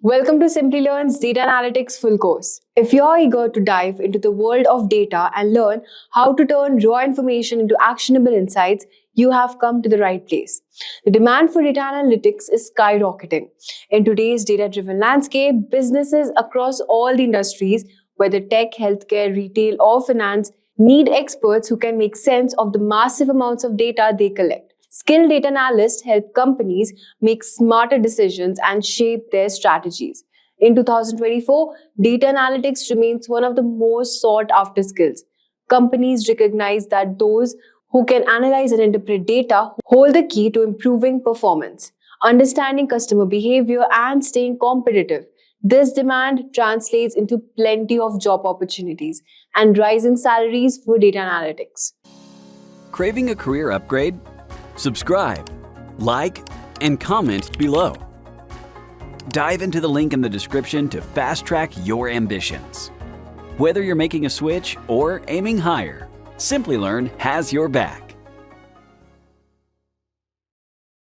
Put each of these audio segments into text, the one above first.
Welcome to Simplilearn's Data Analytics full course. If you're eager to dive into the world of data and learn how to turn raw information into actionable insights, you have come to the right place. The demand for data analytics is skyrocketing. In today's data-driven landscape, businesses across all the industries, whether tech, healthcare, retail, or finance, need experts who can make sense of the massive amounts of data they collect. Skilled data analysts help companies make smarter decisions and shape their strategies. In 2024, data analytics remains one of the most sought after skills. Companies recognize that those who can analyze and interpret data hold the key to improving performance, understanding customer behavior, and staying competitive. This demand translates into plenty of job opportunities and rising salaries for data analytics. Craving a career upgrade? Subscribe, like, and comment below. Dive into the link in the description to fast-track your ambitions. Whether you're making a switch or aiming higher, Simplilearn has your back.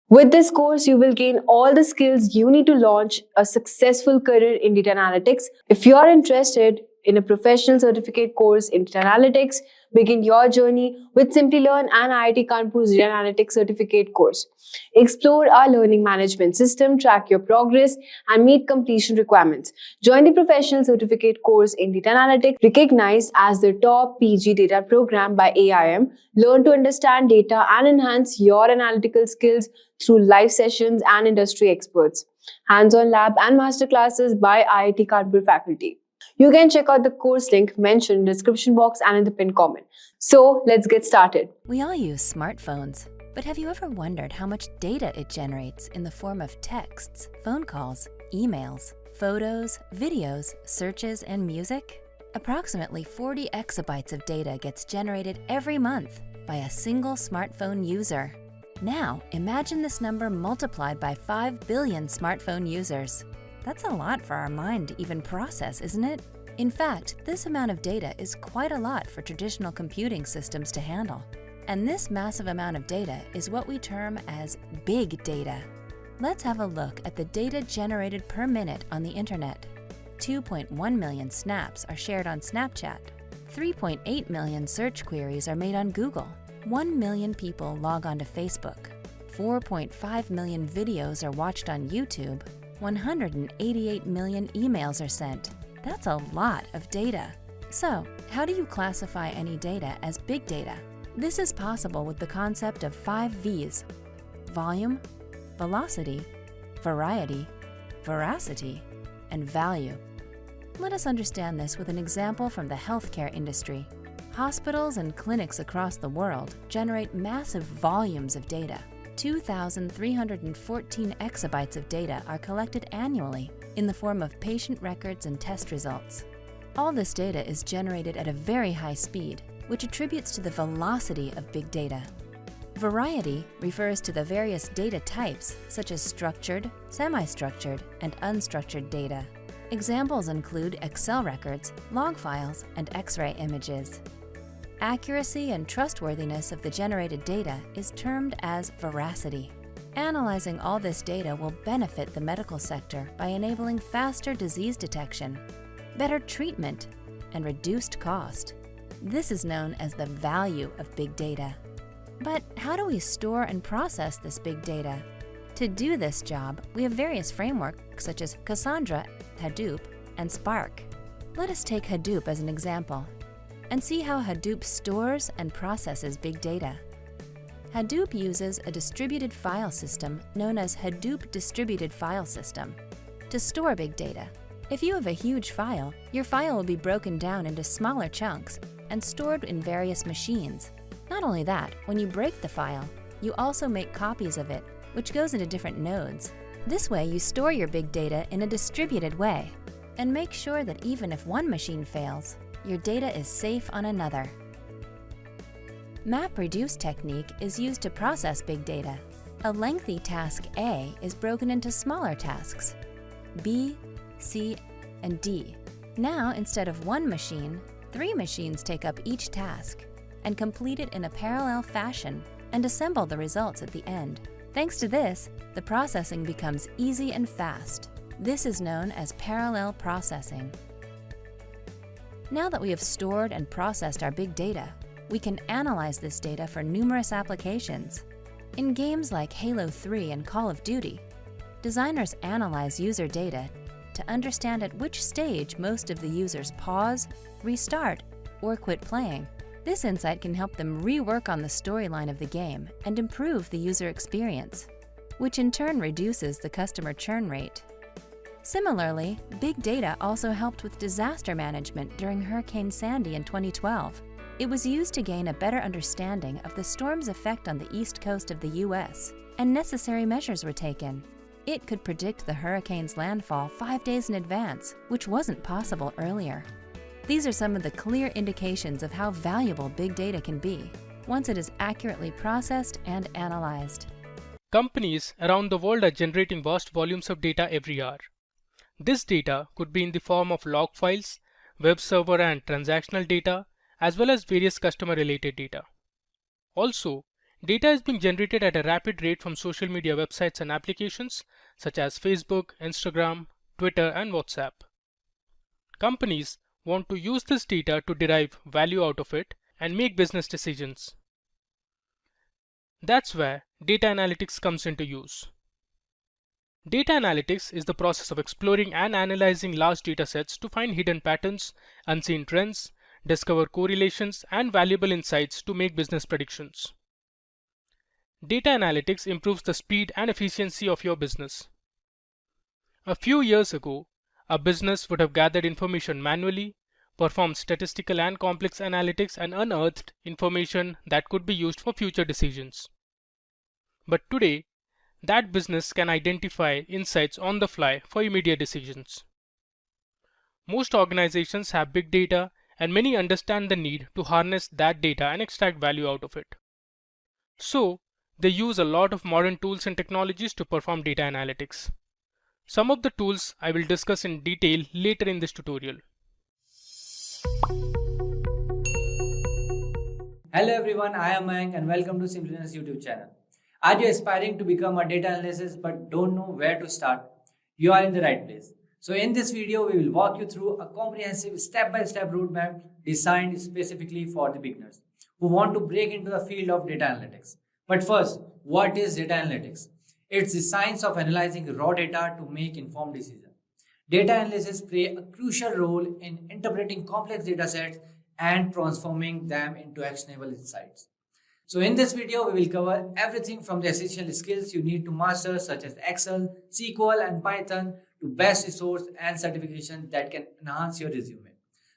With this course, you will gain all the skills you need to launch a successful career in data analytics. If you are interested in a professional certificate course in data analytics, begin your journey with Simplilearn and IIT Kanpur's Data Analytics Certificate course. Explore our learning management system, track your progress, and meet completion requirements. Join the professional certificate course in data analytics, recognized as the top PG data program by AIM. Learn to understand data and enhance your analytical skills through live sessions and industry experts. Hands-on lab and masterclasses by IIT Kanpur faculty. You can check out the course link mentioned in the description box and in the pinned comment. So let's get started. We all use smartphones, but have you ever wondered how much data it generates in the form of texts, phone calls, emails, photos, videos, searches, and music? Approximately 40 exabytes of data gets generated every month by a single smartphone user. Now, imagine this number multiplied by 5 billion smartphone users. That's a lot for our mind to even process, isn't it? In fact, this amount of data is quite a lot for traditional computing systems to handle. And this massive amount of data is what we term as big data. Let's have a look at the data generated per minute on the internet. 2.1 million snaps are shared on Snapchat. 3.8 million search queries are made on Google. 1 million people log on to Facebook. 4.5 million videos are watched on YouTube. 188 million emails are sent. That's a lot of data. So, how do you classify any data as big data? This is possible with the concept of 5 V's: volume, velocity, variety, veracity, and value. Let us understand this with an example from the healthcare industry. Hospitals and clinics across the world generate massive volumes of data. 2,314 exabytes of data are collected annually in the form of patient records and test results. All this data is generated at a very high speed, which attributes to the velocity of big data. Variety refers to the various data types, such as structured, semi-structured, and unstructured data. Examples include Excel records, log files, and X-ray images. Accuracy and trustworthiness of the generated data is termed as veracity. Analyzing all this data will benefit the medical sector by enabling faster disease detection, better treatment, and reduced cost. This is known as the value of big data. But how do we store and process this big data? To do this job, we have various frameworks such as Cassandra, Hadoop, and Spark. Let us take Hadoop as an example and see how Hadoop stores and processes big data. Hadoop uses a distributed file system known as Hadoop Distributed File System to store big data. If you have a huge file, your file will be broken down into smaller chunks and stored in various machines. Not only that, when you break the file, you also make copies of it, which goes into different nodes. This way, you store your big data in a distributed way and make sure that even if one machine fails, your data is safe on another. MapReduce technique is used to process big data. A lengthy task A is broken into smaller tasks, B, C, and D. Now, instead of one machine, 3 machines take up each task and complete it in a parallel fashion and assemble the results at the end. Thanks to this, the processing becomes easy and fast. This is known as parallel processing. Now that we have stored and processed our big data, we can analyze this data for numerous applications. In games like Halo 3 and Call of Duty, designers analyze user data to understand at which stage most of the users pause, restart, or quit playing. This insight can help them rework on the storyline of the game and improve the user experience, which in turn reduces the customer churn rate. Similarly, big data also helped with disaster management during Hurricane Sandy in 2012. It was used to gain a better understanding of the storm's effect on the east coast of the US, and necessary measures were taken. It could predict the hurricane's landfall 5 days in advance, which wasn't possible earlier. These are some of the clear indications of how valuable big data can be once it is accurately processed and analyzed. Companies around the world are generating vast volumes of data every hour. This data could be in the form of log files, web server and transactional data, as well as various customer-related data. Also, data is being generated at a rapid rate from social media websites and applications such as Facebook, Instagram, Twitter, and WhatsApp. Companies want to use this data to derive value out of it and make business decisions. That's where data analytics comes into use. Data analytics is the process of exploring and analyzing large data sets to find hidden patterns, unseen trends, discover correlations, and valuable insights to make business predictions. Data analytics improves the speed and efficiency of your business. A few years ago, a business would have gathered information manually, performed statistical and complex analytics, and unearthed information that could be used for future decisions. But today, that business can identify insights on the fly for immediate decisions. Most organizations have big data, and many understand the need to harness that data and extract value out of it. So, they use a lot of modern tools and technologies to perform data analytics. Some of the tools I will discuss in detail later in this tutorial. Hello everyone, I am Mayank and welcome to Simplilearn's YouTube channel. Are you aspiring to become a data analyst but don't know where to start? You are in the right place. So in this video, we will walk you through a comprehensive step-by-step roadmap designed specifically for the beginners who want to break into the field of data analytics. But first, what is data analytics? It's the science of analyzing raw data to make informed decisions. Data analysts play a crucial role in interpreting complex data sets and transforming them into actionable insights. So in this video, we will cover everything from the essential skills you need to master such as Excel, SQL and Python to best resource and certification that can enhance your resume.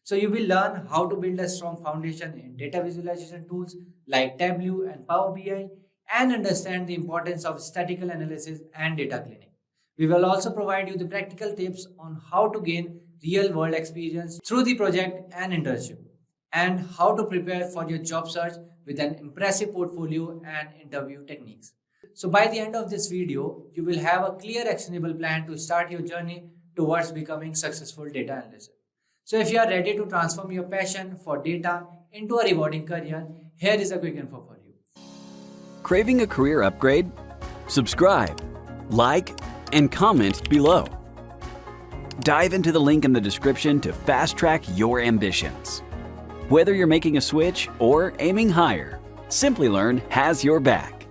So you will learn how to build a strong foundation in data visualization tools like Tableau and Power BI and understand the importance of statistical analysis and data cleaning. We will also provide you the practical tips on how to gain real-world experience through the project and internship, and how to prepare for your job search with an impressive portfolio and interview techniques. So by the end of this video, you will have a clear actionable plan to start your journey towards becoming successful data analyst. So if you are ready to transform your passion for data into a rewarding career, here is a quick info for you. Craving a career upgrade? Subscribe, like, and comment below. Dive into the link in the description to fast-track your ambitions. Whether you're making a switch or aiming higher, Simplilearn has your back.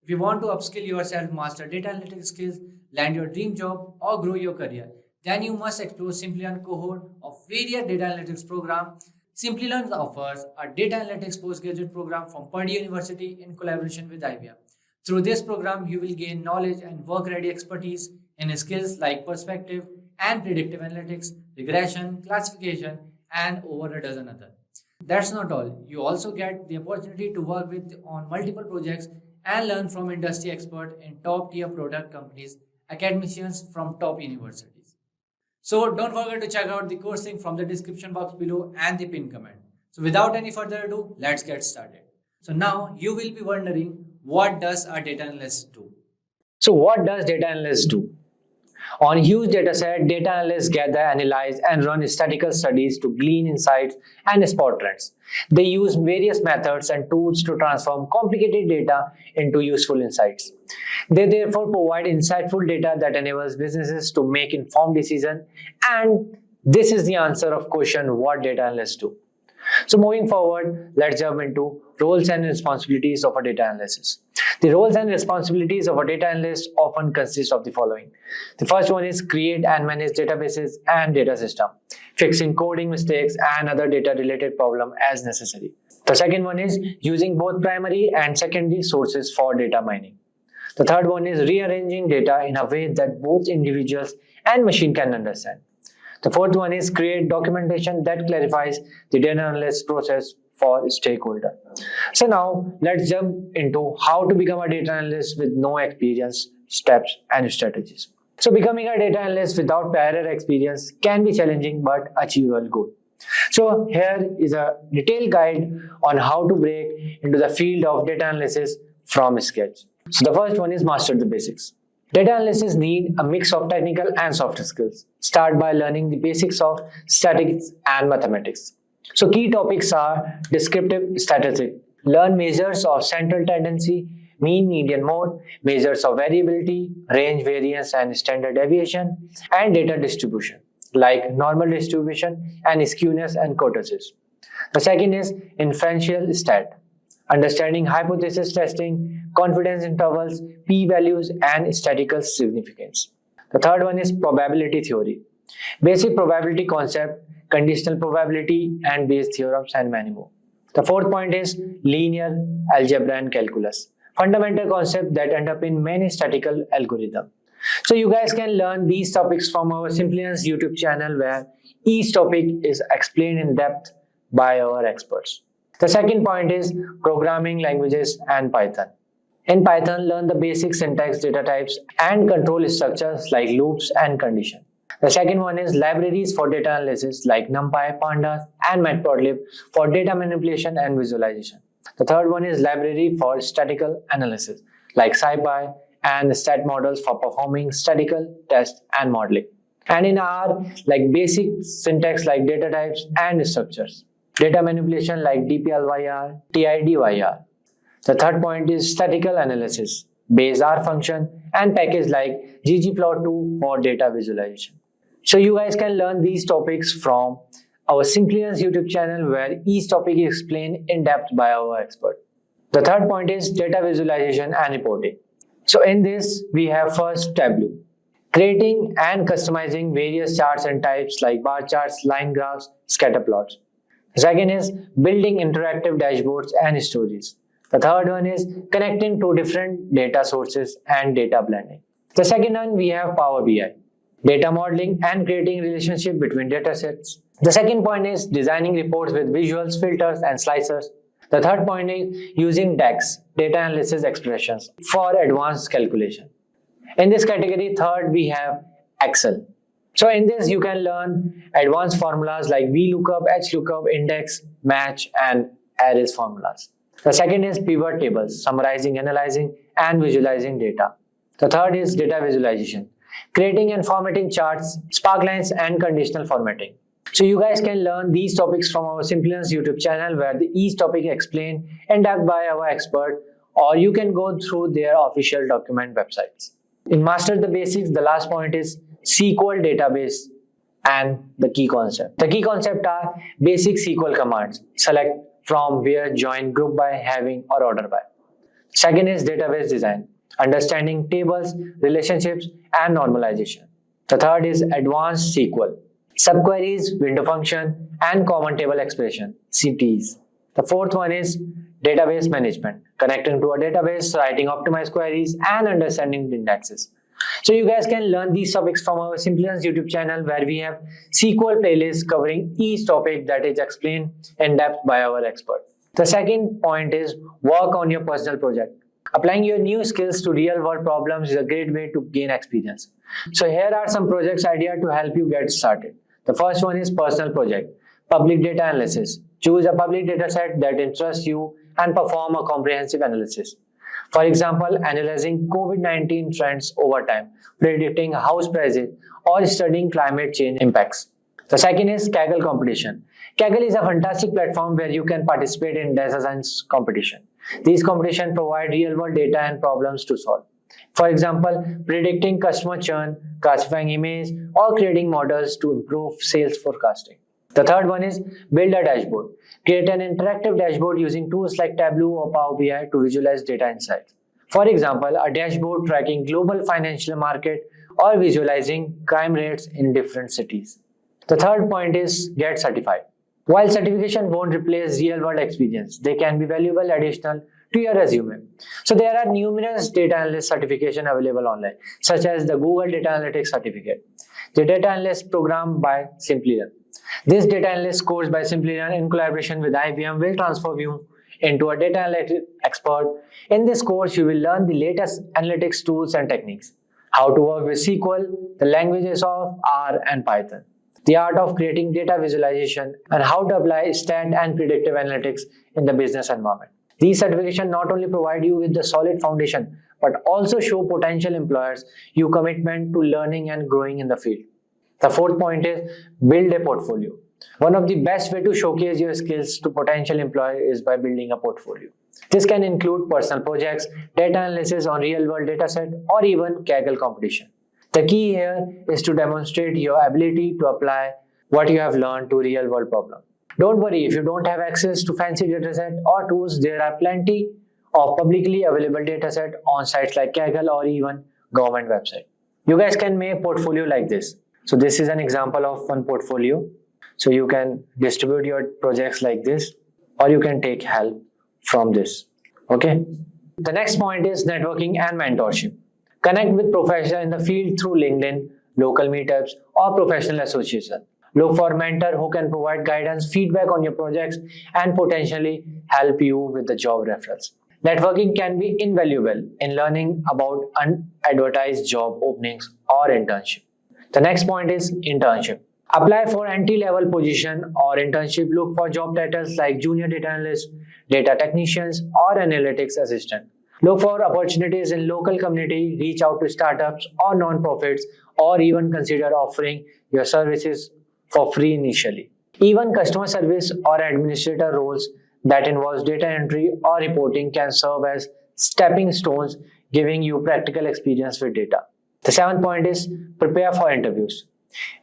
If you want to upskill yourself, master data analytics skills, land your dream job, or grow your career, then you must explore Simplilearn cohort of various data analytics program. Simplilearn offers a data analytics postgraduate program from Purdue University in collaboration with IBM. Through this program, you will gain knowledge and work-ready expertise in skills like perspective and predictive analytics, regression, classification, and over a dozen others. That's not all. You also get the opportunity to work on multiple projects and learn from industry experts in top-tier product companies, academicians from top universities. So don't forget to check out the course link from the description box below and the pinned comment. So without any further ado, let's get started. So now you will be wondering, what does a data analyst do? So what does data analyst do? On huge dataset, data analysts gather, analyze, and run statistical studies to glean insights and spot trends. They use various methods and tools to transform complicated data into useful insights. They therefore provide insightful data that enables businesses to make informed decisions, and this is the answer of question what data analysts do. So moving forward, let's jump into roles and responsibilities of a data analyst. The roles and responsibilities of a data analyst often consist of the following. The first one is create and manage databases and data system, fixing coding mistakes and other data related problems as necessary. The second one is using both primary and secondary sources for data mining. The third one is rearranging data in a way that both individuals and machine can understand. The fourth one is create documentation that clarifies the data analysis process for stakeholder. So now let's jump into how to become a data analyst with no experience, steps and strategies. So becoming a data analyst without prior experience can be challenging but achievable goal. So here is a detailed guide on how to break into the field of data analysis from scratch. So the first one is master the basics. Data analysts need a mix of technical and soft skills. Start by learning the basics of statistics and mathematics. So key topics are descriptive statistics. Learn measures of central tendency, mean, median, mode, measures of variability, range, variance and standard deviation, and data distribution like normal distribution and skewness and kurtosis. The second is inferential stat. Understanding hypothesis testing, confidence intervals, p-values, and statistical significance. The third one is probability theory. Basic probability concept, conditional probability, and Bayes theorems, and many more. The fourth point is linear algebra and calculus. Fundamental concept that underpin many statistical algorithms. So you guys can learn these topics from our Simplilearn YouTube channel where each topic is explained in depth by our experts. The second point is programming languages and Python. In Python, learn the basic syntax, data types, and control structures like loops and condition. The second one is libraries for data analysis like NumPy, Pandas, and Matplotlib for data manipulation and visualization. The third one is library for statistical analysis like SciPy and stat models for performing statistical tests and modeling. And in R, like basic syntax like data types and structures. Data manipulation like dplyr, tidyr. The third point is statistical analysis, Bayes R function, and package like ggplot2 for data visualization. So you guys can learn these topics from our Simplilearn YouTube channel where each topic is explained in depth by our expert. The third point is data visualization and reporting. So in this, we have first Tableau, creating and customizing various charts and types like bar charts, line graphs, scatter plots. Second is building interactive dashboards and stories. The third one is connecting to different data sources and data blending. The second one we have Power BI, data modeling and creating relationship between data sets. The second point is designing reports with visuals, filters and slicers. The third point is using DAX, data analysis expressions, for advanced calculation. In this category, third we have Excel. So in this, you can learn advanced formulas like VLOOKUP, HLOOKUP, index, match, and arrays formulas. The second is pivot tables, summarizing, analyzing, and visualizing data. The third is data visualization, creating and formatting charts, sparklines, and conditional formatting. So you guys can learn these topics from our Simplilearn YouTube channel where each topic is explained in depth by our expert, or you can go through their official document websites. In Master the Basics, the last point is SQL database and the key concept. The key concept are basic SQL commands. Select, from, where, join, group by, having, or order by. Second is database design. Understanding tables, relationships, and normalization. The third is advanced SQL. Subqueries, window function, and common table expression, CTEs. The fourth one is database management. Connecting to a database, writing optimized queries, and understanding the indexes. So you guys can learn these topics from our Simplilearn YouTube channel where we have SQL playlists covering each topic that is explained in depth by our expert. The second point is work on your personal project. Applying your new skills to real world problems is a great way to gain experience. So here are some projects ideas to help you get started. The first one is personal project, public data analysis. Choose a public data set that interests you and perform a comprehensive analysis. For example, analyzing COVID-19 trends over time, predicting house prices, or studying climate change impacts. The second is Kaggle competition. Kaggle is a fantastic platform where you can participate in data science competition. These competitions provide real-world data and problems to solve. For example, predicting customer churn, classifying images, or creating models to improve sales forecasting. The third one is build a dashboard. Create an interactive dashboard using tools like Tableau or Power BI to visualize data insights. For example, a dashboard tracking global financial market or visualizing crime rates in different cities. The third point is get certified. While certification won't replace real-world experience, they can be valuable additional to your resume. So there are numerous data analyst certification available online, such as the Google Data Analytics Certificate, the Data Analyst program by Simplilearn. This data analyst course by Simplilearn in collaboration with IBM will transform you into a data analytics expert. In this course, you will learn the latest analytics tools and techniques, how to work with SQL, the languages of R and Python, the art of creating data visualization, and how to apply stat and predictive analytics in the business environment. These certifications not only provide you with the solid foundation, but also show potential employers your commitment to learning and growing in the field. The fourth point is build a portfolio. One of the best way to showcase your skills to potential employers is by building a portfolio. This can include personal projects, data analysis on real-world dataset, or even Kaggle competition. The key here is to demonstrate your ability to apply what you have learned to real-world problems. Don't worry if you don't have access to fancy dataset or tools. There are plenty of publicly available dataset on sites like Kaggle or even government website. You guys can make a portfolio like this. So this is an example of one portfolio. So you can distribute your projects like this, or you can take help from this. Okay. The next point is networking and mentorship. Connect with professionals in the field through LinkedIn, local meetups, or professional association. Look for a mentor who can provide guidance, feedback on your projects, and potentially help you with the job referrals. Networking can be invaluable in learning about unadvertised job openings or internship. The next point is internship. Apply for entry-level position or internship. Look for job titles like junior data analyst, data technicians, or analytics assistant. Look for opportunities in local community. Reach out to startups or non-profits, or even consider offering your services for free initially. Even customer service or administrator roles that involves data entry or reporting can serve as stepping stones, giving you practical experience with data. The seventh point is prepare for interviews.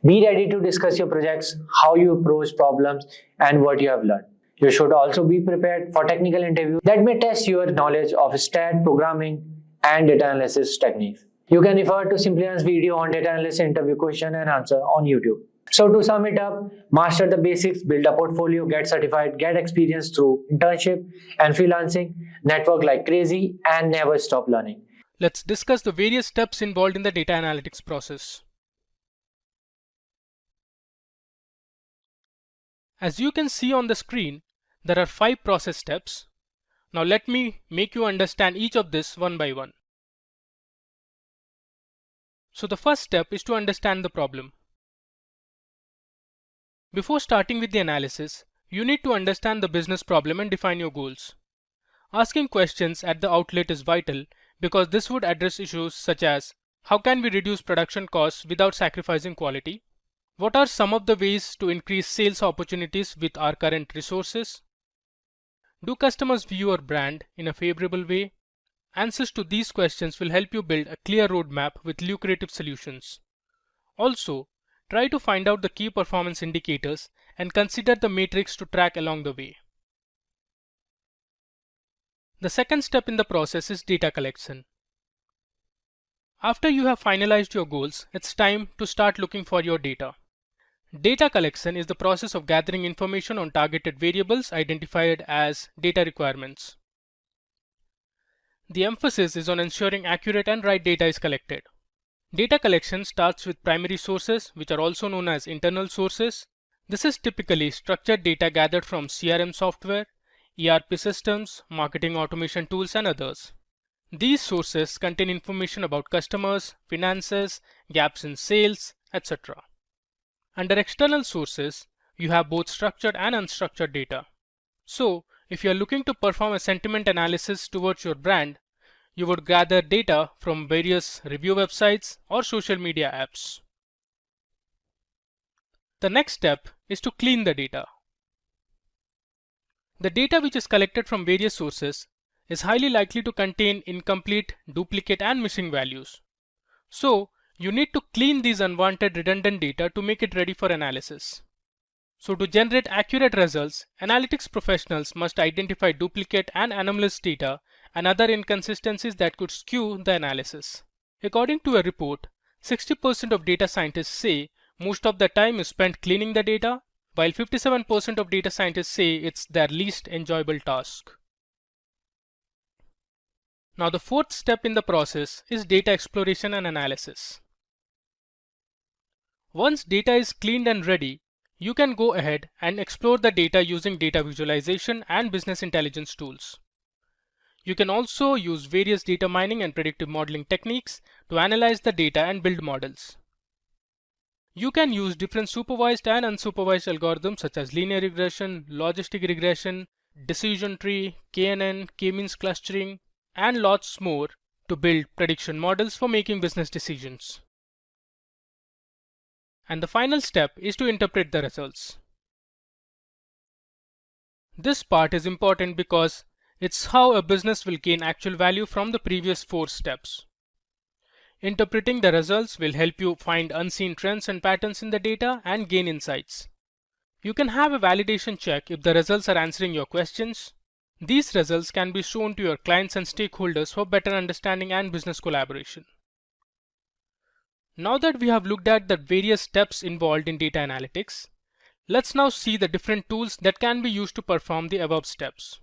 Be ready to discuss your projects, how you approach problems, and what you have learned. You should also be prepared for technical interviews that may test your knowledge of stat, programming, and data analysis techniques. You can refer to Simplilearn's video on data analysis interview question and answer on YouTube. So to sum it up, master the basics, build a portfolio, get certified, get experience through internship and freelancing, network like crazy, and never stop learning. Let's discuss the various steps involved in the data analytics process. As you can see on the screen, there are 5 process steps. Now let me make you understand each of this one by one. So the first step is to understand the problem. Before starting with the analysis, you need to understand the business problem and define your goals. Asking questions at the outlet is vital because this would address issues such as how can we reduce production costs without sacrificing quality? What are some of the ways to increase sales opportunities with our current resources? Do customers view your brand in a favorable way? Answers to these questions will help you build a clear roadmap with lucrative solutions. Also, try to find out the key performance indicators and consider the matrix to track along the way. The second step in the process is data collection. After you have finalized your goals, it's time to start looking for your data. Data collection is the process of gathering information on targeted variables identified as data requirements. The emphasis is on ensuring accurate and right data is collected. Data collection starts with primary sources, which are also known as internal sources. This is typically structured data gathered from CRM software, ERP systems, marketing automation tools, and others. These sources contain information about customers, finances, gaps in sales, etc. Under external sources, you have both structured and unstructured data. So, if you are looking to perform a sentiment analysis towards your brand, you would gather data from various review websites or social media apps. The next step is to clean the data. The data which is collected from various sources is highly likely to contain incomplete, duplicate, and missing values. So, you need to clean these unwanted redundant data to make it ready for analysis. So to generate accurate results, analytics professionals must identify duplicate and anomalous data and other inconsistencies that could skew the analysis. According to a report, 60% of data scientists say most of the time is spent cleaning the data, while 57% of data scientists say it's their least enjoyable task. Now the fourth step in the process is data exploration and analysis. Once data is cleaned and ready, you can go ahead and explore the data using data visualization and business intelligence tools. You can also use various data mining and predictive modeling techniques to analyze the data and build models. You can use different supervised and unsupervised algorithms such as linear regression, logistic regression, decision tree, KNN, k-means clustering, and lots more to build prediction models for making business decisions. And the final step is to interpret the results. This part is important because it's how a business will gain actual value from the previous 4 steps. Interpreting the results will help you find unseen trends and patterns in the data and gain insights. You can have a validation check if the results are answering your questions. These results can be shown to your clients and stakeholders for better understanding and business collaboration. Now that we have looked at the various steps involved in data analytics, let's now see the different tools that can be used to perform the above steps.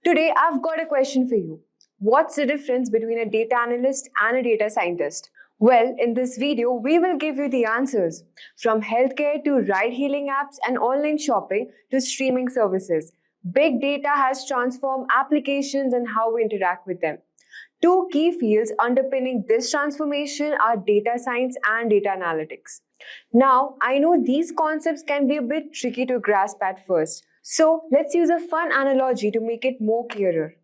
Today, I've got a question for you. What's the difference between a data analyst and a data scientist? Well, in this video, we will give you the answers. From healthcare to ride-hailing apps and online shopping to streaming services, big data has transformed applications and how we interact with them. Two key fields underpinning this transformation are data science and data analytics. Now, I know these concepts can be a bit tricky to grasp at first, so let's use a fun analogy to make it more clearer.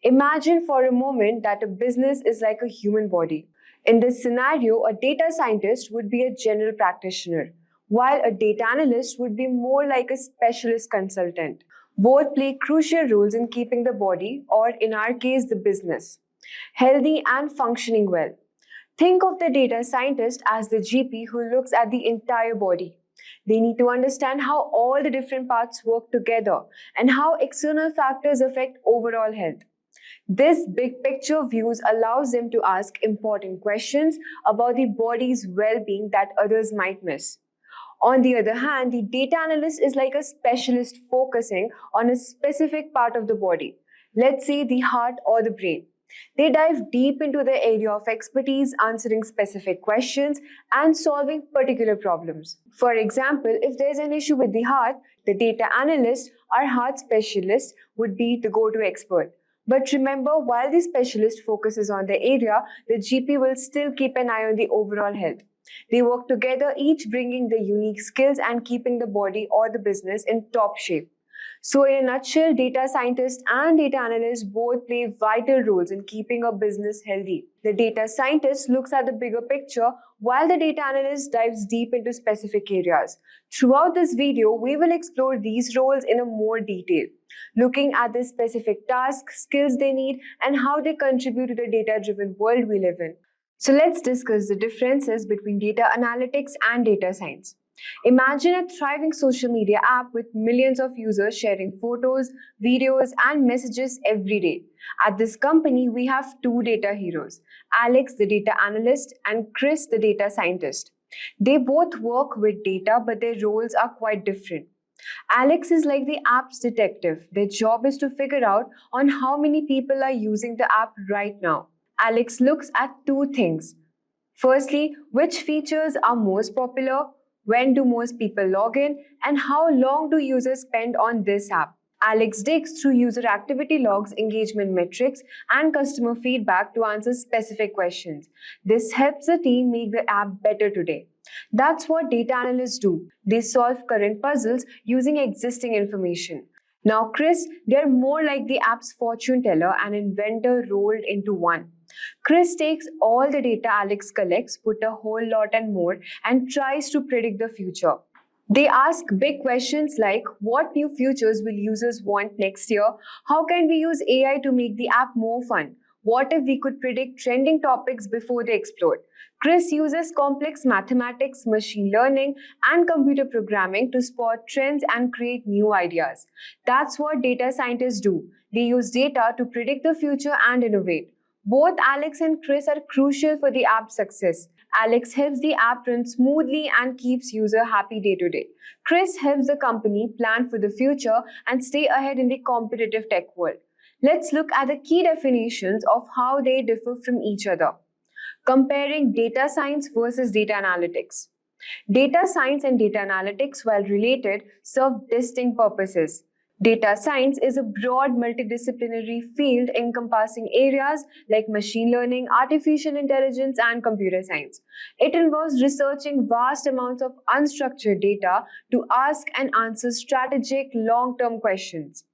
Imagine for a moment that a business is like a human body. In this scenario, a data scientist would be a general practitioner, while a data analyst would be more like a specialist consultant. Both play crucial roles in keeping the body, or in our case, the business, healthy and functioning well. Think of the data scientist as the GP who looks at the entire body. They need to understand how all the different parts work together and how external factors affect overall health. This big picture views allows them to ask important questions about the body's well-being that others might miss. On the other hand, the data analyst is like a specialist focusing on a specific part of the body, let's say the heart or the brain. They dive deep into the area of expertise, answering specific questions and solving particular problems. For example, if there's an issue with the heart, the data analyst or heart specialist would be the go-to expert. But remember, while the specialist focuses on the area, the GP will still keep an eye on the overall health. They work together, each bringing their unique skills and keeping the body or the business in top shape. So in a nutshell, data scientists and data analysts both play vital roles in keeping a business healthy. The data scientist looks at the bigger picture while the data analyst dives deep into specific areas. Throughout this video, we will explore these roles in a more detail, looking at the specific tasks, skills they need, and how they contribute to the data-driven world we live in. So let's discuss the differences between data analytics and data science. Imagine a thriving social media app with millions of users sharing photos, videos, and messages every day. At this company, we have two data heroes, Alex, the data analyst, and Chris, the data scientist. They both work with data, but their roles are quite different. Alex is like the app's detective. Their job is to figure out on how many people are using the app right now. Alex looks at two things. Firstly, which features are most popular, when do most people log in, and how long do users spend on this app. Alex digs through user activity logs, engagement metrics, and customer feedback to answer specific questions. This helps the team make the app better today. That's what data analysts do. They solve current puzzles using existing information. Now, Chris, they're more like the app's fortune teller and inventor rolled into one. Chris takes all the data Alex collects, put a whole lot and more, and tries to predict the future. They ask big questions like what new features will users want next year? How can we use AI to make the app more fun? What if we could predict trending topics before they explode? Chris uses complex mathematics, machine learning, and computer programming to spot trends and create new ideas. That's what data scientists do. They use data to predict the future and innovate. Both Alex and Chris are crucial for the app's success. Alex helps the app run smoothly and keeps user happy day to day. Chris helps the company plan for the future and stay ahead in the competitive tech world. Let's look at the key definitions of how they differ from each other. Comparing data science versus data analytics. Data science and data analytics, while related, serve distinct purposes. Data science is a broad multidisciplinary field encompassing areas like machine learning, artificial intelligence, and computer science. It involves researching vast amounts of unstructured data to ask and answer strategic long-term questions.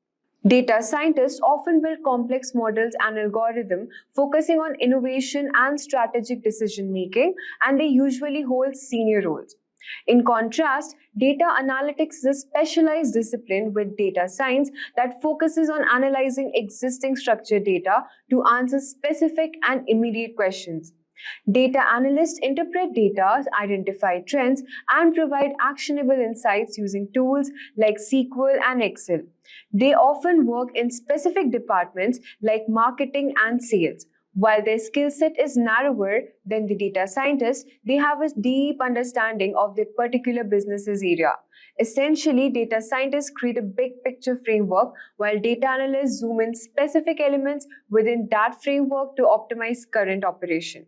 Data scientists often build complex models and algorithms focusing on innovation and strategic decision making, and they usually hold senior roles. In contrast, data analytics is a specialized discipline with data science that focuses on analyzing existing structured data to answer specific and immediate questions. Data analysts interpret data, identify trends, and provide actionable insights using tools like SQL and Excel. They often work in specific departments like marketing and sales. While their skill set is narrower than the data scientists, they have a deep understanding of their particular business's area. Essentially, data scientists create a big picture framework while data analysts zoom in specific elements within that framework to optimize current operation.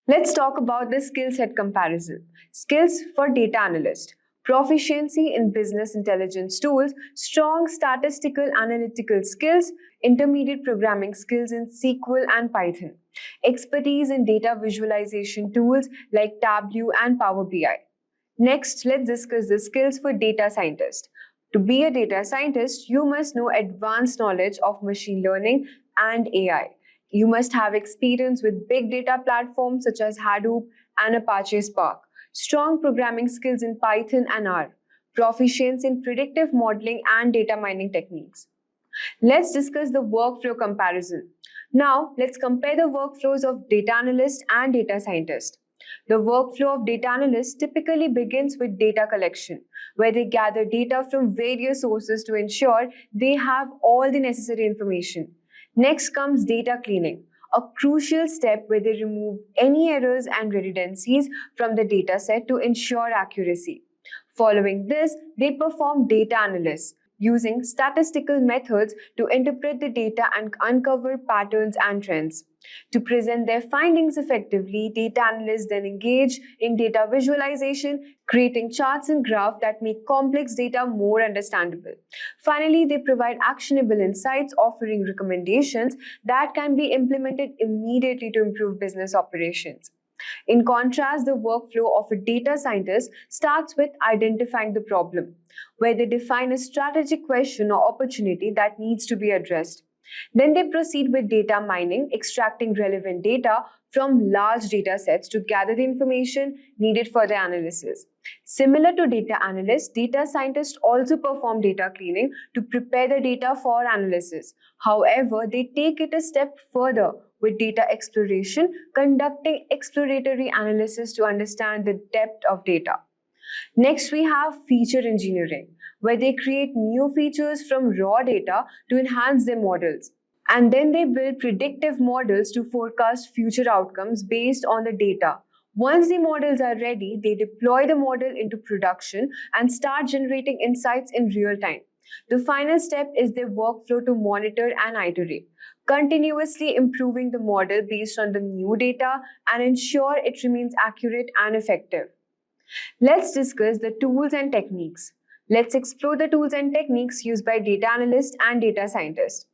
Let's talk about the skill set comparison. Skills for data analyst. Proficiency in business intelligence tools, strong statistical analytical skills, intermediate programming skills in SQL and Python, expertise in data visualization tools like Tableau and Power BI. Next, let's discuss the skills for data scientist. To be a data scientist, you must know advanced knowledge of machine learning and AI. You must have experience with big data platforms such as Hadoop and Apache Spark, strong programming skills in Python and R, proficiency in predictive modeling and data mining techniques. Let's discuss the workflow comparison. Now, let's compare the workflows of data analyst and data scientist. The workflow of data analyst typically begins with data collection, where they gather data from various sources to ensure they have all the necessary information. Next comes data cleaning, a crucial step where they remove any errors and redundancies from the dataset to ensure accuracy. Following this, they perform data analysis, using statistical methods to interpret the data and uncover patterns and trends. To present their findings effectively, data analysts then engage in data visualization, creating charts and graphs that make complex data more understandable. Finally, they provide actionable insights, offering recommendations that can be implemented immediately to improve business operations. In contrast, the workflow of a data scientist starts with identifying the problem, where they define a strategic question or opportunity that needs to be addressed. Then they proceed with data mining, extracting relevant data from large data sets to gather the information needed for the analysis. Similar to data analysts, data scientists also perform data cleaning to prepare the data for analysis. However, they take it a step further with data exploration, conducting exploratory analysis to understand the depth of data. Next, we have feature engineering, where they create new features from raw data to enhance their models. And then they build predictive models to forecast future outcomes based on the data. Once the models are ready, they deploy the model into production and start generating insights in real time. The final step is their workflow to monitor and iterate, continuously improving the model based on the new data and ensure it remains accurate and effective. Let's discuss the tools and techniques. Let's explore the tools and techniques used by data analysts and data scientists.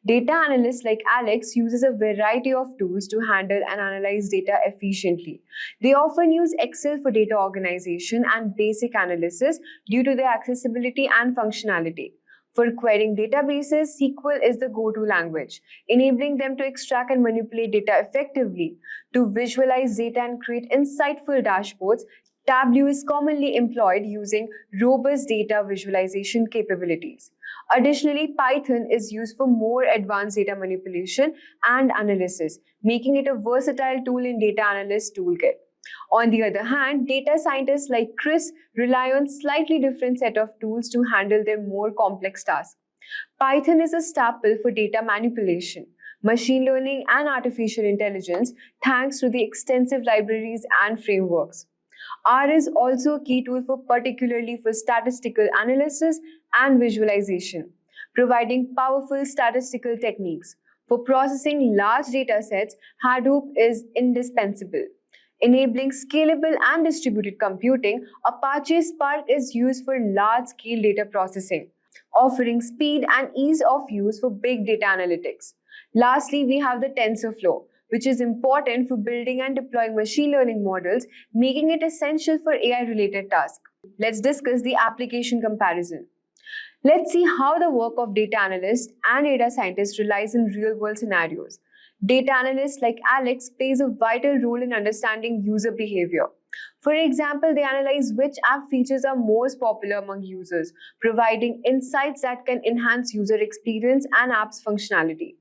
Data analysts like Alex uses a variety of tools to handle and analyze data efficiently. They often use Excel for data organization and basic analysis due to their accessibility and functionality. For querying databases, SQL is the go-to language, enabling them to extract and manipulate data effectively. To visualize data and create insightful dashboards, Tableau is commonly employed using robust data visualization capabilities. Additionally, Python is used for more advanced data manipulation and analysis, making it a versatile tool in data analyst toolkit. On the other hand, data scientists like Chris rely on slightly different set of tools to handle their more complex tasks. Python is a staple for data manipulation, machine learning, and artificial intelligence thanks to the extensive libraries and frameworks. R is also a key tool particularly for statistical analysis and visualization, providing powerful statistical techniques. For processing large data sets, Hadoop is indispensable. Enabling scalable and distributed computing, Apache Spark is used for large-scale data processing, offering speed and ease of use for big data analytics. Lastly, we have the TensorFlow, which is important for building and deploying machine learning models, making it essential for AI-related tasks. Let's discuss the application comparison. Let's see how the work of data analysts and data scientists relies in real-world scenarios. Data analysts like Alex plays a vital role in understanding user behavior. For example, they analyze which app features are most popular among users, providing insights that can enhance user experience and app's functionality.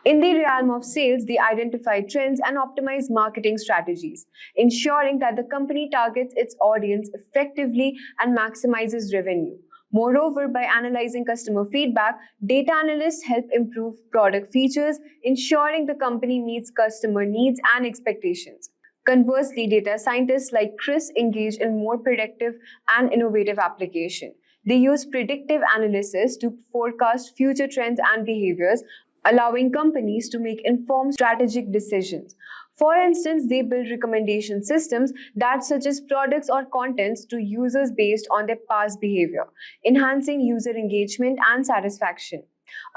In the realm of sales, they identify trends and optimize marketing strategies, ensuring that the company targets its audience effectively and maximizes revenue. Moreover, by analyzing customer feedback, data analysts help improve product features, ensuring the company meets customer needs and expectations. Conversely, data scientists like Chris engage in more predictive and innovative application. They use predictive analysis to forecast future trends and behaviors, allowing companies to make informed strategic decisions. For instance, they build recommendation systems that suggest products or contents to users based on their past behavior, enhancing user engagement and satisfaction.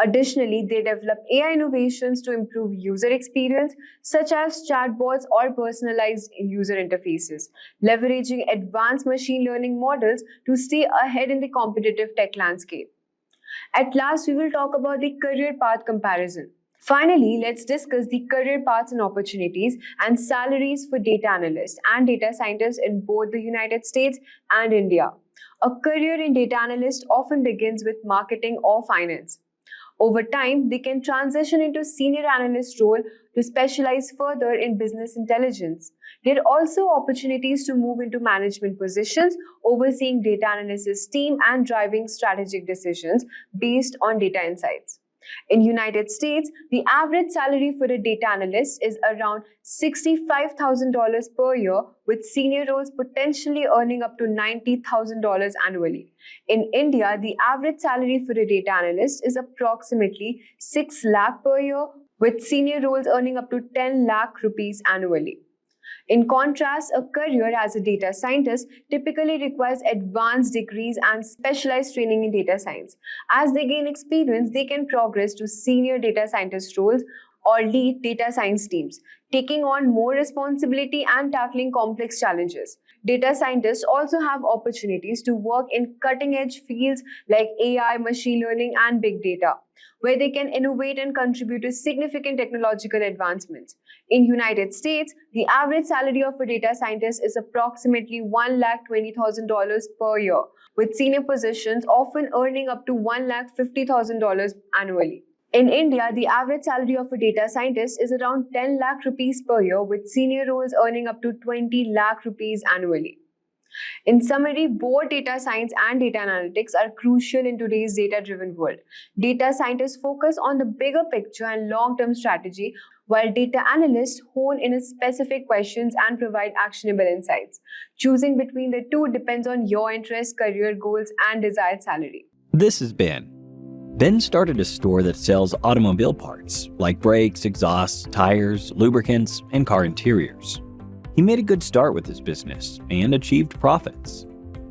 Additionally, they develop AI innovations to improve user experience, such as chatbots or personalized user interfaces, leveraging advanced machine learning models to stay ahead in the competitive tech landscape. At last, we will talk about the career path comparison. Finally, let's discuss the career paths and opportunities and salaries for data analysts and data scientists in both the United States and India. A career in data analyst often begins with marketing or finance. Over time, they can transition into senior analyst role to specialize further in business intelligence. There are also opportunities to move into management positions, overseeing data analysis team and driving strategic decisions based on data insights. In United States, the average salary for a data analyst is around $65,000 per year, with senior roles potentially earning up to $90,000 annually. In India, the average salary for a data analyst is approximately 6 lakh per year, with senior roles earning up to 10 lakh rupees annually. In contrast, a career as a data scientist typically requires advanced degrees and specialized training in data science. As they gain experience, they can progress to senior data scientist roles or lead data science teams, taking on more responsibility and tackling complex challenges. Data scientists also have opportunities to work in cutting-edge fields like AI, machine learning, and big data, where they can innovate and contribute to significant technological advancements. In United States, the average salary of a data scientist is approximately $120,000 per year, with senior positions often earning up to $150,000 annually. In India, the average salary of a data scientist is around 10 lakh rupees per year, with senior roles earning up to 20 lakh rupees annually. In summary, both data science and data analytics are crucial in today's data-driven world. Data scientists focus on the bigger picture and long-term strategy, while data analysts hone in on specific questions and provide actionable insights. Choosing between the two depends on your interests, career goals, and desired salary. This is Ben. Ben started a store that sells automobile parts like brakes, exhausts, tires, lubricants, and car interiors. He made a good start with his business and achieved profits.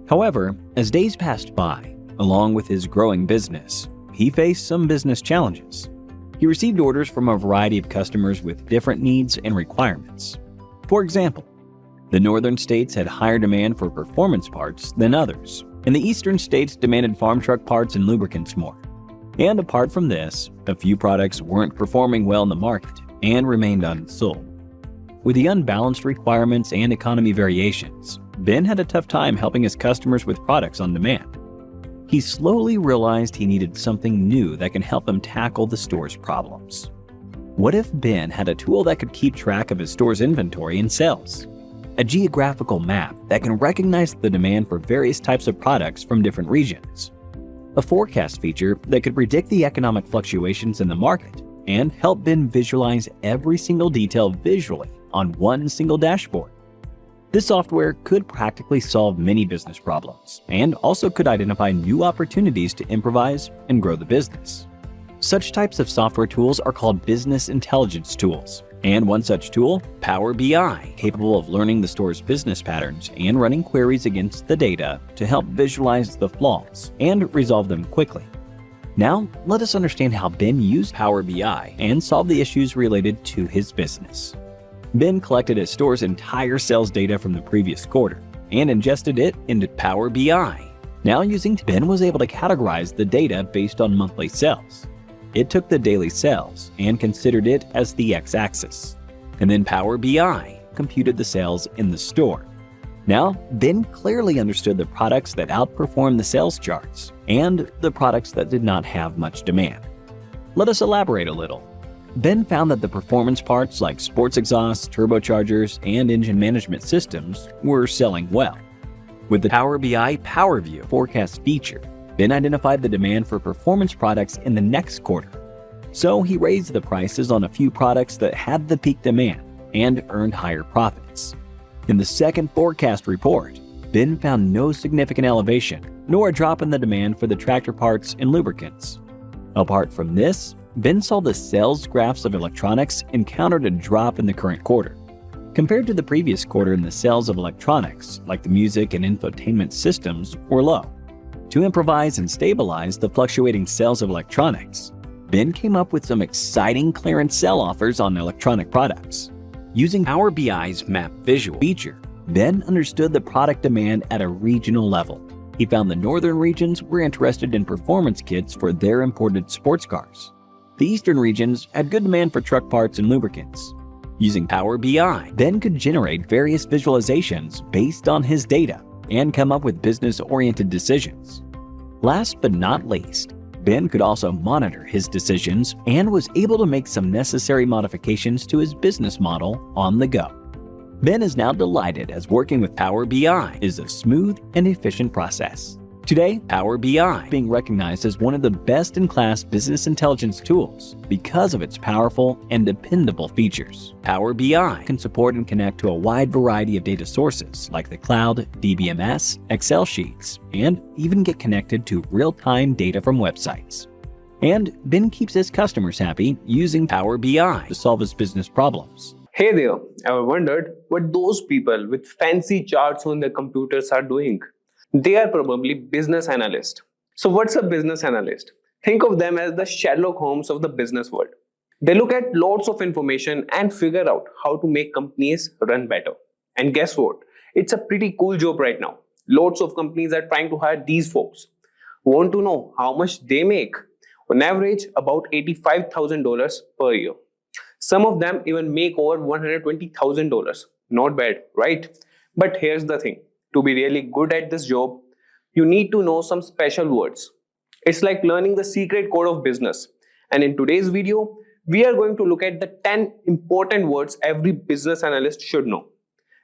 However, as days passed by, along with his growing business, he faced some business challenges. He received orders from a variety of customers with different needs and requirements. For example, the northern states had higher demand for performance parts than others, and the eastern states demanded farm truck parts and lubricants more. And apart from this, a few products weren't performing well in the market and remained unsold. With the unbalanced requirements and economy variations, Ben had a tough time helping his customers with products on demand. He slowly realized he needed something new that can help him tackle the store's problems. What if Ben had a tool that could keep track of his store's inventory and sales? A geographical map that can recognize the demand for various types of products from different regions. A forecast feature that could predict the economic fluctuations in the market and help Ben visualize every single detail visually on one single dashboard. This software could practically solve many business problems and also could identify new opportunities to improvise and grow the business. Such types of software tools are called business intelligence tools, and one such tool, Power BI, capable of learning the store's business patterns and running queries against the data to help visualize the flaws and resolve them quickly. Now, let us understand how Ben used Power BI and solved the issues related to his business. Ben collected his store's entire sales data from the previous quarter and ingested it into Power BI. Now Ben was able to categorize the data based on monthly sales. It took the daily sales and considered it as the x-axis. And then Power BI computed the sales in the store. Now, Ben clearly understood the products that outperformed the sales charts and the products that did not have much demand. Let us elaborate a little. Ben found that the performance parts like sports exhausts, turbochargers, and engine management systems were selling well. With the Power BI PowerView forecast feature, Ben identified the demand for performance products in the next quarter. So he raised the prices on a few products that had the peak demand and earned higher profits. In the second forecast report, Ben found no significant elevation nor a drop in the demand for the tractor parts and lubricants. Apart from this, Ben saw the sales graphs of electronics encountered a drop in the current quarter. Compared to the previous quarter, the sales of electronics, like the music and infotainment systems, were low. To improvise and stabilize the fluctuating sales of electronics, Ben came up with some exciting clearance sale offers on electronic products. Using Power BI's Map Visual feature, Ben understood the product demand at a regional level. He found the northern regions were interested in performance kits for their imported sports cars. The eastern regions had good demand for truck parts and lubricants. Using Power BI, Ben could generate various visualizations based on his data and come up with business-oriented decisions. Last but not least, Ben could also monitor his decisions and was able to make some necessary modifications to his business model on the go. Ben is now delighted as working with Power BI is a smooth and efficient process. Today, Power BI is being recognized as one of the best-in-class business intelligence tools because of its powerful and dependable features. Power BI can support and connect to a wide variety of data sources like the cloud, DBMS, Excel sheets, and even get connected to real-time data from websites. And Ben keeps his customers happy using Power BI to solve his business problems. Hey there, ever wondered what those people with fancy charts on their computers are doing? They are probably business analysts. So what's a business analyst? Think of them as the Sherlock Holmes of the business world. They look at lots of information and figure out how to make companies run better. And guess what? It's a pretty cool job right now. Lots of companies are trying to hire these folks. Want to know how much they make? On average, about $85,000 per year. Some of them even make over $120,000. Not bad, right? But here's the thing. To be really good at this job, you need to know some special words. It's like learning the secret code of business. And in today's video, we are going to look at the 10 important words every business analyst should know.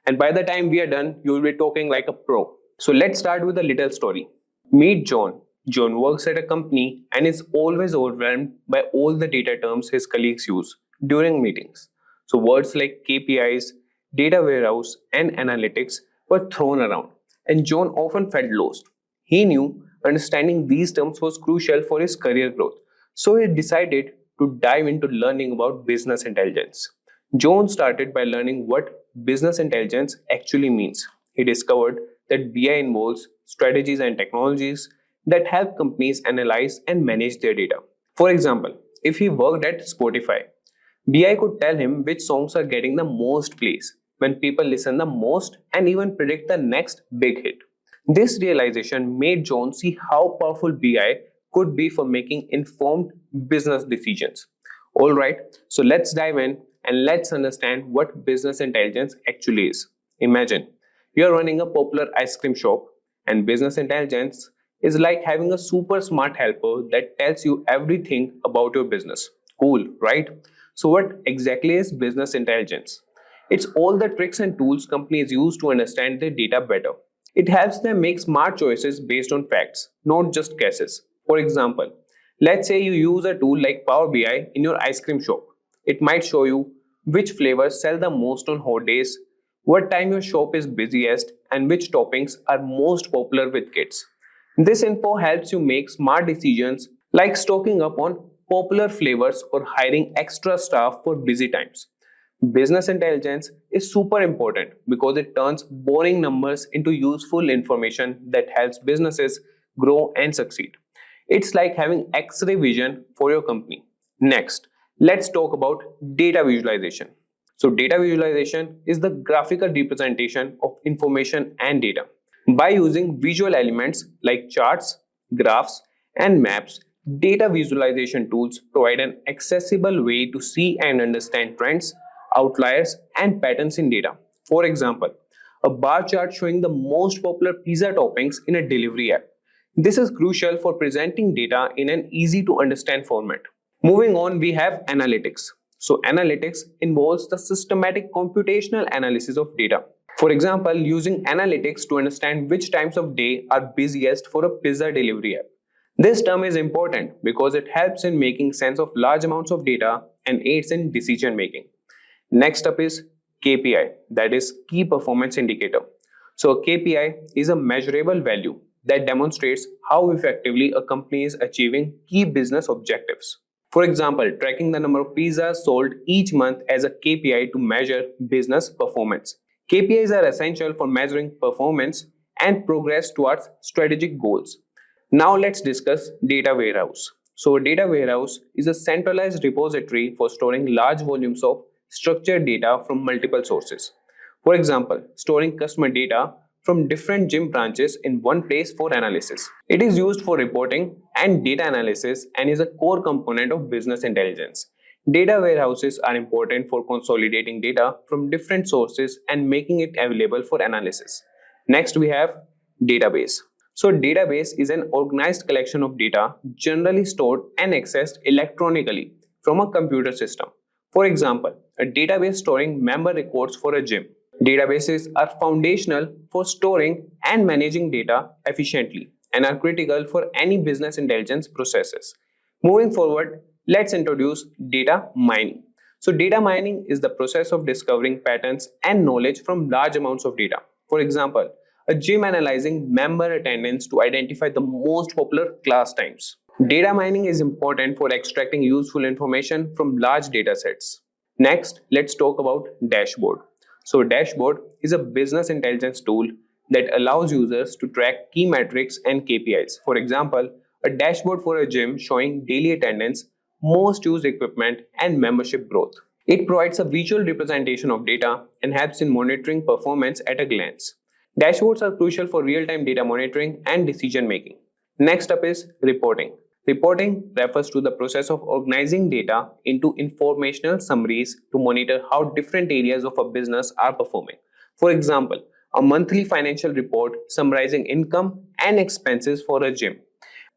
And by the time we are done, you will be talking like a pro. So let's start with a little story. Meet John. John works at a company and is always overwhelmed by all the data terms his colleagues use during meetings. So words like KPIs, data warehouse, and analytics were thrown around, and John often felt lost. He knew understanding these terms was crucial for his career growth, so he decided to dive into learning about business intelligence. John started by learning what business intelligence actually means. He discovered that BI involves strategies and technologies that help companies analyze and manage their data. For example, if he worked at Spotify, BI could tell him which songs are getting the most plays, when people listen the most, and even predict the next big hit. This realization made John see how powerful BI could be for making informed business decisions. Alright, so let's dive in and let's understand what business intelligence actually is. Imagine you're running a popular ice cream shop, and business intelligence is like having a super smart helper that tells you everything about your business. Cool, right? So, what exactly is business intelligence? It's all the tricks and tools companies use to understand their data better. It helps them make smart choices based on facts, not just guesses. For example, let's say you use a tool like Power BI in your ice cream shop. It might show you which flavors sell the most on hot days, what time your shop is busiest, and which toppings are most popular with kids. This info helps you make smart decisions like stocking up on popular flavors or hiring extra staff for busy times. Business intelligence is super important because it turns boring numbers into useful information that helps businesses grow and succeed. It's like having X-ray vision for your company. Next, let's talk about data visualization. So, data visualization is the graphical representation of information and data. By using visual elements like charts, graphs, and maps, data visualization tools provide an accessible way to see and understand trends, outliers, and patterns in data. For example, a bar chart showing the most popular pizza toppings in a delivery app. This is crucial for presenting data in an easy to understand format. Moving on, we have analytics. So, analytics involves the systematic computational analysis of data. For example, using analytics to understand which times of day are busiest for a pizza delivery app. This term is important because it helps in making sense of large amounts of data and aids in decision making. Next up is KPI, that is key performance indicator. So a KPI is a measurable value that demonstrates how effectively a company is achieving key business objectives. For example, tracking the number of pizzas sold each month as a KPI to measure business performance. KPIs are essential for measuring performance and progress towards strategic goals. Now let's discuss data warehouse. So a data warehouse is a centralized repository for storing large volumes of structured data from multiple sources. For example, storing customer data from different gym branches in one place for analysis. It is used for reporting and data analysis and is a core component of business intelligence. Data warehouses are important for consolidating data from different sources and making it available for analysis. Next, we have database. So, database is an organized collection of data generally stored and accessed electronically from a computer system. For example, a database storing member records for a gym. Databases are foundational for storing and managing data efficiently and are critical for any business intelligence processes. Moving forward, let's introduce data mining. So, data mining is the process of discovering patterns and knowledge from large amounts of data. For example, a gym analyzing member attendance to identify the most popular class times. Data mining is important for extracting useful information from large data sets. Next, let's talk about dashboard. So, dashboard is a business intelligence tool that allows users to track key metrics and KPIs. For example, a dashboard for a gym showing daily attendance, most used equipment, and membership growth. It provides a visual representation of data and helps in monitoring performance at a glance. Dashboards are crucial for real-time data monitoring and decision making. Next up is reporting. Reporting refers to the process of organizing data into informational summaries to monitor how different areas of a business are performing. For example, a monthly financial report summarizing income and expenses for a gym.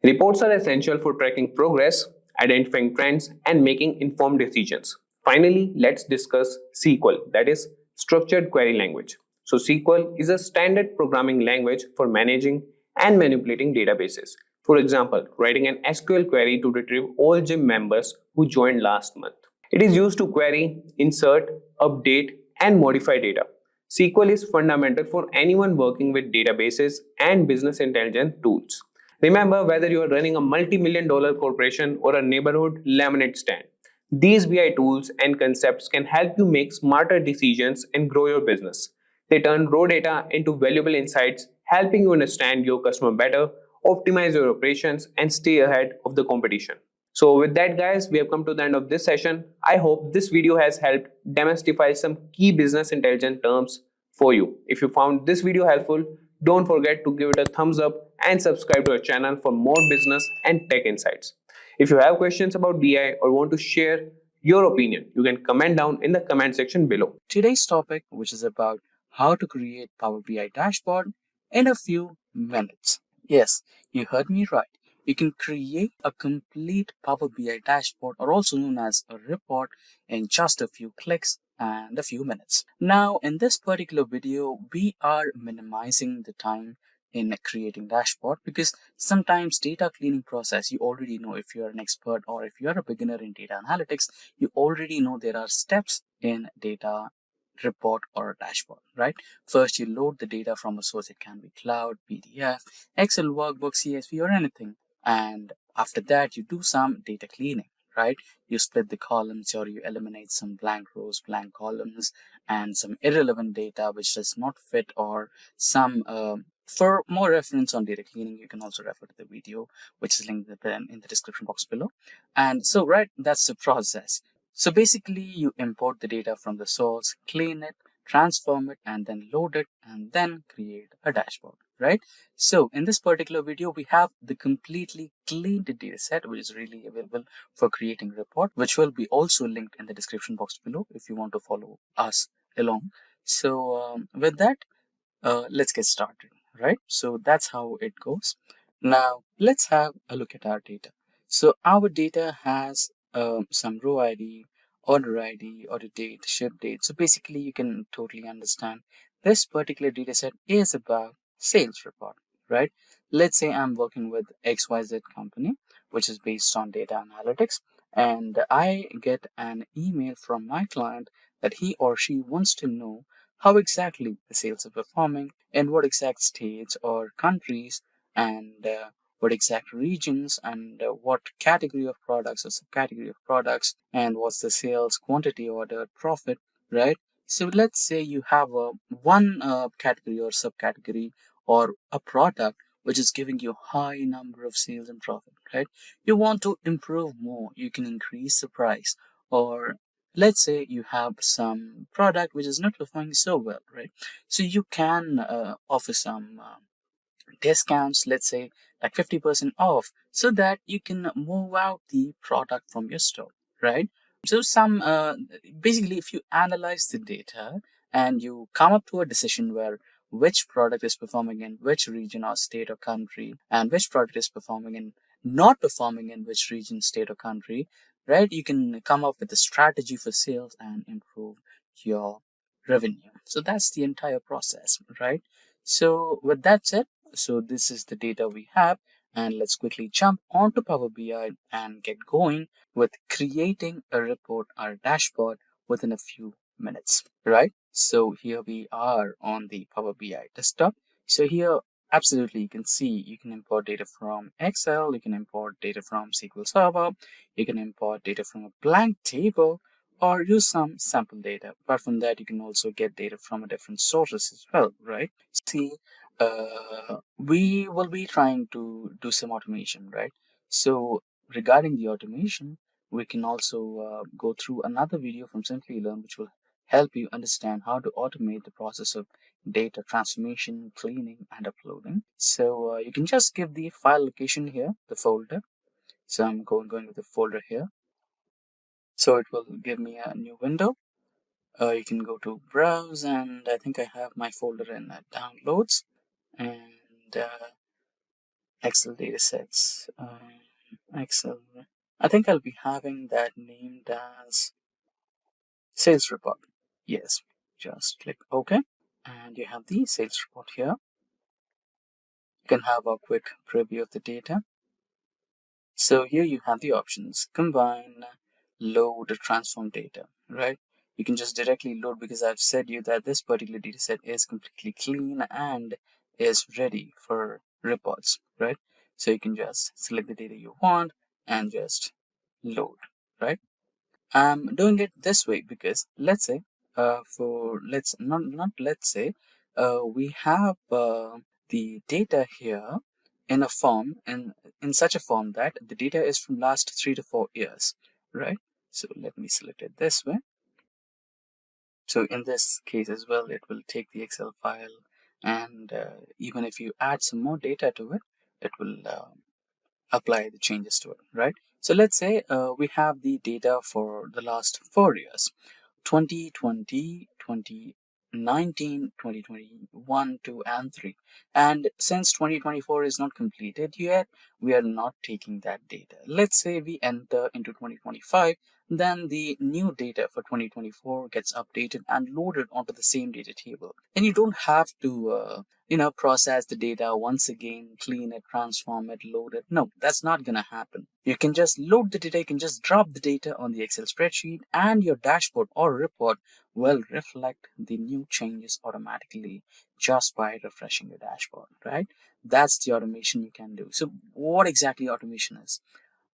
Reports are essential for tracking progress, identifying trends, and making informed decisions. Finally, let's discuss SQL, that is structured query language. So SQL is a standard programming language for managing and manipulating databases. For example, writing an SQL query to retrieve all gym members who joined last month. It is used to query, insert, update, and modify data. SQL is fundamental for anyone working with databases and business intelligence tools. Remember, whether you are running a multi-million-dollar corporation or a neighborhood lemonade stand, these BI tools and concepts can help you make smarter decisions and grow your business. They turn raw data into valuable insights, helping you understand your customer better, optimize your operations, and stay ahead of the competition. So with that, guys, we have come to the end of this session. I hope this video has helped demystify some key business intelligence terms for you. If you found this video helpful, don't forget to give it a thumbs up and subscribe to our channel for more business and tech insights. If you have questions about BI or want to share your opinion, you can comment down in the comment section below. Today's topic, which is about how to create Power BI dashboard in a few minutes. Yes, you heard me right. You can create a complete Power BI dashboard, or also known as a report, in just a few clicks and a few minutes. Now, in this particular video, we are minimizing the time in creating dashboard, because sometimes data cleaning process, you already know. If you're an expert or if you're a beginner in data analytics, you already know there are steps in data report or a dashboard, right? First, you load the data from a source. It can be cloud, PDF, Excel workbook, CSV, or anything. And after that, you do some data cleaning, right? You split the columns, or you eliminate some blank rows, blank columns, and some irrelevant data which does not fit, or some for more reference on data cleaning, you can also refer to the video, which is linked in the description box below. And so, right, that's the process. So basically, you import the data from the source, clean it, transform it, and then load it, and then create a dashboard, right? So in this particular video, we have the completely cleaned data set, which is really available for creating report, which will be also linked in the description box below if you want to follow us along. So with that, let's get started, right? So that's how it goes. Now let's have a look at our data. So our data has some row ID, order date, ship date. So basically, you can totally understand this particular data set is about sales report, right? Let's say I'm working with XYZ company, which is based on data analytics, and I get an email from my client that he or she wants to know how exactly the sales are performing, in what exact states or countries, and what exact regions, and what category of products or subcategory of products, and what's the sales quantity, order, profit, right? So let's say you have a one category or subcategory or a product which is giving you a high number of sales and profit, right? You want to improve more, you can increase the price. Or let's say you have some product which is not performing so well, right? So you can offer some discounts, let's say like 50% off, so that you can move out the product from your store, right? So some basically, if you analyze the data and you come up to a decision where which product is performing in which region or state or country, and which product is performing in not performing in which region, state or country, right? You can come up with a strategy for sales and improve your revenue. So that's the entire process, right? So with that said, so this is the data we have, and let's quickly jump onto Power BI and get going with creating a report or dashboard within a few minutes, right? So here we are on the Power BI desktop. So here, absolutely, you can see you can import data from Excel, you can import data from SQL Server, you can import data from a blank table, or use some sample data. Apart from that, you can also get data from different sources as well, right? See, we will be trying to do some automation, right? So regarding the automation, we can also go through another video from Simplilearn, which will help you understand how to automate the process of data transformation, cleaning, and uploading. So you can just give the file location here, the folder. So I'm going with the folder here. So it will give me a new window. You can go to browse, and I think I have my folder in downloads, and Excel datasets. Excel. I think I'll be having that named as sales report. Yes, just click OK, and you have the sales report here. You can have a quick preview of the data. So here you have the options: combine, load, transform data, right? You can just directly load, because I've said you that this particular data set is completely clean and is ready for reports, right? So you can just select the data you want and just load, right? I'm doing it this way because let's say for let's not let's say we have the data here in a form, in such a form that the data is from last 3 to 4 years, right? So let me select it this way. So in this case as well, it will take the Excel file and even if you add some more data to it, it will apply the changes to it, right? So let's say we have the data for the last 4 years, 2020, 2019, 2021, 2, and 3. And since 2024 is not completed yet, we are not taking that data. Let's say we enter into 2025, then the new data for 2024 gets updated and loaded onto the same data table. And you don't have to process the data once again, clean it, transform it, load it. No, that's not gonna happen. You can just load the data, you can just drop the data on the Excel spreadsheet, and your dashboard or report will reflect the new changes automatically just by refreshing your dashboard, right? That's the automation you can do. So what exactly automation is?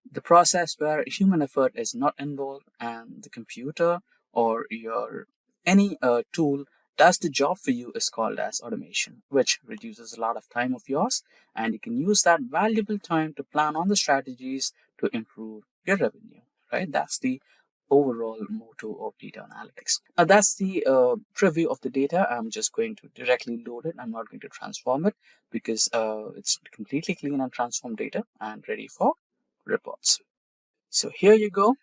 The process where human effort is not involved and the computer or your any tool does the job for you is called as automation, which reduces a lot of time of yours, and you can use that valuable time to plan on the strategies to improve your revenue, right? That's the overall motto of data analytics. Now that's the preview of the data. I'm just going to directly load it. I'm not going to transform it because it's completely clean and transformed data and ready for reports. So here you go,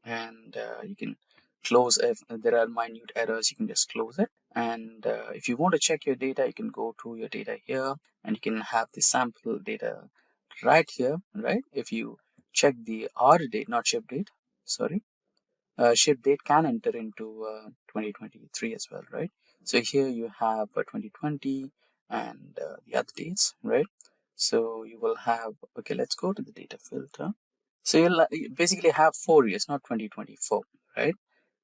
and you can close if there are minute errors. You can just close it, and if you want to check your data, you can go to your data here, and you can have the sample data right here, right? If you check the R date, not ship date, sorry, ship date can enter into 2023 as well, right? So here you have 2020 and the other dates, right? So you will have, okay, let's go to the data filter. So you basically have 4 years, not 2024, right?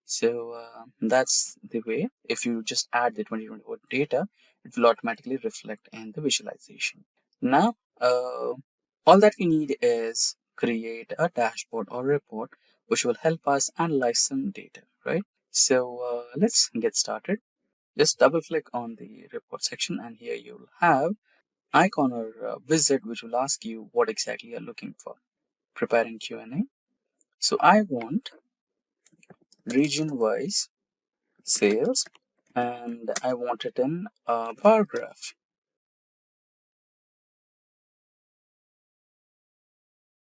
So that's the way. If you just add the 2024 data, it will automatically reflect in the visualization. Now, all that we need is create a dashboard or report which will help us analyze some data, right? So let's get started. Just double click on the report section, and here you'll have icon or wizard which will ask you what exactly you're looking for. Preparing Q&A. So I want region-wise sales, and I want it in a bar graph.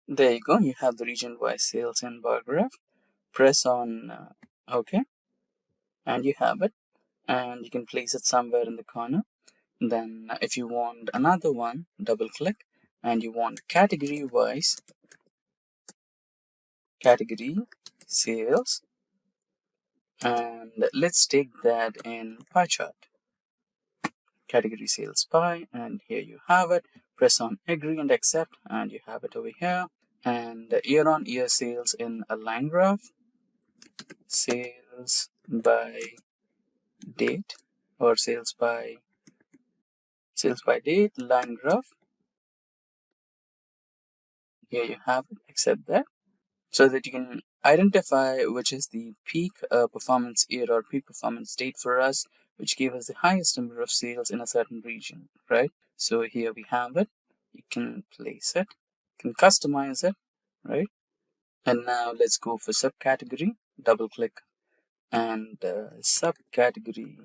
There you go. You have the region-wise sales in bar graph. Press on OK, and you have it. And you can place it somewhere in the corner. Then if you want another one, double click, and you want category-wise category sales, and let's take that in pie chart. Category sales pie, and here you have it. Press on agree and accept, and you have it over here. And year-on-year sales in a line graph, sales by date, or sales by date line graph. Here you have it. Accept that, so that you can identify which is the peak performance year or peak performance date for us, which gave us the highest number of sales in a certain region, right? So here we have it. You can place it, you can customize it, right? And now let's go for subcategory. Double click, and subcategory.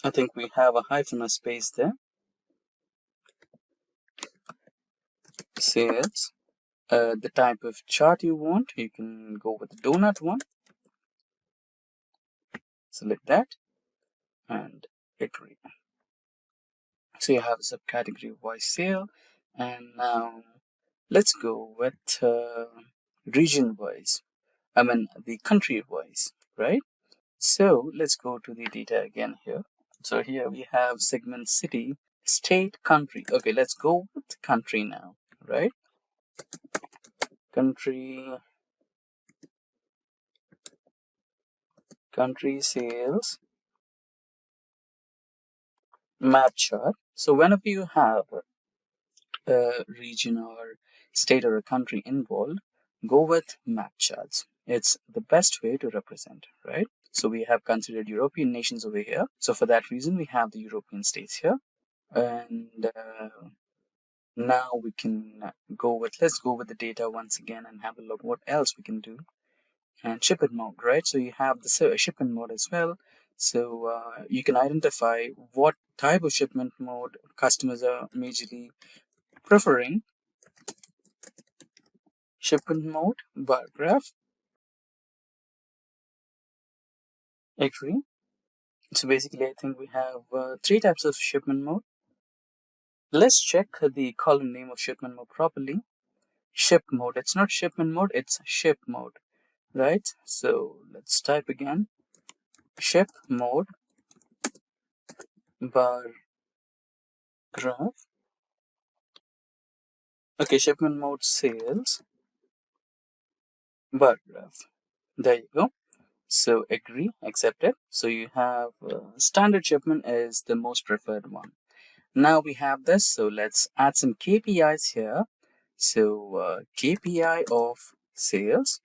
I think we have a hyphen or space there. Sales. The type of chart you want, you can go with the donut one. Select that and agree. So you have a subcategory wise sale, and now let's go with region wise. I mean the country wise, right? So let's go to the data again here. So here we have segment city, state, country. Okay, let's go with country now, right? Country sales map chart. So whenever you have a region or state or a country involved, go with map charts. It's the best way to represent, right? So we have considered European nations over here. So for that reason, we have the European states here. And now we can let's go with the data once again and have a look what else we can do. And shipment mode, right? So you have the shipment mode as well. So you can identify what type of shipment mode customers are majorly preferring. Shipment mode, bar graph, agree. So basically, I think we have three types of shipment mode. Let's check the column name of shipment mode properly. Ship mode. It's not shipment mode, it's ship mode, right? So let's type again. Ship mode, bar graph. Okay, shipment mode sales, bar graph. There you go. So agree, accepted. So you have standard shipment is the most preferred one. Now we have this, so let's add some KPIs here. So KPI of sales,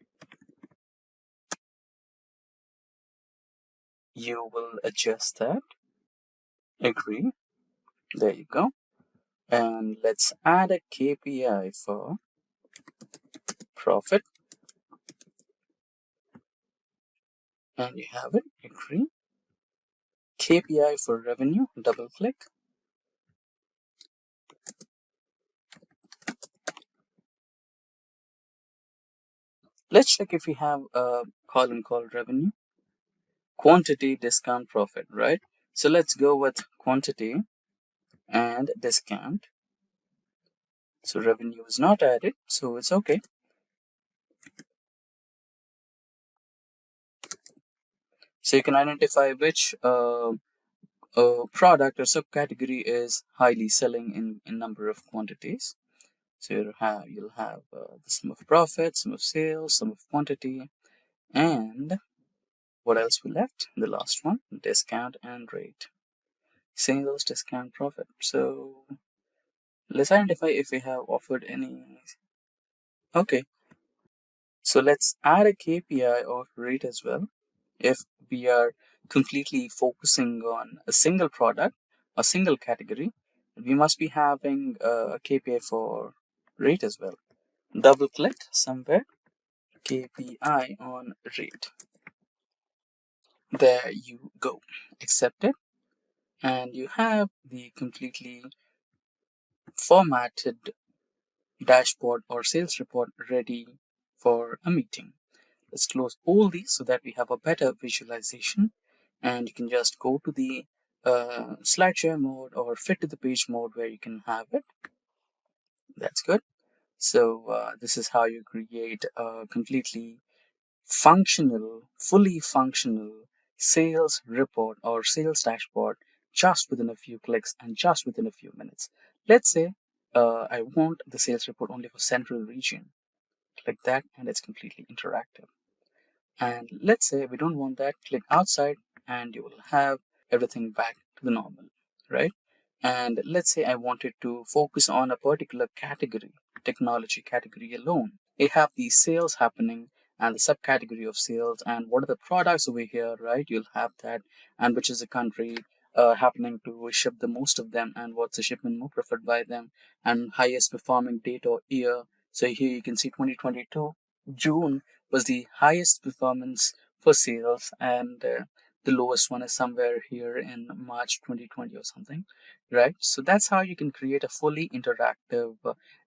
you will adjust that. Agree. There you go. And let's add a KPI for profit. And you have it. Agree. KPI for revenue. Double click. Let's check if we have a column called revenue. Quantity, discount, profit, right? So let's go with quantity and discount. So revenue is not added, so it's okay. So you can identify which product or subcategory is highly selling in number of quantities. So you'll have the sum of profit, sum of sales, sum of quantity, and what else we left? The last one, discount and rate. Sales, discount, profit. So let's identify if we have offered any. Okay, so let's add a KPI of rate as well. If we are completely focusing on a single product, a single category, we must be having a KPI for rate as well. Double click somewhere, KPI on rate. There you go. Accept it. And you have the completely formatted dashboard or sales report ready for a meeting. Let's close all these so that we have a better visualization, and you can just go to the slideshare mode or fit to the page mode where you can have it. That's good. So this is how you create a completely fully functional sales report or sales dashboard just within a few clicks and just within a few minutes. Let's say I want the sales report only for central region. Click that and it's completely interactive. And let's say we don't want that, click outside and you will have everything back to the normal, right? And let's say I wanted to focus on a particular category, technology category alone. I have the sales happening and the subcategory of sales and what are the products over here, right? You'll have that, and which is the country happening to ship the most of them, and what's the shipment more preferred by them, and highest performing date or year. So here you can see 2022 June was the highest performance for sales, and the lowest one is somewhere here in March 2020 or something, right? So that's how you can create a fully interactive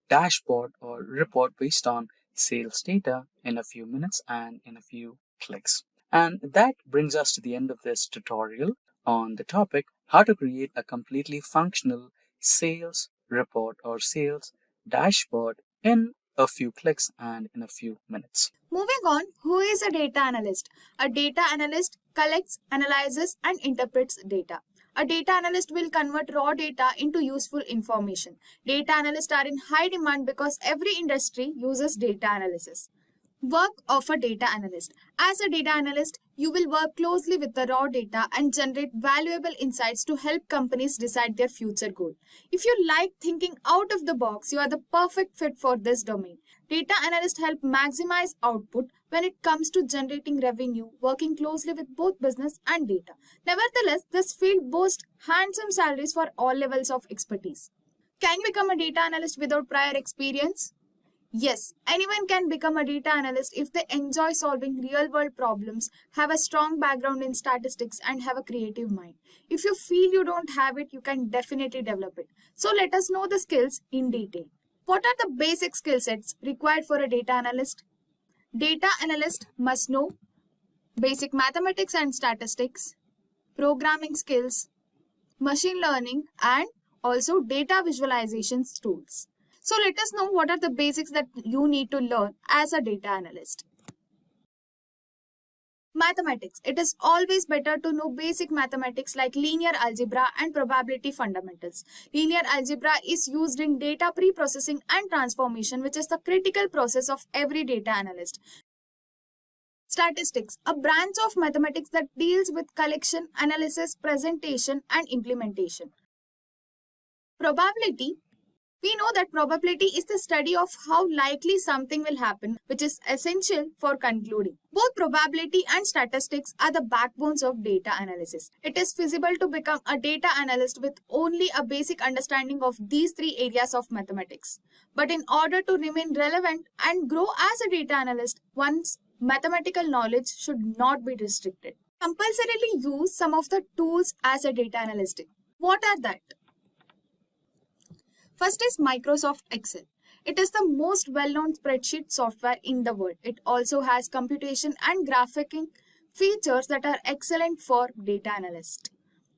dashboard or report based on sales data in a few minutes and in a few clicks. And that brings us to the end of this tutorial on the topic how to create a completely functional sales report or sales dashboard in a few clicks and in a few minutes. Moving on, who is a data analyst? A data analyst collects, analyzes, and interprets data. A data analyst will convert raw data into useful information. Data analysts are in high demand because every industry uses data analysis. Work of a data analyst. As a data analyst, you will work closely with the raw data and generate valuable insights to help companies decide their future goal. If you like thinking out of the box, you are the perfect fit for this domain. Data analysts help maximize output when it comes to generating revenue, working closely with both business and data. Nevertheless, this field boasts handsome salaries for all levels of expertise. Can you become a data analyst without prior experience? Yes, anyone can become a data analyst if they enjoy solving real world problems, have a strong background in statistics, and have a creative mind. If you feel you don't have it, you can definitely develop it. So let us know the skills in detail. What are the basic skill sets required for a data analyst? Data analyst must know basic mathematics and statistics, programming skills, machine learning, and also data visualization tools. So let us know what are the basics that you need to learn as a data analyst. Mathematics. It is always better to know basic mathematics like linear algebra and probability fundamentals. Linear algebra is used in data pre-processing and transformation, which is the critical process of every data analyst. Statistics, a branch of mathematics that deals with collection, analysis, presentation, and implementation. Probability. We know that probability is the study of how likely something will happen, which is essential for concluding. Both probability and statistics are the backbones of data analysis. It is feasible to become a data analyst with only a basic understanding of these three areas of mathematics. But in order to remain relevant and grow as a data analyst, one's mathematical knowledge should not be restricted. Compulsorily use some of the tools as a data analyst. What are that? First is Microsoft Excel. It is the most well-known spreadsheet software in the world. It also has computation and graphing features that are excellent for data analysts.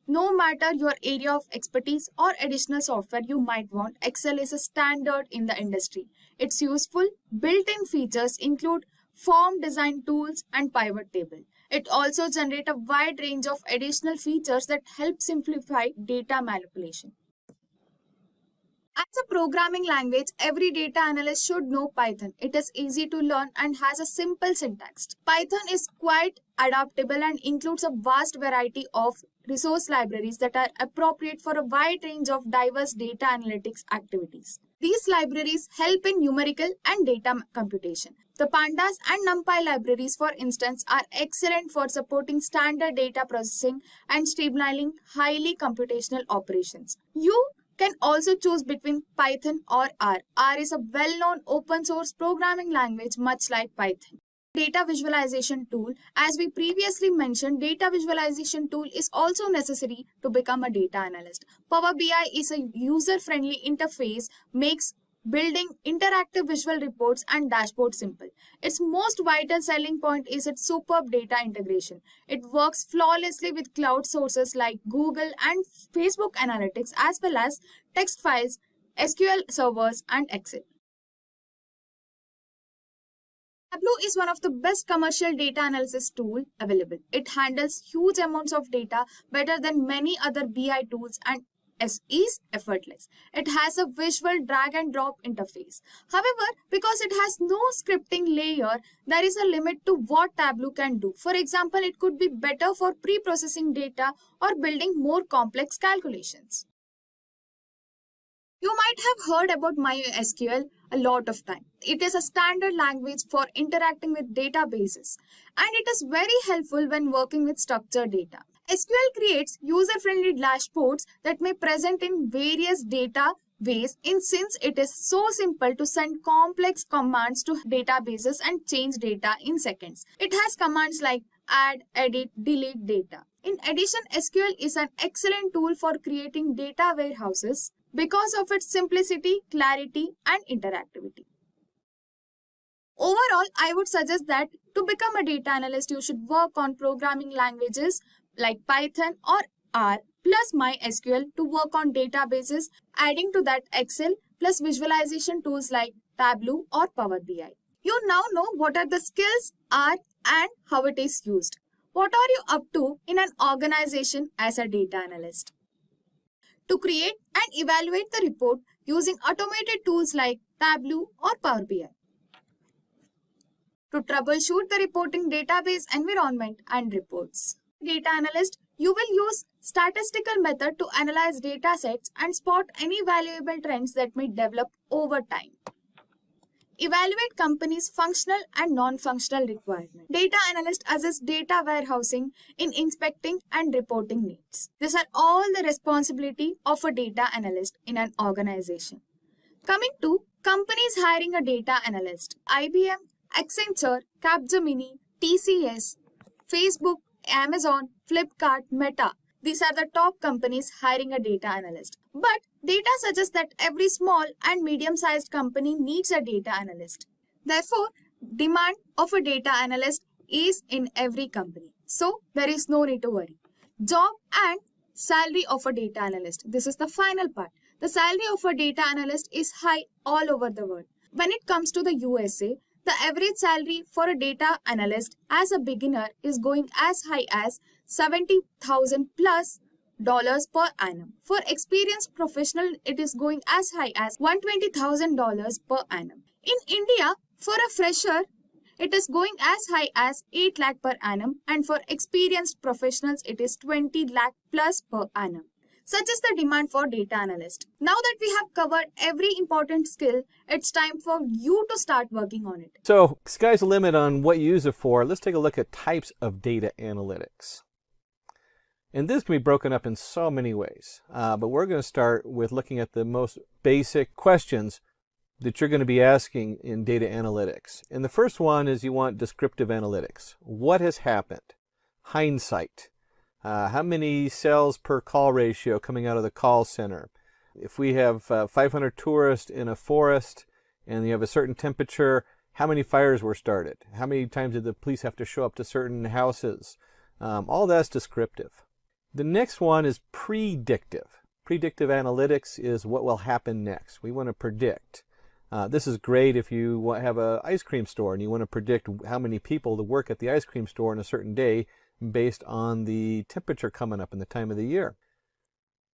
No matter your area of expertise or additional software you might want, Excel is a standard in the industry. Its useful built-in features include form design tools and pivot table. It also generates a wide range of additional features that help simplify data manipulation. As a programming language, every data analyst should know Python. It is easy to learn and has a simple syntax. Python is quite adaptable and includes a vast variety of resource libraries that are appropriate for a wide range of diverse data analytics activities. These libraries help in numerical and data computation. The Pandas and NumPy libraries, for instance, are excellent for supporting standard data processing and streamlining highly computational operations. You can also choose between Python or R. R is a well-known open source programming language much like Python. Data visualization tool. As we previously mentioned, data visualization tool is also necessary to become a data analyst. Power BI is a user-friendly interface, makes building interactive visual reports and dashboards simple. Its most vital selling point is its superb data integration. It works flawlessly with cloud sources like Google and Facebook Analytics, as well as text files, SQL servers, and Excel. Tableau is one of the best commercial data analysis tool available. It handles huge amounts of data better than many other BI tools and is effortless. It has a visual drag and drop interface. However, because it has no scripting layer, there is a limit to what Tableau can do. For example, it could be better for pre-processing data or building more complex calculations. You might have heard about MySQL a lot of time. It is a standard language for interacting with databases, and it is very helpful when working with structured data. SQL creates user-friendly dashboards that may present in various data ways since it is so simple to send complex commands to databases and change data in seconds. It has commands like add, edit, delete data. In addition, SQL is an excellent tool for creating data warehouses because of its simplicity, clarity, and interactivity. Overall, I would suggest that to become a data analyst, you should work on programming languages like Python or R plus MySQL to work on databases, adding to that Excel plus visualization tools like Tableau or Power BI. You now know what are the skills are and how it is used. What are you up to in an organization as a data analyst? To create and evaluate the report using automated tools like Tableau or Power BI. To troubleshoot the reporting database environment and reports. Data analyst, you will use statistical method to analyze data sets and spot any valuable trends that may develop over time. Evaluate companies' functional and non-functional requirements. Data analyst assess data warehousing in inspecting and reporting needs. These are all the responsibility of a data analyst in an organization. Coming to Companies hiring a data analyst. IBM, Accenture, Capgemini, TCS, Facebook, Amazon, Flipkart, Meta. These are the top companies hiring a data analyst. But data suggests that every small and medium-sized company needs a data analyst. Therefore, demand of a data analyst is in every company. So, there is no need to worry. Job and salary of a data analyst. This is the final part. The salary of a data analyst is high all over the world. When it comes to the USA, the average salary for a data analyst as a beginner is going as high as $70,000 plus per annum. For experienced professional, it is going as high as $120,000 per annum. In India, for a fresher, it is going as high as 8 lakh per annum, and for experienced professionals, it is 20 lakh plus per annum. Such is the demand for data analyst. Now that we have covered every important skill, it's time for you to start working on it. So, sky's the limit on what you use it for. Let's take a look at types of data analytics. And this can be broken up in so many ways, but we're going to start with looking at the most basic questions that you're going to be asking in data analytics. And the first one is you want descriptive analytics. What has happened? Hindsight. How many sales per call ratio coming out of the call center? If we have 500 tourists in a forest and you have a certain temperature, how many fires were started? How many times did the police have to show up to certain houses? All that's descriptive. The next one is predictive. Predictive analytics is what will happen next. We want to predict. This is great if you have an ice cream store and you want to predict how many people to work at the ice cream store on a certain day based on the temperature coming up in the time of the year.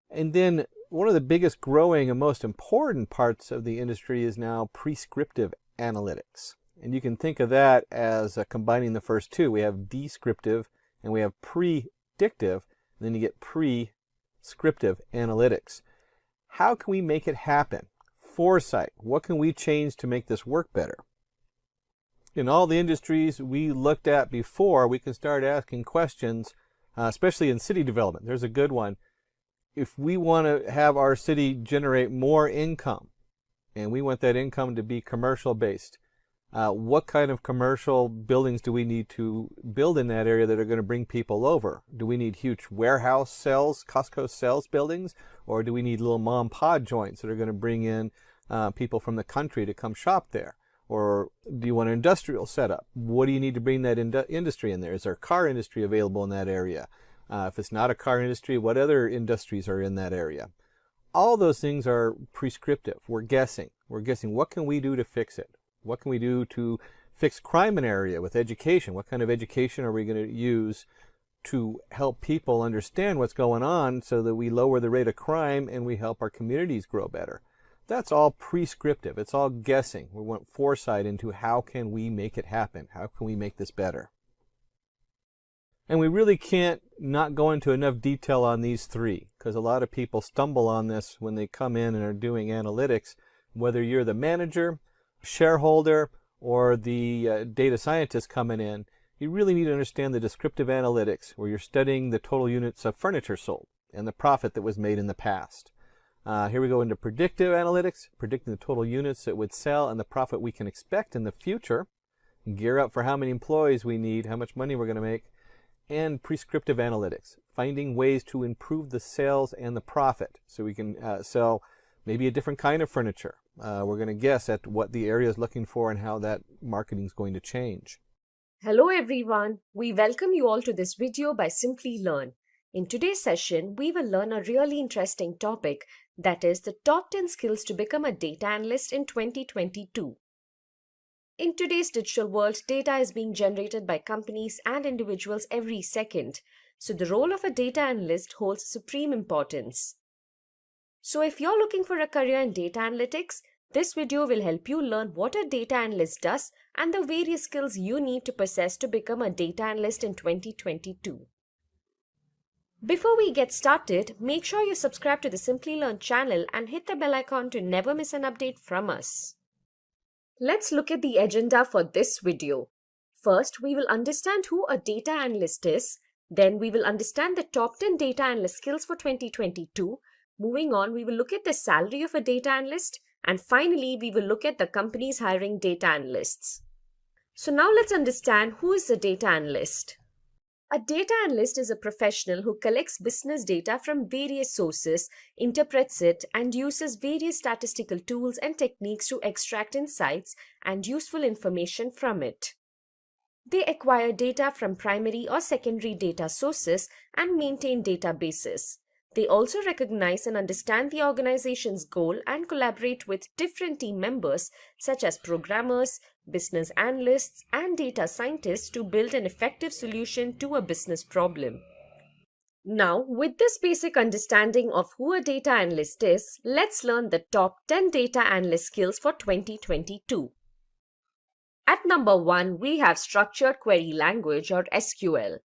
And then one of the biggest growing and most important parts of the industry is now prescriptive analytics. And you can think of that as combining the first two. We have descriptive and we have predictive, and then you get prescriptive analytics. How can we make it happen? Foresight. What can we change to make this work better? In all the industries we looked at before, we can start asking questions, especially in city development. There's a good one. If we want to have our city generate more income, and we want that income to be commercial based, what kind of commercial buildings do we need to build in that area that are going to bring people over? Do we need huge warehouse cells, Costco sales buildings, or do we need little mom and pop joints that are going to bring in people from the country to come shop there? Or do you want an industrial setup? What do you need to bring that industry in there? Is there a car industry available in that area? If it's not a car industry, what other industries are in that area? All those things are prescriptive. We're guessing. We're guessing what can we do to fix it? What can we do to fix crime in an area with education? What kind of education are we going to use to help people understand what's going on so that we lower the rate of crime and we help our communities grow better? That's all prescriptive. It's all guessing. We want foresight into how can we make it happen? How can we make this better? And we really can't not go into enough detail on these three, because a lot of people stumble on this when they come in and are doing analytics. Whether you're the manager, shareholder, or the data scientist coming in, you really need to understand the descriptive analytics, where you're studying the total units of furniture sold and the profit that was made in the past. Here we go into predictive analytics, predicting the total units that would sell and the profit we can expect in the future, gear up for how many employees we need, how much money we're going to make, and prescriptive analytics, finding ways to improve the sales and the profit so we can sell maybe a different kind of furniture. We're going to guess at what the area is looking for and how that marketing is going to change. Hello everyone, we welcome you all to this video by Simplilearn. In today's session, we will learn a really interesting topic, that is the top 10 skills to become a data analyst in 2022. In today's digital world, data is being generated by companies and individuals every second, so the role of a data analyst holds supreme importance. So if you're looking for a career in data analytics, this video will help you learn what a data analyst does and the various skills you need to possess to become a data analyst in 2022. Before we get started, make sure you subscribe to the Simplilearn channel and hit the bell icon to never miss an update from us. Let's look at the agenda for this video. First, we will understand who a data analyst is. Then we will understand the top 10 data analyst skills for 2022. Moving on, we will look at the salary of a data analyst. And finally, we will look at the companies hiring data analysts. So now let's understand who is a data analyst. A data analyst is a professional who collects business data from various sources, interprets it, and uses various statistical tools and techniques to extract insights and useful information from it. They acquire data from primary or secondary data sources and maintain databases. They also recognize and understand the organization's goal and collaborate with different team members such as programmers, business analysts, and data scientists to build an effective solution to a business problem. Now, with this basic understanding of who a data analyst is, let's learn the top 10 data analyst skills for 2022. At number 1, we have Structured Query Language or SQL.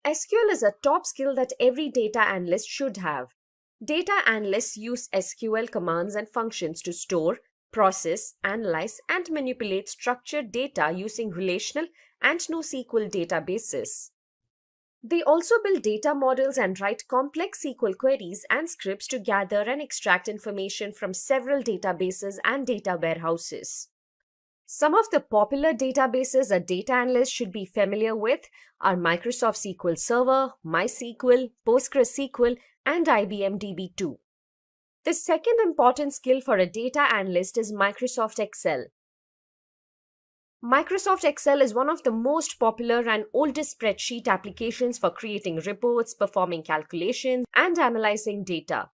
SQL is a top skill that every data analyst should have. Data analysts use SQL commands and functions to store, process, analyze, and manipulate structured data using relational and NoSQL databases. They also build data models and write complex SQL queries and scripts to gather and extract information from several databases and data warehouses. Some of the popular databases a data analyst should be familiar with are Microsoft SQL Server, MySQL, PostgreSQL, and IBM DB2. The second important skill for a data analyst is Microsoft Excel. Microsoft Excel is one of the most popular and oldest spreadsheet applications for creating reports, performing calculations, and analyzing data.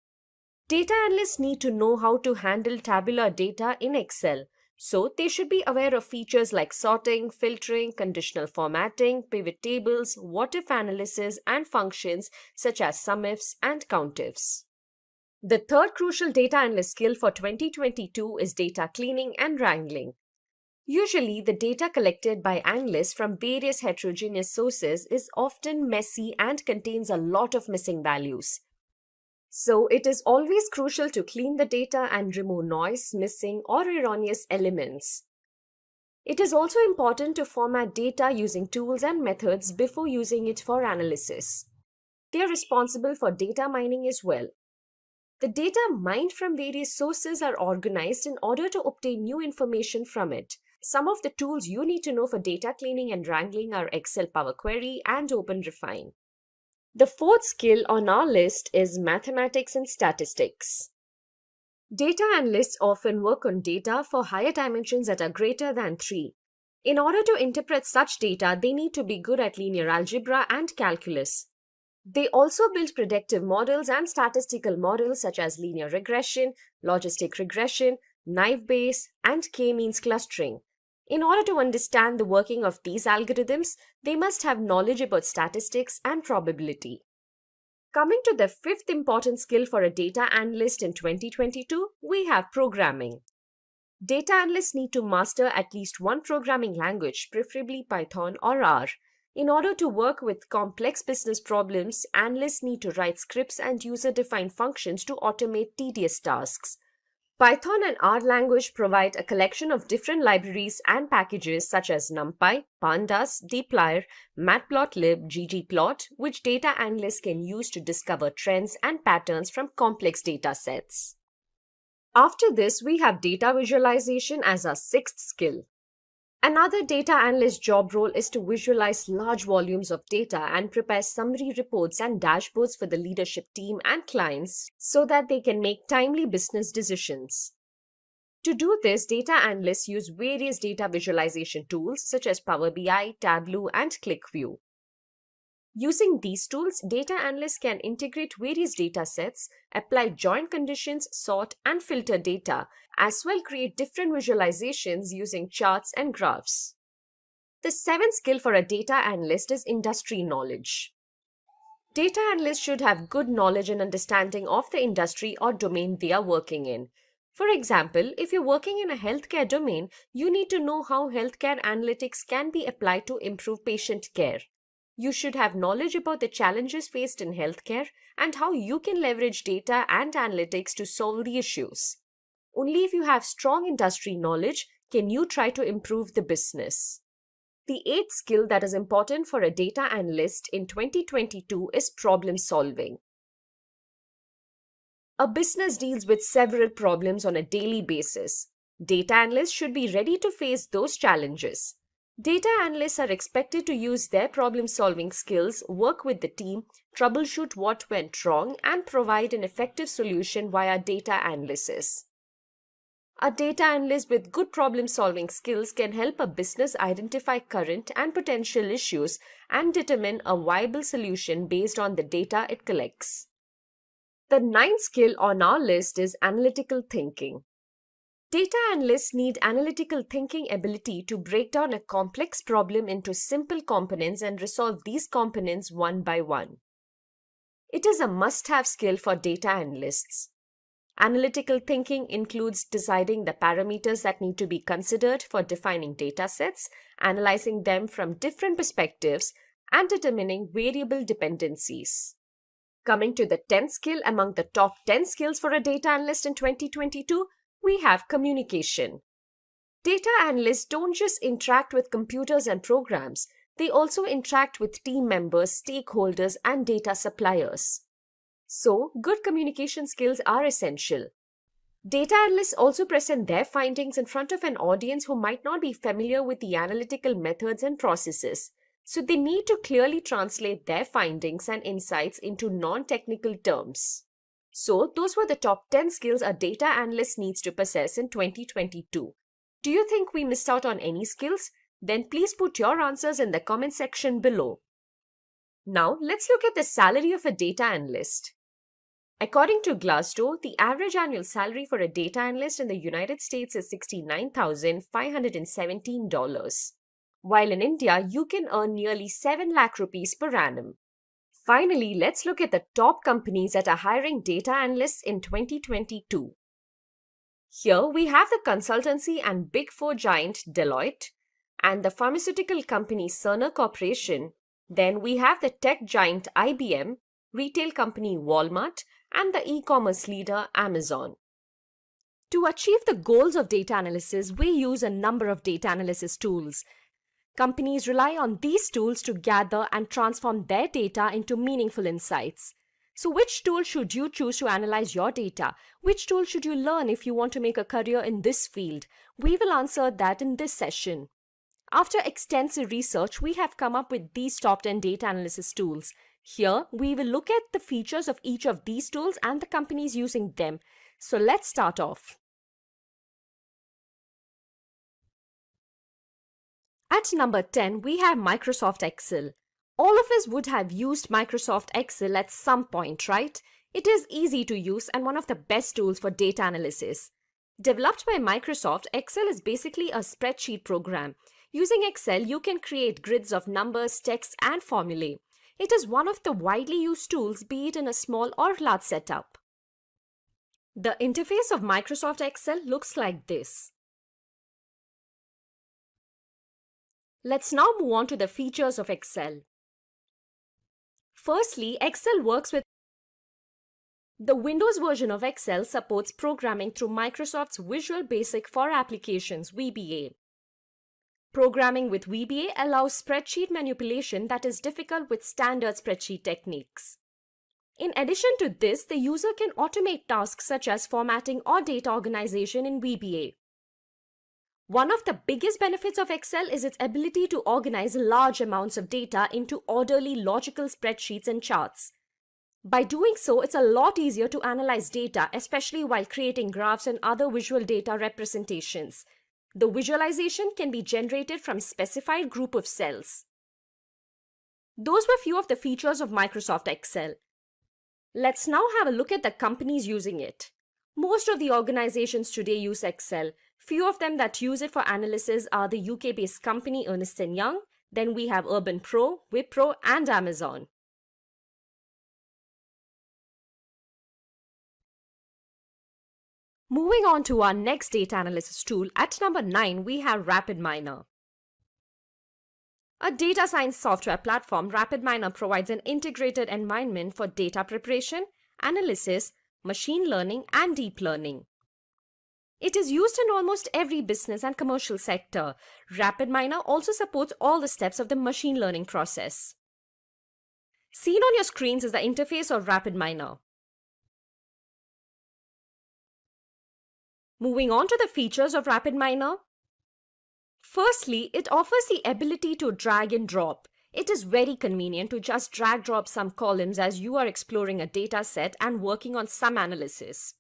Data analysts need to know how to handle tabular data in Excel. So, they should be aware of features like sorting, filtering, conditional formatting, pivot tables, what-if analysis, and functions such as SUMIFs and COUNTIFs. The third crucial data analyst skill for 2022 is data cleaning and wrangling. Usually, the data collected by analysts from various heterogeneous sources is often messy and contains a lot of missing values. So, it is always crucial to clean the data and remove noise, missing, or erroneous elements. It is also important to format data using tools and methods before using it for analysis. They are responsible for data mining as well. The data mined from various sources are organized in order to obtain new information from it. Some of the tools you need to know for data cleaning and wrangling are Excel Power Query and OpenRefine. The fourth skill on our list is mathematics and statistics. Data analysts often work on data for higher dimensions that are greater than 3. In order to interpret such data, they need to be good at linear algebra and calculus. They also build predictive models and statistical models such as linear regression, logistic regression, naive Bayes, and k-means clustering. In order to understand the working of these algorithms, they must have knowledge about statistics and probability. Coming to the fifth important skill for a data analyst in 2022, we have programming. Data analysts need to master at least one programming language, preferably Python or R. In order to work with complex business problems, analysts need to write scripts and user-defined functions to automate tedious tasks. Python and R language provide a collection of different libraries and packages such as NumPy, Pandas, dplyr, matplotlib, ggplot, which data analysts can use to discover trends and patterns from complex data sets. After this, we have data visualization as our sixth skill. Another data analyst job role is to visualize large volumes of data and prepare summary reports and dashboards for the leadership team and clients so that they can make timely business decisions. To do this, data analysts use various data visualization tools such as Power BI, Tableau, and QlikView. Using these tools, data analysts can integrate various data sets, apply joint conditions, sort and filter data, as well create different visualizations using charts and graphs. The seventh skill for a data analyst is industry knowledge. Data analysts should have good knowledge and understanding of the industry or domain they are working in. For example, if you're working in a healthcare domain, you need to know how healthcare analytics can be applied to improve patient care. You should have knowledge about the challenges faced in healthcare and how you can leverage data and analytics to solve the issues. Only if you have strong industry knowledge can you try to improve the business. The eighth skill that is important for a data analyst in 2022 is problem solving. A business deals with several problems on a daily basis. Data analysts should be ready to face those challenges. Data analysts are expected to use their problem-solving skills, work with the team, troubleshoot what went wrong, and provide an effective solution via data analysis. A data analyst with good problem-solving skills can help a business identify current and potential issues and determine a viable solution based on the data it collects. The ninth skill on our list is analytical thinking. Data analysts need analytical thinking ability to break down a complex problem into simple components and resolve these components one by one. It is a must-have skill for data analysts. Analytical thinking includes deciding the parameters that need to be considered for defining data sets, analyzing them from different perspectives, and determining variable dependencies. Coming to the 10th skill among the top 10 skills for a data analyst in 2022, we have communication. Data analysts don't just interact with computers and programs, they also interact with team members, stakeholders, and data suppliers. So, good communication skills are essential. Data analysts also present their findings in front of an audience who might not be familiar with the analytical methods and processes, so they need to clearly translate their findings and insights into non-technical terms. So, those were the top 10 skills a data analyst needs to possess in 2022. Do you think we missed out on any skills? Then please put your answers in the comment section below. Now, let's look at the salary of a data analyst. According to Glassdoor, the average annual salary for a data analyst in the United States is $69,517, while in India, you can earn nearly 7 lakh rupees per annum. Finally, let's look at the top companies that are hiring data analysts in 2022. Here, we have the consultancy and Big Four giant Deloitte and the pharmaceutical company Cerner Corporation. Then we have the tech giant IBM, retail company Walmart, and the e-commerce leader Amazon. To achieve the goals of data analysis, we use a number of data analysis tools. Companies rely on these tools to gather and transform their data into meaningful insights. So which tool should you choose to analyze your data? Which tool should you learn if you want to make a career in this field? We will answer that in this session. After extensive research, we have come up with these top 10 data analysis tools. Here, we will look at the features of each of these tools and the companies using them. So let's start off. At number 10, we have Microsoft Excel. All of us would have used Microsoft Excel at some point, right? It is easy to use and one of the best tools for data analysis. Developed by Microsoft, Excel is basically a spreadsheet program. Using Excel, you can create grids of numbers, text, and formulae. It is one of the widely used tools, be it in a small or large setup. The interface of Microsoft Excel looks like this. Let's now move on to the features of Excel. Firstly, Excel works with the Windows version of Excel supports programming through Microsoft's Visual Basic for Applications (VBA). Programming with VBA allows spreadsheet manipulation that is difficult with standard spreadsheet techniques. In addition to this, the user can automate tasks such as formatting or data organization in VBA. One of the biggest benefits of Excel is its ability to organize large amounts of data into orderly, logical spreadsheets and charts. By doing so, it's a lot easier to analyze data, especially while creating graphs and other visual data representations. The visualization can be generated from a specified group of cells. Those were few of the features of Microsoft Excel. Let's now have a look at the companies using it. Most of the organizations today use Excel. Few of them that use it for analysis are the UK-based company Ernst & Young. Then we have Urban Pro, Wipro, and Amazon. Moving on to our next data analysis tool, at number 9, we have RapidMiner. A data science software platform, RapidMiner provides an integrated environment for data preparation, analysis, machine learning, and deep learning. It is used in almost every business and commercial sector. RapidMiner also supports all the steps of the machine learning process. Seen on your screens is the interface of RapidMiner. Moving on to the features of RapidMiner. Firstly, it offers the ability to drag and drop. It is very convenient to just drag drop some columns as you are exploring a data set and working on some analysis.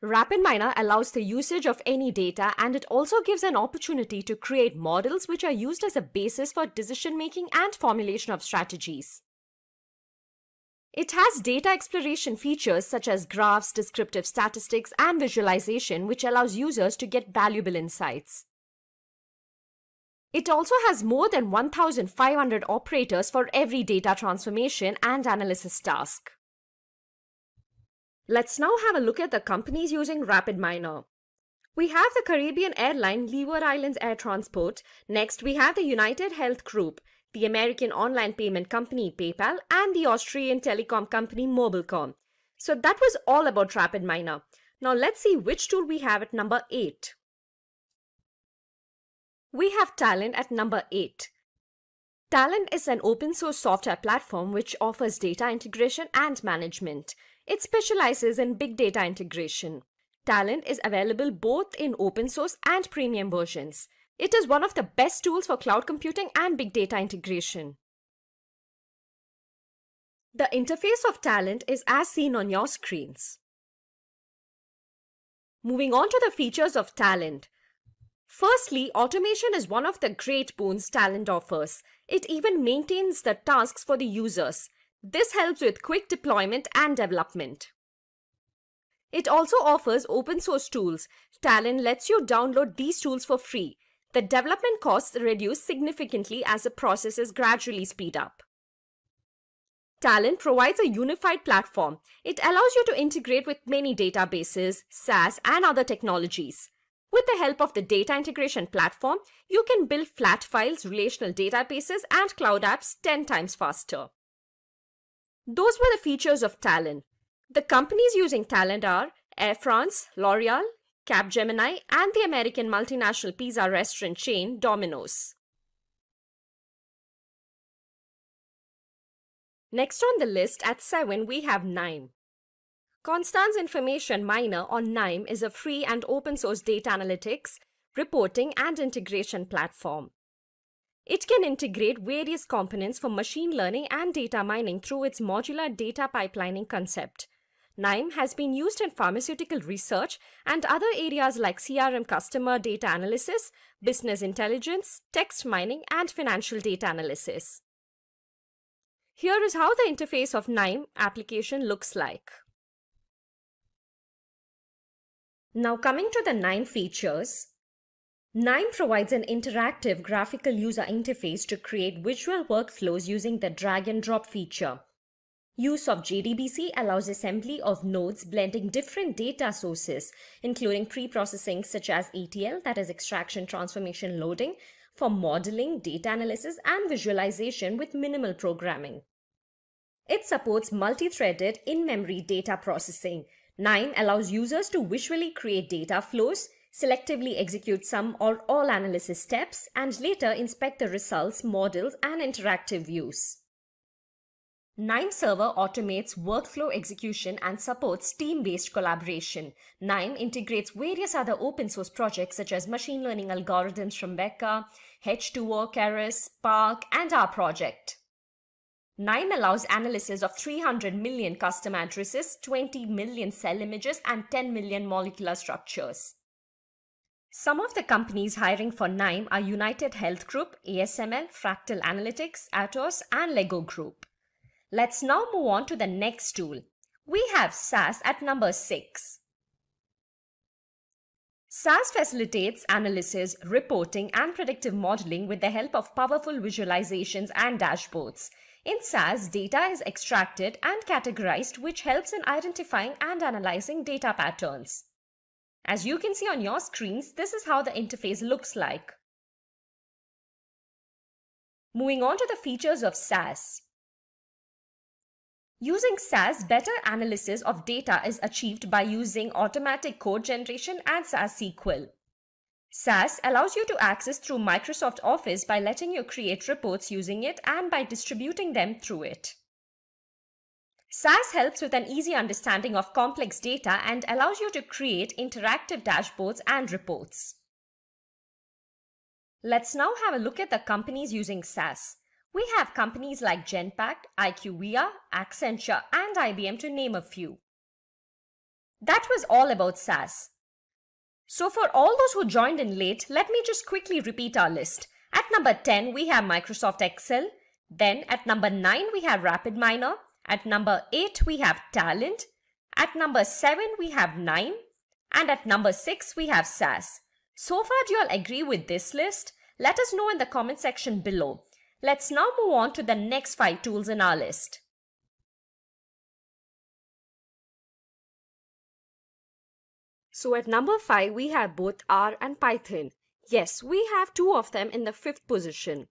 RapidMiner allows the usage of any data, and it also gives an opportunity to create models which are used as a basis for decision making and formulation of strategies. It has data exploration features such as graphs, descriptive statistics, and visualization, which allows users to get valuable insights. It also has more than 1,500 operators for every data transformation and analysis task. Let's now have a look at the companies using RapidMiner. We have the Caribbean airline Leeward Islands Air Transport. Next, we have the United Health Group, the American online payment company PayPal, and the Austrian telecom company Mobilcom. So that was all about RapidMiner. Now let's see which tool we have at number 8. We have Talent at number 8. Talent is an open source software platform which offers data integration and management. It specializes in big data integration. Talent is available both in open source and premium versions. It is one of the best tools for cloud computing and big data integration. The interface of Talent is as seen on your screens. Moving on to the features of Talent. Firstly, automation is one of the great boons Talent offers. It even maintains the tasks for the users. This helps with quick deployment and development. It also offers open source tools. Talent lets you download these tools for free. The development costs reduce significantly as the processes gradually speed up. Talent provides a unified platform. It allows you to integrate with many databases, SaaS, and other technologies. With the help of the data integration platform, you can build flat files, relational databases, and cloud apps 10 times faster. Those were the features of Talent. The companies using Talent are Air France, L'Oreal, Capgemini, and the American multinational pizza restaurant chain Domino's. Next on the list at 7 we have KNIME. Constance Information Miner on KNIME is a free and open source data analytics, reporting, and integration platform. It can integrate various components for machine learning and data mining through its modular data pipelining concept. KNIME has been used in pharmaceutical research and other areas like CRM customer data analysis, business intelligence, text mining, and financial data analysis. Here is how the interface of KNIME application looks like. Now coming to the KNIME features. KNIME provides an interactive graphical user interface to create visual workflows using the drag and drop feature. Use of JDBC allows assembly of nodes blending different data sources, including pre-processing such as ETL, that is extraction, transformation, loading, for modeling, data analysis, and visualization with minimal programming. It supports multi-threaded in-memory data processing. KNIME allows users to visually create data flows, selectively execute some or all analysis steps, and later inspect the results, models, and interactive views. KNIME Server automates workflow execution and supports team-based collaboration. KNIME integrates various other open source projects such as machine learning algorithms from Becker, H2O, Keras, Spark, and our project. KNIME allows analysis of 300 million custom addresses, 20 million cell images, and 10 million molecular structures. Some of the companies hiring for KNIME are United Health Group, ASML, Fractal Analytics, Atos, and Lego Group. Let's now move on to the next tool. We have SAS at number 6. SAS facilitates analysis, reporting, and predictive modeling with the help of powerful visualizations and dashboards. In SAS, data is extracted and categorized, which helps in identifying and analyzing data patterns. As you can see on your screens, this is how the interface looks like. Moving on to the features of SAS. Using SAS, better analysis of data is achieved by using automatic code generation and SAS SQL. SAS allows you to access through Microsoft Office by letting you create reports using it and by distributing them through it. SAS helps with an easy understanding of complex data and allows you to create interactive dashboards and reports. Let's now have a look at the companies using SAS. We have companies like Genpact, IQVIA, Accenture, and IBM to name a few. That was all about SAS. So for all those who joined in late, let me just quickly repeat our list. At number 10, we have Microsoft Excel. Then at number 9, we have RapidMiner. At number 8, we have Talent. At number 7, we have Nine. And at number 6, we have SAS. So far, do you all agree with this list? Let us know in the comment section below. Let's now move on to the next 5 tools in our list. So at number 5, we have both R and Python. Yes, we have 2 of them in the 5th position.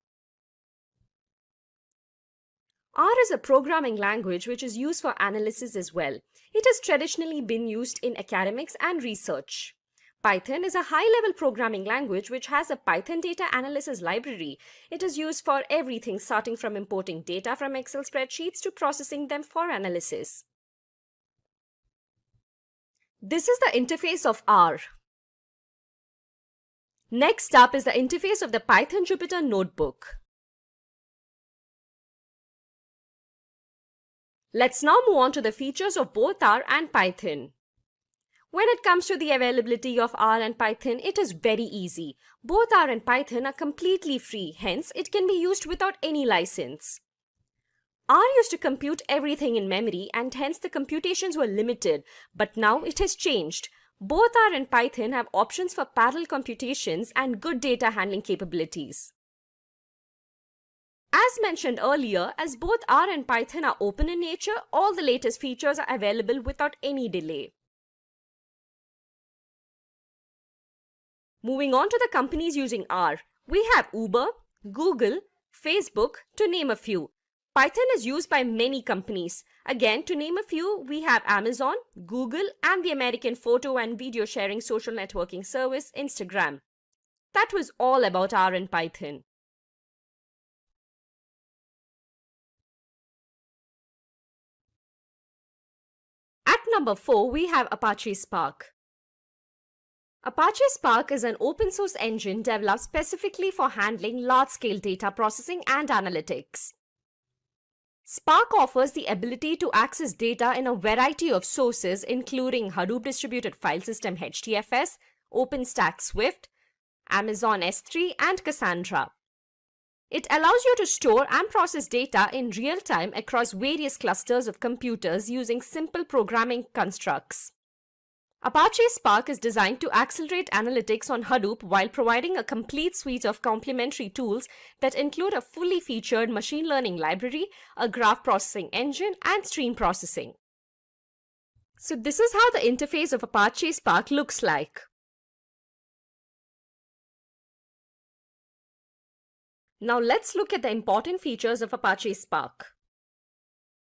R is a programming language which is used for analysis as well. It has traditionally been used in academics and research. Python is a high-level programming language which has a Python data analysis library. It is used for everything starting from importing data from Excel spreadsheets to processing them for analysis. This is the interface of R. Next up is the interface of the Python Jupyter Notebook. Let's now move on to the features of both R and Python. When it comes to the availability of R and Python, it is very easy. Both R and Python are completely free, hence it can be used without any license. R used to compute everything in memory and hence the computations were limited, but now it has changed. Both R and Python have options for parallel computations and good data handling capabilities. As mentioned earlier, as both R and Python are open in nature, all the latest features are available without any delay. Moving on to the companies using R, we have Uber, Google, Facebook, to name a few. Python is used by many companies. Again, to name a few, we have Amazon, Google, and the American photo and video sharing social networking service, Instagram. That was all about R and Python. At number 4, we have Apache Spark. Apache Spark is an open source engine developed specifically for handling large-scale data processing and analytics. Spark offers the ability to access data in a variety of sources including Hadoop Distributed File System HDFS, OpenStack Swift, Amazon S3 and Cassandra. It allows you to store and process data in real time across various clusters of computers using simple programming constructs. Apache Spark is designed to accelerate analytics on Hadoop while providing a complete suite of complementary tools that include a fully featured machine learning library, a graph processing engine, and stream processing. So this is how the interface of Apache Spark looks like. Now let's look at the important features of Apache Spark.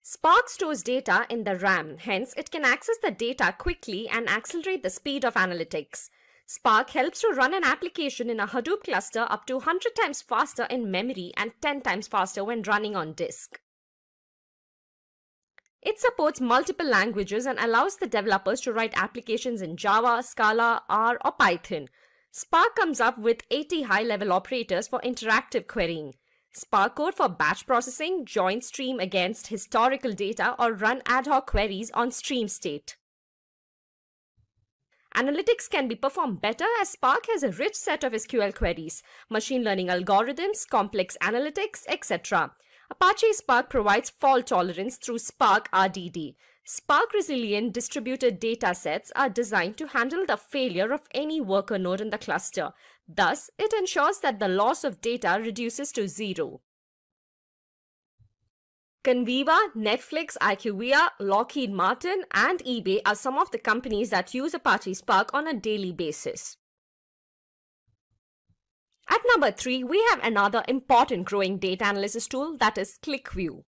Spark stores data in the RAM, hence it can access the data quickly and accelerate the speed of analytics. Spark helps to run an application in a Hadoop cluster up to 100 times faster in memory and 10 times faster when running on disk. It supports multiple languages and allows the developers to write applications in Java, Scala, R, or Python. Spark comes up with 80 high-level operators for interactive querying. Spark code for batch processing, join stream against historical data, or run ad hoc queries on stream state. Analytics can be performed better as Spark has a rich set of SQL queries, machine learning algorithms, complex analytics, etc. Apache Spark provides fault tolerance through Spark RDD. Spark resilient distributed data sets are designed to handle the failure of any worker node in the cluster. Thus, it ensures that the loss of data reduces to 0. Conviva, Netflix, IQVIA, Lockheed Martin, and eBay are some of the companies that use Apache Spark on a daily basis. At number 3, we have another important growing data analysis tool, that is ClickView.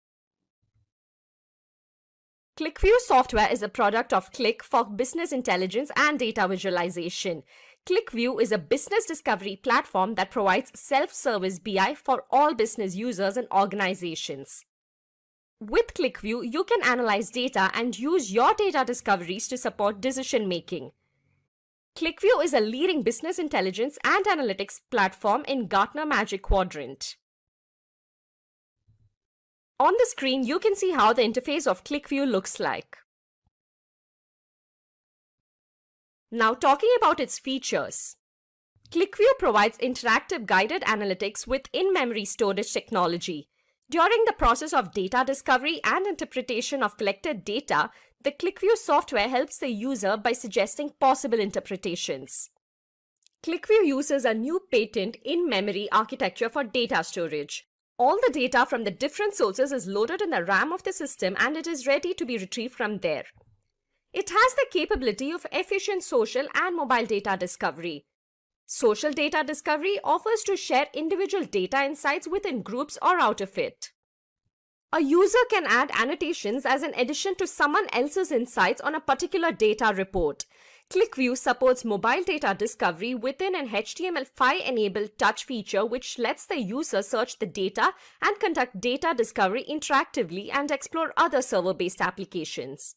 ClickView software is a product of Qlik for business intelligence and data visualization. ClickView is a business discovery platform that provides self-service BI for all business users and organizations. With ClickView, you can analyze data and use your data discoveries to support decision making. ClickView is a leading business intelligence and analytics platform in Gartner Magic Quadrant. On the screen, you can see how the interface of ClickView looks like. Now talking about its features. ClickView provides interactive guided analytics with in-memory storage technology. During the process of data discovery and interpretation of collected data, the ClickView software helps the user by suggesting possible interpretations. ClickView uses a new patent in-memory architecture for data storage. All the data from the different sources is loaded in the RAM of the system and it is ready to be retrieved from there. It has the capability of efficient social and mobile data discovery. Social data discovery offers to share individual data insights within groups or out of it. A user can add annotations as an addition to someone else's insights on a particular data report. ClickView supports mobile data discovery within an HTML5-enabled touch feature which lets the user search the data and conduct data discovery interactively and explore other server-based applications.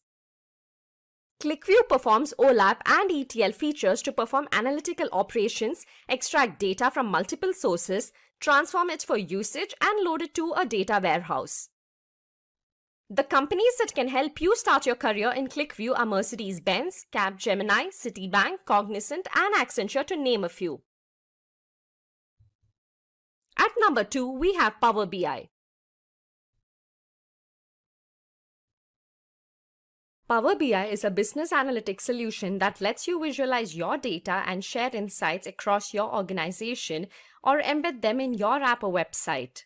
ClickView performs OLAP and ETL features to perform analytical operations, extract data from multiple sources, transform it for usage, and load it to a data warehouse. The companies that can help you start your career in ClickView are Mercedes-Benz, Capgemini, Citibank, Cognizant, and Accenture, to name a few. At number 2, we have Power BI. Power BI is a business analytics solution that lets you visualize your data and share insights across your organization or embed them in your app or website.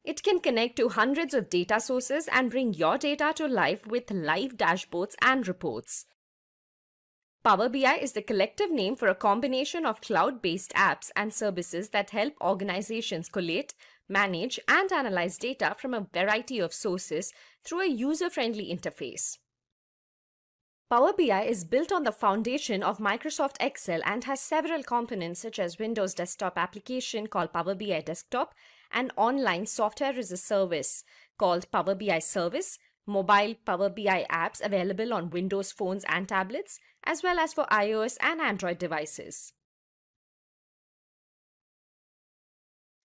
It can connect to hundreds of data sources and bring your data to life with live dashboards and reports. Power BI is the collective name for a combination of cloud-based apps and services that help organizations collate, manage, and analyze data from a variety of sources through a user-friendly interface. Power BI is built on the foundation of Microsoft Excel and has several components such as Windows desktop application called Power BI Desktop and online software as a service called Power BI Service, mobile Power BI apps available on Windows phones and tablets, as well as for iOS and Android devices.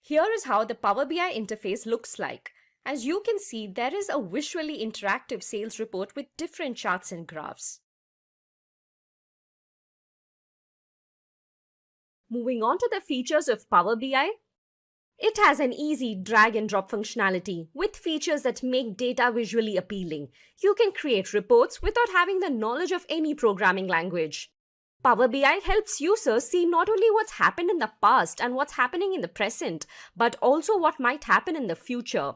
Here is how the Power BI interface looks like. As you can see, there is a visually interactive sales report with different charts and graphs. Moving on to the features of Power BI. It has an easy drag and drop functionality with features that make data visually appealing. You can create reports without having the knowledge of any programming language. Power BI helps users see not only what's happened in the past and what's happening in the present, but also what might happen in the future.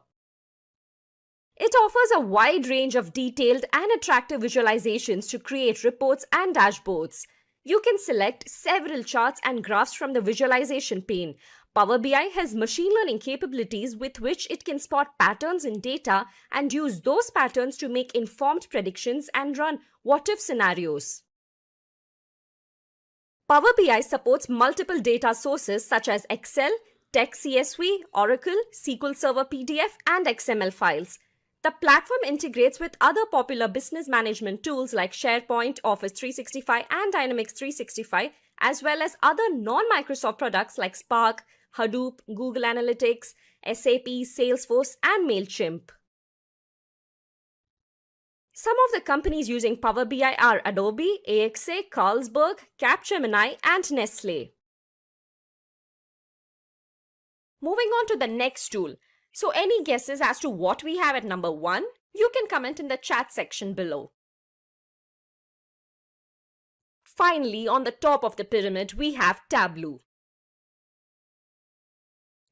It offers a wide range of detailed and attractive visualizations to create reports and dashboards. You can select several charts and graphs from the visualization pane. Power BI has machine learning capabilities with which it can spot patterns in data and use those patterns to make informed predictions and run what-if scenarios. Power BI supports multiple data sources such as Excel, Text CSV, Oracle, SQL Server PDF, and XML files. The platform integrates with other popular business management tools like SharePoint, Office 365, and Dynamics 365, as well as other non-Microsoft products like Spark, Hadoop, Google Analytics, SAP, Salesforce, and MailChimp. Some of the companies using Power BI are Adobe, AXA, Carlsberg, Capgemini, and Nestle. Moving on to the next tool. So any guesses as to what we have at number 1? You can comment in the chat section below. Finally, on the top of the pyramid, we have Tableau.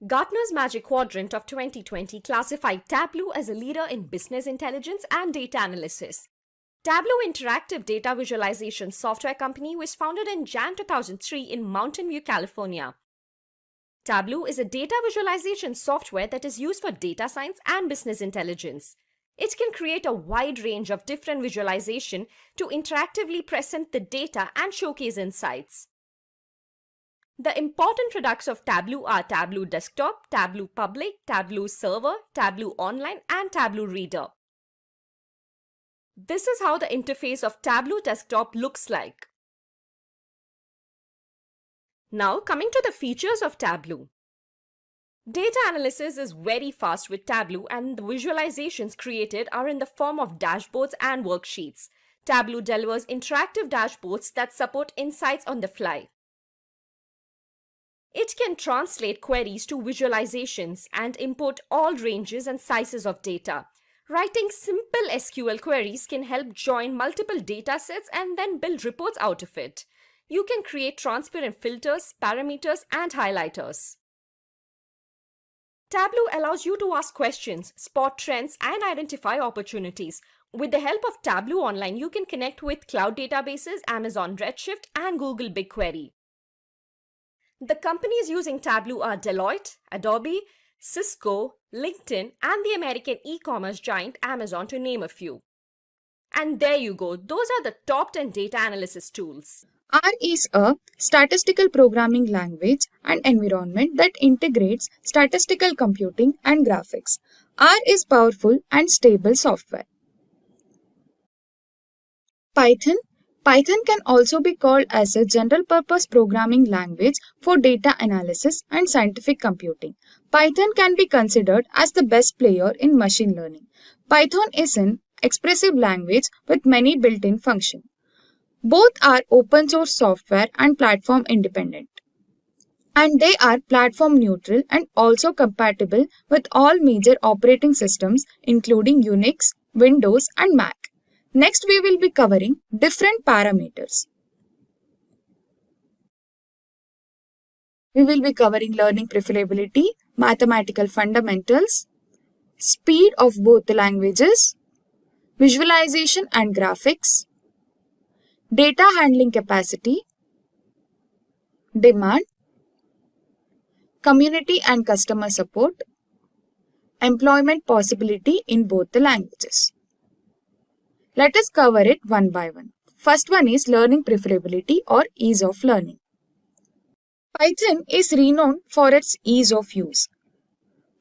Gartner's Magic Quadrant of 2020 classified Tableau as a leader in business intelligence and data analysis. Tableau Interactive Data Visualization Software Company was founded in Jan 2003 in Mountain View, California. Tableau is a data visualization software that is used for data science and business intelligence. It can create a wide range of different visualization to interactively present the data and showcase insights. The important products of Tableau are Tableau Desktop, Tableau Public, Tableau Server, Tableau Online, and Tableau Reader. This is how the interface of Tableau Desktop looks like. Now coming to the features of Tableau. Data analysis is very fast with Tableau, and the visualizations created are in the form of dashboards and worksheets. Tableau delivers interactive dashboards that support insights on the fly. It can translate queries to visualizations and import all ranges and sizes of data. Writing simple SQL queries can help join multiple data sets and then build reports out of it. You can create transparent filters, parameters, and highlighters. Tableau allows you to ask questions, spot trends, and identify opportunities. With the help of Tableau Online, you can connect with cloud databases, Amazon Redshift, and Google BigQuery. The companies using Tableau are Deloitte, Adobe, Cisco, LinkedIn, and the American e-commerce giant Amazon, to name a few. And there you go, those are the top 10 data analysis tools. R is a statistical programming language and environment that integrates statistical computing and graphics. R is powerful and stable software. Python can also be called as a general-purpose programming language for data analysis and scientific computing. Python can be considered as the best player in machine learning. Python is an expressive language with many built-in functions. Both are open source software and platform independent. And they are platform neutral and also compatible with all major operating systems including Unix, Windows, and Mac. Next, we will be covering different parameters. We will be covering learning preferability, mathematical fundamentals, speed of both the languages, visualization and graphics, data handling capacity, demand, community and customer support, employment possibility in both the languages. Let us cover it one by one. First one is learning preferability or ease of learning. Python is renowned for its ease of use.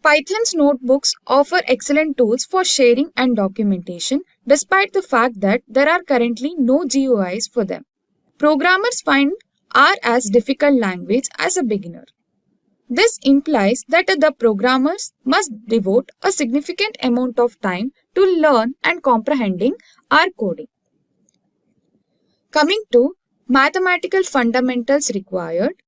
Python's notebooks offer excellent tools for sharing and documentation despite the fact that there are currently no GUIs for them. Programmers find R as difficult language as a beginner. This implies that the programmers must devote a significant amount of time to learn and comprehending R coding. Coming to mathematical fundamentals required.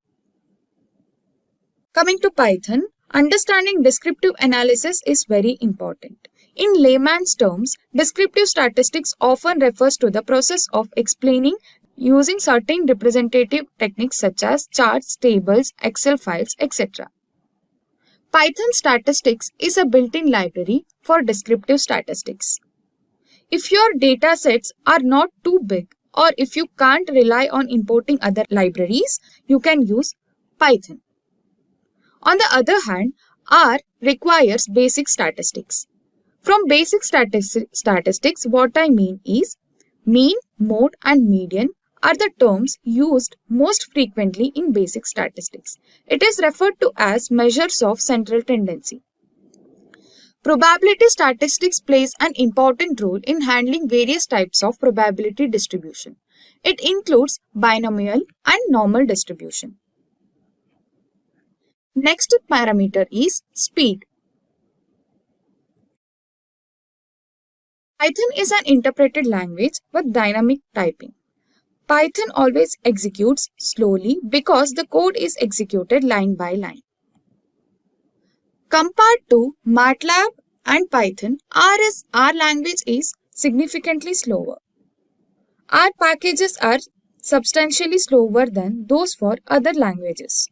Coming to Python, understanding descriptive analysis is very important. In layman's terms, descriptive statistics often refers to the process of explaining using certain representative techniques such as charts, tables, Excel files, etc. Python statistics is a built-in library for descriptive statistics. If your data sets are not too big or if you can't rely on importing other libraries, you can use Python. On the other hand, R requires basic statistics. From basic statistics, what I mean is mean, mode, and median are the terms used most frequently in basic statistics. It is referred to as measures of central tendency. Probability statistics plays an important role in handling various types of probability distribution. It includes binomial and normal distribution. Next parameter is speed. Python is an interpreted language with dynamic typing. Python always executes slowly because the code is executed line by line. Compared to MATLAB and Python, R language is significantly slower. R packages are substantially slower than those for other languages.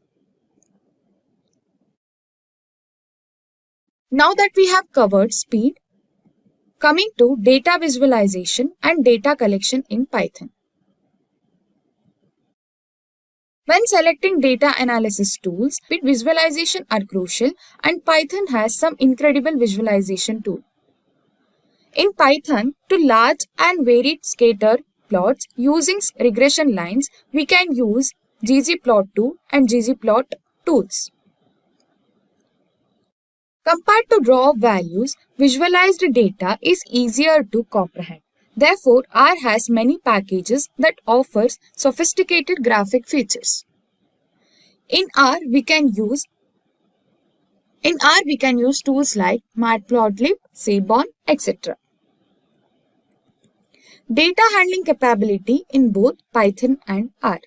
Now that we have covered speed, coming to data visualization and data collection in Python. When selecting data analysis tools, visualization are crucial and Python has some incredible visualization tools. In Python, to large and varied scatter plots using regression lines, we can use ggplot2 and ggplot tools. Compared to raw values, visualized data is easier to comprehend. Therefore, R has many packages that offers sophisticated graphic features. In R, we can use tools like Matplotlib, Seaborn, etc. Data handling capability in both Python and R.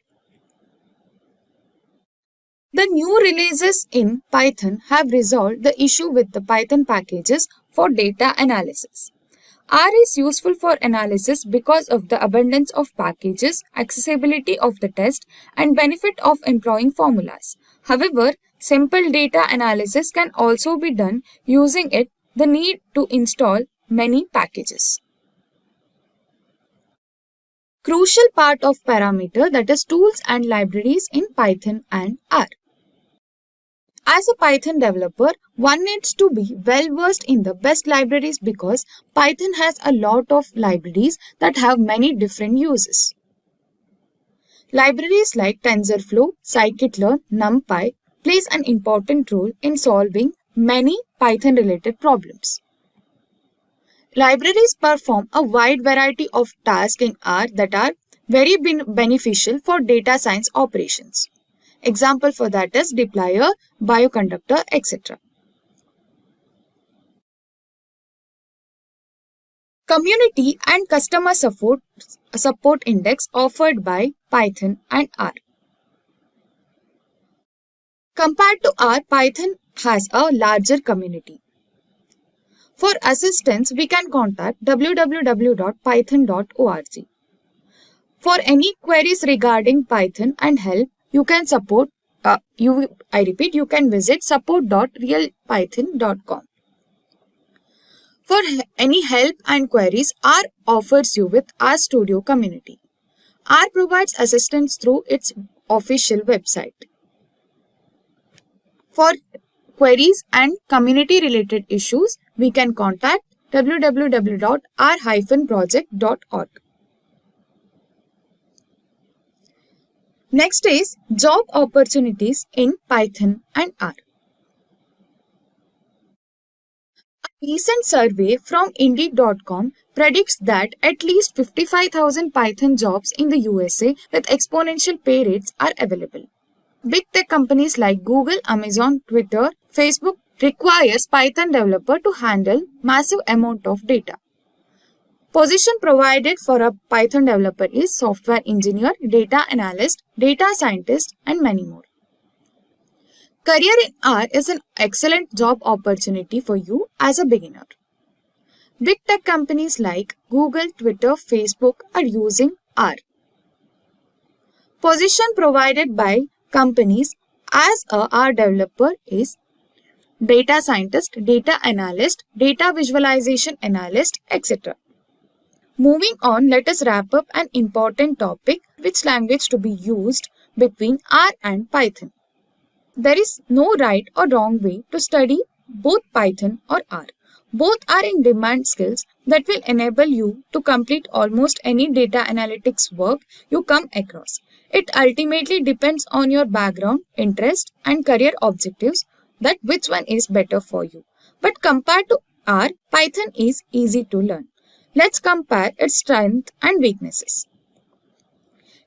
The new releases in Python have resolved the issue with the Python packages for data analysis. R is useful for analysis because of the abundance of packages, accessibility of the test, and benefit of employing formulas. However, simple data analysis can also be done using the need to install many packages. Crucial part of parameter, that is tools and libraries in Python and R. As a Python developer, one needs to be well versed in the best libraries because Python has a lot of libraries that have many different uses. Libraries like TensorFlow, Scikit-learn, NumPy plays an important role in solving many Python-related problems. Libraries perform a wide variety of tasks in R that are very beneficial for data science operations. Example for that is dplyr, bioconductor, etc. Community and customer support index offered by Python and R. Compared to R, Python has a larger community. For assistance, we can contact www.python.org. For any queries regarding Python and help, you can you can visit support.realpython.com. For any help and queries, R offers you with RStudio community. R provides assistance through its official website. For queries and community related issues, we can contact www.r-project.org. Next is job opportunities in Python and R. A recent survey from Indeed.com predicts that at least 55,000 Python jobs in the USA with exponential pay rates are available. Big tech companies like Google, Amazon, Twitter, Facebook requires Python developer to handle massive amount of data. Position provided for a Python developer is software engineer, data analyst, data scientist, and many more. Career in R is an excellent job opportunity for you as a beginner. Big tech companies like Google, Twitter, Facebook are using R. Position provided by companies as a R developer is data scientist, data analyst, data visualization analyst, etc. Moving on, let us wrap up an important topic, which language to be used between R and Python. There is no right or wrong way to study both Python or R. Both are in demand skills that will enable you to complete almost any data analytics work you come across. It ultimately depends on your background, interest, and career objectives that which one is better for you. But compared to R, Python is easy to learn. Let's compare its strengths and weaknesses.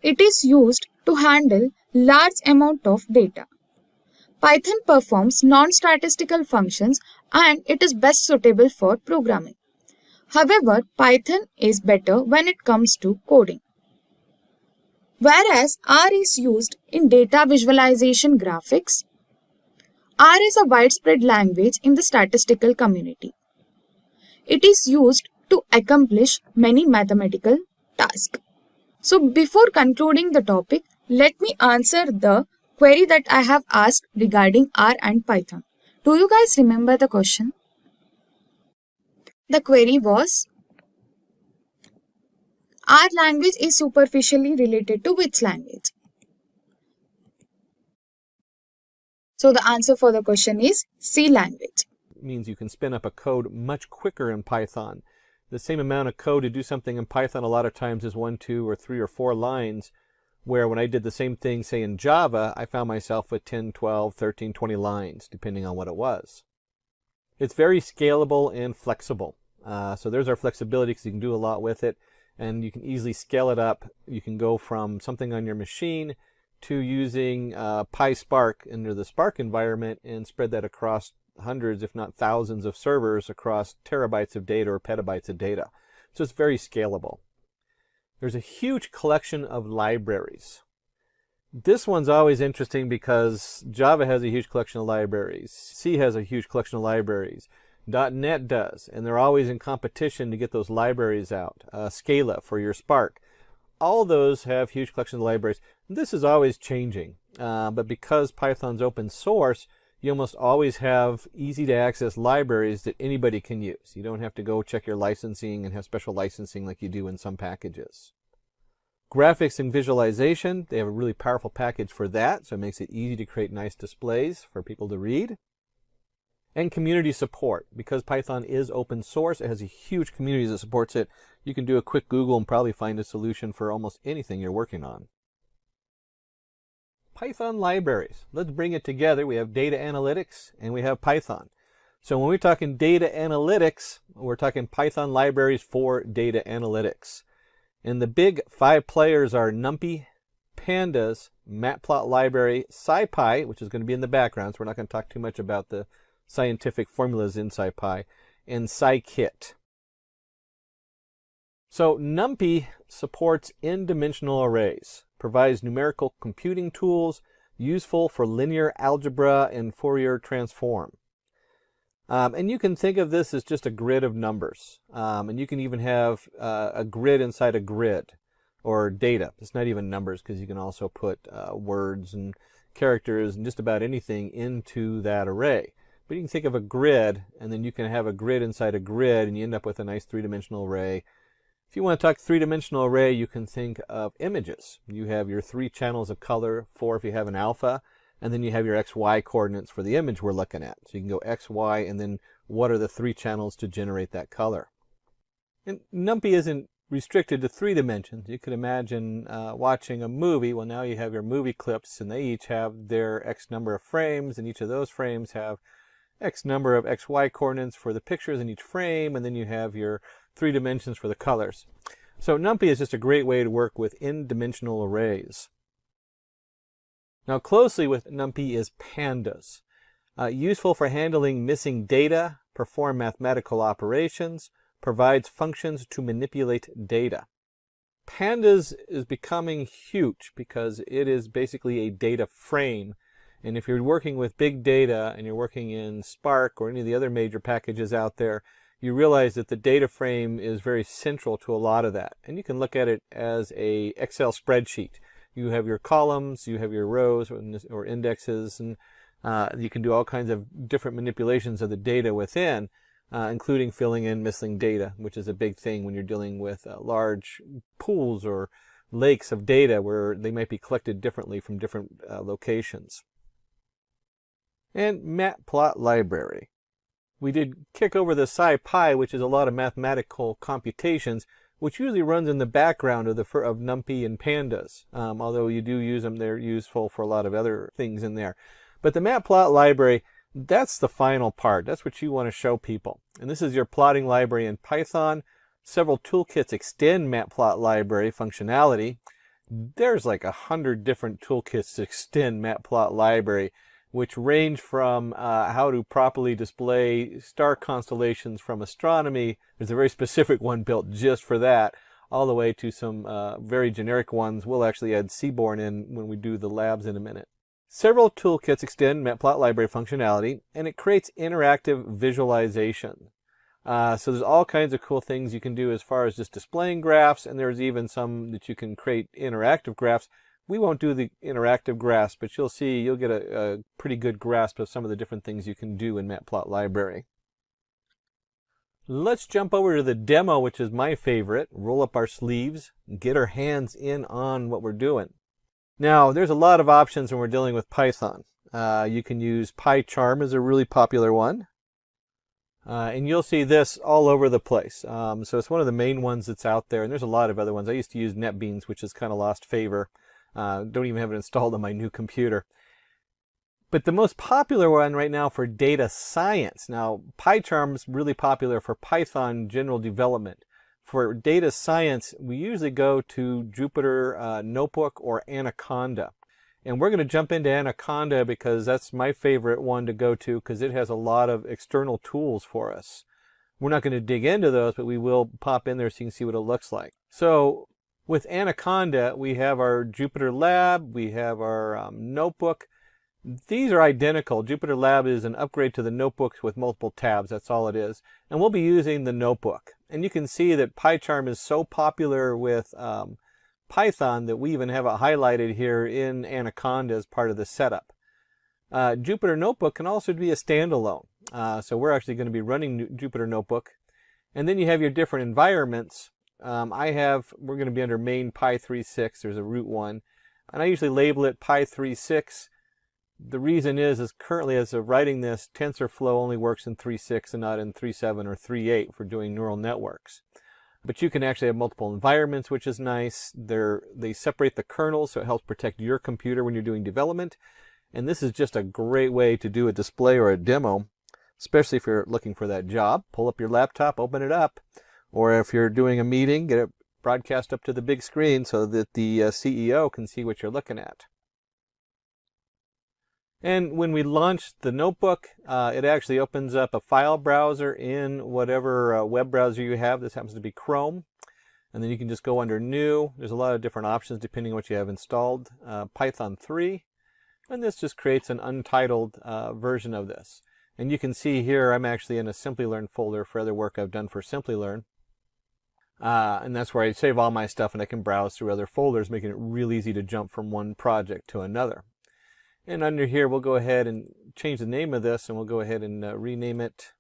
It is used to handle large amount of data. Python performs non-statistical functions and it is best suitable for programming. However, Python is better when it comes to coding. Whereas R is used in data visualization graphics, R is a widespread language in the statistical community. It is used to accomplish many mathematical tasks. So before concluding the topic, let me answer the query that I have asked regarding R and Python. Do you guys remember the question? The query was, R language is superficially related to which language? So the answer for the question is C language. It means you can spin up a code much quicker in Python. The same amount of code to do something in Python a lot of times is 1, 2, or 3 or 4 lines, where when I did the same thing, say in Java, I found myself with 10, 12, 13, 20 lines, depending on what it was. It's very scalable and flexible. So there's our flexibility because you can do a lot with it, and you can easily scale it up. You can go from something on your machine to using PySpark into the Spark environment and spread that across hundreds, if not thousands of servers across terabytes of data or petabytes of data. So it's very scalable. There's a huge collection of libraries. This one's always interesting because Java has a huge collection of libraries. C has a huge collection of libraries. .NET does, and they're always in competition to get those libraries out. Scala for your Spark. All those have huge collections of libraries. This is always changing, but because Python's open source, you almost always have easy to access libraries that anybody can use. You don't have to go check your licensing and have special licensing like you do in some packages. Graphics and visualization, they have a really powerful package for that, so it makes it easy to create nice displays for people to read. And community support. Because Python is open source, it has a huge community that supports it. You can do a quick Google and probably find a solution for almost anything you're working on. Python libraries. Let's bring it together. We have data analytics and we have Python. So when we're talking data analytics, we're talking Python libraries for data analytics. And the big 5 players are NumPy, Pandas, Matplot library, SciPy, which is going to be in the background, so we're not going to talk too much about the scientific formulas in SciPy, and scikit. So NumPy supports n-dimensional arrays, provides numerical computing tools useful for linear algebra and Fourier transform. And you can think of this as just a grid of numbers. And you can even have a grid inside a grid, or data. It's not even numbers because you can also put words and characters and just about anything into that array. But you can think of a grid, and then you can have a grid inside a grid, and you end up with a nice 3-dimensional array. If you want to talk 3-dimensional array, you can think of images. You have your 3 channels of color, 4 if you have an alpha, and then you have your XY coordinates for the image we're looking at. So you can go X, Y, and then what are the 3 channels to generate that color. And NumPy isn't restricted to 3 dimensions. You could imagine watching a movie. Well, now you have your movie clips, and they each have their X number of frames, and each of those frames have X number of XY coordinates for the pictures in each frame, and then you have your 3 dimensions for the colors. So NumPy is just a great way to work with n-dimensional arrays. Now closely with NumPy is Pandas. Useful for handling missing data, perform mathematical operations, provides functions to manipulate data. Pandas is becoming huge because it is basically a data frame. And if you're working with big data and you're working in Spark or any of the other major packages out there, you realize that the data frame is very central to a lot of that. And you can look at it as a Excel spreadsheet. You have your columns, you have your rows or indexes, and you can do all kinds of different manipulations of the data within, including filling in missing data, which is a big thing when you're dealing with large pools or lakes of data where they might be collected differently from different locations. And Matplot library. We did kick over the SciPy, which is a lot of mathematical computations, which usually runs in the background of NumPy and Pandas. Although you do use them, they're useful for a lot of other things in there. But the Matplot library, that's the final part. That's what you want to show people. And this is your plotting library in Python. Several toolkits extend Matplot library functionality. There's like 100 different toolkits to extend Matplot library, which range from how to properly display star constellations from astronomy. There's a very specific one built just for that, all the way to some very generic ones. We'll actually add Seaborn in when we do the labs in a minute. Several toolkits extend Matplot library functionality, and it creates interactive visualization. So there's all kinds of cool things you can do as far as just displaying graphs, and there's even some that you can create interactive graphs. We won't do the interactive graphs, but you'll see, you'll get a pretty good grasp of some of the different things you can do in Matplot library. Let's jump over to the demo, which is my favorite. Roll up our sleeves and get our hands in on what we're doing. Now, there's a lot of options when we're dealing with Python. You can use PyCharm as a really popular one. And you'll see this all over the place. So it's one of the main ones that's out there, and there's a lot of other ones. I used to use NetBeans, which has kind of lost favor. Don't even have it installed on my new computer. But the most popular one right now for data science. Now, PyCharm is really popular for Python general development. For data science, we usually go to Jupyter Notebook or Anaconda. And we're going to jump into Anaconda because that's my favorite one to go to because it has a lot of external tools for us. We're not going to dig into those, but we will pop in there so you can see what it looks like. So with Anaconda, we have our Jupyter Lab, we have our notebook. These are identical. Jupyter Lab is an upgrade to the notebooks with multiple tabs. That's all it is. And we'll be using the notebook. And you can see that PyCharm is so popular with Python that we even have it highlighted here in Anaconda as part of the setup. Jupyter Notebook can also be a standalone. So we're actually going to be running Jupyter Notebook. And then you have your different environments. We're going to be under main Py36. There's a root one. And I usually label it Py36. The reason is currently as of writing this, TensorFlow only works in 3.6 and not in 3.7 or 3.8 for doing neural networks. But you can actually have multiple environments, which is nice. They separate the kernels, so it helps protect your computer when you're doing development. And this is just a great way to do a display or a demo, especially if you're looking for that job. Pull up your laptop, open it up. Or if you're doing a meeting, get it broadcast up to the big screen so that the CEO can see what you're looking at. And when we launch the notebook, it actually opens up a file browser in whatever web browser you have. This happens to be Chrome. And then you can just go under New. There's a lot of different options depending on what you have installed. Python 3. And this just creates an untitled version of this. And you can see here I'm actually in a Simplilearn folder for other work I've done for Simplilearn. And that's where I save all my stuff and I can browse through other folders, making it real easy to jump from one project to another. And under here, we'll go ahead and change the name of this, and we'll go ahead and rename it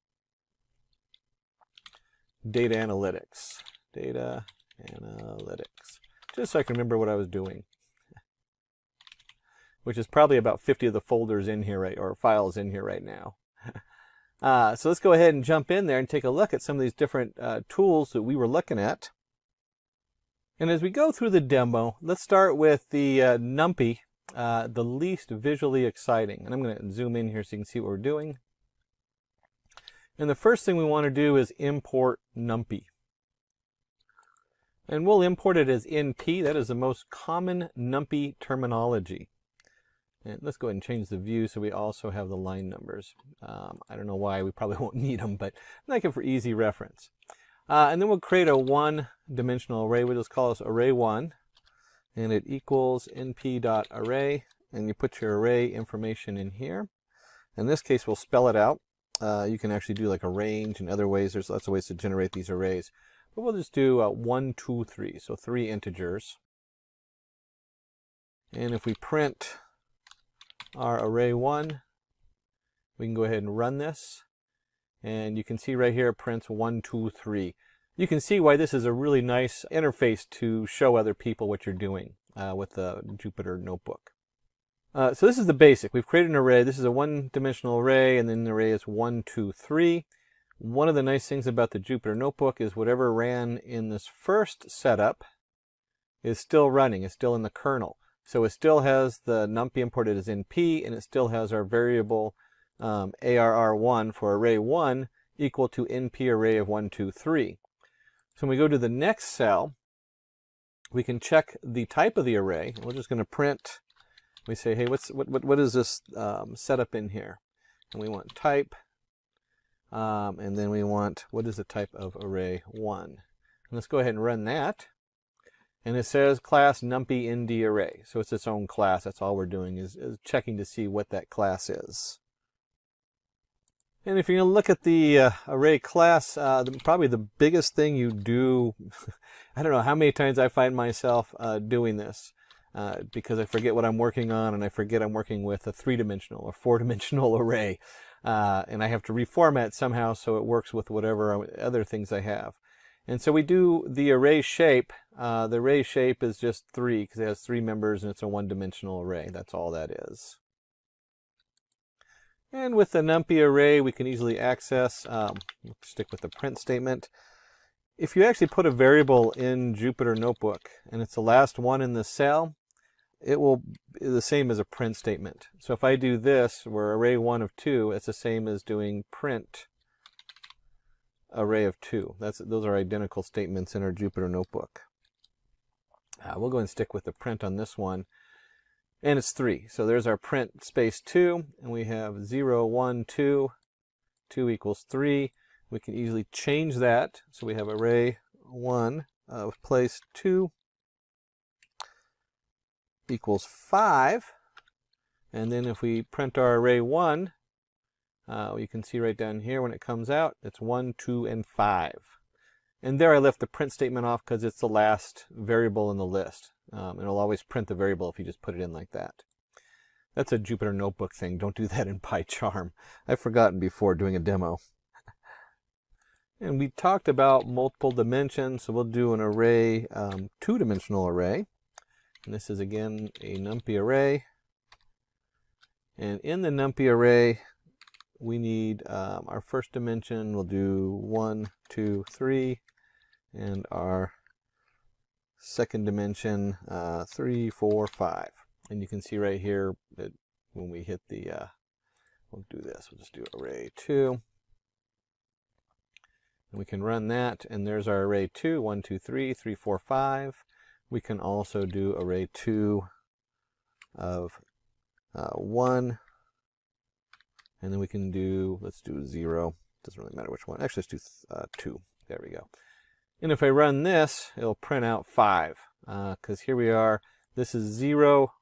Data Analytics. Data Analytics. Just so I can remember what I was doing. Which is probably about 50 of the folders in here, or files in here right now. So let's go ahead and jump in there and take a look at some of these different tools that we were looking at. And as we go through the demo, let's start with the NumPy. The least visually exciting. And I'm going to zoom in here so you can see what we're doing. And the first thing we want to do is import NumPy. And we'll import it as NP. That is the most common NumPy terminology. And let's go ahead and change the view so we also have the line numbers. I don't know why, we probably won't need them, but I like it for easy reference. And then we'll create a one-dimensional array. We'll just call this array1. And it equals np.array, and you put your array information in here. In this case, we'll spell it out. You can actually do like a range and other ways. There's lots of ways to generate these arrays. But we'll just do 1, 2, 3, so 3 integers. And if we print our array1, we can go ahead and run this. And you can see right here it prints 1, 2, 3. You can see why this is a really nice interface to show other people what you're doing with the Jupyter Notebook. So this is the basic. We've created an array. This is a one-dimensional array, and then the array is 1, 2, 3. One of the nice things about the Jupyter Notebook is whatever ran in this first setup is still running. It's still in the kernel. So it still has the NumPy imported as NP, and it still has our variable ARR1 for array1 equal to NP array of 1, 2, 3. So when we go to the next cell, we can check the type of the array. We're just going to print. We say, hey, what is this setup in here? And we want type. And then we want, what is the type of array 1? And let's go ahead and run that. And it says class NumPy ND array. So it's its own class. That's all we're doing is checking to see what that class is. And if you're going to look at the array class, probably the biggest thing you do, I don't know how many times I find myself doing this because I forget what I'm working on and I forget I'm working with a 3-dimensional or 4-dimensional array. And I have to reformat somehow so it works with whatever other things I have. And so we do the array shape. The array shape is just 3 because it has 3 members and it's a 1-dimensional array. That's all that is. And with the NumPy array, we can easily access, stick with the print statement. If you actually put a variable in Jupyter Notebook, and it's the last one in the cell, it will be the same as a print statement. So if I do this, where array 1 of 2, it's the same as doing print array of 2. Those are identical statements in our Jupyter Notebook. We'll go and stick with the print on this one. And it's 3. So there's our print space 2. And we have 0, 1, 2. 2 equals 3. We can easily change that. So we have array 1 of place 2 equals 5. And then if we print our array 1, you can see right down here when it comes out, it's 1, 2, and 5. And there I left the print statement off because it's the last variable in the list. It'll always print the variable if you just put it in like that. That's a Jupyter Notebook thing. Don't do that in PyCharm. I've forgotten before doing a demo. And we talked about multiple dimensions, so we'll do an array, two-dimensional array. And this is again a NumPy array. And in the NumPy array, we need our first dimension, we'll do 1, 2, 3. And our second dimension, 3, 4, 5. And you can see right here that when we hit the, we'll do this, we'll just do array 2. And we can run that, and there's our array 2, 1, 2, 3, 3, 4, 5. We can also do array 2 of 1. And then we can do, let's do 0. Doesn't really matter which one. Actually, let's do 2. There we go. And if I run this, it'll print out 5. Because here we are. This is 0.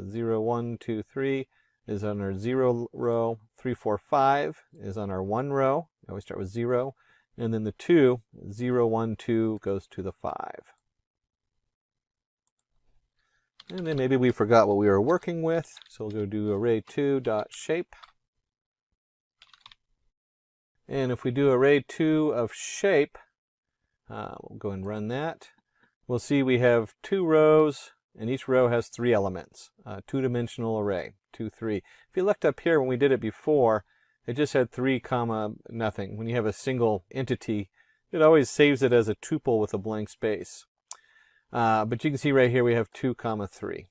0, 1, 2, 3 is on our 0 row. 3, 4, 5 is on our 1 row. We always start with 0. And then the 2, 0, 1, 2 goes to the 5. And then maybe we forgot what we were working with. So we'll go do array2.shape. And if we do array 2 of shape, we'll go and run that. We'll see we have 2 rows, and each row has 3 elements. Two-dimensional array, 2, 3. If you looked up here when we did it before, it just had 3 comma nothing. When you have a single entity, it always saves it as a tuple with a blank space. But you can see right here we have 2 comma 3.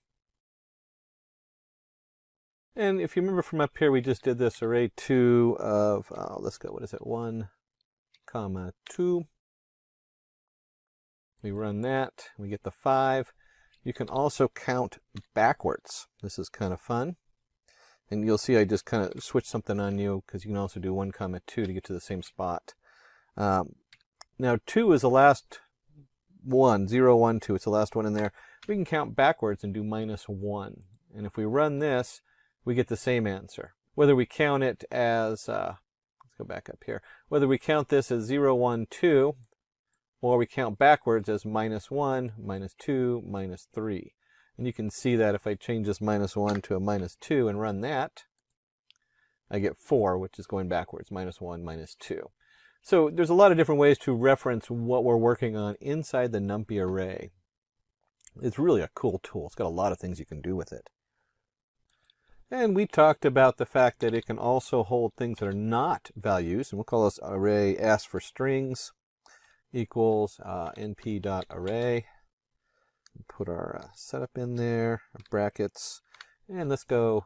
And if you remember from up here, we just did this array 2 of, let's go, what is it, 1 comma 2. We run that, we get the 5. You can also count backwards. This is kind of fun. And you'll see I just kind of switched something on you because you can also do 1 comma 2 to get to the same spot. Now 2 is the last one, 0, 1, 2. It's the last one in there. We can count backwards and do -1. And if we run this, we get the same answer. Whether we count it as, let's go back up here. Whether we count this as 0, 1, 2, or we count backwards as -1, -2, -3. And you can see that if I change this -1 to a -2 and run that, I get 4, which is going backwards, -1, -2. So there's a lot of different ways to reference what we're working on inside the NumPy array. It's really a cool tool. It's got a lot of things you can do with it. And we talked about the fact that it can also hold things that are not values, and we'll call this array ask for strings equals np.array. Put our setup in there, our brackets, and let's go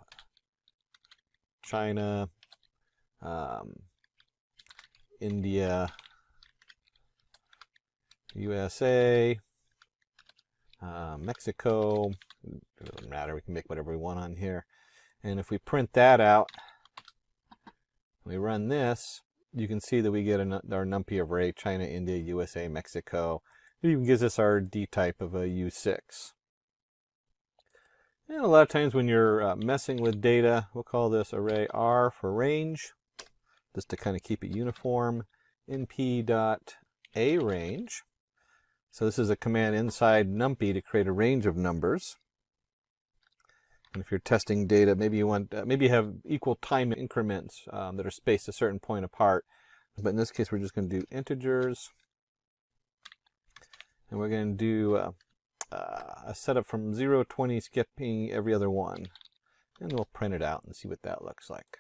China, India, USA, Mexico. It doesn't matter, we can make whatever we want on here. And if we print that out, we run this, you can see that we get our NumPy array, China, India, USA, Mexico. It even gives us our D type of a U6. And a lot of times when you're messing with data, we'll call this array R for range, just to kind of keep it uniform. np.arange. So this is a command inside NumPy to create a range of numbers. And if you're testing data, maybe you want, maybe you have equal time increments that are spaced a certain point apart. But in this case, we're just going to do integers. And we're going to do a setup from 0, 20, skipping every other one. And we'll print it out and see what that looks like.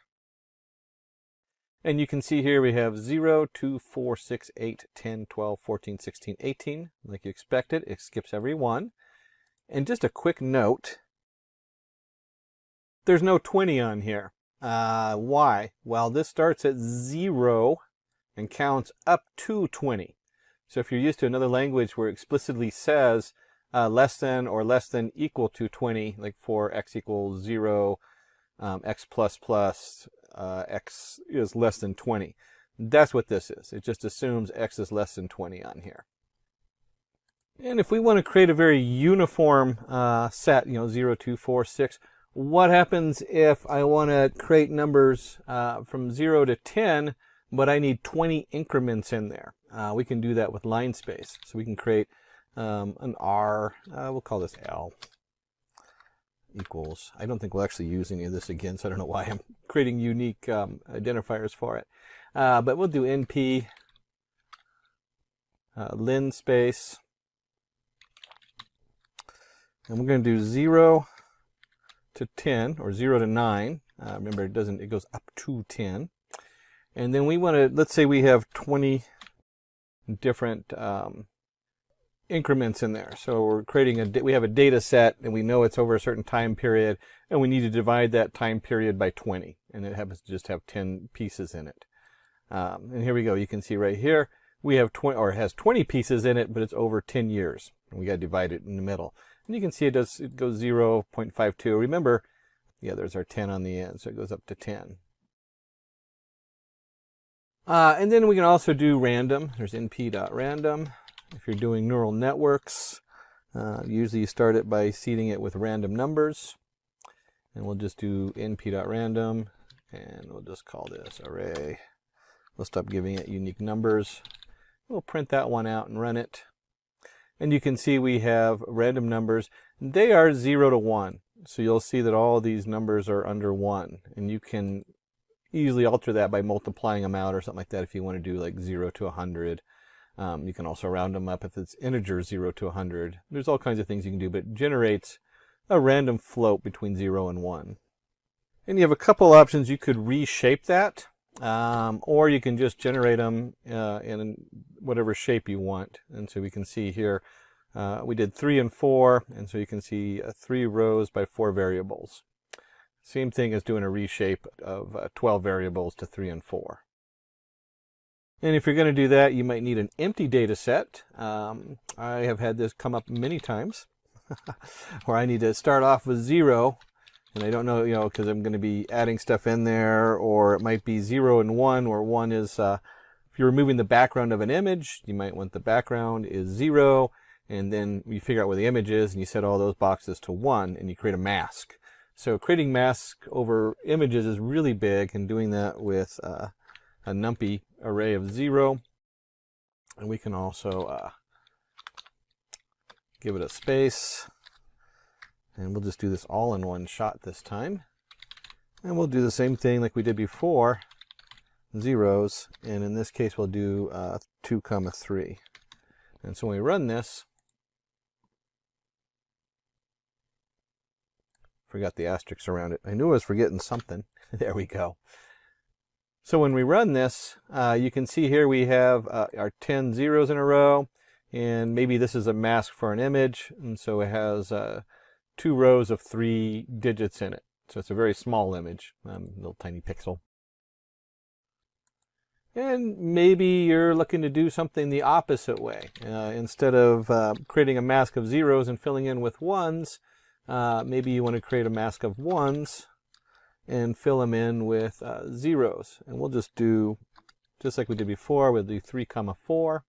And you can see here we have 0, 2, 4, 6, 8, 10, 12, 14, 16, 18. Like you expected, it skips every one. And just a quick note, there's no 20 on here. Why? Well, this starts at 0 and counts up to 20. So if you're used to another language where it explicitly says less than or less than equal to 20, like for x equals 0, x plus plus, x is less than 20. That's what this is. It just assumes x is less than 20 on here. And if we want to create a very uniform set, 0, 2, 4, 6, what happens if I want to create numbers from 0 to 10, but I need 20 increments in there? We can do that with line space. So we can create an R, we'll call this L, equals, I don't think we'll actually use any of this again, so I don't know why I'm creating unique identifiers for it. But we'll do NP, lin space, and we're going to do 0 to 10, or 0 to 9. Remember, it goes up to 10. And then we want to, let's say we have 20 different increments in there. So we're creating we have a data set, and we know it's over a certain time period, and we need to divide that time period by 20. And it happens to just have 10 pieces in it. And here we go. You can see right here, we have 20, or it has 20 pieces in it, but it's over 10 years. And we got to divide it in the middle. And you can see it goes 0.52. Remember, yeah, there's our 10 on the end, so it goes up to 10. And then we can also do random. There's np.random. If you're doing neural networks, usually you start it by seeding it with random numbers. And we'll just do np.random, and we'll just call this array. We'll stop giving it unique numbers. We'll print that one out and run it. And you can see we have random numbers. They are 0 to 1. So you'll see that all of these numbers are under 1. And you can easily alter that by multiplying them out or something like that if you want to do like 0 to 100. You can also round them up if it's integers 0 to 100. There's all kinds of things you can do, but it generates a random float between 0 and 1. And you have a couple options. You could reshape that, or you can just generate them in whatever shape you want. And so we can see here, we did 3 and 4, and so you can see 3 rows by 4 variables. Same thing as doing a reshape of 12 variables to 3 and 4. And if you're going to do that, you might need an empty data set. I have had this come up many times where I need to start off with 0, and I don't know, because I'm going to be adding stuff in there, or it might be 0 and 1, where 1 is, if you're removing the background of an image, you might want the background is 0, and then you figure out where the image is, and you set all those boxes to 1, and you create a mask. So creating masks over images is really big, and doing that with a numpy array of 0. And we can also give it a space. And we'll just do this all in one shot this time. And we'll do the same thing like we did before, zeros. And in this case, we'll do 2, 3. And so when we run this, forgot the asterisks around it. I knew I was forgetting something. There we go. So when we run this, you can see here we have our 10 zeros in a row, and maybe this is a mask for an image, and so it has 2 rows of 3 digits in it. So it's a very small image, little tiny pixel. And maybe you're looking to do something the opposite way. Instead of creating a mask of zeros and filling in with ones, maybe you want to create a mask of 1s and fill them in with zeros. And we'll just do, just like we did before, we'll do 3, 4.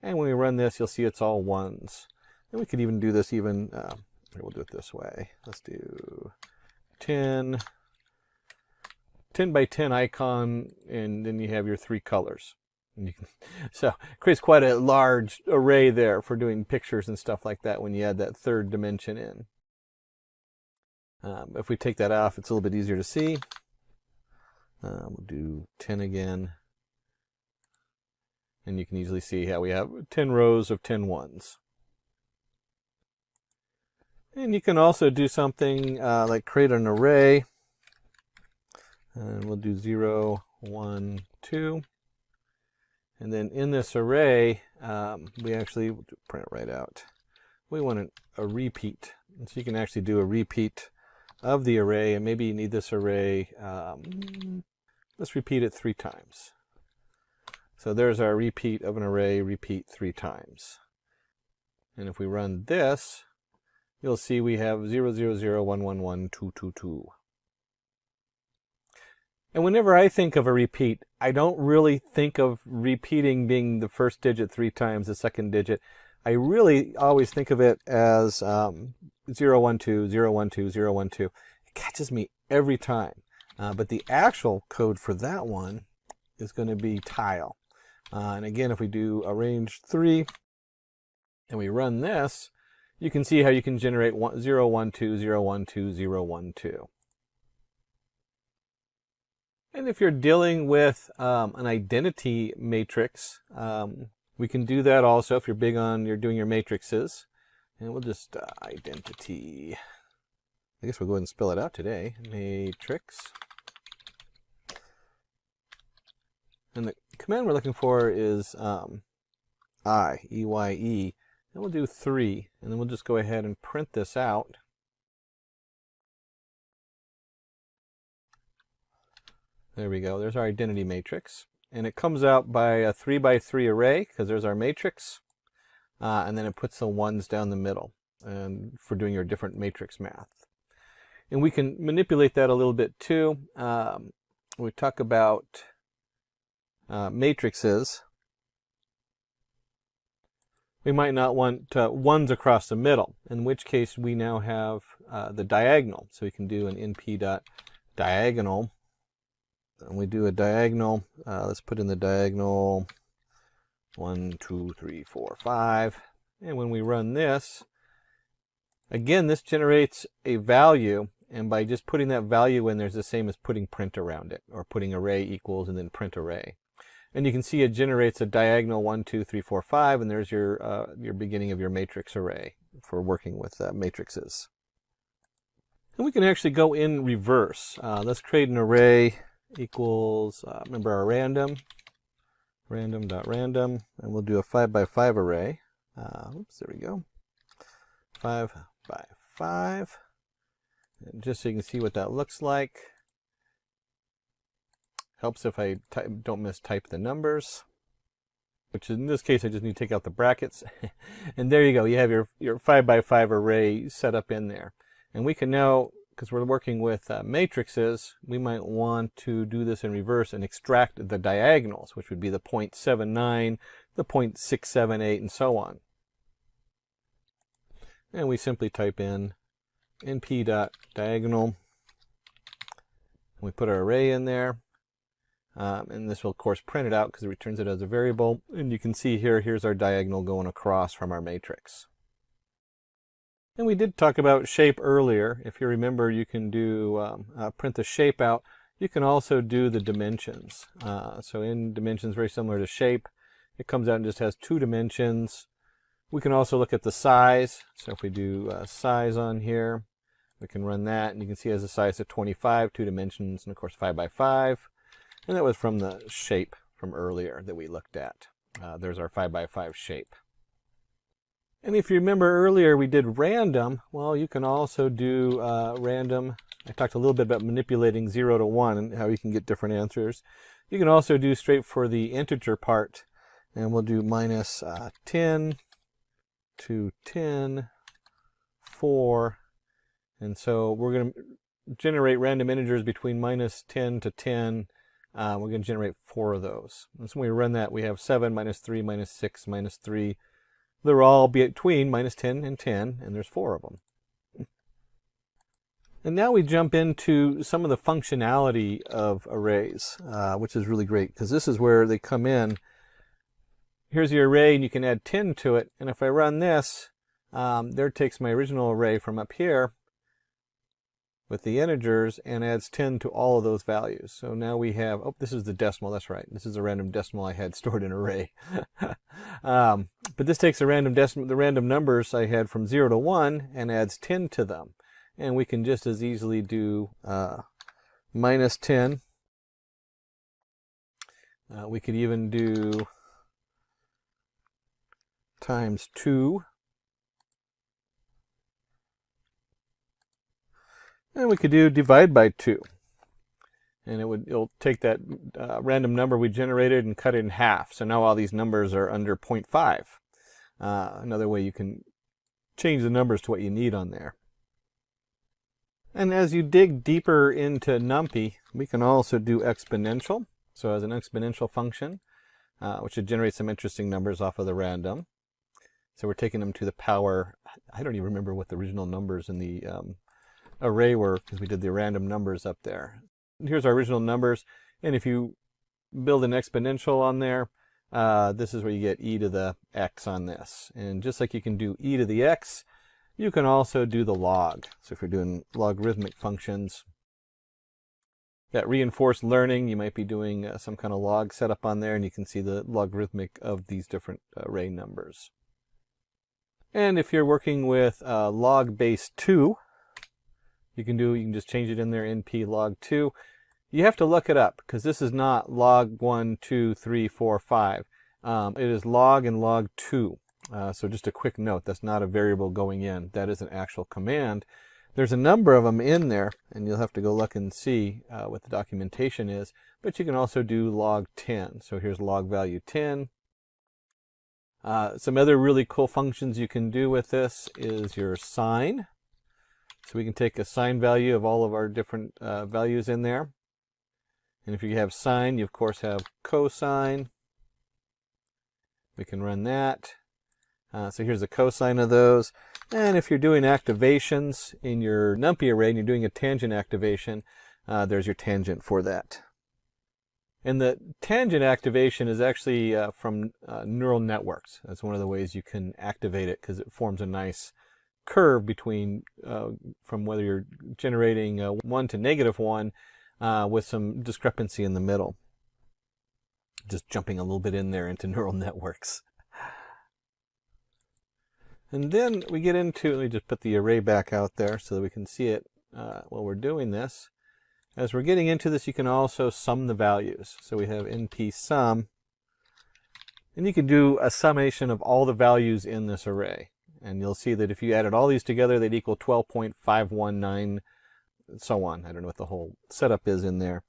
And when we run this, you'll see it's all 1s. And we could even do this even, we'll do it this way. Let's do 10 by 10 icon, and then you have your 3 colors. And you can, so it creates quite a large array there for doing pictures and stuff like that when you add that 3rd dimension in. If we take that off, it's a little bit easier to see. We'll do 10 again. And you can easily see how we have 10 rows of 10 ones. And you can also do something like create an array. And we'll do 0, 1, 2. And then in this array, we actually, we'll print it right out. we want a repeat. And so you can actually do a repeat of the array, and maybe you need this array. Let's repeat it 3 times. So there's our repeat of an array, repeat 3 times. And if we run this, you'll see we have 0, 0, 0, 1, 1, 1, 2, 2, 2. And whenever I think of a repeat, I don't really think of repeating being the first digit 3 times, the second digit. I really always think of it as 0, 1, 2, 0, 1, 2, 0, 1, 2. It catches me every time. But the actual code for that one is going to be tile. And again, if we do a range 3 and we run this, you can see how you can generate 0, 1, 2, 0, 1, 2, 0, 1, 2. And if you're dealing with an identity matrix, we can do that also if you're big on doing your matrices. And we'll just identity. I guess we'll go ahead and spell it out today. Matrix. And the command we're looking for is EYE. And we'll do 3. And then we'll just go ahead and print this out. There we go. There's our identity matrix. And it comes out by a 3 by 3 array, because there's our matrix. And then it puts the 1s down the middle and for doing your different matrix math. And we can manipulate that a little bit too. We talk about matrices. We might not want 1s across the middle, in which case we now have the diagonal. So we can do an np.diagonal. And we do a diagonal. Let's put in the diagonal 1, 2, 3, 4, 5. And when we run this, again, this generates a value. And by just putting that value in, there's the same as putting print around it, or putting array equals and then print array. And you can see it generates a diagonal 1, 2, 3, 4, 5, and there's your beginning of your matrix array for working with matrices. And we can actually go in reverse. Let's create an array equals, remember our random.random, and we'll do a 5 by 5 array. Oops, there we go. 5 by 5. And just so you can see what that looks like. Helps if I don't mistype the numbers, which in this case I just need to take out the brackets. And there you go. You have your 5 by 5 array set up in there. And we can now, because we're working with matrices, we might want to do this in reverse and extract the diagonals, which would be the 0.79, the 0.678, and so on. And we simply type in np.diagonal. We put our array in there. And this will, of course, print it out because it returns it as a variable. And you can see here, here's our diagonal going across from our matrix. And we did talk about shape earlier. If you remember, you can do print the shape out. You can also do the dimensions. So in dimensions, very similar to shape, it comes out and just has 2 dimensions. We can also look at the size. So if we do size on here, we can run that. And you can see it has a size of 25, 2 dimensions, and of course 5 by 5. And that was from the shape from earlier that we looked at. There's our 5 by 5 shape. And if you remember earlier we did random, well, you can also do random. I talked a little bit about manipulating 0 to 1 and how you can get different answers. You can also do straight for the integer part, and we'll do minus 10 to 10, 4. And so we're going to generate random integers between minus 10 to 10. We're going to generate 4 of those. And so when we run that, we have 7, minus 3, minus 6, minus 3. They're all between minus 10 and 10, and there's 4 of them. And now we jump into some of the functionality of arrays, which is really great, because this is where they come in. Here's your array, and you can add 10 to it. And if I run this, there it takes my original array from up here with the integers and adds 10 to all of those values. So now we have, oh, this is the decimal, that's right. This is a random decimal I had stored in an array. But this takes the random numbers I had from 0 to 1 and adds 10 to them. And we can just as easily do minus 10. We could even do times 2. And we could do divide by 2. And it'll take that random number we generated and cut it in half. So now all these numbers are under 0.5. Another way you can change the numbers to what you need on there. And as you dig deeper into NumPy, we can also do exponential. So as an exponential function, which should generate some interesting numbers off of the random. So we're taking them to the power, I don't even remember what the original numbers in the array were, because we did the random numbers up there. Here's our original numbers, and if you build an exponential on there, this is where you get e to the x on this. And just like you can do e to the x, you can also do the log. So if you're doing logarithmic functions, that reinforced learning, you might be doing some kind of log setup on there, and you can see the logarithmic of these different array numbers. And if you're working with log base 2, you can just change it in there, np log 2. You have to look it up, because this is not log 1, 2, 3, 4, 5. It is log and log 2. So just a quick note, that's not a variable going in. That is an actual command. There's a number of them in there, and you'll have to go look and see what the documentation is. But you can also do log 10. So here's log value 10. Some other really cool functions you can do with this is your sine. So we can take a sine value of all of our different values in there. And if you have sine, you of course have cosine. We can run that. So here's the cosine of those. And if you're doing activations in your NumPy array and you're doing a tangent activation, there's your tangent for that. And the tangent activation is actually from neural networks. That's one of the ways you can activate it, because it forms a nice curve between from whether you're generating 1 to -1 with some discrepancy in the middle. Just jumping a little bit in there into neural networks. And then we get into, let me just put the array back out there so that we can see it while we're doing this. As we're getting into this, you can also sum the values. So we have np sum, and you can do a summation of all the values in this array. And you'll see that if you added all these together, they'd equal 12.519, so on. I don't know what the whole setup is in there.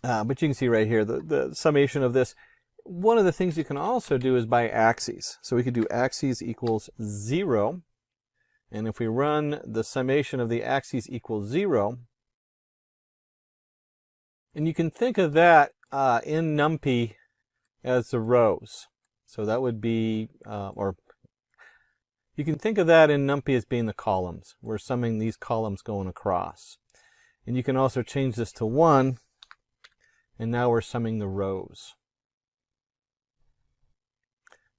But you can see right here the summation of this. One of the things you can also do is by axes. So we could do axes equals 0. And if we run the summation of the axes equals 0, and you can think of that in NumPy as the rows. So that would be, or you can think of that in NumPy as being the columns. We're summing these columns going across. And you can also change this to 1, and now we're summing the rows.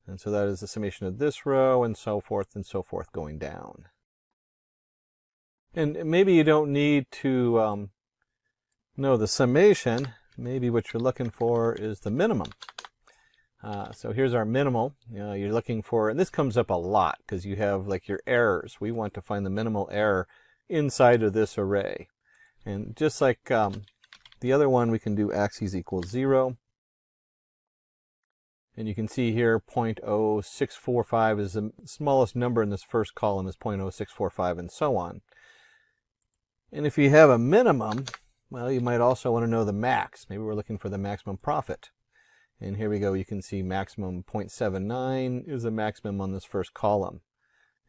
And so that is the summation of this row, and so forth going down. And maybe you don't need to know the summation. Maybe what you're looking for is the minimum. So here's our minimal. You're looking for, and this comes up a lot because you have like your errors. We want to find the minimal error inside of this array. And just like the other one, we can do axes equals 0. And you can see here 0.0645 is the smallest number in this first column is 0.0645, and so on. And if you have a minimum, well, you might also want to know the max. Maybe we're looking for the maximum profit. And here we go. You can see maximum 0.79 is the maximum on this first column.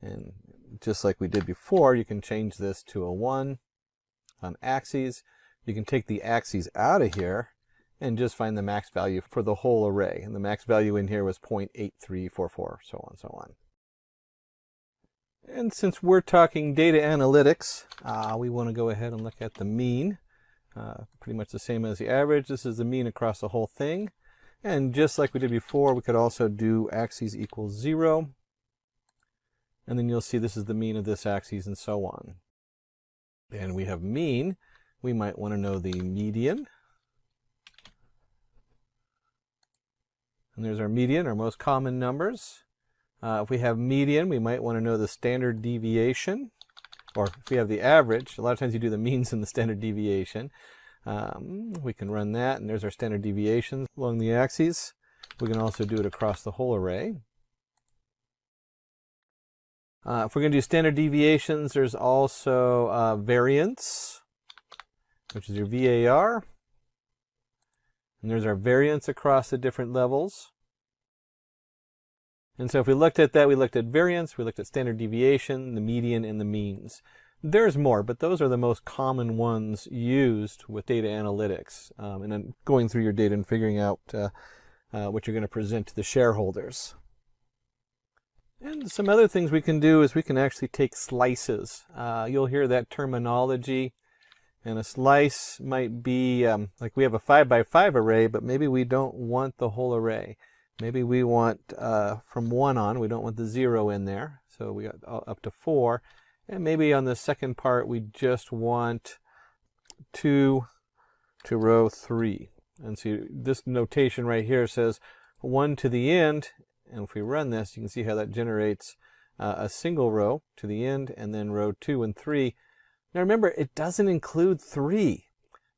And just like we did before, you can change this to a 1 on axes. You can take the axes out of here and just find the max value for the whole array. And the max value in here was 0.8344, so on and so on. And since we're talking data analytics, we want to go ahead and look at the mean. Pretty much the same as the average. This is the mean across the whole thing. And just like we did before, we could also do axes equals 0. And then you'll see this is the mean of this axis, and so on. And we have mean. We might want to know the median. And there's our median, our most common numbers. If we have median, we might want to know the standard deviation. Or if we have the average, a lot of times you do the means and the standard deviation. We can run that, and there's our standard deviations along the axes. We can also do it across the whole array. If we're going to do standard deviations, there's also variance, which is your VAR. And there's our variance across the different levels. And so if we looked at that, we looked at variance, we looked at standard deviation, the median, and the means. There's more, but those are the most common ones used with data analytics. And then going through your data and figuring out what you're going to present to the shareholders. And some other things we can do is we can actually take slices. You'll hear that terminology. And a slice might be, like we have a 5 by 5 array, but maybe we don't want the whole array. Maybe we want from 1 on, we don't want the 0 in there. So we got up to 4. And maybe on the second part, we just want 2 to row 3. And so this notation right here says 1 to the end. And if we run this, you can see how that generates a single row to the end, and then row 2 and 3. Now remember, it doesn't include 3.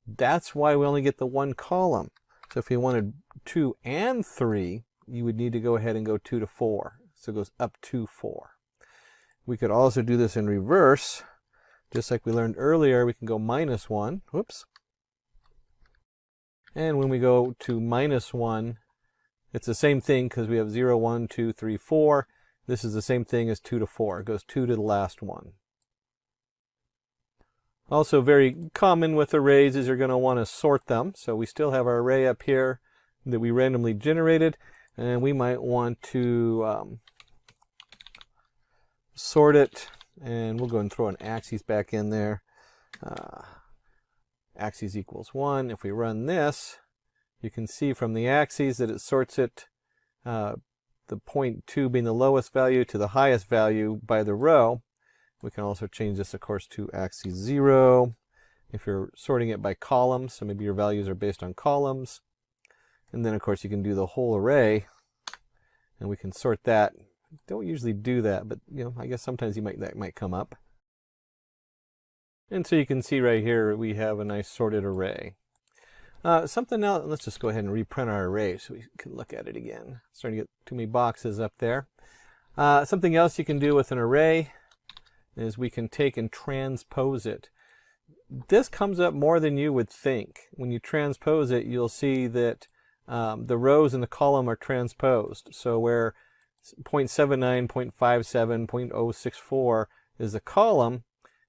That's why we only get the 1 column. So if you wanted 2 and 3, you would need to go ahead and go 2 to 4. So it goes up to 4. We could also do this in reverse. Just like we learned earlier, we can go -1. Whoops. And when we go to -1, it's the same thing because we have 0, 1, 2, 3, 4. This is the same thing as 2 to 4. It goes 2 to the last one. Also very common with arrays is you're going to want to sort them. So we still have our array up here that we randomly generated. And we might want to sort it. And we'll go and throw an axis back in there. Axis equals 1. If we run this, you can see from the axes that it sorts it, the 0.2 being the lowest value to the highest value by the row. We can also change this, of course, to axis 0. If you're sorting it by columns, so maybe your values are based on columns. And then, of course, you can do the whole array, and we can sort that. Don't usually do that, but I guess sometimes that might come up. And so you can see right here we have a nice sorted array. Something else, let's just go ahead and reprint our array so we can look at it again. Starting to get too many boxes up there. Something else you can do with an array is we can take and transpose it. This comes up more than you would think. When you transpose it, you'll see that the rows in the column are transposed. So where 0.79, 0.57, 0.064 is the column,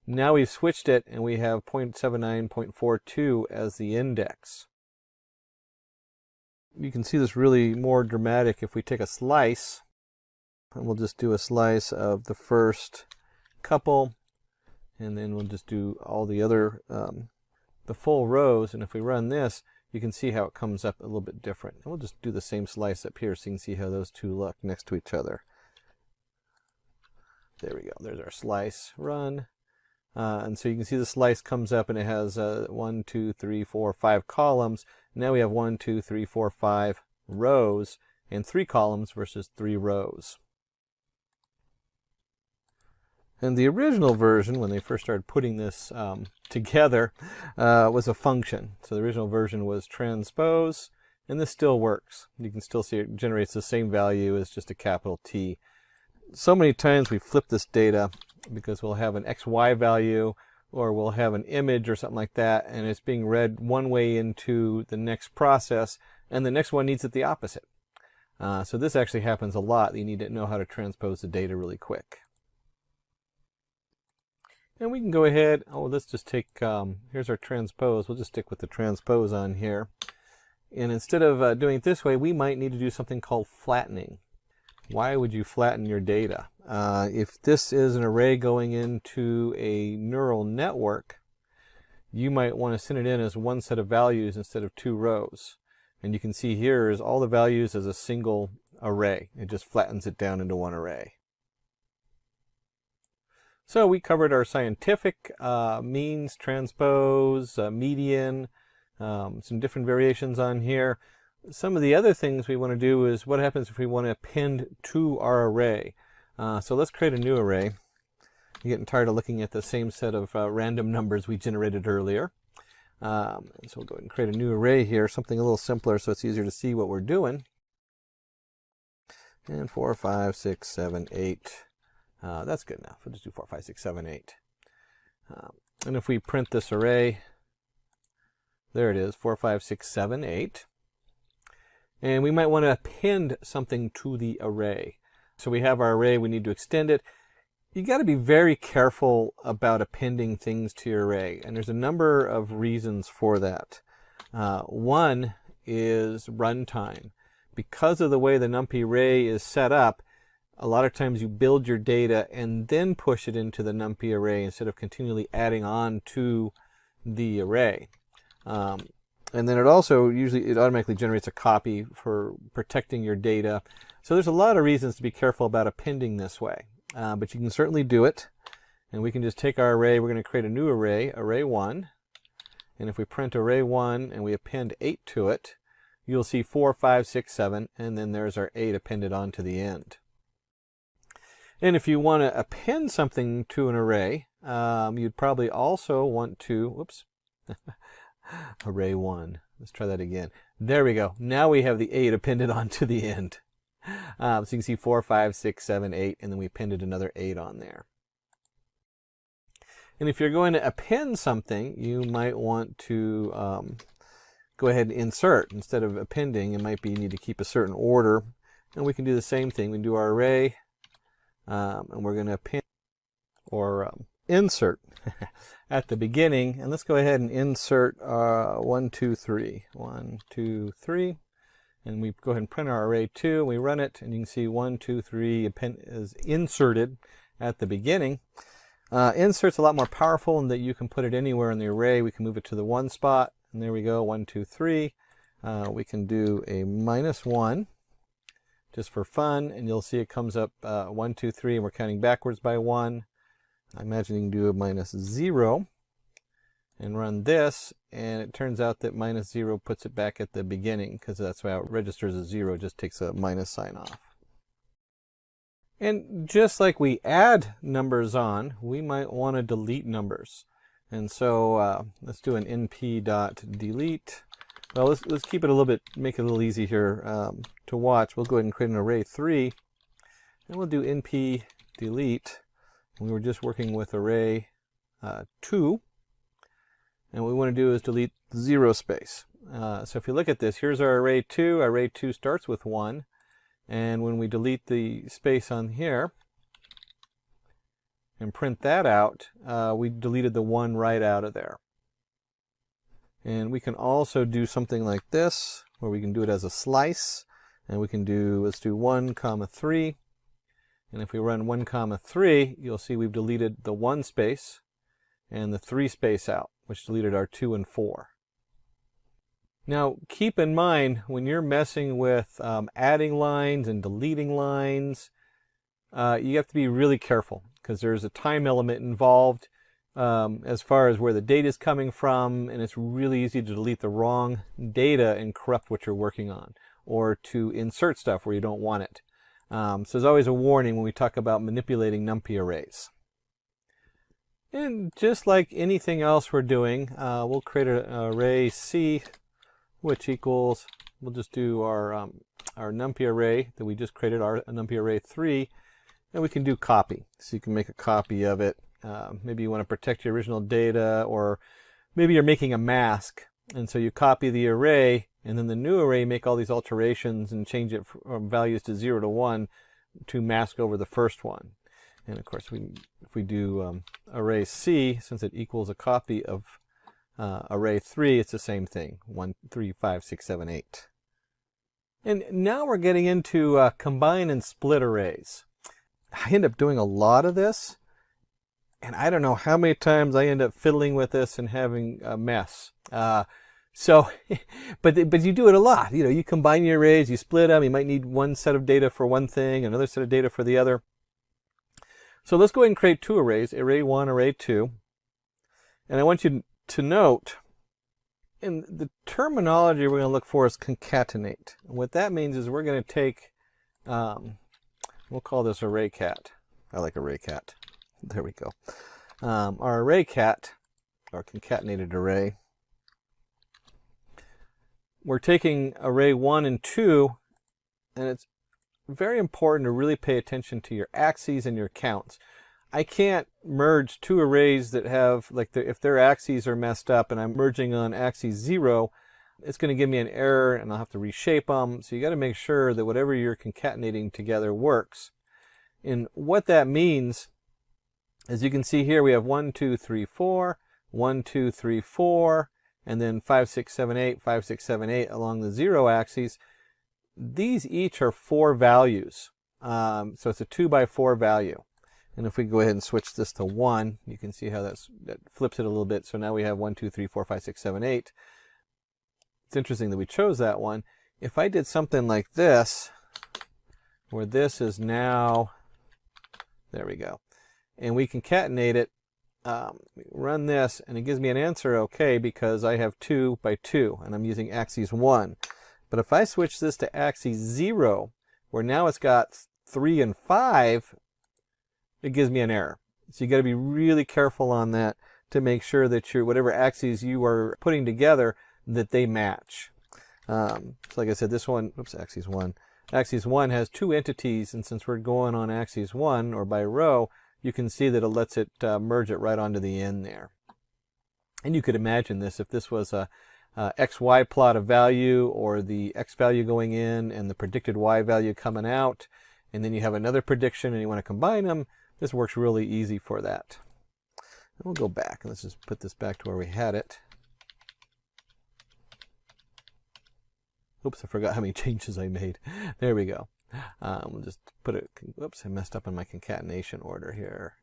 now we've switched it and we have 0.79, 0.42 as the index. You can see this really more dramatic if we take a slice, and we'll just do a slice of the first couple, and then we'll just do all the other, the full rows. And if we run this, you can see how it comes up a little bit different. And we'll just do the same slice up here so you can see how those two look next to each other. There we go. There's our slice. Run. And so you can see the slice comes up and it has 1, 2, 3, 4, 5 columns. Now we have 1, 2, 3, 4, 5 rows and 3 columns versus 3 rows. And the original version, when they first started putting this together, was a function. So the original version was transpose, and this still works. You can still see it generates the same value as just a capital T. So many times we flip this data because we'll have an XY value or we'll have an image or something like that, and it's being read one way into the next process, and the next one needs it the opposite. So this actually happens a lot. You need to know how to transpose the data really quick. And we can go ahead, let's just take, here's our transpose. We'll just stick with the transpose on here. And instead of doing it this way, we might need to do something called flattening. Why would you flatten your data? If this is an array going into a neural network, you might want to send it in as one set of values instead of 2 rows. And you can see here is all the values as a single array. It just flattens it down into one array. So we covered our scientific means, transpose, median, some different variations on here. Some of the other things we want to do is what happens if we want to append to our array. So let's create a new array. I'm getting tired of looking at the same set of random numbers we generated earlier. So we'll go ahead and create a new array here, something a little simpler so it's easier to see what we're doing. And 4, 5, 6, 7, 8. That's good enough. We'll just do 4, 5, 6, 7, 8. And if we print this array, there it is, 4, 5, 6, 7, 8. And we might want to append something to the array. So we have our array, we need to extend it. You got to be very careful about appending things to your array, and there's a number of reasons for that. One is runtime. Because of the way the NumPy array is set up, a lot of times you build your data and then push it into the NumPy array instead of continually adding on to the array. And then it also it automatically generates a copy for protecting your data. So there's a lot of reasons to be careful about appending this way. But you can certainly do it. And we can just take our array, we're going to create a new array, array 1. And if we print array 1 and we append 8 to it, you'll see 4, 5, 6, 7, and then there's our 8 appended onto the end. And if you want to append something to an array, you'd probably also want to, whoops, array 1. Let's try that again. There we go. Now we have the 8 appended onto the end. So you can see 4, 5, 6, 7, 8, and then we appended another 8 on there. And if you're going to append something, you might want to go ahead and insert. Instead of appending, it might be you need to keep a certain order. And we can do the same thing. We can do our array, and we're going to append or insert at the beginning. And let's go ahead and insert 1, 2, 3. 1, 2, 3. And we go ahead and print our array 2, and we run it, and you can see 1, 2, 3 is inserted at the beginning. Insert's a lot more powerful in that you can put it anywhere in the array. We can move it to the 1 spot, and there we go, 1, 2, 3. We can do a -1 just for fun, and you'll see it comes up 1, 2, 3, and we're counting backwards by 1. I imagine you can do a -0 and run this, and it turns out that -0 puts it back at the beginning because that's how it registers as 0, just takes a minus sign off. And just like we add numbers on, we might want to delete numbers. And so let's do an np.delete. Well, let's keep it a little bit, make it a little easy here to watch. We'll go ahead and create an array 3, and we'll do np delete. We were just working with array 2, and what we want to do is delete 0 space. So if you look at this, here's our array 2. Array 2 starts with 1, and when we delete the space on here and print that out, we deleted the 1 right out of there. And we can also do something like this, where we can do it as a slice, and we can do, let's do 1, 3. And if we run 1, 3, you'll see we've deleted the 1 space and the 3 space out, which deleted our 2 and 4. Now, keep in mind, when you're messing with adding lines and deleting lines, you have to be really careful, because there's a time element involved as far as where the data is coming from, and it's really easy to delete the wrong data and corrupt what you're working on, or to insert stuff where you don't want it. So there's always a warning when we talk about manipulating NumPy arrays. And just like anything else we're doing, we'll create an array C, which equals, we'll just do our NumPy array that we just created, our NumPy array 3, and we can do copy. So you can make a copy of it. Maybe you want to protect your original data, or maybe you're making a mask, and so you copy the array, and then the new array make all these alterations and change it from values to 0 to 1 to mask over the first one. And of course, if we do array C, since it equals a copy of array 3, it's the same thing, 1, 3, 5, 6, 7, 8. And now we're getting into combine and split arrays. I end up doing a lot of this, and I don't know how many times I end up fiddling with this and having a mess. But you do it a lot. You know, you combine your arrays, you split them. You might need one set of data for one thing, another set of data for the other. So let's go ahead and create 2 arrays, array 1, array 2. And I want you to note, and the terminology we're going to look for is concatenate. And what that means is we're going to take, we'll call this array cat. I like array cat. There we go. Our array cat, our concatenated array, we're taking array 1 and 2, and it's very important to really pay attention to your axes and your counts. I can't merge two arrays that have, like, if their axes are messed up and I'm merging on axis 0, it's going to give me an error and I'll have to reshape them. So you got to make sure that whatever you're concatenating together works. And what that means, as you can see here, we have 1, 2, 3, 4, 1, 2, 3, 4, and then 5, 6, 7, 8, 5, 6, 7, 8 along the 0 axis. These each are 4 values. So it's a 2 by 4 value. And if we go ahead and switch this to 1, you can see how that flips it a little bit. So now we have 1, 2, 3, 4, 5, 6, 7, 8. It's interesting that we chose that one. If I did something like this, where this is now, there we go, and we concatenate it, run this, and it gives me an answer okay because I have 2 by 2, and I'm using axis 1. But if I switch this to axis 0, where now it's got 3 and 5, it gives me an error. So you got to be really careful on that to make sure that your whatever axes you are putting together, that they match. So like I said, this one, oops, axis 1. Axis 1 has 2 entities, and since we're going on axis 1 or by row, you can see that it lets it merge it right onto the end there. And you could imagine this if this was a XY plot of value, or the X value going in and the predicted Y value coming out, and then you have another prediction and you want to combine them. This works really easy for that. And we'll go back and let's just put this back to where we had it. Oops, I forgot how many changes I made. There we go. We'll just put it, oops, I messed up in my concatenation order here.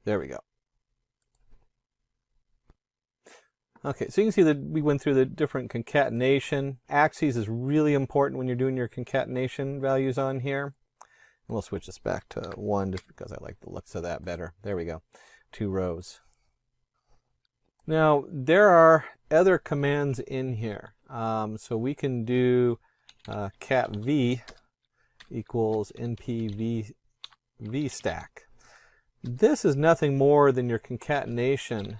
There we go. Okay, so you can see that we went through the different concatenation. Axes is really important when you're doing your concatenation values on here. And we'll switch this back to 1 just because I like the looks of that better. There we go. 2 rows. Now, there are other commands in here. So we can do cat v equals np v stack. This is nothing more than your concatenation.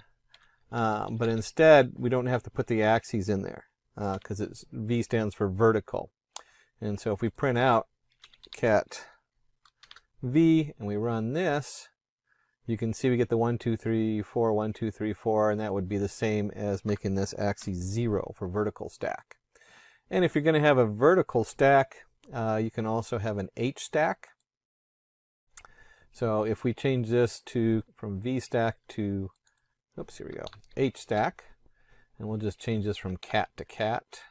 But instead, we don't have to put the axes in there because V stands for vertical. And so if we print out cat V and we run this, you can see we get the 1, 2, 3, 4, 1, 2, 3, 4, and that would be the same as making this axis 0 for vertical stack. And if you're going to have a vertical stack, you can also have an H stack. So if we change this from V stack to, oops, here we go, H stack, and we'll just change this from cat to cat,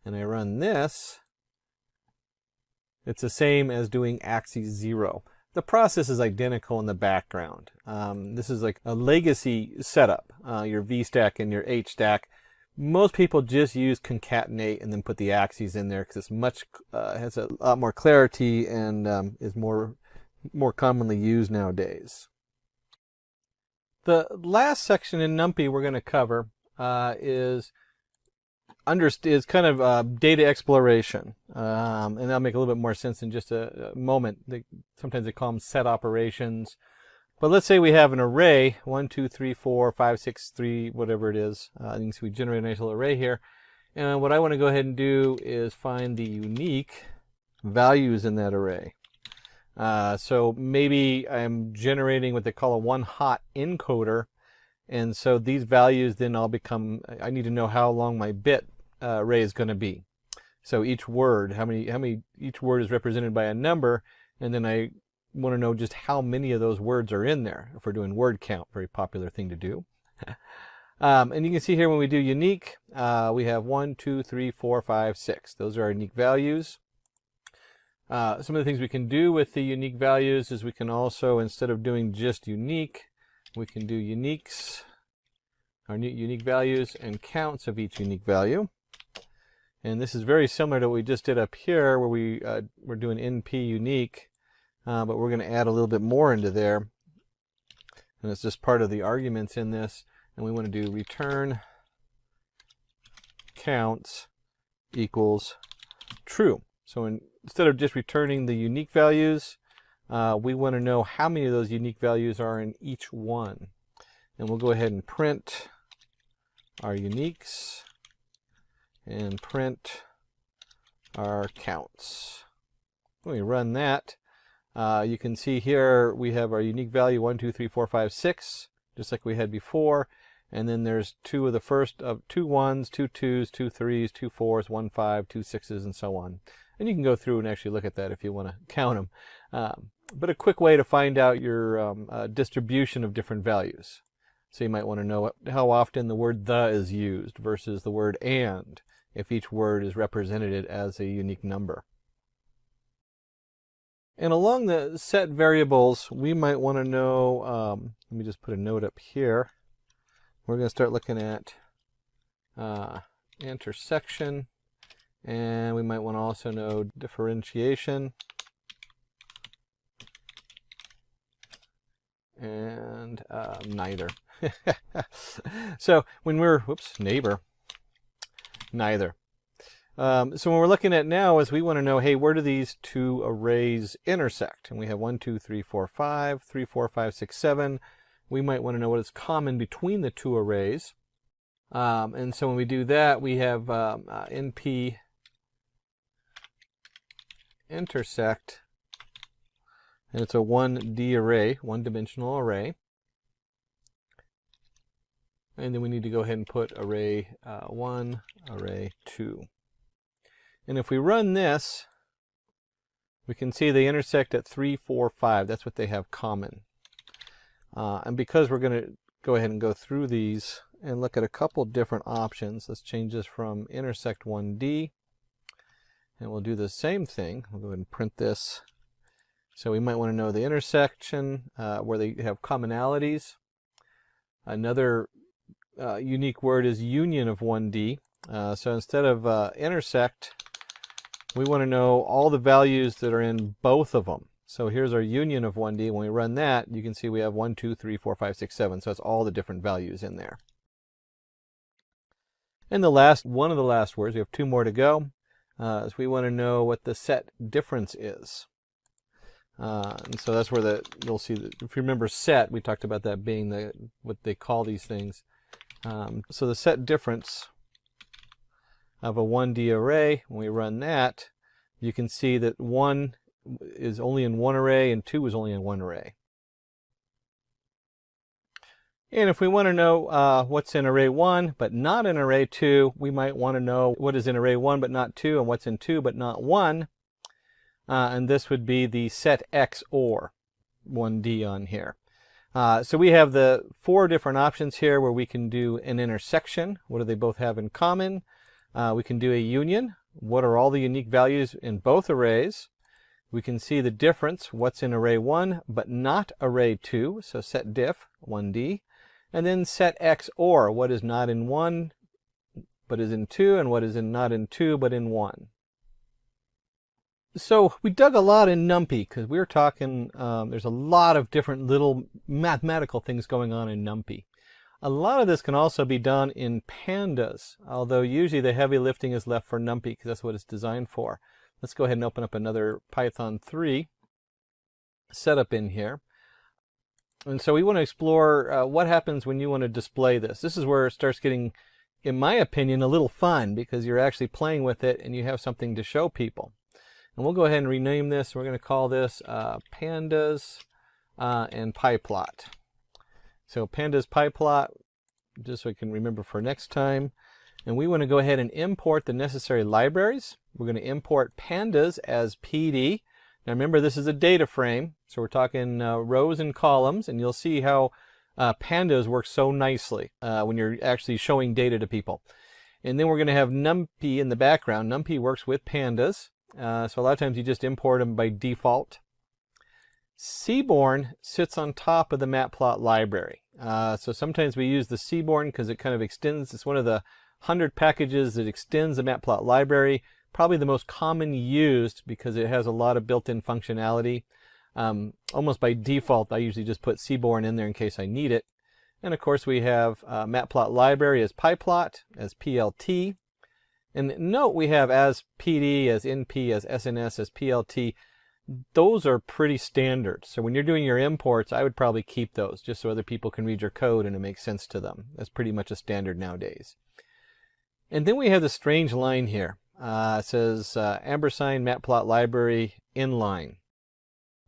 and I run this, it's the same as doing axis 0. The process is identical in the background. This is like a legacy setup, your V stack and your H stack. Most people just use concatenate and then put the axes in there because it's has a lot more clarity and is more commonly used nowadays. The last section in NumPy we're going to cover is kind of data exploration, and that'll make a little bit more sense in just a moment. Sometimes they call them set operations. But let's say we have an array, 1, 2, 3, 4, 5, 6, 3, whatever it is. You can see we generate a nice little array here. And what I want to go ahead and do is find the unique values in that array. So maybe I'm generating what they call a one-hot encoder, and so these values then all become, I need to know how long my bit array is going to be. So each word, each word is represented by a number, and then I want to know just how many of those words are in there. If we're doing word count, very popular thing to do. And you can see here when we do unique, we have 1, 2, 3, 4, 5, 6. Those are our unique values. Some of the things we can do with the unique values is we can also, instead of doing just unique, we can do uniques, our unique values, and counts of each unique value. And this is very similar to what we just did up here, where we're doing np unique, but we're going to add a little bit more into there. And it's just part of the arguments in this. And we want to do return counts equals true. So instead of just returning the unique values, we want to know how many of those unique values are in each one. And we'll go ahead and print our uniques. and print our counts. When we run that, you can see here we have our unique value 1, 2, 3, 4, 5, 6, just like we had before. And then there's two of the first of 2 1s, 2 2s, 2 3s, 2 4s, 1 5, 2 6s, and so on. And you can go through and actually look at that if you want to count them. But a quick way to find out your distribution of different values. So you might want to know how often the word the is used versus the word and, if each word is represented as a unique number. And along the set variables, we might want to know, let me just put a note up here. We're going to start looking at intersection, and we might want to also know differentiation, and neither. So when we're, neither. So when we're looking at now is we want to know, hey, where do these two arrays intersect? And we have 1, 2, 3, 4, 5, 3, 4, 5, 6, 7. We might want to know what is common between the two arrays. And so when we do that, we have NP intersect, and it's a 1D array, one-dimensional array. And then we need to go ahead and put array 1, array 2. And if we run this, we can see they intersect at 3, 4, 5. That's what they have common. And because we're going to go ahead and go through these and look at a couple different options, let's change this from intersect 1D. And we'll do the same thing. We'll go ahead and print this. So we might want to know the intersection where they have commonalities. Another unique word is union of 1D. So instead of intersect, we want to know all the values that are in both of them. So here's our union of 1D. When we run that, you can see we have 1, 2, 3, 4, 5, 6, 7. So it's all the different values in there. And the last, one of the last words, we have 2 more to go, is we want to know what the set difference is. And so that's where you'll see that, if you remember set, we talked about that being what they call these things. So the set difference of a 1D array, when we run that, you can see that 1 is only in one array and 2 is only in one array. And if we want to know what's in array 1 but not in array 2, we might want to know what is in array 1 but not 2 and what's in 2 but not 1. And this would be the set XOR 1D on here. So we have the 4 different options here where we can do an intersection. What do they both have in common? We can do a union. What are all the unique values in both arrays? We can see the difference, what's in array 1 but not array 2, so set diff 1D. And then set XOR, what is not in 1 but is in 2, and what is not in 2 but in 1. So we dug a lot in NumPy because we were talking, there's a lot of different little mathematical things going on in NumPy. A lot of this can also be done in pandas, although usually the heavy lifting is left for NumPy because that's what it's designed for. Let's go ahead and open up another Python 3 setup in here. And so we want to explore what happens when you want to display this. This is where it starts getting, in my opinion, a little fun because you're actually playing with it and you have something to show people. And we'll go ahead and rename this. We're going to call this pandas and pyplot. So pandas pyplot, just so I can remember for next time. And we want to go ahead and import the necessary libraries. We're going to import pandas as PD. Now remember, this is a data frame, so we're talking rows and columns, and you'll see how pandas work so nicely when you're actually showing data to people. And then we're going to have NumPy in the background. NumPy works with pandas, so a lot of times you just import them by default. Seaborn sits on top of the matplot library. So sometimes we use the Seaborn because it kind of extends. It's one of the 100 packages that extends the matplot library. Probably the most common used because it has a lot of built-in functionality. Almost by default, I usually just put Seaborn in there in case I need it. And of course we have matplot library as pyplot, as PLT. And note we have as PD, as NP, as SNS, as PLT. Those are pretty standard. So when you're doing your imports, I would probably keep those just so other people can read your code and it makes sense to them. That's pretty much a standard nowadays. And then we have the strange line here. It says ampersand matplot library inline.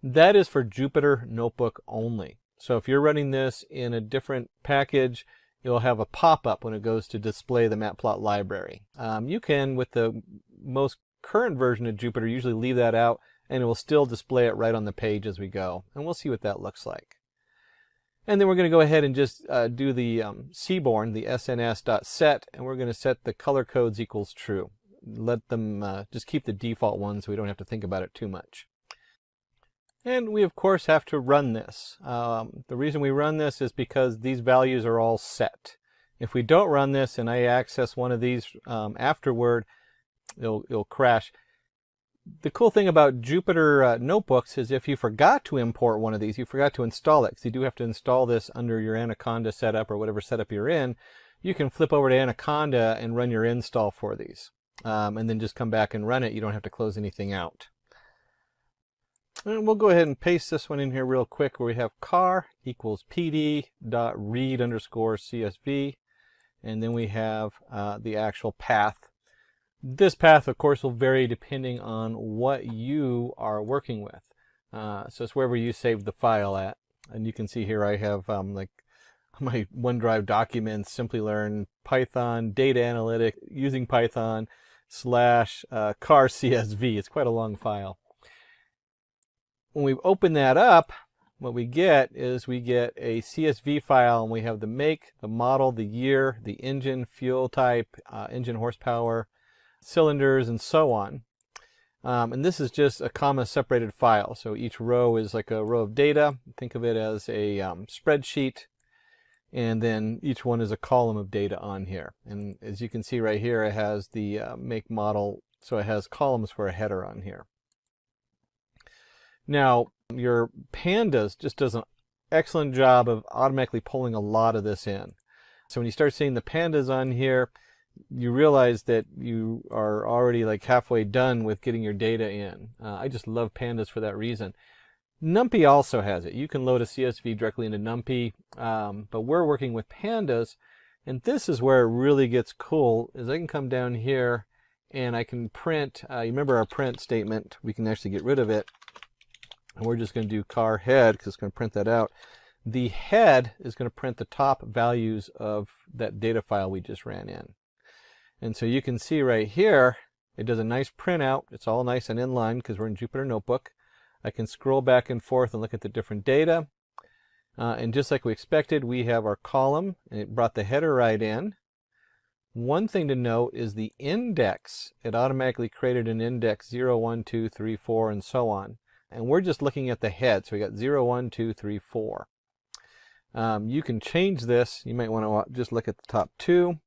That is for Jupyter Notebook only. So if you're running this in a different package, you'll have a pop-up when it goes to display the matplot library. You can, with the most current version of Jupyter, usually leave that out and it will still display it right on the page as we go. And we'll see what that looks like. And then we're going to go ahead and just do the Seaborn, the sns.set, and we're going to set the color codes equals true. Let them just keep the default ones so we don't have to think about it too much. And we of course have to run this. The reason we run this is because these values are all set. If we don't run this and I access one of these afterward, it'll crash. The cool thing about Jupyter Notebooks is if you forgot to import one of these, you forgot to install it, because you do have to install this under your Anaconda setup or whatever setup you're in, you can flip over to Anaconda and run your install for these. And then just come back and run it. You don't have to close anything out. And we'll go ahead and paste this one in here real quick, where we have car equals pd.read_csv, and then we have the actual path. This path, of course, will vary depending on what you are working with. So it's wherever you save the file at. And you can see here I have like my OneDrive documents, Simplilearn, Python, data analytic, using Python, / car CSV. It's quite a long file. When we open that up, what we get is we get a CSV file, and we have the make, the model, the year, the engine, fuel type, engine horsepower, cylinders, and so on. And this is just a comma separated file. So each row is like a row of data. Think of it as a spreadsheet. And then each one is a column of data on here. And as you can see right here, it has the make, model. So it has columns for a header on here. Now, your Pandas just does an excellent job of automatically pulling a lot of this in. So when you start seeing the Pandas on here, you realize that you are already like halfway done with getting your data in. I just love Pandas for that reason. NumPy also has it. You can load a CSV directly into NumPy, but we're working with Pandas, and this is where it really gets cool, is I can come down here and I can print, you remember our print statement, we can actually get rid of it, and we're just going to do car head because it's going to print that out. The head is going to print the top values of that data file we just ran in. And so you can see right here, it does a nice printout. It's all nice and in line because we're in Jupyter Notebook. I can scroll back and forth and look at the different data. And just like we expected, we have our column, and it brought the header right in. One thing to note is the index. It automatically created an index 0, 1, 2, 3, 4, and so on. And we're just looking at the head. So we got 0, 1, 2, 3, 4. You can change this. You might want to just look at the top two.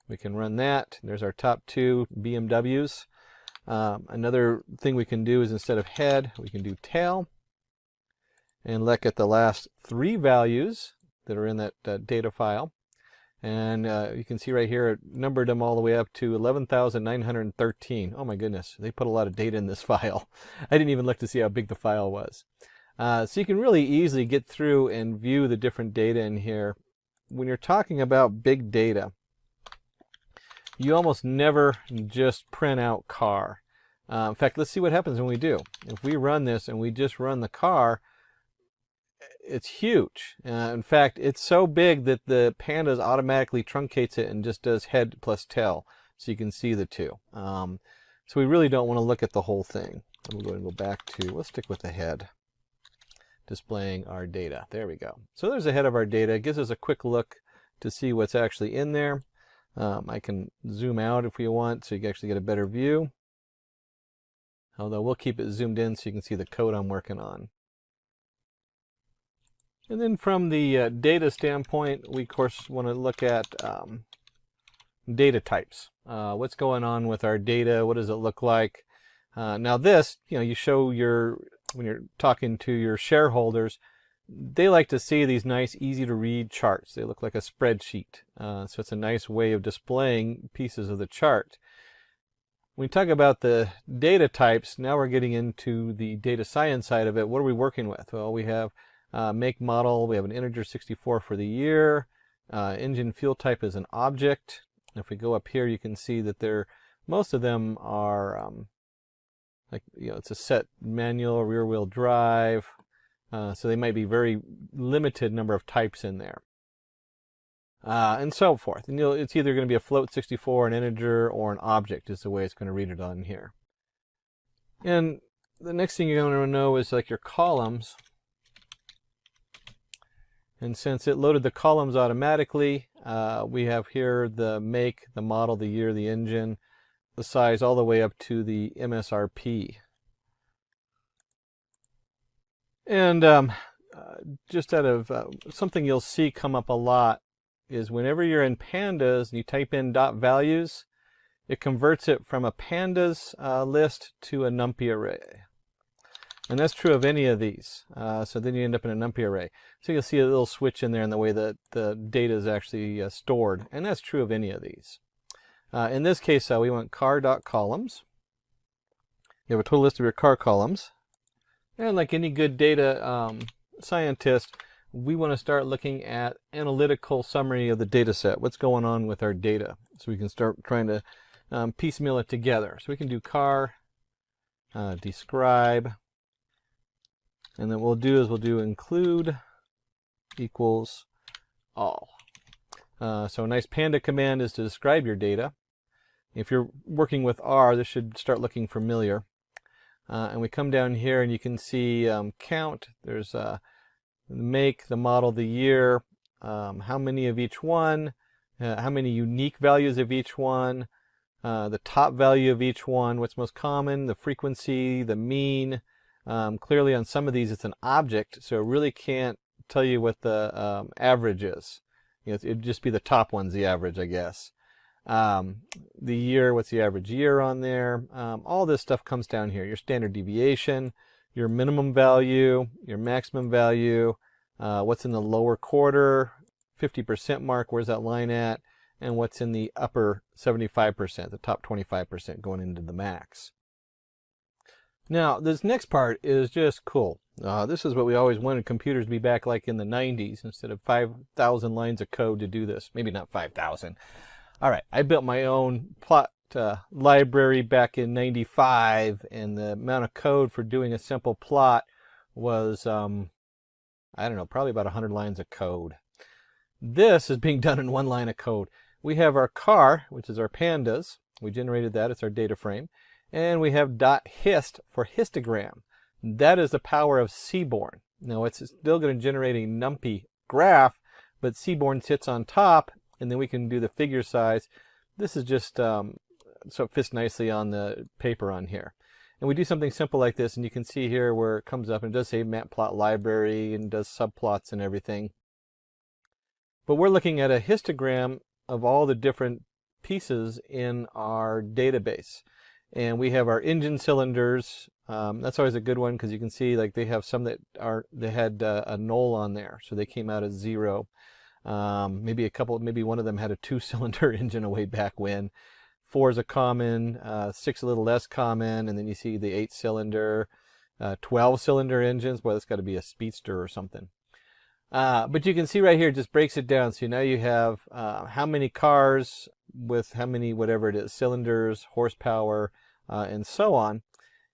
We can run that. There's our top two BMWs. Another thing we can do is instead of head, we can do tail. And look at the last three values that are in that data file. And you can see right here, it numbered them all the way up to 11,913. Oh my goodness, they put a lot of data in this file. I didn't even look to see how big the file was. So you can really easily get through and view the different data in here. When you're talking about big data, you almost never just print out car. In fact, let's see what happens when we do. If we run this and we just run the car, it's huge. In fact, it's so big that the Pandas automatically truncates it and just does head plus tail, so you can see the two. So we really don't want to look at the whole thing. We'll go ahead and go back to, let's stick with the head, displaying our data. There we go. So there's the head of our data. It gives us a quick look to see what's actually in there. I can zoom out if we want so you can actually get a better view. Although we'll keep it zoomed in so you can see the code I'm working on. And then from the data standpoint, we of course want to look at data types. What's going on with our data? What does it look like? Now this, you show when you're talking to your shareholders, they like to see these nice, easy to read charts. They look like a spreadsheet. So it's a nice way of displaying pieces of the chart. When we talk about the data types, now we're getting into the data science side of it. What are we working with? Well, we have make, model, we have an integer 64 for the year, engine fuel type is an object, If we go up here, you can see that most of them are it's a set manual, rear wheel drive, so they might be very limited number of types in there, and so forth. And it's either going to be a float 64, an integer, or an object is the way it's going to read it on here. And the next thing you're going to know is like your columns. And since it loaded the columns automatically, we have here the make, the model, the year, the engine, the size, all the way up to the MSRP. And just out of something you'll see come up a lot is whenever you're in pandas and you type in .values, it converts it from a pandas list to a numpy array. And that's true of any of these. So then you end up in a numpy array. So you'll see a little switch in there in the way that the data is actually stored. And that's true of any of these. In this case, we want car.columns. You have a total list of your car columns. And like any good data scientist, we want to start looking at analytical summary of the data set. What's going on with our data? So we can start trying to piecemeal it together. So we can do car, describe, and then what we'll do include equals all. So a nice panda command is to describe your data. If you're working with R, this should start looking familiar. And we come down here and you can see count. There's the make, the model, the year, how many of each one, how many unique values of each one, the top value of each one, what's most common, the frequency, the mean. Clearly on some of these it's an object, so it really can't tell you what the average is. It'd just be the top one's the average, I guess. The year, what's the average year on there? All this stuff comes down here. Your standard deviation, your minimum value, your maximum value, what's in the lower quarter, 50% mark, where's that line at, and what's in the upper 75%, the top 25% going into the max. Now, this next part is just cool. This is what we always wanted computers to be back like in the 90s, instead of 5,000 lines of code to do this. Maybe not 5,000. All right, I built my own plot library back in 95, and the amount of code for doing a simple plot was, I don't know, probably about 100 lines of code. This is being done in one line of code. We have our car, which is our pandas. We generated that. It's our data frame. And we have .hist for histogram. That is the power of Seaborn. Now it's still going to generate a numpy graph, but Seaborn sits on top, and then we can do the figure size. This is just so it fits nicely on the paper on here. And we do something simple like this, and you can see here where it comes up, and it does say matplot library and does subplots and everything. But we're looking at a histogram of all the different pieces in our database. And we have our engine cylinders. That's always a good one because you can see like they have some that had a null on there, so they came out as 0. Maybe one of them had a 2-cylinder engine way back when. 4 is a common, 6 a little less common, and then you see the 8-cylinder, 12-cylinder engines. Boy, that's got to be a speedster or something. But you can see right here, it just breaks it down. So now you have how many cars with how many, whatever it is, cylinders, horsepower, and so on.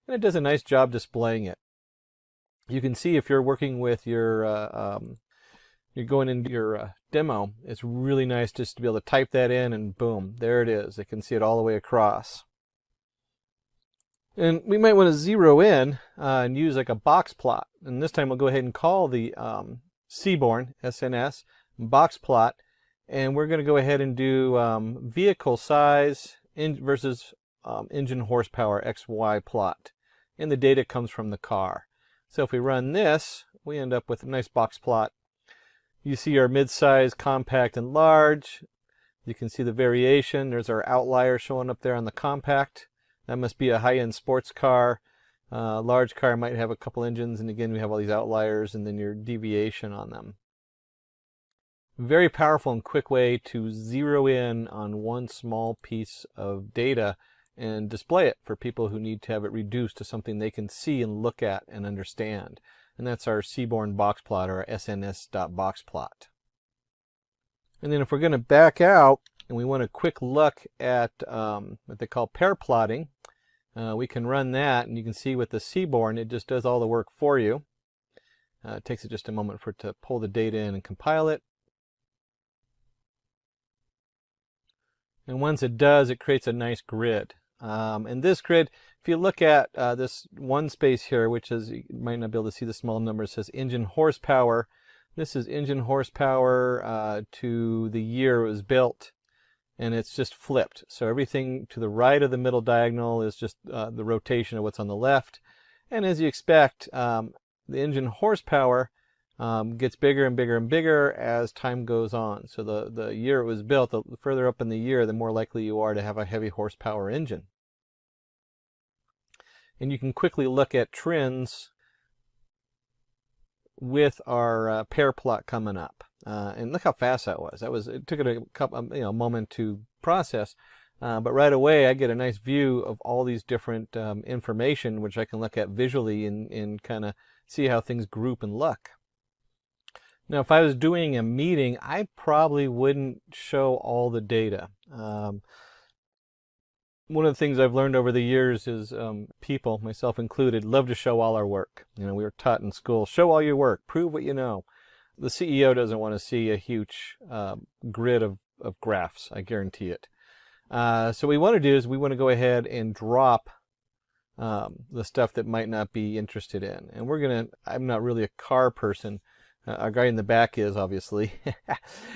And it does a nice job displaying it. You can see if you're working with your, you're going into your demo, it's really nice just to be able to type that in and boom, there it is. It can see it all the way across. And we might want to zero in and use like a box plot. And this time we'll go ahead and call the Seaborn, SNS, box plot. And we're going to go ahead and do vehicle size versus engine horsepower XY plot. And the data comes from the car. So if we run this, we end up with a nice box plot. You see our mid-size, compact, and large. You can see the variation. There's our outlier showing up there on the compact. That must be a high-end sports car. Large car might have a couple engines, and again we have all these outliers and then your deviation on them. Very powerful and quick way to zero in on one small piece of data and display it for people who need to have it reduced to something they can see and look at and understand. And that's our Seaborn box plot, or SNS.boxplot. And then if we're going to back out and we want a quick look at what they call pair plotting, we can run that, and you can see with the Seaborn, it just does all the work for you. It takes it just a moment for it to pull the data in and compile it. And once it does, it creates a nice grid. And this grid, if you look at this one space here, which is, you might not be able to see the small number, it says engine horsepower. This is engine horsepower to the year it was built, and it's just flipped. So everything to the right of the middle diagonal is just the rotation of what's on the left. And as you expect, the engine horsepower gets bigger and bigger and bigger as time goes on. So the year it was built, the further up in the year, the more likely you are to have a heavy horsepower engine. And you can quickly look at trends with our pair plot coming up. And look how fast that was. It took it a couple, moment to process. But right away, I get a nice view of all these different information, which I can look at visually and kind of see how things group and look. Now, if I was doing a meeting, I probably wouldn't show all the data. One of the things I've learned over the years is people, myself included, love to show all our work. We were taught in school, show all your work, prove what you know. The CEO doesn't want to see a huge grid of graphs, I guarantee it. So what we want to do is we want to go ahead and drop the stuff that might not be interested in. And I'm not really a car person. Our guy in the back is, obviously.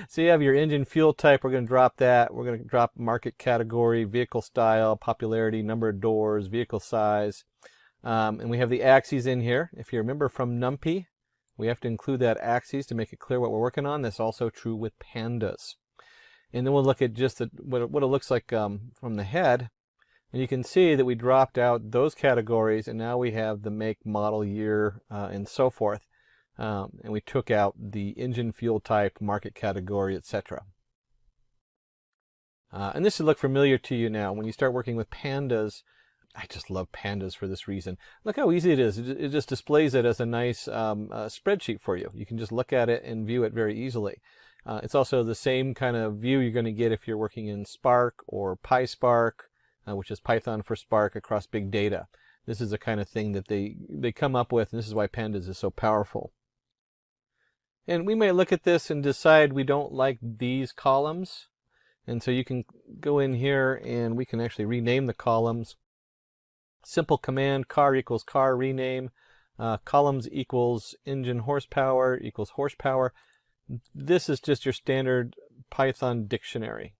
So you have your engine fuel type. We're going to drop that. We're going to drop market category, vehicle style, popularity, number of doors, vehicle size. And we have the axes in here. If you remember from NumPy, we have to include that axes to make it clear what we're working on. That's also true with pandas. And then we'll look at just what it looks like from the head. And you can see that we dropped out those categories, and now we have the make, model, year, and so forth. And we took out the engine fuel type, market category, etc. And this should look familiar to you now. When you start working with pandas, I just love pandas for this reason. Look how easy it is. It just displays it as a nice spreadsheet for you. You can just look at it and view it very easily. It's also the same kind of view you're going to get if you're working in Spark or PySpark, which is Python for Spark across big data. This is the kind of thing that they come up with, and this is why pandas is so powerful. And we may look at this and decide we don't like these columns. And so you can go in here and we can actually rename the columns. Simple command, car equals car, rename. Columns equals engine horsepower equals horsepower. This is just your standard Python dictionary.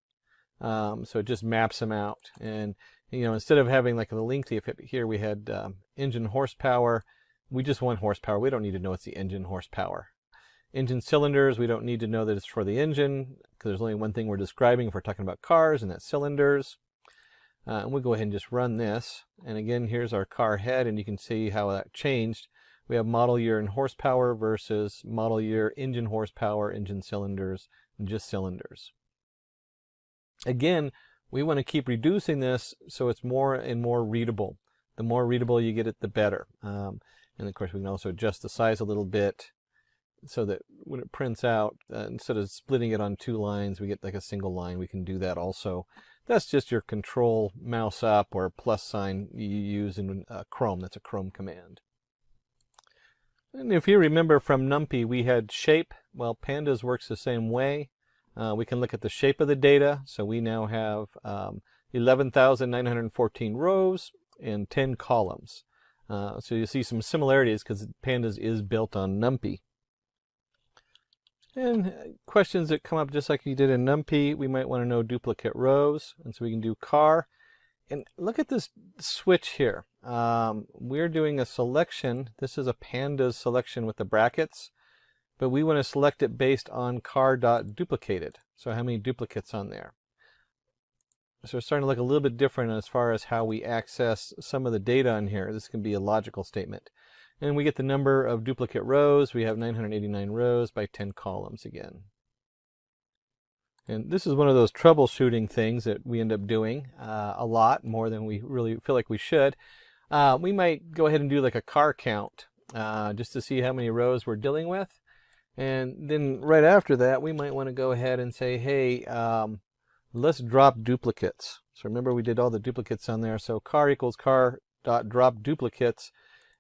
So it just maps them out. And instead of having like the lengthy, here we had engine horsepower, we just want horsepower. We don't need to know it's the engine horsepower. Engine cylinders, we don't need to know that it's for the engine, because there's only one thing we're describing if we're talking about cars, and that's cylinders. And we'll go ahead and just run this. And again, here's our car head, and you can see how that changed. We have model year and horsepower versus model year, engine horsepower, engine cylinders, and just cylinders. Again, we want to keep reducing this so it's more and more readable. The more readable you get it, the better. And of course, we can also adjust the size a little bit, so that when it prints out, instead of splitting it on two lines, we get like a single line. We can do that also. That's just your control mouse up or plus sign you use in Chrome. That's a Chrome command. And if you remember from NumPy, we had shape. Well, Pandas works the same way. We can look at the shape of the data. So we now have 11,914 rows and 10 columns. So you see some similarities because Pandas is built on NumPy. And questions that come up just like you did in NumPy, we might want to know duplicate rows. And so we can do car. And look at this switch here. We're doing a selection. This is a pandas selection with the brackets. But we want to select it based on car.duplicated. So how many duplicates on there? So it's starting to look a little bit different as far as how we access some of the data on here. This can be a logical statement. And we get the number of duplicate rows. We have 989 rows by 10 columns again. And this is one of those troubleshooting things that we end up doing a lot, more than we really feel like we should. We might go ahead and do like a car count just to see how many rows we're dealing with. And then right after that, we might want to go ahead and say, hey, let's drop duplicates. So remember we did all the duplicates on there. So car equals car dot drop duplicates.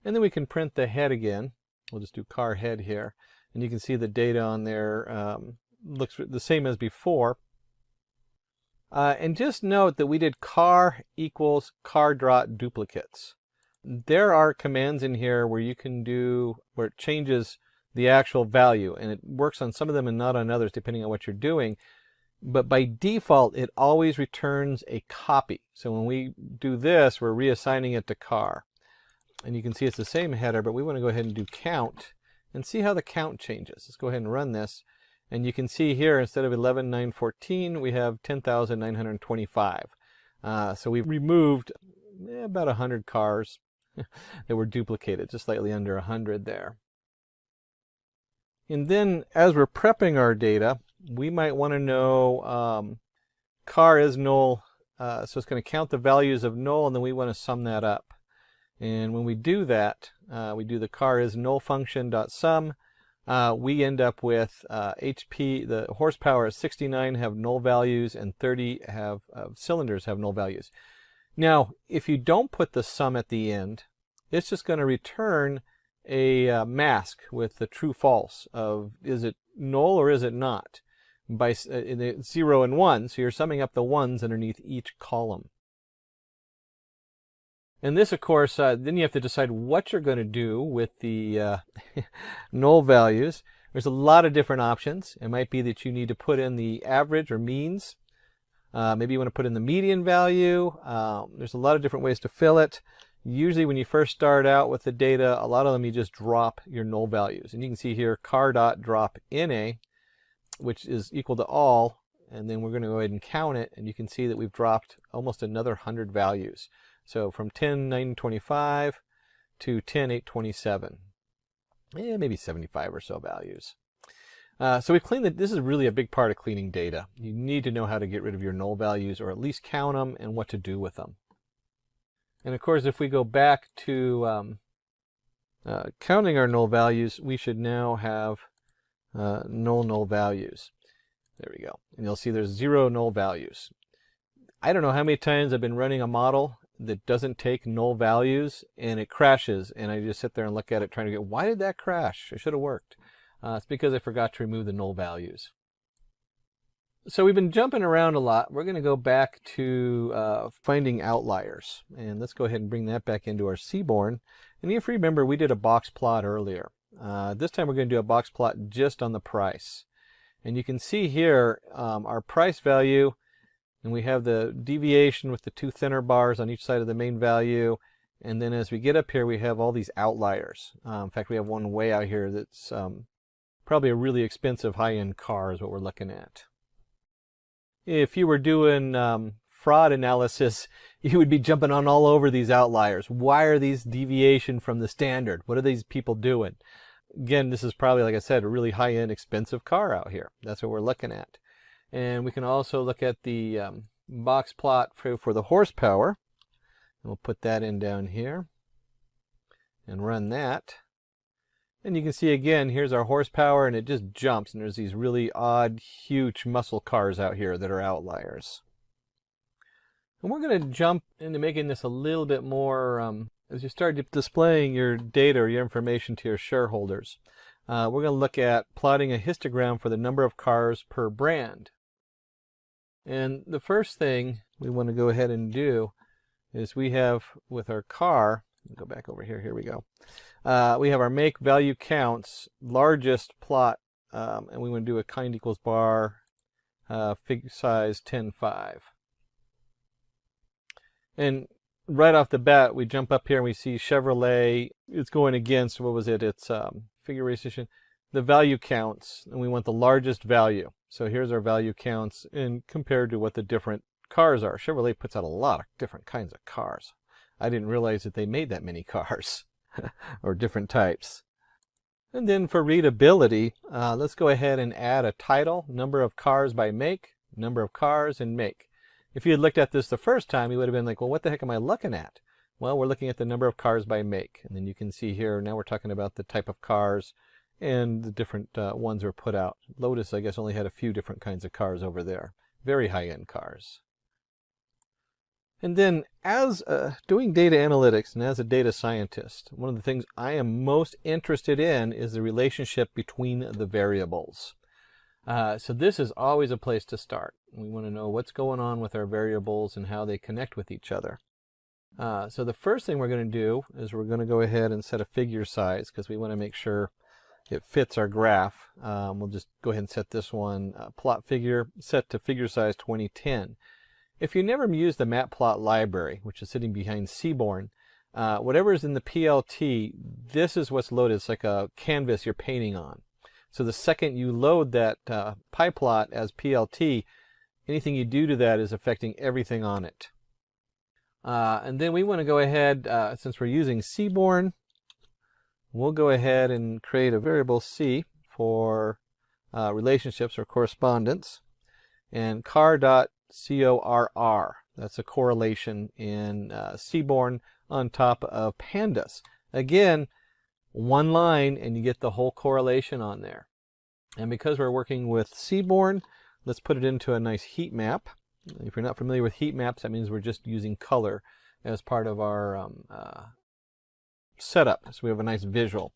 And then we can print the head again. We'll just do car head here. And you can see the data on there looks the same as before. And just note that we did car equals car dot duplicates. There are commands in here where you can do, where it changes the actual value. And it works on some of them and not on others depending on what you're doing. But by default, it always returns a copy. So when we do this, we're reassigning it to car. And you can see it's the same header, but we want to go ahead and do count and see how the count changes. Let's go ahead and run this. And you can see here, instead of 11,914, we have 10,925. So we've removed about 100 cars that were duplicated, just slightly under 100 there. And then as we're prepping our data, we might want to know car is null. So it's going to count the values of null, and then we want to sum that up. And when we do that, we do the car is null function dot sum. We end up with HP, the horsepower is 69 have null values, and 30 have cylinders have null values. Now, if you don't put the sum at the end, it's just going to return a mask with the true false of is it null or is it not, by 0 and 1. So you're summing up the ones underneath each column. And this, of course, then you have to decide what you're going to do with the null values. There's a lot of different options. It might be that you need to put in the average or means. Maybe you want to put in the median value. There's a lot of different ways to fill it. Usually when you first start out with the data, a lot of them you just drop your null values. And you can see here car dot drop NA, which is equal to all. And then we're going to go ahead and count it. And you can see that we've dropped almost another 100 values. So from 10,925 to 10,827, maybe 75 or so values. So we've cleaned this is really a big part of cleaning data. You need to know how to get rid of your null values, or at least count them and what to do with them. And of course, if we go back to counting our null values, we should now have null values. There we go. And you'll see there's 0 null values. I don't know how many times I've been running a model that doesn't take null values and it crashes, and I just sit there and look at it trying to get, why did that crash? It should have worked. It's because I forgot to remove the null values. So we've been jumping around a lot. We're going to go back to finding outliers, and let's go ahead and bring that back into our Seaborn. And if you remember, we did a box plot earlier. This time we're going to do a box plot just on the price. And you can see here our price value, and we have the deviation with the 2 thinner bars on each side of the main value. And then as we get up here, we have all these outliers. In fact, we have one way out here that's probably a really expensive high-end car is what we're looking at. If you were doing fraud analysis, you would be jumping on all over these outliers. Why are these deviation from the standard? What are these people doing? Again, this is probably, like I said, a really high-end expensive car out here. That's what we're looking at. And we can also look at the box plot for the horsepower. And we'll put that in down here and run that. And you can see again, here's our horsepower, and it just jumps. And there's these really odd, huge muscle cars out here that are outliers. And we're going to jump into making this a little bit more, as you start displaying your data or your information to your shareholders. We're going to look at plotting a histogram for the number of cars per brand. And the first thing we want to go ahead and do is we have with our car, go back over here, here we go. We have our make value counts, largest plot, and we want to do a kind equals bar, fig size 10.5. And right off the bat, we jump up here and we see Chevrolet, it's going against, what was it? It's figuration, the value counts, and we want the largest value. So here's our value counts and compared to what the different cars are. Chevrolet puts out a lot of different kinds of cars. I didn't realize that they made that many cars or different types. And then for readability, let's go ahead and add a title, number of cars by make, number of cars, and make. If you had looked at this the first time, you would have been like, well, what the heck am I looking at? Well, we're looking at the number of cars by make. And then you can see here, now we're talking about the type of cars and the different ones are put out. Lotus, I guess, only had a few different kinds of cars over there. very high-end cars. And then as doing data analytics and as a data scientist, one of the things I am most interested in is the relationship between the variables. So this is always a place to start. We want to know what's going on with our variables and how they connect with each other. So the first thing we're going to do is we're going to go ahead and set a figure size because we want to make sure it fits our graph. We'll just go ahead and set this one plot figure set to figure size 2010. If you never used the matplot library, which is sitting behind Seaborn, whatever is in the PLT, this is what's loaded. It's like a canvas you're painting on. So the second you load that pyplot as PLT, anything you do to that is affecting everything on it. And then we want to go ahead, since we're using Seaborn, we'll go ahead and create a variable C for relationships or correspondence, and car.corr. That's a correlation in Seaborn on top of pandas. Again, one line and you get the whole correlation on there. And because we're working with Seaborn, let's put it into a nice heat map. If you're not familiar with heat maps, that means we're just using color as part of our setup. So we have a nice visual.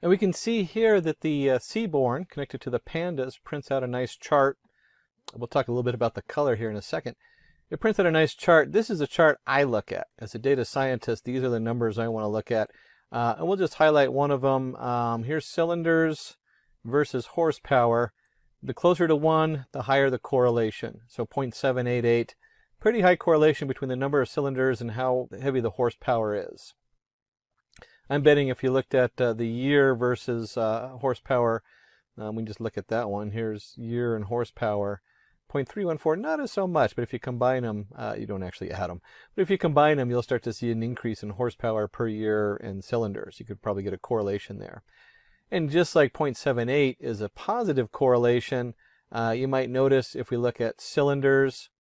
And we can see here that the Seaborn connected to the pandas prints out a nice chart. We'll talk a little bit about the color here in a second. It prints out a nice chart. This is a chart I look at. As a data scientist, these are the numbers I want to look at. And we'll just highlight one of them. Here's cylinders versus horsepower. The closer to 1, the higher the correlation. So 0.788. Pretty high correlation between the number of cylinders and how heavy the horsepower is. I'm betting if you looked at the year versus horsepower, we can just look at that one. Here's year and horsepower. 0.314, not as so much, but if you combine them, you don't actually add them. But if you combine them, you'll start to see an increase in horsepower per year and cylinders. You could probably get a correlation there. And just like 0.78 is a positive correlation, you might notice if we look at cylinders,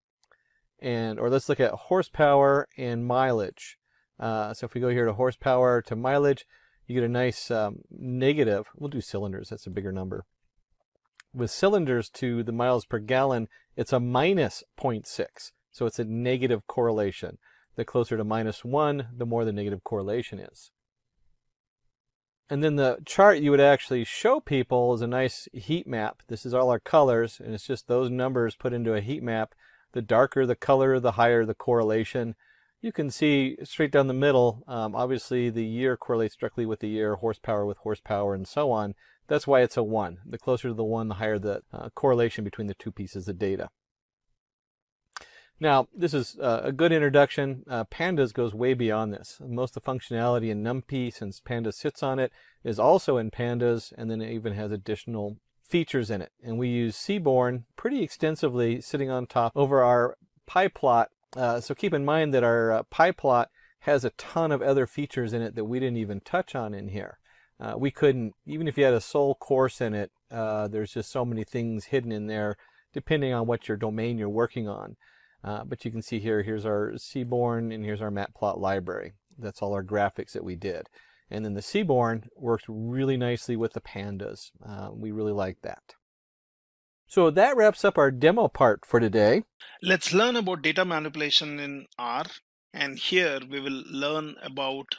or let's look at horsepower and mileage. So if we go here to horsepower to mileage, you get a nice negative. We'll do cylinders, that's a bigger number. With cylinders to the miles per gallon, it's a minus 0.6. So it's a negative correlation. The closer to -1, the more the negative correlation is. And then the chart you would actually show people is a nice heat map. This is all our colors, and it's just those numbers put into a heat map. The darker the color, the higher the correlation. You can see straight down the middle, obviously the year correlates directly with the year, horsepower with horsepower, and so on. That's why it's a 1. The closer to the 1, the higher the correlation between the two pieces of data. Now, this is a good introduction. Pandas goes way beyond this. Most of the functionality in NumPy, since Pandas sits on it, is also in Pandas, and then it even has additional features in it. And we use Seaborn pretty extensively sitting on top over our pyplot. So keep in mind that our pyplot has a ton of other features in it that we didn't even touch on in here. We couldn't, even if you had a sole course in it, there's just so many things hidden in there depending on what your domain you're working on. But you can see here, here's our Seaborn and here's our matplot library. That's all our graphics that we did. And then the Seaborn works really nicely with the pandas. We really like that. So that wraps up our demo part for today. Let's learn about data manipulation in R. And here we will learn about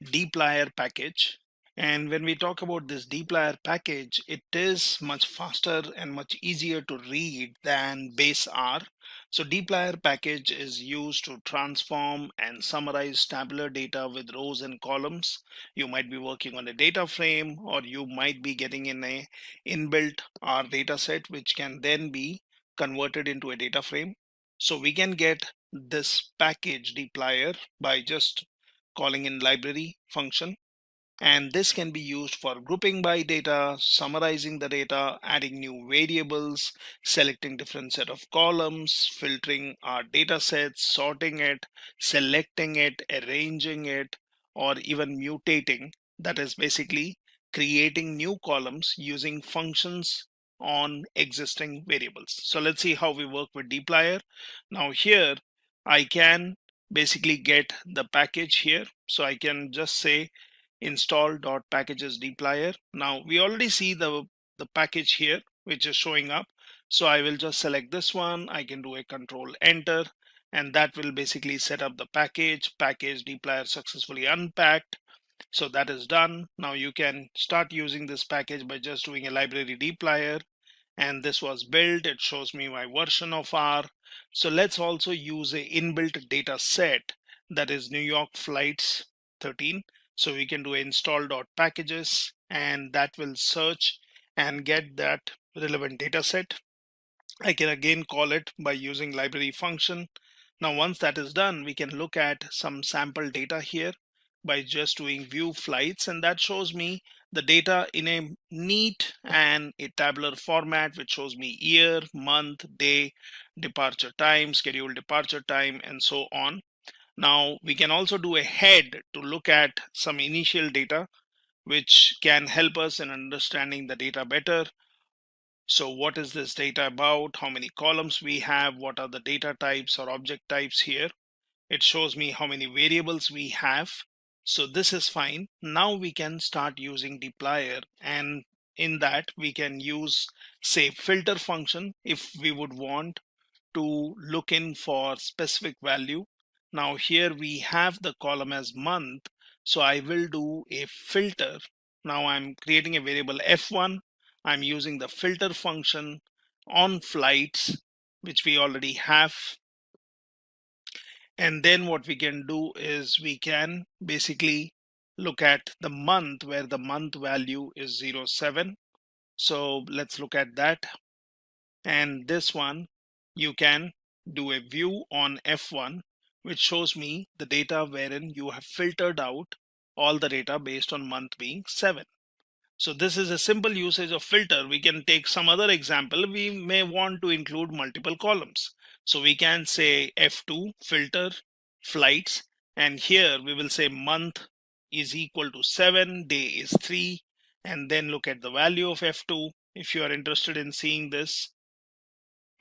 dplyr package. And when we talk about this dplyr package, it is much faster and much easier to read than base R. So dplyr package is used to transform and summarize tabular data with rows and columns. You might be working on a data frame, or you might be getting in a inbuilt R data set, which can then be converted into a data frame. So we can get this package dplyr by just calling in library function. And this can be used for grouping by data, summarizing the data, adding new variables, selecting different set of columns, filtering our data sets, sorting it, selecting it, arranging it, or even mutating. That is basically creating new columns using functions on existing variables. So let's see how we work with dplyr. Now here I can basically get the package here. So I can just say install.packages dplyr. Now we already see the package here, which is showing up. So I will just select this one. I can do a control enter, and that will basically set up the package dplyr successfully unpacked. So that is done. Now you can start using this package by just doing a library dplyr, and this was built. It shows me my version of R. So let's also use a inbuilt data set, that is New York flights 13. So we can do install.packages, and that will search and get that relevant data set. I can again call it by using library function. Now once that is done, we can look at some sample data here by just doing view flights, and that shows me the data in a neat and a tabular format, which shows me year, month, day, departure time, scheduled departure time, and so on. Now we can also do a head to look at some initial data, which can help us in understanding the data better. So what is this data about? How many columns we have? What are the data types or object types here? It shows me how many variables we have. So this is fine. Now we can start using dplyr, and in that we can use, say, filter function if we would want to look in for specific value. Now here we have the column as month, so I will do a filter. Now I'm creating a variable f1. I'm using the filter function on flights, which we already have. And then what we can do is we can basically look at the month, where the month value is 07. So let's look at that. And this one, you can do a view on F1, which shows me the data wherein you have filtered out all the data based on month being 7. So this is a simple usage of filter. We can take some other example. We may want to include multiple columns. So we can say F2 filter flights, and here we will say month is equal to 7, day is 3, and then look at the value of F2 if you are interested in seeing this.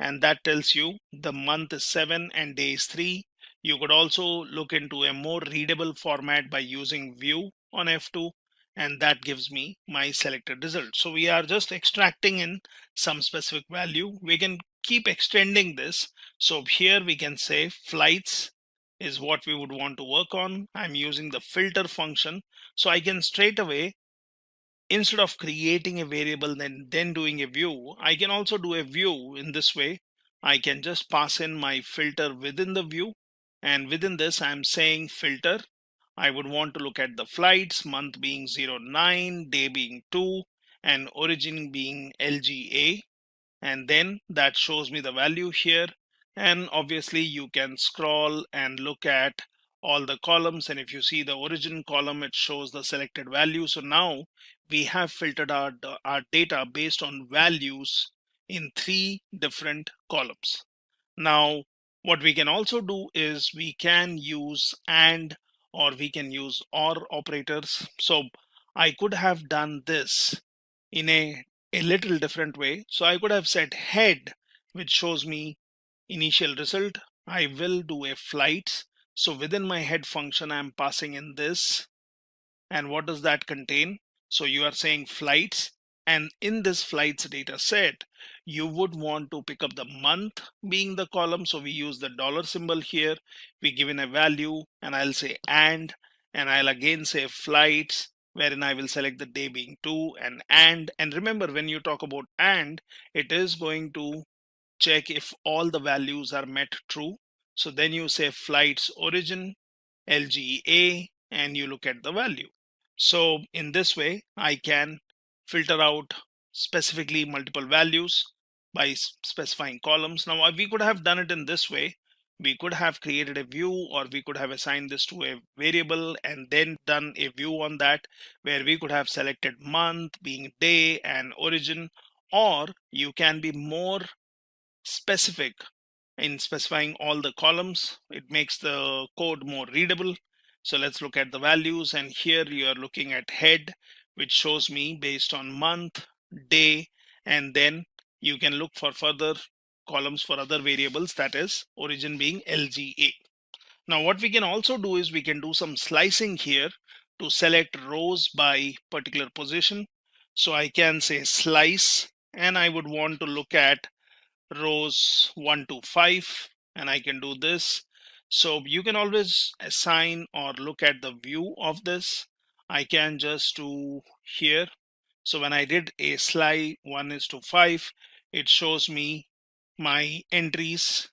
And that tells you the month is 7 and day is 3. You could also look into a more readable format by using view on F2, and that gives me my selected result. So we are just extracting in some specific value. We can keep extending this. So here we can say flights is what we would want to work on. I'm using the filter function, so I can straight away, instead of creating a variable and then doing a view, I can also do a view in this way. I can just pass in my filter within the view, and within this I'm saying filter. I would want to look at the flights, month being 09, day being 2, and origin being LGA, and then that shows me the value here. And obviously you can scroll and look at all the columns, and if you see the origin column, it shows the selected value. So now we have filtered our data based on values in 3 different columns. Now what we can also do is we can use and, or we can use or operators. So I could have done this in a little different way. So I could have said head, which shows me initial result. I will do a flights. So within my head function, I'm passing in this. And what does that contain? So you are saying flights, and in this flights data set, you would want to pick up the month being the column. So we use the dollar symbol here. We give in a value, and I'll say and I'll again say flights, wherein I will select the day being 2 and remember, when you talk about and, it is going to check if all the values are met true. So then you say flights origin LGA, and you look at the value. So in this way I can filter out specifically multiple values by specifying columns. Now we could have done it in this way. We could have created a view, or we could have assigned this to a variable and then done a view on that, where we could have selected month being day and origin. Or you can be more specific in specifying all the columns. It makes the code more readable. So let's look at the values, and here you are looking at head, which shows me based on month, day, and then you can look for further columns for other variables, that is origin being LGA. Now what we can also do is we can do some slicing here to select rows by particular position. So I can say slice, and I would want to look at rows 1 to 5, and I can do this. So you can always assign or look at the view of this. I can just do here. So when I did a sly 1:5, it shows me my entries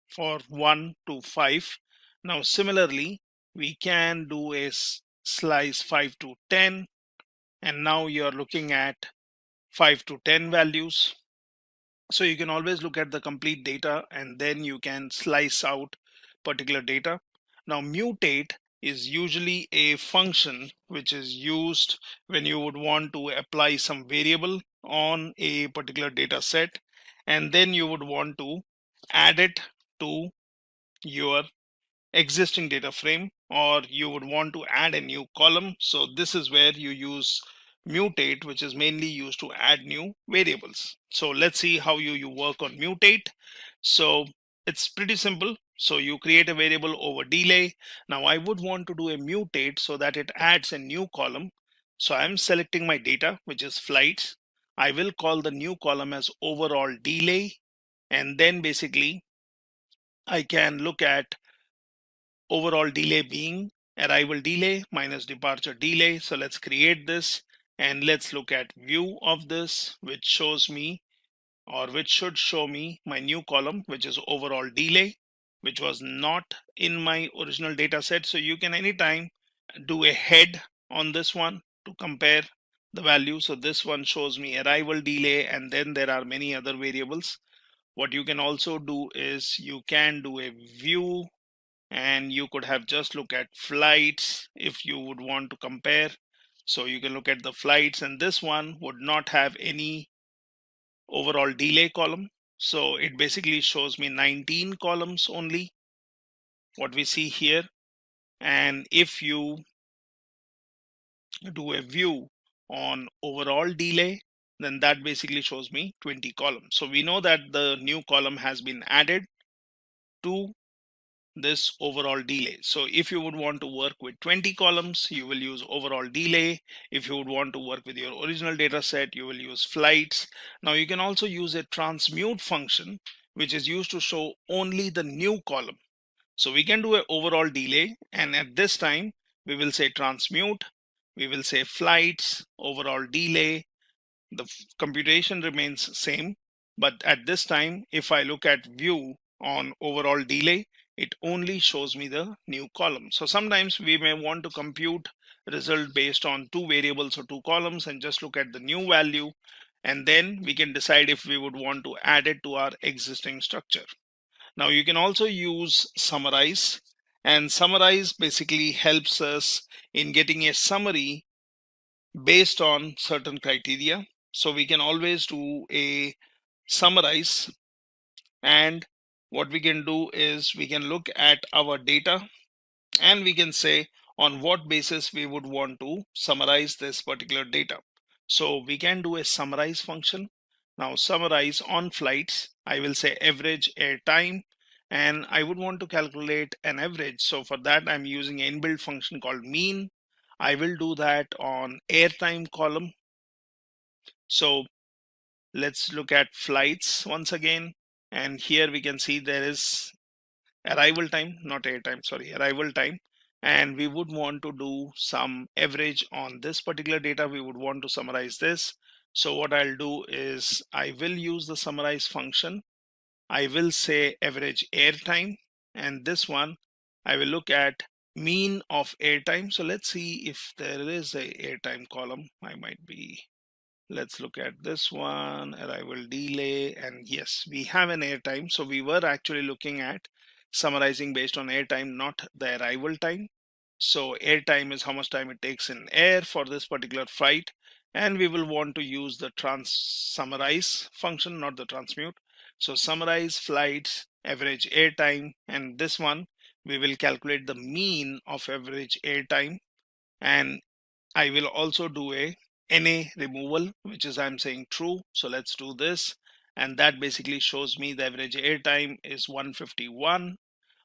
for 1 to 5. Now similarly, we can do a slice 5 to 10, and now you're looking at 5 to 10 values. So you can always look at the complete data and then you can slice out particular data. Now mutate is usually a function which is used when you would want to apply some variable on a particular data set, and then you would want to add it to your existing data frame, or you would want to add a new column. So this is where you use mutate, which is mainly used to add new variables. So let's see how you work on mutate. So it's pretty simple. So you create a variable over delay. Now I would want to do a mutate so that it adds a new column. So I'm selecting my data, which is flights. I will call the new column as overall delay, and then basically I can look at overall delay being arrival delay minus departure delay. So let's create this and let's look at view of this, which shows me, or which should show me, my new column, which is overall delay, which was not in my original data set. So you can anytime do a head on this one to compare the value. So this one shows me arrival delay, and then there are many other variables. What you can also do is you can do a view, and you could have just look at flights if you would want to compare. So you can look at the flights, and this one would not have any overall delay column. So it basically shows me 19 columns only, what we see here. And if you do a view on overall delay, then that basically shows me 20 columns. So we know that the new column has been added to this overall delay. So if you would want to work with 20 columns, you will use overall delay. If you would want to work with your original data set, you will use flights. Now you can also use a transmute function, which is used to show only the new column. So we can do an overall delay, and at this time we will say transmute, we will say flights, overall delay. The computation remains same, but at this time, if I look at view on overall delay, it only shows me the new column. So sometimes we may want to compute result based on two variables or two columns and just look at the new value, and then we can decide if we would want to add it to our existing structure. Now you can also use summarize, and summarize basically helps us in getting a summary based on certain criteria. So we can always do a summarize, and what we can do is we can look at our data and we can say on what basis we would want to summarize this particular data. So we can do a summarize function. Now summarize on flights, I will say average air time, and I would want to calculate an average. So for that I'm using an inbuilt function called mean. I will do that on airtime column. So let's look at flights once again, and here we can see there is arrival time, not airtime, sorry, arrival time, and we would want to do some average on this particular data. We would want to summarize this. So what I'll do is I will use the summarize function. I will say average airtime, and this one I will look at mean of airtime. So let's see if there is a airtime column. I might be, let's look at this one, arrival delay, and yes, we have an airtime. So we were actually looking at summarizing based on airtime, not the arrival time. So airtime is how much time it takes in air for this particular flight, and we will want to use the summarize function, not the transmute. So summarize flights, average airtime, and this one we will calculate the mean of average airtime, and I will also do a NA removal, which is I'm saying true. So let's do this. And that basically shows me the average airtime is 151.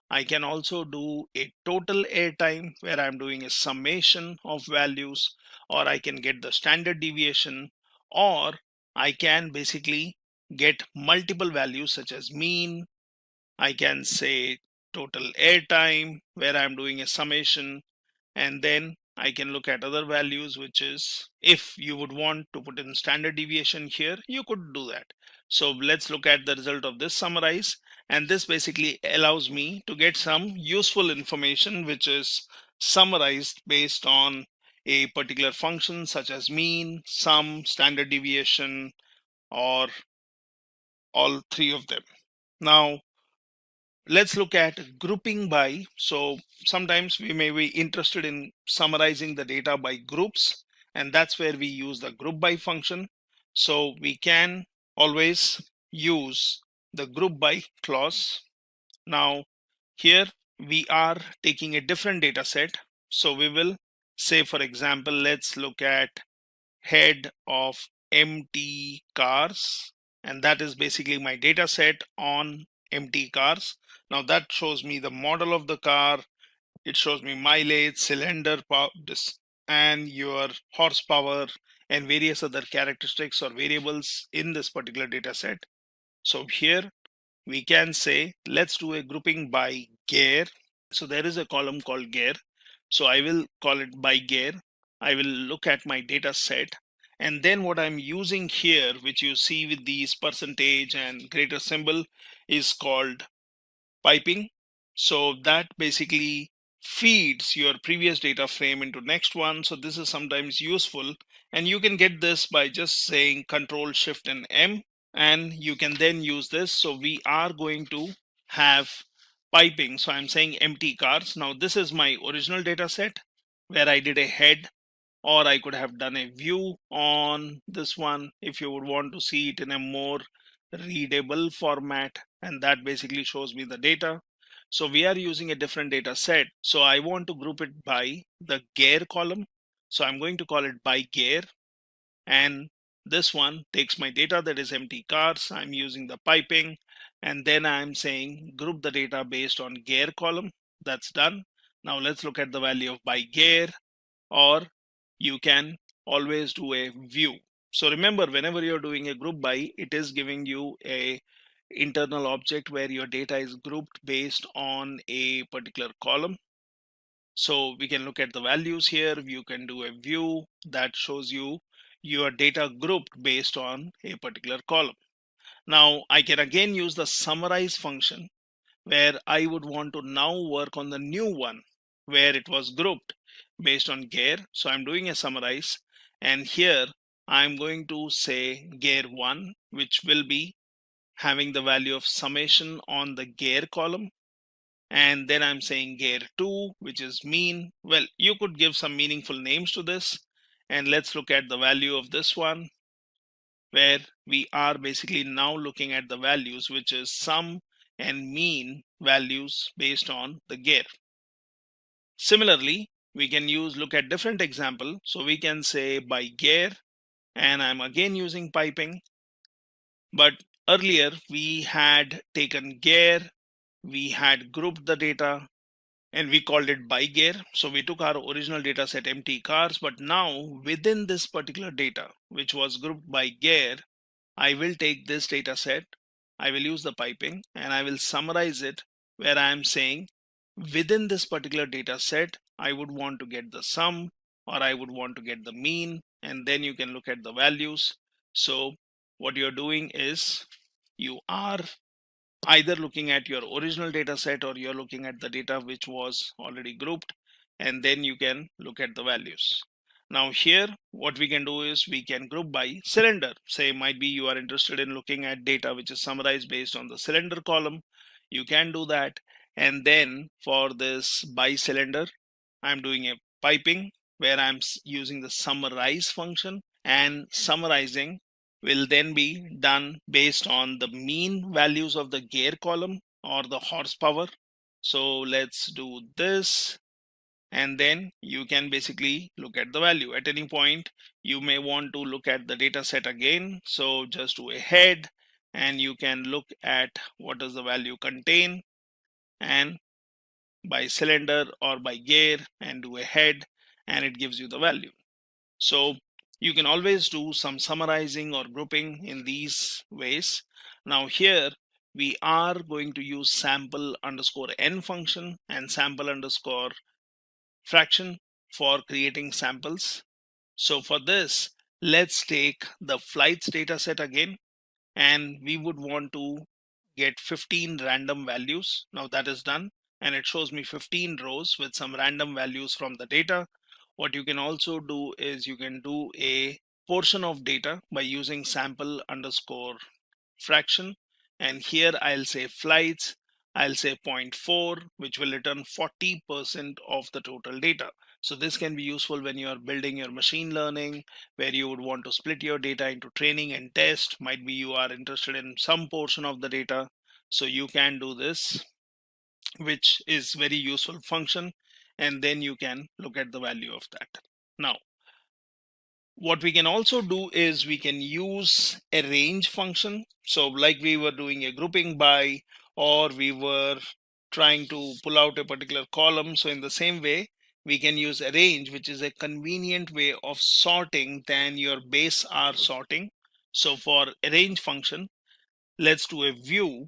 I can also do a total airtime where I'm doing a summation of values, or I can get the standard deviation, or I can basically get multiple values such as mean. I can say total airtime where I'm doing a summation, and then I can look at other values, which is if you would want to put in standard deviation here, you could do that. So let's look at the result of this summarize, and this basically allows me to get some useful information which is summarized based on a particular function such as mean, sum, standard deviation, or all three of them. Now let's look at grouping by. So sometimes we may be interested in summarizing the data by groups, and that's where we use the group by function. So we can always use the group by clause. Now here we are taking a different data set. So we will say, for example, let's look at head of empty cars, and that is basically my data set on empty cars. Now that shows me the model of the car, it shows me mileage, cylinder power, and your horsepower and various other characteristics or variables in this particular data set. So here we can say let's do a grouping by gear. So there is a column called gear, so I will call it by gear. I will look at my data set, and then what I'm using here, which you see with these percentage and greater symbol, is called piping. So that basically feeds your previous data frame into next one. So this is sometimes useful, and you can get this by just saying Control Shift and M, and you can then use this. So we are going to have piping. So I'm saying empty cars. Now this is my original data set where I did a head, or I could have done a view on this one if you would want to see it in a more readable format, and that basically shows me the data. So we are using a different data set, so I want to group it by the gear column. So I'm going to call it by gear, and this one takes my data that is empty cars. I'm using the piping, and then I'm saying group the data based on gear column. That's done. Now let's look at the value of by gear, or you can always do a view. So remember, whenever you're doing a group by, it is giving you a internal object where your data is grouped based on a particular column. So we can look at the values here. You can do a view that shows you your data grouped based on a particular column. Now I can again use the summarize function where I would want to now work on the new one where it was grouped based on gear. So I'm doing a summarize, and here I'm going to say gear 1, which will be having the value of summation on the gear column, and then I'm saying gear 2, which is mean. Well, you could give some meaningful names to this, and let's look at the value of this one where we are basically now looking at the values, which is sum and mean values based on the gear. Similarly, we can look at different example. So we can say by gear, and I'm again using piping, but earlier we had taken gear, we had grouped the data, and we called it by gear. So we took our original data set empty cars, but now within this particular data, which was grouped by gear, I will take this data set, I will use the piping, and I will summarize it where I am saying within this particular data set, I would want to get the sum, or I would want to get the mean, and then you can look at the values. So what you're doing is you are either looking at your original data set, or you're looking at the data which was already grouped, and then you can look at the values. Now here what we can do is we can group by cylinder. Say might be you are interested in looking at data which is summarized based on the cylinder column, you can do that. And then for this by cylinder, I'm doing a piping where I'm using the summarize function, and summarizing will then be done based on the mean values of the gear column or the horsepower. So let's do this, and then you can basically look at the value. At any point you may want to look at the data set again, so just do a head, and you can look at what does the value contain, and by cylinder or by gear, and do a head, and it gives you the value. So You can always do some summarizing or grouping in these ways. Now here we are going to use sample underscore n function and sample underscore fraction for creating samples. So for this, let's take the flights data set again, and we would want to get 15 random values. Now that is done, and it shows me 15 rows with some random values from the data. What you can also do is you can do a portion of data by using sample underscore fraction, and here I'll say flights, I'll say 0.4, which will return 40% of the total data. So this can be useful when you are building your machine learning, where you would want to split your data into training and test. Might be you are interested in some portion of the data, so you can do this, which is very useful function, and then you can look at the value of that. Now what we can also do is we can use a range function. So like we were doing a grouping by, or we were trying to pull out a particular column. So in the same way, we can use a range, which is a convenient way of sorting than your base R sorting. So for a range function, let's do a view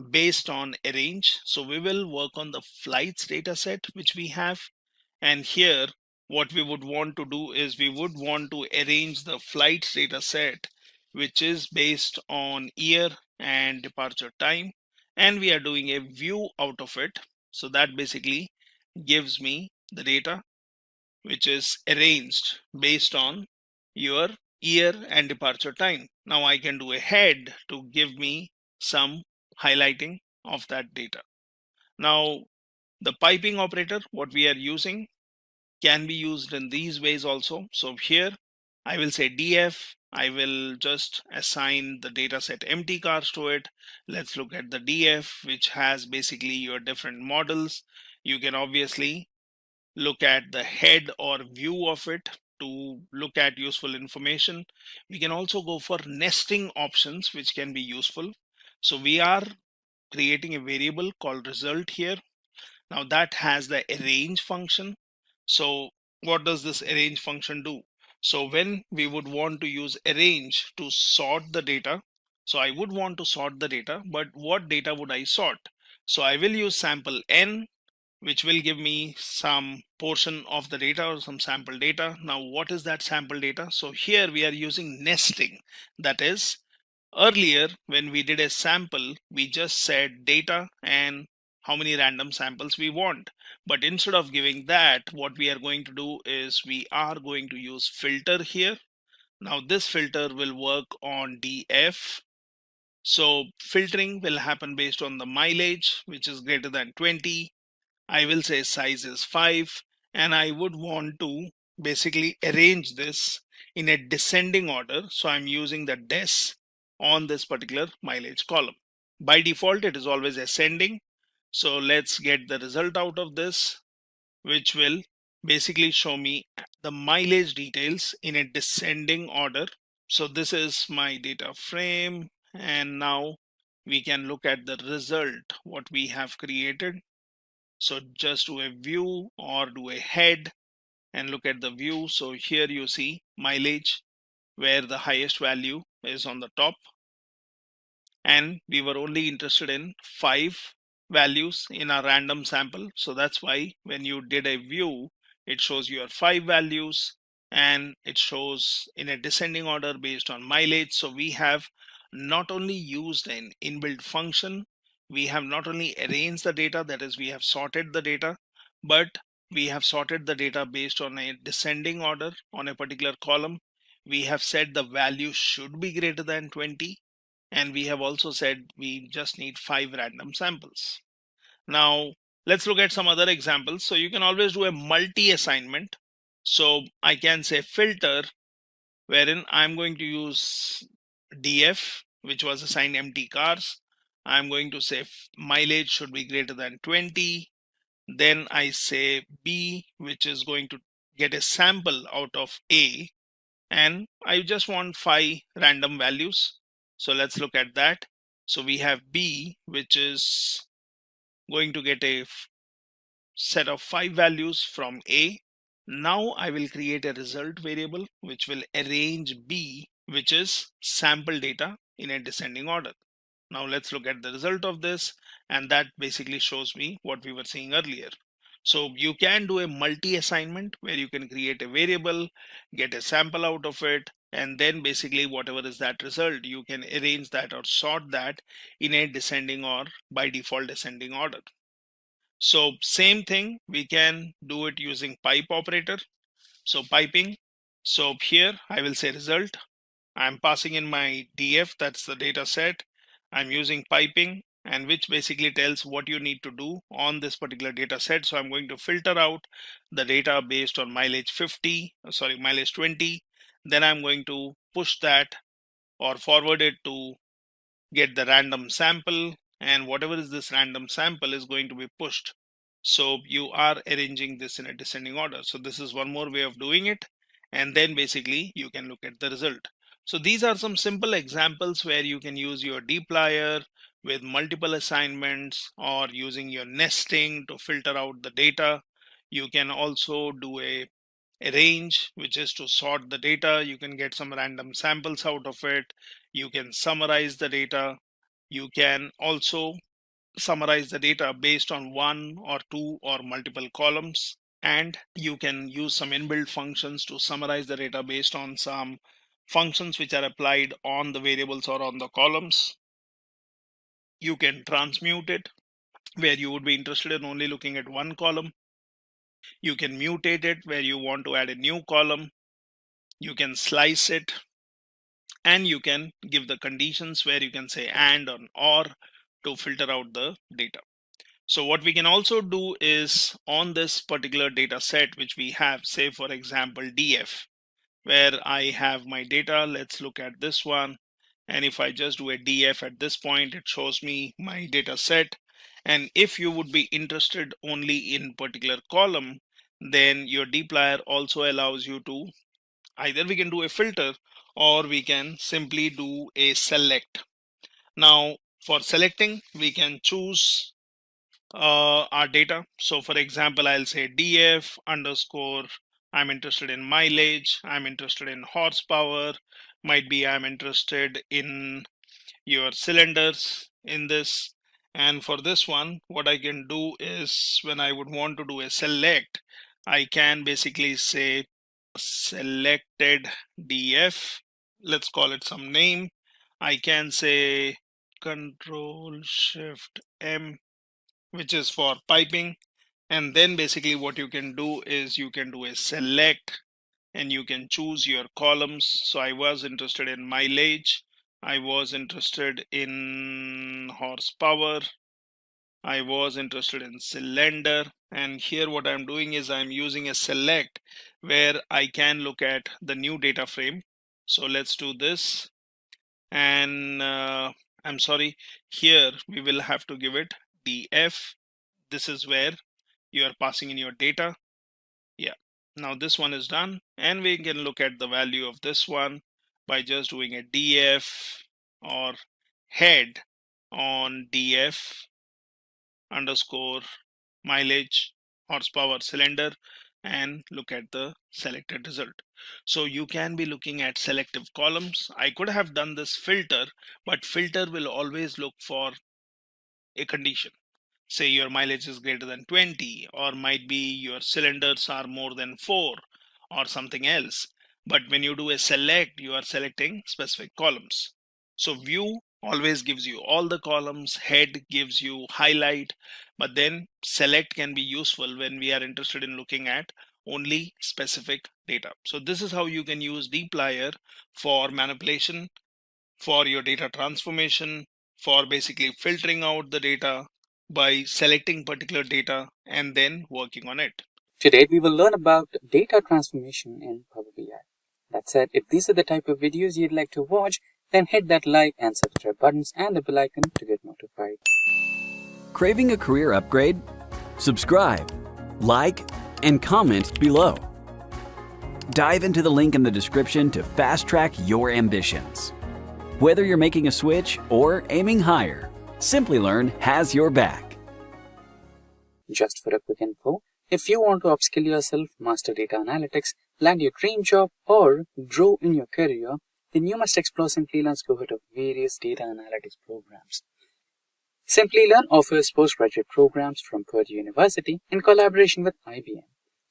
based on a range. So we will work on the flights data set, which we have. And here, what we would want to do is we would want to arrange the flights data set, which is based on year and departure time. And we are doing a view out of it. So that basically gives me the data, which is arranged based on your year and departure time. Now I can do a head to give me some highlighting of that data. Now the piping operator, what we are using, can be used in these ways also. So here I will say df, I will just assign the data set empty cars to it. Let's look at the df, which has basically your different models. You can obviously look at the head or view of it to look at useful information. We can also go for nesting options, which can be useful. So we are creating a variable called result here. Now that has the arrange function. So what does this arrange function do? So when we would want to use arrange to sort the data, so I would want to sort the data, but what data would I sort? So I will use sample n, which will give me some portion of the data or some sample data. Now what is that sample data? So here we are using nesting. That is, earlier when we did a sample, we just said data and how many random samples we want. But instead of giving that, what we are going to do is we are going to use filter here. Now this filter will work on df. So filtering will happen based on the mileage, which is greater than 20. I will say size is 5, and I would want to basically arrange this in a descending order. So I'm using the des on this particular mileage column. By default, it is always ascending. So let's get the result out of this, which will basically show me the mileage details in a descending order. So this is my data frame, and now we can look at the result, what we have created. So just do a view or do a head and look at the view. So here you see mileage, where the highest value is on the top, and we were only interested in 5 values in our random sample. So that's why when you did a view, it shows your 5 values, and it shows in a descending order based on mileage. So we have not only used an inbuilt function, we have not only arranged the data, that is, we have sorted the data, but we have sorted the data based on a descending order on a particular column. We have said the value should be greater than 20, and we have also said we just need 5 random samples. Now let's look at some other examples. So you can always do a multi-assignment. So I can say filter, wherein I'm going to use df, which was assigned empty cars. I'm going to say mileage should be greater than 20. Then I say b, which is going to get a sample out of a, and I just want 5 random values. So let's look at that. So we have b, which is going to get a set of 5 values from a. Now I will create a result variable which will arrange B, which is sample data, in a descending order. Now let's look at the result of this, and that basically shows me what we were seeing earlier. So you can do a multi-assignment where you can create a variable, get a sample out of it, and then basically whatever is that result, you can arrange that or sort that in a descending or by default descending order. So same thing, we can do it using pipe operator. So piping. So here I will say result. I'm passing in my DF, that's the data set. I'm using piping, and which basically tells what you need to do on this particular data set. So I'm going to filter out the data based on mileage 20. Then I'm going to push that or forward it to get the random sample, and whatever is this random sample is going to be pushed. So you are arranging this in a descending order. So this is one more way of doing it, and then basically you can look at the result. So these are some simple examples where you can use your dplyr with multiple assignments, or using your nesting to filter out the data. You can also do a range, which is to sort the data. You can get some random samples out of it. You can summarize the data. You can also summarize the data based on one or two or multiple columns, and you can use some inbuilt functions to summarize the data based on some functions which are applied on the variables or on the columns. You can transmute it, where you would be interested in only looking at one column. You can mutate it, where you want to add a new column. You can slice it, and you can give the conditions where you can say and or to filter out the data. So what we can also do is, on this particular data set which we have, say for example DF, where I have my data, let's look at this one. And if I just do a DF at this point, it shows me my data set. And if you would be interested only in particular column, then your dplyr also allows you to, either we can do a filter or we can simply do a select. Now for selecting, we can choose our data. So for example, I'll say df underscore, I'm interested in mileage, I'm interested in horsepower, might be I'm interested in your cylinders in this. And for this one, what I can do is, when I would want to do a select, I can basically say selected df, let's call it some name. I can say Control Shift M, which is for piping. And then basically what you can do is you can do a select, and you can choose your columns. So I was interested in mileage, I was interested in horsepower, I was interested in cylinder. And here what I'm doing is I'm using a select where I can look at the new data frame. So let's do this. And I'm sorry, here we will have to give it df. This is where you are passing in your data. Yeah, now this one is done, and we can look at the value of this one by just doing a df or head on df underscore mileage horsepower cylinder, and look at the selected result. So you can be looking at selective columns. I could have done this filter, but filter will always look for a condition. Say your mileage is greater than 20, or might be your cylinders are more than 4, or something else. But when you do a select, you are selecting specific columns. So view always gives you all the columns, head gives you highlight, but then select can be useful when we are interested in looking at only specific data. So this is how you can use dplyr for manipulation, for your data transformation, for basically filtering out the data by selecting particular data and then working on it. Today we will learn about data transformation in Power BI. That said, if these are the type of videos you'd like to watch, then hit that like and subscribe buttons and the bell icon to get notified. Craving a career upgrade? Subscribe, like, and comment below. Dive into the link in the description to fast-track your ambitions. Whether you're making a switch or aiming higher, Simplilearn has your back. Just for a quick info, If you want to upskill yourself, master data analytics, land your dream job, or grow in your career, then you must explore Simplilearn's cohort of various data analytics programs. Simplilearn offers postgraduate programs from Purdue University in collaboration with IBM.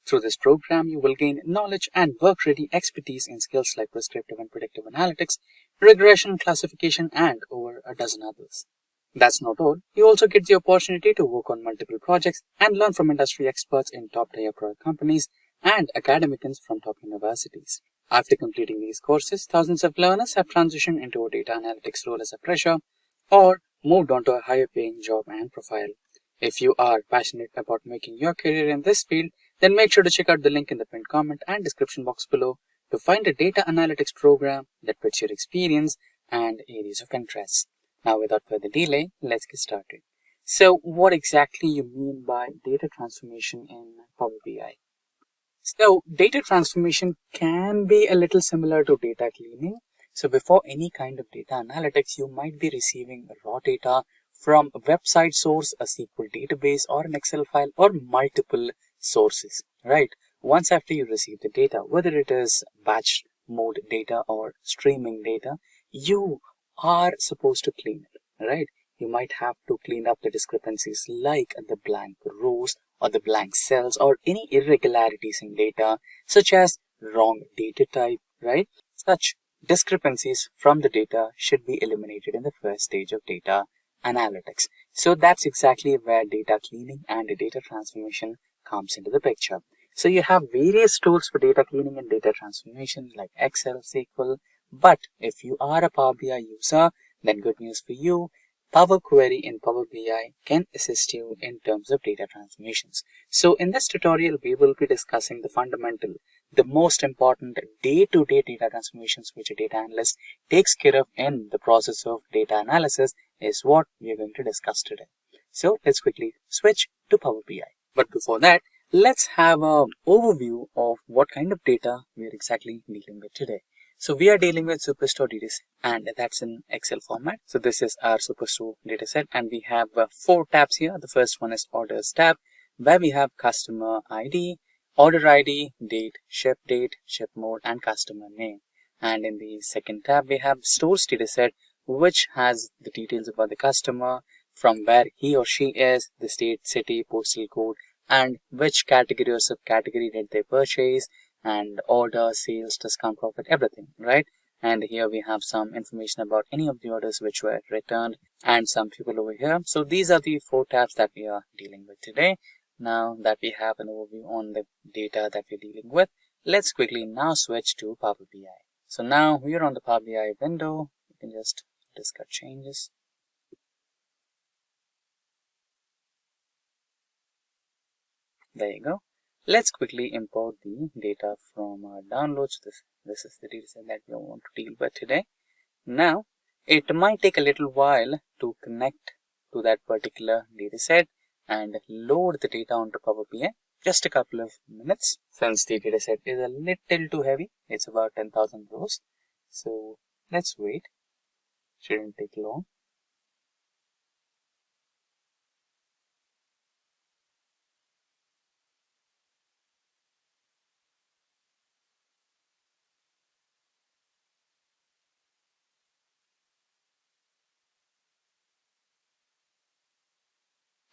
Through this program, you will gain knowledge and work-ready expertise in skills like prescriptive and predictive analytics, regression classification, and over a dozen others. That's not all. You also get the opportunity to work on multiple projects and learn from industry experts in top-tier product companies and academicians from top universities. After completing these courses, thousands of learners have transitioned into a data analytics role as a fresher or moved on to a higher paying job and profile. If you are passionate about making your career in this field, then make sure to check out the link in the pinned comment and description box below to find a data analytics program that fits your experience and areas of interest. Now, without further delay, let's get started. So, what exactly you mean by data transformation in Power BI? So, data transformation can be a little similar to data cleaning. So, before any kind of data analytics, you might be receiving raw data from a website source, a SQL database, or an Excel file, or multiple sources, right? Once after you receive the data, whether it is batch mode data or streaming data, you are supposed to clean it, right? You might have to clean up the discrepancies like the blank rows or the blank cells or any irregularities in data, such as wrong data type, right? Such discrepancies from the data should be eliminated in the first stage of data analytics. So that's exactly where data cleaning and data transformation comes into the picture. So you have various tools for data cleaning and data transformation like Excel, SQL, but if you are a Power BI user, then good news for you. Power Query in Power BI can assist you in terms of data transformations. So in this tutorial, we will be discussing the most important day-to-day data transformations which a data analyst takes care of in the process of data analysis is what we are going to discuss today. So let's quickly switch to Power BI. But before that, let's have an overview of what kind of data we are exactly dealing with today. So we are dealing with Superstore dataset and that's in Excel format. So this is our Superstore dataset and we have 4 tabs here. The first one is Orders tab where we have Customer ID, Order ID, Date, Ship Mode and Customer Name. And in the second tab we have Stores dataset which has the details about the customer, from where he or she is, the state, city, postal code, and which category or subcategory did they purchase, and order, sales, discount, profit, everything, right? And here we have some information about any of the orders which were returned and some people over here. So these are the 4 tabs that we are dealing with today. Now that we have an overview on the data that we're dealing with, let's quickly now switch to Power BI. So now we are on the Power BI window. You can just discuss changes. There you go. Let's quickly import the data from our downloads. This is the data set that we want to deal with today. Now, it might take a little while to connect to that particular data set and load the data onto Power BI. Just a couple of minutes since the data set is a little too heavy. It's about 10,000 rows. So let's wait. Shouldn't take long.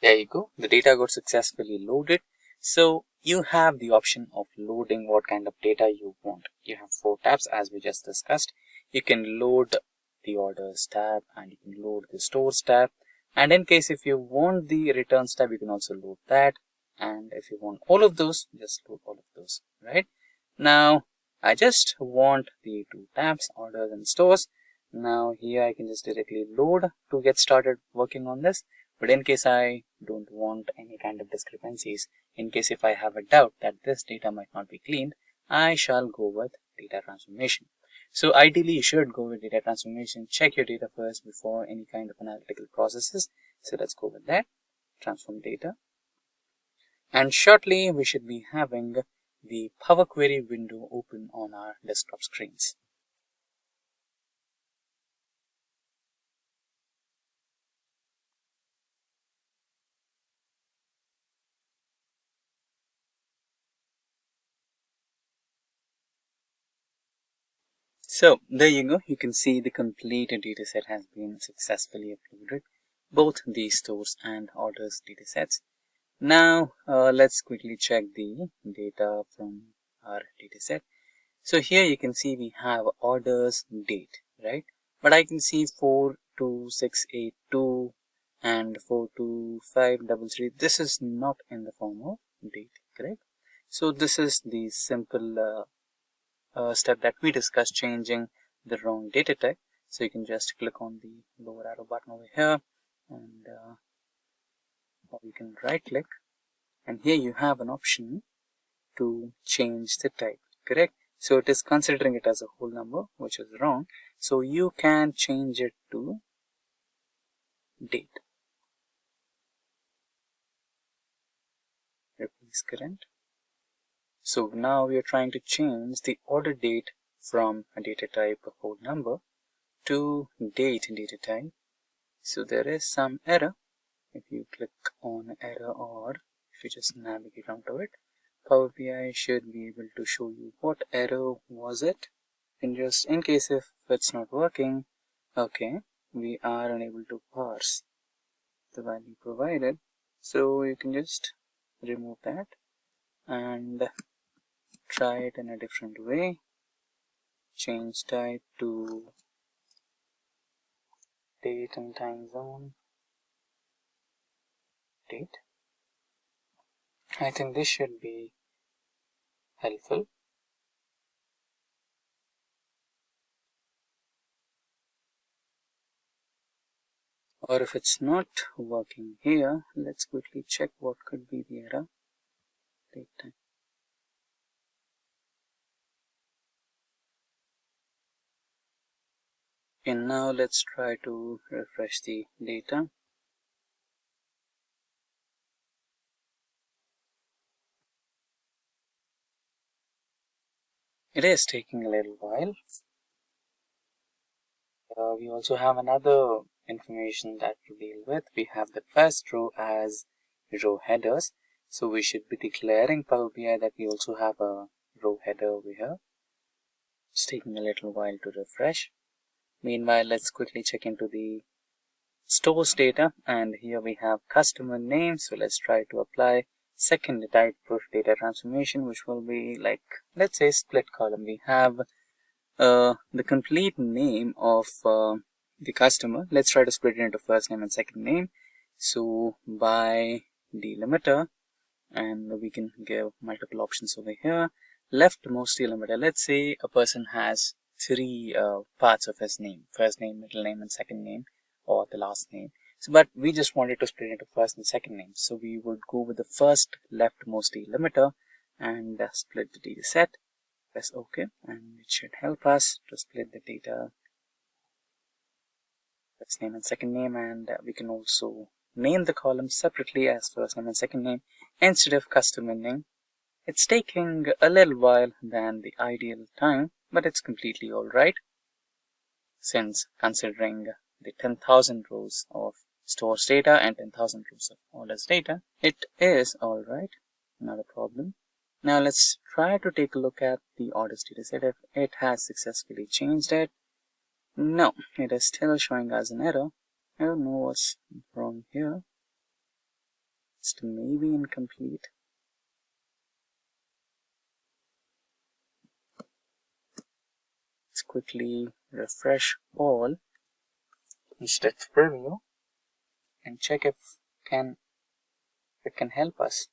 There you go. The data got successfully loaded. So you have the option of loading what kind of data you want. You have 4 tabs as we just discussed. You can load the orders tab and you can load the stores tab. And in case if you want the returns tab, you can also load that. And if you want all of those, just load all of those, right? Now, I just want the 2 tabs, orders and stores. Now here I can just directly load to get started working on this. But in case I don't want any kind of discrepancies, in case if I have a doubt that this data might not be cleaned, I shall go with data transformation. So ideally you should go with data transformation. Check your data first before any kind of analytical processes. So let's go with that. Transform data. And shortly we should be having the Power Query window open on our desktop screens. So there you go. You can see the complete dataset has been successfully uploaded, both the stores and orders datasets. Now let's quickly check the data from our dataset. So here you can see we have orders date, right? But I can see 42682 and 42533. This is not in the form of date, correct? So this is the simple step that we discussed, changing the wrong data type. So you can just click on the lower arrow button over here, and or you can right click, and here you have an option to change the type, correct? So it is considering it as a whole number, which is wrong. So you can change it to date. Replace current. So now we are trying to change the order date from a data type of whole number to date data type. So there is some error. If you click on error, or if you just navigate onto it, Power BI should be able to show you what error was it. And just in case if it's not working, okay, we are unable to parse the value provided. So you can just remove that and try it in a different way. Change type to date and time zone. Date. I think this should be helpful. Or if it's not working here, let's quickly check what could be the error. Date time. And now let's try to refresh the data. It is taking a little while. We also have another information that to deal with. We have the first row as row headers. So we should be declaring Power BI that we also have a row header over here. It's taking a little while to refresh. Meanwhile, let's quickly check into the stores data, and here we have customer name. So let's try to apply second type of data transformation, which will be like, let's say, split column. We have the complete name of the customer. Let's try to split it into first name and second name. So by delimiter, and we can give multiple options over here. Leftmost delimiter, let's say a person has three parts of his name: first name, middle name, and second name, or the last name. So but we just wanted to split it into first and second name, so we would go with the first leftmost delimiter and split the data set. Press OK, and it should help us to split the data, first name and second name, and we can also name the columns separately as first name and second name instead of customer name. It's taking a little while than the ideal time, but it's completely alright, since considering the 10,000 rows of stores data and 10,000 rows of orders data, it is alright, not a problem. Now let's try to take a look at the orders data set if it has successfully changed it. No, it is still showing us an error. I don't know what's wrong here. It's maybe incomplete. Let's quickly refresh all instead of preview and check if it can help us.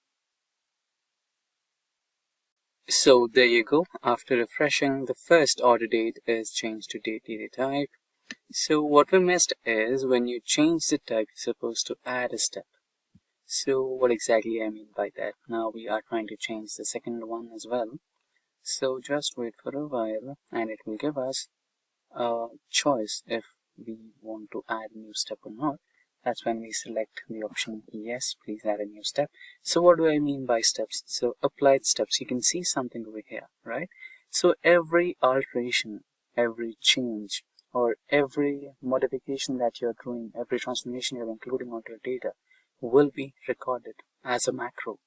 So there you go. After refreshing, the first order date is changed to date data type. So what we missed is when you change the type, you're supposed to add a step. So what exactly I mean by that? Now we are trying to change the second one as well. So just wait for a while and it will give us a choice if we want to add a new step or not. That's when we select the option yes, please add a new step. So what do I mean by steps? So applied steps, you can see something over here, right? So every alteration, every change, or every modification that you're doing, every transformation you're including onto your data will be recorded as a macro.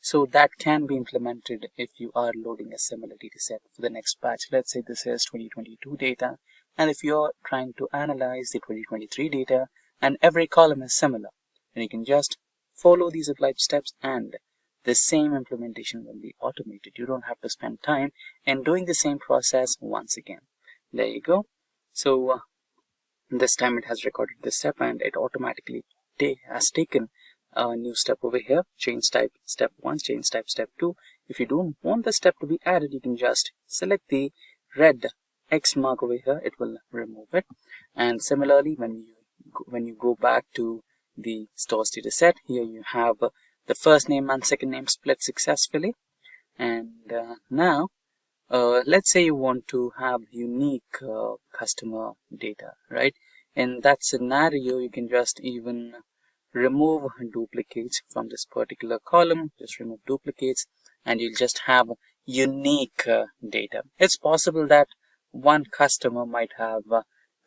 So that can be implemented if you are loading a similar data set for the next batch. Let's say this is 2022 data, and if you're trying to analyze the 2023 data and every column is similar, then you can just follow these applied steps and the same implementation will be automated. You don't have to spend time in doing the same process once again. There you go. So this time it has recorded this step and it automatically has taken a new step over here. Change type step 1, change type step 2. If you don't want the step to be added, you can just select the red X mark over here. It will remove it. And similarly, when you go back to the stores data set, here you have the first name and second name split successfully. And now let's say you want to have unique customer data, right? In that scenario, you can just even remove duplicates from this particular column. Just remove duplicates and you'll just have unique data. It's possible that one customer might have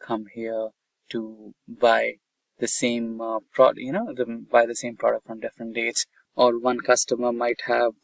come here to buy the same product, buy the same product on different dates, or one customer might have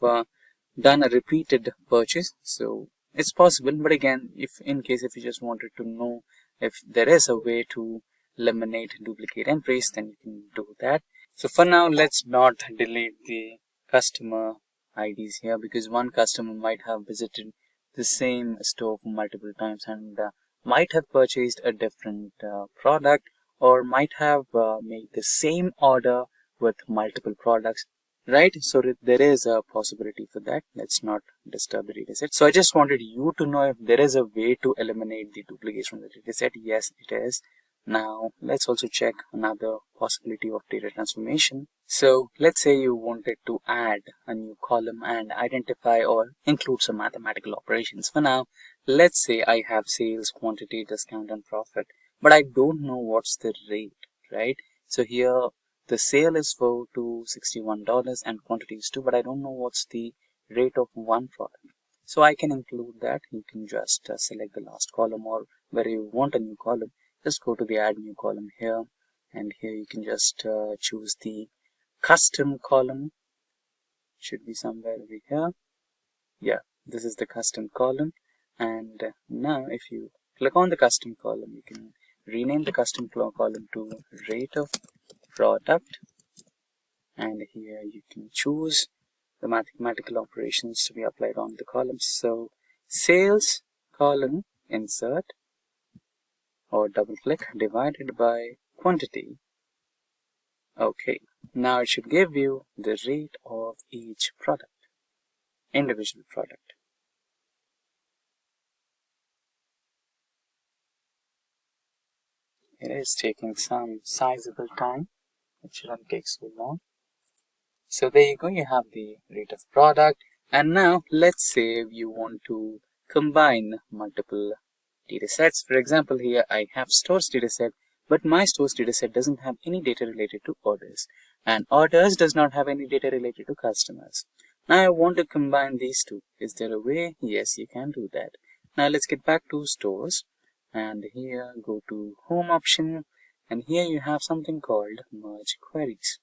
done a repeated purchase. So it's possible, but again, if you just wanted to know if there is a way to eliminate duplicate entries, then you can do that. So for now, let's not delete the customer IDs here, because one customer might have visited the same store for multiple times and might have purchased a different product, or might have made the same order with multiple products, right? So there is a possibility for that. Let's not disturb the dataset. So I just wanted you to know if there is a way to eliminate the duplicates from the dataset. Yes, it is. Now let's also check another possibility of data transformation. So let's say you wanted to add a new column and identify or include some mathematical operations. For now, let's say I have sales, quantity, discount, and profit, but I don't know what's the rate, right? So here the sale is for $261 and quantity is 2, but I don't know what's the rate of one product. So I can include that. You can just select the last column, or where you want a new column, just go to the add new column here, and here you can just choose the custom column. Should be somewhere over here. Yeah, this is the custom column. And now if you click on the custom column, you can rename the custom column to rate of product, and here you can choose the mathematical operations to be applied on the columns. So sales column, insert or double click, divided by quantity. Okay, now it should give you the rate of each product, individual product. It is taking some sizable time. It shouldn't take so long. So there you go, you have the rate of product. And now let's say you want to combine multiple data sets. For example, here I have stores data set, but my stores data set doesn't have any data related to orders, and orders does not have any data related to customers. Now I want to combine these two. Is there a way? Yes, you can do that. Now let's get back to stores, and here go to home option, and here you have something called merge queries.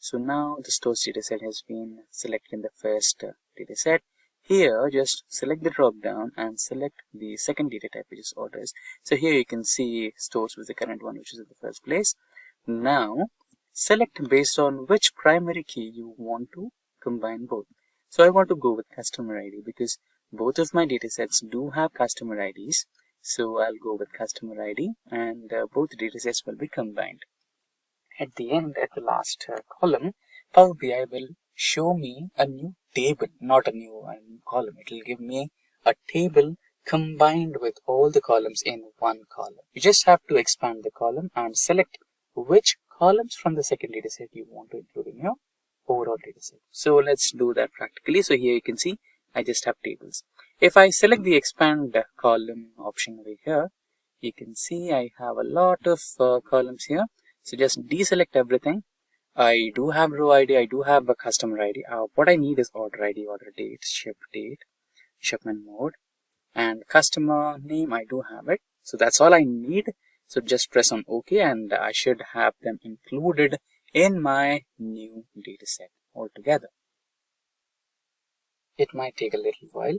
So now the stores dataset has been selected in the first dataset. Here, just select the drop down and select the second data type, which is orders. So here you can see stores with the current one, which is in the first place. Now select based on which primary key you want to combine both. So I want to go with customer ID because both of my datasets do have customer IDs. So I'll go with customer ID, and both datasets will be combined. At the end, at the last column, Power BI will show me a new table, not a new column. It will give me a table combined with all the columns in one column. You just have to expand the column and select which columns from the second dataset you want to include in your overall dataset. So let's do that practically. So here you can see I just have tables. If I select the expand column option over here, you can see I have a lot of columns here. So just deselect everything. I do have row ID, I do have a customer ID. What I need is order ID, order date, ship date, shipment mode, and customer name. I do have it. So that's all I need. So just press on OK, and I should have them included in my new dataset altogether. It might take a little while.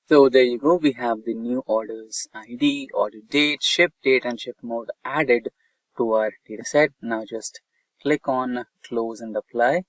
So there you go, we have the new orders ID, order date, ship date and ship mode added to our dataset. Now just click on close and apply.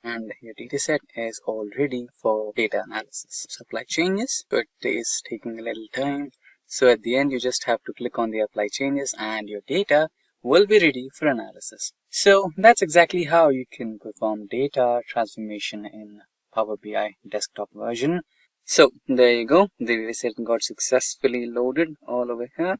And your dataset is all ready for data analysis. Supply changes, so it is taking a little time. So at the end, you just have to click on the apply changes and your data will be ready for analysis. So that's exactly how you can perform data transformation in Power BI desktop version. So there you go, the dataset got successfully loaded all over here,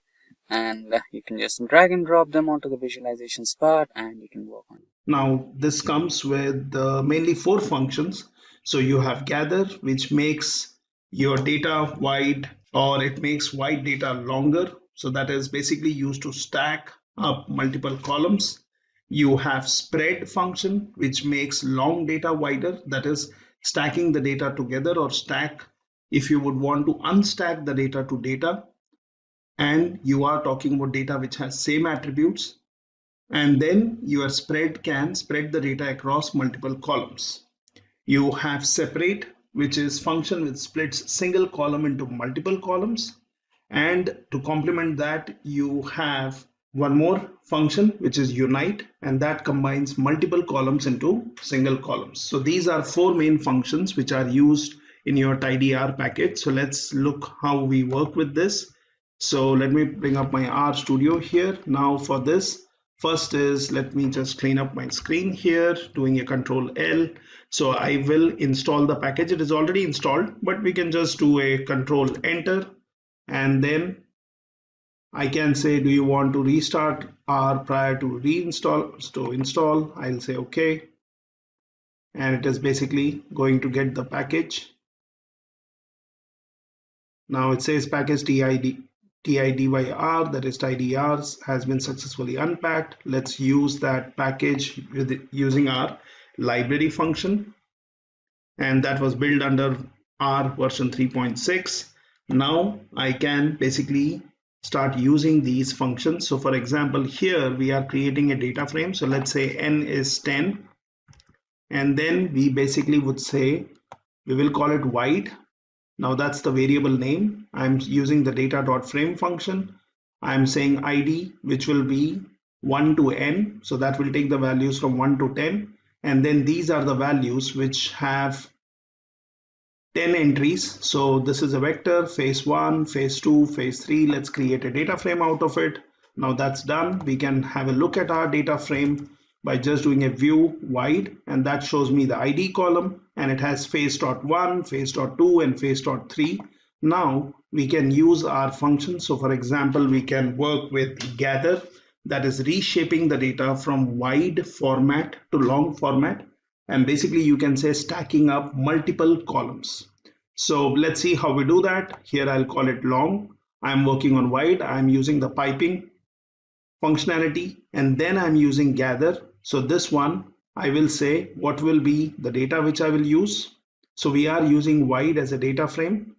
and you can just drag and drop them onto the visualizations part and you can work on it. Now this comes with mainly 4 functions. So you have gather, which makes your data wide, or it makes wide data longer. So that is basically used to stack up multiple columns. You have spread function, which makes long data wider, that is stacking the data together, or stack if you would want to unstack the data to data, and you are talking about data which has same attributes. And then your spread can spread the data across multiple columns. You have separate, which is function which splits single column into multiple columns. And to complement that, you have one more function, which is unite, and that combines multiple columns into single columns. So these are 4 main functions which are used in your TidyR package. So let's look how we work with this. So let me bring up my R Studio here. Now for this, first is, let me just clean up my screen here, doing a Control L. So I will install the package. It is already installed, but we can just do a Control Enter, and then I can say, do you want to restart R prior to reinstall? So install, I'll say okay. And it is basically going to get the package. Now it says package TIDYR, that is TidyR, has been successfully unpacked. Let's use that package using our library function. And that was built under R version 3.6. Now I can basically start using these functions. So for example, here we are creating a data frame. So let's say n is 10. And then we basically would say, we will call it wide. Now that's the variable name. I'm using the data.frame function. I'm saying ID, which will be 1 to n. So that will take the values from 1 to 10. And then these are the values which have 10 entries. So this is a vector, phase 1, phase 2, phase 3. Let's create a data frame out of it. Now that's done. We can have a look at our data frame by just doing a view wide, and that shows me the ID column, and it has phase.1, phase.2, and phase.3. Now we can use our function. So for example, we can work with gather, that is reshaping the data from wide format to long format. And basically you can say stacking up multiple columns. So let's see how we do that. Here I'll call it long. I'm working on wide. I'm using the piping functionality, and then I'm using gather. So this one, I will say what will be the data which I will use. So we are using wide as a data frame.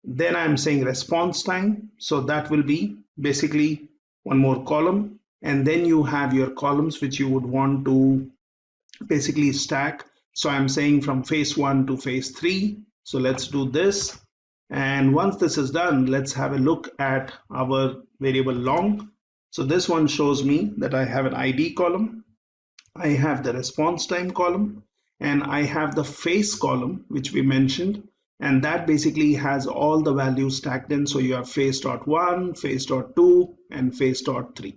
Then I'm saying response time. So that will be basically one more column. And then you have your columns which you would want to basically stack. So I'm saying from phase 1 to phase 3. So let's do this. And once this is done, let's have a look at our variable long. So this one shows me that I have an ID column, I have the response time column, and I have the phase column, which we mentioned. And that basically has all the values stacked in. So you have phase.1, phase.2, and phase.3.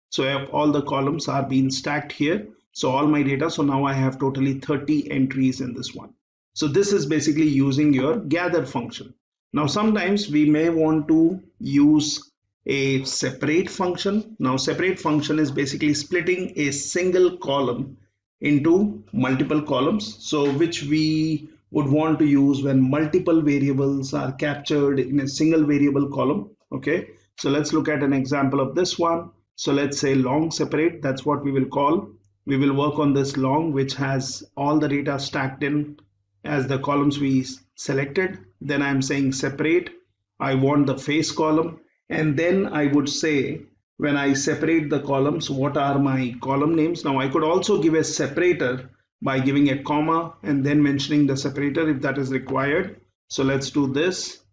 So all the columns are being stacked here. So all my data, so now I have totally 30 entries in this one. So this is basically using your gather function. Now sometimes we may want to use a separate function. Now separate function is basically splitting a single column into multiple columns. So which we would want to use when multiple variables are captured in a single variable column. Okay, so let's look at an example of this one. So let's say long separate, that's what we will call. We will work on this long, which has all the data stacked in as the columns we selected. Then I'm saying separate. I want the phase column, And then I would say, when I separate the columns, what are my column names? Now I could also give a separator by giving a comma and then mentioning the separator if that is required. So let's do this.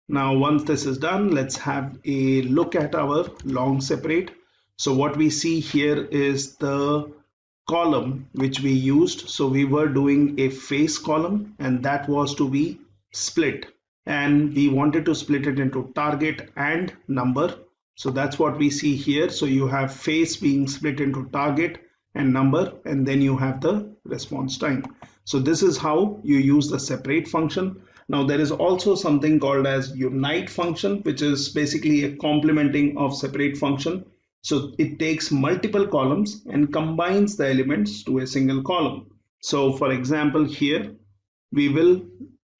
Now, once this is done, let's have a look at our long separate. So what we see here is the column which we used. So we were doing a face column, and that was to be split. And we wanted to split it into target and number. So that's what we see here. So you have face being split into target and number, and then you have the response time. So this is how you use the separate function. Now there is also something called as unite function, which is basically a complementing of separate function. So it takes multiple columns and combines the elements to a single column. So for example, here we will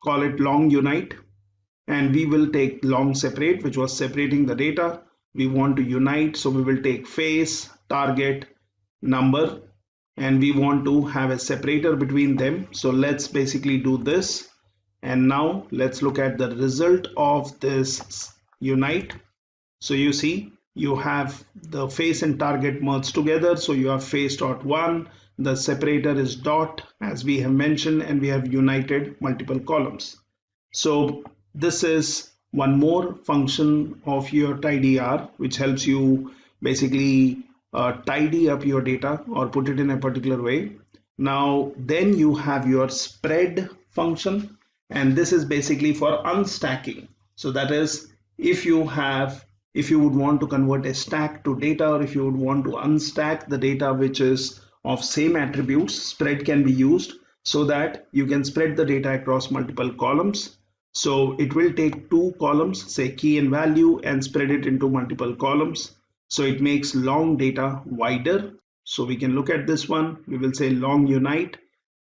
call it long unite, and we will take long separate, which was separating the data. We want to unite, so we will take face, target, number, and we want to have a separator between them. So let's basically do this. And now let's look at the result of this unite. So you see, you have the face and target merged together. So you have face dot one, the separator is dot as we have mentioned, and we have united multiple columns. So this is one more function of your tidyr, which helps you basically tidy up your data or put it in a particular way. Now then you have your spread function, and this is basically for unstacking. So that is, if you would want to convert a stack to data, or if you would want to unstack the data which is of same attributes, spread can be used so that you can spread the data across multiple columns. So it will take two columns, say key and value, and spread it into multiple columns. So it makes long data wider. So we can look at this one. We will say long unite.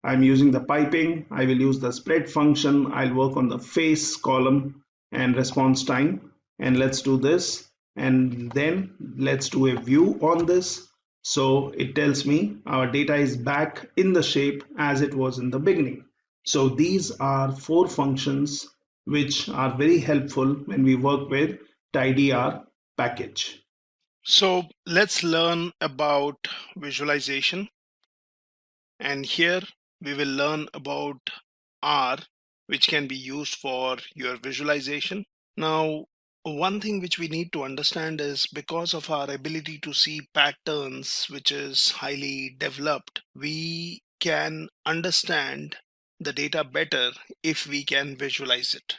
I'm using the piping. I will use the spread function. I'll work on the face column and response time. And let's do this. And then let's do a view on this. So it tells me our data is back in the shape as it was in the beginning. So these are four functions which are very helpful when we work with tidyr package. So let's learn about visualization. And here we will learn about R, which can be used for your visualization. Now, one thing which we need to understand is, because of our ability to see patterns, which is highly developed, we can understand the data better if we can visualize it.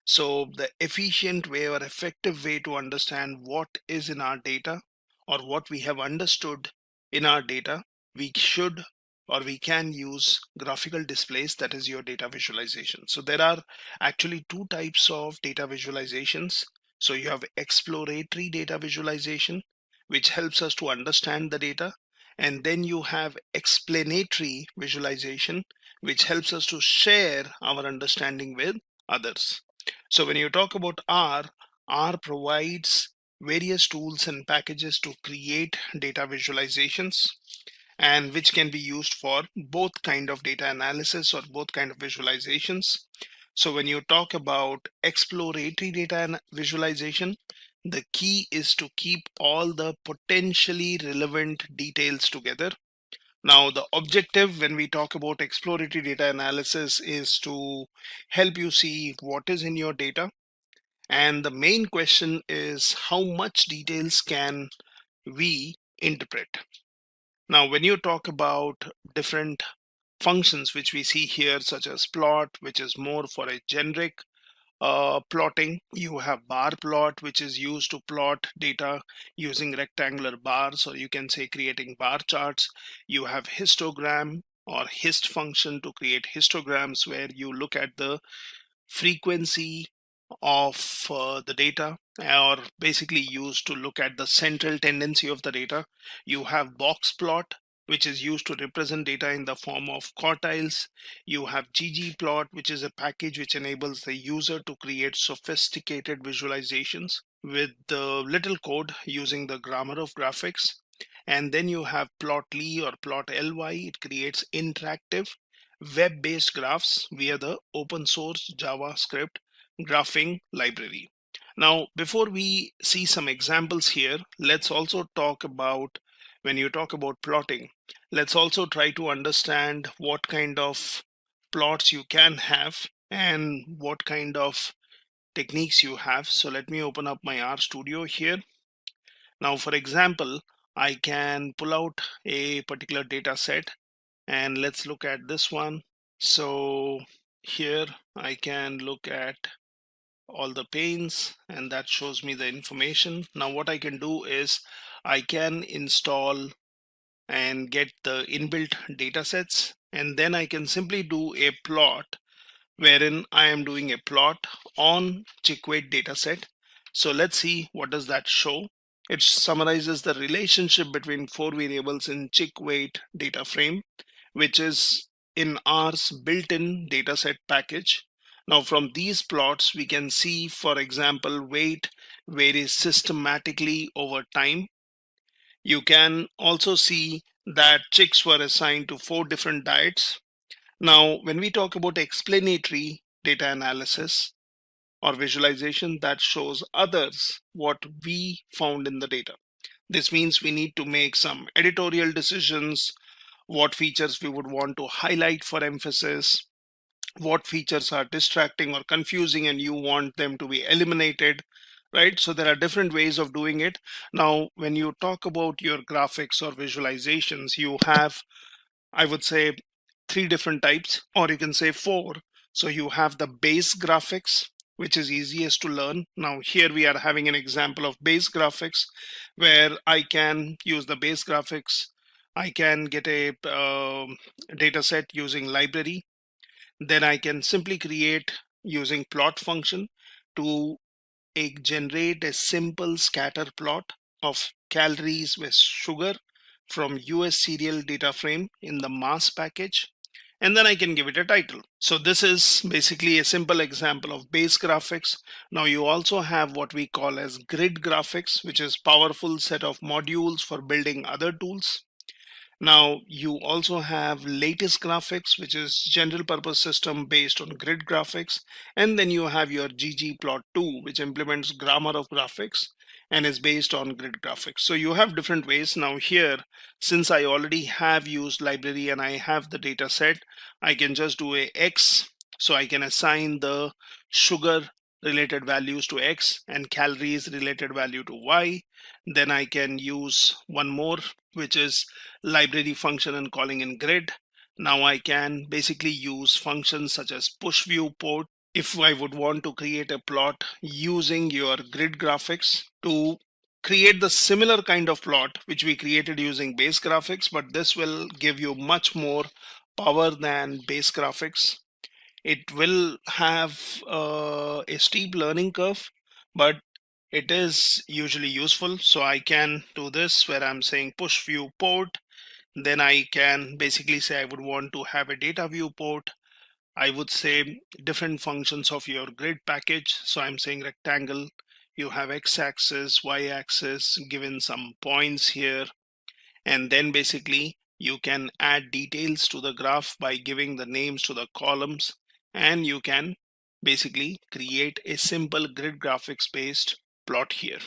So the efficient way or effective way to understand what is in our data or what we have understood in our data, we should or we can use graphical displays, that is your data visualization. So there are actually two types of data visualizations. So you have exploratory data visualization, which helps us to understand the data. And then you have explanatory visualization, which helps us to share our understanding with others. So when you talk about R provides various tools and packages to create data visualizations, and which can be used for both kind of data analysis or both kind of visualizations. So when you talk about exploratory data visualization, the key is to keep all the potentially relevant details together. Now, the objective when we talk about exploratory data analysis is to help you see what is in your data. And the main question is, how much details can we interpret? Now, when you talk about different functions which we see here, such as plot, which is more for a generic plotting. You have bar plot, which is used to plot data using rectangular bars, or you can say creating bar charts. You have histogram or hist function to create histograms, where you look at the frequency of the data, or basically used to look at the central tendency of the data. You have box plot, which is used to represent data in the form of quartiles. You have ggplot, which is a package which enables the user to create sophisticated visualizations with the little code using the grammar of graphics. And then you have plotly or plotly. It creates interactive web-based graphs via the open source JavaScript graphing library. Now, before we see some examples here, let's also talk about, when you talk about plotting, let's also try to understand what kind of plots you can have and what kind of techniques you have. So let me open up my R Studio here. Now, for example, I can pull out a particular data set, and let's look at this one. So here I can look at all the panes, and that shows me the information. Now what I can do is I can install and get the inbuilt data sets, and then I can simply do a plot wherein I am doing a plot on chick-weight dataset. So let's see what does that show. It summarizes the relationship between four variables in chick-weight data frame, which is in R's built-in dataset package. Now from these plots, we can see, for example, weight varies systematically over time. You can also see that chicks were assigned to 4 different diets. Now, when we talk about explanatory data analysis or visualization, that shows others what we found in the data. This means we need to make some editorial decisions, what features we would want to highlight for emphasis, what features are distracting or confusing and you want them to be eliminated, right? So there are different ways of doing it. Now, when you talk about your graphics or visualizations, you have, I would say, 3 different types, or you can say 4. So you have the base graphics, which is easiest to learn. Now here we are having an example of base graphics where I can use the base graphics. I can get a data set using library. Then I can simply create using plot function to generate a simple scatter plot of calories with sugar from US serial data frame in the mass package, and then I can give it a title. So this is basically a simple example of base graphics. Now you also have what we call as grid graphics, which is powerful set of modules for building other tools. Now you also have lattice graphics, which is general purpose system based on grid graphics. And then you have your ggplot2, which implements grammar of graphics and is based on grid graphics. So you have different ways. Now here, since I already have used library and I have the data set, I can just do a X. So I can assign the sugar related values to X and calories related value to Y. Then I can use one more, which is library function and calling in grid. Now I can basically use functions such as push viewport if I would want to create a plot using your grid graphics to create the similar kind of plot which we created using base graphics, but this will give you much more power than base graphics. It will have a steep learning curve, but it is usually useful. So I can do this where I'm saying push viewport. Then I can basically say I would want to have a data viewport. I would say different functions of your grid package. So I'm saying rectangle, you have x-axis, y-axis, given some points here. And then basically you can add details to the graph by giving the names to the columns, and you can basically create a simple grid graphics based plot here.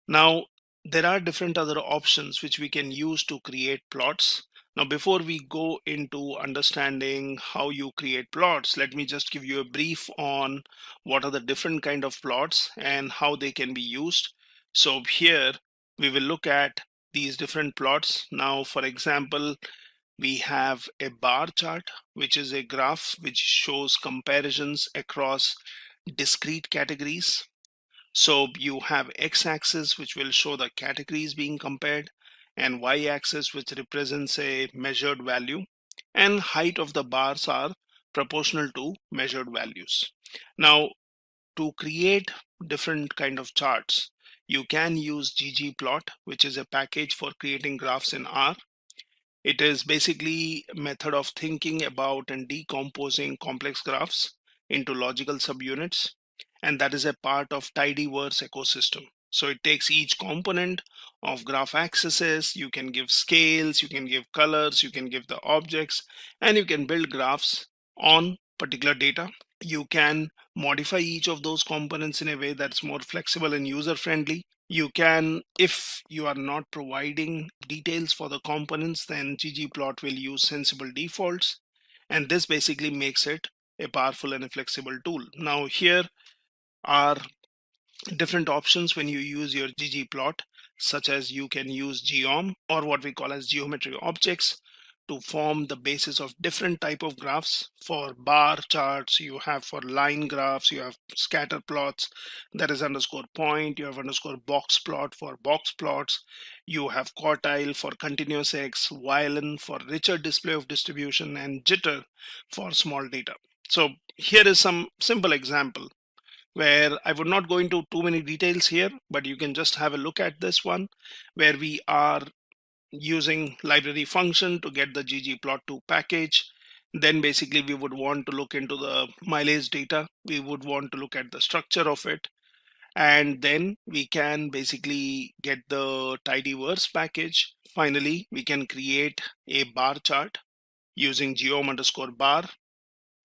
Now, there are different other options which we can use to create plots. Now, before we go into understanding how you create plots, let me just give you a brief on what are the different kind of plots and how they can be used. So here we will look at these different plots. Now, for example, we have a bar chart, which is a graph which shows comparisons across discrete categories. So you have x-axis, which will show the categories being compared, and y-axis, which represents a measured value, and height of the bars are proportional to measured values. Now, to create different kind of charts, you can use ggplot, which is a package for creating graphs in R. It is basically a method of thinking about and decomposing complex graphs into logical subunits, and that is a part of tidyverse ecosystem. So it takes each component of graph axes, you can give scales, you can give colors, you can give the objects, and you can build graphs on particular data. You can modify each of those components in a way that's more flexible and user friendly. You can, if you are not providing details for the components, then ggplot will use sensible defaults, and this basically makes it a powerful and a flexible tool. Now here are different options when you use your ggplot, such as you can use geom, or what we call as geometry objects, to form the basis of different type of graphs. For bar charts, you have for line graphs, you have scatter plots, that is underscore point, you have underscore box plot for box plots, you have quartile for continuous x, violin for richer display of distribution, and jitter for small data. So here is some simple example where I would not go into too many details here, but you can just have a look at this one where we are using library function to get the ggplot2 package. Then basically we would want to look into the mileage data. We would want to look at the structure of it. And then we can basically get the tidyverse package. Finally, we can create a bar chart using geom underscore bar,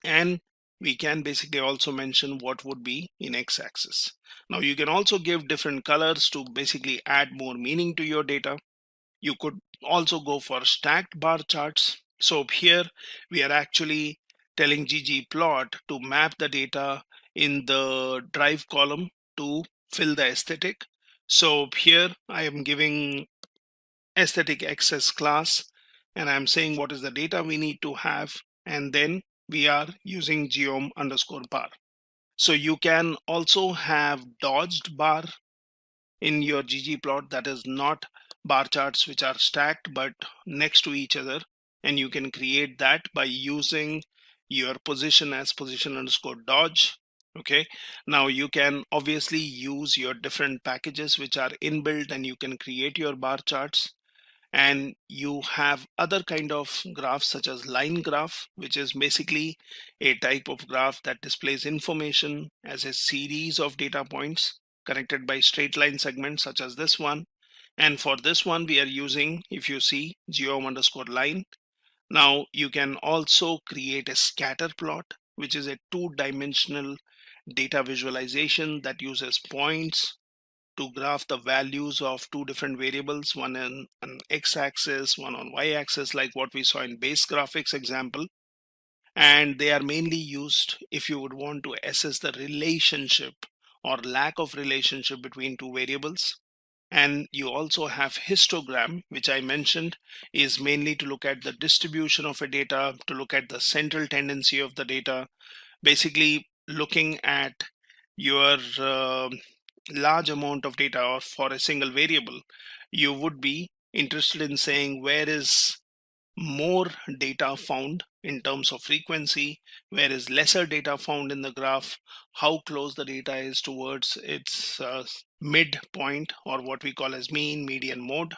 and we can basically also mention what would be in x-axis. Now you can also give different colors to basically add more meaning to your data. You could also go for stacked bar charts. So here we are actually telling ggplot to map the data in the drive column to fill the aesthetic. So here I am giving aesthetic access class, and I'm saying what is the data we need to have, and then we are using geom underscore bar. So you can also have dodged bar in your ggplot, that is not bar charts which are stacked but next to each other, and you can create that by using your position as position underscore dodge. Okay, now you can obviously use your different packages which are inbuilt, and you can create your bar charts. And you have other kind of graphs such as line graph, which is basically a type of graph that displays information as a series of data points connected by straight line segments, such as this one. And for this one we are using, if you see, geom underscore line. Now you can also create a scatter plot, which is a two-dimensional data visualization that uses points to graph the values of two different variables, one on an x-axis, one on y-axis, like what we saw in base graphics example. And they are mainly used if you would want to assess the relationship or lack of relationship between two variables. And you also have histogram, which I mentioned is mainly to look at the distribution of a data, to look at the central tendency of the data, basically looking at your large amount of data or for a single variable. You would be interested in saying where is more data found in terms of frequency, where is lesser data found in the graph, how close the data is towards its midpoint, or what we call as mean, median, mode.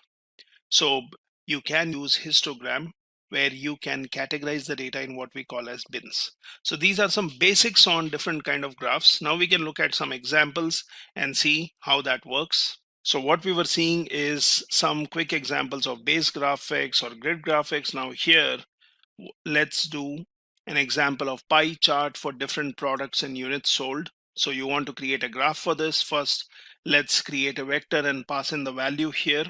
So you can use histogram where you can categorize the data in what we call as bins. So these are some basics on different kind of graphs. Now we can look at some examples and see how that works. So what we were seeing is some quick examples of base graphics or grid graphics. Now here, let's do an example of pie chart for different products and units sold. So you want to create a graph for this. First, let's create a vector and pass in the value here.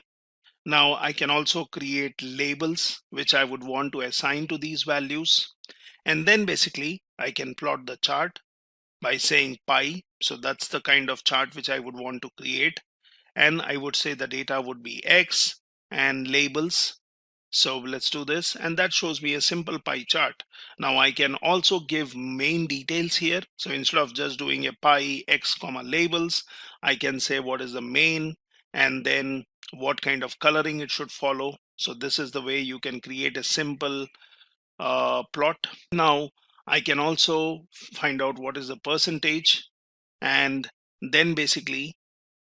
Now I can also create labels which I would want to assign to these values. And then basically I can plot the chart by saying pie. So that's the kind of chart which I would want to create. And I would say the data would be X and labels. So let's do this, and that shows me a simple pie chart. Now I can also give main details here. So instead of just doing a pie X comma labels, I can say what is the main and then what kind of coloring it should follow. So this is the way you can create a simple plot. Now I can also find out what is the percentage, and then basically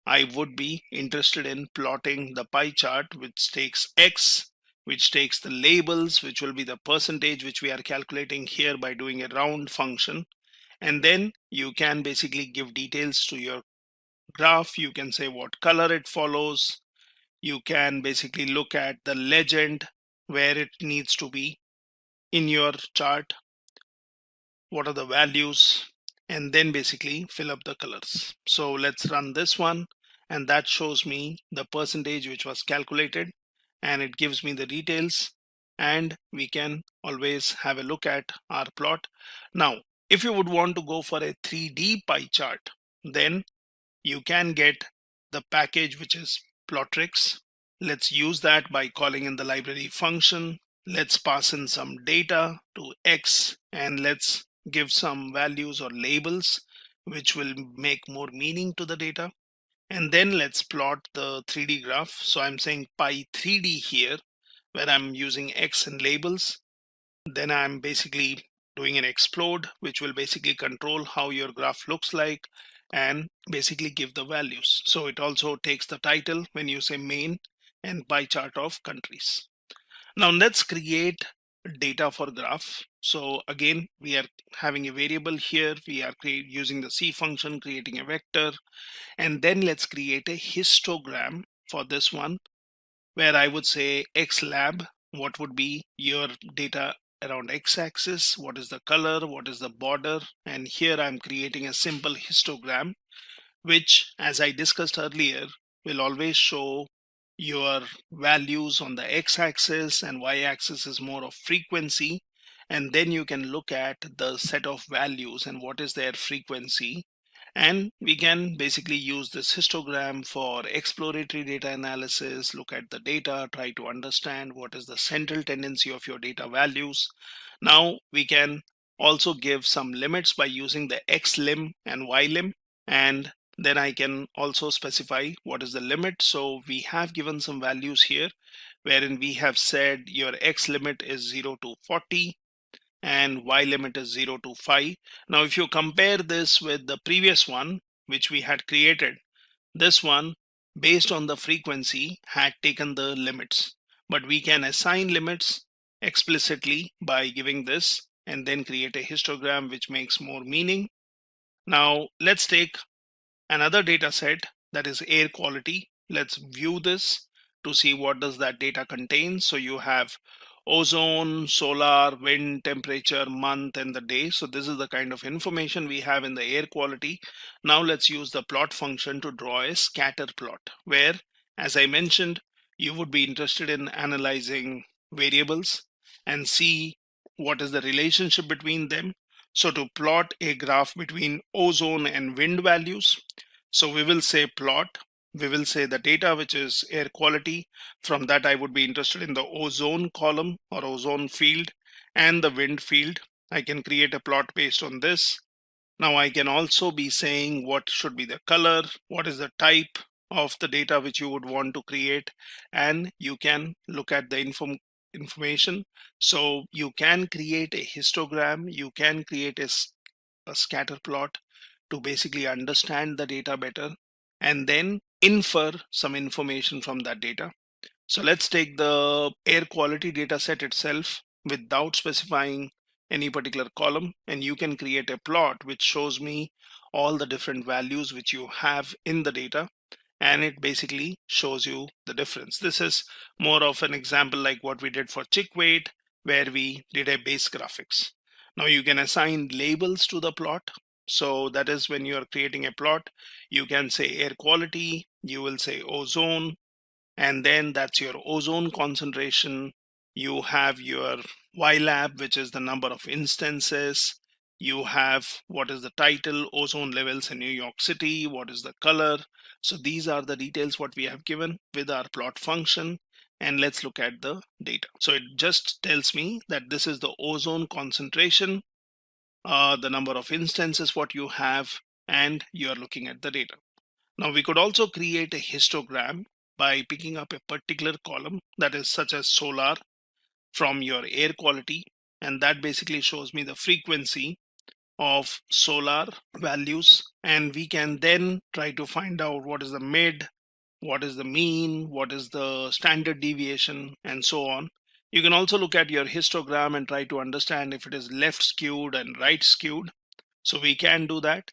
I would be interested in plotting the pie chart which takes X, which takes the labels, which will be the percentage which we are calculating here by doing a round function. And then you can basically give details to your graph. You can say what color it follows. You can basically look at the legend where it needs to be in your chart. What are the values? and then basically fill up the colors. So let's run this one, and that shows me the percentage which was calculated, and it gives me the details, and we can always have a look at our plot. Now, if you would want to go for a 3D pie chart, then you can get the package which is Plotrix. Let's use that by calling in the library function. Let's pass in some data to X, and let's give some values or labels which will make more meaning to the data. And then let's plot the 3D graph. So I'm saying pi 3D here, where I'm using X and labels. Then I'm basically doing an explode, which will basically control how your graph looks like and basically give the values. So it also takes the title when you say main and pie chart of countries. Now let's create data for graph. So again, we are having a variable here. We are using the C function, creating a vector, and then let's create a histogram for this one, where I would say X lab, what would be your data around x-axis, what is the color, what is the border, and here I'm creating a simple histogram, which, as I discussed earlier, will always show your values on the x-axis, and y-axis is more of frequency, and then you can look at the set of values and what is their frequency. And we can basically use this histogram for exploratory data analysis, look at the data, try to understand what is the central tendency of your data values. Now we can also give some limits by using the xlim and ylim, and then I can also specify what is the limit. So we have given some values here, wherein we have said your x limit is 0 to 40 and y limit is 0 to 5. Now if you compare this with the previous one which we had created, this one based on the frequency had taken the limits, but we can assign limits explicitly by giving this and then create a histogram which makes more meaning. Now let's take another data set, that is air quality. Let's view this to see what does that data contain. So you have ozone, solar, wind, temperature, month, and the day. So this is the kind of information we have in the air quality. Now let's use the plot function to draw a scatter plot, where, as I mentioned, you would be interested in analyzing variables and see what is the relationship between them. So to plot a graph between ozone and wind values, so we will say plot, we will say the data which is air quality. From that I would be interested in the ozone column or ozone field and the wind field. I can create a plot based on this. Now I can also be saying what should be the color, what is the type of the data which you would want to create, and you can look at the information. So you can create a histogram, you can create a scatter plot to basically understand the data better and then infer some information from that data. So let's take the air quality data set itself without specifying any particular column, and you can create a plot which shows me all the different values which you have in the data, and it basically shows you the difference. This is more of an example like what we did for chick weight, where we did a base graphics. Now you can assign labels to the plot. So that is when you are creating a plot, you can say air quality, you will say ozone, and then that's your ozone concentration. You have your YLab, which is the number of instances. You have what is the title, ozone levels in New York City, what is the color. So these are the details what we have given with our plot function. And let's look at the data. So it just tells me that this is the ozone concentration, the number of instances what you have, and you are looking at the data. Now we could also create a histogram by picking up a particular column, that is such as solar, from your air quality, and that basically shows me the frequency of solar values, and we can then try to find out what is the mid, what is the mean, what is the standard deviation, and so on. You can also look at your histogram and try to understand if it is left skewed and right skewed. So we can do that.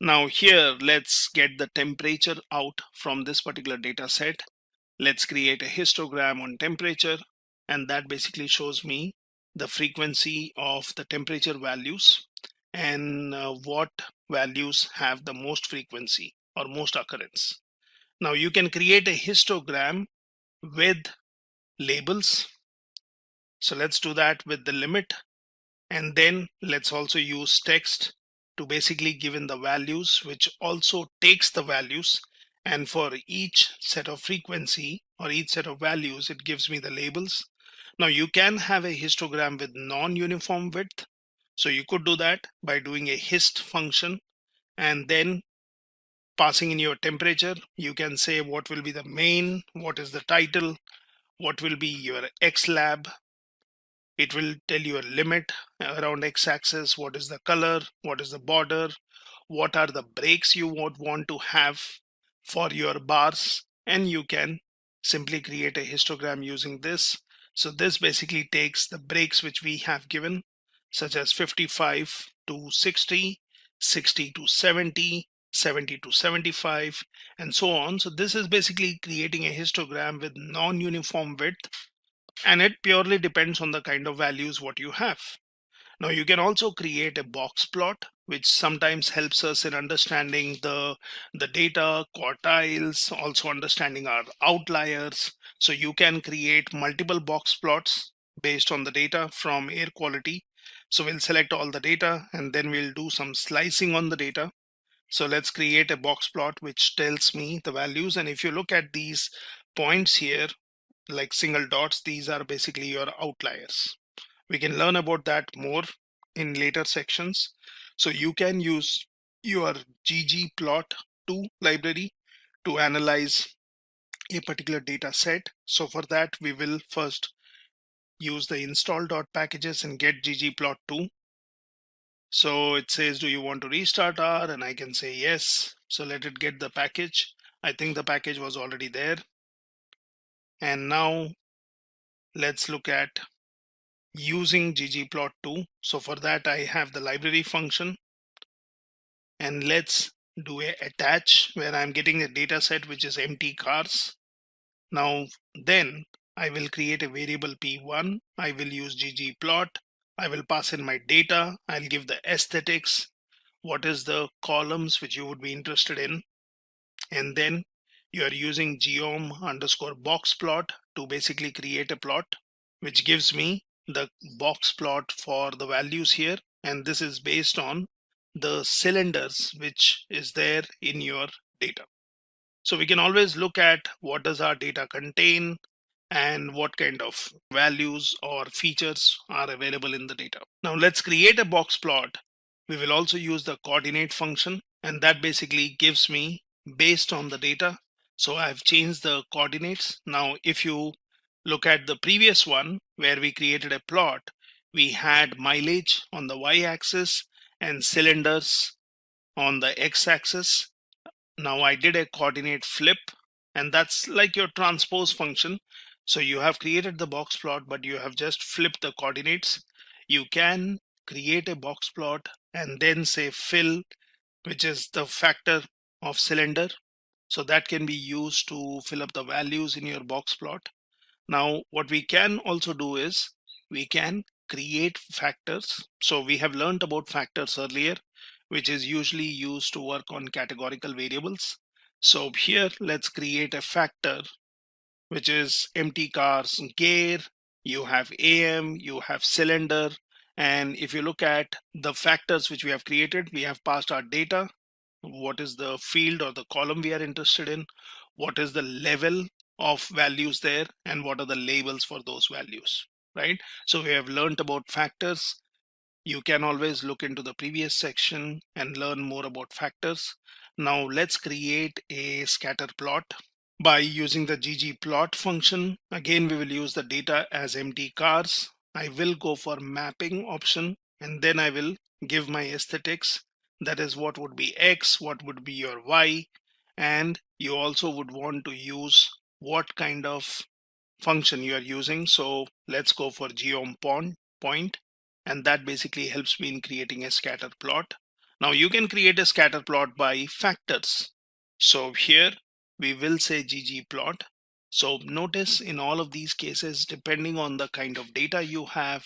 Now here, let's get the temperature out from this particular data set. Let's create a histogram on temperature, and that basically shows me the frequency of the temperature values. and what values have the most frequency or most occurrence. Now you can create a histogram with labels. So let's do that with the limit, and then let's also use text to basically give in the values, which also takes the values, and for each set of frequency or each set of values it gives me the labels. Now you can have a histogram with non-uniform width, so you could do that by doing a hist function and then passing in your temperature. You can say what will be the main, what is the title, what will be your X lab. It will tell you a limit around x-axis, what is the color, what is the border, what are the breaks you would want to have for your bars, and you can simply create a histogram using this. So this basically takes the breaks which we have given, such as 55 to 60, 60 to 70, 70 to 75, and so on. So this is basically creating a histogram with non-uniform width, and it purely depends on the kind of values what you have. Now you can also create a box plot, which sometimes helps us in understanding the data quartiles, also understanding our outliers. So you can create multiple box plots based on the data from air quality. So we'll select all the data and then we'll do some slicing on the data. So let's create a box plot which tells me the values, and if you look at these points here like single dots, these are basically your outliers. We can learn about that more in later sections. So you can use your ggplot2 library to analyze a particular data set. So for that, we will first use the install.packages and get ggplot2. So it says, do you want to restart R? And I can say yes. So let it get the package. I think the package was already there. And now let's look at using ggplot2. So for that, I have the library function, and let's do a attach where I'm getting a data set which is empty cars. Now then I will create a variable p1. I will use ggplot. I will pass in my data. I'll give the aesthetics, what is the columns which you would be interested in, and then you are using geom underscore box plot to basically create a plot which gives me the box plot for the values here, and this is based on the cylinders which is there in your data. So we can always look at what does our data contain and what kind of values or features are available in the data. Now let's create a box plot. We will also use the coordinate function, and that basically gives me based on the data. So I've changed the coordinates. Now if you look at the previous one where we created a plot, we had mileage on the y-axis and cylinders on the x-axis. Now I did a coordinate flip, and that's like your transpose function. So you have created the box plot, but you have just flipped the coordinates. You can create a box plot and then say fill, which is the factor of cylinder. So that can be used to fill up the values in your box plot. Now what we can also do is we can create factors. So we have learned about factors earlier, which is usually used to work on categorical variables. So here let's create a factor which is empty cars gear, you have AM, you have cylinder, and if you look at the factors which we have created, we have passed our data, what is the field or the column we are interested in, what is the level of values there, and what are the labels for those values, right? So we have learned about factors. You can always look into the previous section and learn more about factors. Now let's create a scatter plot by using the ggplot function. Again, we will use the data as empty cars. I will go for mapping option, and then I will give my aesthetics. That is what would be X, what would be your Y, and you also would want to use what kind of function you are using. So let's go for geom point, and that basically helps me in creating a scatter plot. Now you can create a scatter plot by factors. So here we will say ggplot. So notice in all of these cases, depending on the kind of data you have,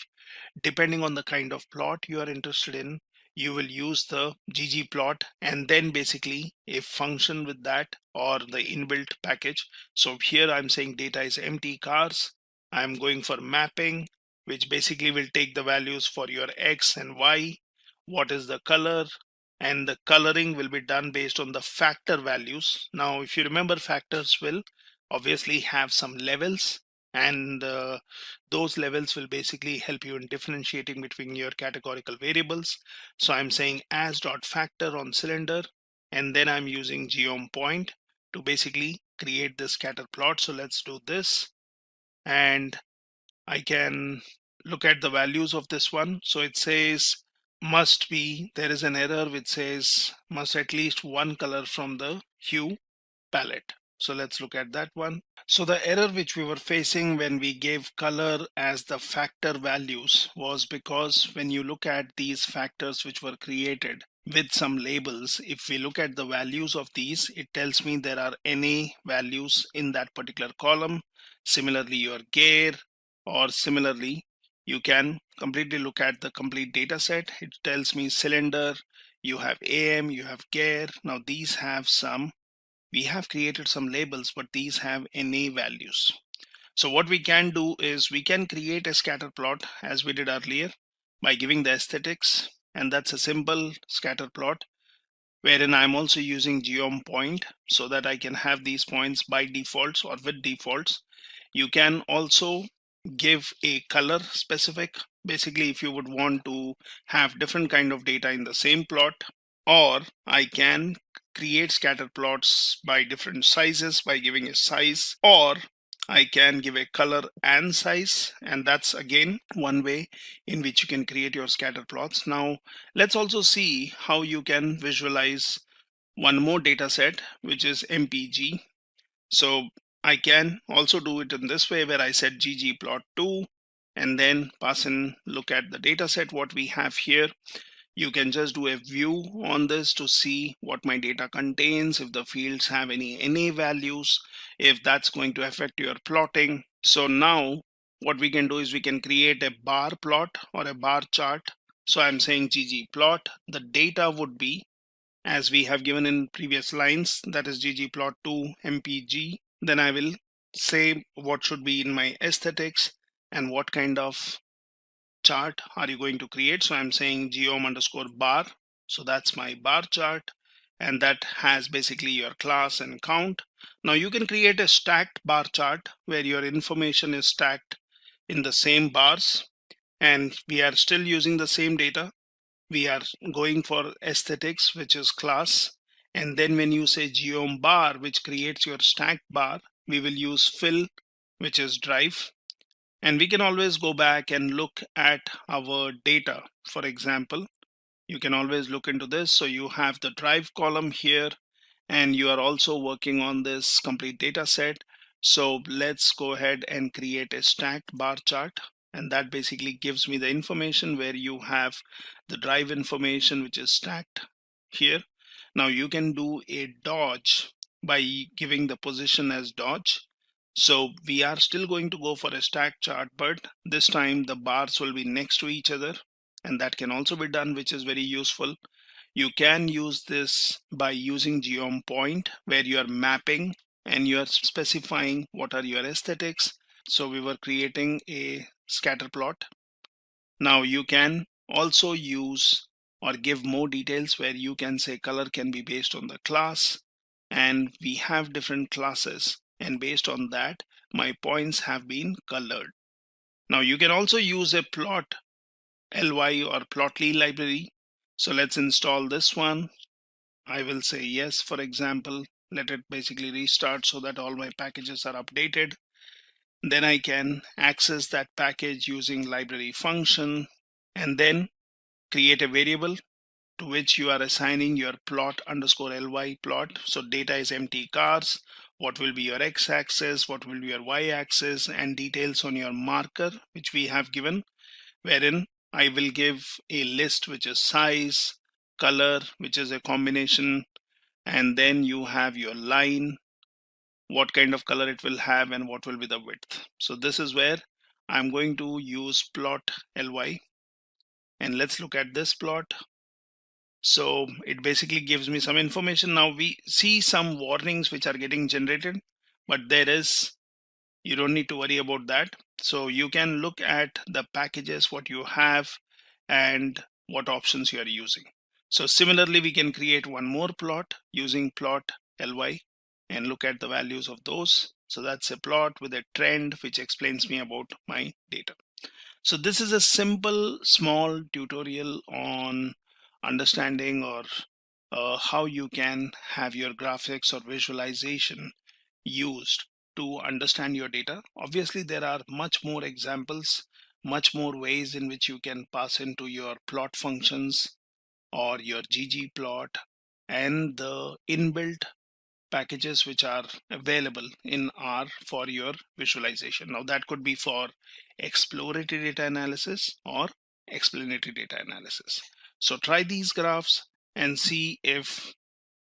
depending on the kind of plot you are interested in, you will use the ggplot and then basically a function with that or the inbuilt package. So here I'm saying data is empty cars. I'm going for mapping, which basically will take the values for your X and Y. What is the color? And the coloring will be done based on the factor values. Now, if you remember, factors will obviously have some levels, and those levels will basically help you in differentiating between your categorical variables. So I'm saying as dot factor on cylinder, and then I'm using geom point to basically create this scatter plot. So let's do this, and I can look at the values of this one. So it says must be, there is an error which says must at least one color from the hue palette. So let's look at that one. So the error which we were facing when we gave color as the factor values was because when you look at these factors which were created with some labels, if we look at the values of these, it tells me there are NA values in that particular column. Similarly, your gear, or similarly, you can completely look at the complete data set. It tells me cylinder, you have AM, you have gear. Now these have some, we have created some labels, but these have NA values. So what we can do is we can create a scatter plot as we did earlier by giving the aesthetics, and that's a simple scatter plot wherein I'm also using geom point so that I can have these points by defaults or with defaults. You can also give a color specific, basically if you would want to have different kind of data in the same plot, or I can create scatter plots by different sizes by giving a size, or I can give a color and size, and that's again one way in which you can create your scatter plots. Now let's also see how you can visualize one more data set, which is MPG. So I can also do it in this way where I set ggplot2 and then pass in, look at the data set what we have here. You can just do a view on this to see what my data contains, if the fields have any NA values, if that's going to affect your plotting. So now what we can do is we can create a bar plot or a bar chart. So I'm saying ggplot, the data would be as we have given in previous lines, that is ggplot2 mpg. Then I will say what should be in my aesthetics and what kind of chart are you going to create. So I'm saying geom underscore bar. So that's my bar chart, and that has basically your class and count. Now you can create a stacked bar chart where your information is stacked in the same bars, and we are still using the same data. We are going for aesthetics, which is class, and then when you say geom bar, which creates your stacked bar, we will use fill, which is drive. And we can always go back and look at our data. For example, you can always look into this. So you have the drive column here, and you are also working on this complete data set. So let's go ahead and create a stacked bar chart. And that basically gives me the information where you have the drive information, which is stacked here. Now you can do a dodge by giving the position as dodge. So we are still going to go for a stack chart, but this time the bars will be next to each other, and that can also be done, which is very useful. You can use this by using geom point where you are mapping and you are specifying what are your aesthetics. So we were creating a scatter plot. Now you can also use or give more details where you can say color can be based on the class, and we have different classes, and based on that my points have been colored. Now you can also use a plot ly or plotly library. So let's install this one. I will say yes, for example. Let it basically restart so that all my packages are updated. Then I can access that package using library function, and then create a variable to which you are assigning your plot underscore ly plot. So data is empty cars, what will be your x-axis, what will be your y-axis, and details on your marker which we have given, wherein I will give a list which is size, color, which is a combination, and then you have your line, what kind of color it will have, and what will be the width. So this is where I'm going to use plot ly, and let's look at this plot. So it basically gives me some information. Now we see some warnings which are getting generated, but you don't need to worry about that. So you can look at the packages, what you have, and what options you are using. So similarly, we can create one more plot using plot ly and look at the values of those. So that's a plot with a trend which explains me about my data. So this is a simple small tutorial on understanding or how you can have your graphics or visualization used to understand your data. Obviously, there are much more examples, much more ways in which you can pass into your plot functions or your ggplot and the inbuilt packages which are available in R for your visualization. Now that could be for exploratory data analysis or explanatory data analysis. So try these graphs and see if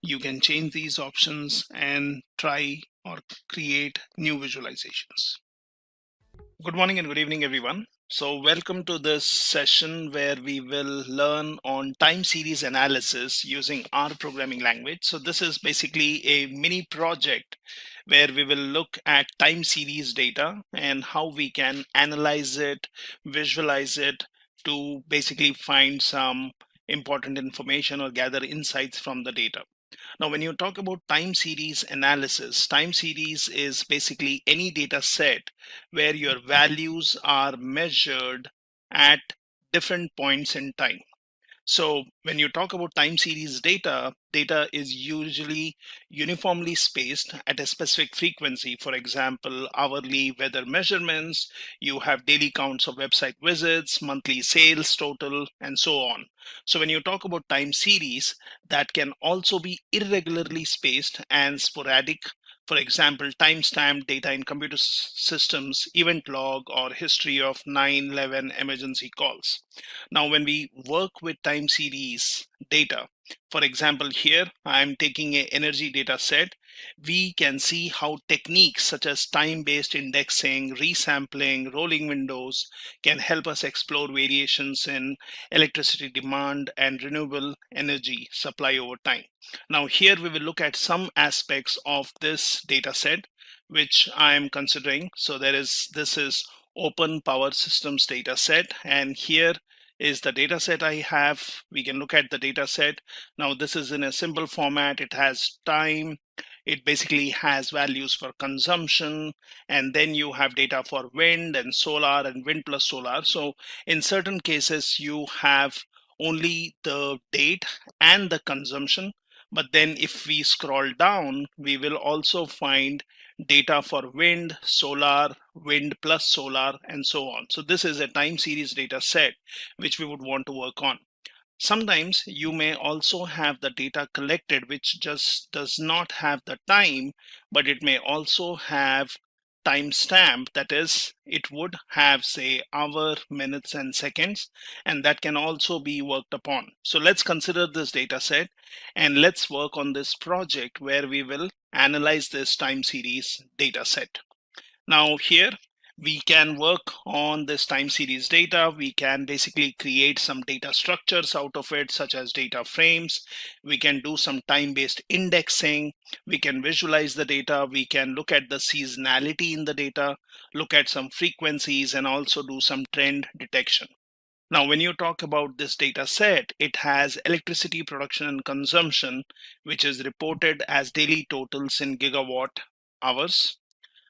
you can change these options and try or create new visualizations. Good morning and good evening, everyone. So welcome to this session where we will learn on time series analysis using R programming language. So this is basically a mini project where we will look at time series data and how we can analyze it, visualize it to basically find some important information or gather insights from the data. Now, when you talk about time series analysis, time series is basically any data set where your values are measured at different points in time. So when you talk about time series data, data is usually uniformly spaced at a specific frequency. For example, hourly weather measurements, you have daily counts of website visits, monthly sales total, and so on. So when you talk about time series, that can also be irregularly spaced and sporadic. For example, timestamp data in computer systems, event log, or history of 9/11 emergency calls. Now, when we work with time series data, for example, here I'm taking an energy data set, we can see how techniques such as time-based indexing, resampling, rolling windows can help us explore variations in electricity demand and renewable energy supply over time. Now, here we will look at some aspects of this data set, which I'm considering. So this is open power systems data set, and here is the data set I have. We can look at the data set. Now this is in a simple format. It has time. It basically has values for consumption, and then you have data for wind and solar and wind plus solar. So in certain cases, you have only the date and the consumption. But then if we scroll down, we will also find data for wind, solar, wind plus solar, and so on. So this is a time series data set which we would want to work on. Sometimes you may also have the data collected which just does not have the time, but it may also have timestamp. That is, it would have, say, hour, minutes, and seconds, and that can also be worked upon. So let's consider this data set and let's work on this project where we will analyze this time series data set. Now here we can work on this time series data. We can basically create some data structures out of it, such as data frames. We can do some time-based indexing. We can visualize the data. We can look at the seasonality in the data, look at some frequencies, and also do some trend detection. Now, when you talk about this data set, it has electricity production and consumption, which is reported as daily totals in gigawatt hours.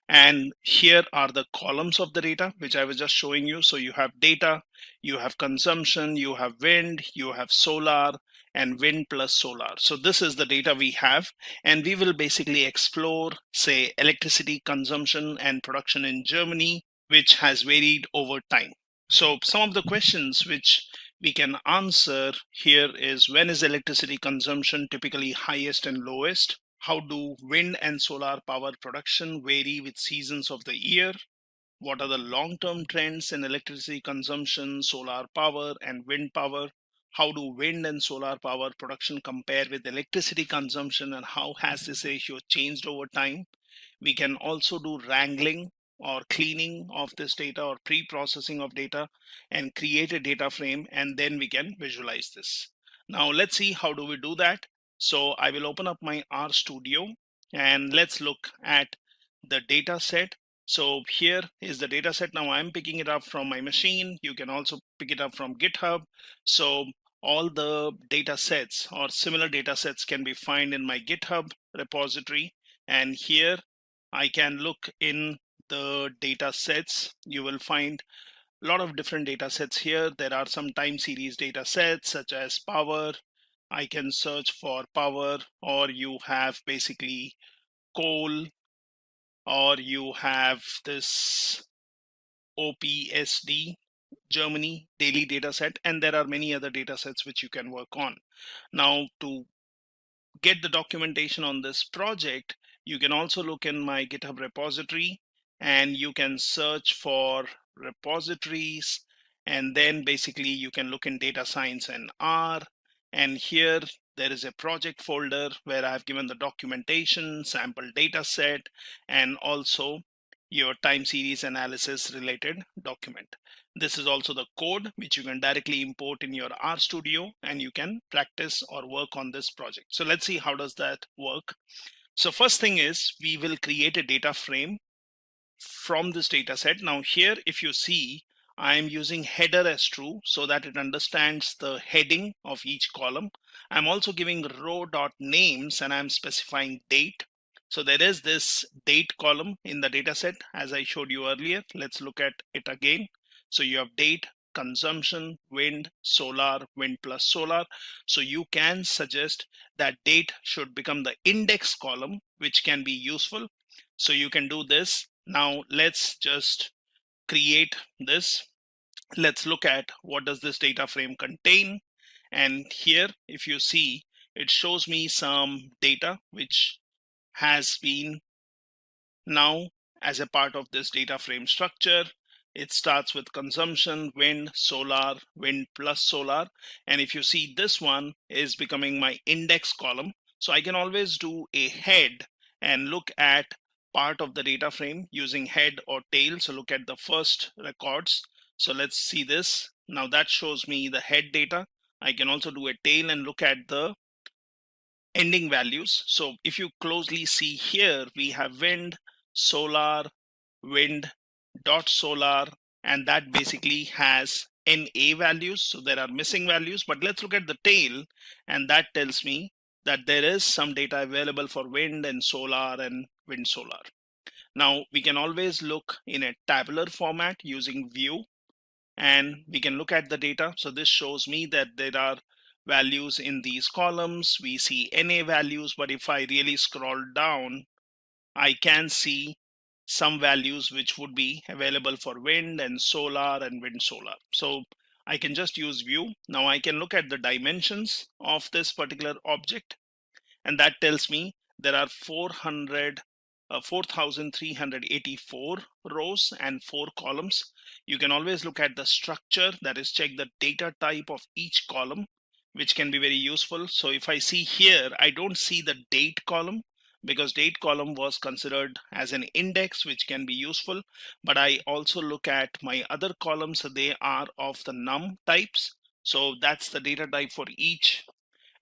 And here are the columns of the data, which I was just showing you. So you have data, you have consumption, you have wind, you have solar, and wind plus solar. So this is the data we have, and we will basically explore, say, electricity consumption and production in Germany, which has varied over time. So some of the questions which we can answer here is, when is electricity consumption typically highest and lowest? How do wind and solar power production vary with seasons of the year? What are the long-term trends in electricity consumption, solar power, and wind power? How do wind and solar power production compare with electricity consumption, and how has this ratio changed over time? We can also do wrangling or cleaning of this data or pre-processing of data and create a data frame, and then we can visualize this. Now let's see how do we do that. So I will open up my RStudio and let's look at the data set. So here is the data set. Now I'm picking it up from my machine. You can also pick it up from GitHub. So all the data sets or similar data sets can be found in my GitHub repository. And here I can look in the data sets. You will find a lot of different data sets here. There are some time series data sets such as power. I can search for power, or you have basically coal, or you have this OPSD Germany daily data set, and there are many other data sets which you can work on. Now to get the documentation on this project, you can also look in my GitHub repository and you can search for repositories, and then basically you can look in data science and R, and here there is a project folder where I've given the documentation, sample data set, and also your time series analysis related document. This is also the code which you can directly import in your RStudio and you can practice or work on this project. So let's see how does that work. So first thing is we will create a data frame from this data set. Now here, if you see, I am using header as true so that it understands the heading of each column. I'm also giving row.names and I'm specifying date. So there is this date column in the data set as I showed you earlier. Let's look at it again. So you have date, consumption, wind, solar, wind plus solar. So you can suggest that date should become the index column, which can be useful. So you can do this. Now let's just create this. Let's look at what does this data frame contain. And here, if you see, it shows me some data which has been now as a part of this data frame structure. It starts with consumption, wind, solar, wind plus solar. And if you see, this one is becoming my index column. So I can always do a head and look at part of the data frame using head or tail. So look at the first records. So let's see this. Now that shows me the head data. I can also do a tail and look at the ending values. So if you closely see here, we have wind, solar, wind dot solar, and that basically has NA values. So there are missing values, but let's look at the tail, and that tells me that there is some data available for wind and solar and wind solar. Now we can always look in a tabular format using view, and we can look at the data. So this shows me that there are values in these columns. We see NA values, but if I really scroll down, I can see some values which would be available for wind and solar and wind solar. So I can just use view. Now I can look at the dimensions of this particular object, and that tells me there are 4,384 rows and 4 columns. You can always look at the structure, that is check the data type of each column, which can be very useful. So if I see here, I don't see the date column because date column was considered as an index, which can be useful. But I also look at my other columns. So they are of the num types. So that's the data type for each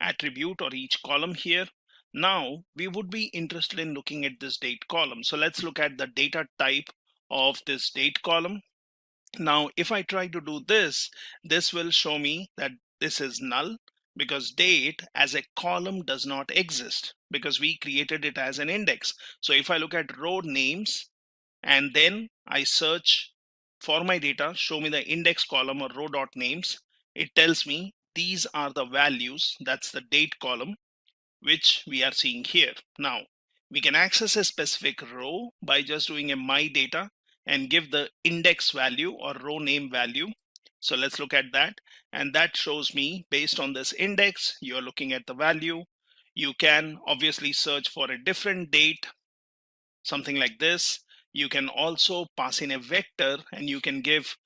attribute or each column here. Now we would be interested in looking at this date column. So let's look at the data type of this date column. Now if I try to do this, this will show me that this is null because date as a column does not exist because we created it as an index. So if I look at row names and then I search for my data, show me the index column or row dot names, it tells me these are the values. That's the date column which we are seeing here. Now we can access a specific row by just doing a my data and give the index value or row name value. So let's look at that, and that shows me based on this index you're looking at the value. You can obviously search for a different date, something like this. You can also pass in a vector and you can give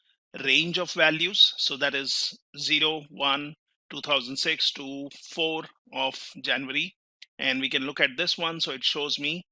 range of values. So that is 0, 1, 2006 to 4 of January. And we can look at this one. So it shows me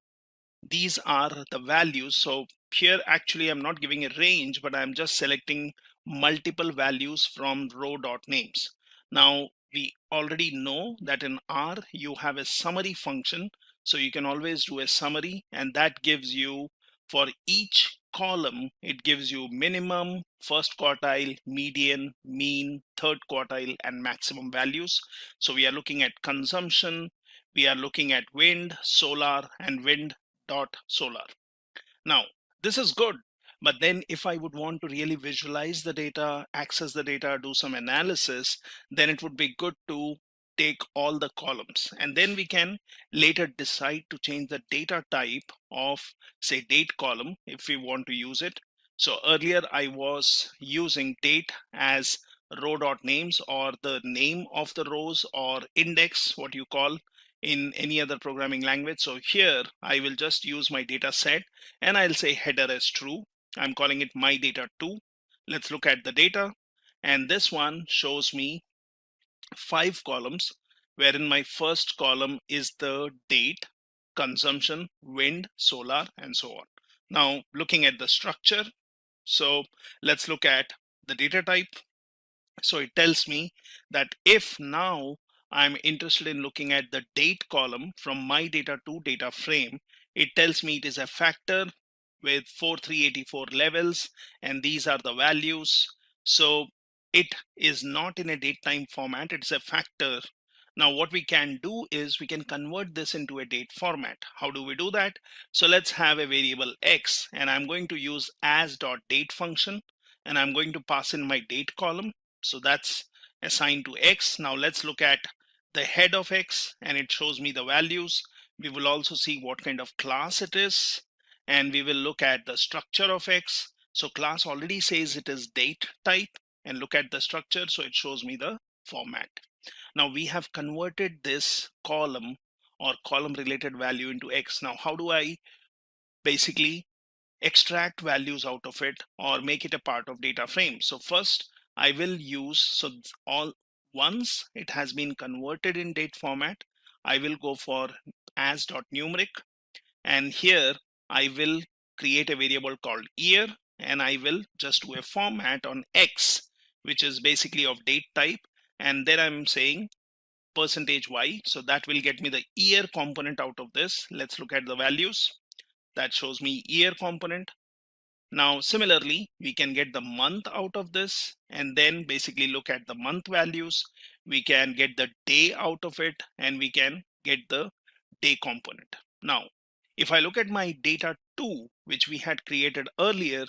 these are the values. So here actually I'm not giving a range, but I'm just selecting multiple values from row dot names. Now we already know that in R you have a summary function. So you can always do a summary, and that gives you, for each column, it gives you minimum, first quartile, median, mean, third quartile, and maximum values. So we are looking at consumption, we are looking at wind, solar, and wind dot solar. Now, this is good, but then if I would want to really visualize the data, access the data, do some analysis, then it would be good to take all the columns, and then we can later decide to change the data type of, say, date column if we want to use it. So earlier I was using date as row dot names, or the name of the rows, or index, what you call in any other programming language. So here I will just use my data set, and I'll say header as true. I'm calling it my data 2. Let's look at the data, and this one shows me 5 columns, wherein my first column is the date, consumption, wind, solar, and so on. Now looking at the structure, so let's look at the data type. So it tells me that if now I'm interested in looking at the date column from my data to data frame, it tells me it is a factor with 4384 levels, and these are the values. So it is not in a date time format, it's a factor. Now what we can do is we can convert this into a date format. How do we do that? So let's have a variable x, and I'm going to use as.date function, and I'm going to pass in my date column. So that's assigned to x. Now let's look at the head of x, and it shows me the values. We will also see what kind of class it is, and we will look at the structure of x. So class already says it is date type, and look at the structure, so it shows me the format. Now we have converted this column or column related value into x. Now how do I basically extract values out of it or make it a part of data frame? So first I will use, so all once it has been converted in date format, I will go for as.numeric, and here I will create a variable called year, and I will just do a format on x, which is basically of date type, and then I'm saying %y, so that will get me the year component out of this. Let's look at the values. That shows me year component. Now similarly we can get the month out of this, and then basically look at the month values. We can get the day out of it, and we can get the day component. Now if I look at my data 2, which we had created earlier,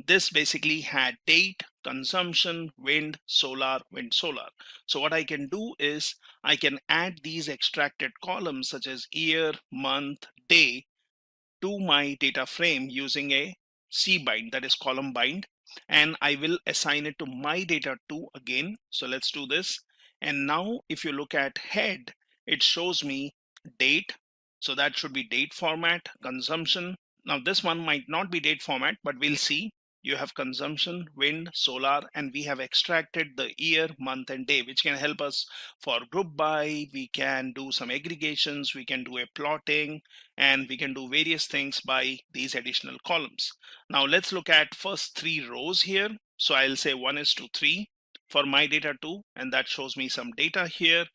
this basically had date, consumption, wind, solar, wind, solar. So what I can do is I can add these extracted columns such as year, month, day to my data frame using a cbind, that is column bind, and I will assign it to my data 2 again. So let's do this, and now if you look at head, it shows me date, so that should be date format, consumption. Now this one might not be date format, but we'll see. You have consumption, wind, solar, and we have extracted the year, month, and day, which can help us for group by. We can do some aggregations, we can do a plotting, and we can do various things by these additional columns. Now let's look at first 3 rows here. So I'll say 1:3 for my data 2, and that shows me some data here.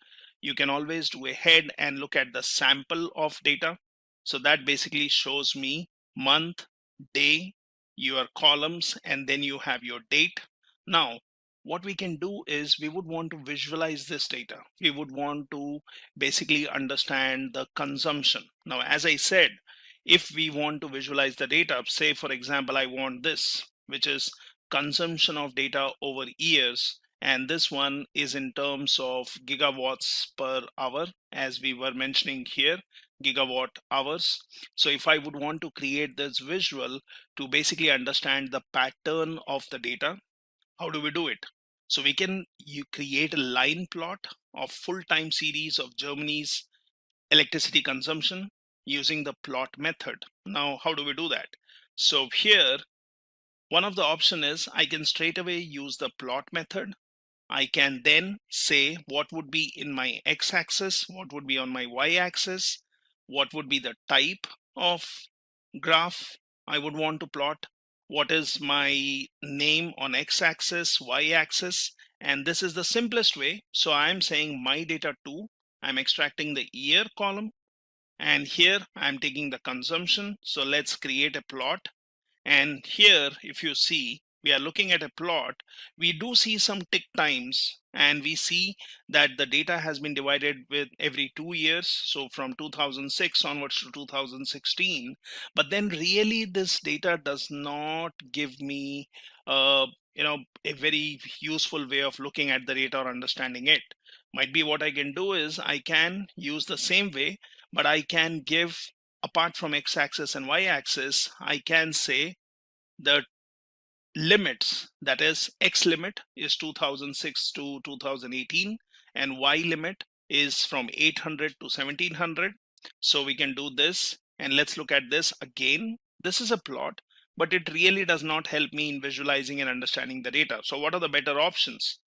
You can always do a head and look at the sample of data. So that basically shows me month, day, your columns, and then you have your date. Now what we can do is we would want to visualize this data. We would want to basically understand the consumption. Now as I said, if we want to visualize the data, say for example I want this, which is consumption of data over years, and this one is in terms of gigawatts per hour, as we were mentioning here, gigawatt hours. So if I would want to create this visual to basically understand the pattern of the data, how do we do it? So we can create a line plot of full time series of Germany's electricity consumption using the plot method. Now how do we do that? So here one of the option is I can straight away use the plot method. I can then say what would be in my x-axis, what would be on my y-axis, what would be the type of graph I would want to plot, what is my name on x-axis, y-axis, And this is the simplest way. So I'm saying my data 2, I'm extracting the year column, and here I'm taking the consumption. So let's create a plot. And here, if you see, we are looking at a plot. We do see some tick times, and we see that the data has been divided with every 2 years. So from 2006 onwards to 2016. But then really this data does not give me a very useful way of looking at the data or understanding it. Might be what I can do is I can use the same way, but I can give, apart from x-axis and y-axis, I can say the limits, that is x limit is 2006 to 2018 and y limit is from 800 to 1700. So we can do this, and let's look at this again. This is a plot, but it really does not help me in visualizing and understanding the data. So what are the better options?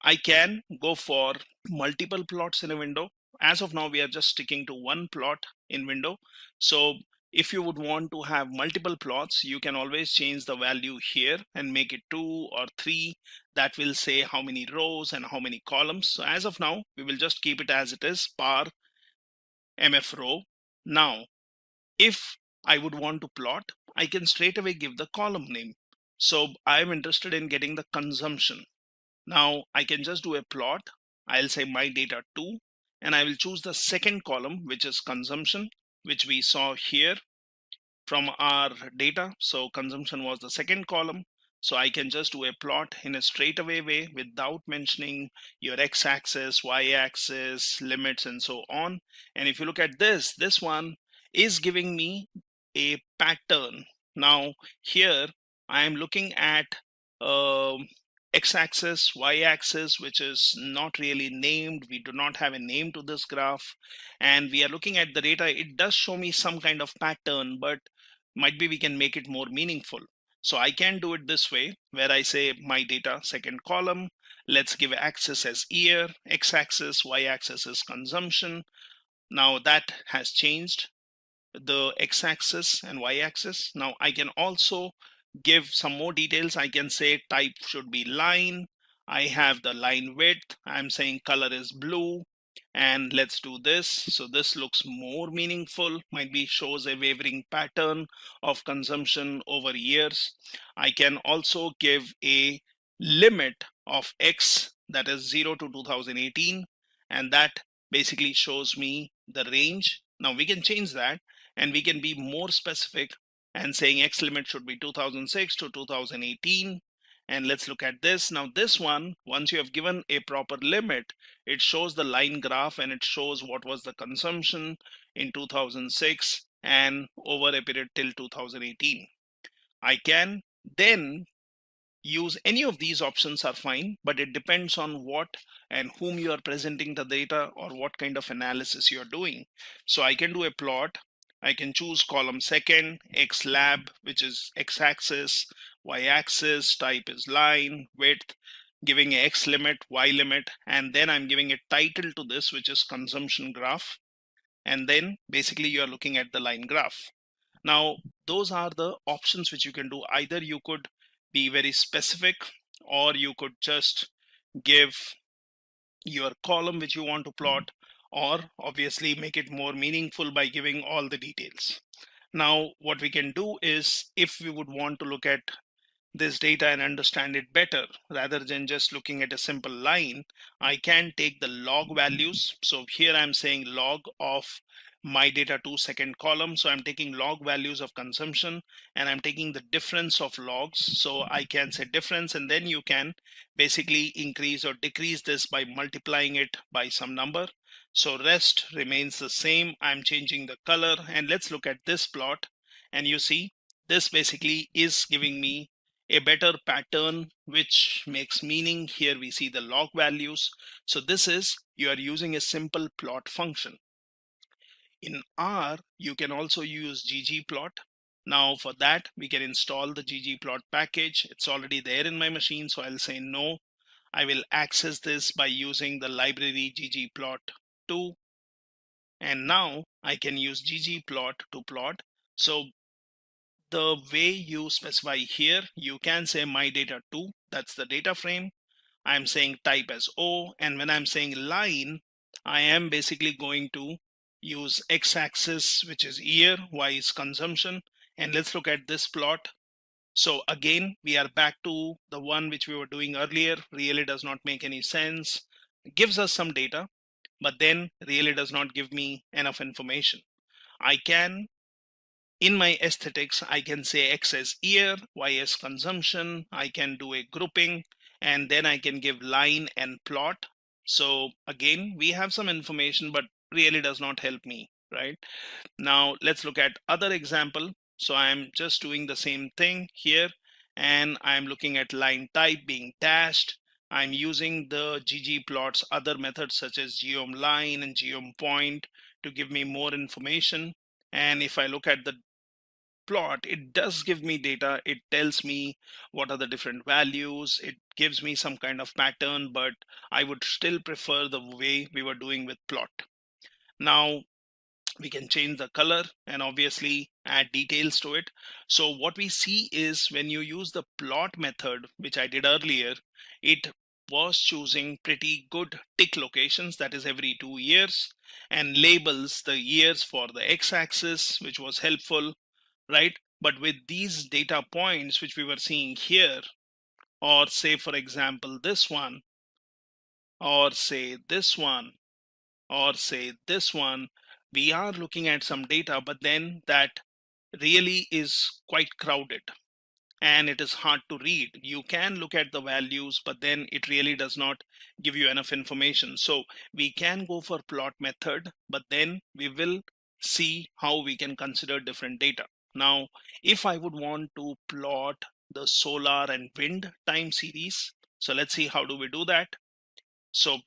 I can go for multiple plots in a window. As of now, we are just sticking to one plot in window. So if you would want to have multiple plots, you can always change the value here and make it 2 or 3. That will say how many rows and how many columns. So as of now, we will just keep it as it is, par mf row. Now, if I would want to plot, I can straight away give the column name. So I'm interested in getting the consumption. Now I can just do a plot. I'll say my data 2, and I will choose the second column, which is consumption, which we saw here from our data. So consumption was the second column. So I can just do a plot in a straightaway way without mentioning your x-axis, y-axis, limits, and so on. And if you look at this, this one is giving me a pattern. Now here I am looking at x-axis, y-axis, which is not really named. We do not have a name to this graph, and we are looking at the data. It does show me some kind of pattern, but might be we can make it more meaningful. So I can do it this way, where I say my data second column, let's give axis as year, x-axis, y-axis is consumption. Now that has changed, the x-axis and y-axis. Now I can also give some more details. I can say type should be line. I have the line width. I'm saying color is blue. And let's do this. So this looks more meaningful, might be shows a wavering pattern of consumption over years. I can also give a limit of X, that is 0 to 2018, and that basically shows me the range. Now we can change that, and we can be more specific and saying X limit should be 2006 to 2018. And let's look at this. Now this one, once you have given a proper limit, it shows the line graph, and it shows what was the consumption in 2006 and over a period till 2018. I can then use any of these options are fine, but it depends on what and whom you are presenting the data or what kind of analysis you're doing. So I can do a plot. I can choose column second, X lab, which is x-axis, y-axis, type is line, width, giving a X limit, Y limit, and then I'm giving a title to this, which is consumption graph. And then basically you're looking at the line graph. Now, those are the options which you can do. Either you could be very specific, or you could just give your column which you want to plot, or obviously make it more meaningful by giving all the details. Now, what we can do is, if we would want to look at this data and understand it better, rather than just looking at a simple line, I can take the log values. So here I'm saying log of my data 2 second column. So I'm taking log values of consumption, and I'm taking the difference of logs. So I can say difference, and then you can basically increase or decrease this by multiplying it by some number. So rest remains the same. I'm changing the color, and let's look at this plot. And you see, this basically is giving me a better pattern, which makes meaning. Here we see the log values. So this is, you are using a simple plot function. In R, you can also use ggplot. Now for that, we can install the ggplot package. It's already there in my machine, so I'll say no. I will access this by using the library ggplot2. And now I can use ggplot to plot. So the way you specify here, you can say my data 2, that's the data frame. I'm saying type as O, and when I'm saying line, I am basically going to use x-axis, which is year, y is consumption. And let's look at this plot. So again, we are back to the one which we were doing earlier. Really does not make any sense. It gives us some data, but then really does not give me enough information. I can, in my aesthetics, I can say X as year, Y as consumption. I can do a grouping, and then I can give line and plot. So again, we have some information, but really does not help me, right? Now let's look at other example. So I'm just doing the same thing here, and I'm looking at line type being dashed. I'm using the ggplots other methods such as geom line and geom point to give me more information. And if I look at the plot, it does give me data. It tells me what are the different values. It gives me some kind of pattern, but I would still prefer the way we were doing with plot. Now we can change the color and obviously add details to it. So what we see is when you use the plot method, which I did earlier, it was choosing pretty good tick locations, that is every 2 years, and labels the years for the x-axis, which was helpful, right? But with these data points, which we were seeing here, or say, for example, this one, or say this one, or say this one, we are looking at some data, but then that really is quite crowded and it is hard to read. You can look at the values, but then it really does not give you enough information. So we can go for plot method, but then we will see how we can consider different data. Now, if I would want to plot the solar and wind time series, so let's see how do we do that. So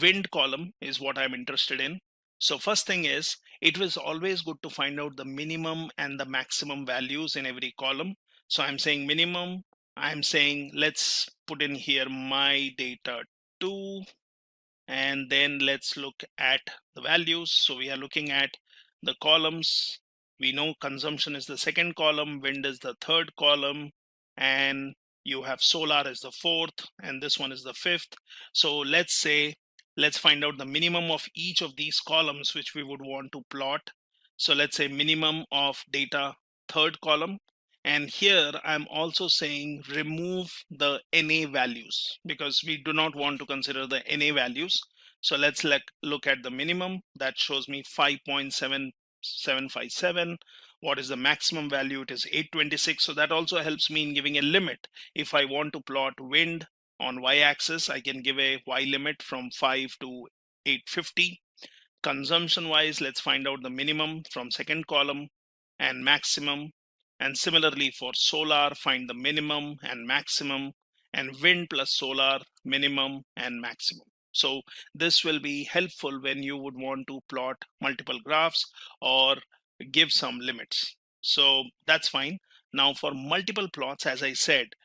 wind column is what I'm interested in. So first thing is, it was always good to find out the minimum and the maximum values in every column. So I'm saying minimum, I'm saying let's put in here my data 2, and then let's look at the values. So we are looking at the columns. We know consumption is the second column, wind is the third column, and you have solar as the fourth, and this one is the fifth. So let's find out the minimum of each of these columns which we would want to plot. So let's say minimum of data third column. And here I'm also saying remove the NA values because we do not want to consider the NA values. So let's look at the minimum. That shows me 5.7757. What is the maximum value? It is 826. So that also helps me in giving a limit. If I want to plot wind on y-axis, I can give a y limit from 5 to 850. Consumption wise, let's find out the minimum from second column and maximum. And similarly for solar, find the minimum and maximum, and wind plus solar, minimum and maximum. So this will be helpful when you would want to plot multiple graphs or give some limits. So that's fine. Now for multiple plots, as I said,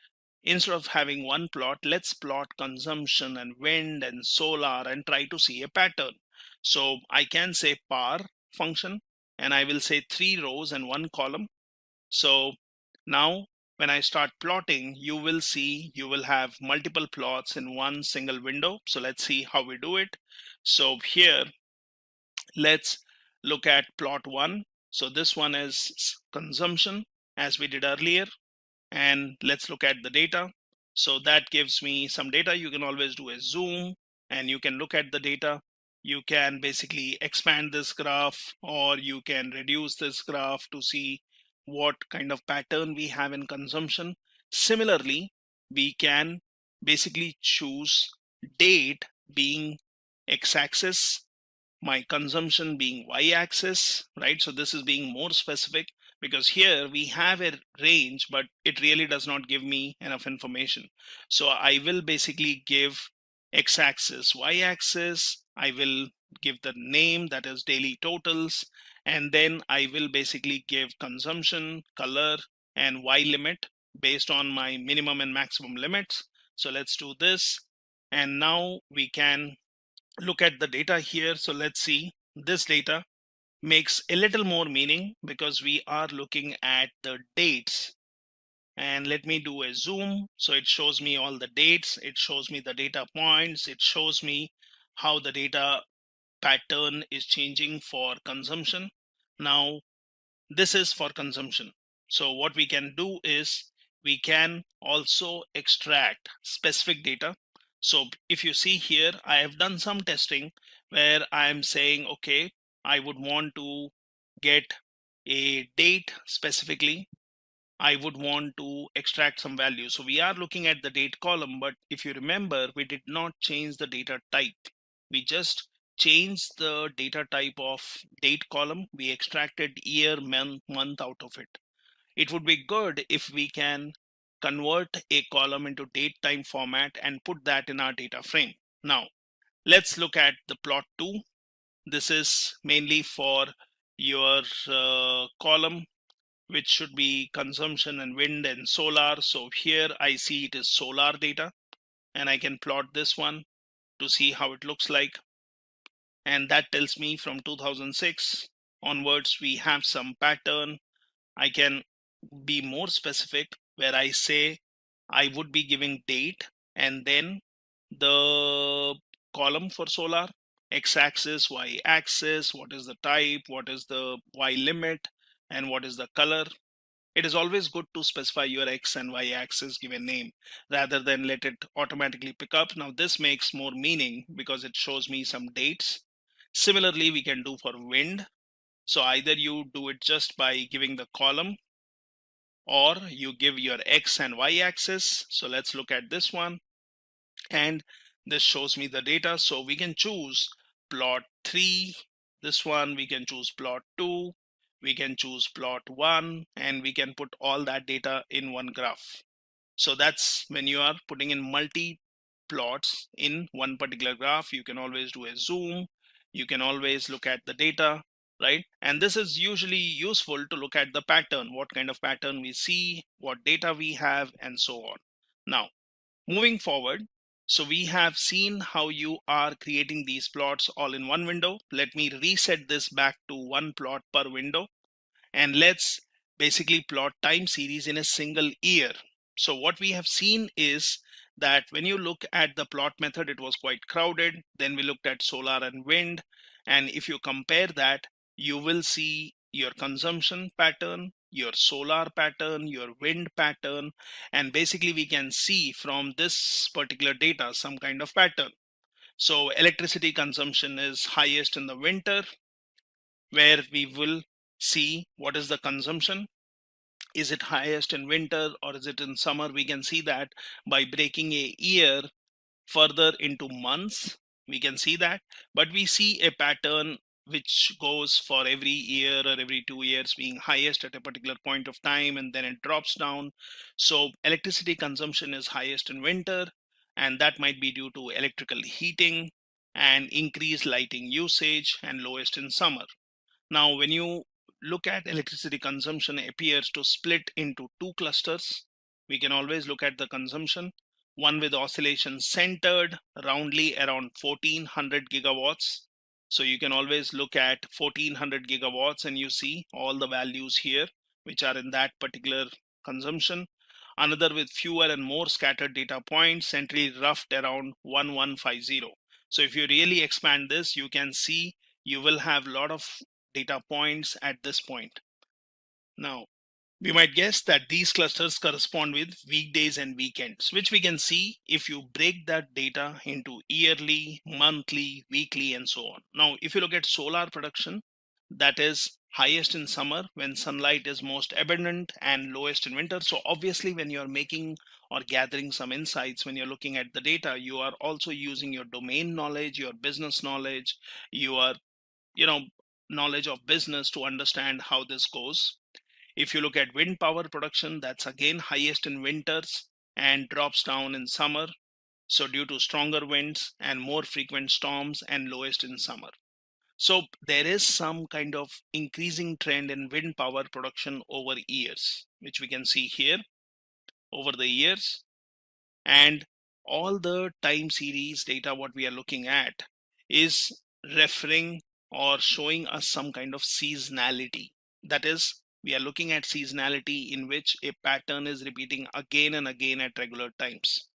instead of having one plot, let's plot consumption and wind and solar and try to see a pattern. So I can say par function, and I will say 3 rows and 1 column. So now when I start plotting, you will see you will have multiple plots in one single window. So let's see how we do it. So here, let's look at plot 1. So this one is consumption as we did earlier. And let's look at the data. So that gives me some data. You can always do a zoom and you can look at the data. You can basically expand this graph or you can reduce this graph to see what kind of pattern we have in consumption. Similarly, we can basically choose date being x-axis, my consumption being y-axis, right? So this is being more specific because here we have a range, but it really does not give me enough information. So I will basically give x-axis, y-axis. I will give the name, that is daily totals, and then I will basically give consumption, color, and y limit based on my minimum and maximum limits. So let's do this. And now we can look at the data here. So let's see, this data makes a little more meaning because we are looking at the dates And let me do a zoom. So it shows me all the dates, it shows me the data points, it shows me how the data pattern is changing for consumption. Now this is for consumption. So what we can do is we can also extract specific data. So if you see here, I have done some testing where I'm saying, okay, I would want to get a date specifically. I would want to extract some value. So we are looking at the date column, but if you remember, we did not change the data type. We just changed the data type of date column. We extracted year, month out of it. It would be good if we can convert a column into date time format and put that in our data frame. Now, let's look at the plot 2. This is mainly for your column, which should be consumption and wind and solar. So here I see it is solar data, and I can plot this one to see how it looks like. And that tells me from 2006 onwards, we have some pattern. I can be more specific where I say I would be giving date and then the column for solar, x-axis, y-axis, what is the type, what is the y limit, and what is the color. It is always good to specify your x and y axis, give a name rather than let it automatically pick up. Now this makes more meaning because it shows me some dates. Similarly, we can do for wind. So either you do it just by giving the column or you give your x and y axis. So let's look at this one. And this shows me the data. So we can choose plot 3. This one we can choose plot 2. We can choose plot 1, and we can put all that data in one graph. So that's when you are putting in multi plots in one particular graph. You can always do a zoom. You can always look at the data, right? And this is usually useful to look at the pattern, what kind of pattern we see, what data we have, and so on. Now, moving forward, so we have seen how you are creating these plots all in one window. Let me reset this back to one plot per window, and let's basically plot time series in a single year. So what we have seen is that when you look at the plot method, it was quite crowded. Then we looked at solar and wind. And if you compare that, you will see your consumption pattern, your solar pattern, your wind pattern, and basically we can see from this particular data some kind of pattern. So electricity consumption is highest in the winter, where we will see what is the consumption. Is it highest in winter or is it in summer? We can see that by breaking a year further into months. We can see that, but we see a pattern which goes for every year or every 2 years being highest at a particular point of time, and then it drops down. So electricity consumption is highest in winter, and that might be due to electrical heating and increased lighting usage, and lowest in summer. Now, when you look at electricity consumption, appears to split into two clusters. We can always look at the consumption, one with oscillation centered roundly around 1400 gigawatts. So you can always look at 1400 gigawatts and you see all the values here, which are in that particular consumption. Another with fewer and more scattered data points, centrally roughed around 1150. So if you really expand this, you can see you will have a lot of data points at this point. Now, we might guess that these clusters correspond with weekdays and weekends, which we can see if you break that data into yearly, monthly, weekly, and so on. Now, if you look at solar production, that is highest in summer when sunlight is most abundant and lowest in winter. So obviously when you're making or gathering some insights, when you're looking at the data, you are also using your domain knowledge, your business knowledge, your knowledge of business to understand how this goes. If you look at wind power production, that's again highest in winters and drops down in summer. So due to stronger winds and more frequent storms, and lowest in summer. So there is some kind of increasing trend in wind power production over years, which we can see here over the years. And all the time series data what we are looking at is referring or showing us some kind of seasonality. That is, We are looking at seasonality in which a pattern is repeating again and again at regular times,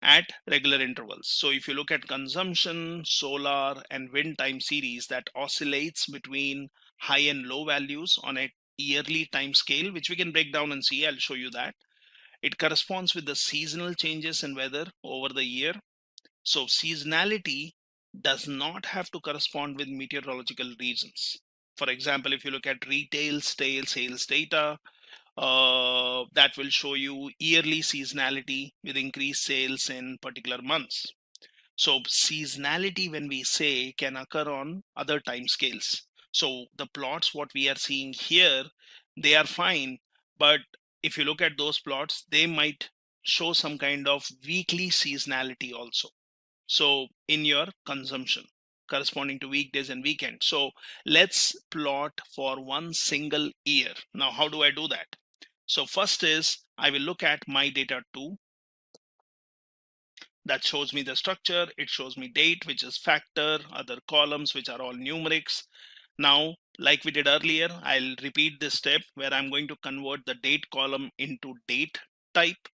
at regular intervals. So if you look at consumption, solar and wind time series, that oscillates between high and low values on a yearly time scale, which we can break down and see. I'll show you that. It corresponds with the seasonal changes in weather over the year. So seasonality does not have to correspond with meteorological reasons. For example, if you look at retail sales data, that will show you yearly seasonality with increased sales in particular months. So seasonality, when we say, can occur on other time scales. So the plots, what we are seeing here, they are fine. But if you look at those plots, they might show some kind of weekly seasonality also. So in your consumption corresponding to weekdays and weekends. So let's plot for one single year. Now, how do I do that? So first is I will look at my data 2. That shows me the structure. It shows me date, which is factor, other columns, which are all numerics. Now, like we did earlier, I'll repeat this step where I'm going to convert the date column into date type.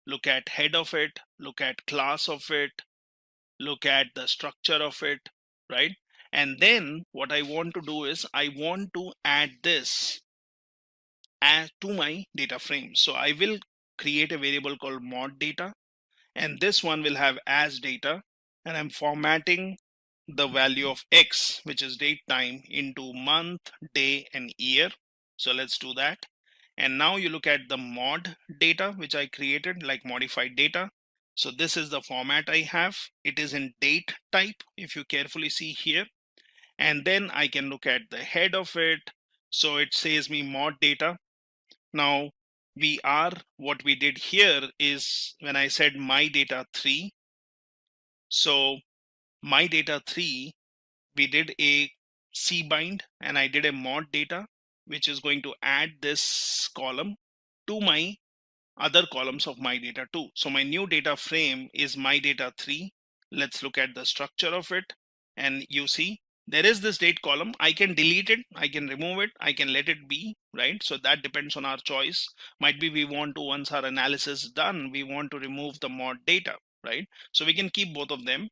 Look at head of it, look at class of it, look at the structure of it, right? And then what I want to do is I want to add this to my data frame. So I will create a variable called mod data, and this one will have as data, and I'm formatting the value of X, which is date time, into month, day, and year. So let's do that. And now you look at the mod data, which I created, like modified data. So this is the format I have. It is in date type, if you carefully see here. And then I can look at the head of it. So it says me mod data. Now what we did here is when I said my data 3. So my data 3, we did a cbind and I did a mod data, which is going to add this column to my other columns of my data 2. So my new data frame is my data 3. Let's look at the structure of it. And you see there is this date column. I can delete it, I can remove it, I can let it be, right? So that depends on our choice. Might be we want to, once our analysis is done, we want to remove the mod data, right? So we can keep both of them.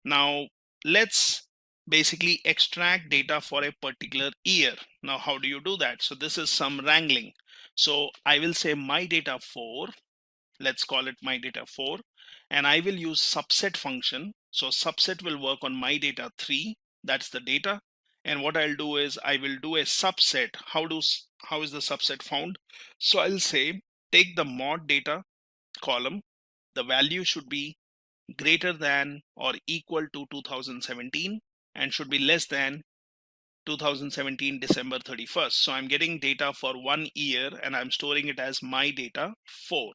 Now let's basically extract data for a particular year. Now how do you do that? So this is some wrangling. So I will say my data 4, let's call it my data 4, and I will use subset function. So subset will work on my data 3, that's the data. And what I'll do is I will do a subset. How is the subset found? So I'll say take the mod data column, the value should be greater than or equal to 2017 and should be less than 2017 December 31st. So I'm getting data for 1 year and I'm storing it as my data 4.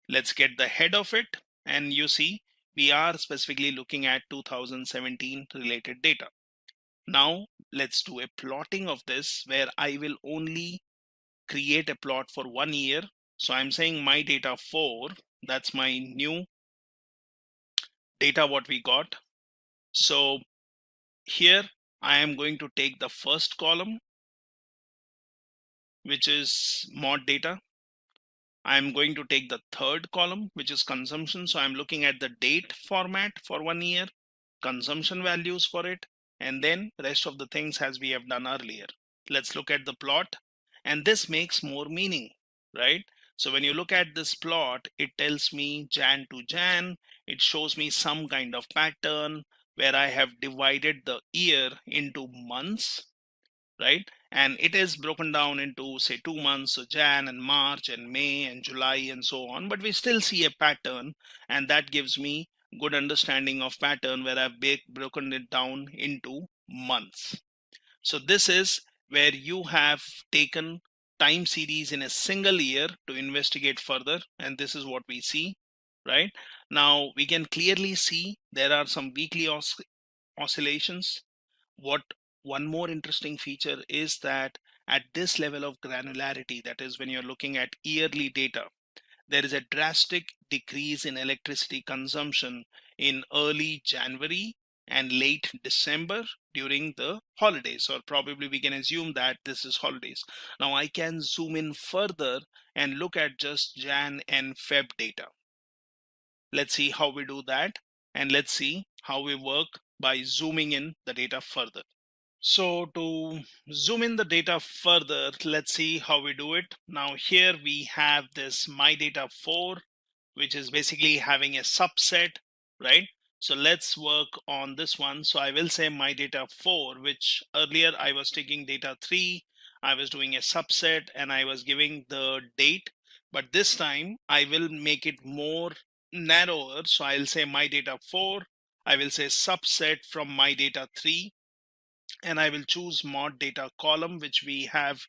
Let's get the head of it, and you see we are specifically looking at 2017 related data. Now let's do a plotting of this where I will only create a plot for 1 year. So I'm saying my data 4, that's my new data what we got. So here I am going to take the first column, which is mod data. I'm going to take the third column, which is consumption. So I'm looking at the date format for 1 year, consumption values for it, and then rest of the things as we have done earlier. Let's look at the plot, and this makes more meaning, right? So when you look at this plot, it tells me Jan to Jan. It shows me some kind of pattern where I have divided the year into months, right? And it is broken down into say 2 months, so Jan and March and May and July and so on, but we still see a pattern, and that gives me good understanding of pattern where I've broken it down into months. So this is where you have taken time series in a single year to investigate further, and this is what we see, right? Now we can clearly see there are some weekly oscillations. What one more interesting feature is that at this level of granularity, that is when you're looking at yearly data, there is a drastic decrease in electricity consumption in early January and late December during the holidays, or probably we can assume that this is holidays. Now I can zoom in further and look at just Jan and Feb data. Let's see how we do that, and let's see how we work by zooming in the data further. So to zoom in the data further, let's see how we do it. Now here we have this my data 4, which is basically having a subset, right? So let's work on this one. So I will say my data 4, which earlier I was taking data 3, I was doing a subset and I was giving the date, but this time I will make it more narrower. So I'll say my data 4, I will say subset from my data 3, and I will choose mod data column, which we have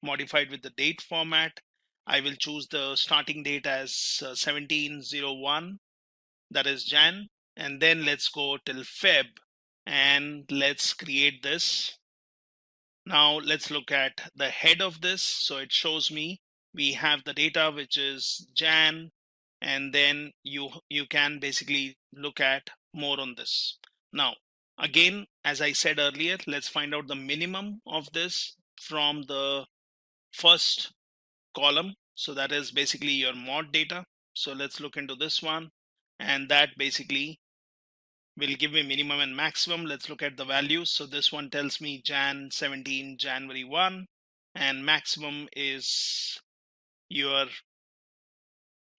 modified with the date format. I will choose the starting date as 1701, that is Jan, and then let's go till Feb and let's create this. Now let's look at the head of this. So it shows me we have the data which is Jan, and then you can basically look at more on this. Now again, as I said earlier, let's find out the minimum of this from the first column. So that is basically your mod data. So let's look into this one, and that basically will give me minimum and maximum. Let's look at the values. So this one tells me Jan 17, January 1, and maximum is your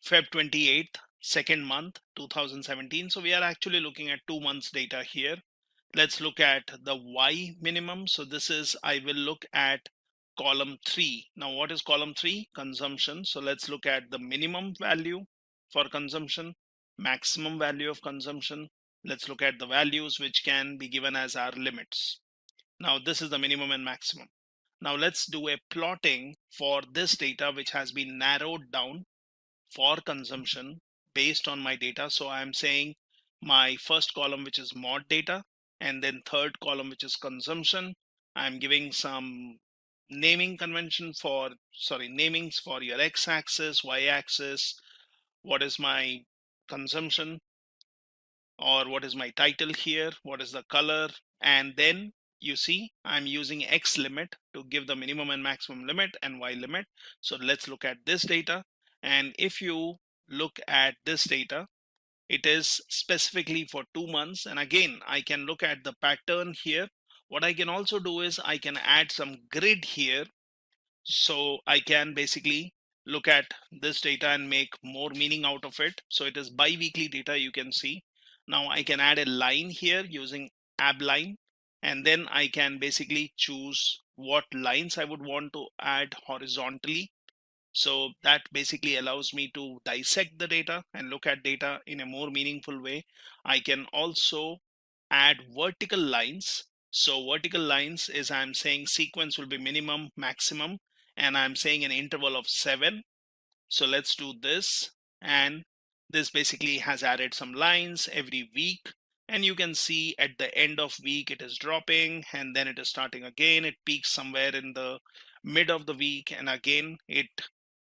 Feb 28th, second month 2017. So we are actually looking at 2 months data here. Let's look at the Y minimum. So this is, I will look at column 3. Now what is column 3? Consumption. So let's look at the minimum value for consumption, maximum value of consumption. Let's look at the values which can be given as our limits. Now this is the minimum and maximum. Now let's do a plotting for this data which has been narrowed down for consumption based on my data. So I'm saying my first column, which is mod data, and then third column, which is consumption. I'm giving some naming convention for, namings for your x-axis, y-axis, what is my consumption, or what is my title here, what is the color, and then you see I'm using X limit to give the minimum and maximum limit and Y limit. So let's look at this data. And if you look at this data, it is specifically for 2 months. And again, I can look at the pattern here. What I can also do is I can add some grid here. So I can basically look at this data and make more meaning out of it. So it is bi-weekly data, you can see. Now I can add a line here using ab line, and then I can basically choose what lines I would want to add horizontally. So that basically allows me to dissect the data and look at data in a more meaningful way. I can also add vertical lines. So vertical lines is, I'm saying sequence will be minimum, maximum, and I'm saying an interval of 7. So let's do this. And this basically has added some lines every week. And you can see at the end of week, it is dropping, and then it is starting again. It peaks somewhere in the mid of the week, and again, it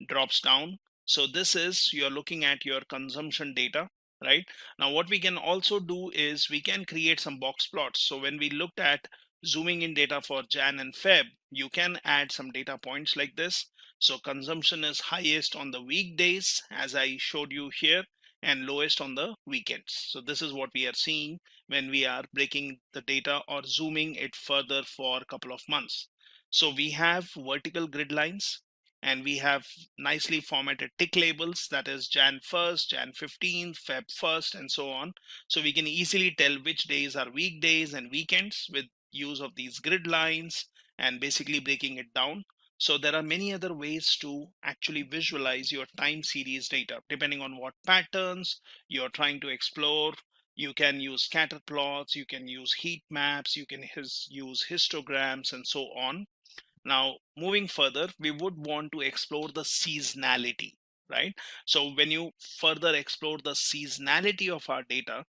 drops down. So this is, you're looking at your consumption data, right? Now what we can also do is we can create some box plots. So when we looked at zooming in data for Jan and Feb, you can add some data points like this. So consumption is highest on the weekdays, as I showed you here, and lowest on the weekends. So this is what we are seeing when we are breaking the data or zooming it further for a couple of months. So we have vertical grid lines, and we have nicely formatted tick labels, that is Jan 1st, Jan 15th, Feb 1st, and so on. So we can easily tell which days are weekdays and weekends with use of these grid lines and basically breaking it down. So there are many other ways to actually visualize your time series data depending on what patterns you're trying to explore. You can use scatter plots, you can use heat maps, you can use histograms, and so on. Now, moving further, we would want to explore the seasonality, right? So when you further explore the seasonality of our data,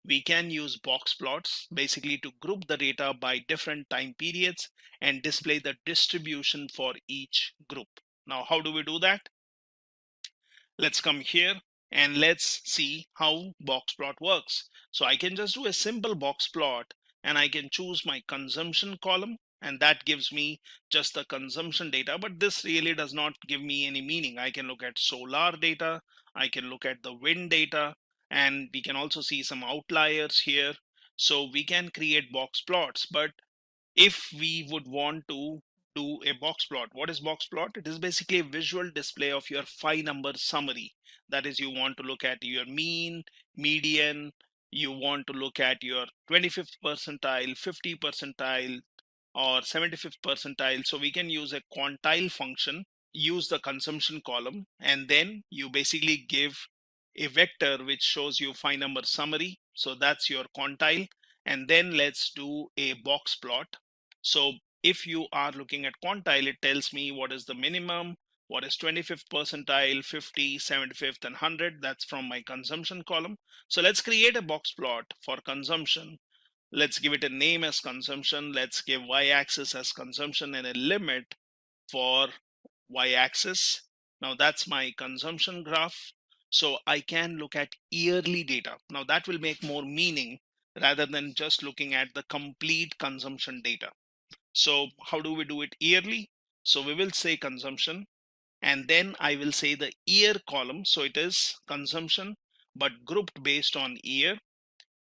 we can use box plots basically to group the data by different time periods and display the distribution for each group. Now, how do we do that? Let's come here. And let's see how box plot works. So I can just do a simple box plot and I can choose my consumption column, and that gives me just the consumption data, but this really does not give me any meaning. I can look at solar data, I can look at the wind data, and we can also see some outliers here. So we can create box plots, but if we would want to do a box plot, what is box plot? It is basically a visual display of your 5-number summary. That is, you want to look at your mean, median, you want to look at your 25th percentile, 50 percentile, or 75th percentile. So we can use a quantile function, use the consumption column, and then you basically give a vector which shows you 5-number summary. So that's your quantile. And then let's do a box plot. So if you are looking at quantile, it tells me what is the minimum, what is 25th percentile, 50, 75th, and 100. That's from my consumption column. So let's create a box plot for consumption. Let's give it a name as consumption. Let's give y-axis as consumption and a limit for y-axis. Now that's my consumption graph. So I can look at yearly data. Now that will make more meaning rather than just looking at the complete consumption data. So how do we do it yearly? So we will say consumption, and then I will say the year column. So it is consumption, but grouped based on year.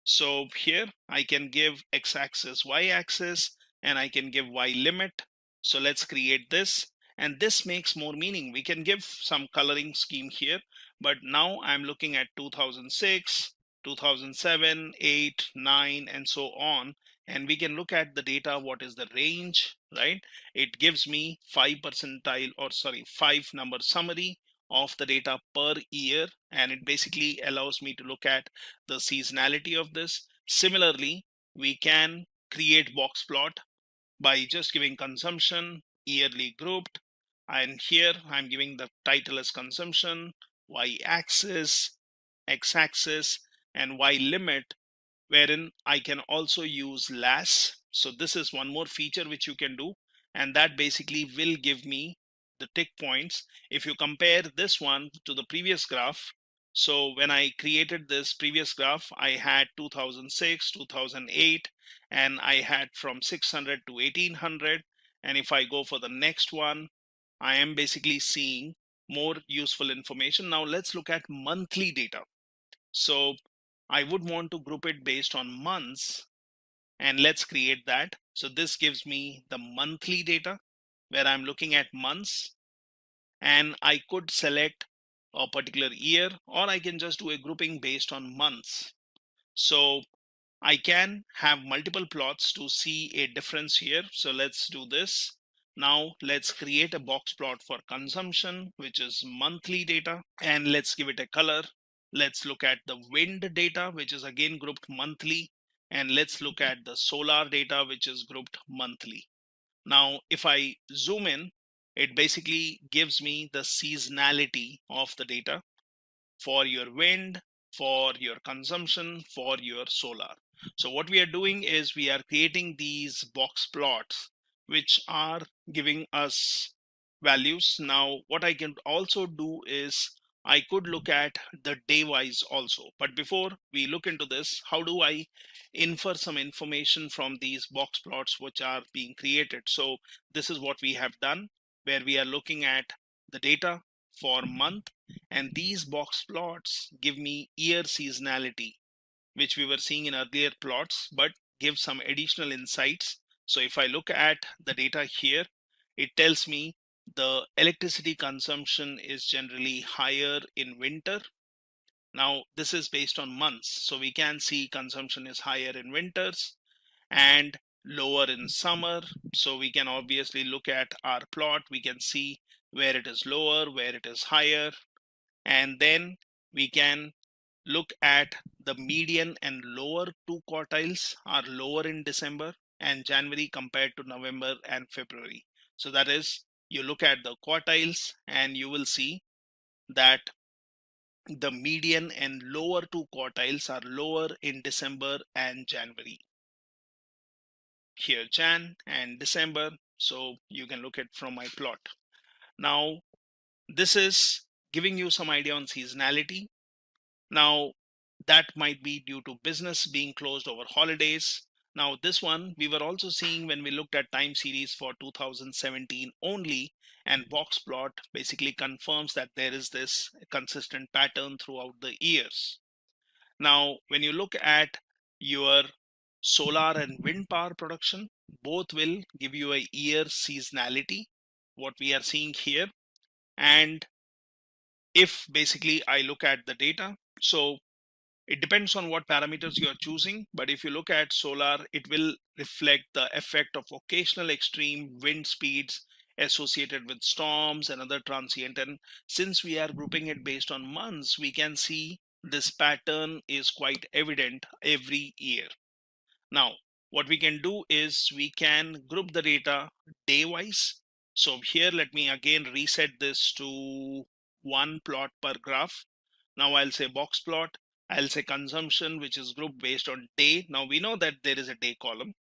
So here I can give x-axis, y-axis, and I can give y limit. So let's create this, and this makes more meaning. We can give some coloring scheme here, but now I'm looking at 2006, 2007, 8, 9, and so on. And we can look at the data. What is the range, right? It gives me 5 percentile, or sorry, 5-number summary of the data per year, and it basically allows me to look at the seasonality of this. Similarly, we can create box plot by just giving consumption, yearly grouped, and here I'm giving the title as consumption, y-axis, x-axis, and y limit, wherein I can also use las. So this is one more feature which you can do, and that basically will give me the tick points. If you compare this one to the previous graph, so when I created this previous graph, I had 2006, 2008, and I had from 600 to 1800. And if I go for the next one, I am basically seeing more useful information. Now let's look at monthly data. So I would want to group it based on months, and let's create that. So this gives me the monthly data where I'm looking at months, and I could select a particular year, or I can just do a grouping based on months. So I can have multiple plots to see a difference here. So let's do this. Now let's create a box plot for consumption, which is monthly data, and let's give it a color. Let's look at the wind data, which is again grouped monthly, and let's look at the solar data, which is grouped monthly. Now, if I zoom in, it basically gives me the seasonality of the data for your wind, for your consumption, for your solar. So what we are doing is we are creating these box plots which are giving us values. Now what I can also do is I could look at the day wise also. But before we look into this, how do I infer some information from these box plots which are being created? So this is what we have done, where we are looking at the data for month, and these box plots give me year seasonality, which we were seeing in earlier plots, but give some additional insights. So if I look at the data here, it tells me the electricity consumption is generally higher in winter. Now this is based on months, so we can see consumption is higher in winters and lower in summer. So we can obviously look at our plot, we can see where it is lower, where it is higher, and then we can look at the median and lower two quartiles are lower in December and January compared to November and February. So that is, you look at the quartiles and you will see that the median and lower two quartiles are lower in December and January. Here Jan and December, so you can look at from my plot. Now this is giving you some idea on seasonality. Now, that might be due to business being closed over holidays. Now, this one we were also seeing when we looked at time series for 2017 only, and box plot basically confirms that there is this consistent pattern throughout the years. Now, when you look at your solar and wind power production, both will give you a year seasonality, what we are seeing here. And if basically I look at the data, so it depends on what parameters you are choosing, but if you look at solar, it will reflect the effect of occasional extreme wind speeds associated with storms and other transient. And since we are grouping it based on months, we can see this pattern is quite evident every year. Now, what we can do is we can group the data day wise. So here, let me again reset this to one plot per graph. Now I'll say box plot. I'll say consumption, which is grouped based on day. Now we know that there is a day column,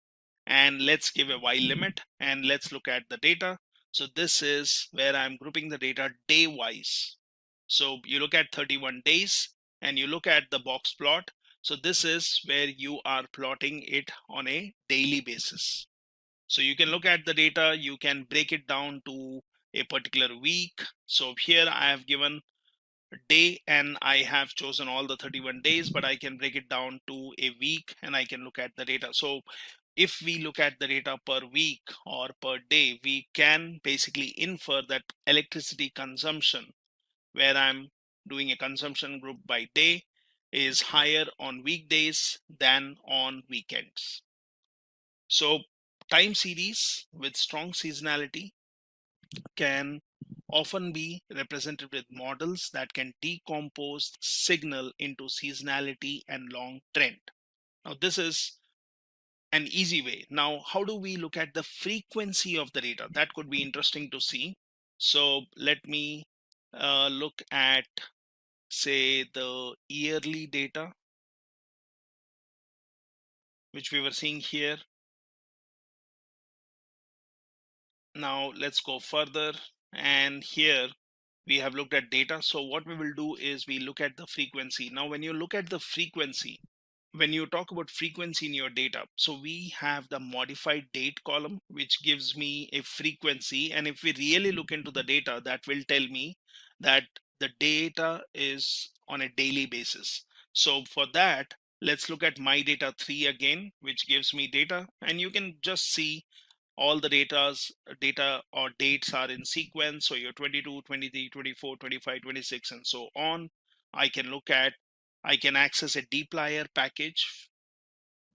and let's give a while limit and let's look at the data. So this is where I'm grouping the data day wise. So you look at 31 days and you look at the box plot. So this is where you are plotting it on a daily basis. So you can look at the data, you can break it down to a particular week. So here I have given day and I have chosen all the 31 days, but I can break it down to a week and I can look at the data. So if we look at the data per week or per day, we can basically infer that electricity consumption, where I'm doing a consumption group by day, is higher on weekdays than on weekends. So time series with strong seasonality can often be represented with models that can decompose signal into seasonality and long trend. Now this is an easy way. Now, how do we look at the frequency of the data? That could be interesting to see. So let me look at, say, the yearly data, which we were seeing here. Now let's go further, and here we have looked at data. So what we will do is we look at the frequency. Now when you look at the frequency, when you talk about frequency in your data, so we have the modified date column, which gives me a frequency. And if we really look into the data, that will tell me that the data is on a daily basis. So for that, let's look at my data 3 again, which gives me data, and you can just see all the data or dates are in sequence. So your 22, 23, 24, 25, 26, and so on. I can access a dplyr package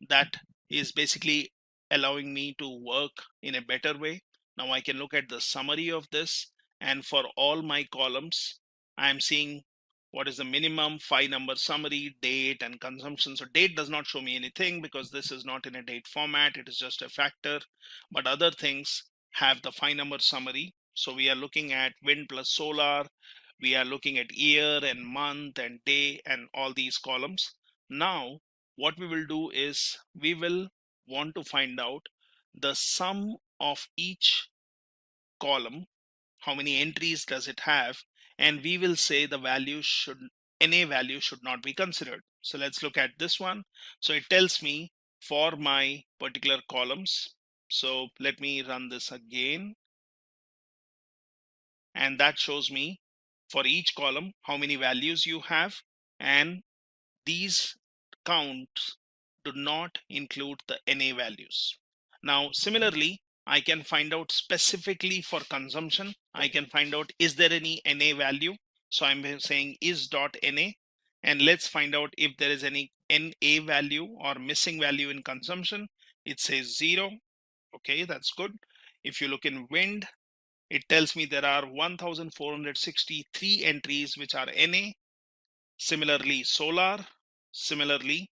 that is basically allowing me to work in a better way. Now I can look at the summary of this, and for all my columns, I'm seeing what is the minimum 5-number summary, date, and consumption. So date does not show me anything because this is not in a date format, it is just a factor, but other things have the 5-number summary. So we are looking at wind plus solar, we are looking at year and month and day and all these columns. Now what we will do is we will want to find out the sum of each column, how many entries does it have, and we will say the value should, NA value should not be considered. So let's look at this one. So it tells me for my particular columns. So let me run this again, and that shows me for each column how many values you have, and these counts do not include the NA values. Now, similarly, I can find out specifically for consumption. I can find out, is there any NA value? So I'm saying is.NA, and let's find out if there is any NA value or missing value in consumption. It says 0. Okay, that's good. If you look in wind, it tells me there are 1,463 entries which are NA. Similarly, solar, similarly,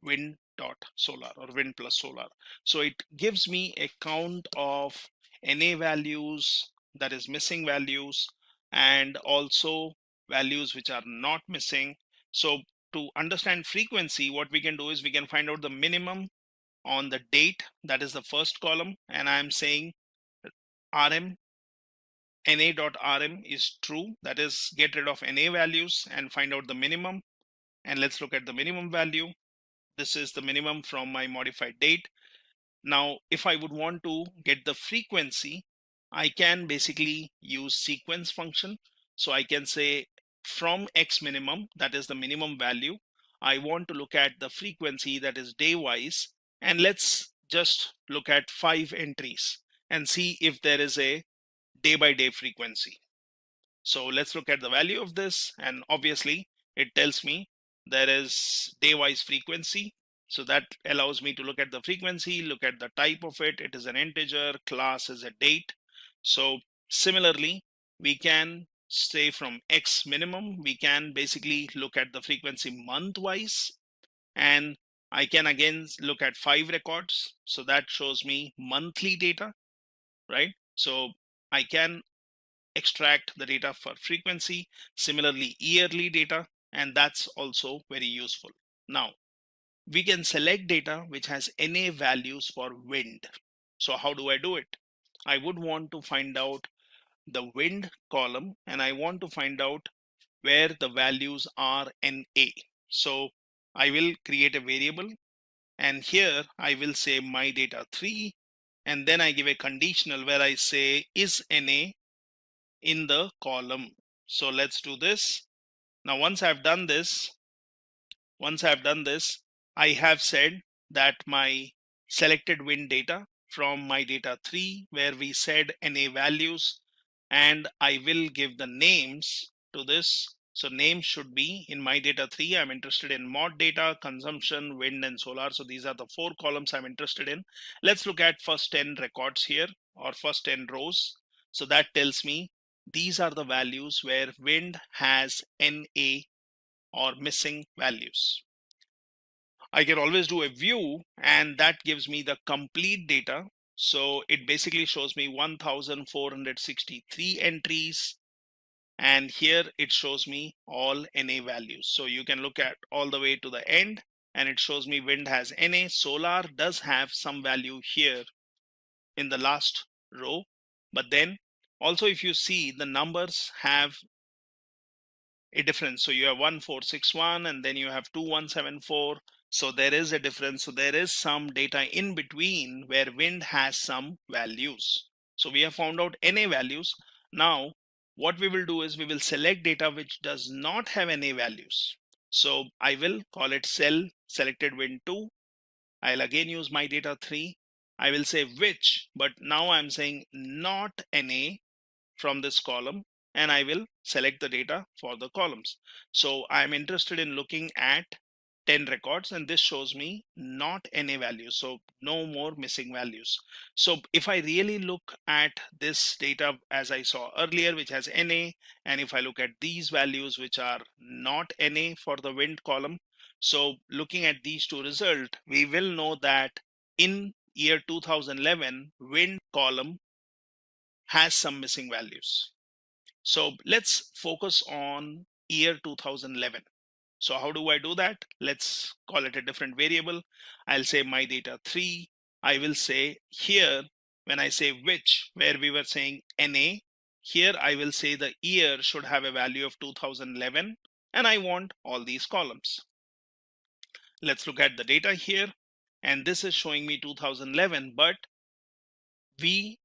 wind dot solar or wind plus solar. So it gives me a count of NA values, that is missing values, and also values which are not missing. So to understand frequency, what we can do is we can find out the minimum on the date, that is the first column, and I'm saying RM na.rm is true, that is get rid of NA values and find out the minimum. and let's look at the minimum value. This is the minimum from my modified date. Now, if I would want to get the frequency, I can basically use sequence function. So I can say from X minimum, that is the minimum value, I want to look at the frequency, that is day wise, and let's just look at 5 entries and see if there is a day by day frequency. So let's look at the value of this, and obviously it tells me there is day wise frequency. So that allows me to look at the frequency, look at the type of it. It is an integer, class is a date. So similarly, we can say from X minimum, we can basically look at the frequency month wise, and I can again look at 5 records. So that shows me monthly data, right? So I can extract the data for frequency, similarly yearly data, and that's also very useful. Now, we can select data which has NA values for wind. So how do I do it? I would want to find out the wind column, and I want to find out where the values are NA. So I will create a variable, and here I will say my data 3, and then I give a conditional where I say is NA in the column. So let's do this. Now once I've done this, I have said that my selected wind data from my data 3, where we said NA values, and I will give the names to this. So names should be in my data 3. I'm interested in mod data, consumption, wind, and solar. So these are the 4 columns I'm interested in. Let's look at first 10 records here, or first 10 rows. So that tells me these are the values where wind has NA or missing values. I can always do a view, and that gives me the complete data. So it basically shows me 1463 entries, and here it shows me all NA values. So you can look at all the way to the end, and it shows me wind has NA. Solar does have some value here in the last row, but then also if you see, the numbers have a difference. So you have 1461 and then you have 2174. So there is a difference. So there is some data in between where wind has some values. So we have found out NA values. Now what we will do is we will select data which does not have NA values. So I will call it cell selected wind 2. I'll again use my data 3. I will say which, but now I'm saying not NA from this column, and I will select the data for the columns. So I'm interested in looking at 10 records, and this shows me not NA values, so no more missing values. So if I really look at this data as I saw earlier, which has NA, and if I look at these values which are not NA for the wind column, so looking at these two results, we will know that in year 2011 wind column has some missing values. So let's focus on year 2011. So how do I do that? Let's call it a different variable. I'll say my data 3. I will say here, when I say which, where we were saying NA, here I will say the year should have a value of 2011, and I want all these columns. Let's look at the data here, and this is showing me 2011, but we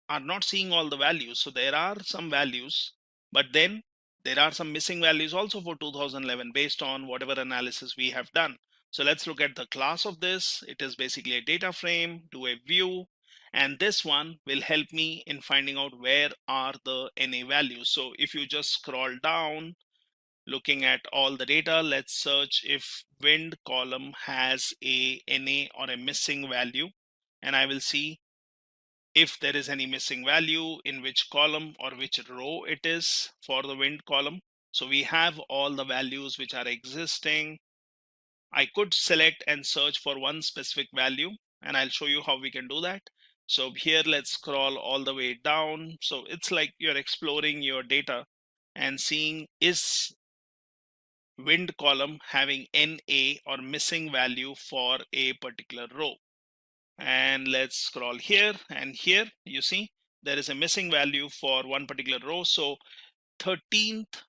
are not seeing all the values. So there are some values, but then there are some missing values also for 2011 based on whatever analysis we have done. So let's look at the class of this. It is basically a data frame, do a view, and this one will help me in finding out where are the NA values. So if you just scroll down, looking at all the data, let's search if wind column has a NA or a missing value, and I will see if there is any missing value, in which column or which row it is for the wind column. So we have all the values which are existing. I could select and search for one specific value, and I'll show you how we can do that. So here, let's scroll all the way down. So it's like you're exploring your data and seeing is wind column having NA or missing value for a particular row. And let's scroll here, and here you see there is a missing value for one particular row. So 13th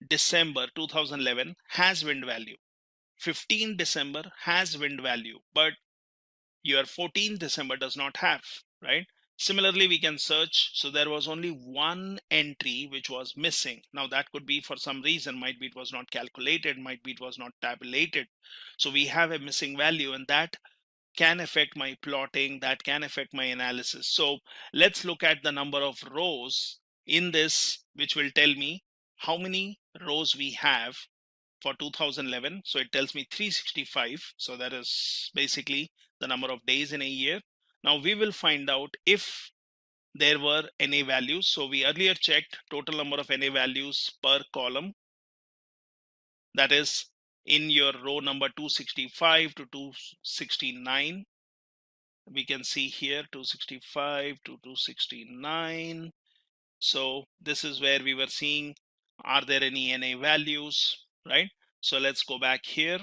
December 2011 has wind value. 15 December has wind value, but your 14 December does not have, right? Similarly, we can search. So there was only one entry which was missing. Now that could be for some reason, might be it was not calculated, might be it was not tabulated. So we have a missing value, and that can affect my plotting, that can affect my analysis. So let's look at the number of rows in this, which will tell me how many rows we have for 2011. So it tells me 365. So that is basically the number of days in a year. Now we will find out if there were NA values. So we earlier checked total number of NA values per column. That is in your row number 265 to 269. We can see here 265 to 269. So this is where we were seeing, are there any NA values, right? So let's go back here,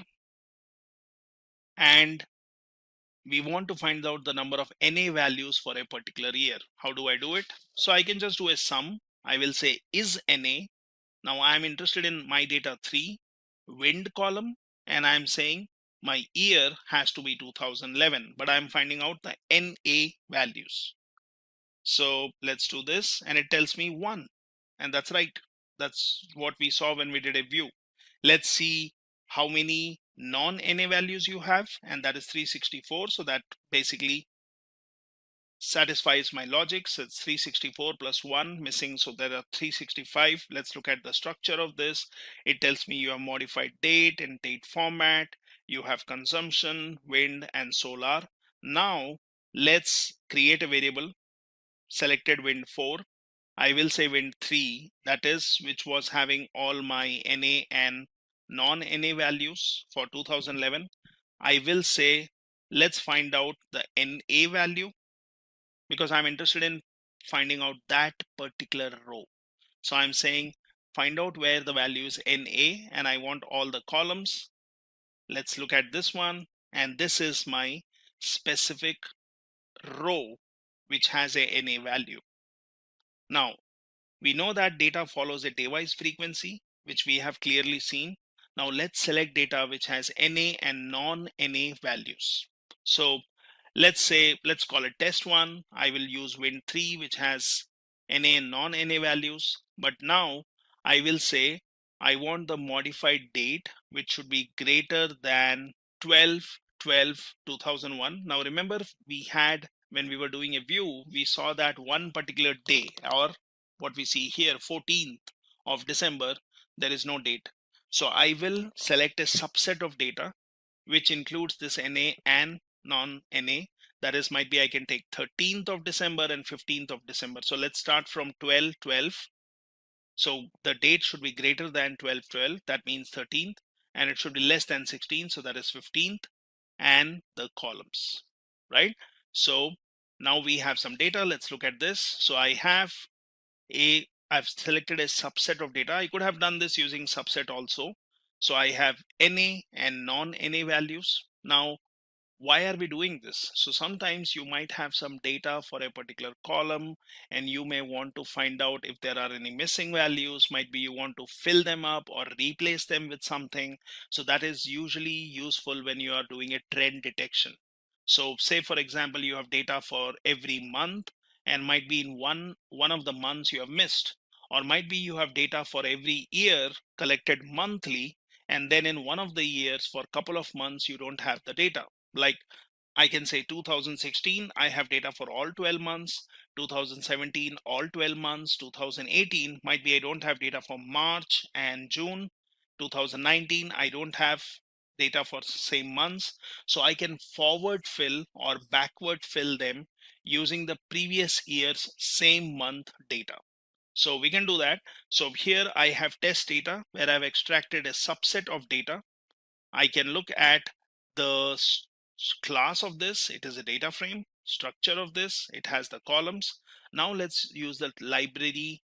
and we want to find out the number of NA values for a particular year. How do I do it? So I can just do a sum. I will say is NA. Now I'm interested in my data 3 wind column, and I'm saying my year has to be 2011, but I'm finding out the NA values. So let's do this, and it tells me 1, and that's right. That's what we saw when we did a view. Let's see how many non-NA values you have, and that is 364. So that basically satisfies my logic. So it's 364 plus 1 missing, so there are 365. Let's look at the structure of this. It tells me you have modified date and date format, you have consumption, wind, and solar. Now let's create a variable, selected wind 4. I will say wind 3, that is which was having all my NA and non-NA values for 2011. I will say let's find out the NA value, because I'm interested in finding out that particular row. So I'm saying find out where the value is NA, and I want all the columns. Let's look at this one, and this is my specific row which has a NA value. Now we know that data follows a day-wise frequency, which we have clearly seen. Now let's select data which has NA and non-NA values. So let's call it test 1. I will use wind 3, which has NA and non-NA values. But now I will say I want the modified date, which should be greater than 12/12/2001. Now remember, we had, when we were doing a view, we saw that one particular day, or what we see here, 14th of December, there is no date. So I will select a subset of data which includes this NA and non-NA. That is, might be I can take 13th of December and 15th of December. So let's start from 12/12. So the date should be greater than 12/12. That means 13th, and it should be less than 16. So that is 15th, and the columns, right? So now we have some data. Let's look at this. So I've selected a subset of data. I could have done this using subset also. So I have NA and non-NA values. Now, why are we doing this? So sometimes you might have some data for a particular column, and you may want to find out if there are any missing values. Might be you want to fill them up or replace them with something. So that is usually useful when you are doing a trend detection. So say, for example, you have data for every month, and might be in one of the months you have missed, or might be you have data for every year collected monthly, and then in one of the years for a couple of months you don't have the data. Like I can say 2016, I have data for all 12 months, 2017, all 12 months, 2018, might be I don't have data for March and June, 2019, I don't have data for same months. So I can forward fill or backward fill them using the previous year's same month data. So we can do that. So here I have test data where I've extracted a subset of data. I can look at the class of this. It is a data frame. Structure of this, it has the columns. Now let's use the library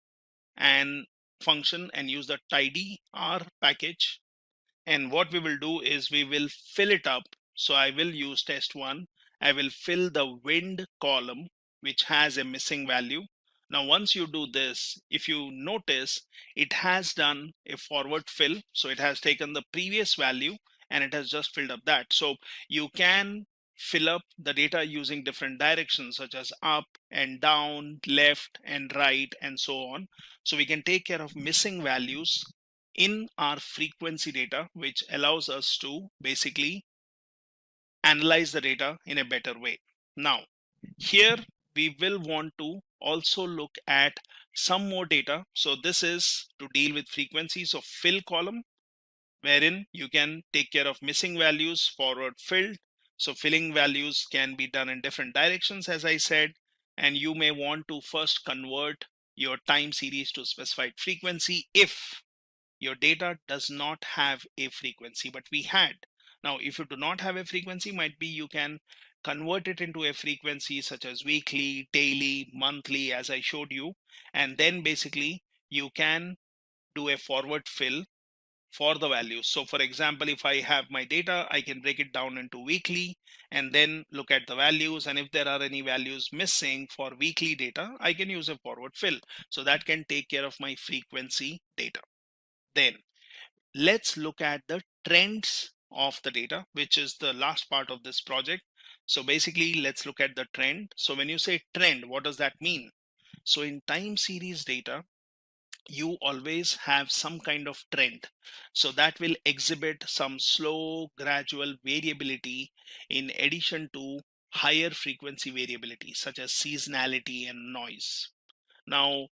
and function and use the tidy R package. And what we will do is we will fill it up. So I will use test 1. I will fill the wind column, which has a missing value. Now, once you do this, if you notice, it has done a forward fill. So it has taken the previous value and it has just filled up that. So you can fill up the data using different directions such as up and down, left and right, and so on. So we can take care of missing values in our frequency data, which allows us to basically analyze the data in a better way. Now, here we will want to also look at some more data. So this is to deal with frequencies of fill column, wherein you can take care of missing values forward filled. So filling values can be done in different directions, as I said, and you may want to first convert your time series to specified frequency if your data does not have a frequency, but we had. Now, if you do not have a frequency, might be you can convert it into a frequency such as weekly, daily, monthly, as I showed you, and then basically you can do a forward fill for the values. So for example, if I have my data, I can break it down into weekly and then look at the values, and if there are any values missing for weekly data, I can use a forward fill. So that can take care of my frequency data. Then let's look at the trends of the data, which is the last part of this project. So basically, let's look at the trend. So when you say trend, what does that mean? So in time series data, you always have some kind of trend. So that will exhibit some slow, gradual variability in addition to higher frequency variability, such as seasonality and noise. Now,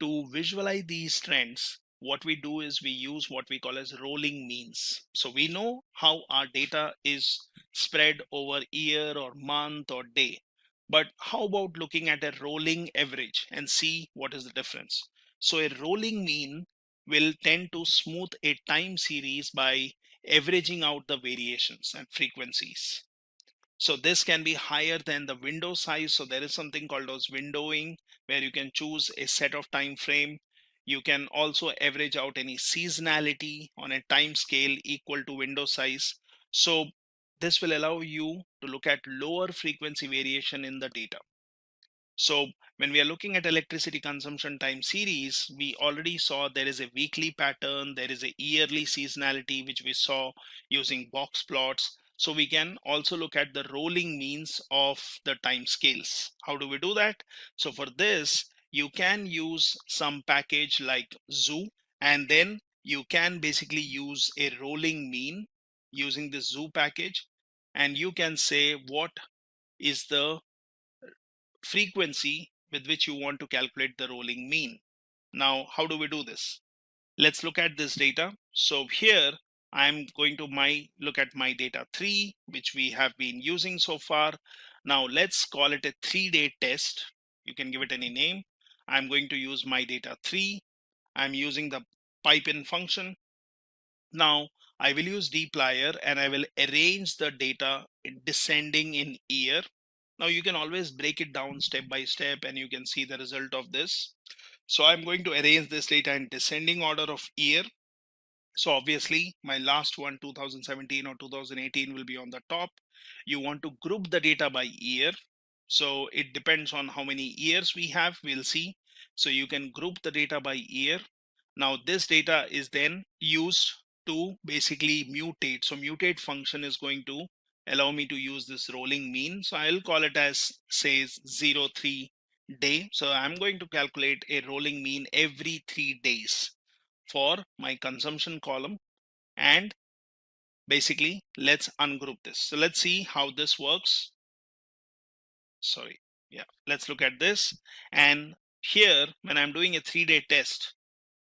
to visualize these trends, what we do is we use what we call as rolling means. So we know how our data is spread over year or month or day. But how about looking at a rolling average and see what is the difference? So a rolling mean will tend to smooth a time series by averaging out the variations and frequencies. So this can be higher than the window size. So there is something called as windowing, where you can choose a set of time frame. You can also average out any seasonality on a time scale equal to window size. So this will allow you to look at lower frequency variation in the data. So when we are looking at electricity consumption time series, we already saw there is a weekly pattern, there is a yearly seasonality, which we saw using box plots. So we can also look at the rolling means of the time scales. How do we do that? So for this, you can use some package like Zoo, and then you can basically use a rolling mean using the Zoo package, and you can say what is the frequency with which you want to calculate the rolling mean. Now, how do we do this? Let's look at this data. So here I'm going to look at my data 3, which we have been using so far. Now let's call it a 3-day test. You can give it any name. I'm going to use my data 3. I'm using the pipe in function. Now I will use dplyr and I will arrange the data descending in year. Now you can always break it down step by step and you can see the result of this. So I'm going to arrange this data in descending order of year. So obviously my last one, 2017 or 2018, will be on the top. You want to group the data by year. So it depends on how many years we have, we'll see. So you can group the data by year. Now this data is then used to basically mutate. So mutate function is going to allow me to use this rolling mean. So I'll call it as says 03 day. So I'm going to calculate a rolling mean every 3 days for my consumption column. And basically let's ungroup this. So let's see how this works. Sorry. Yeah, let's look at this. And here, when I'm doing a 3-day test,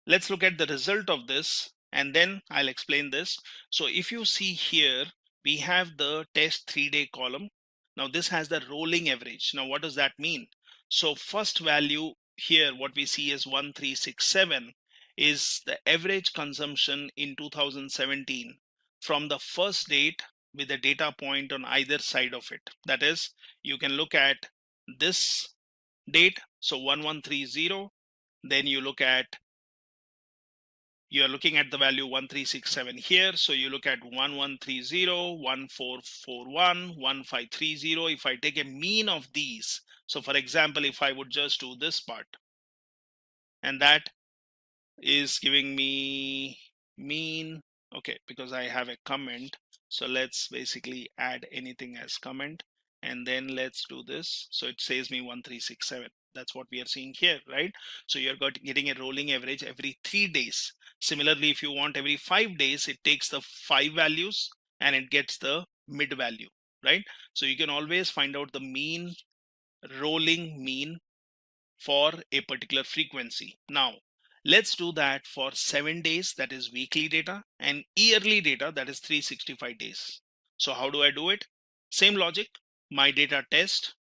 let's look at the result of this and then I'll explain this. So if you see here, we have the test 3-day column. Now this has the rolling average. Now what does that mean? So first value here, what we see is 1367 is the average consumption in 2017 from the first date with a data point on either side of it. That is, you can look at this date, so 1130, then you look at you're looking at the value 1367 here. So you look at 1130, 1441, 1530. If I take a mean of these, so for example, if I would just do this part, and that is giving me mean. Okay, because I have a comment, so let's basically add anything as comment, and then let's do this. So it says me 1367. That's what we are seeing here, right? So you're getting a rolling average every 3 days. Similarly, if you want every 5 days, it takes the 5 values and it gets the mid value, right? So you can always find out the mean, rolling mean for a particular frequency. Now, let's do that for 7 days, that is weekly data, and yearly data, that is 365 days. So how do I do it? Same logic, my data test.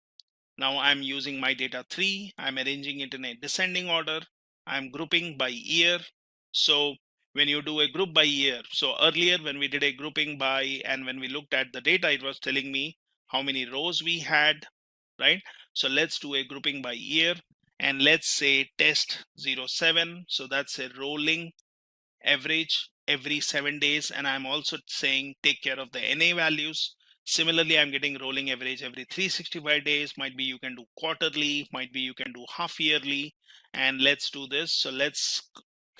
Now I'm using my data 3. I'm arranging it in a descending order. I'm grouping by year. So when you do a group by year, so earlier when we did a grouping by, and when we looked at the data, it was telling me how many rows we had, right? So let's do a grouping by year, and let's say test 07. So that's a rolling average every 7 days, and I'm also saying take care of the NA values. Similarly, I'm getting rolling average every 365 days. Might be you can do quarterly, might be you can do half yearly, and let's do this. So let's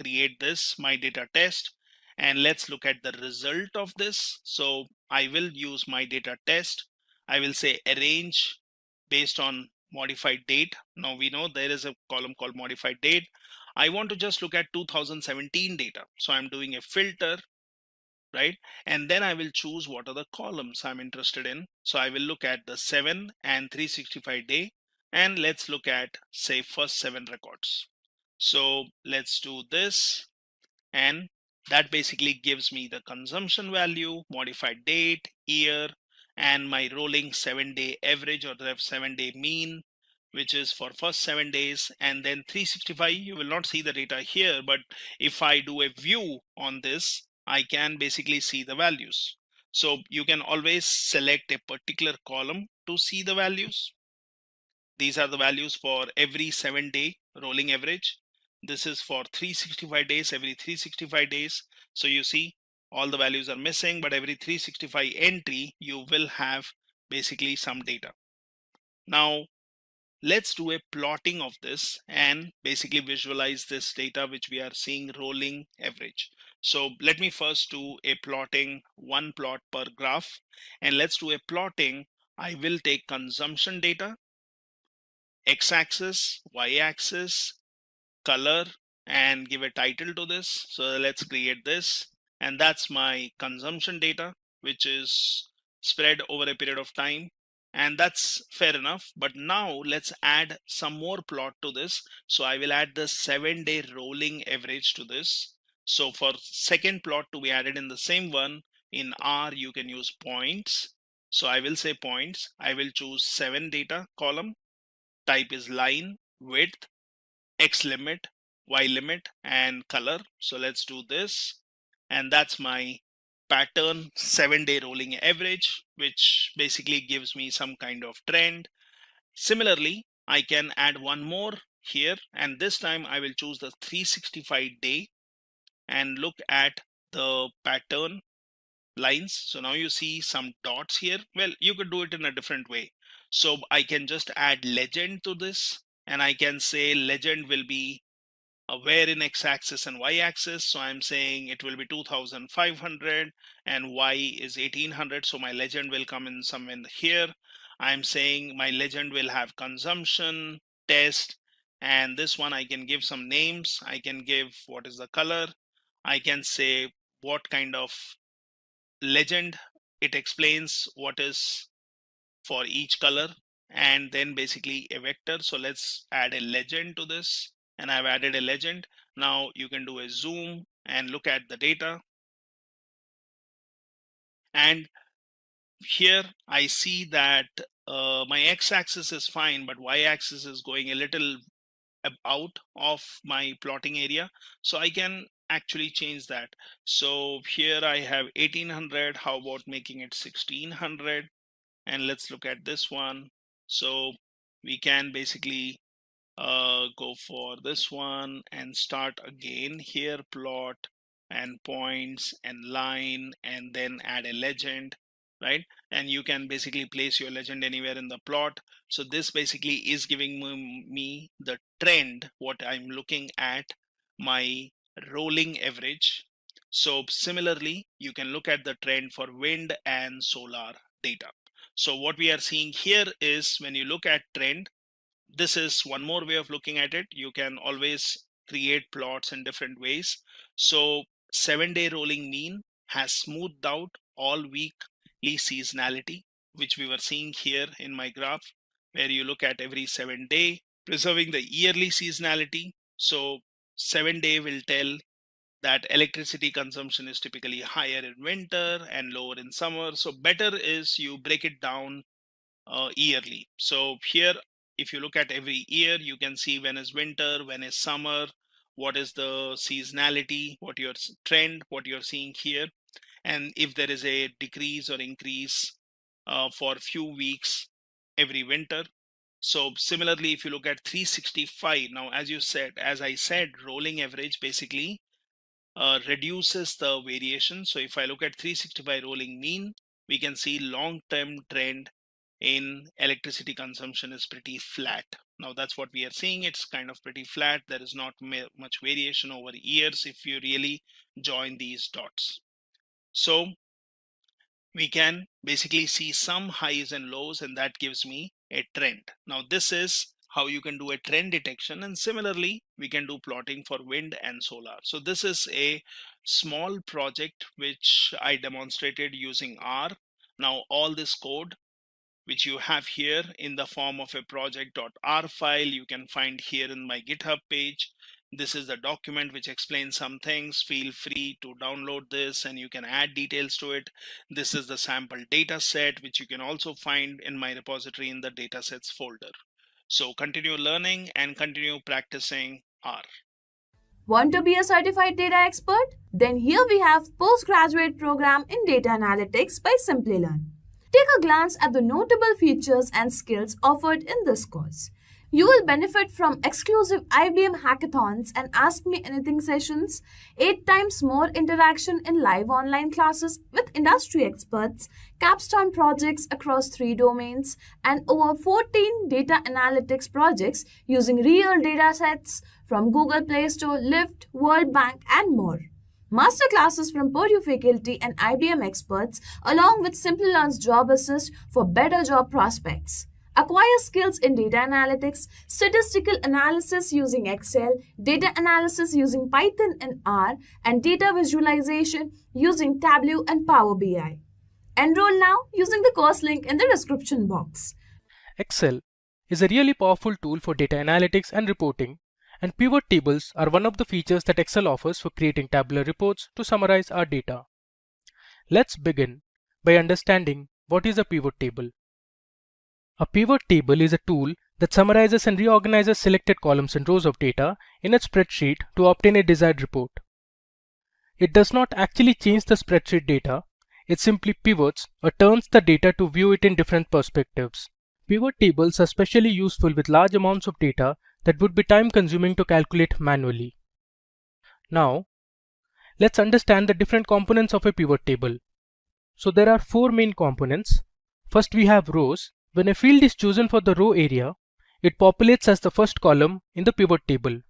create this, my data test, and let's look at the result of this. So I will use my data test. I will say arrange based on modified date. Now we know there is a column called modified date. I want to just look at 2017 data. So I'm doing a filter, right? And then I will choose what are the columns I'm interested in. So I will look at the 7 and 365 day, and let's look at say first 7 records. So let's do this, and that basically gives me the consumption value, modified date, year, and my rolling 7-day average or the 7-day mean, which is for first 7 days. And then 365, you will not see the data here, but if I do a view on this, I can basically see the values. So you can always select a particular column to see the values. These are the values for every 7-day rolling average. This is for 365 days, every 365 days. So you see all the values are missing, but every 365 entry, you will have basically some data. Now, let's do a plotting of this and basically visualize this data which we are seeing rolling average. So let me first do a plotting, one plot per graph, and let's do a plotting. I will take consumption data, x-axis, y-axis, color, and give a title to this. So let's create this, and that's my consumption data, which is spread over a period of time, and that's fair enough. But now let's add some more plot to this. So I will add the 7-day rolling average to this. So for second plot to be added in the same one, in R you can use points. So I will say points. I will choose 7 data column, type is line, width, X limit, Y limit, and color. So let's do this. And that's my pattern 7-day rolling average, which basically gives me some kind of trend. Similarly, I can add one more here, and this time I will choose the 365 day and look at the pattern lines. So now you see some dots here. Well, you could do it in a different way. So I can just add legend to this, and I can say legend will be where in x-axis and y-axis. So I'm saying it will be 2500 and y is 1800. So my legend will come in somewhere here. I'm saying my legend will have consumption, test, and this one I can give some names. I can give what is the color. I can say what kind of legend it explains, what is for each color, and then basically a vector. So let's add a legend to this, and I've added a legend. Now you can do a zoom and look at the data, and here I see that my x-axis is fine, but y-axis is going a little out of my plotting area. So I can actually change that. So here I have 1800. How about making it 1600? And let's look at this one. So we can basically go for this one and start again here, plot and points and line, and then add a legend, right? And you can basically place your legend anywhere in the plot. So this basically is giving me the trend, what I'm looking at, my rolling average. So similarly, you can look at the trend for wind and solar data. So what we are seeing here is, when you look at trend, this is one more way of looking at it. You can always create plots in different ways. So 7-day rolling mean has smoothed out all weekly seasonality, which we were seeing here in my graph, where you look at every 7-day, preserving the yearly seasonality. So 7-day will tell that electricity consumption is typically higher in winter and lower in summer. So better is you break it down yearly. So here, if you look at every year, you can see when is winter, when is summer, what is the seasonality, what your trend, what you're seeing here, and if there is a decrease or increase for a few weeks every winter. So similarly, if you look at 365, now as I said, rolling average basically reduces the variation. So if I look at 365 rolling mean, we can see long-term trend in electricity consumption is pretty flat. Now that's what we are seeing. It's kind of pretty flat. There is not much variation over years if you really join these dots. So we can basically see some highs and lows, and that gives me a trend. Now this is how you can do a trend detection, and similarly we can do plotting for wind and solar. So this is a small project which I demonstrated using R. Now all this code which you have here in the form of a project.r file, you can find here in my GitHub page. This is the document which explains some things. Feel free to download this and you can add details to it. This is the sample data set, which you can also find in my repository in the datasets folder. So continue learning and continue practicing R. Want to be a certified data expert? Then here we have postgraduate program in data analytics by Simplilearn. Take a glance at the notable features and skills offered in this course. You will benefit from exclusive IBM hackathons and Ask Me Anything sessions, 8 times more interaction in live online classes with industry experts, capstone projects across 3 domains, and over 14 data analytics projects using real data sets from Google Play Store, Lyft, World Bank, and more. Masterclasses from Purdue faculty and IBM experts, along with Simplilearn's Job Assist for better job prospects. Acquire skills in data analytics, statistical analysis using Excel, data analysis using Python and R, and data visualization using Tableau and Power BI. Enroll now using the course link in the description box. Excel is a really powerful tool for data analytics and reporting, and pivot tables are one of the features that Excel offers for creating tabular reports to summarize our data. Let's begin by understanding what is a pivot table. A pivot table is a tool that summarizes and reorganizes selected columns and rows of data in a spreadsheet to obtain a desired report. It does not actually change the spreadsheet data, it simply pivots or turns the data to view it in different perspectives. Pivot tables are especially useful with large amounts of data that would be time consuming to calculate manually. Now, let's understand the different components of a pivot table. So there are 4 main components. First we have rows. When a field is chosen for the row area, it populates as the first column in the pivot table.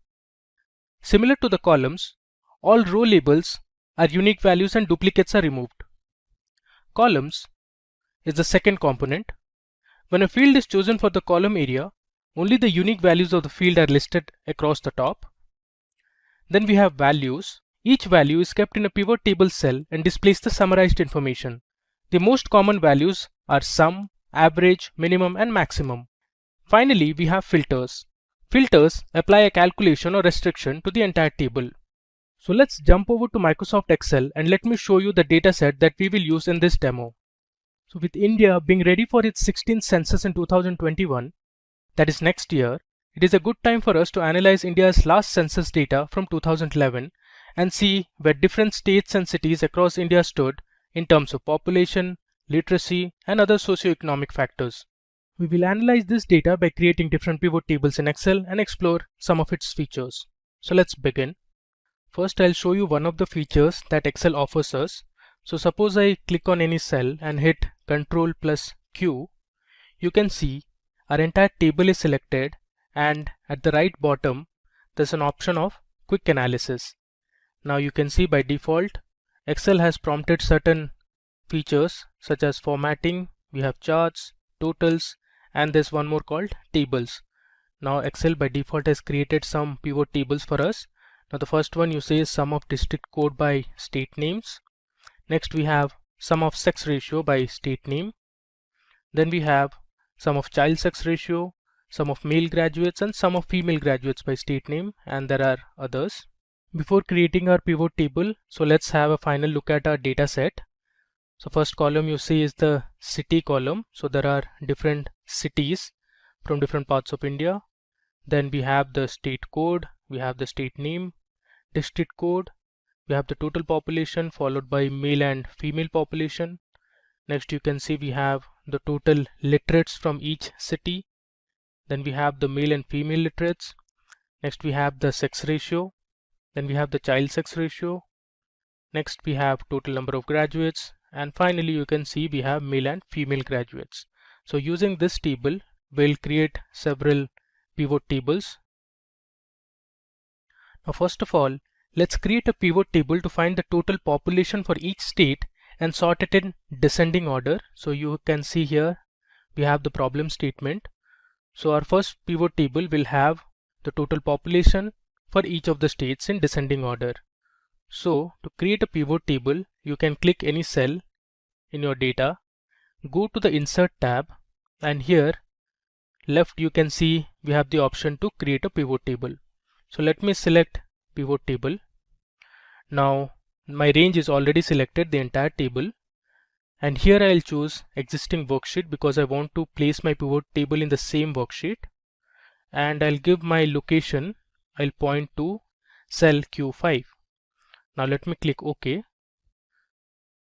Similar to the columns, all row labels are unique values and duplicates are removed. Columns is the second component. When a field is chosen for the column area, only the unique values of the field are listed across the top. Then we have values. Each value is kept in a pivot table cell and displays the summarized information. The most common values are sum, average, minimum, and maximum. Finally, we have filters. Filters apply a calculation or restriction to the entire table. So let's jump over to Microsoft Excel and let me show you the dataset that we will use in this demo. So with India being ready for its 16th census in 2021, that is next year, it is a good time for us to analyze India's last census data from 2011 and see where different states and cities across India stood in terms of population, literacy, and other socio-economic factors. We will analyze this data by creating different pivot tables in Excel and explore some of its features. So let's begin. First, I'll show you one of the features that Excel offers us. So suppose I click on any cell and hit Ctrl plus Q, you can see our entire table is selected, and at the right bottom there's an option of quick analysis. Now you can see by default Excel has prompted certain features such as formatting, we have charts, totals, and there's one more called tables. Now Excel by default has created some pivot tables for us. Now the first one you see is sum of district code by state names. Next we have sum of sex ratio by state name. Then we have sum of child sex ratio, sum of male graduates, and sum of female graduates by state name, and there are others. Before creating our pivot table, so let's have a final look at our data set. So first column you see is the city column. So there are different cities from different parts of India. Then we have the state code, we have the state name, district code, we have the total population followed by male and female population. Next you can see we have the total literates from each city. Then we have the male and female literates. Next we have the sex ratio. Then we have the child sex ratio. Next we have total number of graduates. And finally you can see we have male and female graduates. So using this table we'll create several pivot tables. Now first of all, let's create a pivot table to find the total population for each state and sort it in descending order. So you can see here we have the problem statement. So our first pivot table will have the total population for each of the states in descending order. So to create a pivot table, you can click any cell in your data, go to the Insert tab, and here left you can see we have the option to create a pivot table. So let me select pivot table. Now my range is already selected, the entire table, and here I'll choose existing worksheet because I want to place my pivot table in the same worksheet, and I'll give my location, I'll point to cell Q5. Now let me click OK.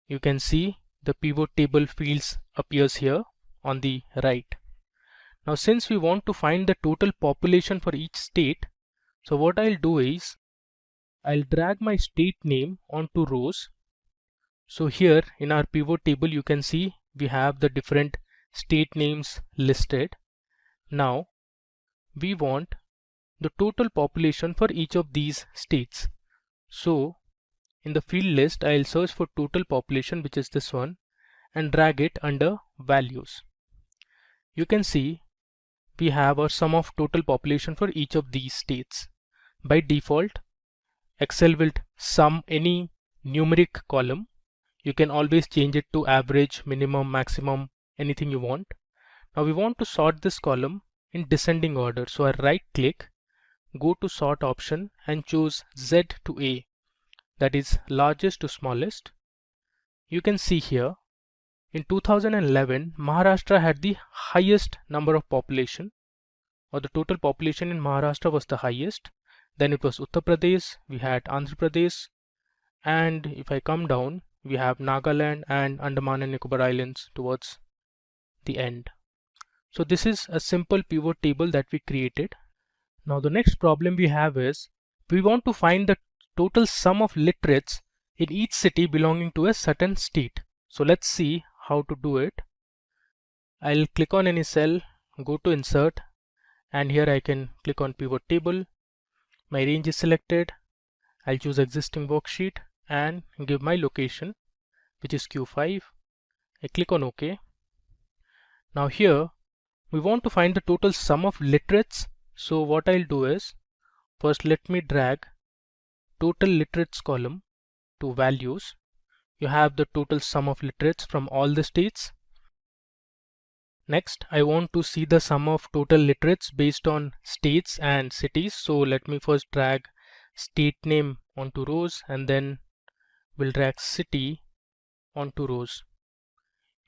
You can see the pivot table fields appears here on the right. Now since we want to find the total population for each state, so what I'll do is I'll drag my state name onto rows. So here in our pivot table you can see we have the different state names listed. Now we want the total population for each of these states. So in the field list I'll search for total population, which is this one, and drag it under values. You can see we have our sum of total population for each of these states. By default Excel will sum any numeric column. You can always change it to average, minimum, maximum, anything you want. Now we want to sort this column in descending order. So I right click, go to sort option and choose Z to A, that is largest to smallest. You can see here in 2011 Maharashtra had the highest number of population, or the total population in Maharashtra was the highest. Then it was Uttar Pradesh, we had Andhra Pradesh, and if I come down we have Nagaland and Andaman and Nicobar Islands towards the end. So this is a simple pivot table that we created. Now the next problem we have is we want to find the total sum of literates in each city belonging to a certain state. So let's see how to do it. I'll click on any cell, go to Insert, and here I can click on pivot table. My range is selected. I'll choose existing worksheet and give my location, which is Q5. I click on OK. Now here we want to find the total sum of literates. So what I'll do is first let me drag total literates column to values. You have the total sum of literates from all the states. Next I want to see the sum of total literates based on states and cities. So let me first drag state name onto rows, and then we'll drag city onto rows.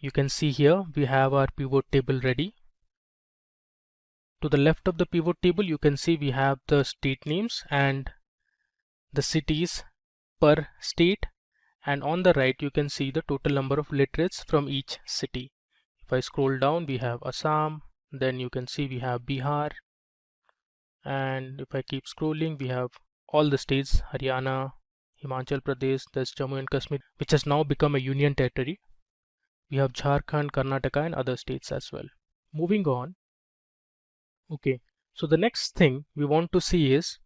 You can see here we have our pivot table ready. To the left of the pivot table you can see we have the state names and the cities per state, and on the right you can see the total number of literates from each city. If I scroll down we have Assam, then you can see we have Bihar, and if I keep scrolling we have all the states, Haryana, Himachal Pradesh, there's Jammu and Kashmir, which has now become a union territory. We have Jharkhand, Karnataka and other states as well. Moving on. Okay, so the next thing we want to see is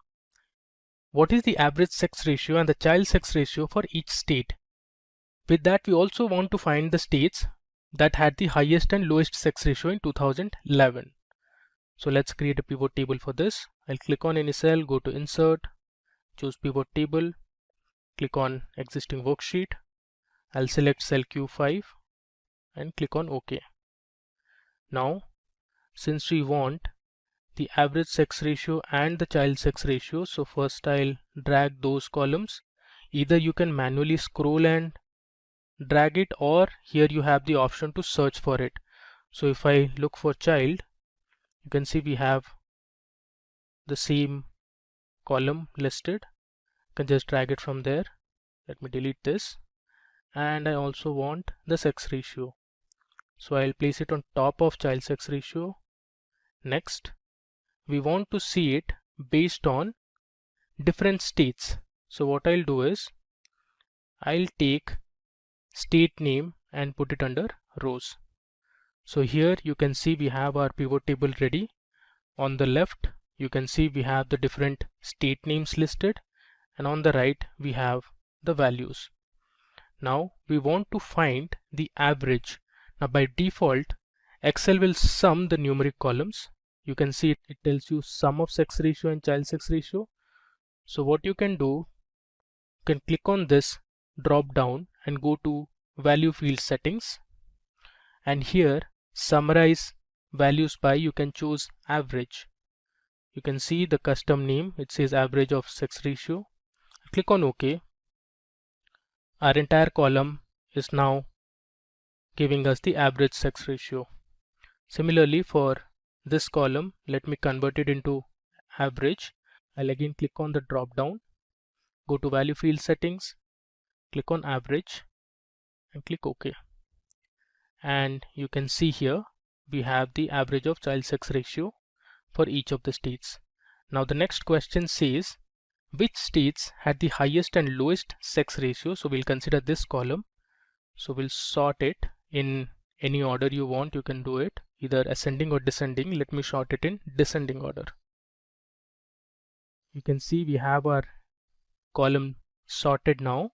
what is the average sex ratio and the child sex ratio for each state. With that, we also want to find the states that had the highest and lowest sex ratio in 2011. So let's create a pivot table for this. I'll click on any cell, go to insert, choose pivot table, click on existing worksheet. I'll select cell Q5 and click on OK. Now, since we want the average sex ratio and the child sex ratio, so first I'll drag those columns. Either you can manually scroll and drag it, or here you have the option to search for it. So if I look for child, you can see we have the same column listed. You can just drag it from there. Let me delete this. And I also want the sex ratio. So I'll place it on top of child sex ratio. Next, we want to see it based on different states. So what I'll do is I'll take state name and put it under rows. So here you can see we have our pivot table ready. On the left you can see we have the different state names listed, and on the right we have the values. Now we want to find the average. Now by default Excel will sum the numeric columns. You can see it tells you sum of sex ratio and child sex ratio. So what you can do, you can click on this drop down and go to value field settings, and here summarize values by, you can choose average. You can see the custom name, it says average of sex ratio. Click on OK. Our entire column is now giving us the average sex ratio. Similarly for this column, let me convert it into average. I'll again click on the drop down, go to value field settings, click on average and click OK. And you can see here we have the average of child sex ratio for each of the states. Now the next question says which states had the highest and lowest sex ratio. So we'll consider this column. So we'll sort it in any order you want. You can do it either ascending or descending. Let me sort it in descending order. You can see we have our column sorted now.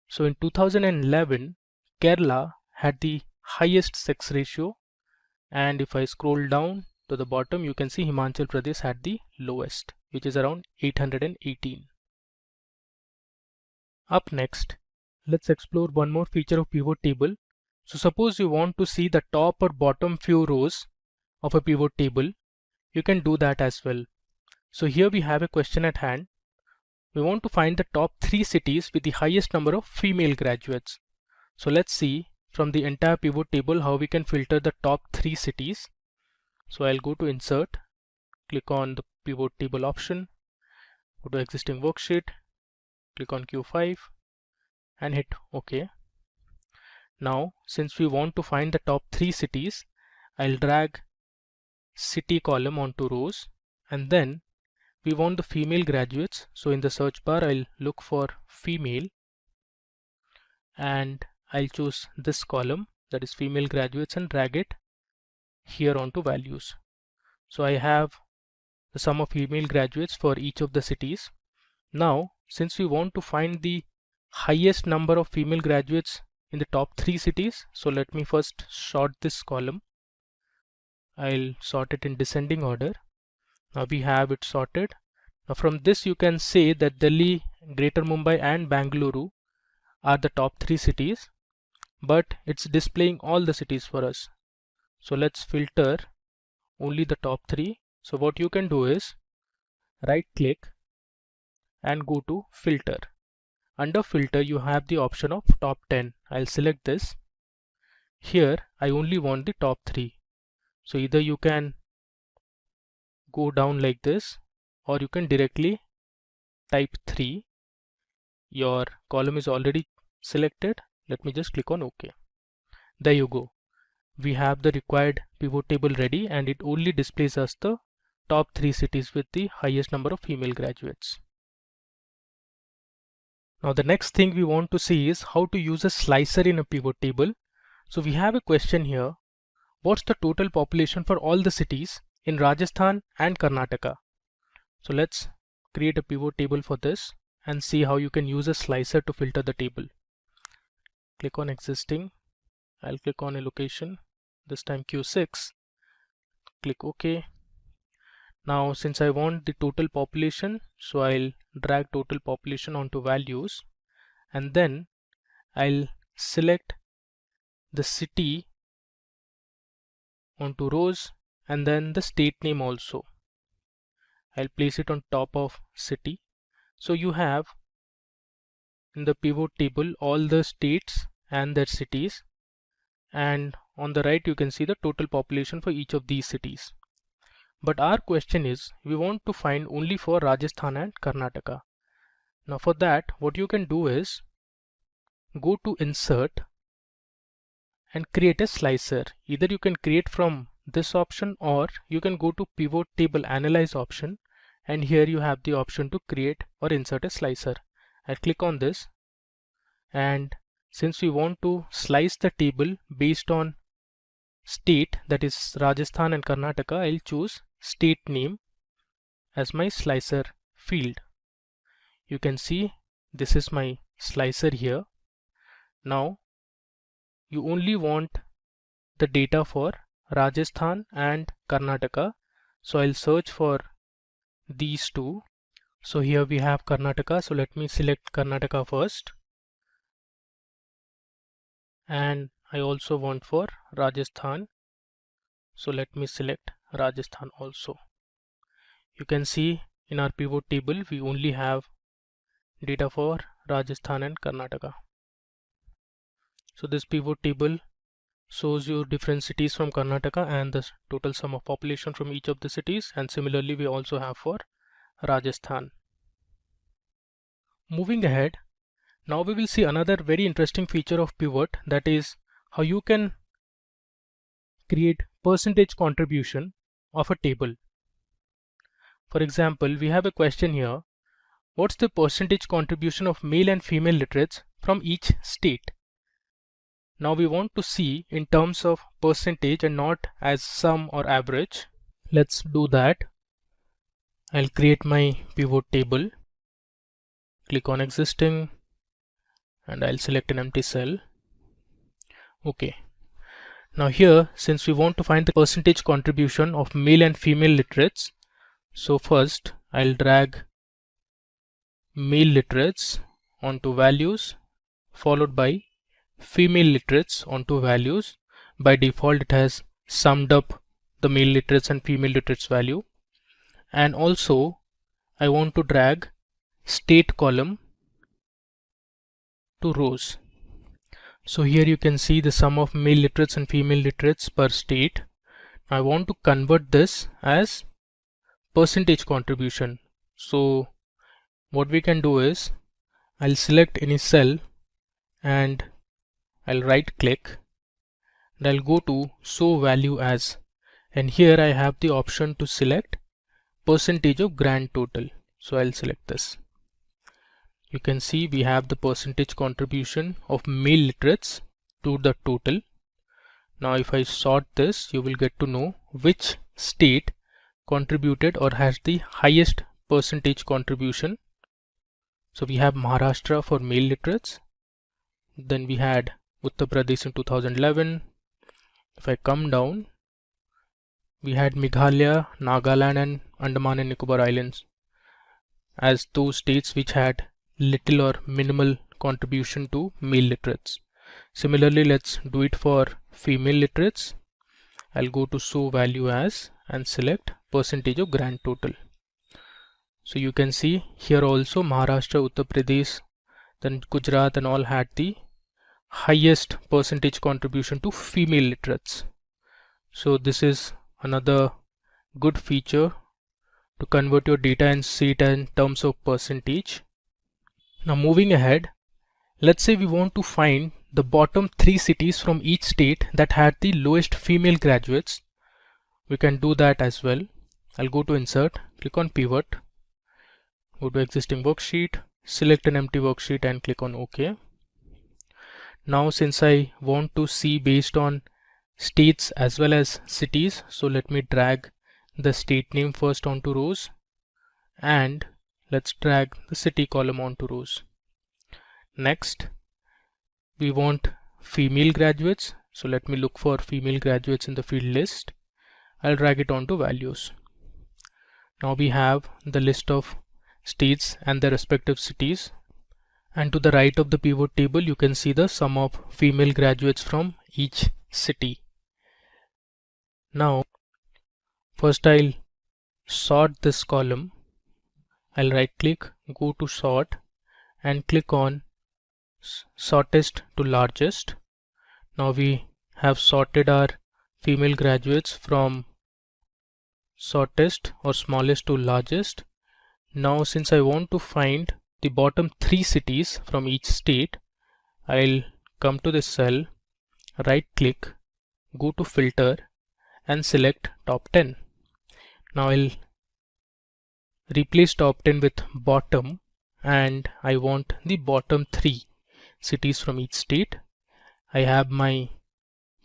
So in 2011 Kerala had the highest sex ratio, and if I scroll down to the bottom you can see Himachal Pradesh had the lowest, which is around 818. Up next, let's explore one more feature of pivot table. So suppose you want to see the top or bottom few rows of a pivot table, you can do that as well. So here we have a question at hand. We want to find the top 3 cities with the highest number of female graduates. So let's see from the entire pivot table how we can filter the top 3 cities. So I'll go to insert, click on the pivot table option, go to existing worksheet, click on Q5 and hit OK. Now since we want to find the top 3 cities, I'll drag city column onto rows, and then we want the female graduates. So in the search bar I'll look for female and I'll choose this column, that is female graduates, and drag it here onto values. So I have the sum of female graduates for each of the cities. Now since we want to find the highest number of female graduates in the top 3 cities, so let me first sort this column. I'll sort it in descending order. Now we have it sorted. Now from this you can say that Delhi, Greater Mumbai and Bangalore are the top 3 cities, but it's displaying all the cities for us. So let's filter only the top 3. So what you can do is right click and go to filter. Under filter you have the option of top 10. I'll select this. Here I only want the top 3. So either you can go down like this, or you can directly type 3. Your column is already selected. Let me just click on OK. There you go. We have the required pivot table ready, and it only displays us the top 3 cities with the highest number of female graduates. Now the next thing we want to see is how to use a slicer in a pivot table. So we have a question here. What's the total population for all the cities in Rajasthan and Karnataka? So let's create a pivot table for this and see how you can use a slicer to filter the table. Click on existing. I'll click on a location, this time Q6. Click OK. Now since I want the total population, so I'll drag total population onto values, and then I'll select the city onto rows and then the state name also. I'll place it on top of city. So you have in the pivot table all the states and their cities, and on the right you can see the total population for each of these cities. But our question is, we want to find only for Rajasthan and Karnataka. Now for that, what you can do is go to insert and create a slicer. Either you can create from this option, or you can go to pivot table analyze option, and here you have the option to create or insert a slicer. I'll click on this, and since we want to slice the table based on state, that is Rajasthan and Karnataka, I'll choose state name as my slicer field. You can see this is my slicer here. Now you only want the data for Rajasthan and Karnataka, so I'll search for these two. So here we have Karnataka, so let me select Karnataka first, and I also want for Rajasthan, so let me select Rajasthan also. You can see in our pivot table we only have data for Rajasthan and Karnataka. So this pivot table shows you different cities from Karnataka and the total sum of population from each of the cities, and similarly we also have for Rajasthan. Moving ahead, now we will see another very interesting feature of pivot, that is how you can create percentage contribution of a table. For example, we have a question here. What's the percentage contribution of male and female literates from each state? Now we want to see in terms of percentage and not as sum or average. Let's do that. I'll create my pivot table, click on existing, and I'll select an empty cell. Okay. Now here, since we want to find the percentage contribution of male and female literates, so first I'll drag male literates onto values, followed by female literates onto values. By default it has summed up the male literates and female literates value, and also I want to drag state column to rows. So here you can see the sum of male literates and female literates per state. I want to convert this as percentage contribution. So what we can do is, I'll select any cell and I'll right click and I'll go to show value as, and here I have the option to select percentage of grand total. So I'll select this. You can see we have the percentage contribution of male literates to the total. Now if I sort this, you will get to know which state contributed or has the highest percentage contribution. So we have Maharashtra for male literates, then we had Uttar Pradesh in 2011. If I come down, we had Meghalaya, Nagaland and Andaman and Nicobar Islands as those states which had little or minimal contribution to male literates. Similarly, let's do it for female literates. I'll go to show value as and select percentage of grand total. So you can see here also Maharashtra, Uttar Pradesh, then Gujarat and all had the highest percentage contribution to female literates. So this is another good feature to convert your data and see it in terms of percentage. Now moving ahead, let's say we want to find the bottom 3 cities from each state that had the lowest female graduates. We can do that as well. I'll go to insert, click on pivot, go to existing worksheet, select an empty worksheet and click on OK. Now since I want to see based on states as well as cities, so let me drag the state name first onto rows, and let's drag the city column onto rows. Next, we want female graduates, so let me look for female graduates in the field list. I'll drag it onto values. Now we have the list of states and their respective cities, and to the right of the pivot table you can see the sum of female graduates from each city. Now first I'll sort this column. I'll right click, go to sort and click on shortest to largest. Now we have sorted our female graduates from shortest or smallest to largest. Now since I want to find the bottom 3 cities from each state, I'll come to this cell, right click, go to filter and select top 10. Now I'll replace top 10 with bottom, and I want the bottom 3 cities from each state. I have my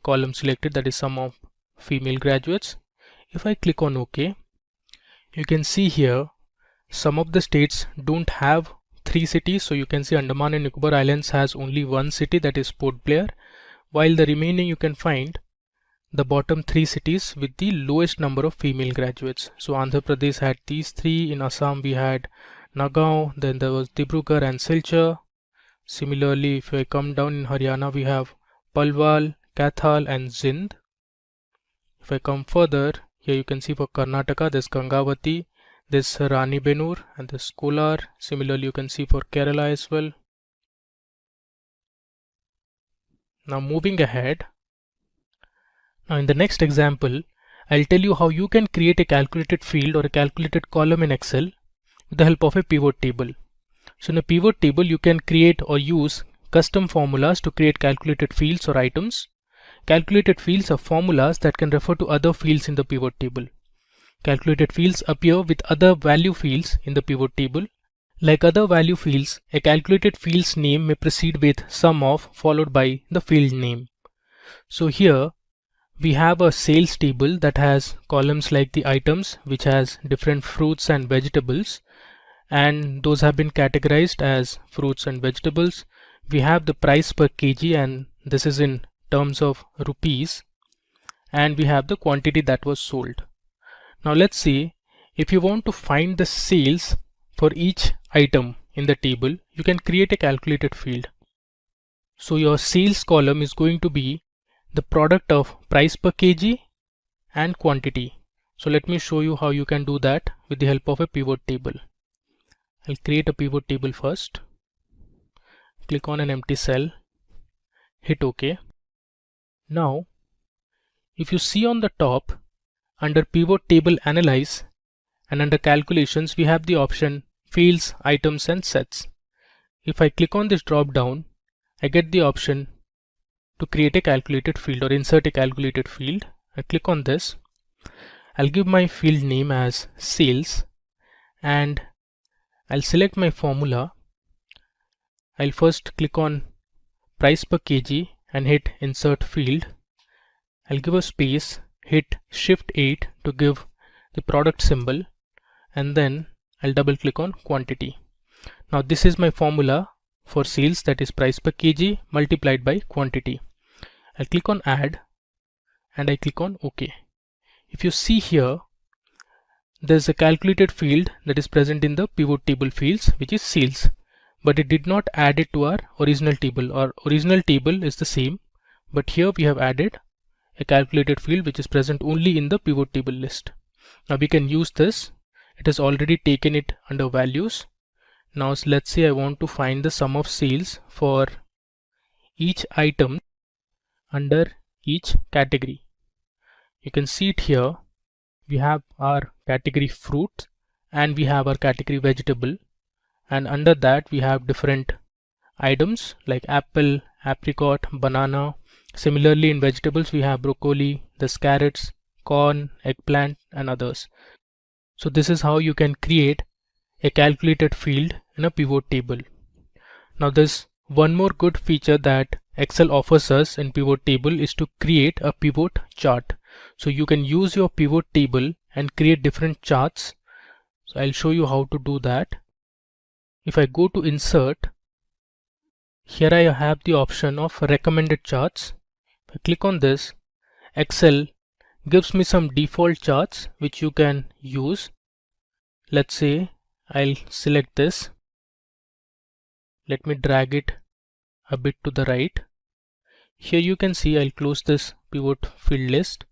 column selected, that is sum of female graduates. If I click on OK, you can see here some of the states don't have 3 cities. So you can see Andaman and Nicobar Islands has only 1 city, that is Port Blair, while the remaining you can find the bottom 3 cities with the lowest number of female graduates. So Andhra Pradesh had these 3, in Assam we had Nagaon, then there was Dibrugarh and Silchar. Similarly, if I come down in Haryana, we have Palwal, Kathal and Zind. If I come further, here you can see for Karnataka there's Gangavati, there's Rani Benur and there's Kolar. Similarly, you can see for Kerala as well. Now moving ahead, now in the next example, I'll tell you how you can create a calculated field or a calculated column in Excel with the help of a pivot table. So in a pivot table, you can create or use custom formulas to create calculated fields or items. Calculated fields are formulas that can refer to other fields in the pivot table. Calculated fields appear with other value fields in the pivot table. Like other value fields, a calculated field's name may precede with sum of followed by the field name. So here we have a sales table that has columns like the items, which has different fruits and vegetables, and those have been categorized as fruits and vegetables. We have the price per kg, and this is in terms of rupees, and we have the quantity that was sold. Now let's see, if you want to find the sales for each item in the table, you can create a calculated field. So your sales column is going to be the product of price per kg and quantity. So let me show you how you can do that with the help of a pivot table. I'll create a pivot table first. Click on an empty cell, hit OK. Now, if you see on the top, under pivot table analyze and under calculations, we have the option fields, items and sets. If I click on this drop down, I get the option to create a calculated field or insert a calculated field. I click on this. I'll give my field name as sales and I'll select my formula. I'll first click on price per kg and hit insert field. I'll give a space, hit shift 8 to give the product symbol, and then I'll double click on quantity. Now this is my formula for sales, that is price per kg multiplied by quantity. I'll click on add and I click on OK. If you see here, there's a calculated field that is present in the pivot table fields, which is sales, but it did not add it to our original table. Our original table is the same, but here we have added a calculated field which is present only in the pivot table list. Now we can use this. It has already taken it under values. Now let's say I want to find the sum of sales for each item under each category. You can see it here. We have our category fruit and we have our category vegetable, and under that we have different items like apple, apricot, banana. Similarly, in vegetables we have broccoli, there's carrots, corn, eggplant and others. So this is how you can create a calculated field in a pivot table. Now there's one more good feature that Excel offers us in pivot table is to create a pivot chart. So you can use your pivot table and create different charts. So I'll show you how to do that. If I go to insert, here I have the option of recommended charts. If I click on this, Excel gives me some default charts which you can use. Let's say I'll select this. Let me drag it a bit to the right. Here you can see I'll close this pivot field list.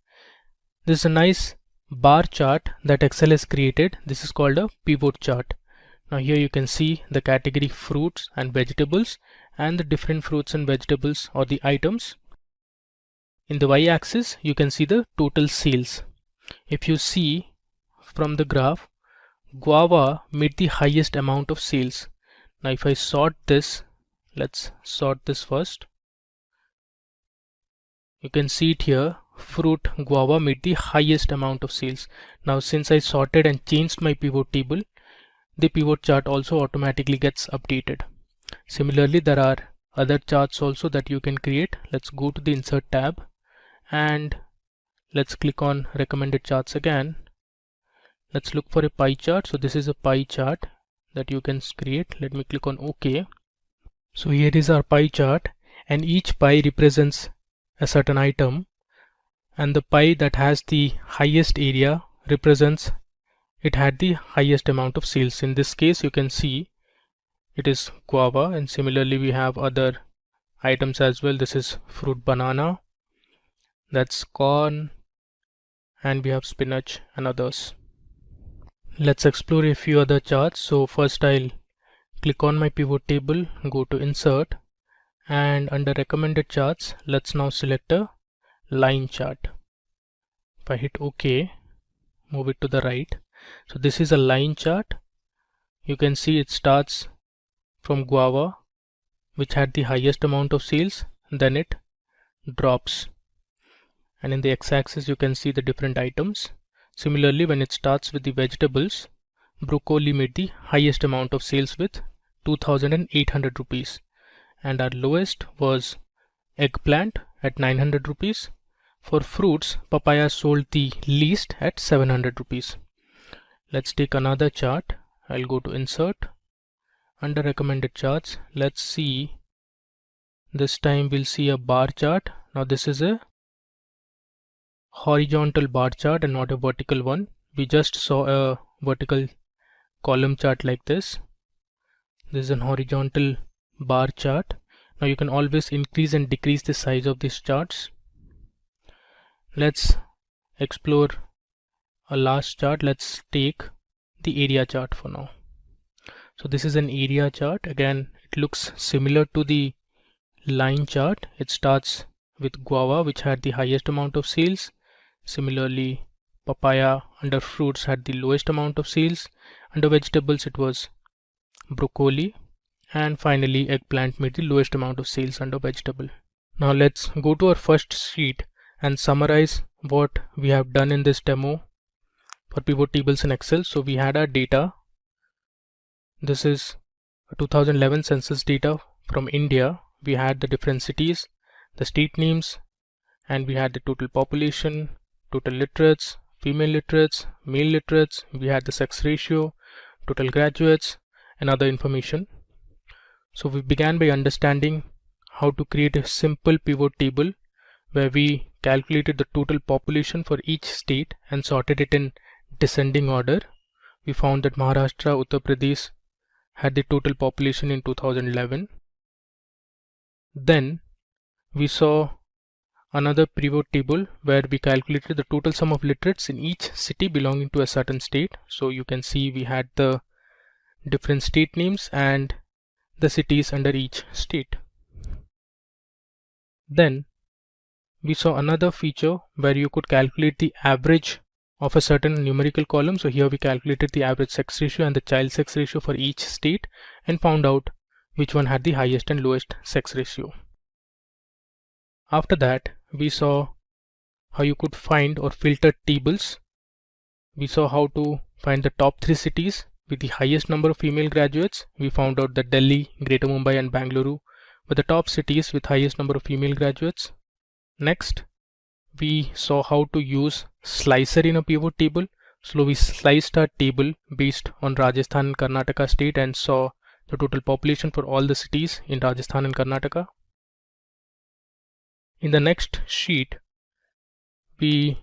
This is a nice bar chart that Excel has created. This is called a pivot chart. Now here you can see the category fruits and vegetables and the different fruits and vegetables or the items. In the y-axis you can see the total sales. If you see from the graph, guava made the highest amount of sales. Now if I sort this, let's sort this first. You can see it here, fruit guava made the highest amount of sales. Now since I sorted and changed my pivot table, the pivot chart also automatically gets updated. Similarly, there are other charts also that you can create. Let's go to the insert tab and let's click on recommended charts again. Let's look for a pie chart. So this is a pie chart that you can create. Let me click on OK. So here is our pie chart, and each pie represents a certain item, and the pie that has the highest area represents it had the highest amount of sales. In this case you can see it is guava, and similarly we have other items as well. This is fruit banana, that's corn, and we have spinach and others. Let's explore a few other charts. So first I'll click on my pivot table, go to insert, and under recommended charts let's now select a line chart. If I hit OK, move it to the right. So this is a line chart. You can see it starts from guava, which had the highest amount of sales, then it drops, and in the x-axis you can see the different items. Similarly, when it starts with the vegetables, broccoli made the highest amount of sales with 2,800 rupees, and our lowest was eggplant at 900 rupees. For fruits, papaya sold the least at 700 rupees. Let's take another chart. I'll go to insert. Under recommended charts, let's see, this time we'll see a bar chart. Now this is a horizontal bar chart and not a vertical one. We just saw a vertical column chart like this. This is an horizontal bar chart. Now you can always increase and decrease the size of these charts. Let's explore a last chart. Let's take the area chart for now. So this is an area chart. Again, it looks similar to the line chart. It starts with guava, which had the highest amount of sales. Similarly, papaya under fruits had the lowest amount of sales. Under vegetables it was broccoli, and finally eggplant made the lowest amount of sales under vegetable. Now let's go to our first sheet and summarize what we have done in this demo for pivot tables in Excel. So we had our data. This is 2011 census data from India. We had the different cities, the state names, and we had the total population, total literates, female literates, male literates. We had the sex ratio, total graduates, and other information. So we began by understanding how to create a simple pivot table where we calculated the total population for each state and sorted it in descending order. We found that Maharashtra, Uttar Pradesh had the total population in 2011. Then we saw another pivot table where we calculated the total sum of literates in each city belonging to a certain state. So you can see we had the different state names and the cities under each state. Then we saw another feature where you could calculate the average of a certain numerical column. So here we calculated the average sex ratio and the child sex ratio for each state and found out which one had the highest and lowest sex ratio. After that, we saw how you could find or filter tables. We saw how to find the top 3 cities with the highest number of female graduates. We found out that Delhi, Greater Mumbai and Bangalore were the top cities with highest number of female graduates. Next, we saw how to use slicer in a pivot table. So we sliced our table based on Rajasthan and Karnataka state and saw the total population for all the cities in Rajasthan and Karnataka. In the next sheet, we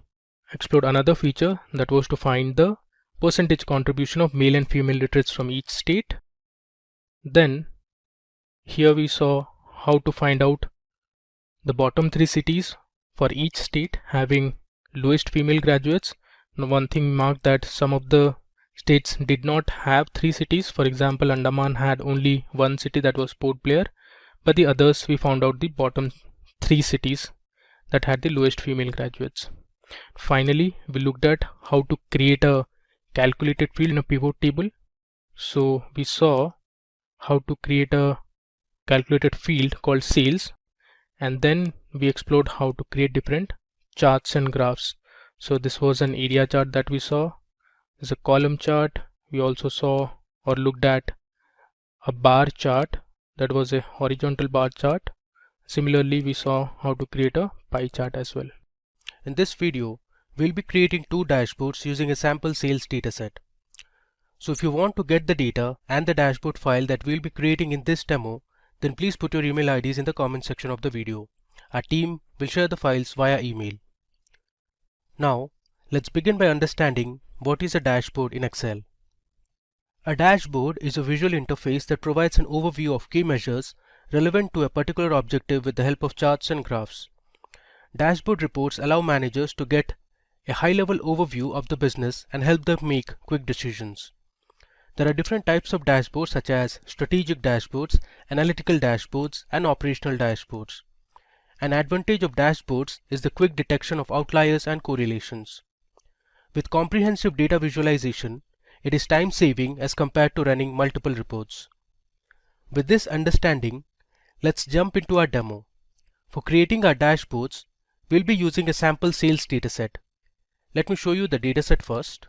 explored another feature that was to find the percentage contribution of male and female literates from each state. Then here we saw how to find out the bottom 3 cities for each state having lowest female graduates. Now, one thing marked that some of the states did not have 3 cities. For example, Andaman had only 1 city, that was Port Blair, but the others we found out the bottom 3 cities that had the lowest female graduates. Finally, we looked at how to create a calculated field in a pivot table. So we saw how to create a calculated field called sales, and then we explored how to create different charts and graphs. So this was an area chart that we saw. There's a column chart. We also saw or looked at a bar chart, that was a horizontal bar chart. Similarly, we saw how to create a pie chart as well. In this video, we'll be creating 2 dashboards using a sample sales dataset. So if you want to get the data and the dashboard file that we'll be creating in this demo, then please put your email IDs in the comment section of the video. Our team will share the files via email. Now, let's begin by understanding what is a dashboard in Excel. A dashboard is a visual interface that provides an overview of key measures relevant to a particular objective with the help of charts and graphs. Dashboard reports allow managers to get a high-level overview of the business and help them make quick decisions. There are different types of dashboards such as strategic dashboards, analytical dashboards, and operational dashboards. An advantage of dashboards is the quick detection of outliers and correlations. With comprehensive data visualization, it is time-saving as compared to running multiple reports. With this understanding, let's jump into our demo. For creating our dashboards, we'll be using a sample sales dataset. Let me show you the dataset first.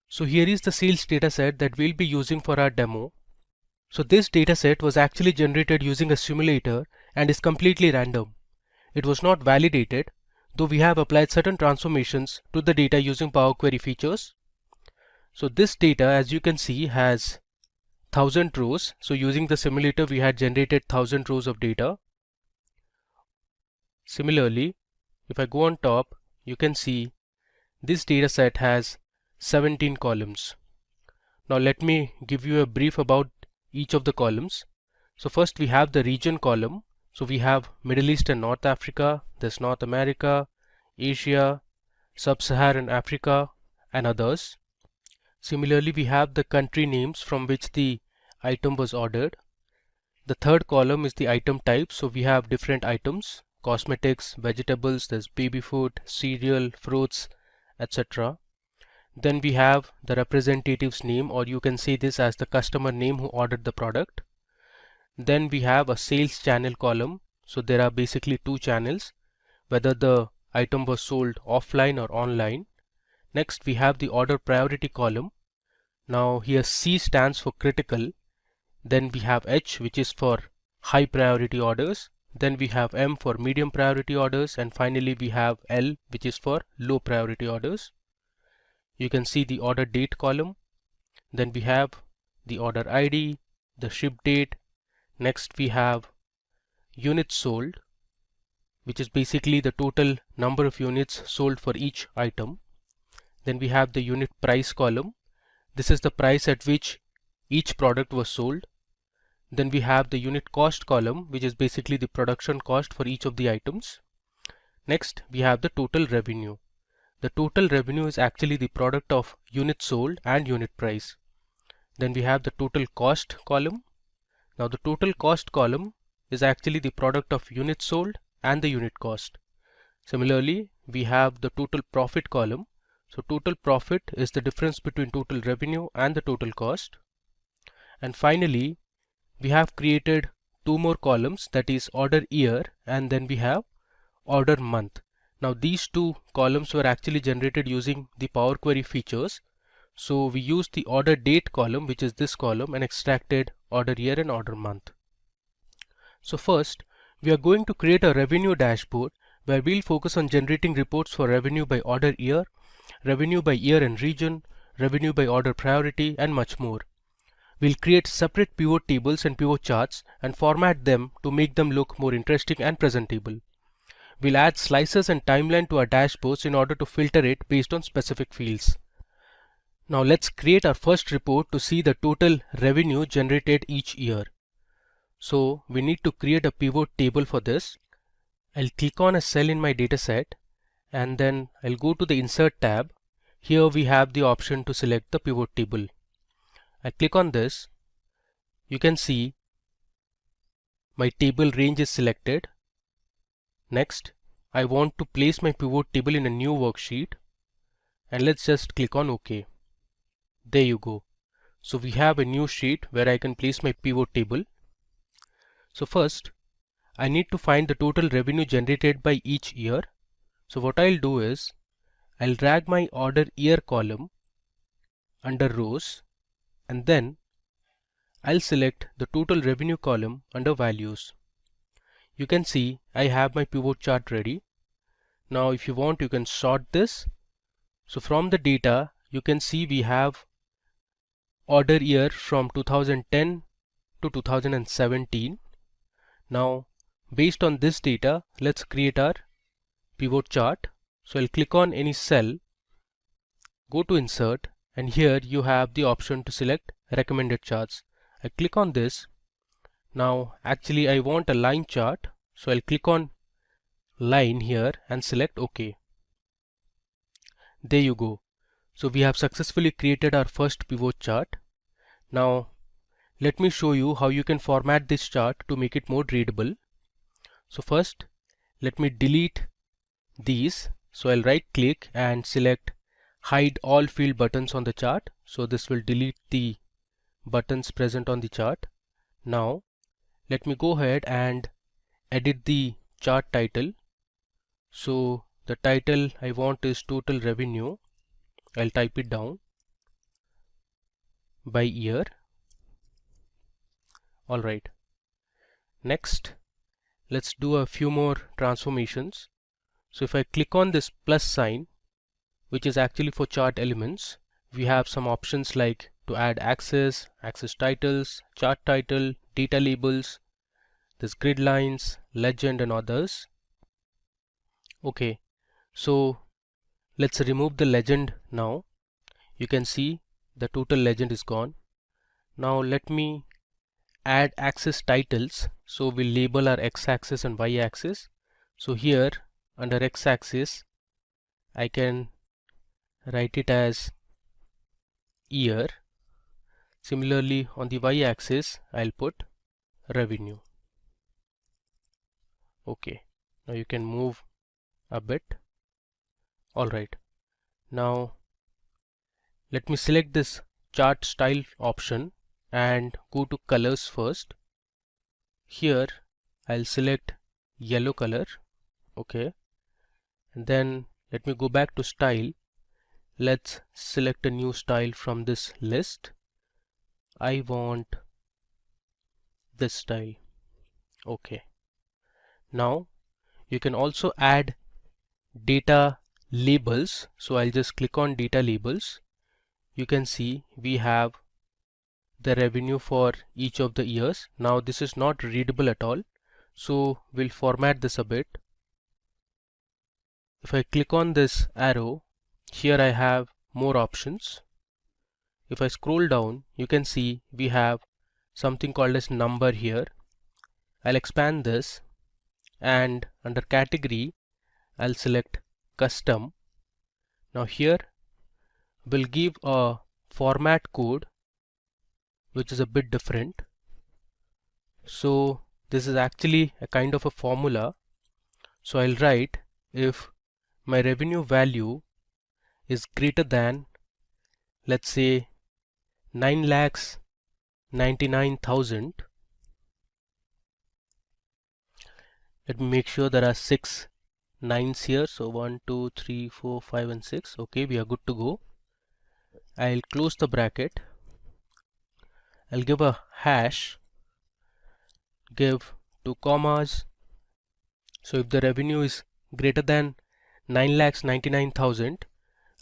So here is the sales dataset that we'll be using for our demo. So this dataset was actually generated using a simulator and is completely random. It was not validated, though we have applied certain transformations to the data using Power Query features. So this data, as you can see, has 1000 rows. So using the simulator, we had generated 1000 rows of data. Similarly, if I go on top, you can see this dataset has 17 columns. Now let me give you a brief about each of the columns. So first we have the region column. So we have Middle East and North Africa, there's North America, Asia, Sub-Saharan Africa, and others. Similarly, we have the country names from which the item was ordered. The third column is the item type. So we have different items: cosmetics, vegetables, there's baby food, cereal, fruits, etc. Then we have the representative's name, or you can say this as the customer name who ordered the product. Then we have a sales channel column. So there are basically 2 channels, whether the item was sold offline or online. Next we have the order priority column. Now here C stands for critical. Then we have H, which is for high priority orders. Then we have M for medium priority orders, and finally we have L, which is for low priority orders. You can see the order date column. Then we have the order ID, the ship date. Next we have units sold, which is basically the total number of units sold for each item. Then we have the unit price column. This is the price at which each product was sold. Then we have the unit cost column, which is basically the production cost for each of the items. Next we have the total revenue. The total revenue is actually the product of units sold and unit price. Then we have the total cost column. Now the total cost column is actually the product of units sold and the unit cost. Similarly, we have the total profit column. So total profit is the difference between total revenue and the total cost. And finally, we have created 2 more columns, that is order year, and then we have order month. Now these 2 columns were actually generated using the Power Query features. So we used the order date column, which is this column, and extracted order year and order month. So first, we are going to create a revenue dashboard where we'll focus on generating reports for revenue by order year, revenue by year and region, revenue by order priority, and much more. We'll create separate pivot tables and pivot charts and format them to make them look more interesting and presentable. We'll add slices and timeline to our dashboards in order to filter it based on specific fields. Now let's create our first report to see the total revenue generated each year. So we need to create a pivot table for this. I'll click on a cell in my dataset and then I'll go to the Insert tab. Here we have the option to select the pivot table. I click on this. You can see my table range is selected. Next, I want to place my pivot table in a new worksheet, and let's just click on OK. There you go. So we have a new sheet where I can place my pivot table. So first, I need to find the total revenue generated by each year. So what I'll do is, I'll drag my order year column under rows, and then I'll select the total revenue column under values. You can see I have my pivot chart ready. Now if you want, you can sort this. So from the data, you can see we have order year from 2010 to 2017. Now based on this data, let's create our pivot chart. So I'll click on any cell, go to Insert, and here you have the option to select recommended charts. I click on this. Now actually I want a line chart, so I'll click on line here and select OK. There you go. So we have successfully created our first pivot chart. Now let me show you how you can format this chart to make it more readable. So first, let me delete these. So I'll right click and select hide all field buttons on the chart. So this will delete the buttons present on the chart. Now let me go ahead and edit the chart title. So the title I want is total revenue. I'll type it down by year. Alright. Next, let's do a few more transformations. So if I click on this plus sign, which is actually for chart elements, we have some options like to add axis, axis titles, chart title, data labels, this grid lines, legend, and others. Okay, so let's remove the legend now. You can see the total legend is gone. Now let me add axis titles. So we'll label our x-axis and y-axis. So here under x-axis I can write it as year. Similarly on the y-axis I'll put revenue. Okay, now you can move a bit. Alright, now let me select this chart style option and go to colors first. Here I'll select yellow color. Okay, and then let me go back to style. Let's select a new style from this list. I want this style. Okay, now you can also add data labels. So I'll just click on data labels. You can see we have the revenue for each of the years. Now this is not readable at all, so we'll format this a bit. If I click on this arrow, here I have more options. If I scroll down, you can see we have something called as number here. I'll expand this, and under category I'll select custom. Now here we'll give a format code which is a bit different. So this is actually a kind of a formula. So I'll write if my revenue value is greater than, let's say, 9,99,000. Let me make sure there are 6 nines here. So 1, 2, 3, 4, 5 and 6. Okay, we are good to go. I'll close the bracket. I'll give a hash, give 2 commas. So if the revenue is greater than 9,99,000,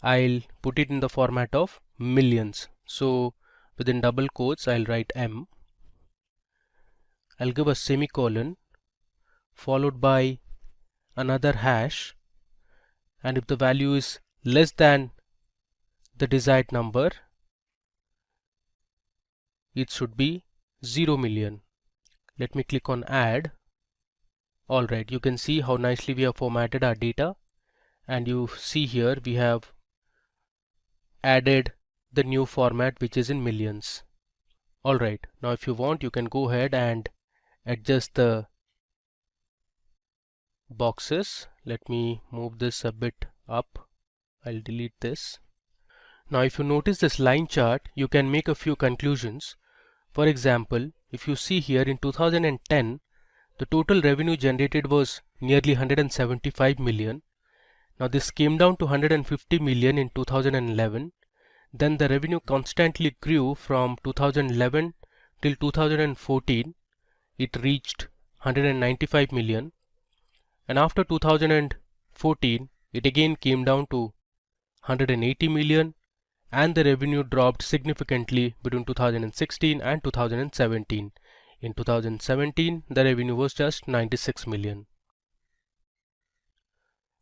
I'll put it in the format of millions. So within double quotes, I'll write M. I'll give a semicolon followed by another hash, and if the value is less than the desired number, it should be 0 million. Let me click on add. Alright, you can see how nicely we have formatted our data, and you see here we have added the new format which is in millions. Alright, now if you want, you can go ahead and adjust the boxes. Let me move this a bit up. I'll delete this. Now if you notice this line chart, you can make a few conclusions. For example, if you see here in 2010, the total revenue generated was nearly 175 million. Now this came down to 150 million in 2011. Then the revenue constantly grew from 2011 till 2014. It reached 195 million. And after 2014, it again came down to 180 million, and the revenue dropped significantly between 2016 and 2017. In 2017, the revenue was just 96 million.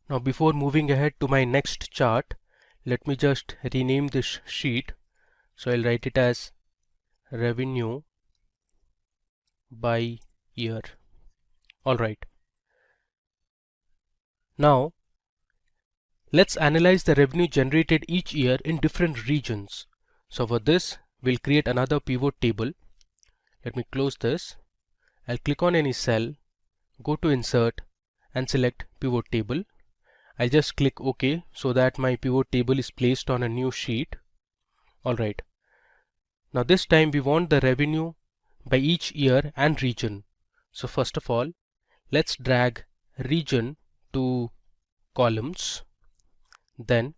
Now before moving ahead to my next chart, let me just rename this sheet. So I'll write it as revenue by year. Alright. Now let's analyze the revenue generated each year in different regions. So for this, we'll create another pivot table. Let me close this. I'll click on any cell, go to insert and select pivot table. I'll just click OK so that my pivot table is placed on a new sheet. Alright. Now this time we want the revenue by each year and region. So first of all, let's drag region to columns. Then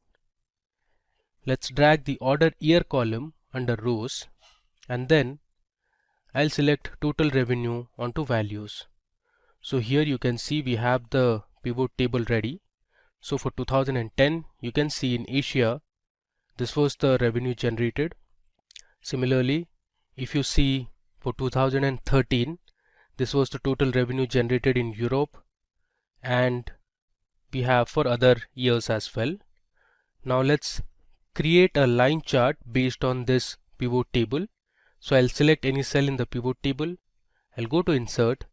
let's drag the order year column under rows, and then I'll select total revenue onto values. So here you can see we have the pivot table ready. So for 2010, you can see in Asia, this was the revenue generated. Similarly, if you see for 2013, this was the total revenue generated in Europe, and we have for other years as well. Now let's create a line chart based on this pivot table. So I'll select any cell in the pivot table. I'll go to insert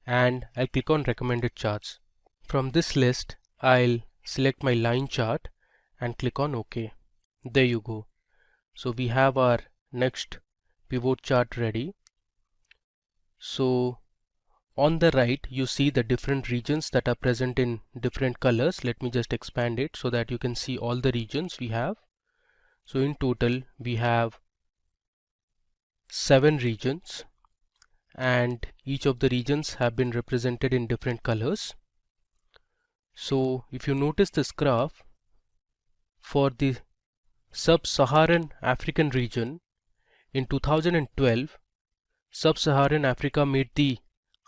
and I'll click on recommended charts. From this list, I'll select my line chart and click on OK. There you go. So we have our next pivot chart ready. So on the right, you see the different regions that are present in different colors. Let me just expand it so that you can see all the regions we have. So in total, we have 7 regions, and each of the regions have been represented in different colors. So if you notice this graph, for the sub-Saharan African region, in 2012, sub-Saharan Africa made the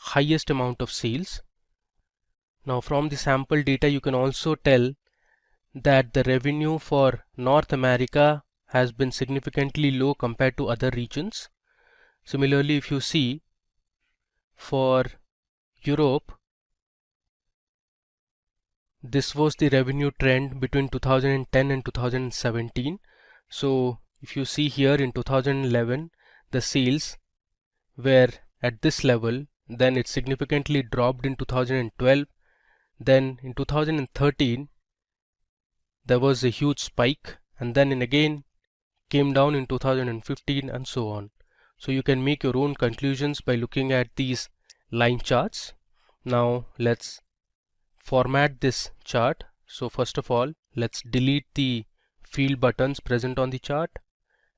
highest amount of sales. Now from the sample data, you can also tell that the revenue for North America has been significantly low compared to other regions. Similarly, if you see for Europe, this was the revenue trend between 2010 and 2017. So if you see here in 2011, the sales were at this level, then it significantly dropped in 2012. Then in 2013, there was a huge spike, and then again came down in 2015 and so on. So you can make your own conclusions by looking at these line charts. Now let's format this chart. So first of all, let's delete the field buttons present on the chart,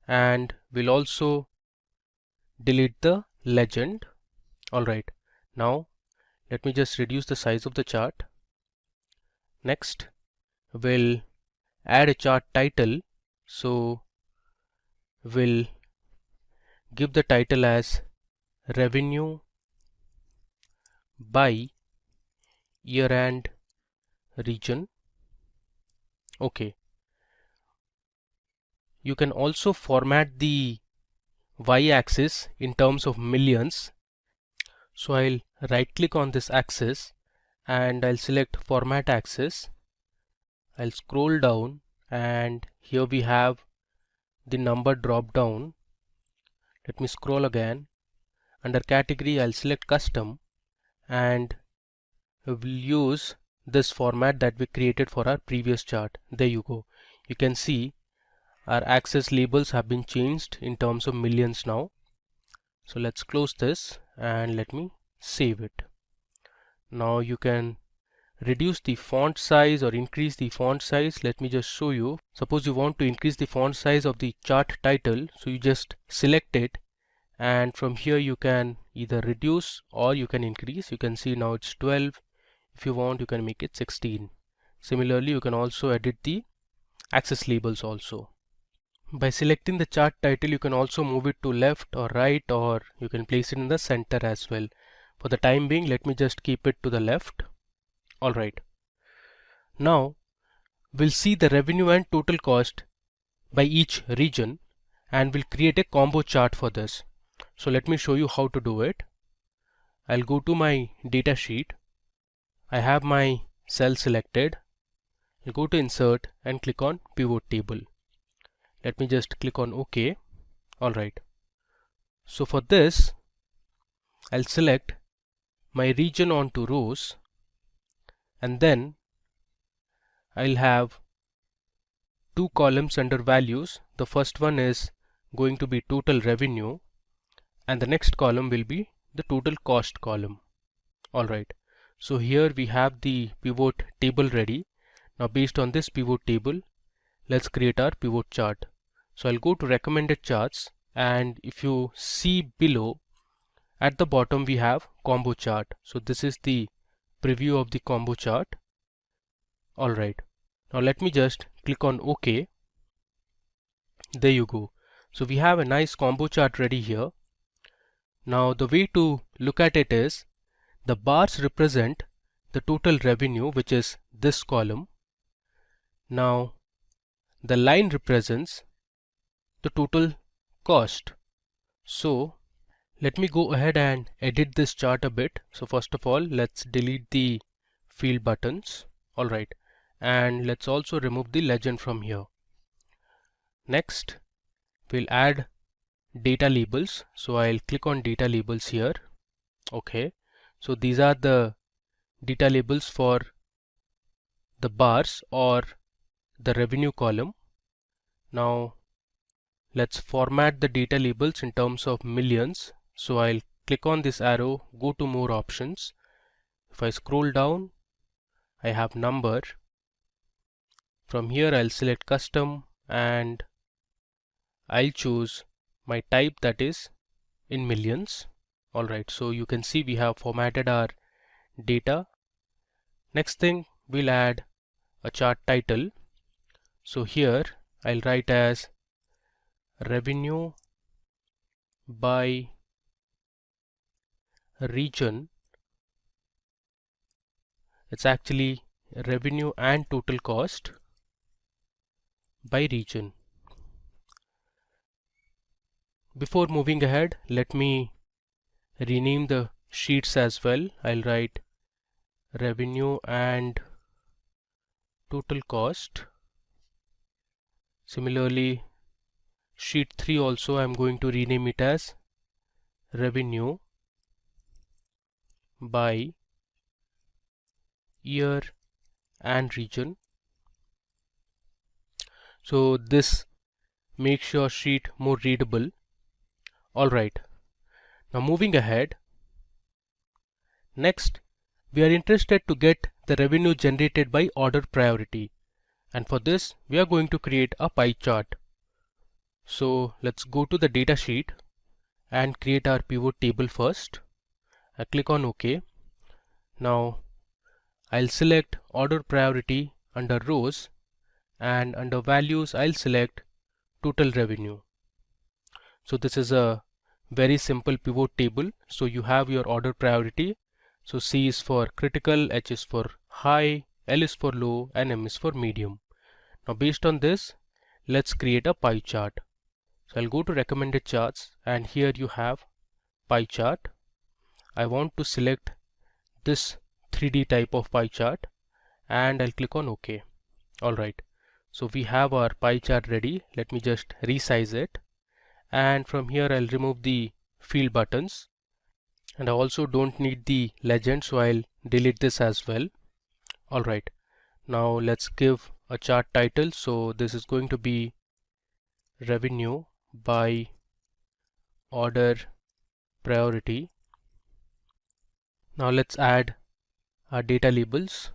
and we'll also delete the legend. Alright, now let me just reduce the size of the chart. Next, we'll add a chart title. So will give the title as revenue by year and region. Okay. You can also format the y-axis in terms of millions. So I'll right click on this axis and I'll select format axis. I'll scroll down and here we have the number drop down. Let me scroll again. Under category I'll select custom and we'll use this format that we created for our previous chart. There you go. You can see our axis labels have been changed in terms of millions now. So let's close this and let me save it. Now you can reduce the font size or increase the font size. Let me just show you. Suppose you want to increase the font size of the chart title, so you just select it and from here you can either reduce or you can increase. You can see now it's 12. If you want, you can make it 16. Similarly, you can also edit the axis labels also. By selecting the chart title, you can also move it to left or right, or you can place it in the center as well. For the time being, let me just keep it to the left. Alright. Now we'll see the revenue and total cost by each region and we'll create a combo chart for this. So let me show you how to do it. I'll go to my data sheet. I have my cell selected. I'll go to insert and click on pivot table. Let me just click on OK. Alright. So for this, I'll select my region onto rows and then I'll have two columns under values. The first one is going to be total revenue and the next column will be the total cost column. Alright. So here we have the pivot table ready. Now based on this pivot table, let's create our pivot chart. So I'll go to recommended charts and if you see below at the bottom we have combo chart. So this is the preview of the combo chart. Alright. Now let me just click on OK. There you go. So we have a nice combo chart ready here. Now the way to look at it is the bars represent the total revenue, which is this column. Now the line represents the total cost. So let me go ahead and edit this chart a bit. So first of all, let's delete the field buttons. Alright. And let's also remove the legend from here. Next, we'll add data labels. So I'll click on data labels here. Okay. So these are the data labels for the bars or the revenue column. Now let's format the data labels in terms of millions. So I'll click on this arrow, go to more options. If I scroll down, I have number. From here I'll select custom and I'll choose my type, that is in millions. Alright, so you can see we have formatted our data. Next thing, we'll add a chart title. So here I'll write as revenue by region. It's actually revenue and total cost by region. Before moving ahead, let me rename the sheets as well. I'll write revenue and total cost. Similarly, sheet 3 also I'm going to rename it as revenue by year and region. So this makes your sheet more readable. Alright, now moving ahead. Next, we are interested to get the revenue generated by order priority, and for this we are going to create a pie chart. So let's go to the data sheet and create our pivot table first. I click on OK. Now I'll select order priority under rows and under values I'll select total revenue. So this is a very simple pivot table. So you have your order priority. So C is for critical, H is for high, L is for low, and M is for medium. Now based on this, let's create a pie chart. So I'll go to recommended charts, and here you have pie chart. I want to select this 3D type of pie chart, and I'll click on OK. Alright, so we have our pie chart ready. Let me just resize it, and from here I'll remove the field buttons, and I also don't need the legend, so I'll delete this as well. Alright, now let's give a chart title. So this is going to be revenue by order priority. Now let's add our data labels.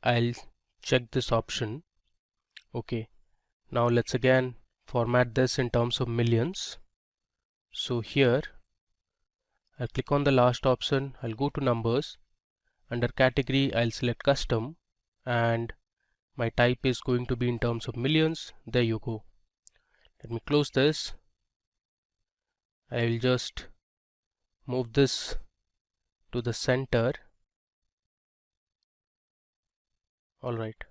I'll check this option. Okay, now let's again format this in terms of millions. So here I'll click on the last option, I'll go to numbers. Under category I'll select custom, and my type is going to be in terms of millions. There you go. Let me close this. I'll just move this to the center. Alright.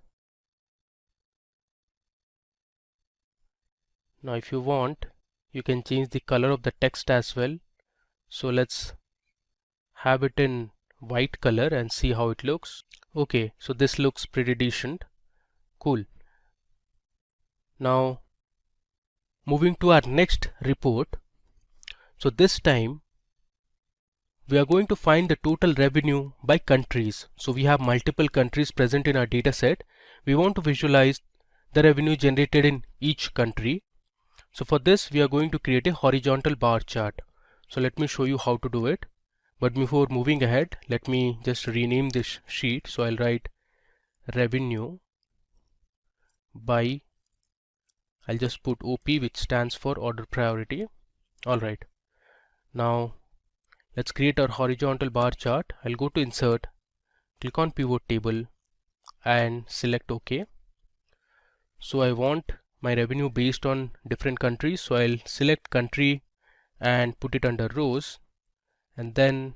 Now if you want, you can change the color of the text as well. So let's have it in white color and see how it looks. Okay, so this looks pretty decent. Cool. Now moving to our next report. So this time we are going to find the total revenue by countries. So we have multiple countries present in our data set. We want to visualize the revenue generated in each country. So for this we are going to create a horizontal bar chart. So let me show you how to do it. But before moving ahead, let me just rename this sheet. So I'll write revenue by, I'll just put OP, which stands for order priority. Alright, now let's create our horizontal bar chart. I'll go to insert, click on pivot table and select OK. So I want my revenue based on different countries, so I'll select country and put it under rows, and then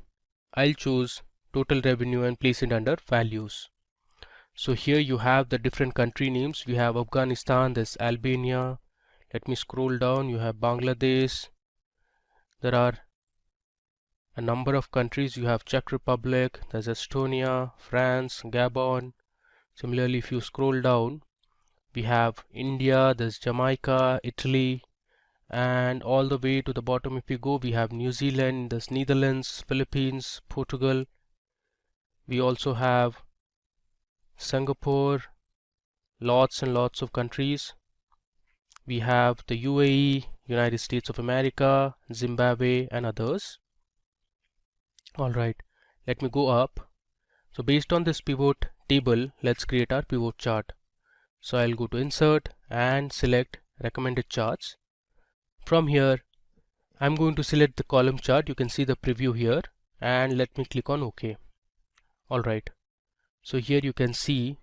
I'll choose total revenue and place it under values. So here you have the different country names. We have Afghanistan, there's Albania. Let me scroll down. You have Bangladesh. There are a number of countries. You have Czech Republic, there's Estonia, France, Gabon. Similarly, if you scroll down, we have India, there's Jamaica, Italy, and all the way to the bottom if you go, we have New Zealand, there's Netherlands, Philippines, Portugal. We also have Singapore, lots and lots of countries. We have the UAE, United States of America, Zimbabwe, and others. Alright, let me go up. So based on this pivot table, let's create our pivot chart. So I'll go to insert and select recommended charts. From here I'm going to select the column chart. You can see the preview here, and let me click on OK. Alright, so here you can see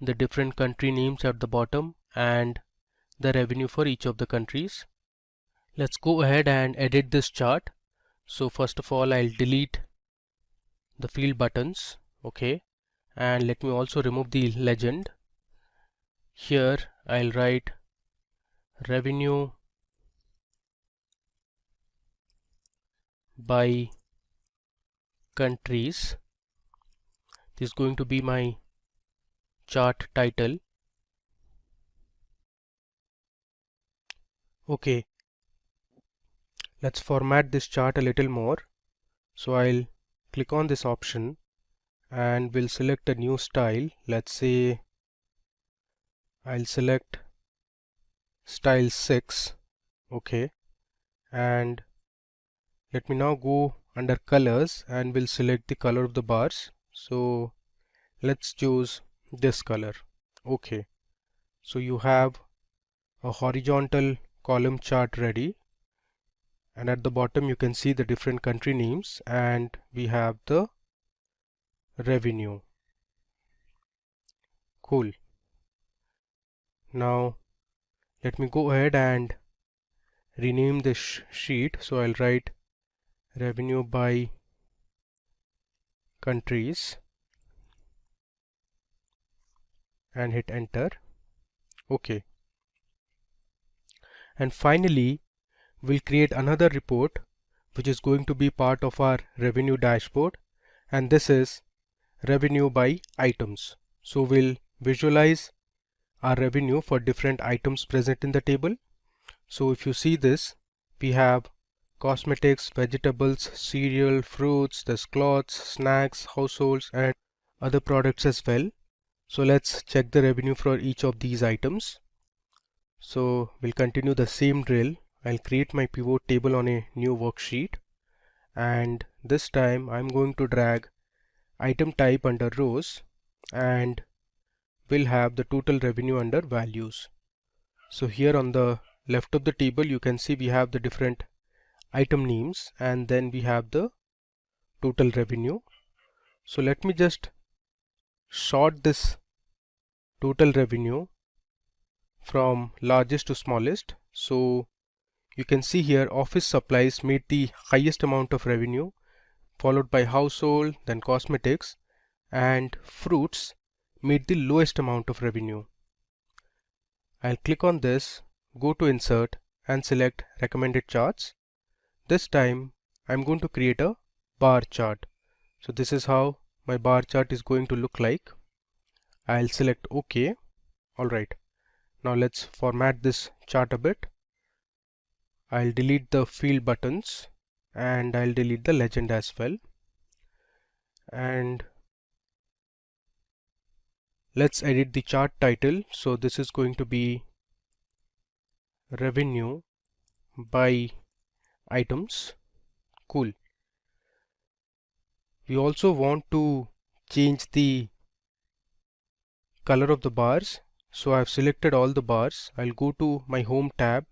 the different country names at the bottom and the revenue for each of the countries. Let's go ahead and edit this chart. So first of all, I'll delete the field buttons. Okay, and let me also remove the legend. Here I'll write revenue by countries. This is going to be my chart title. Okay, let's format this chart a little more. So I'll click on this option and we'll select a new style. Let's say I'll select style 6. Okay, and let me now go under colors and we'll select the color of the bars. So let's choose this color. Okay, so you have a horizontal column chart ready, and at the bottom you can see the different country names and we have the revenue. Cool. Now let me go ahead and rename this sheet. So I'll write revenue by countries and hit enter. OK. And finally, we'll create another report which is going to be part of our revenue dashboard, and this is revenue by items. So we'll visualize our revenue for different items present in the table. So if you see this, we have cosmetics, vegetables, cereal, fruits, there's clothes, snacks, households, and other products as well. So let's check the revenue for each of these items. So we'll continue the same drill. I'll create my pivot table on a new worksheet, and this time I'm going to drag item type under rows, and we'll have the total revenue under values. So here on the left of the table you can see we have the different item names, and then we have the total revenue. So let me just sort this total revenue from largest to smallest. So you can see here office supplies made the highest amount of revenue, followed by household, then cosmetics, and fruits made the lowest amount of revenue. I'll click on this, go to insert and select recommended charts. This time I'm going to create a bar chart. So this is how my bar chart is going to look like. I'll select OK. Alright, now let's format this chart a bit. I'll delete the field buttons and I'll delete the legend as well. And let's edit the chart title. So this is going to be revenue by items. Cool. We also want to change the color of the bars. So I've selected all the bars. I'll go to my home tab,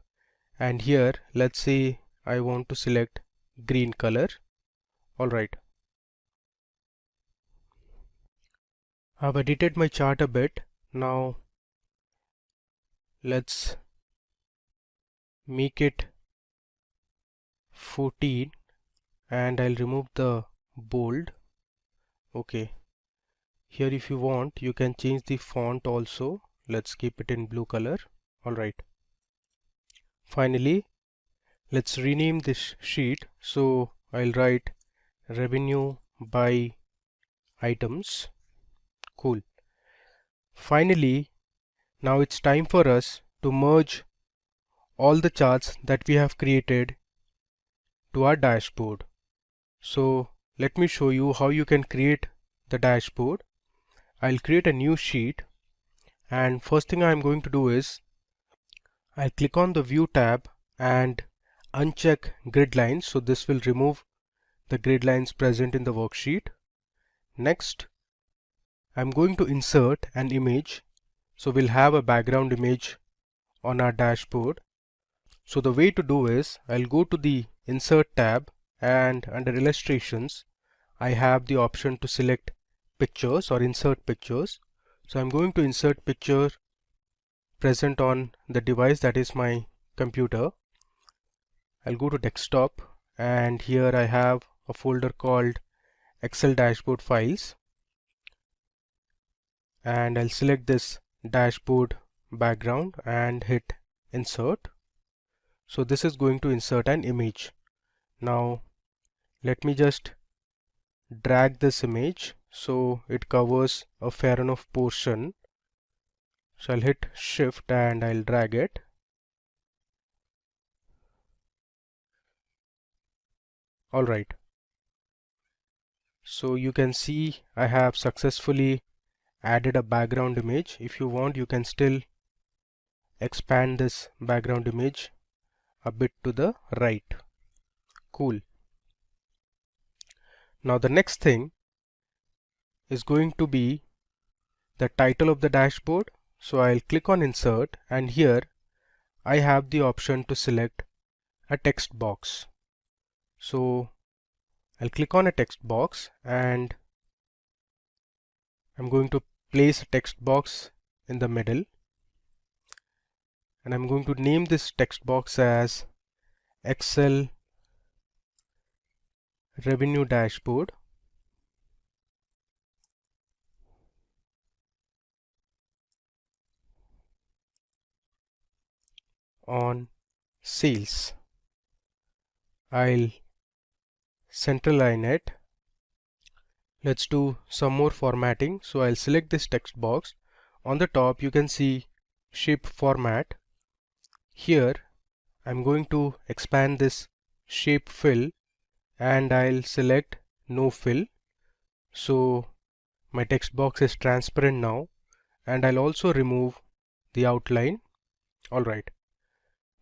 and here let's say I want to select green color. Alright. I've edited my chart a bit. Now let's make it 14 and I'll remove the bold. Okay. Here if you want you can change the font also. Let's keep it in blue color. Alright. Finally, let's rename this sheet. So I'll write revenue by items. Cool. Finally, now it's time for us to merge all the charts that we have created to our dashboard. So let me show you how you can create the dashboard. I'll create a new sheet, and first thing I'm going to do is I'll click on the view tab and uncheck grid lines. So this will remove the grid lines present in the worksheet. Next, I'm going to insert an image. So we'll have a background image on our dashboard. So the way to do is I'll go to the insert tab, and under illustrations I have the option to select pictures or insert pictures. So I'm going to insert picture present on the device, that is my computer. I'll go to desktop, and here I have a folder called Excel dashboard files, and I'll select this dashboard background and hit insert. So this is going to insert an image. Now let me just drag this image so it covers a fair enough portion. So I'll hit shift and I'll drag it. Alright. So you can see I have successfully added a background image. If you want you can still expand this background image a bit to the right. Cool. Now the next thing is going to be the title of the dashboard. So I'll click on insert, and here I have the option to select a text box. So I'll click on a text box, and I'm going to place a text box in the middle, and I'm going to name this text box as Excel revenue dashboard. On sales. I'll centerline it. Let's do some more formatting. So I'll select this text box. On the top you can see shape format. Here I'm going to expand this shape fill and I'll select no fill. So my text box is transparent now, and I'll also remove the outline. Alright,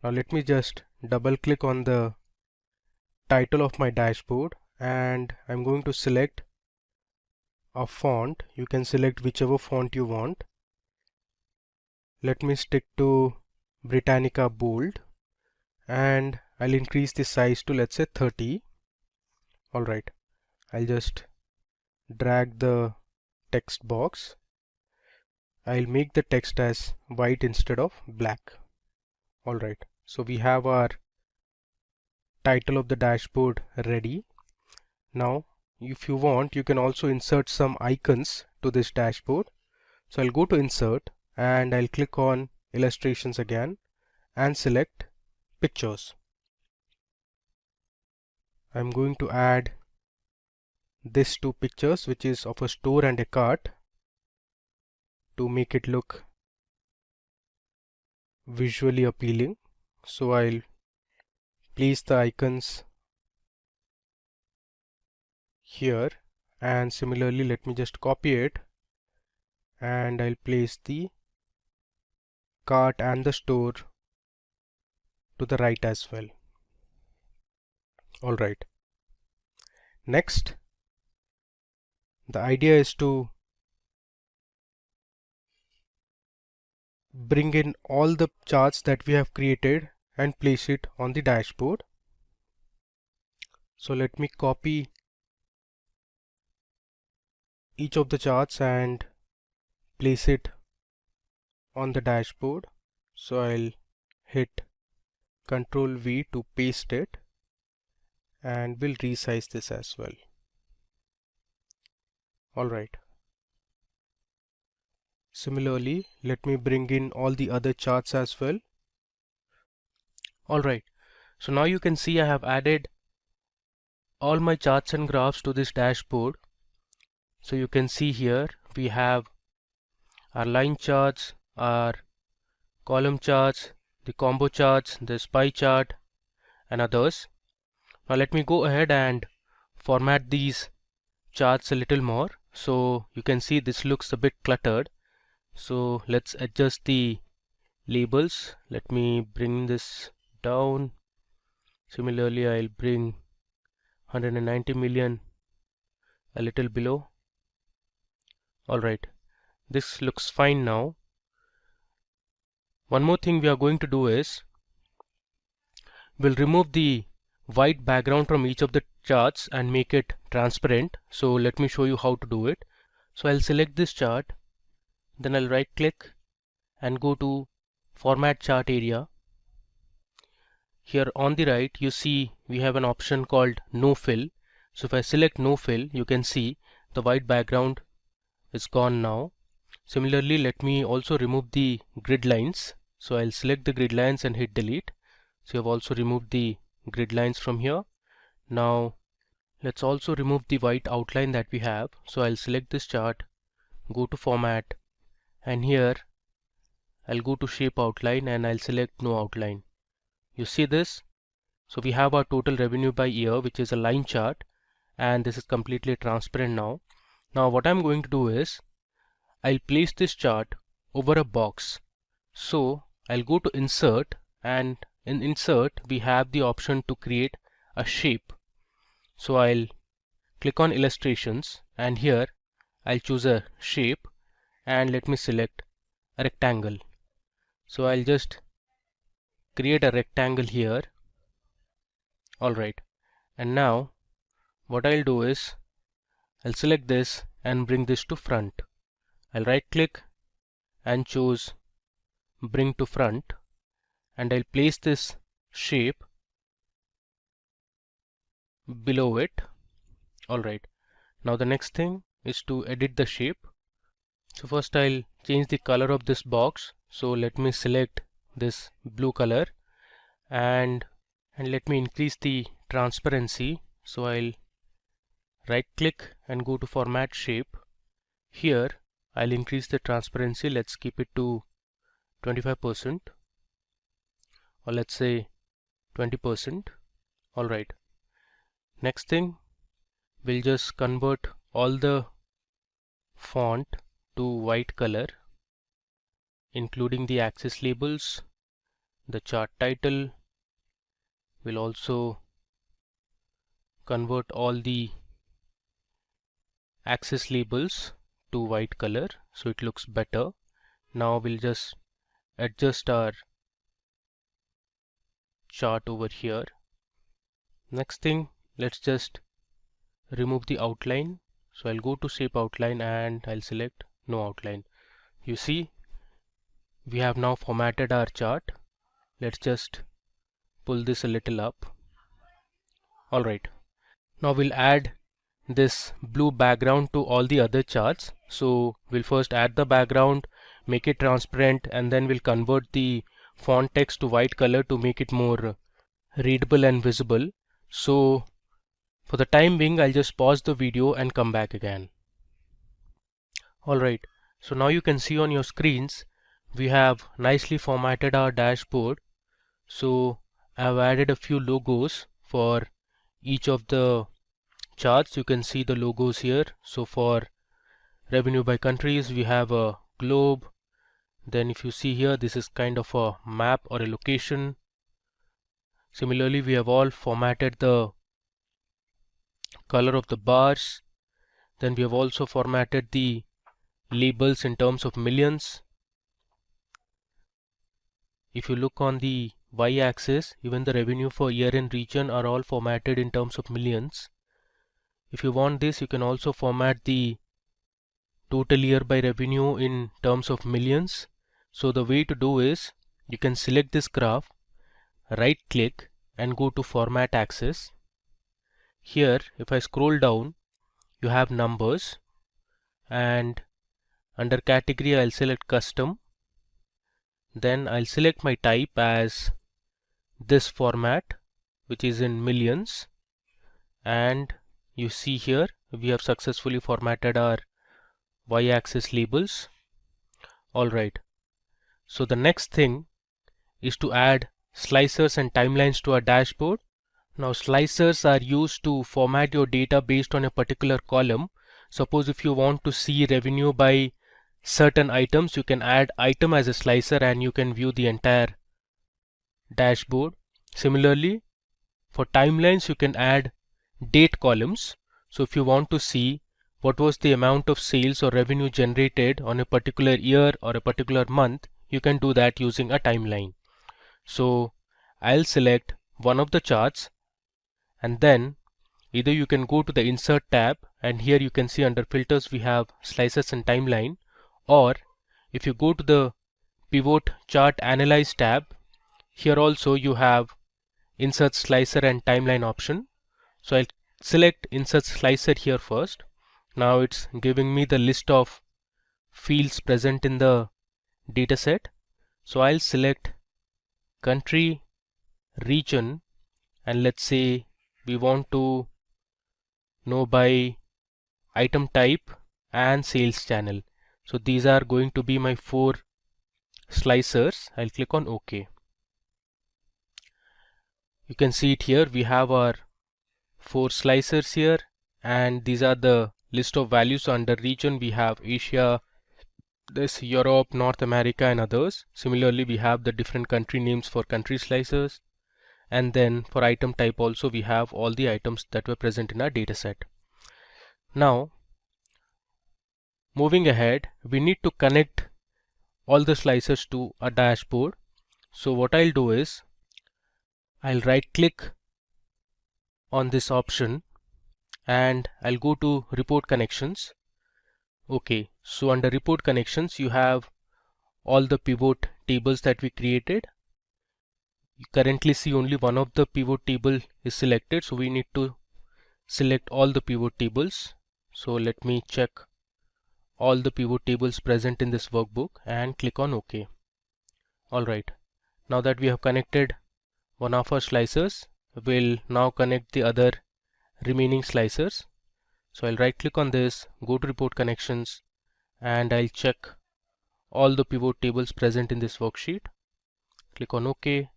now let me just double click on the title of my dashboard and I'm going to select a font. You can select whichever font you want. Let me stick to Britannica Bold and I'll increase the size to, let's say, 30. Alright, I'll just drag the text box. I'll make the text as white instead of black. Alright, so we have our title of the dashboard ready. Now if you want, you can also insert some icons to this dashboard. So I'll go to insert and I'll click on illustrations again and select pictures. I'm going to add these two pictures, which is of a store and a cart, to make it look visually appealing. So I'll place the icons here, and similarly let me just copy it and I'll place the cart and the store to the right as well. Alright, next the idea is to bring in all the charts that we have created and place it on the dashboard. So let me copy each of the charts and place it on the dashboard. So I'll hit Ctrl V to paste it and we'll resize this as well. Alright. Similarly, let me bring in all the other charts as well. Alright, so now you can see I have added all my charts and graphs to this dashboard. So you can see here we have our line charts, our column charts, the combo charts, the pie chart and others. Now let me go ahead and format these charts a little more. So you can see this looks a bit cluttered. So let's adjust the labels. Let me bring this down. Similarly, I'll bring 190 million a little below. Alright, this looks fine now. One more thing we are going to do is we'll remove the white background from each of the charts and make it transparent. So let me show you how to do it. So I'll select this chart, then I'll right click and go to Format Chart area. Here on the right you see we have an option called No Fill. So if I select No Fill, you can see the white background is gone now. Similarly, let me also remove the grid lines. So I'll select the grid lines and hit delete. So I've also removed the grid lines from here. Now let's also remove the white outline that we have. So I'll select this chart, go to Format, and here I'll go to Shape Outline and I'll select No Outline. You see this? So we have our total revenue by year, which is a line chart, and this is completely transparent now. Now what I'm going to do is I'll place this chart over a box. So I'll go to Insert, and in Insert we have the option to create a shape. So I'll click on Illustrations and here I'll choose a shape and let me select a rectangle. So I'll just create a rectangle here. Alright, and now what I'll do is I'll select this and bring this to front. I'll right click and choose Bring to Front, and I'll place this shape below it. Alright, now the next thing is to edit the shape. So first I'll change the color of this box. So let me select this blue color and let me increase the transparency. So I'll right click and go to format shape. Here I'll increase the transparency. Let's keep it to 25% or let's say 20%. Alright, next thing, we'll just convert all the font to white color, including the axis labels, the chart title. We'll also convert all the axis labels to white color so it looks better. Now we'll just adjust our chart over here. Next thing, let's just remove the outline. So I'll go to shape outline and I'll select no outline. You see, we have now formatted our chart. Let's just pull this a little up. Alright, now we'll add this blue background to all the other charts. So we'll first add the background, make it transparent, and then we'll convert the font text to white color to make it more readable and visible. So for the time being, I'll just pause the video and come back again. Alright, so now you can see on your screens we have nicely formatted our dashboard. So I've added a few logos for each of the charts. You can see the logos here. So for revenue by countries, we have a globe. Then if you see here, this is kind of a map or a location. Similarly, we have all formatted the color of the bars. Then we have also formatted the labels in terms of millions. If you look on the y-axis, even the revenue for year and region are all formatted in terms of millions. If you want this, you can also format the total year by revenue in terms of millions. So the way to do is, you can select this graph, right click and go to format axis. Here if I scroll down, you have numbers, and under category I'll select custom. Then I'll select my type as this format, which is in millions, and you see here we have successfully formatted our y-axis labels. Alright, so the next thing is to add slicers and timelines to our dashboard. Now slicers are used to format your data based on a particular column. Suppose if you want to see revenue by certain items, you can add item as a slicer and you can view the entire dashboard. Similarly, for timelines you can add date columns. So if you want to see what was the amount of sales or revenue generated on a particular year or a particular month, you can do that using a timeline. So I'll select one of the charts, and then either you can go to the insert tab, and here you can see under filters we have slices and timeline, or if you go to the pivot chart analyze tab, here also you have insert slicer and timeline option. So I'll select insert slicer here first. Now it's giving me the list of fields present in the dataset. So I'll select country, region, and let's say we want to know by item type and sales channel. So these are going to be my 4 slicers. I'll click on OK. You can see it here. We have our 4 slicers here, and these are the list of values. Under region we have Asia, this Europe, North America and others. Similarly, we have the different country names for country slicers, and then for item type also we have all the items that were present in our dataset. Now moving ahead, we need to connect all the slicers to a dashboard. So what I'll do is I'll right click on this option and I'll go to report connections. Okay, so under report connections you have all the pivot tables that we created. You currently see only one of the pivot table is selected, so we need to select all the pivot tables. So let me check all the pivot tables present in this workbook and click on OK. Alright, now that we have connected one of our slicers, we'll now connect the other remaining slicers. So I'll right click on this, go to report connections, and I'll check all the pivot tables present in this worksheet. Click on OK.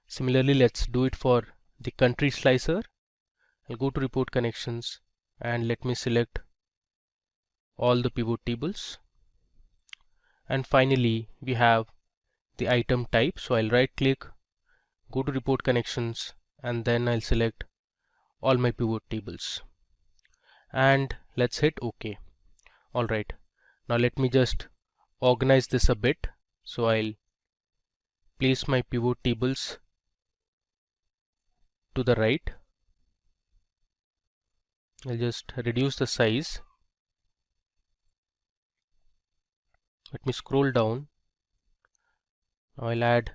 Similarly, let's do it for the country slicer. I'll go to report connections and let me select all the pivot tables. And finally, we have the item type. So I'll right click, go to report connections, and then I'll select all my pivot tables. And let's hit OK. Alright, now let me just organize this a bit. So I'll place my pivot tables to the right. I'll just reduce the size. Let me scroll down. Now I'll add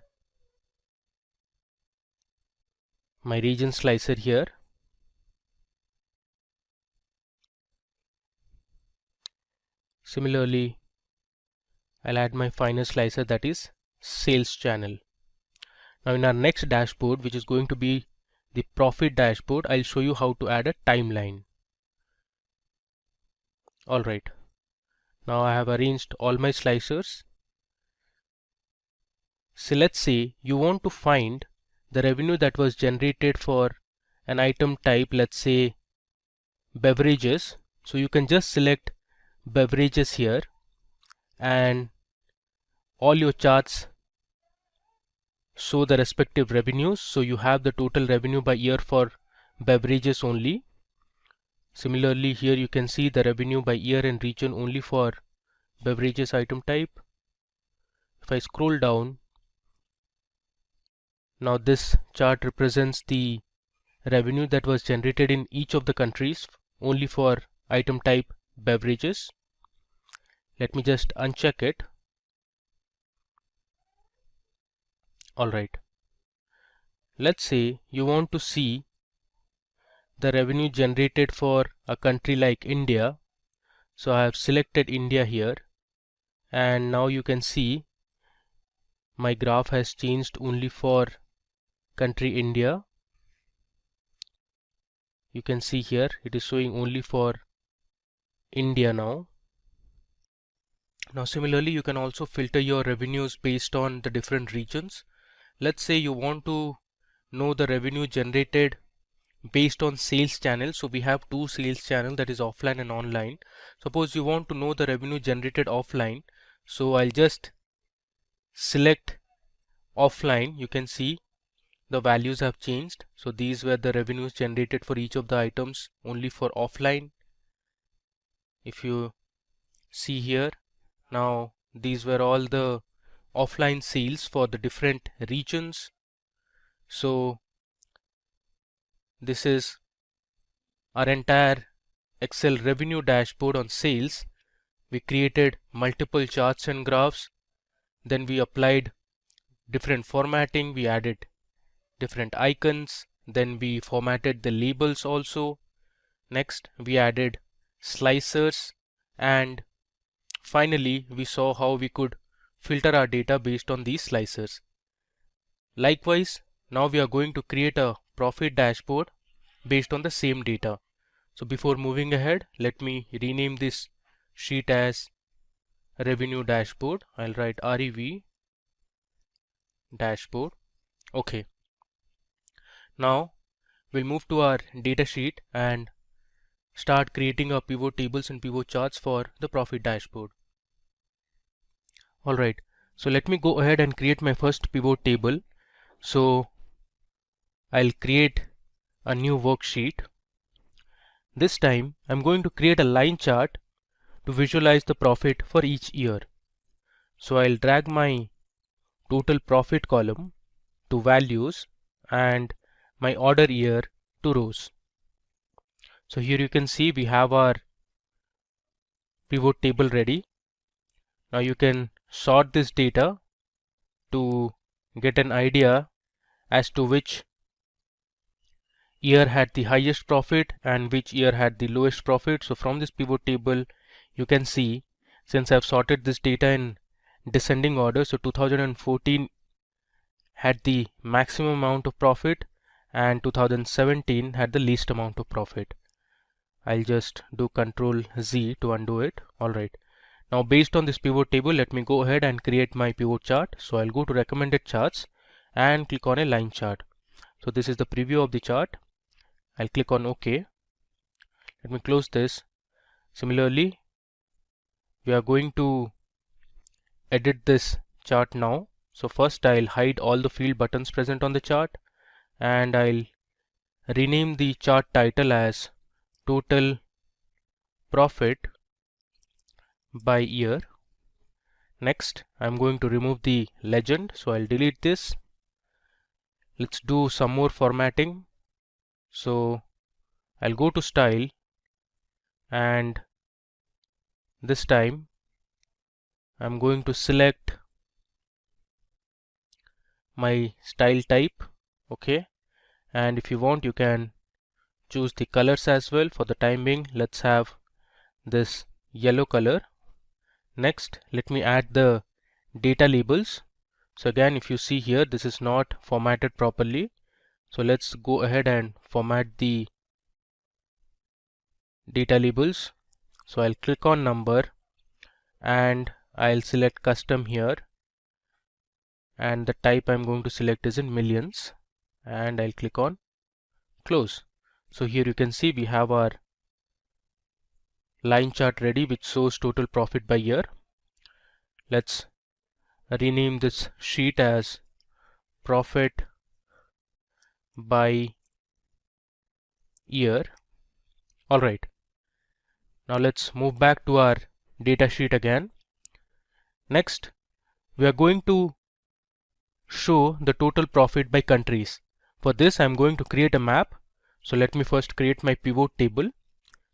my region slicer here. Similarly, I'll add my final slicer, that is sales channel. Now in our next dashboard, which is going to be the profit dashboard, I'll show you how to add a timeline. Alright, now I have arranged all my slicers. So let's say you want to find the revenue that was generated for an item type, let's say beverages. So you can just select beverages here, and all your charts show the respective revenues. So you have the total revenue by year for beverages only. Similarly, here you can see the revenue by year and region only for beverages item type. If I scroll down, now this chart represents the revenue that was generated in each of the countries only for item type beverages. Let me just uncheck it. Alright, let's say you want to see the revenue generated for a country like India. So I have selected India here, and now you can see my graph has changed only for country India. You can see here it is showing only for India now. Now similarly, you can also filter your revenues based on the different regions. Let's say you want to know the revenue generated based on sales channel. So we have two sales channels, that is offline and online. Suppose you want to know the revenue generated offline. So I'll just select offline. You can see the values have changed. So these were the revenues generated for each of the items only for offline. If you see here, now these were all the offline sales for the different regions. So this is our entire Excel revenue dashboard on sales. We created multiple charts and graphs. Then we applied different formatting. We added different icons. Then we formatted the labels also. Next, we added slicers, and finally we saw how we could filter our data based on these slicers. Likewise, now we are going to create a profit dashboard based on the same data. So before moving ahead, let me rename this sheet as revenue dashboard. I'll write REV dashboard. Okay. Now we'll move to our data sheet and start creating our pivot tables and pivot charts for the profit dashboard. Alright, so let me go ahead and create my first pivot table. So I'll create a new worksheet. This time I'm going to create a line chart to visualize the profit for each year. So I'll drag my total profit column to values and my order year to rows. So here you can see we have our pivot table ready. Now you can sort this data to get an idea as to which year had the highest profit and which year had the lowest profit. So from this pivot table you can see, since I've sorted this data in descending order, so 2014 had the maximum amount of profit and 2017 had the least amount of profit. I'll just do Control Z to undo it. Alright, now based on this pivot table, let me go ahead and create my pivot chart. So I'll go to recommended charts and click on a line chart. So this is the preview of the chart. I'll click on OK. Let me close this. Similarly, we are going to edit this chart now. So first I'll hide all the field buttons present on the chart, and I'll rename the chart title as Total Profit by Year. Next, I'm going to remove the legend, so I'll delete this. Let's do some more formatting. So I'll go to Style, and this time I'm going to select my style type. Okay, and if you want, you can choose the colors as well. For the time being, let's have this yellow color. Next, let me add the data labels. So again, if you see here, this is not formatted properly. So let's go ahead and format the data labels. So I'll click on number and I'll select custom here, and the type I'm going to select is in millions, and I'll click on close. So here you can see we have our line chart ready, which shows total profit by year. Let's rename this sheet as profit by year. Alright, now let's move back to our data sheet again. Next, we are going to show the total profit by countries. For this, I'm going to create a map. So let me first create my pivot table.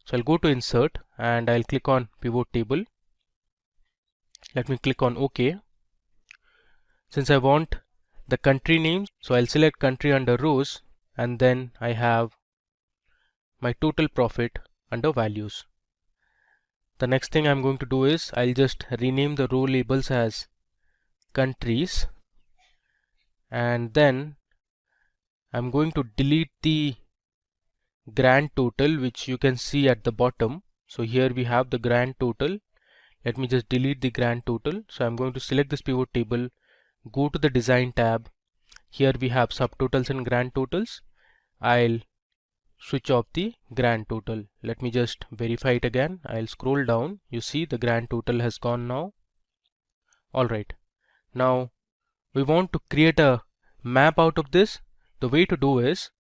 So I'll go to insert and I'll click on pivot table. Let me click on OK. Since I want the country names, so I'll select country under rows, and then I have my total profit under values. The next thing I'm going to do is I'll just rename the row labels as countries, and then I'm going to delete the grand total, which you can see at the bottom. So here we have the grand total. Let me just delete the grand total. So I'm going to select this pivot table, go to the design tab. Here we have subtotals and grand totals. I'll switch off the grand total. Let me just verify it again. I'll scroll down. You see the grand total has gone now. Alright, now we want to create a map out of this. The way to do is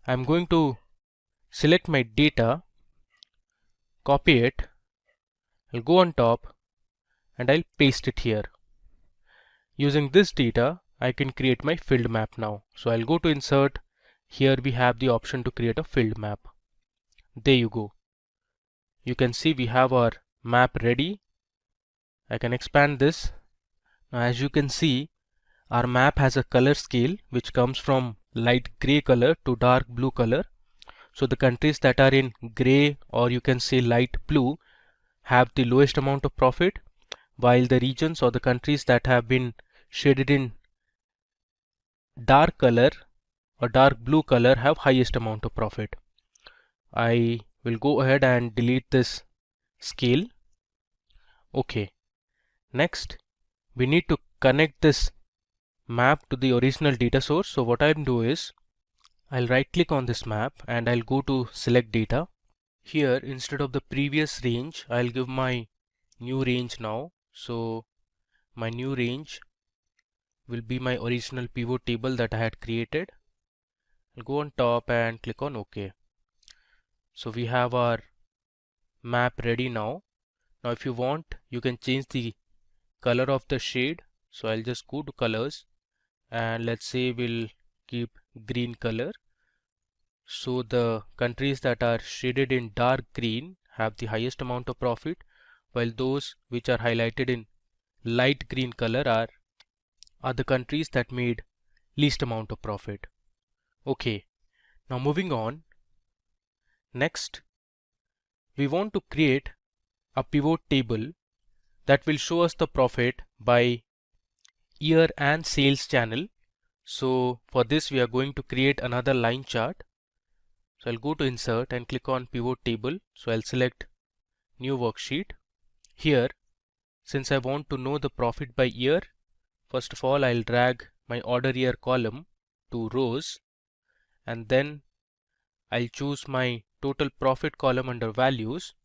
I'm going to select my data, copy it, I'll go on top and I'll paste it here. Using this data, I can create my field map now. So I'll go to insert. Here we have the option to create a field map. There you go. You can see we have our map ready. I can expand this. Now, as you can see, our map has a color scale which comes from light gray color to dark blue color. So the countries that are in gray, or you can say light blue, have the lowest amount of profit, while the regions or the countries that have been shaded in dark color or dark blue color have highest amount of profit. I will go ahead and delete this scale. Okay. Next, we need to connect this map to the original data source. So what I'll do is I'll right click on this map and I'll go to select data. Here, instead of the previous range, I'll give my new range now. So my new range will be my original pivot table that I had created. I'll go on top and click on OK. So we have our map ready now. Now if you want, you can change the color of the shade. So I'll just go to colors and let's say we'll keep green color. So the countries that are shaded in dark green have the highest amount of profit, while those which are highlighted in light green color are the countries that made least amount of profit. Okay, Now moving on, next we want to create a pivot table that will show us the profit by year and sales channel. So for this we are going to create another line chart. So I'll go to insert and click on pivot table. So I'll select new worksheet. Here, since I want to know the profit by year, first of all I'll drag my order year column to rows, and then I'll choose my total profit column under values.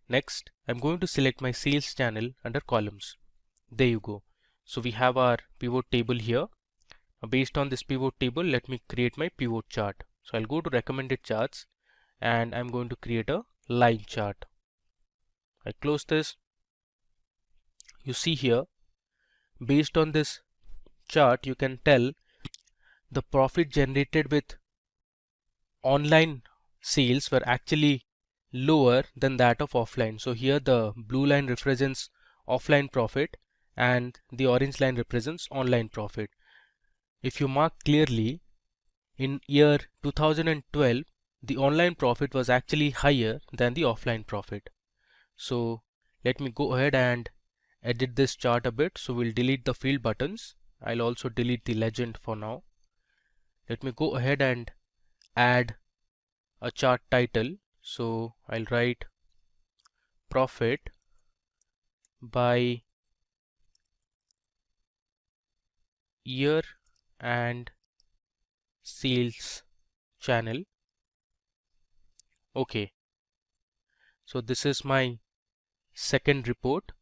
Next, I'm going to select my sales channel under columns. There you go. So we have our pivot table here. Based on this pivot table, let me create my pivot chart. So I'll go to recommended charts and I'm going to create a line chart. I close this. You see here, based on this chart, you can tell the profit generated with online sales were actually lower than that of offline. So here the blue line represents offline profit and the orange line represents online profit. If you mark clearly, in year 2012 the online profit was actually higher than the offline profit. So let me go ahead and edit this chart a bit. So we'll delete the field buttons. I'll also delete the legend for now. Let me go ahead and add a chart title. So I'll write profit by year and sales channel. Okay, so this is my second report.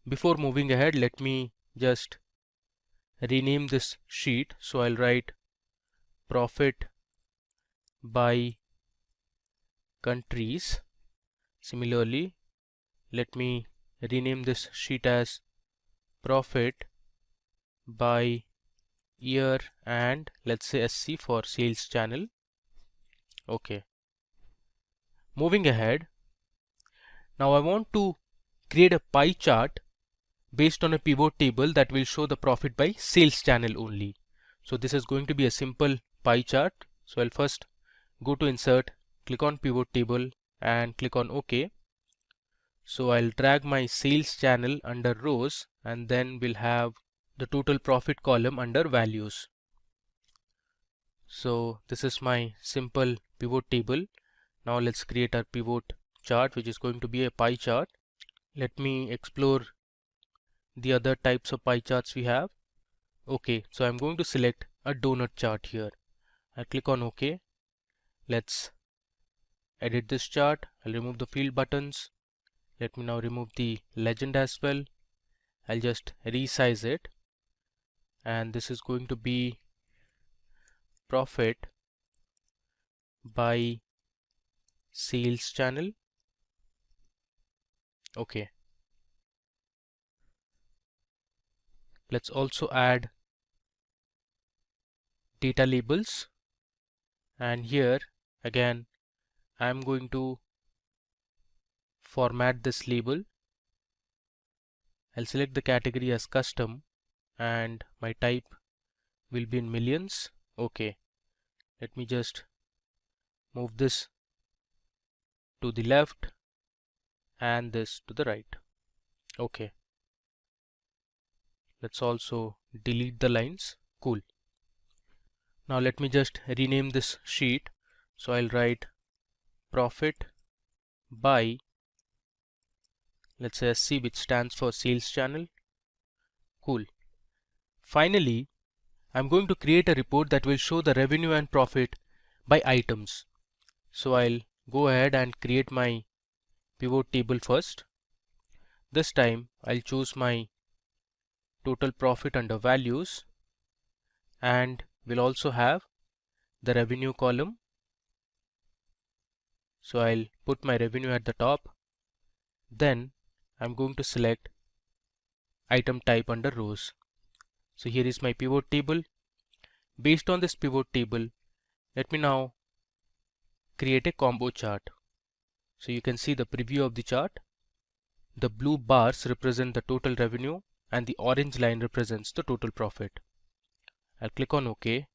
Before moving ahead, let me just rename this sheet. So I'll write profit by countries. Similarly, let me rename this sheet as profit by year and let's say SC for sales channel. Okay. Moving ahead, now I want to create a pie chart based on a pivot table that will show the profit by sales channel only. So this is going to be a simple pie chart. So I'll first go to insert, click on pivot table and click on OK. So I'll drag my sales channel under rows and then we'll have the total profit column under values. So this is my simple pivot table. Now let's create our pivot chart, which is going to be a pie chart. Let me explore the other types of pie charts we have. Okay, so I'm going to select a donut chart here. I click on OK. Let's edit this chart. I'll remove the field buttons. Let me now remove the legend as well. I'll just resize it, and this is going to be profit by sales channel. Okay. Let's also add data labels, and here again I'm going to format this label. I'll select the category as custom and my type will be in millions. Okay, let me just move this to the left and this to the right. Okay, let's also delete the lines. Cool. Now let me just rename this sheet. So I'll write profit by, let's say SC, which stands for sales channel. Cool. Finally, I'm going to create a report that will show the revenue and profit by items. So I'll go ahead and create my pivot table first. This time I'll choose my total profit under values and we'll also have the revenue column. So I'll put my revenue at the top. Then I'm going to select item type under rows. So here is my pivot table. Based on this pivot table, let me now create a combo chart. So you can see the preview of the chart. The blue bars represent the total revenue and the orange line represents the total profit. I'll click on OK.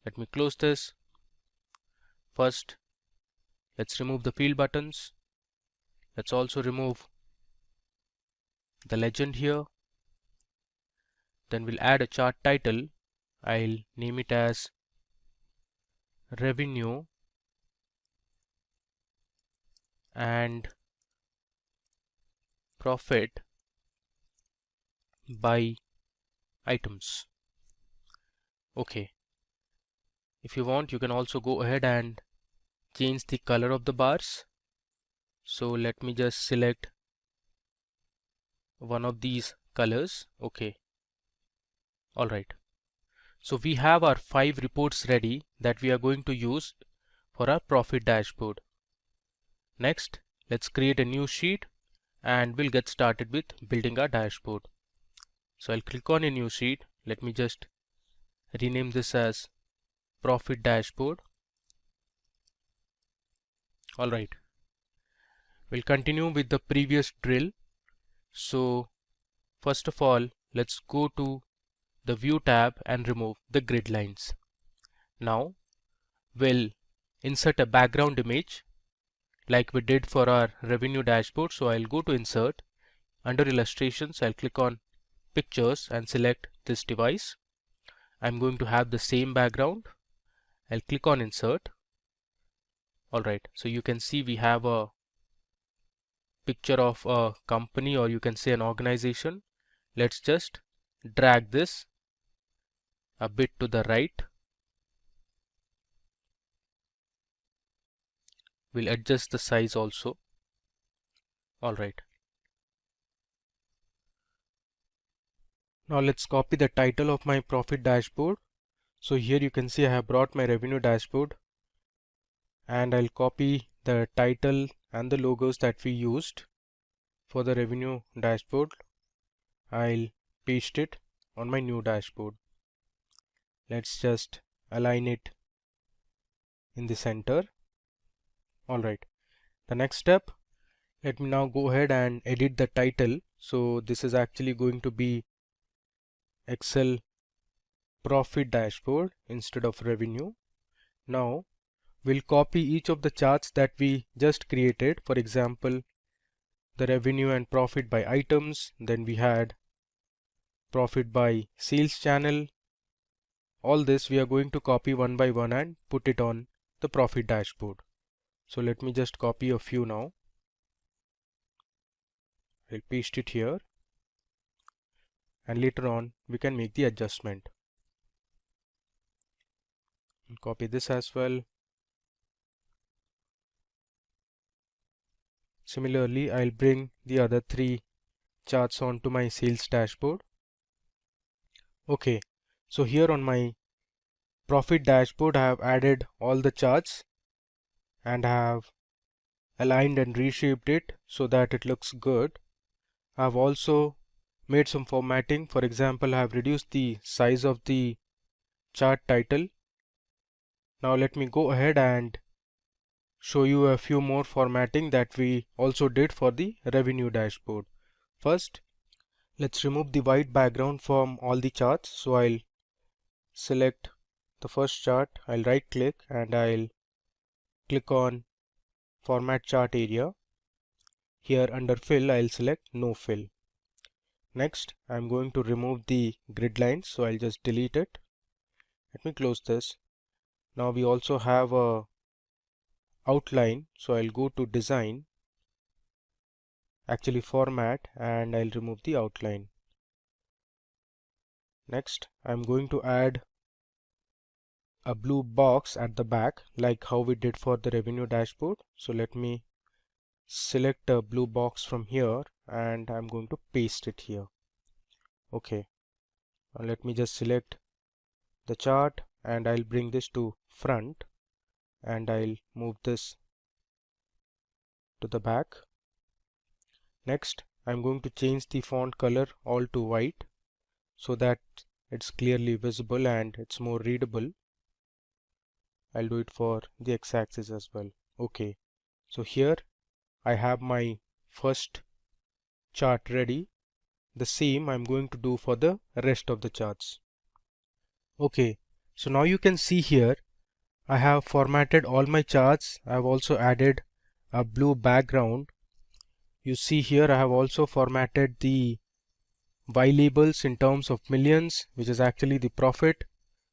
Let me close this. First, let's remove the field buttons. Let's also remove the legend here. Then we'll add a chart title. I'll name it as revenue and profit by items. Okay, if you want, you can also go ahead and change the color of the bars. So let me just select one of these colors. Okay, all right. So we have our 5 reports ready that we are going to use for our profit dashboard. Next, let's create a new sheet and we'll get started with building our dashboard. So I'll click on a new sheet. Let me just rename this as profit dashboard. All right. We'll continue with the previous drill. So first of all, let's go to the view tab and remove the grid lines. Now we'll insert a background image like we did for our revenue dashboard. So I'll go to insert. Under illustrations, I'll click on pictures and select this device. I'm going to have the same background. I'll click on insert. Alright, so you can see we have a picture of a company, or you can say an organization. Let's just drag this a bit to the right. We'll adjust the size also. Alright. Now let's copy the title of my profit dashboard. So here you can see I have brought my revenue dashboard, and I'll copy the title and the logos that we used for the revenue dashboard. I'll paste it on my new dashboard. Let's just align it in the center. Alright, the next step, let me now go ahead and edit the title. So this is actually going to be Excel profit dashboard instead of revenue. Now we'll copy each of the charts that we just created. For example, the revenue and profit by items, then we had profit by sales channel. All this we are going to copy one by one and put it on the profit dashboard. So let me just copy a few now. I'll paste it here, and later on we can make the adjustment. I'll copy this as well. Similarly, I'll bring the other 3 charts onto my sales dashboard. Okay, so here on my profit dashboard I have added all the charts and have aligned and reshaped it so that it looks good. I have also made some formatting. For example, I have reduced the size of the chart title. Now let me go ahead and show you a few more formatting that we also did for the revenue dashboard. First, let's remove the white background from all the charts. So I'll select the first chart, I'll right click and I'll click on format chart area. Here under fill, I'll select no fill. Next, I'm going to remove the grid lines, so I'll just delete it. Let me close this. Now we also have a outline, so I'll go to design, actually format, and I'll remove the outline. Next, I'm going to add a blue box at the back like how we did for the revenue dashboard. So let me select a blue box from here and I'm going to paste it here. Okay, now let me just select the chart and I'll bring this to front and I'll move this to the back. Next, I'm going to change the font color all to white so that it's clearly visible and it's more readable. I'll do it for the x-axis as well. Okay, so here I have my first chart ready. The same I'm going to do for the rest of the charts. Okay, so now you can see here I have formatted all my charts. I have also added a blue background. You see here I have also formatted the Y labels in terms of millions, which is actually the profit.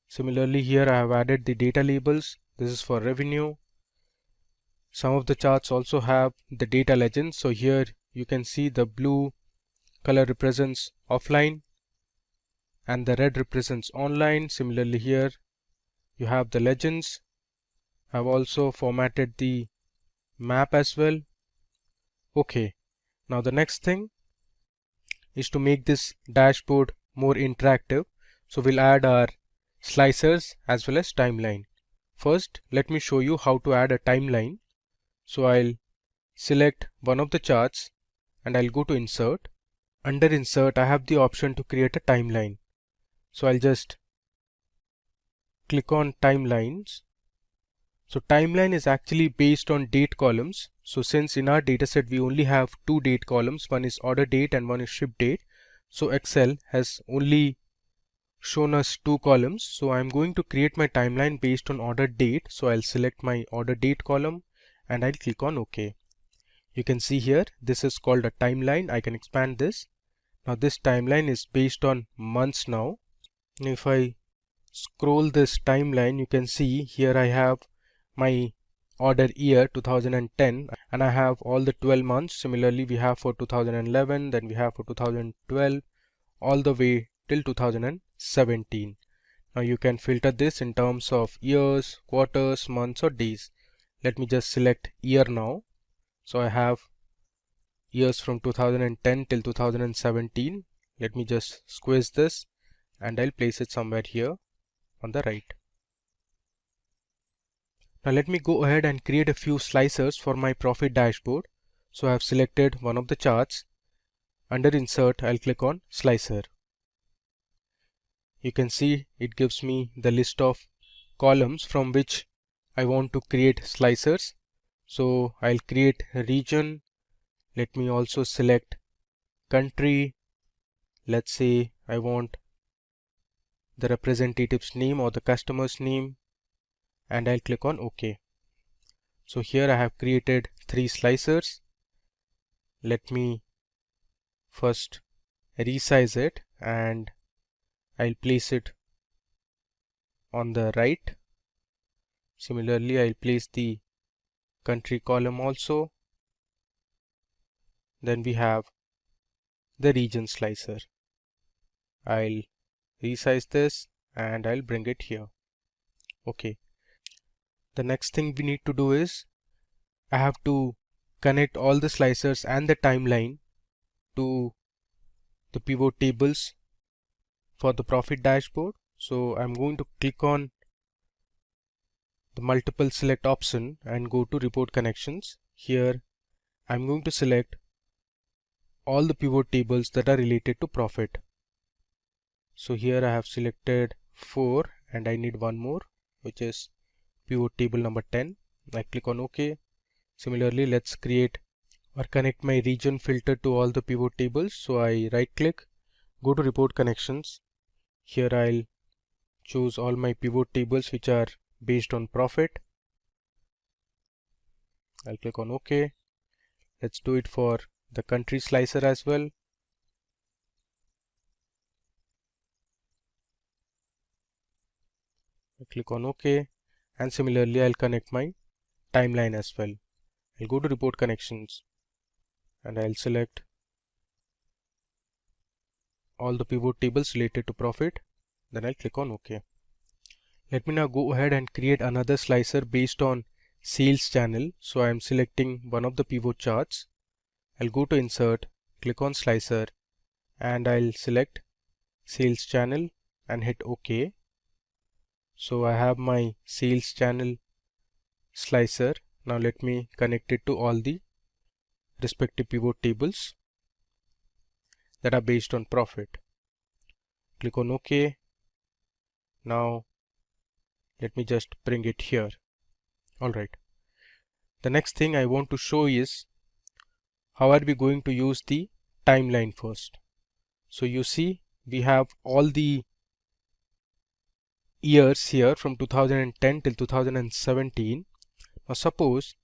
Similarly, here I have added the data labels. This is for revenue. Some of the charts also have the data legends. So here you can see the blue color represents offline and the red represents online. Similarly, here you have the legends. I've also formatted the map as well. Okay, now the next thing is to make this dashboard more interactive. So we'll add our slicers as well as timeline. First, let me show you how to add a timeline. So I'll select one of the charts and I'll go to insert. Under insert, I have the option to create a timeline. So I'll just click on timelines. So timeline is actually based on date columns. So since in our dataset we only have two date columns, one is order date and one is ship date. So Excel has only shown us two columns. So I'm going to create my timeline based on order date. So I'll select my order date column and I'll click on OK. You can see here this is called a timeline. I can expand this. Now this timeline is based on months now. If I scroll this timeline, you can see here I have my order year 2010 and I have all the 12 months. Similarly, we have for 2011, then we have for 2012, all the way till 2017. Now you can filter this in terms of years, quarters, months or days. Let me just select year now. So I have years from 2010 till 2017. Let me just squeeze this and I'll place it somewhere here on the right. Now let me go ahead and create a few slicers for my profit dashboard. So I have selected one of the charts. Under insert, I'll click on slicer. You can see it gives me the list of columns from which I want to create slicers. So I'll create a region. Let me also select country. Let's say I want the representative's name or the customer's name and I'll click on OK. So here I have created three slicers. Let me first resize it and I'll place it on the right. Similarly, I'll place the country column also. Then we have the region slicer. I'll resize this and I'll bring it here. Okay. The next thing we need to do is I have to connect all the slicers and the timeline to the pivot tables for the profit dashboard. So I'm going to click on the multiple select option and go to report connections. Here I'm going to select all the pivot tables that are related to profit. So here I have selected 4 and I need one more, which is pivot table number 10. I click on OK. Similarly, let's create or connect my region filter to all the pivot tables. So I right click, go to report connections. Here I'll choose all my pivot tables which are based on profit. I'll click on OK. Let's do it for the country slicer as well. I click on OK. And similarly, I'll connect my timeline as well. I'll go to report connections and I'll select all the pivot tables related to profit. Then I'll click on OK. Let me now go ahead and create another slicer based on sales channel. So I am selecting one of the pivot charts. I'll go to insert, click on slicer and I'll select sales channel and hit OK. So I have my sales channel slicer. Now let me connect it to all the respective pivot tables that are based on profit. Click on OK. Now let me just bring it here. Alright. The next thing I want to show is how are we going to use the timeline first. So you see we have all the years here from 2010 till 2017. Now suppose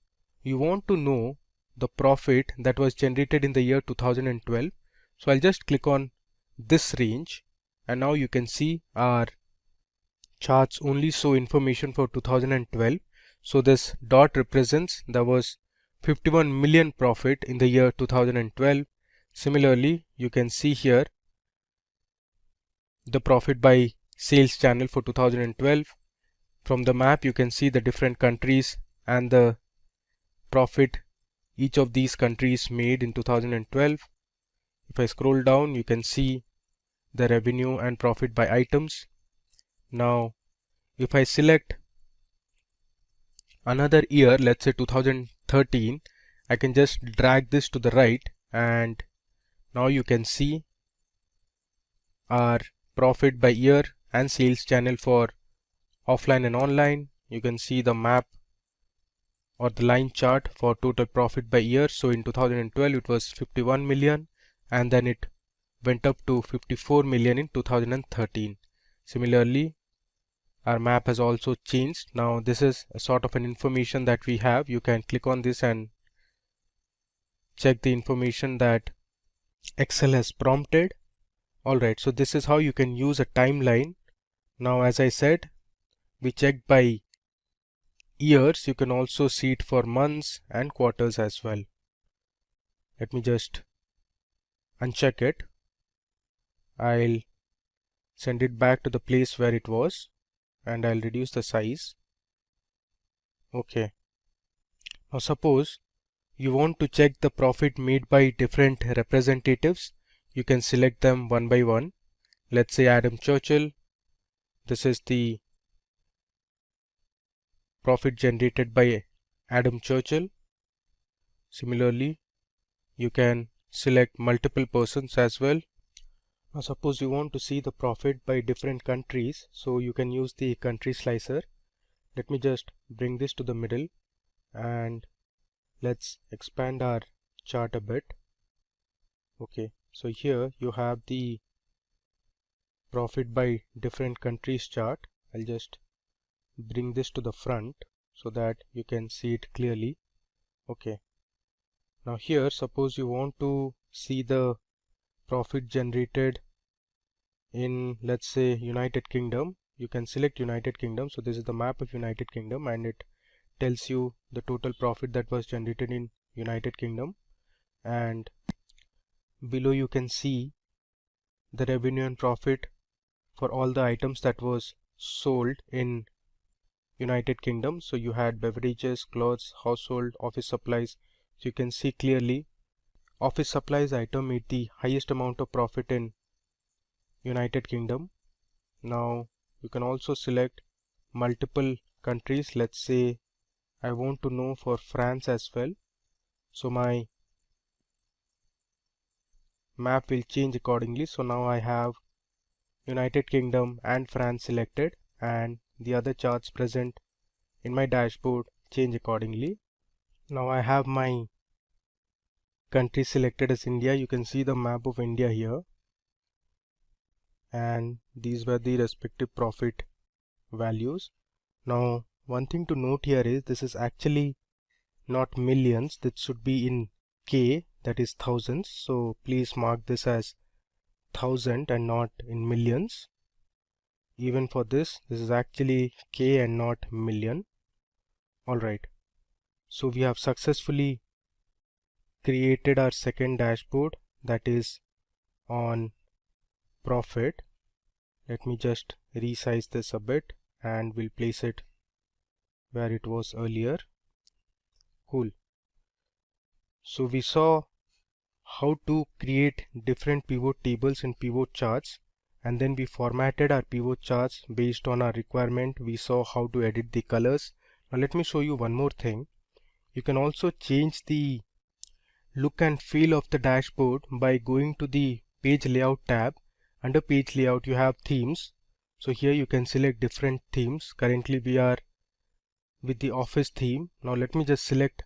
you want to know the profit that was generated in the year 2012. So I'll just click on this range, and now you can see our charts only show information for 2012. So this dot represents there was 51 million profit in the year 2012. Similarly, you can see here the profit by sales channel for 2012. From the map you can see the different countries and the profit each of these countries made in 2012. If I scroll down, you can see the revenue and profit by items. Now if I select another year, let's say 2013, I can just drag this to the right, and now you can see our profit by year and sales channel for offline and online. You can see the map or the line chart for total profit by year. So in 2012 it was 51 million, and then it went up to 54 million in 2013. Similarly, our map has also changed. Now this is a sort of an information that we have. You can click on this and check the information that Excel has prompted. Alright, so this is how you can use a timeline. Now as I said, we checked by years. You can also see it for months and quarters as well. Let me just uncheck it. I'll send it back to the place where it was, and I'll reduce the size. Okay. Now suppose you want to check the profit made by different representatives. You can select them one by one. Let's say Adam Churchill. This is the profit generated by Adam Churchill. Similarly, you can select multiple persons as well. Now suppose you want to see the profit by different countries, so you can use the country slicer. Let me just bring this to the middle, and let's expand our chart a bit. Okay, so here you have the profit by different countries chart. I'll just bring this to the front so that you can see it clearly. Okay, now here suppose you want to see the profit generated in, let's say, United Kingdom. You can select United Kingdom. So this is the map of United Kingdom, and it tells you the total profit that was generated in United Kingdom, and below you can see the revenue and profit for all the items that was sold in United Kingdom. So you had beverages, clothes, household, office supplies. So you can see clearly office supplies item made the highest amount of profit in United Kingdom. Now you can also select multiple countries. Let's say I want to know for France as well. So my map will change accordingly. So now I have United Kingdom and France selected, and the other charts present in my dashboard change accordingly. Now I have my country selected as India. You can see the map of India here, and these were the respective profit values. Now one thing to note here is this is actually not millions. This should be in K, that is thousands. So please mark this as 1000 and not in millions. Even for this is actually K and not million. Alright, so we have successfully created our second dashboard, that is on profit. Let me just resize this a bit, and we'll place it where it was earlier. Cool. So we saw how to create different pivot tables and pivot charts, and then we formatted our pivot charts based on our requirement. We saw how to edit the colors. Now let me show you one more thing. You can also change the look and feel of the dashboard by going to the page layout tab. Under page layout you have themes. So here you can select different themes. Currently we are with the office theme. Now let me just select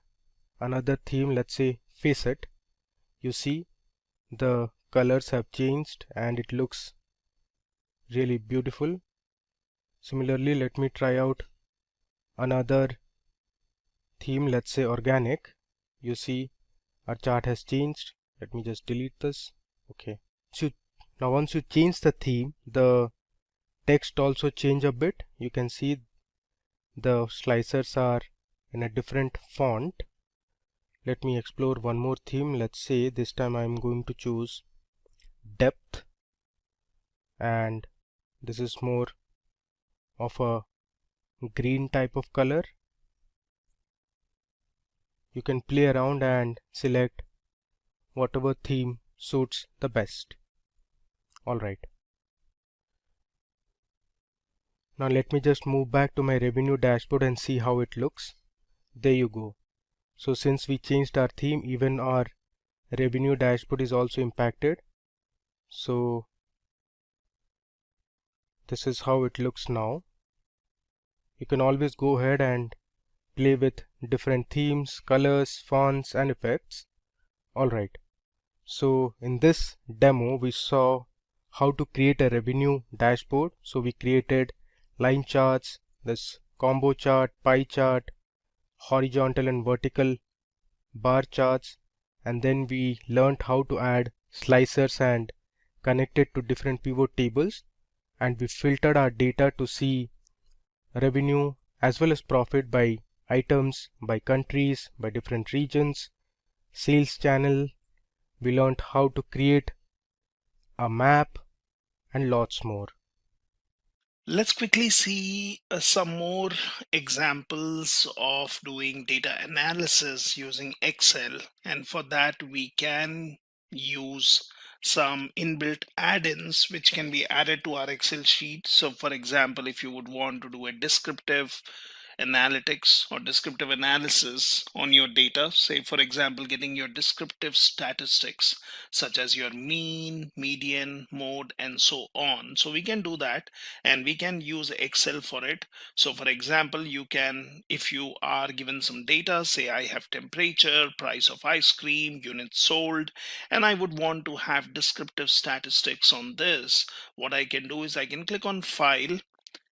another theme, let's say Facet. You see the colors have changed and it looks really beautiful. Similarly, let me try out another theme, let's say organic. You see our chart has changed. Let me just delete this. Okay. So now once you change the theme, the text also change a bit. You can see the slicers are in a different font. Let me explore one more theme. Let's say this time I'm going to choose depth, and this is more of a green type of color. You can play around and select whatever theme suits the best. Alright. Now let me just move back to my revenue dashboard and see how it looks. There you go. So since we changed our theme, even our revenue dashboard is also impacted. So this is how it looks now. You can always go ahead and play with different themes, colors, fonts and effects. Alright. So in this demo we saw how to create a revenue dashboard. So we created line charts, this combo chart, pie chart, horizontal and vertical bar charts, and then we learned how to add slicers and connect it to different pivot tables, and we filtered our data to see revenue as well as profit by items, by countries, by different regions, sales channel. We learned how to create a map and lots more. Let's quickly see some more examples of doing data analysis using Excel. And for that, we can use some inbuilt add-ins which can be added to our Excel sheet. So for example, if you would want to do a descriptive analytics or descriptive analysis on your data, say for example getting your descriptive statistics such as your mean, median, mode and so on, so we can do that and we can use Excel for it. So for example, you can, if you are given some data, say I have temperature, price of ice cream, units sold, and I would want to have descriptive statistics on this, what I can do is I can click on file,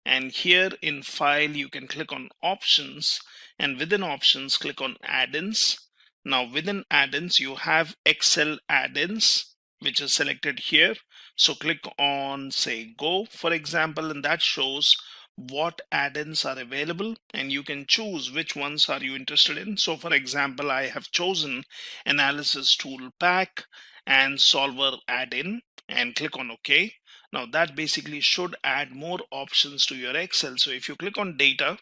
and here in file you can click on options, and within options click on add-ins. Now within add-ins you have Excel add-ins which is selected here, so click on say go for example, and that shows what add-ins are available and you can choose which ones are you interested in. So for example, I have chosen analysis tool pack and solver add-in and click on OK. Now that basically should add more options to your Excel. So if you click on data,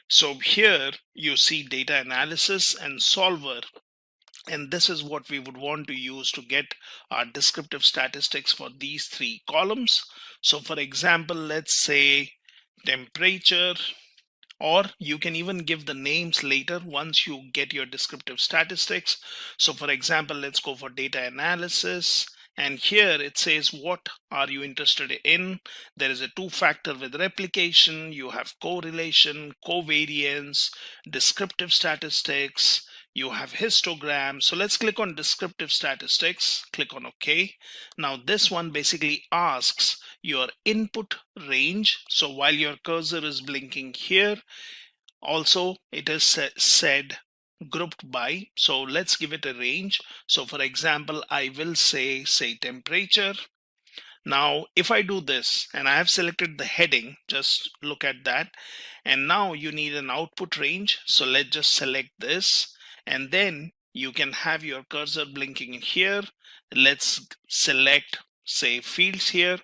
so here you see data analysis and solver, and this is what we would want to use to get our descriptive statistics for these three columns. So for example, let's say temperature, or you can even give the names later once you get your descriptive statistics. So for example, let's go for data analysis, and here it says what are you interested in. There is a two-factor with replication, you have correlation, covariance, descriptive statistics, you have histogram. So let's click on descriptive statistics, click on OK. Now this one basically asks your input range. So while your cursor is blinking here, also it is said grouped by, so let's give it a range. So for example, I will say temperature. Now if I do this and I have selected the heading, just look at that, and now you need an output range. So let's just select this, and then you can have your cursor blinking in here. Let's select say fields here,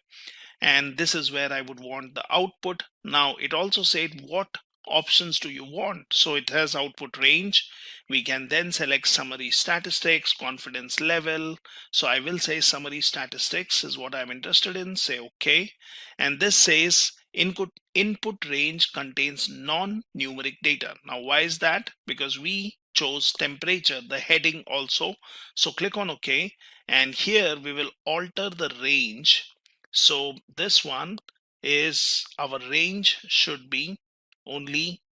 and this is where I would want the output. Now it also said what options do you want, so it has output range. We can then select summary statistics, confidence level. So I will say summary statistics is what I'm interested in, say OK, and this says input range contains non-numeric data. Now why is that? Because we chose temperature, the heading also. So click on OK, and here we will alter the range. So this one is our range should be only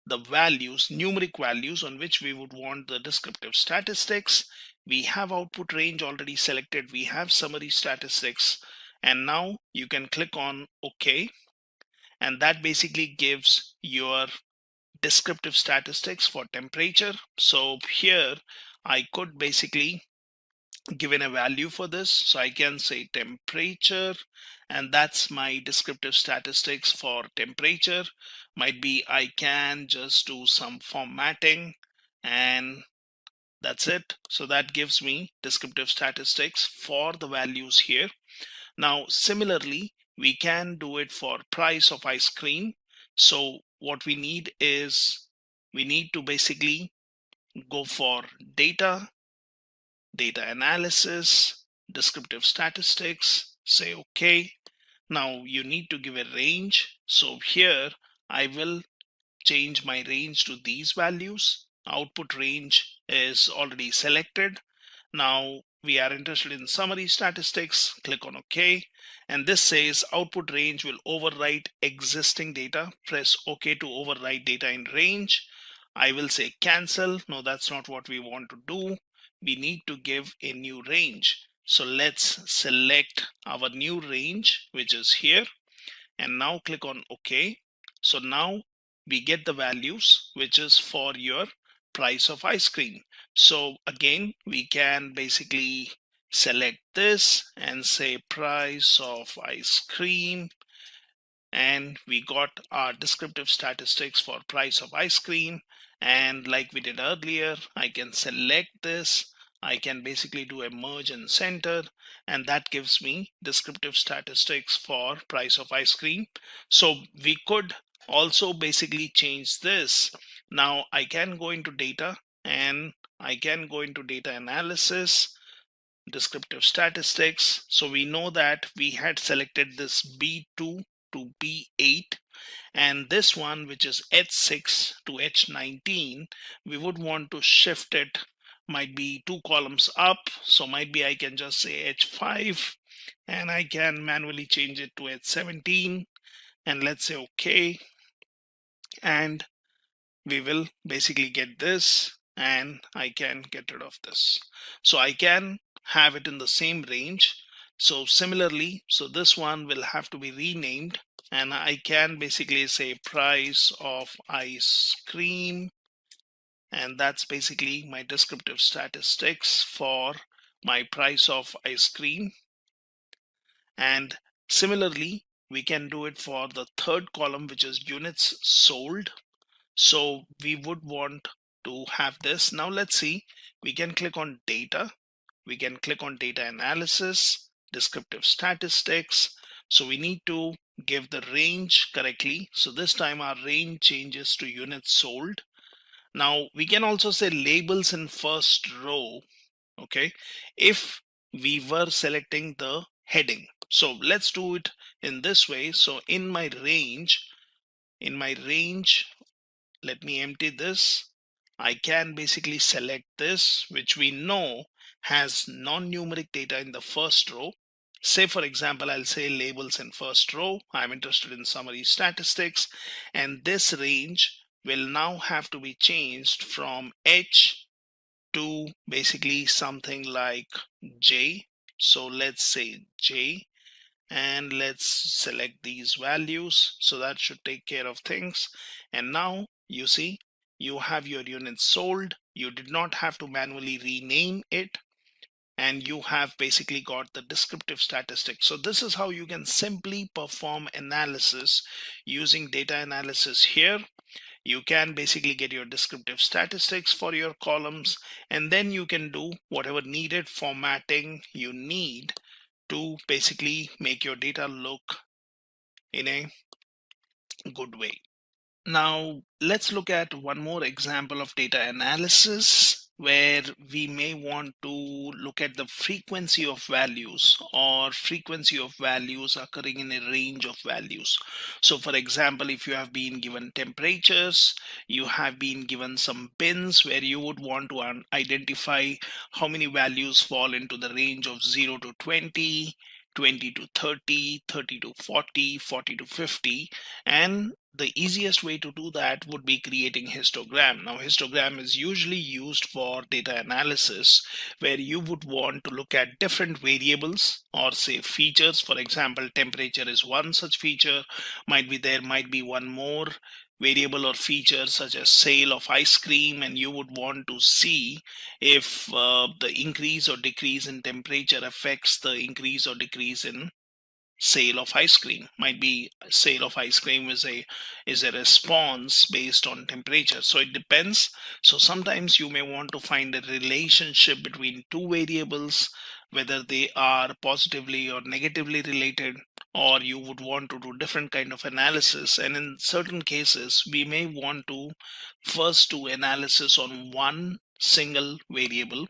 the values, numeric values on which we would want the descriptive statistics. We have output range already selected, we have summary statistics, and now you can click on OK. and that basically gives your descriptive statistics for temperature. So here I could basically given a value for this, so I can say temperature, and that's my descriptive statistics for temperature. Might be I can just do some formatting, and that's it. So that gives me descriptive statistics for the values here. Now similarly, we can do it for price of ice cream. So what we need is we need to basically go for data analysis, descriptive statistics, say okay. Now you need to give a range. So here I will change my range to these values. Output range is already selected. Now we are interested in summary statistics. Click on OK. And this says output range will overwrite existing data. Press OK to overwrite data in range. I will say cancel. No, that's not what we want to do. We need to give a new range. So let's select our new range, which is here. And now click on OK. So now we get the values, which is for your price of ice cream. So again, we can basically select this and say price of ice cream, and we got our descriptive statistics for price of ice cream. And like we did earlier, I can select this. I can basically do a merge and center, and that gives me descriptive statistics for price of ice cream. So we could also basically change this. Now I can go into data, and I can go into data analysis, descriptive statistics. So we know that we had selected this B2 to B8, and this one, which is H6 to H19, we would want to shift it, might be 2 columns up. So might be I can just say H5, and I can manually change it to H17, and let's say okay, and we will basically get this, and I can get rid of this. So I can have it in the same range. So similarly, so this one will have to be renamed, and I can basically say price of ice cream, and that's basically my descriptive statistics for my price of ice cream. And similarly, we can do it for the third column, which is units sold. So we would want to have this. Now let's see, we can click on data, we can click on data analysis, descriptive statistics. So we need to give the range correctly. So this time our range changes to units sold. Now we can also say labels in first row, okay, if we were selecting the heading. So let's do it in this way. So in my range, let me empty this. I can basically select this, which we know has non-numeric data in the first row. Say for example, I'll say labels in first row. I'm interested in summary statistics, and this range will now have to be changed from H to basically something like J. So let's say J, and let's select these values. So that should take care of things. And now you see you have your units sold. You did not have to manually rename it, and you have basically got the descriptive statistics. So this is how you can simply perform analysis using data analysis here. You can basically get your descriptive statistics for your columns, and then you can do whatever needed formatting you need to basically make your data look in a good way. Now let's look at one more example of data analysis where we may want to look at the frequency of values, or frequency of values occurring in a range of values. So for example, if you have been given temperatures, you have been given some bins where you would want to identify how many values fall into the range of 0 to 20, 20 to 30, 30 to 40, 40 to 50, and the easiest way to do that would be creating histogram. Now, histogram is usually used for data analysis, where you would want to look at different variables or say features. For example, temperature is one such feature. There might be one more variable or feature such as sale of ice cream, and you would want to see if the increase or decrease in temperature affects the increase or decrease in sale of ice cream. Might be sale of ice cream is a response based on temperature, so it depends. So sometimes you may want to find a relationship between two variables, whether they are positively or negatively related, or you would want to do different kind of analysis. And in certain cases we may want to first do analysis on one single variable,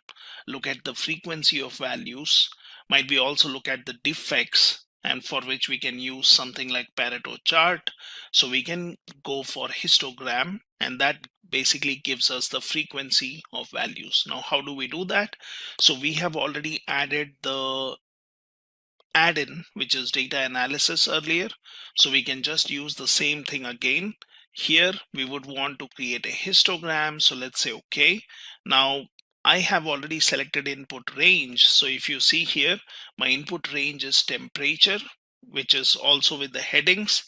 look at the frequency of values, might be also look at the defects, and for which we can use something like Pareto chart. So we can go for histogram, and that basically gives us the frequency of values. Now, how do we do that? So we have already added the add-in, which is data analysis earlier. So we can just use the same thing again. Here we would want to create a histogram. So let's say okay. Now I have already selected input range. So if you see here, my input range is temperature, which is also with the headings,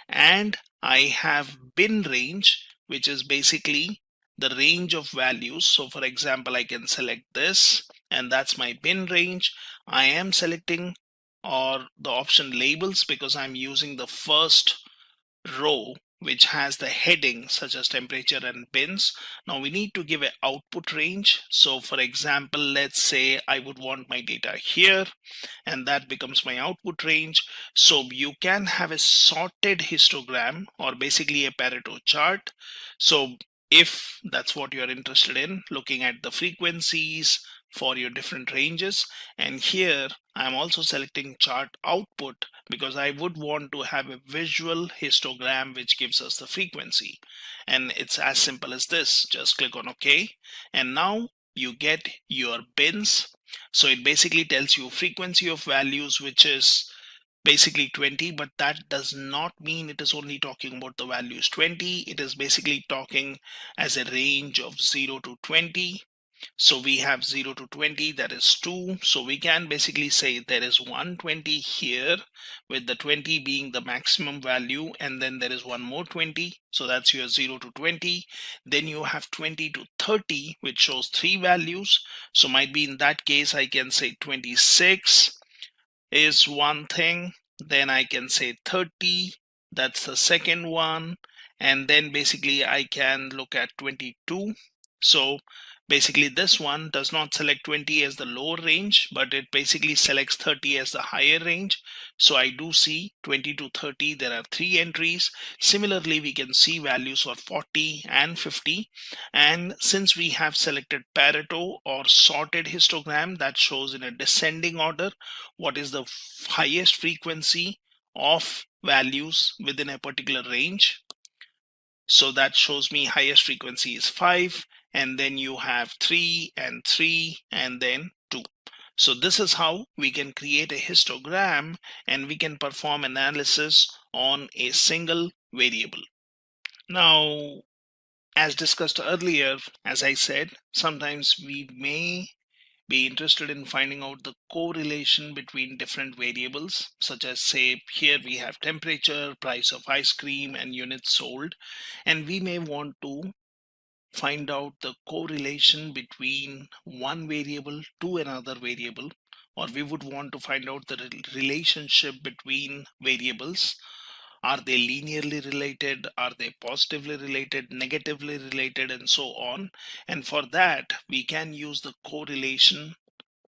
and I have bin range, which is basically the range of values. So for example, I can select this, and that's my bin range. I am selecting or the option labels because I'm using the first row which has the heading such as temperature and bins. Now we need to give an output range. So for example, let's say I would want my data here, and that becomes my output range. So you can have a sorted histogram or basically a Pareto chart. So if that's what you're interested in, looking at the frequencies for your different ranges. And here I'm also selecting chart output because I would want to have a visual histogram which gives us the frequency. And it's as simple as this. Just click on OK, and now you get your bins. So it basically tells you frequency of values, which is basically 20, but that does not mean it is only talking about the values 20. It is basically talking as a range of 0 to 20. So we have 0 to 20, that is 2. So we can basically say there is 120 here, with the 20 being the maximum value, and then there is one more 20. So that's your 0 to 20. Then you have 20 to 30, which shows 3 values. So might be in that case I can say 26 is one thing. Then I can say 30, that's the second one. And then basically I can look at 22. So basically this one does not select 20 as the lower range, but it basically selects 30 as the higher range. So I do see 20 to 30, there are 3 entries. Similarly, we can see values for 40 and 50. And since we have selected Pareto or sorted histogram, that shows in a descending order what is the highest frequency of values within a particular range. So that shows me highest frequency is 5, and then you have 3 and 3 and then 2. So this is how we can create a histogram, and we can perform analysis on a single variable. Now, as discussed earlier, as I said, sometimes we may be interested in finding out the correlation between different variables, such as say here we have temperature, price of ice cream, and units sold, and we may want to find out the correlation between one variable to another variable, or we would want to find out the relationship between variables. Are they linearly related? Are they positively related, negatively related, and so on? And for that, we can use the correlation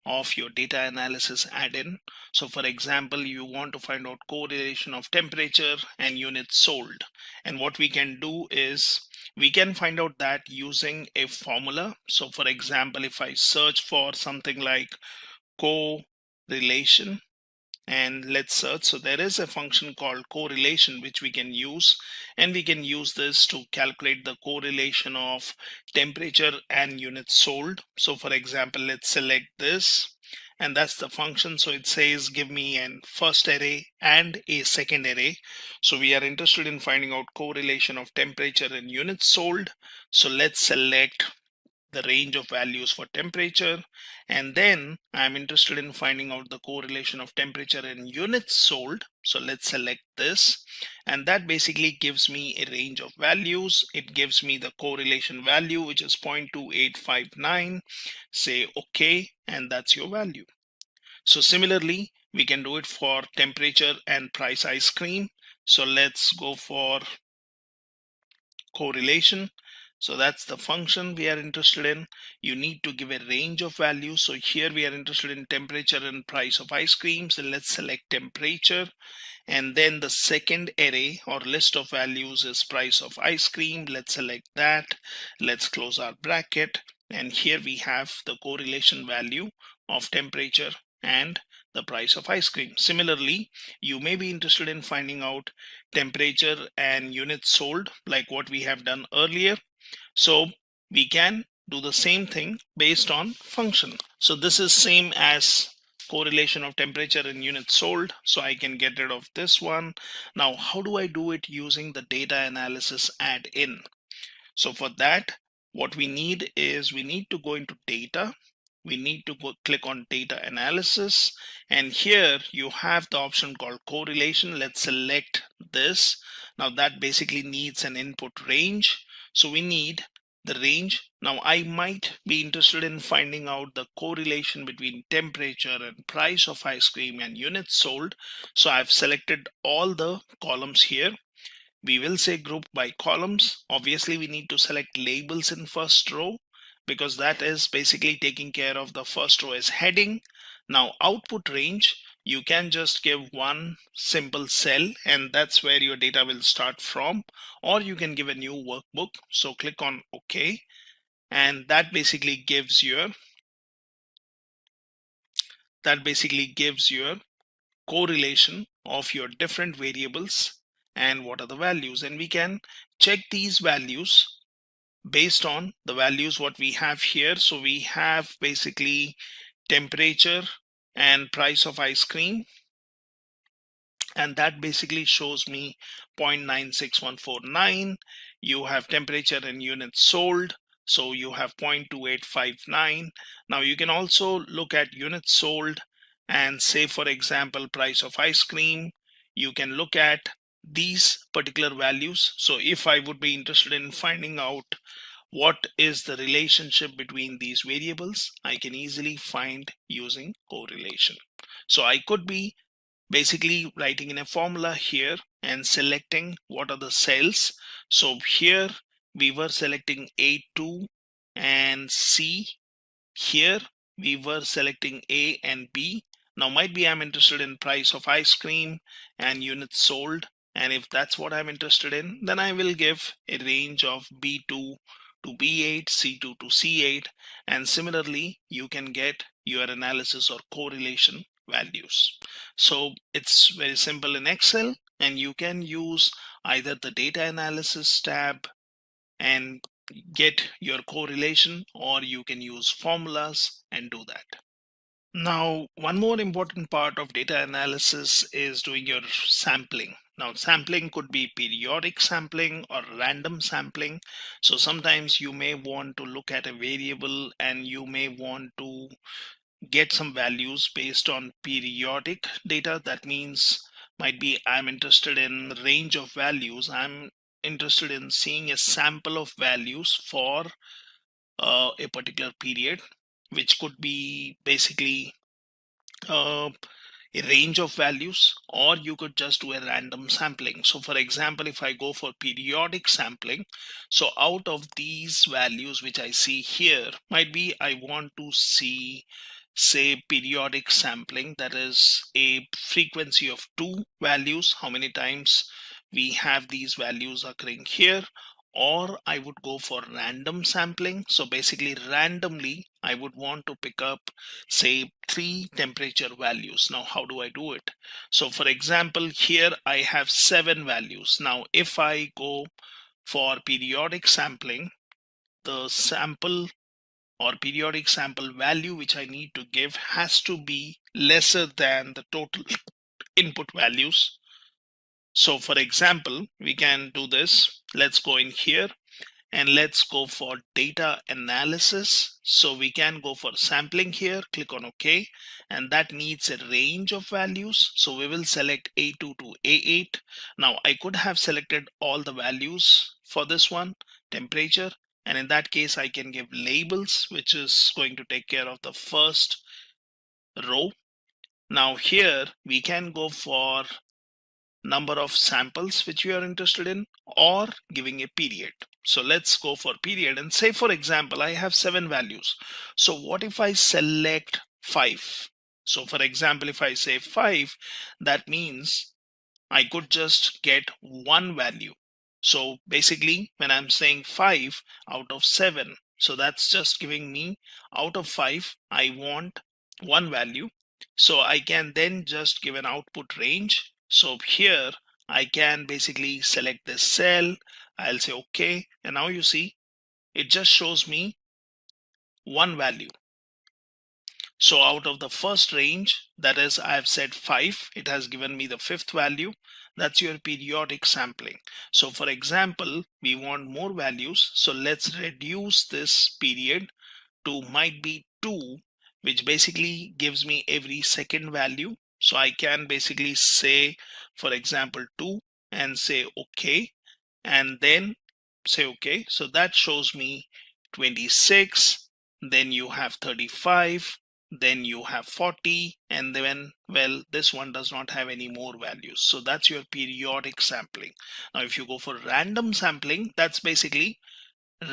of your data analysis add-in. So for example, you want to find out correlation of temperature and units sold. And what we can do is we can find out that using a formula. So for example, if I search for something like correlation, and let's search. So there is a function called correlation which we can use, and we can use this to calculate the correlation of temperature and units sold. So for example, let's select this, and that's the function. So it says give me an first array and a second array. So we are interested in finding out correlation of temperature in units sold. So let's select the range of values for temperature, and then I'm interested in finding out the correlation of temperature in units sold. So let's select this, and that basically gives me a range of values. It gives me the correlation value, which is 0.2859. Say okay, and that's your value. So similarly, we can do it for temperature and price ice cream. So let's go for correlation. So that's the function we are interested in. You need to give a range of values. So here we are interested in temperature and price of ice cream. So let's select temperature. And then the second array or list of values is price of ice cream. Let's select that. Let's close our bracket. And here we have the correlation value of temperature and the price of ice cream. Similarly, you may be interested in finding out temperature and units sold, like what we have done earlier. So we can do the same thing based on function. So this is same as correlation of temperature in units sold. So I can get rid of this one. Now, how do I do it using the data analysis add-in? So for that, what we need is we need to go into data. We need to go click on data analysis, and here you have the option called correlation. Let's select this. Now that basically needs an input range. So we need the range. Now I might be interested in finding out the correlation between temperature and price of ice cream and units sold. So I've selected all the columns here. We will say group by columns. Obviously we need to select labels in first row because that is basically taking care of the first row as heading. Now output range, you can just give one simple cell and that's where your data will start from, or you can give a new workbook. So click on OK, and that basically gives your correlation of your different variables and what are the values, and we can check these values based on the values what we have here. So we have basically temperature and price of ice cream, and that basically shows me 0.96149. You have temperature in units sold, so you have 0.2859. Now you can also look at units sold and say, for example, price of ice cream. You can look at these particular values. So if I would be interested in finding out what is the relationship between these variables, I can easily find using correlation. So I could be basically writing in a formula here and selecting what are the cells. So here we were selecting A2 and C. Here we were selecting A and B. Now might be I'm interested in price of ice cream and units sold, and if that's what I'm interested in, then I will give a range of B2 to B8, C2 to C8, and similarly you can get your analysis or correlation values. So it's very simple in Excel, and you can use either the data analysis tab and get your correlation, or you can use formulas and do that. Now, one more important part of data analysis is doing your sampling. Now, sampling could be periodic sampling or random sampling. So sometimes you may want to look at a variable and you may want to get some values based on periodic data. That means might be I'm interested in range of values. I'm interested in seeing a sample of values for a particular period, which could be basically a range of values, or you could just do a random sampling. So for example, if I go for periodic sampling, so out of these values which I see here, might be I want to see, say, periodic sampling, that is a frequency of 2 values, how many times we have these values occurring here. Or I would go for random sampling. So basically randomly I would want to pick up, say, 3 temperature values. Now how do I do it? So for example, here I have 7 values. Now if I go for periodic sampling, the sample or periodic sample value which I need to give has to be lesser than the total input values. So for example, we can do this. Let's go in here and let's go for data analysis. So we can go for sampling here, click on OK, and that needs a range of values. So we will select A2 to A8. Now I could have selected all the values for this one, temperature, and in that case I can give labels, which is going to take care of the first row. Now here we can go for number of samples which we are interested in, or giving a period. So let's go for period and say, for example, I have 7 values. So what if I select 5? So for example, if I say 5, that means I could just get one value. So basically, when I'm saying 5 out of 7, so that's just giving me out of 5, I want one value. So I can then just give an output range. So here I can basically select this cell. I'll say OK. And now you see it just shows me one value. So out of the first range, that is, I've said 5, it has given me the 5th value. That's your periodic sampling. So for example, we want more values. So let's reduce this period to might be 2, which basically gives me every second value. So I can basically say, for example, 2 and say OK, and then say OK. So that shows me 26, then you have 35, then you have 40, and then, well, this one does not have any more values. So that's your periodic sampling. Now if you go for random sampling, that's basically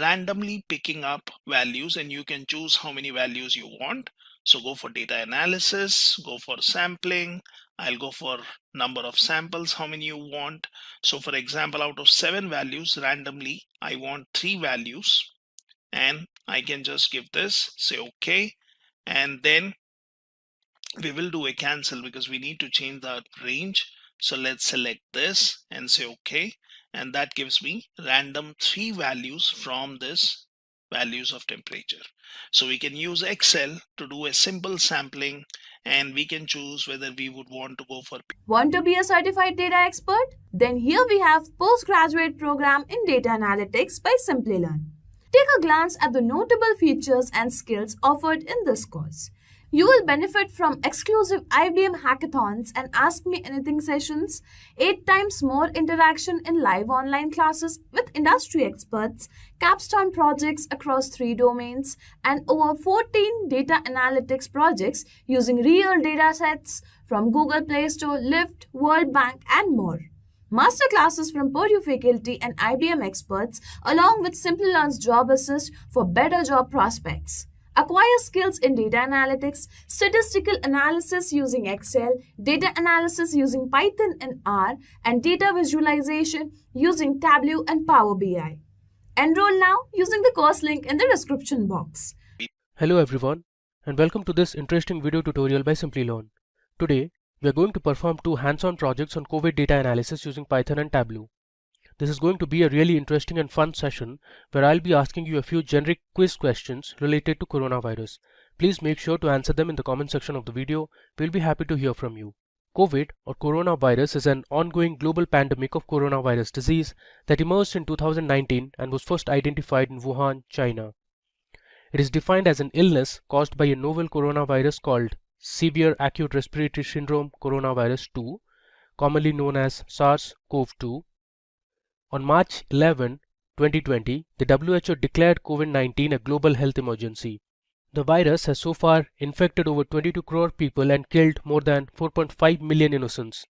randomly picking up values, and you can choose how many values you want. So go for data analysis, go for sampling. I'll go for number of samples, how many you want. So for example, out of 7 values, randomly I want 3 values, and I can just give this, say OK, and then we will do a cancel because we need to change the range. So let's select this and say OK, and that gives me random 3 values from this values of temperature. So we can use Excel to do a simple sampling, and we can choose whether we would want to go for. Want to be a certified data expert? Then here we have postgraduate program in data analytics by Simplilearn. Take a glance at the notable features and skills offered in this course. You will benefit from exclusive IBM hackathons and Ask Me Anything sessions, 8 times more interaction in live online classes with industry experts, capstone projects across 3 domains, and over 14 data analytics projects using real data sets from Google Play Store, Lyft, World Bank, and more. Master classes from Purdue faculty and IBM experts, along with Simplilearn's Job Assist for better job prospects. Acquire skills in data analytics, statistical analysis using Excel, data analysis using Python and R, and data visualization using Tableau and Power BI. Enroll now using the course link in the description box. Hello everyone, and welcome to this interesting video tutorial by Simplilearn. Today, we are going to perform 2 hands-on projects on COVID data analysis using Python and Tableau. This is going to be a really interesting and fun session where I'll be asking you a few generic quiz questions related to coronavirus. Please make sure to answer them in the comment section of the video. We'll be happy to hear from you. COVID or coronavirus is an ongoing global pandemic of coronavirus disease that emerged in 2019 and was first identified in Wuhan, China. It is defined as an illness caused by a novel coronavirus called Severe Acute Respiratory Syndrome Coronavirus 2, commonly known as SARS-CoV-2. On March 11, 2020, the WHO declared COVID-19 a global health emergency. The virus has so far infected over 22 crore people and killed more than 4.5 million innocents.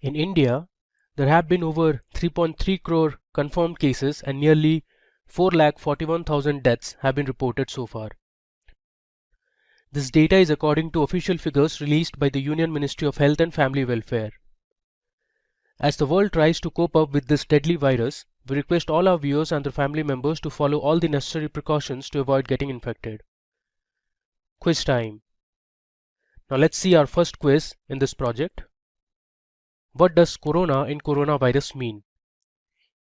In India, there have been over 3.3 crore confirmed cases and nearly 4,41,000 deaths have been reported so far. This data is according to official figures released by the Union Ministry of Health and Family Welfare. As the world tries to cope up with this deadly virus, we request all our viewers and their family members to follow all the necessary precautions to avoid getting infected. Quiz time. Now let's see our first quiz in this project. What does corona in coronavirus mean?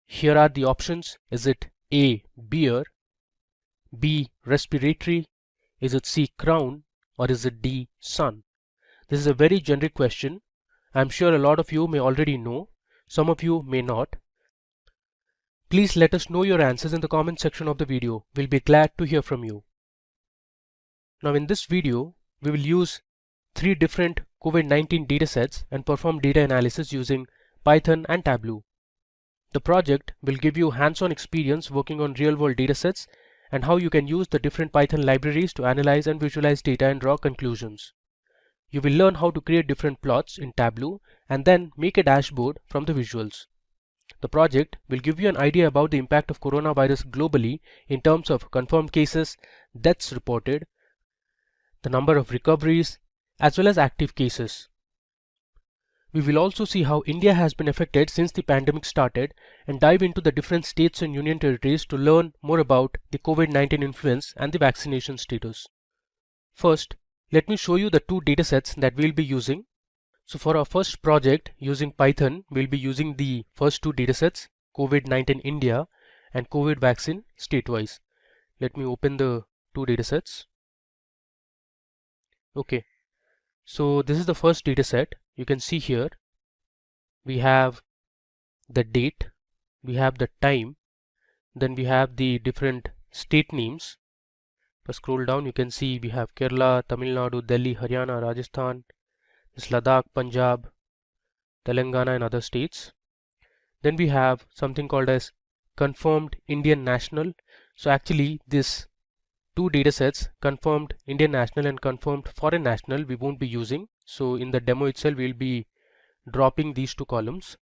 Here are the options. Is it A. beer, B. Respiratory? Is it C. Crown? Or is it D. Sun? This is a very generic question. I'm sure a lot of you may already know. Some of you may not. Please let us know your answers in the comment section of the video. We'll be glad to hear from you. Now in this video, we will use 3 different COVID-19 datasets and perform data analysis using Python and Tableau. The project will give you hands-on experience working on real-world datasets and how you can use the different Python libraries to analyze and visualize data and draw conclusions. You will learn how to create different plots in Tableau and then make a dashboard from the visuals. The project will give you an idea about the impact of coronavirus globally in terms of confirmed cases, deaths reported, the number of recoveries, as well as active cases. We will also see how India has been affected since the pandemic started and dive into the different states and union territories to learn more about the COVID-19 influence and the vaccination status. First, let me show you the 2 datasets that we'll be using. So for our first project using Python, we'll be using the first 2 datasets, COVID-19 India and COVID vaccine state-wise. Let me open the 2 datasets. Okay, so this is the first dataset. You can see here we have the date, we have the time, then we have the different state names. If I scroll down, you can see we have Kerala, Tamil Nadu, Delhi, Haryana, Rajasthan, this Ladakh, Punjab, Telangana and other states. Then we have something called as confirmed Indian national. So actually this 2 datasets, confirmed Indian national and confirmed foreign national, we won't be using. So in the demo itself we'll be dropping these 2 columns.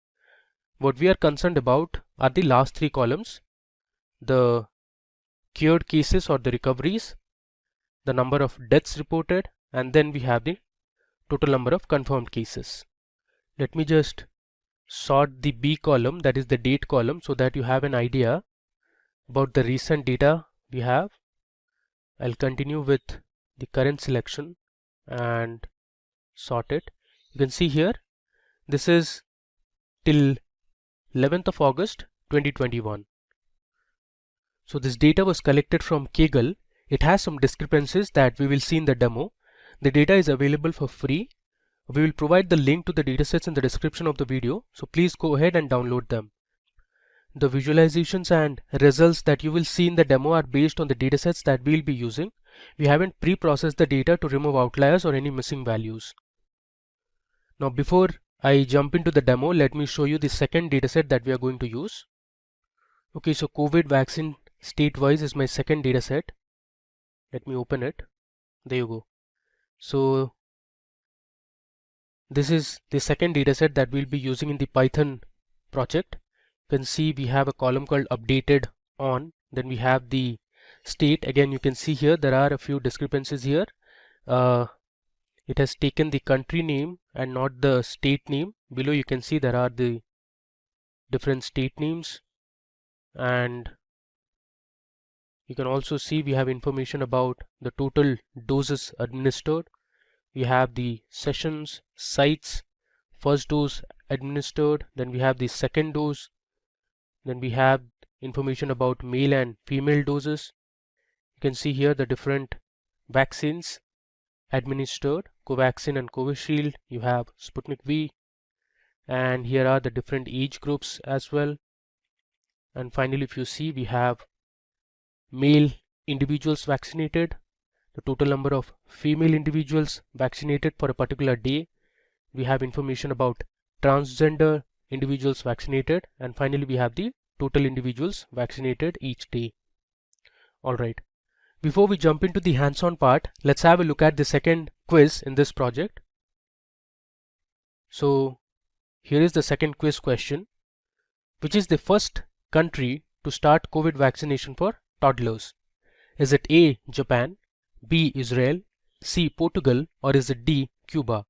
What we are concerned about are the last 3 columns, the cured cases or the recoveries, the number of deaths reported, and then we have the total number of confirmed cases. Let me just sort the B column, that is the date column, so that you have an idea about the recent data we have. I'll continue with the current selection and sort it. You can see here this is till 11th of August 2021. So this data was collected from Kaggle. It has some discrepancies that we will see in the demo. The data is available for free. We will provide the link to the datasets in the description of the video, so please go ahead and download them. The visualizations and results that you will see in the demo are based on the datasets that we'll be using. We haven't pre-processed the data to remove outliers or any missing values. Now before I jump into the demo, let me show you the second dataset that we are going to use. Okay, so COVID vaccine state-wise is my second dataset. Let me open it. There you go. So this is the second dataset that we'll be using in the Python project. You can see we have a column called updated on, then we have the state. Again, you can see here there are a few discrepancies here. It has taken the country name and not the state name. Below you can see there are the different state names, and you can also see we have information about the total doses administered. We have the sessions, sites, first dose administered, then we have the second dose, then we have information about male and female doses. You can see here the different vaccines administered, Covaxin and Covishield. You have Sputnik V, and here are the different age groups as well. And finally, if you see, we have male individuals vaccinated, the total number of female individuals vaccinated for a particular day. We have information about transgender individuals vaccinated, and finally we have the total individuals vaccinated each day. Alright, before we jump into the hands-on part, let's have a look at the second quiz in this project. So here is the second quiz question. Which is the first country to start COVID vaccination for toddlers? Is it A. Japan, B. Israel, C. Portugal, or is it D. Cuba?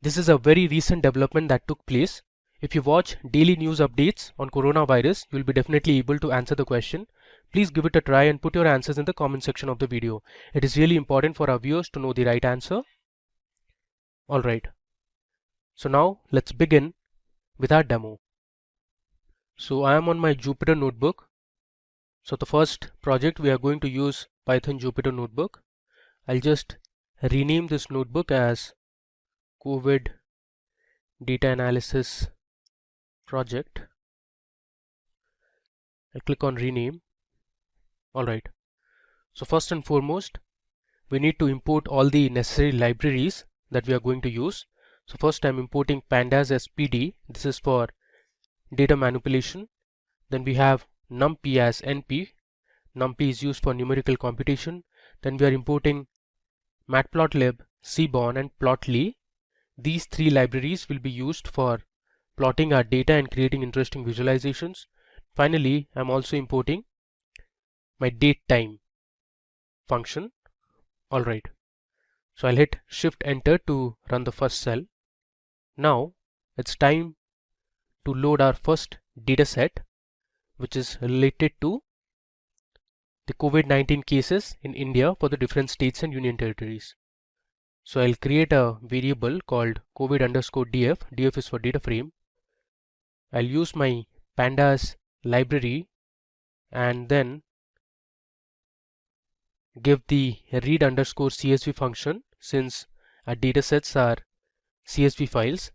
This is a very recent development that took place. If you watch daily news updates on coronavirus, you'll be definitely able to answer the question. Please give it a try and put your answers in the comment section of the video. It is really important for our viewers to know the right answer. Alright, so now let's begin with our demo. So I am on my Jupyter notebook. So the first project we are going to use Python Jupyter Notebook. I'll just rename this notebook as COVID Data Analysis Project. I click on rename. Alright. So first and foremost, we need to import all the necessary libraries that we are going to use. So first I'm importing pandas as PD. This is for data manipulation. Then we have numpy as NP. NumPy is used for numerical computation. Then we are importing matplotlib, seaborn and plotly. These three libraries will be used for plotting our data and creating interesting visualizations. Finally, I'm also importing my datetime function. Alright, so I'll hit Shift Enter to run the first cell. Now it's time to load our first data set, which is related to the COVID-19 cases in India for the different states and union territories. So I'll create a variable called COVID_df. df is for data frame. I'll use my pandas library and then give the read_csv function, since our datasets are CSV files,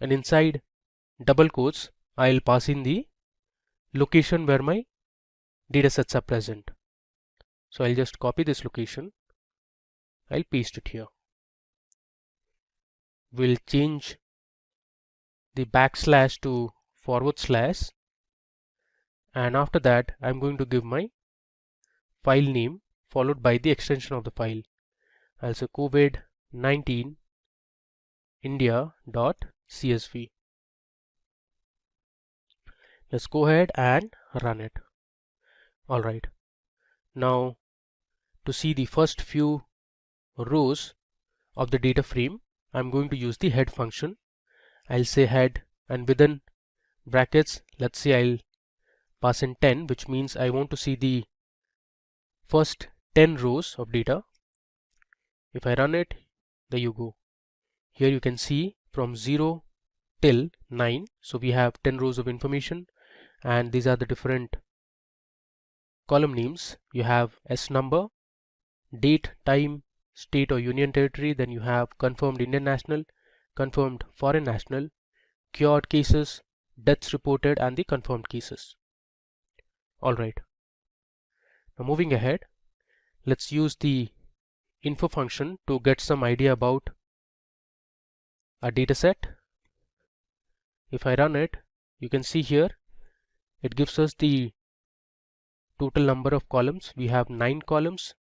and inside double quotes I'll pass in the location where my datasets are present. So I'll just copy this location, I'll paste it here. We'll change the backslash to /, and after that I'm going to give my file name followed by the extension of the file. I'll say COVID-19 India.csv. Let's go ahead and run it. Alright, now to see the first few rows of the data frame, I'm going to use the head function. I'll say head, and within brackets, let's say I'll pass in 10, which means I want to see the first 10 rows of data. If I run it, there you go. Here you can see from 0 till 9. So we have 10 rows of information, and these are the different column names. You have S number, date, time, state or union territory. Then you have confirmed Indian national, confirmed foreign national, cured cases, deaths reported, and the confirmed cases. Alright, now moving ahead, let's use the info function to get some idea about our dataset. If I run it, you can see here it gives us the total number of columns. We have 9 columns.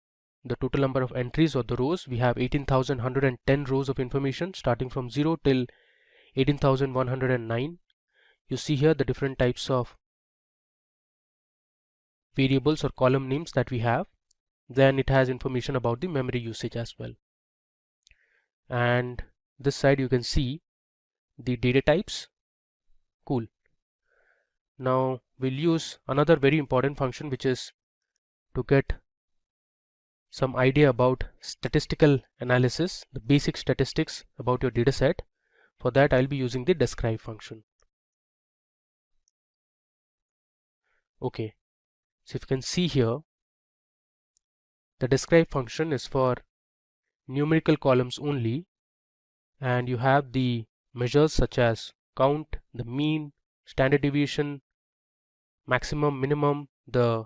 The total number of entries or the rows, we have 18,110 rows of information starting from 0 till 18,109. You see here the different types of variables or column names that we have. Then it has information about the memory usage as well. And this side you can see the data types. Cool. Now we'll use another very important function, which is to get some idea about statistical analysis, the basic statistics about your data set. For that I'll be using the describe function. Okay, so if you can see here, the describe function is for numerical columns only, and you have the measures such as count, the mean, standard deviation, maximum, minimum, the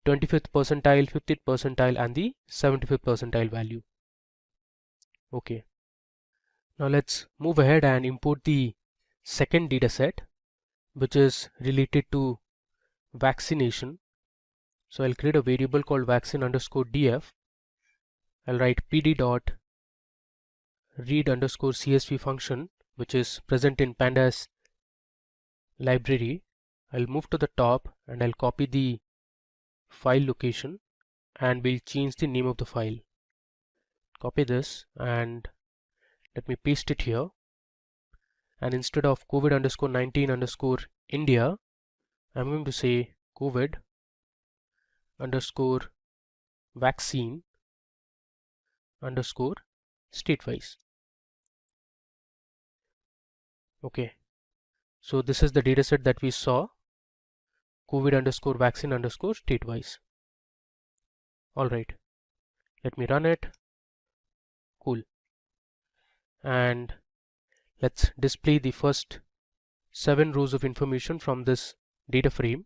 25th percentile, 50th percentile, and the 75th percentile value. Okay, now let's move ahead and import the second data set, which is related to vaccination. So I'll create a variable called vaccine_df. I'll write pd.read_csv function, which is present in pandas library. I'll move to the top and I'll copy the file location, and we'll change the name of the file. Copy this and let me paste it here, and instead of COVID_19_India, I'm going to say COVID_vaccine_statewise. Okay, so this is the dataset that we saw, COVID underscore vaccine underscore state-wise. Alright, let me run it. Cool. And let's display the first 7 rows of information from this data frame.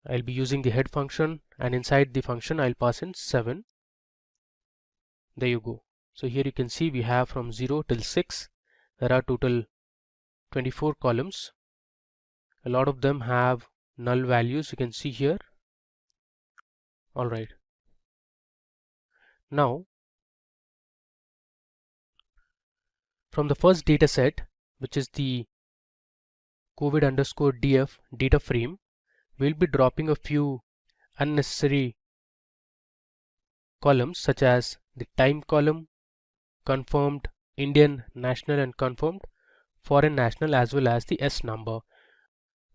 I'll be using the head function, and inside the function I'll pass in 7. There you go. So here you can see we have from 0 till 6. There are total 24 columns. A lot of them have null values, you can see here. Alright. Now, from the first data set, which is the COVID underscore DF data frame, we'll be dropping a few unnecessary columns such as the time column, confirmed Indian national and confirmed foreign national, as well as the S number.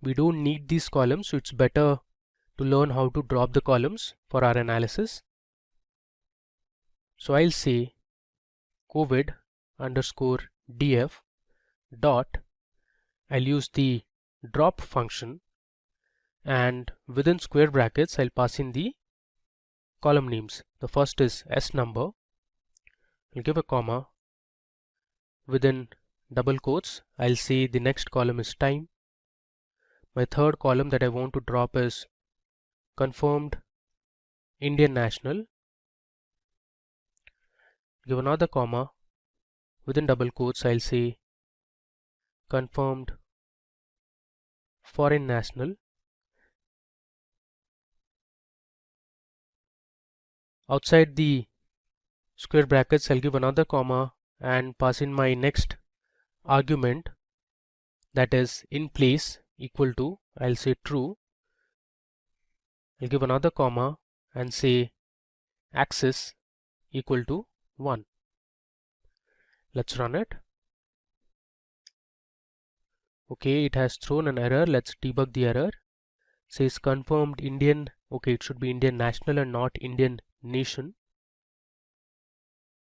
We don't need these columns, so it's better to learn how to drop the columns for our analysis. So I'll say COVID underscore DF dot, I'll use the drop function, and within square brackets I'll pass in the column names. The first is S number. I'll give a comma. Within double quotes I'll say the next column is time. My third column that I want to drop is confirmed Indian national. Give another comma. Within double quotes I'll say confirmed foreign national. Outside the square brackets I'll give another comma and pass in my next argument, that is in place equal to, I'll say true. I'll give another comma and say axis equal to 1. Let's run it. Okay, it has thrown an error. Let's debug the error. Says confirmed Indian. Okay, it should be Indian national and not Indian nation.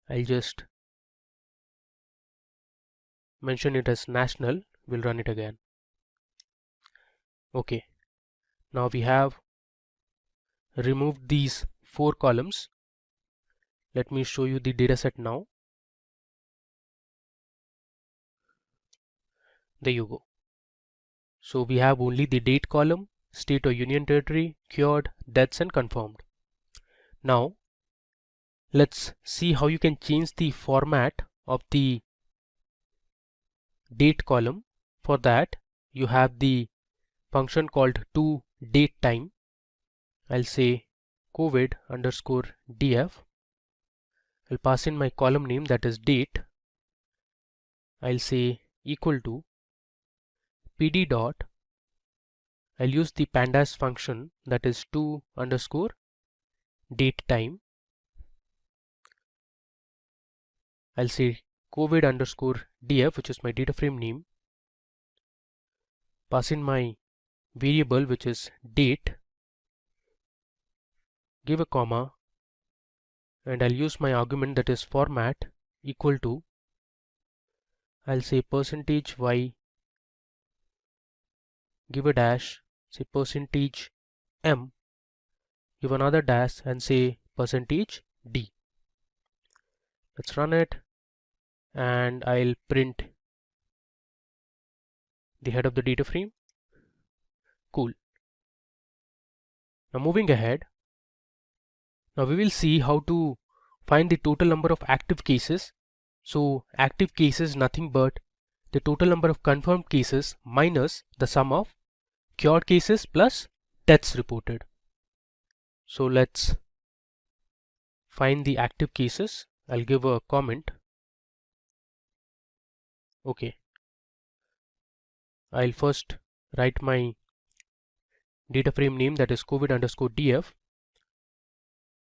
I'll just mention it as national. We'll run it again. Okay, now we have removed these 4 columns. Let me show you the dataset now. There you go. So we have only the date column, state or union territory, cured, deaths and confirmed. Now let's see how you can change the format of the date column. For that you have the function called toDateTime. I'll say COVID underscore DF. I'll pass in my column name, that is date. I'll say equal to PD dot. I'll use the pandas function, that is to underscore date time. I'll say COVID underscore DF, which is my data frame name. Pass in my variable, which is date. Give a comma, and I'll use my argument, that is format equal to. I'll say percentage %y, give a dash, say percentage %m, give another dash and say percentage %d. Let's run it, and I'll print the head of the data frame. Cool. Now moving ahead, now we will see how to find the total number of active cases. So active cases nothing but the total number of confirmed cases minus the sum of cured cases plus deaths reported. So let's find the active cases. I'll give a comment. Okay, I'll first write my data frame name, that is COVID underscore DF.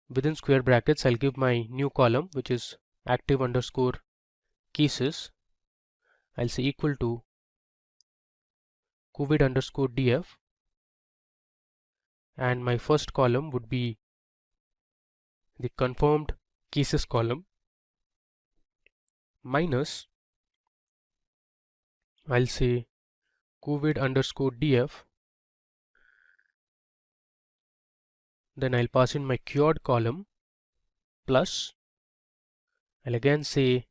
Within square brackets I'll give my new column, which is active underscore cases. I'll say equal to COVID underscore DF, and my first column would be the confirmed cases column minus, I'll say COVID underscore DF Then I'll pass in my cured column plus, I'll again say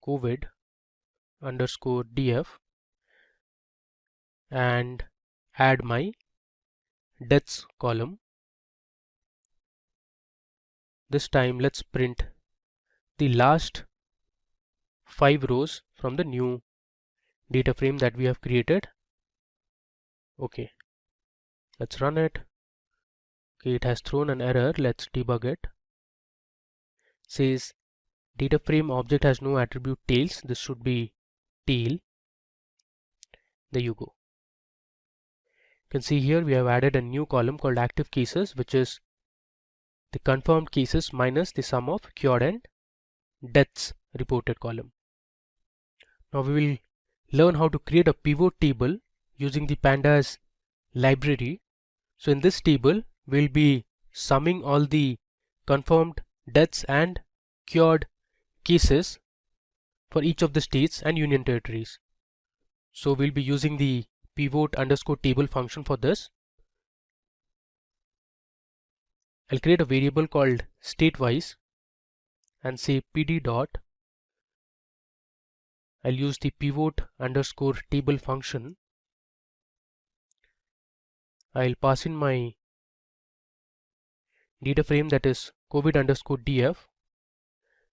COVID underscore DF and add my deaths column. This time let's print the last 5 rows from the new data frame that we have created. Okay, let's run it. Okay, it has thrown an error. Let's debug it. Says data frame object has no attribute tails. This should be tail. There you go. You can see here we have added a new column called active cases, which is the confirmed cases minus the sum of cured and deaths reported column. Now we will learn how to create a pivot table using the pandas library. So in this table we'll be summing all the confirmed deaths and cured cases for each of the states and union territories. So we'll be using the pivot underscore table function for this. I'll create a variable called statewise and say pd dot. I'll use the pivot underscore table function. I'll pass in my data frame, that is COVID underscore DF,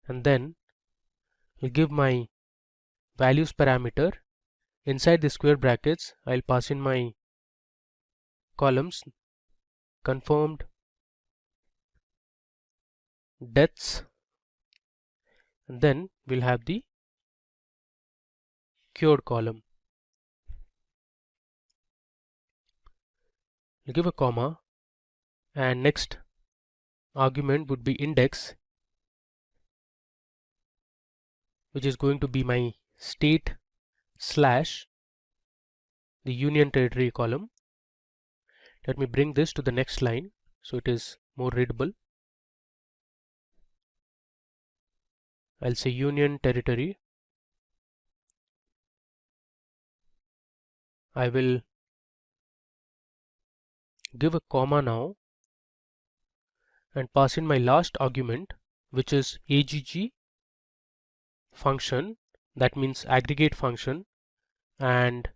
and then I'll give my values parameter. Inside the square brackets I'll pass in my columns confirmed deaths, and then we'll have the cured column. I'll give a comma, and next argument would be index, which is going to be my state slash the union territory column. Let me bring this to the next line so it is more readable. I'll say union territory. I will give a comma now and pass in my last argument, which is agg function, that means aggregate function, and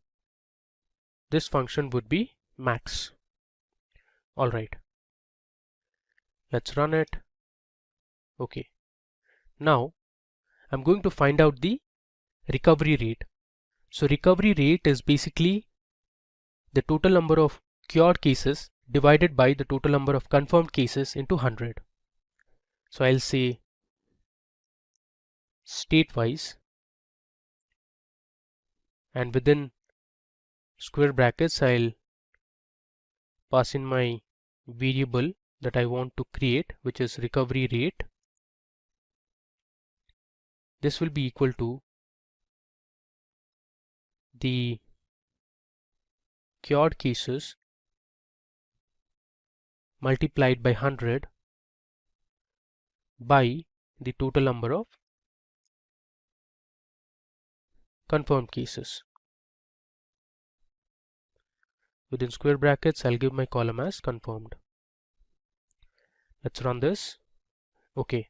this function would be max. Alright, let's run it. Okay, now I'm going to find out the recovery rate. So recovery rate is basically the total number of cured cases divided by the total number of confirmed cases into 100. So I'll say statewise, and within square brackets I'll pass in my variable that I want to create, which is recovery rate. This will be equal to the cured cases multiplied by 100 by the total number of confirmed cases. Within square brackets I'll give my column as confirmed. Let's run this. Okay,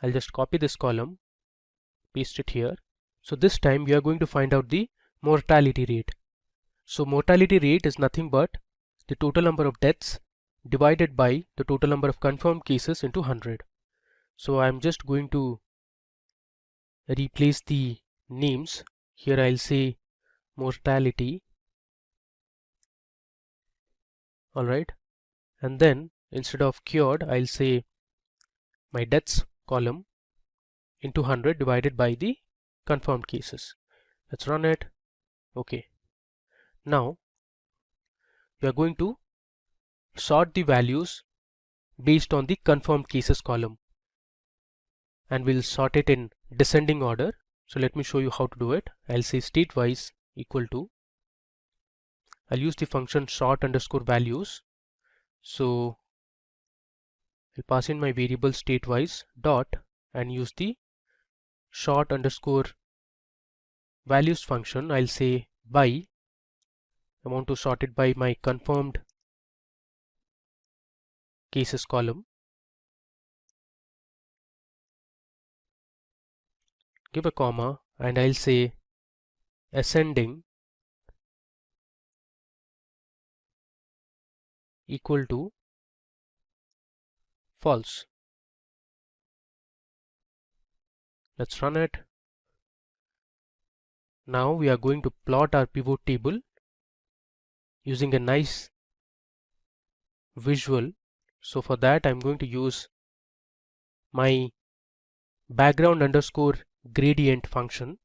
I'll just copy this column, paste it here. So this time we are going to find out the mortality rate. So mortality rate is nothing but the total number of deaths divided by the total number of confirmed cases into 100. So I'm just going to replace the names. Here I'll say mortality. Alright, and then instead of cured I'll say my deaths column into 100 divided by the confirmed cases. Let's run it. Okay, now we are going to sort the values based on the confirmed cases column, and we'll sort it in descending order. So let me show you how to do it. I'll say statewise equal to, I'll use the function sort underscore values. So I'll pass in my variable statewise dot and use the sort underscore values function. I'll say by, I want to sort it by my confirmed cases column. Give a comma and I'll say ascending equal to false. Let's run it. Now we are going to plot our pivot table using a nice visual. So for that I'm going to use my background underscore gradient function,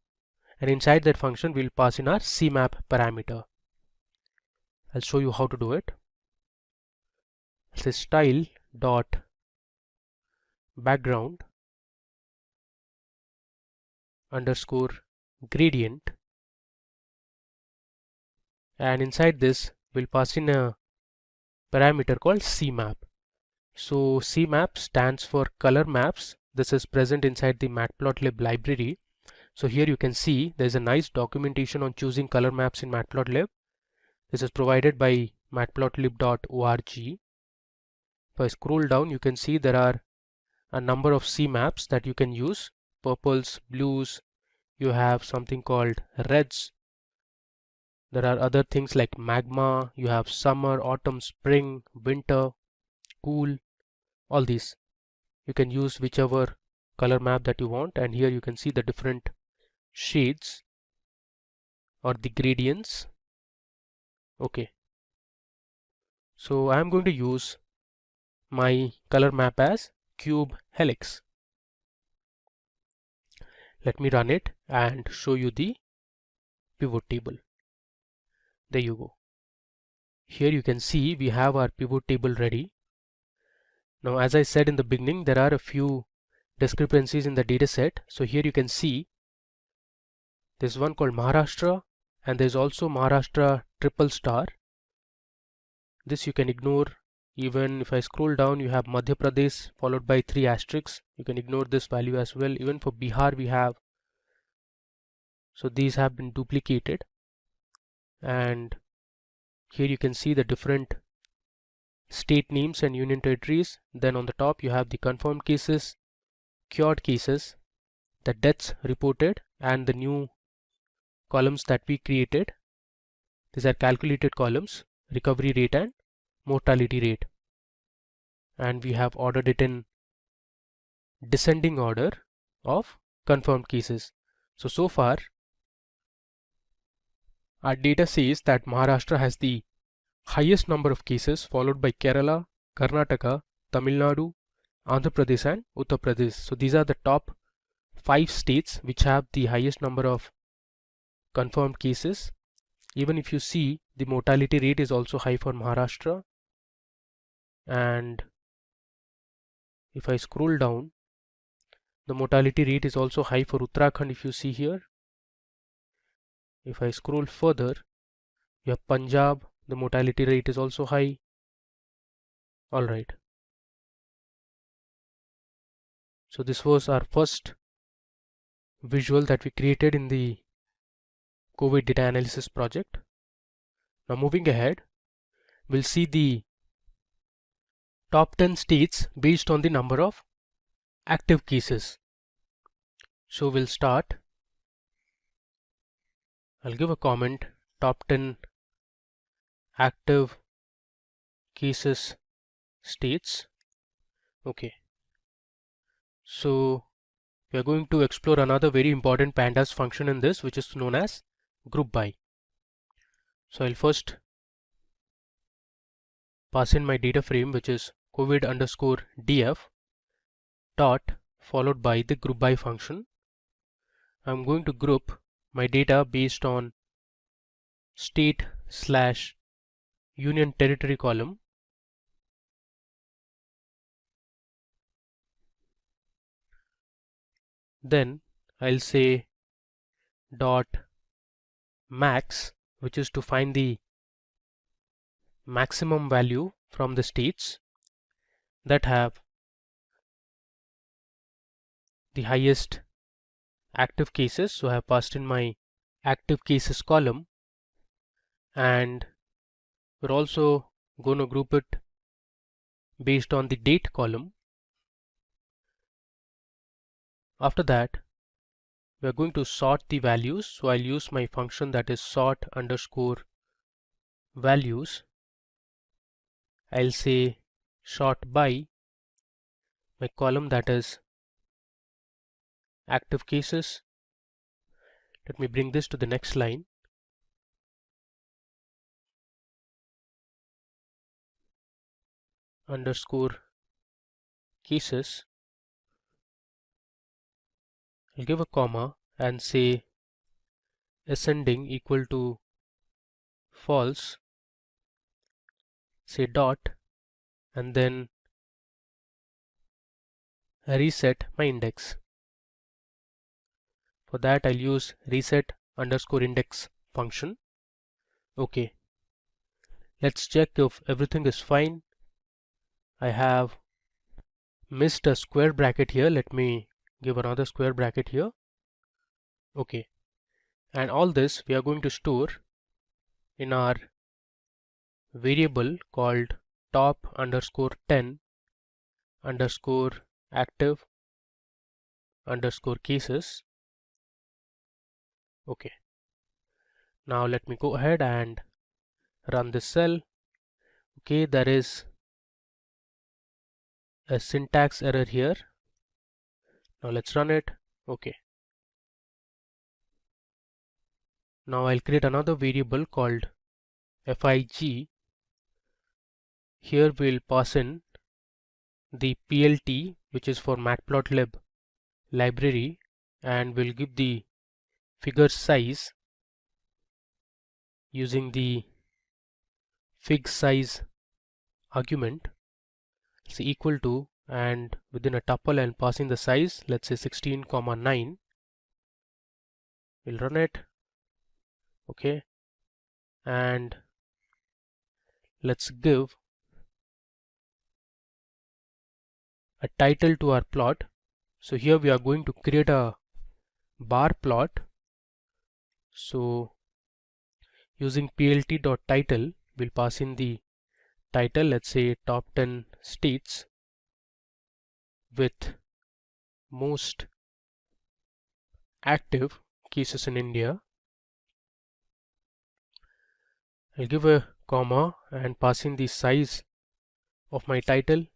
and inside that function we'll pass in our CMap parameter. I'll show you how to do it. I'll say style dot background underscore gradient, and inside this we'll pass in a parameter called CMap. So CMap stands for color maps. This is present inside the matplotlib library. So here you can see there's a nice documentation on choosing color maps in matplotlib. This is provided by matplotlib.org. If I scroll down, you can see there are a number of CMaps that you can use. Purples, blues, you have something called reds. There are other things like magma, you have summer, autumn, spring, winter, cool, all these. You can use whichever color map that you want, and here you can see the different shades or the gradients. Okay, so I am going to use my color map as cube helix. Let me run it and show you the pivot table. There you go. Here you can see we have our pivot table ready. Now, as I said in the beginning, there are a few discrepancies in the data set. So here you can see there's one called Maharashtra, and there's also Maharashtra triple star. This you can ignore. Even if I scroll down, you have Madhya Pradesh followed by 3 asterisks. You can ignore this value as well. Even for Bihar we have. So these have been duplicated. And here you can see the different state names and union territories. Then on the top you have the confirmed cases, cured cases, the deaths reported, and the new columns that we created. These are calculated columns, recovery rate and mortality rate, and we have ordered it in descending order of confirmed cases. So far our data says that Maharashtra has the highest number of cases, followed by Kerala, Karnataka, Tamil Nadu, Andhra Pradesh and Uttar Pradesh. So these are the top 5 states which have the highest number of confirmed cases. Even if you see, the mortality rate is also high for Maharashtra, and if I scroll down, the mortality rate is also high for Uttarakhand. If you see here, if I scroll further, you have Punjab, the mortality rate is also high. Alright, so this was our first visual that we created in the COVID data analysis project. Now moving ahead, we'll see the top 10 states based on the number of active cases. So we'll start. I'll give a comment, top 10 active cases states. Okay, so we are going to explore another very important pandas function in this, which is known as group by. So I'll first pass in my data frame, which is COVID underscore df dot followed by the group by function. I'm going to group my data based on state slash union territory column. Then I'll say dot max, which is to find the maximum value from the states that have the highest active cases. So I have passed in my active cases column, and we're also going to group it based on the date column. After that, we are going to sort the values. So I'll use my function that is sort underscore values. I'll say sort by my column that is active cases. Let me bring this to the next line. Underscore cases. I'll give a comma and say ascending equal to false, say dot, and then reset my index. For that I'll use reset underscore index function. Okay, let's check if everything is fine. I have missed a square bracket here. Let me give another square bracket here. Okay, and all this we are going to store in our variable called top underscore 10 underscore active underscore cases. Okay, now let me go ahead and run this cell. Okay, there is a syntax error here. Now let's run it. Okay, now I'll create another variable called fig. Here we'll pass in the plt, which is for matplotlib library, and we'll give the figure size using the fig size argument. It's equal to, and within a tuple and passing the size, let's say 16,9. We'll run it. Okay, and let's give a title to our plot. So here we are going to create a bar plot. So using plt.title, we'll pass in the title, let's say top 10 states with most active cases in India. I'll give a comma and pass in the size of my title,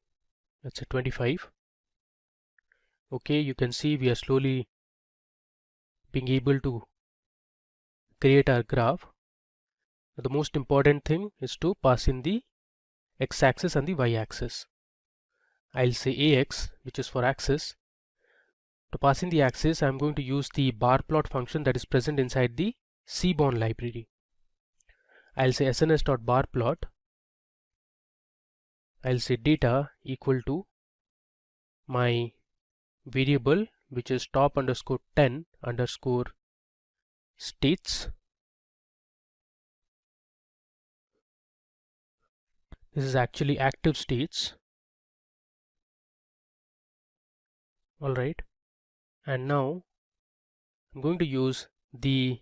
let's say 25. Okay, you can see we are slowly being able to create our graph. The most important thing is to pass in the x-axis and the y-axis. I'll say ax, which is for axis. To pass in the axis, I'm going to use the bar plot function that is present inside the Seaborn library. I'll say sns.barplot. I'll say data equal to my variable, which is top underscore 10 underscore states. This is actually active states. Alright, and now I'm going to use the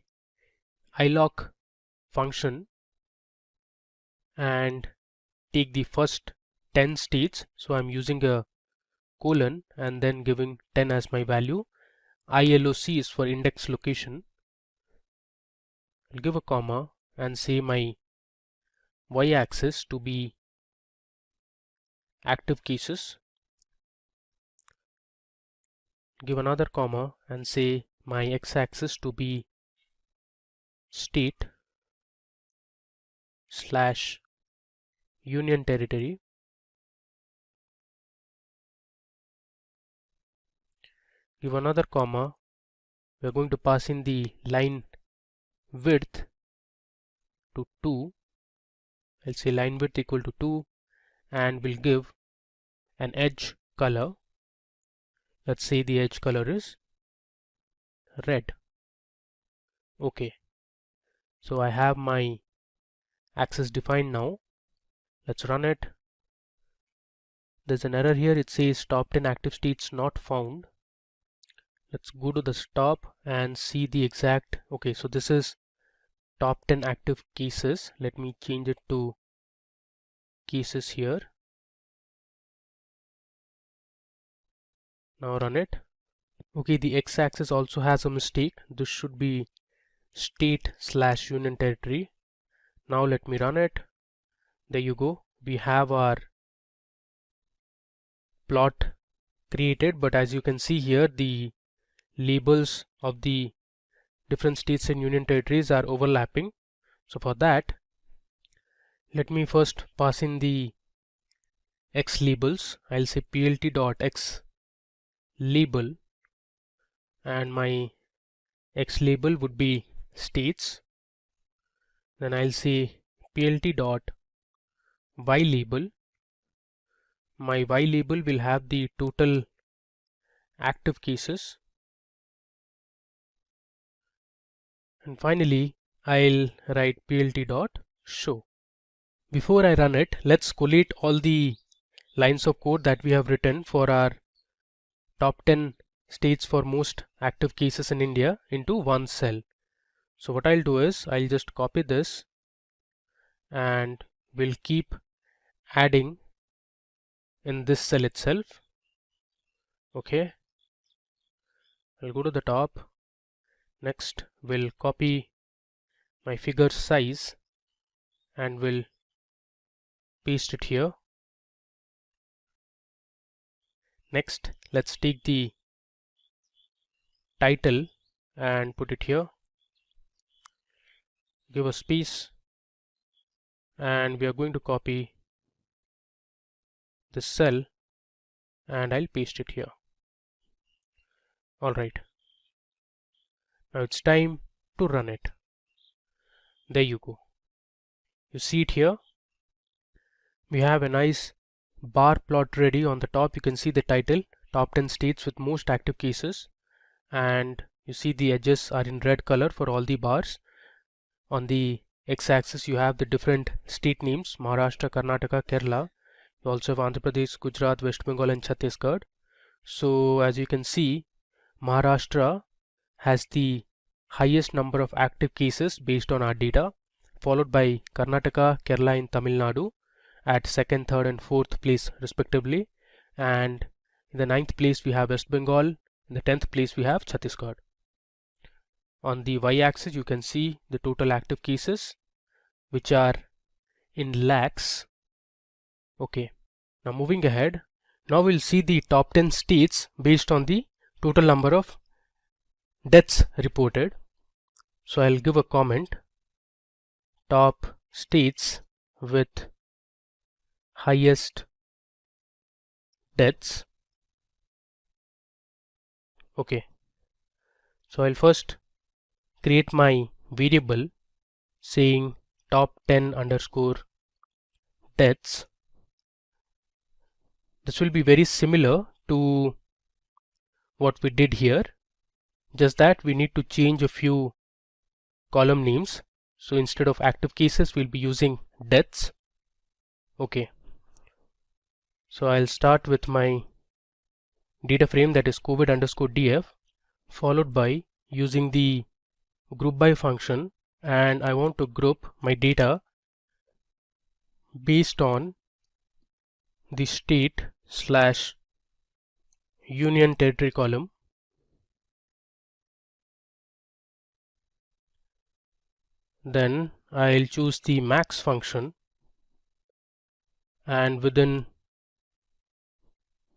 iloc function and take the first 10 states. So I'm using a colon and then giving 10 as my value. ILOC is for index location. I'll give a comma and say my y-axis to be active cases. Give another comma and say my x-axis to be state slash union territory. Give another comma. We are going to pass in the line width to 2. I'll say line width equal to 2, and we'll give an edge color. Let's say the edge color is red. Okay, so I have my axis defined now. Let's run it. There's an error here. It says top 10 active states not found. Let's go to the stop and see the exact. Okay, so this is top 10 active cases. Let me change it to cases here. Now run it. Okay, the x-axis also has a mistake. This should be state/union territory. Now let me run it. There you go. We have our plot created, but as you can see here, the labels of the different states and union territories are overlapping. So for that, let me first pass in the x labels. I'll say plt.x label, and my x label would be states. Then I'll say plt.y label. My y label will have the total active cases. And finally, I'll write plt.show. Before I run it, let's collate all the lines of code that we have written for our top 10 states for most active cases in India into one cell. So what I'll do is I'll just copy this and we'll keep adding in this cell itself. Okay, I'll go to the top. Next, we'll copy my figure size and we'll paste it here. Next, let's take the title and put it here. Give a space, and we are going to copy this cell and I'll paste it here. Alright, now it's time to run it. There you go. You see it here. We have a nice bar plot ready. On the top you can see the title, top 10 states with most active cases, and you see the edges are in red color for all the bars. On the x-axis you have the different state names: Maharashtra, Karnataka, Kerala. You also have Andhra Pradesh, Gujarat, West Bengal and Chhattisgarh. So as you can see, Maharashtra has the highest number of active cases based on our data, followed by Karnataka, Kerala and Tamil Nadu at 2nd, 3rd and 4th place respectively, and in the 9th place we have West Bengal, in the 10th place we have Chhattisgarh. On the y-axis you can see the total active cases, which are in lakhs. Okay, now moving ahead, now we'll see the top 10 states based on the total number of deaths reported. So I'll give a comment: top states with highest deaths. Okay, so I'll first create my variable saying top 10 underscore deaths. This will be very similar to what we did here, just that we need to change a few column names. So instead of active cases we'll be using deaths. Okay, so I'll start with my data frame, that is COVID underscore df, followed by using the group by function, and I want to group my data based on the state slash union territory column. Then I'll choose the max function, and within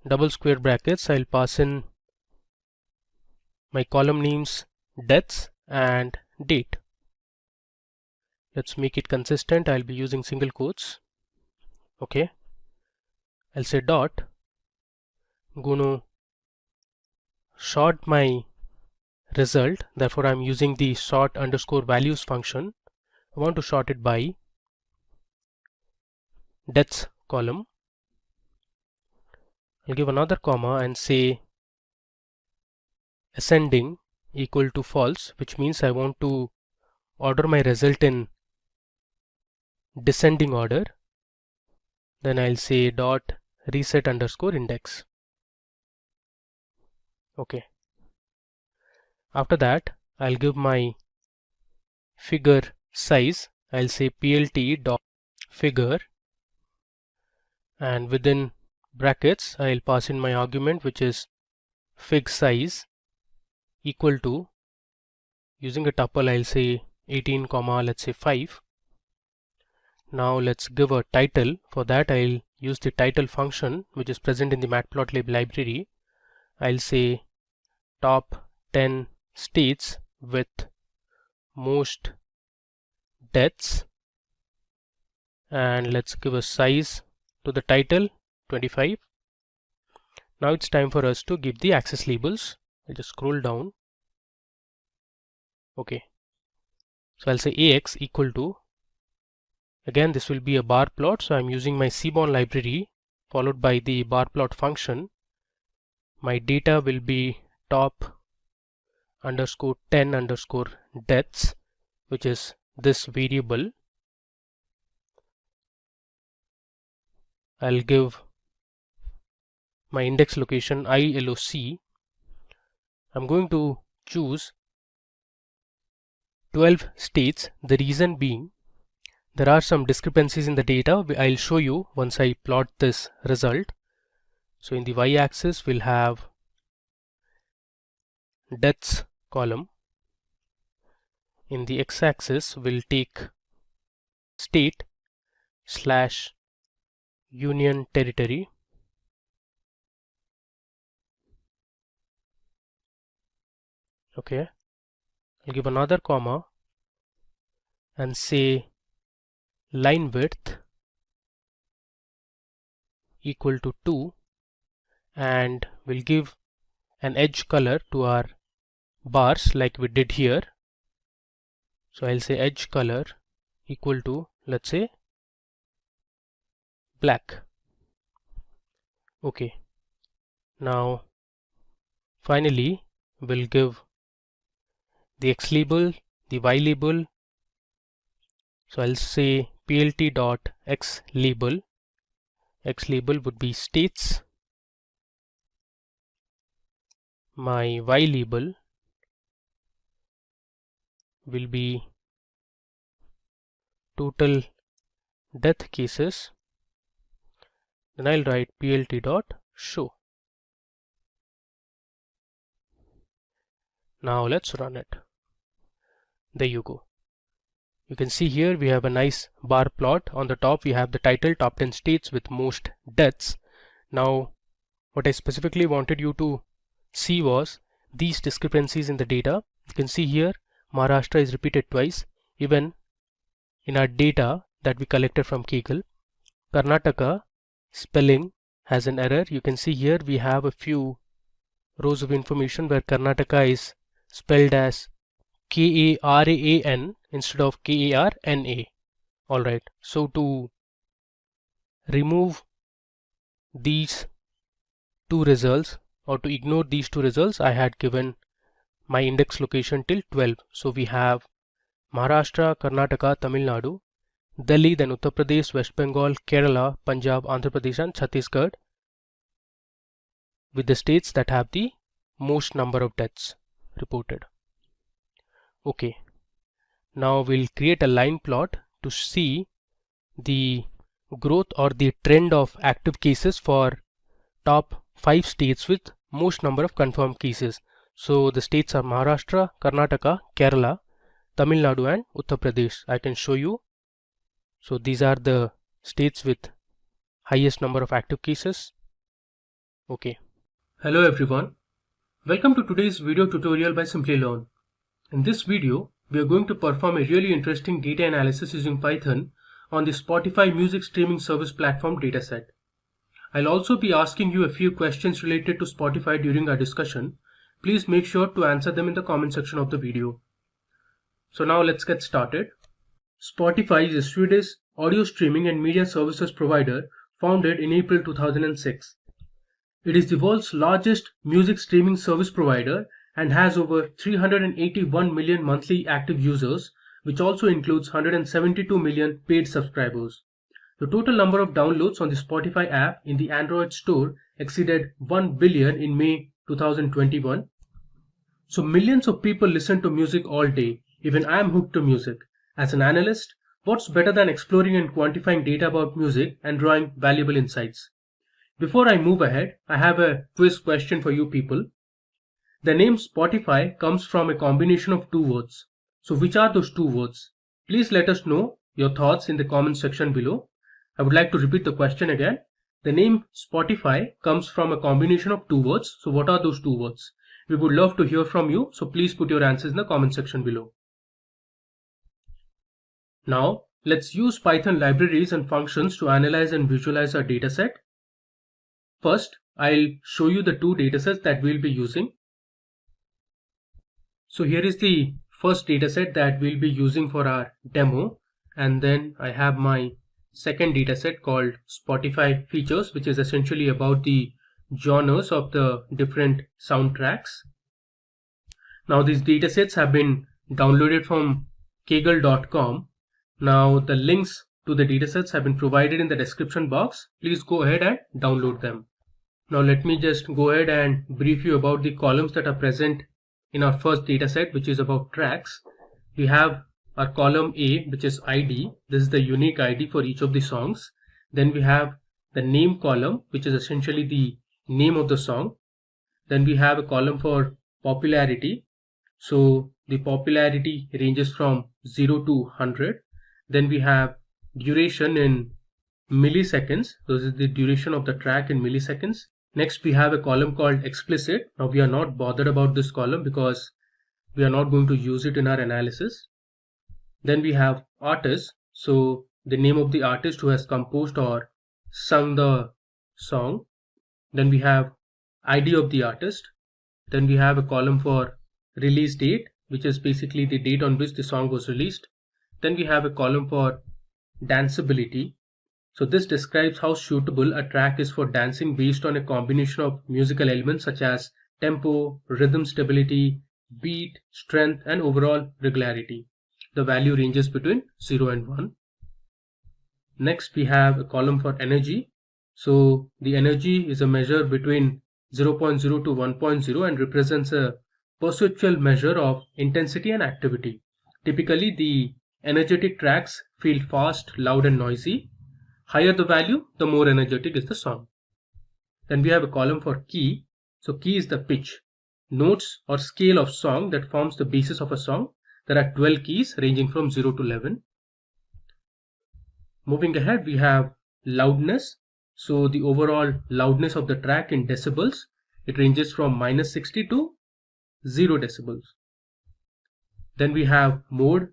double square brackets I'll pass in my column names deaths and date. Let's make it consistent. I'll be using single quotes. Okay, I'll say dot, I'm going to sort my result, therefore I'm using the sort underscore values function. I want to sort it by deaths column. I'll give another comma and say ascending equal to false, which means I want to order my result in descending order. Then I'll say dot reset underscore index. Okay, after that I'll give my figure size. I'll say plt dot figure, and within brackets I'll pass in my argument, which is fig size equal to, using a tuple I'll say 18 comma let's say 5. Now let's give a title. For that I'll use the title function which is present in the matplotlib library. I'll say top 10 states with most deaths, and let's give a size to the title 25. Now it's time for us to give the axis labels. I'll just scroll down. Okay, so I'll say ax equal to, again this will be a bar plot, so I'm using my cbourne library followed by the bar plot function. My data will be top underscore 10 underscore deaths, which is this variable. I'll give my index location ILOC. I'm going to choose 12 states. The reason being, there are some discrepancies in the data. I'll show you once I plot this result. So in the y-axis we'll have deaths column. In the x-axis we'll take state slash union territory. Okay, I'll give another comma and say line width equal to 2, and we'll give an edge color to our bars like we did here. So I'll say edge color equal to, let's say, black. Okay, now finally we'll give the x label, the y label. So I'll say plt dot x label. X label would be states. My y label will be total death cases. Then I'll write plt dot show. Now let's run it. There you go. You can see here we have a nice bar plot. On the top we have the title top 10 states with most deaths. Now what I specifically wanted you to see was these discrepancies in the data. You can see here Maharashtra is repeated twice. Even in our data that we collected from Kaggle, Karnataka spelling has an error. You can see here we have a few rows of information where Karnataka is spelled as K-A-R-A-N instead of K-A-R-N-A. Alright, so to remove these two results or to ignore these two results, I had given my index location till 12. So we have Maharashtra, Karnataka, Tamil Nadu, Delhi, then Uttar Pradesh, West Bengal, Kerala, Punjab, Andhra Pradesh and Chhattisgarh with the states that have the most number of deaths reported. Okay, now we'll create a line plot to see the growth or the trend of active cases for top 5 states with most number of confirmed cases. So the states are Maharashtra, Karnataka, Kerala, Tamil Nadu and Uttar Pradesh. I can show you. So these are the states with highest number of active cases. Okay. Hello everyone. Welcome to today's video tutorial by Simplilearn. In this video, we are going to perform a really interesting data analysis using Python on the Spotify music streaming service platform dataset. I'll also be asking you a few questions related to Spotify during our discussion. Please make sure to answer them in the comment section of the video. So now let's get started. Spotify is a Swedish audio streaming and media services provider founded in April 2006. It is the world's largest music streaming service provider and has over 381 million monthly active users, which also includes 172 million paid subscribers. The total number of downloads on the Spotify app in the Android store exceeded 1 billion in May 2021. So millions of people listen to music all day. Even I am hooked to music. As an analyst, what's better than exploring and quantifying data about music and drawing valuable insights? Before I move ahead, I have a quiz question for you people. The name Spotify comes from a combination of two words. So which are those two words? Please let us know your thoughts in the comment section below. I would like to repeat the question again. The name Spotify comes from a combination of two words. So what are those two words? We would love to hear from you. So please put your answers in the comment section below. Now let's use Python libraries and functions to analyze and visualize our dataset. First, I'll show you the two datasets that we'll be using. So here is the first dataset that we'll be using for our demo, and then I have my second dataset called Spotify features, which is essentially about the genres of the different soundtracks. Now these datasets have been downloaded from kaggle.com. Now the links to the datasets have been provided in the description box. Please go ahead and download them. Now let me just go ahead and brief you about the columns that are present in our first dataset, which is about tracks. We have our column A, which is ID. This is the unique ID for each of the songs. Then we have the name column, which is essentially the name of the song. Then we have a column for popularity. So the popularity ranges from 0 to 100. Then we have duration in milliseconds. This is the duration of the track in milliseconds. Next, we have a column called explicit. Now we are not bothered about this column because we are not going to use it in our analysis. Then we have artist. So the name of the artist who has composed or sung the song. Then we have ID of the artist. Then we have a column for release date, which is basically the date on which the song was released. Then we have a column for danceability. So this describes how suitable a track is for dancing based on a combination of musical elements such as tempo, rhythm stability, beat, strength, and overall regularity. The value ranges between 0 and 1. Next, we have a column for energy. So the energy is a measure between 0.0 to 1.0 and represents a perceptual measure of intensity and activity. Typically, the energetic tracks feel fast, loud, and noisy. Higher the value, the more energetic is the song. Then we have a column for key. So key is the pitch, notes or scale of song that forms the basis of a song. There are 12 keys ranging from 0 to 11. Moving ahead, we have loudness. So the overall loudness of the track in decibels, it ranges from -60 to 0 decibels. Then we have mode.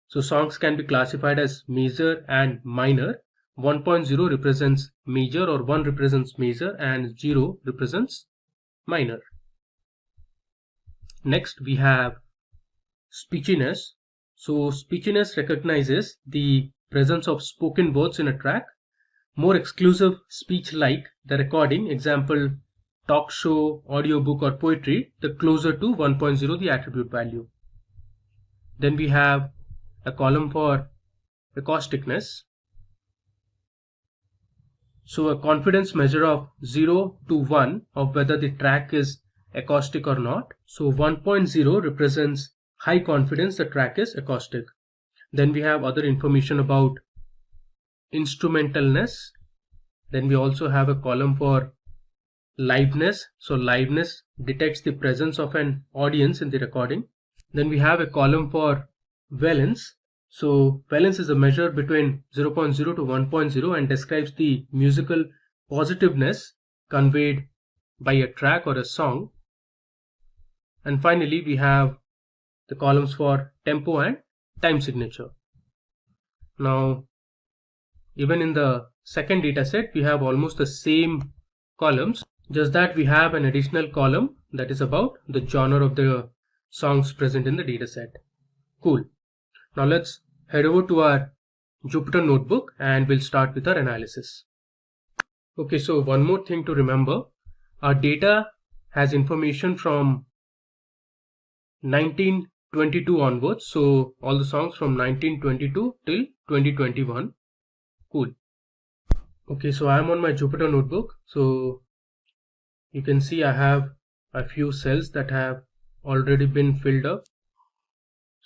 So songs can be classified as major and minor. 1.0 represents major or 1 represents major and 0 represents minor. Next, we have speechiness. So speechiness recognizes the presence of spoken words in a track. More exclusive speech like the recording, example talk show, audiobook, or poetry, the closer to 1.0 the attribute value. Then we have a column for acousticness. So a confidence measure of 0 to 1 of whether the track is acoustic or not. So 1.0 represents high confidence the track is acoustic. Then we have other information about instrumentalness. Then we also have a column for liveness. So liveness detects the presence of an audience in the recording. Then we have a column for valence. So valence is a measure between 0.0 to 1.0 and describes the musical positiveness conveyed by a track or a song. And finally, we have the columns for tempo and time signature. Now, even in the second dataset, we have almost the same columns, just that we have an additional column that is about the genre of the songs present in the dataset. Cool. Now let's head over to our Jupyter notebook and we'll start with our analysis. Okay, so one more thing to remember. Our data has information from 1922 onwards. So all the songs from 1922 till 2021. Cool. Okay, so I'm on my Jupyter notebook. So you can see I have a few cells that have already been filled up.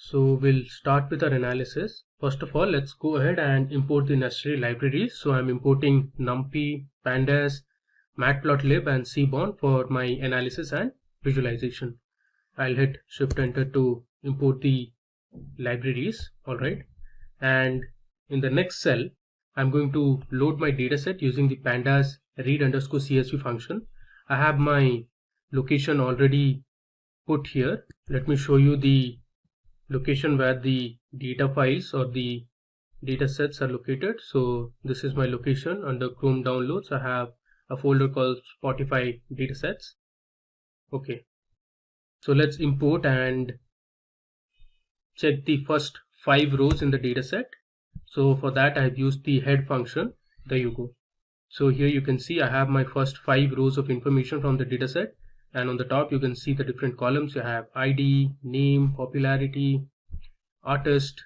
So we'll start with our analysis. First of all, let's go ahead and import the necessary libraries. So I'm importing NumPy, Pandas, Matplotlib and Seaborn for my analysis and visualization. I'll hit Shift Enter to import the libraries. Alright, and in the next cell I'm going to load my dataset using the pandas read_csv function. I have my location already put here. Let me show you the location where the data files or the data sets are located. So this is my location. Under Chrome downloads I have a folder called Spotify datasets. Okay, so let's import and check the first 5 rows in the dataset. So for that I have used the head function. There you go. So here you can see I have my first 5 rows of information from the dataset, and on the top you can see the different columns. You have ID, name, popularity, artist,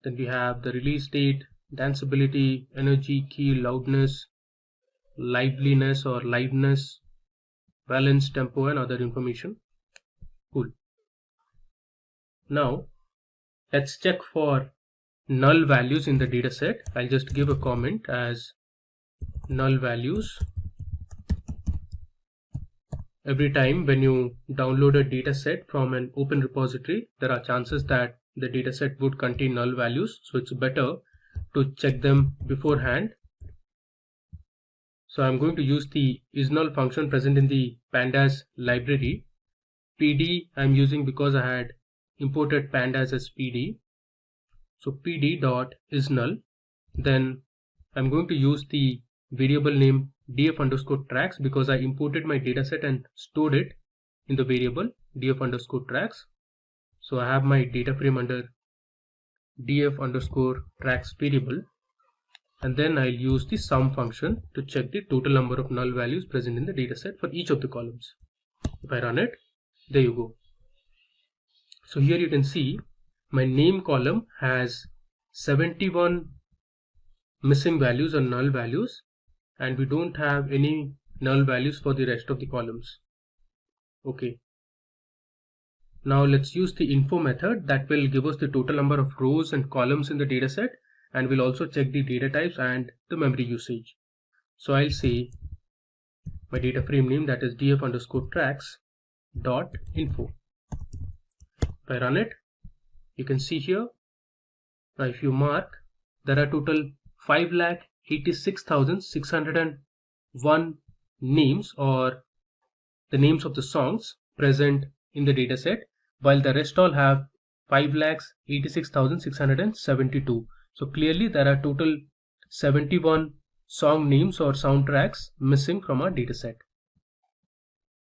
then we have the release date, danceability, energy, key, loudness, liveliness or liveness, balance, tempo, and other information. Cool. Now let's check for null values in the dataset. I'll just give a comment as null values. Every time when you download a dataset from an open repository, there are chances that the dataset would contain null values, so it's better to check them beforehand. So I'm going to use the isNull function present in the pandas library. PD I'm using because I had imported pandas as PD. So pd.isNull. Then I'm going to use the variable name df_tracks because I imported my dataset and stored it in the variable df_tracks. So I have my data frame under df_tracks variable, and then I'll use the sum function to check the total number of null values present in the dataset for each of the columns. If I run it, there you go. So here you can see my name column has 71 missing values or null values, and we don't have any null values for the rest of the columns. Okay. Now let's use the info method that will give us the total number of rows and columns in the dataset, and we'll also check the data types and the memory usage. So I'll say my data frame name, that is df_tracks.info. If I run it, you can see here. Now if you mark, there are total 5,86,601 names or the names of the songs present in the dataset, while the rest all have 5,86,672. So clearly there are total 71 song names or soundtracks missing from our dataset.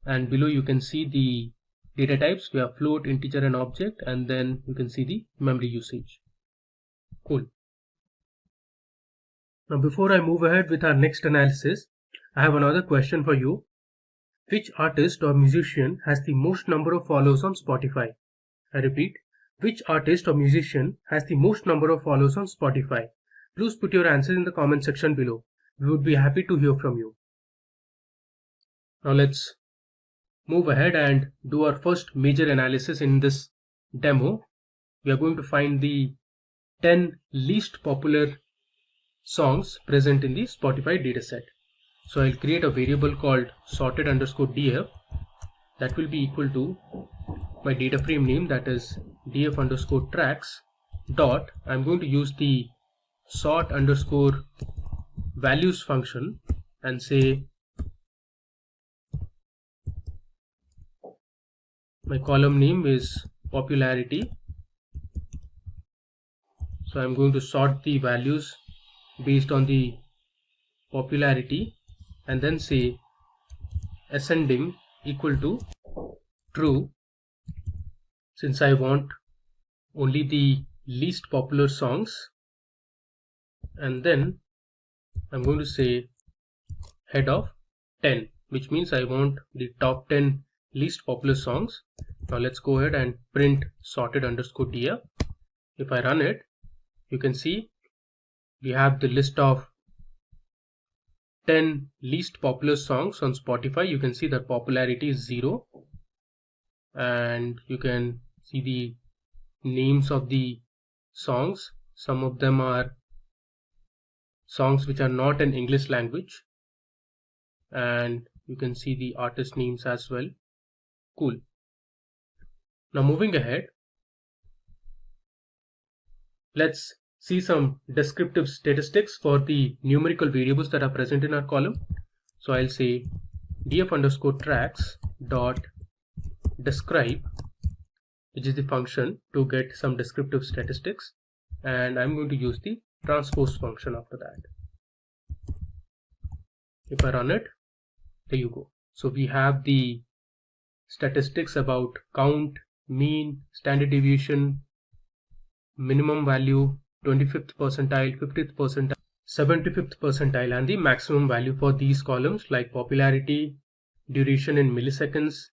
And below you can see the data types. We have float, integer, and object, and then you can see the memory usage. Cool. Now before I move ahead with our next analysis, I have another question for you. Which artist or musician has the most number of followers on Spotify? I repeat, which artist or musician has the most number of followers on Spotify? Please put your answers in the comment section below. We would be happy to hear from you. Now let's move ahead and do our first major analysis in this demo. We are going to find the 10 least popular songs present in the Spotify dataset. So I'll create a variable called sorted_df that will be equal to my data frame name, that is df_tracks dot. I'm going to use the sort_values function and say my column name is popularity. So I'm going to sort the values based on the popularity and then say ascending equal to true, since I want only the least popular songs. And then I'm going to say head of 10, which means I want the top 10 least popular songs. Now let's go ahead and print sorted_df. If I run it, you can see we have the list of 10 least popular songs on Spotify. You can see that popularity is 0, and you can see the names of the songs. Some of them are songs which are not in English language, and you can see the artist names as well. Cool. Now moving ahead, let's see some descriptive statistics for the numerical variables that are present in our column. So I'll say df underscore tracks dot describe, which is the function to get some descriptive statistics, and I'm going to use the transpose function after that. If I run it, there you go. So we have the statistics about count, mean, standard deviation, minimum value, 25th percentile, 50th percentile, 75th percentile, and the maximum value for these columns like popularity, duration in milliseconds.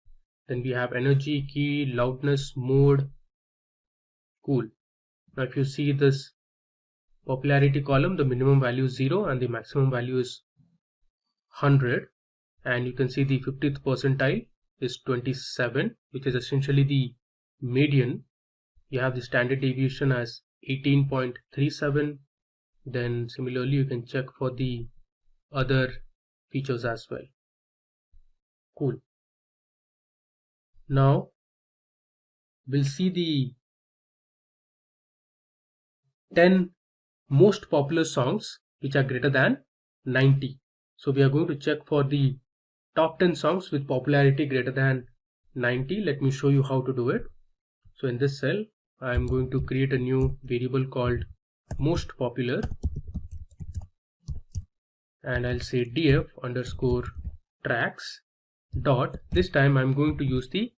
Then we have energy, key, loudness, mode. Cool. Now if you see this popularity column, the minimum value is 0 and the maximum value is 100, and you can see the 50th percentile is 27, which is essentially the median. You have the standard deviation as 18.37. Then similarly you can check for the other features as well. Cool. Now we'll see the 10 most popular songs which are greater than 90. So we are going to check for the top 10 songs with popularity greater than 90. Let me show you how to do it. So in this cell, I'm going to create a new variable called most popular, and I'll say df underscore tracks dot, this time I'm going to use the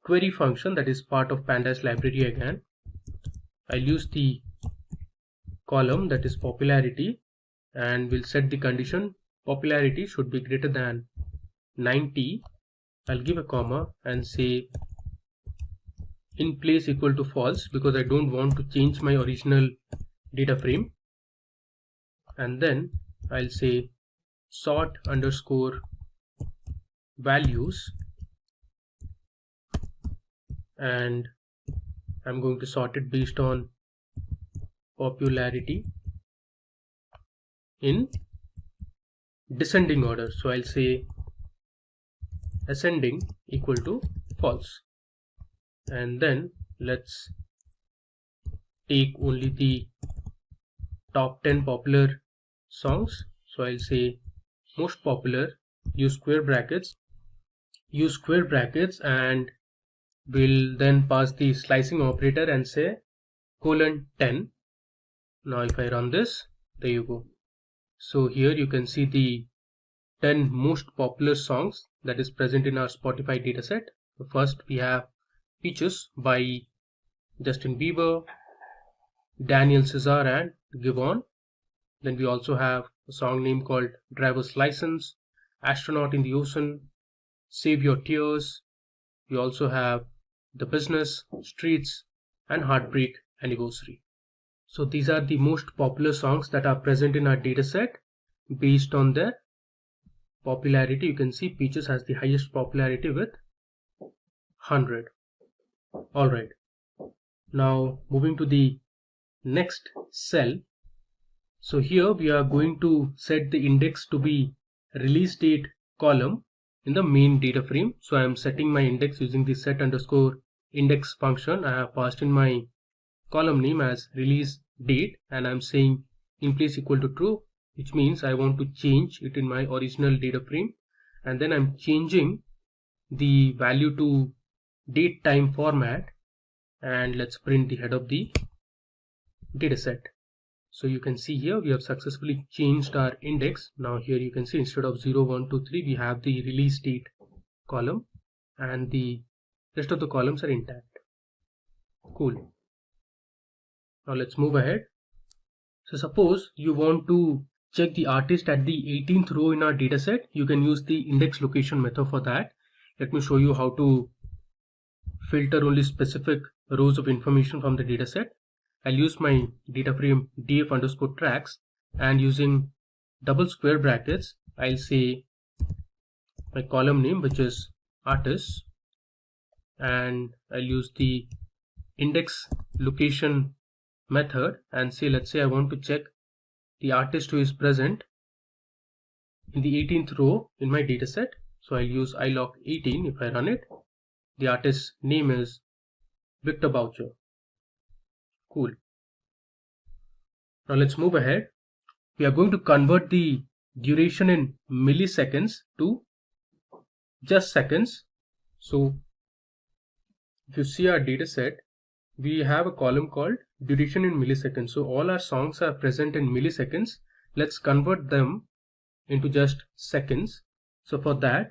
query function that is part of pandas library again. I'll use the column that is popularity, and we'll set the condition popularity should be greater than 90. I'll give a comma and say in place equal to false, because I don't want to change my original data frame. And then I'll say sort underscore values, and I'm going to sort it based on popularity in descending order. So I'll say ascending equal to false, and then let's take only the top 10 popular songs. So I'll say most popular, use square brackets, and we'll then pass the slicing operator and say :10. Now if I run this, there you go. So here you can see the 10 most popular songs that is present in our Spotify dataset. First we have Peaches by Justin Bieber, Daniel Caesar and Giveon. Then we also have a song name called Driver's License, Astronaut in the Ocean, Save Your Tears. We also have The Business, Streets, and Heartbreak Anniversary. So these are the most popular songs that are present in our dataset based on their popularity. You can see Peaches has the highest popularity with 100. Alright, now moving to the next cell. So here we are going to set the index to be release date column in the main data frame. So I am setting my index using the set underscore index function. I have passed in my column name as release date, and I'm saying in place equal to true, which means I want to change it in my original data frame, and then I'm changing the value to date time format, and let's print the head of the dataset. So you can see here we have successfully changed our index. Now here you can see instead of 0, 1, 2, 3 we have the release date column, and the rest of the columns are intact. Cool. Now let's move ahead. So suppose you want to check the artist at the 18th row in our dataset. You can use the index location method for that. Let me show you how to filter only specific rows of information from the dataset. I'll use my data frame df underscore tracks, and using double square brackets I'll say my column name, which is artists, and I'll use the index location method and say, let's say I want to check the artist who is present in the 18th row in my dataset. So I'll use iLock18. If I run it, the artist's name is Victor Boucher. Cool. Now let's move ahead. We are going to convert the duration in milliseconds to just seconds. So if you see our data set, we have a column called duration in milliseconds. So all our songs are present in milliseconds. Let's convert them into just seconds. So for that,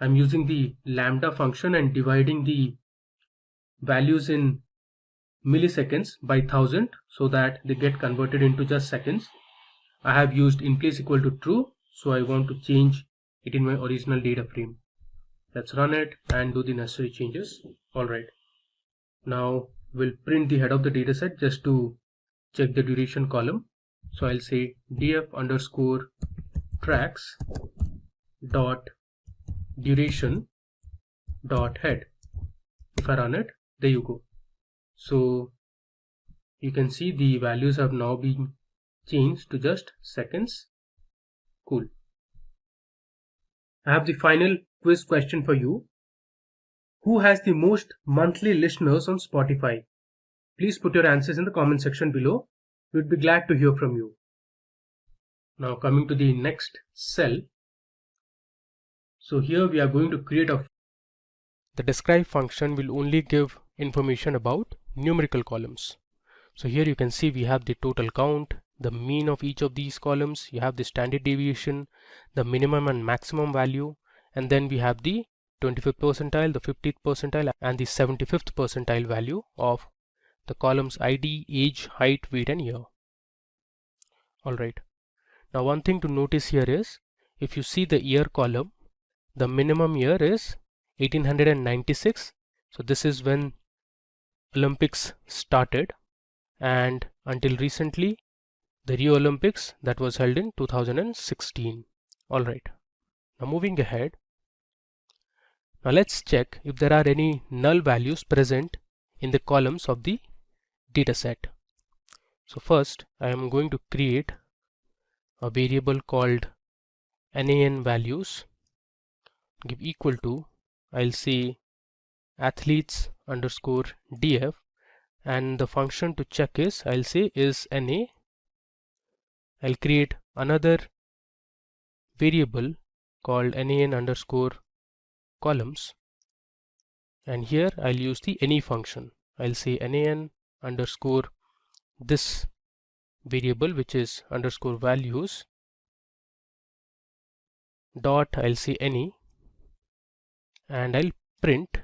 I'm using the lambda function and dividing the values in milliseconds by 1000 so that they get converted into just seconds. I have used in place equal to true, so I want to change it in my original data frame. Let's run it and do the necessary changes. Alright, now we'll print the head of the dataset just to check the duration column. So I'll say df underscore tracks dot duration dot head. If I run it, there you go. So you can see the values have now been changed to just seconds. Cool. I have the final quiz question for you. Who has the most monthly listeners on Spotify? Please put your answers in the comment section below. We'd be glad to hear from you. Now coming to the next cell. So here we are going to create a... The describe function will only give information about numerical columns. So here you can see we have the total count, the mean of each of these columns, you have the standard deviation, the minimum and maximum value, and then we have the 25th percentile, the 50th percentile, and the 75th percentile value of the columns ID, age, height, weight, and year. Alright. Now one thing to notice here is, if you see the year column, the minimum year is 1896. So this is when Olympics started, and until recently the Rio Olympics that was held in 2016. Alright, now moving ahead, now let's check if there are any null values present in the columns of the dataset. So first I am going to create a variable called NaN values, give equal to, I'll say athletes underscore df, and the function to check is, I'll say is NA. I'll create another variable called NaN underscore columns, and here I'll use the any function. I'll say NaN underscore this variable, which is underscore values dot, I'll say any, and I'll print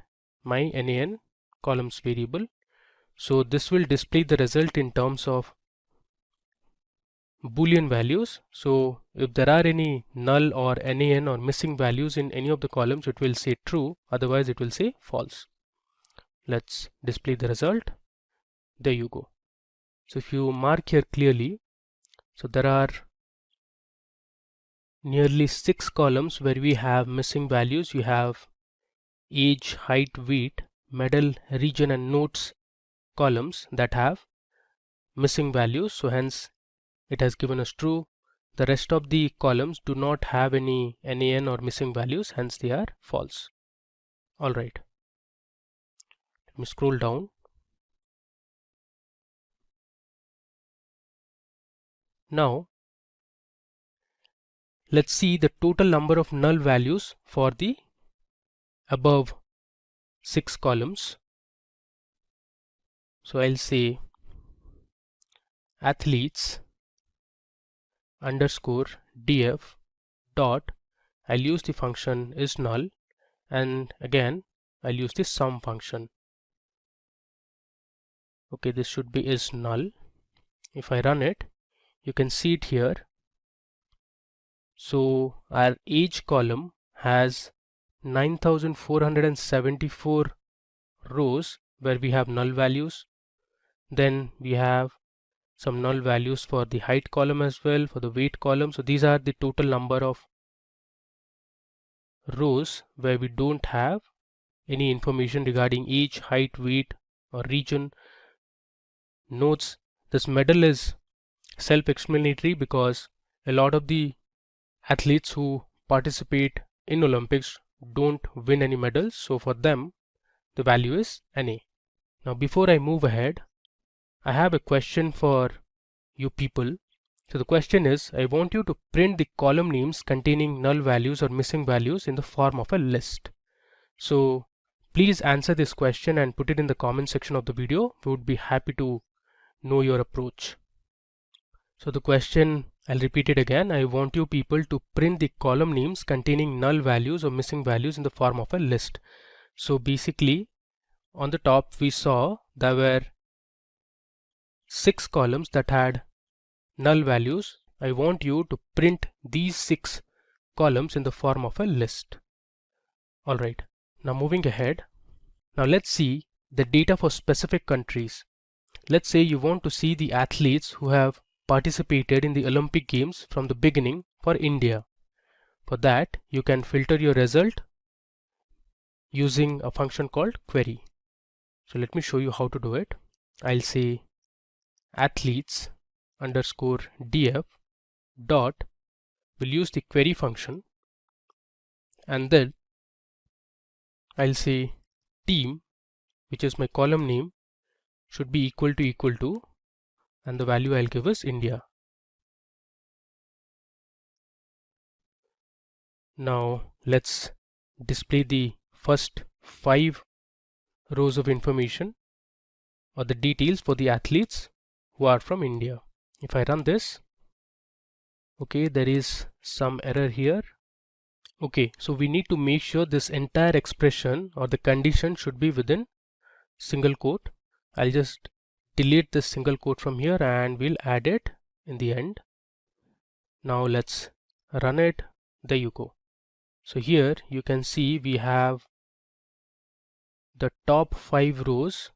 my NaN columns variable. So this will display the result in terms of Boolean values. So if there are any null or NaN or missing values in any of the columns, it will say true, otherwise it will say false. Let's display the result. There you go. So if you mark here clearly, so there are nearly 6 columns where we have missing values. You have age, height, weight, medal, region, and notes columns that have missing values, so hence it has given us true. The rest of the columns do not have any NaN or missing values, hence they are false. Alright, let me scroll down. Now let's see the total number of null values for the above 6 columns. So I'll say athletes underscore df dot, I'll use the function is null, and again I'll use the sum function. Okay, this should be is null. If I run it, you can see it here. So our age column has 9474 rows where we have null values. Then we have some null values for the height column as well, for the weight column. So these are the total number of rows where we don't have any information regarding age, height, weight, or region. Notes, this medal is self-explanatory because a lot of the athletes who participate in Olympics don't win any medals, so for them the value is NA. Now before I move ahead, I have a question for you people. So the question is, I want you to print the column names containing null values or missing values in the form of a list. So please answer this question and put it in the comment section of the video. We would be happy to know your approach. So the question, I'll repeat it again. I want you people to print the column names containing null values or missing values in the form of a list. So basically on the top we saw there were 6 columns that had null values. I want you to print these 6 columns in the form of a list. Alright, now moving ahead. Now let's see the data for specific countries. Let's say you want to see the athletes who have participated in the Olympic Games from the beginning for India. For that, you can filter your result using a function called query. So let me show you how to do it. I'll say athletes underscore df dot, we'll use the query function, and then I'll say team, which is my column name, should be equal to, and the value I'll give is India. Now let's display the first 5 rows of information or the details for the athletes who are from India. If I run this, okay, there is some error here. Okay, so we need to make sure this entire expression or the condition should be within single quote. I'll just delete this single quote from here and we'll add it in the end. Now let's run it. There you go. So here you can see we have the top 5 rows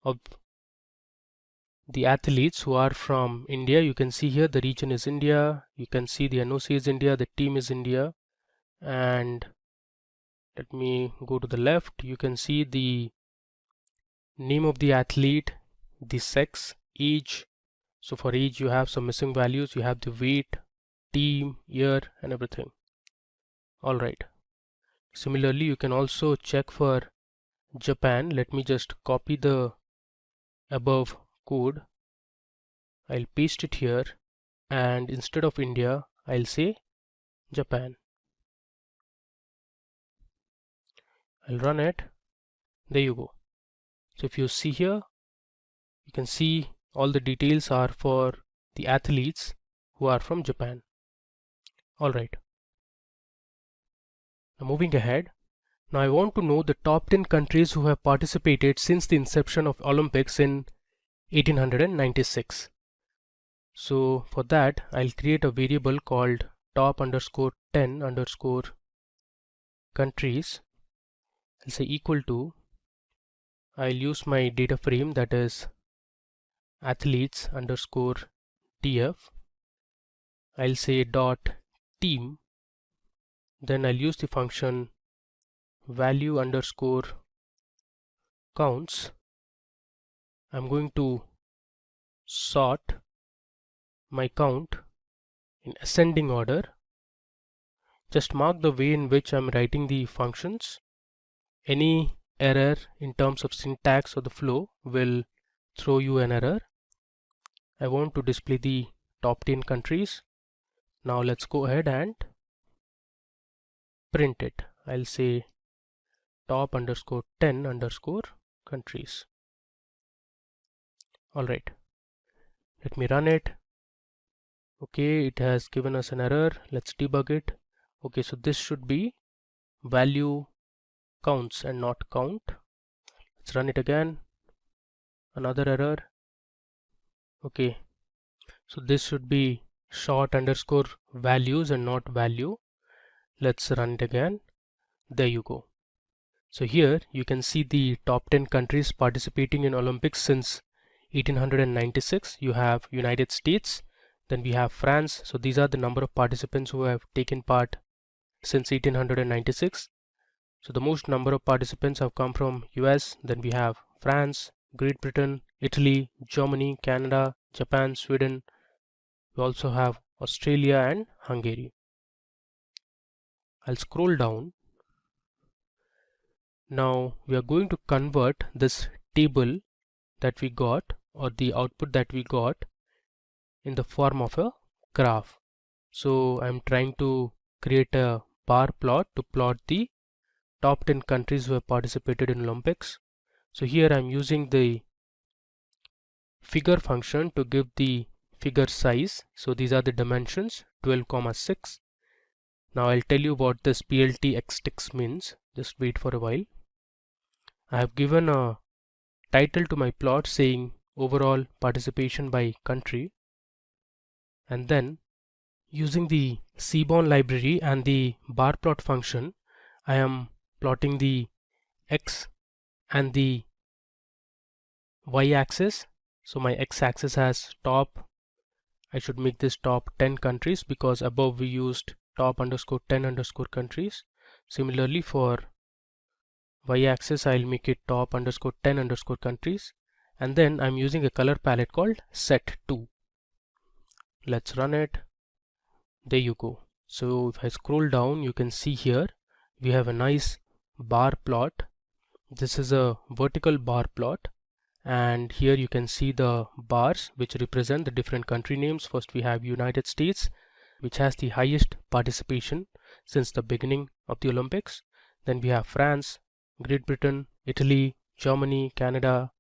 of the athletes who are from India. You can see here the region is India, you can see the NOC is India, the team is India, and let me go to the left. You can see the name of the athlete, the sex, age. So for age you have some missing values, you have the weight, team, year, and everything. Alright, similarly you can also check for Japan. Let me just copy the above code, I'll paste it here, and instead of India I'll say Japan. I'll run it. There you go. So if you see here, you can see all the details are for the athletes who are from Japan. Alright, now moving ahead. Now I want to know the top 10 countries who have participated since the inception of Olympics in 1896. So for that I'll create a variable called top underscore 10 underscore countries. I'll say equal to, I'll use my data frame, that is athletes underscore df. I'll say dot team, then I'll use the function value underscore counts. I'm going to sort my count in ascending order. Just mark the way in which I'm writing the functions. Any error in terms of syntax or the flow will throw you an error. I want to display the top 10 countries. Now let's go ahead and print it. I'll say top underscore 10 underscore countries. Alright, let me run it. Okay, it has given us an error. Let's debug it. Okay, so this should be value counts and not count. Let's run it again. Another error. Okay, so this should be short underscore values and not value. Let's run it again. There you go. So here you can see the top 10 countries participating in Olympics since 1896. You have United States, then we have France. So these are the number of participants who have taken part since 1896. So the most number of participants have come from US, then we have France, Great Britain, Italy, Germany, Canada, Japan, Sweden. We also have Australia and Hungary. I'll scroll down. Now we are going to convert this table that we got, or the output that we got, in the form of a graph. So I'm trying to create a bar plot to plot the top 10 countries who have participated in Olympics. So here I'm using the figure function to give the figure size. So these are the dimensions 12,6. Now I'll tell you what this PLT_X means. Just wait for a while. I have given a title to my plot saying overall participation by country, and then using the Seaborn library and the bar plot function, I am plotting the X and the Y axis. So my X axis has top, I should make this top 10 countries because above we used top_10_ countries. Similarly for Y axis I'll make it top_10_ countries, and then I'm using a color palette called set2. Let's run it. There you go. So if I scroll down, you can see here we have a nice bar plot. This is a vertical bar plot, and here you can see the bars which represent the different country names. First we have United States, which has the highest participation since the beginning of the Olympics. Then we have France, Great Britain, Italy, Germany, Canada,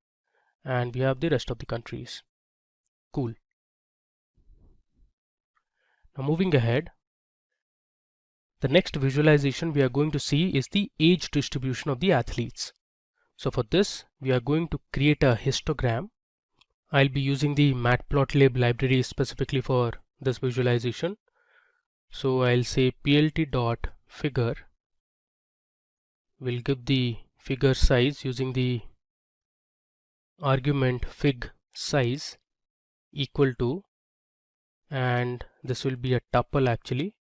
and we have the rest of the countries. Cool. Now moving ahead, the next visualization we are going to see is the age distribution of the athletes. So for this we are going to create a histogram. I'll be using the matplotlib library specifically for this visualization. So I'll say plt.figure will give the figure size using the argument fig size equal to, and this will be a tuple actually.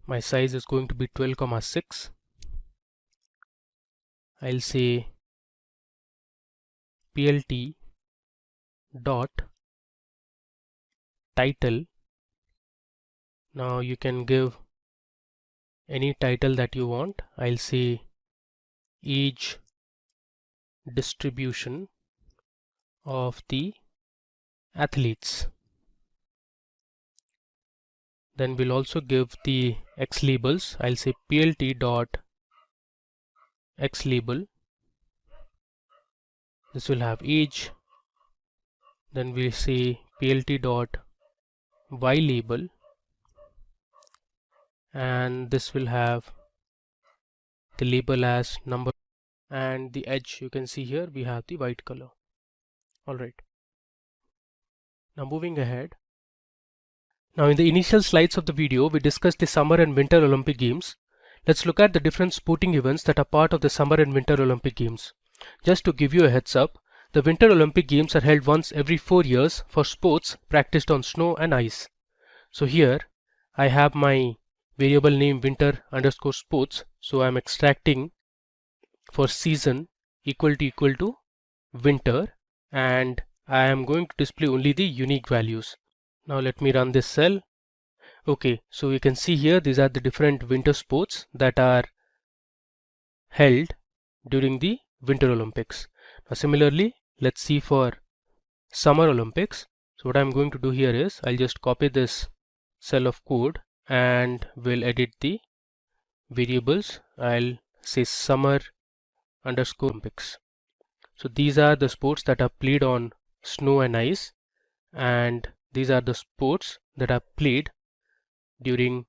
My size is going to be 12,6. I'll say plt dot title. Now you can give any title that you want. I'll say age distribution of the athletes. Then we'll also give the X labels. I'll say plt dot X label. This will have age. Then we'll say plt dot Y label, and this will have the label as number, and the edge you can see here we have the white color. Alright, now moving ahead. Now in the initial slides of the video we discussed the Summer and Winter Olympic Games. Let's look at the different sporting events that are part of the Summer and Winter Olympic Games. Just to give you a heads up, the Winter Olympic Games are held once every 4 years for sports practiced on snow and ice. So here I have my variable name winter_sports, so I'm extracting for season equal to winter, and I am going to display only the unique values. Now let me run this cell. Okay, so you can see here these are the different winter sports that are held during the Winter Olympics. Now similarly, let's see for Summer Olympics. So what I'm going to do here is I'll just copy this cell of code and we'll edit the variables. I'll say Summer_Olympics. So these are the sports that are played on snow and ice, and these are the sports that are played during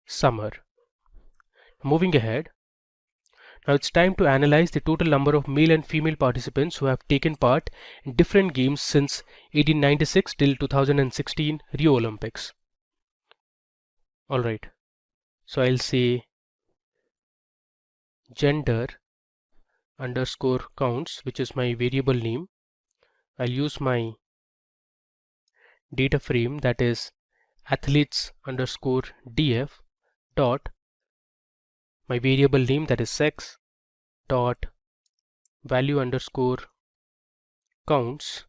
summer. Moving ahead, now it's time to analyze the total number of male and female participants who have taken part in different games since 1896 till 2016 Rio Olympics. Alright, so I'll say gender_counts, which is my variable name. I'll use my data frame, that is athletes_df dot my variable name, that is sex, dot value_counts,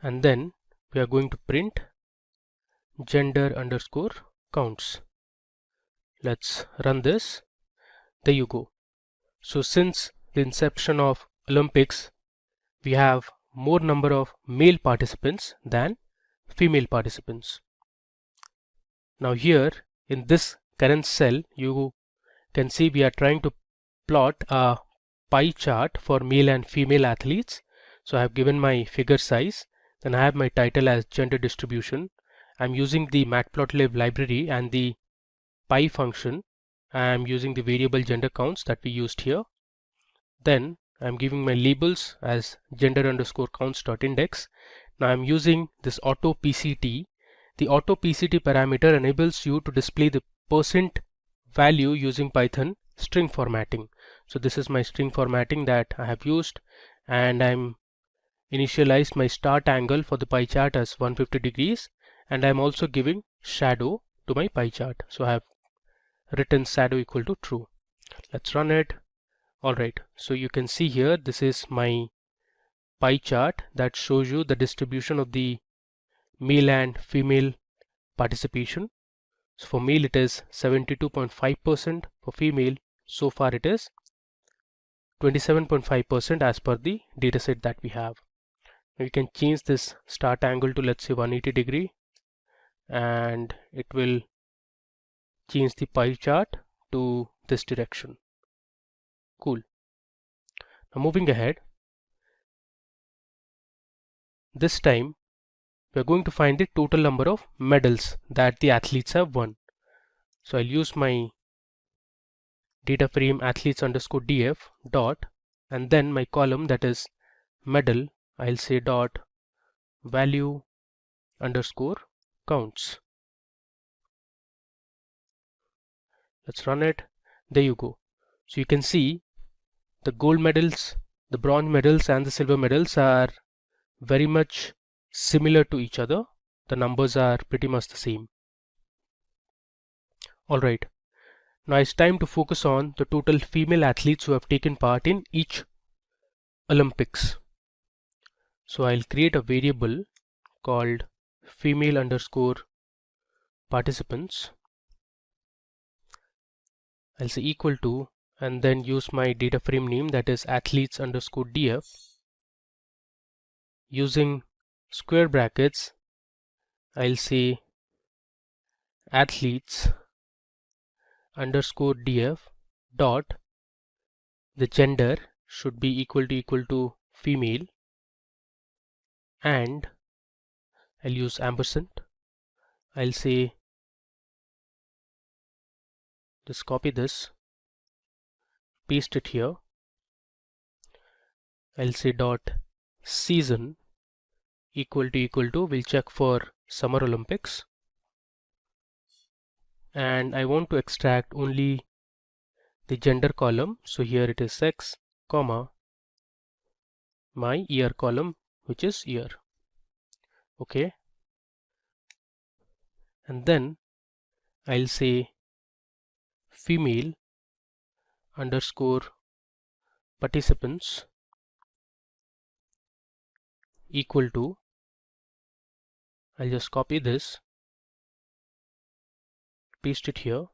and then we are going to print gender_counts. counts. Let's run this. There you go. So since the inception of Olympics, we have more number of male participants than female participants. Now here in this current cell, you can see we are trying to plot a pie chart for male and female athletes. So I have given my figure size, then I have my title as gender distribution. I'm using the matplotlib library and the pie function. I'm using the variable gender counts that we used here. Then I'm giving my labels as gender_counts.index. Now I'm using this auto PCT. The auto PCT parameter enables you to display the percent value using Python string formatting. So this is my string formatting that I have used, and I'm initialized my start angle for the pie chart as 150 degrees, and I'm also giving shadow to my pie chart. So I have written shadow equal to true. Let's run it. Alright, so you can see here this is my pie chart that shows you the distribution of the male and female participation. So for male it is 72.5%, for female so far it is 27.5% as per the dataset that we have. Now you can change this start angle to, let's say, 180 degree, and it will change the pie chart to this direction. Cool. Now moving ahead, this time we are going to find the total number of medals that the athletes have won. So I'll use my data frame athletes_df dot, and then my column, that is medal, I'll say dot value underscore counts. Let's run it. There you go. So you can see the gold medals, the bronze medals and the silver medals are very much similar to each other. The numbers are pretty much the same. Alright, now it's time to focus on the total female athletes who have taken part in each Olympics. So I'll create a variable called female_participants. I'll say equal to, and then use my data frame name, that is athletes_df. Using square brackets, I'll say athletes_df dot, the gender should be equal to female, and I'll use ampersand. I'll say, just copy this, paste it here. I'll say dot season equal to, we'll check for Summer Olympics, and I want to extract only the gender column. So here it is sex, comma, my year column, which is year. Okay, and then I'll say female underscore participants equal to, I'll just copy this, paste it here,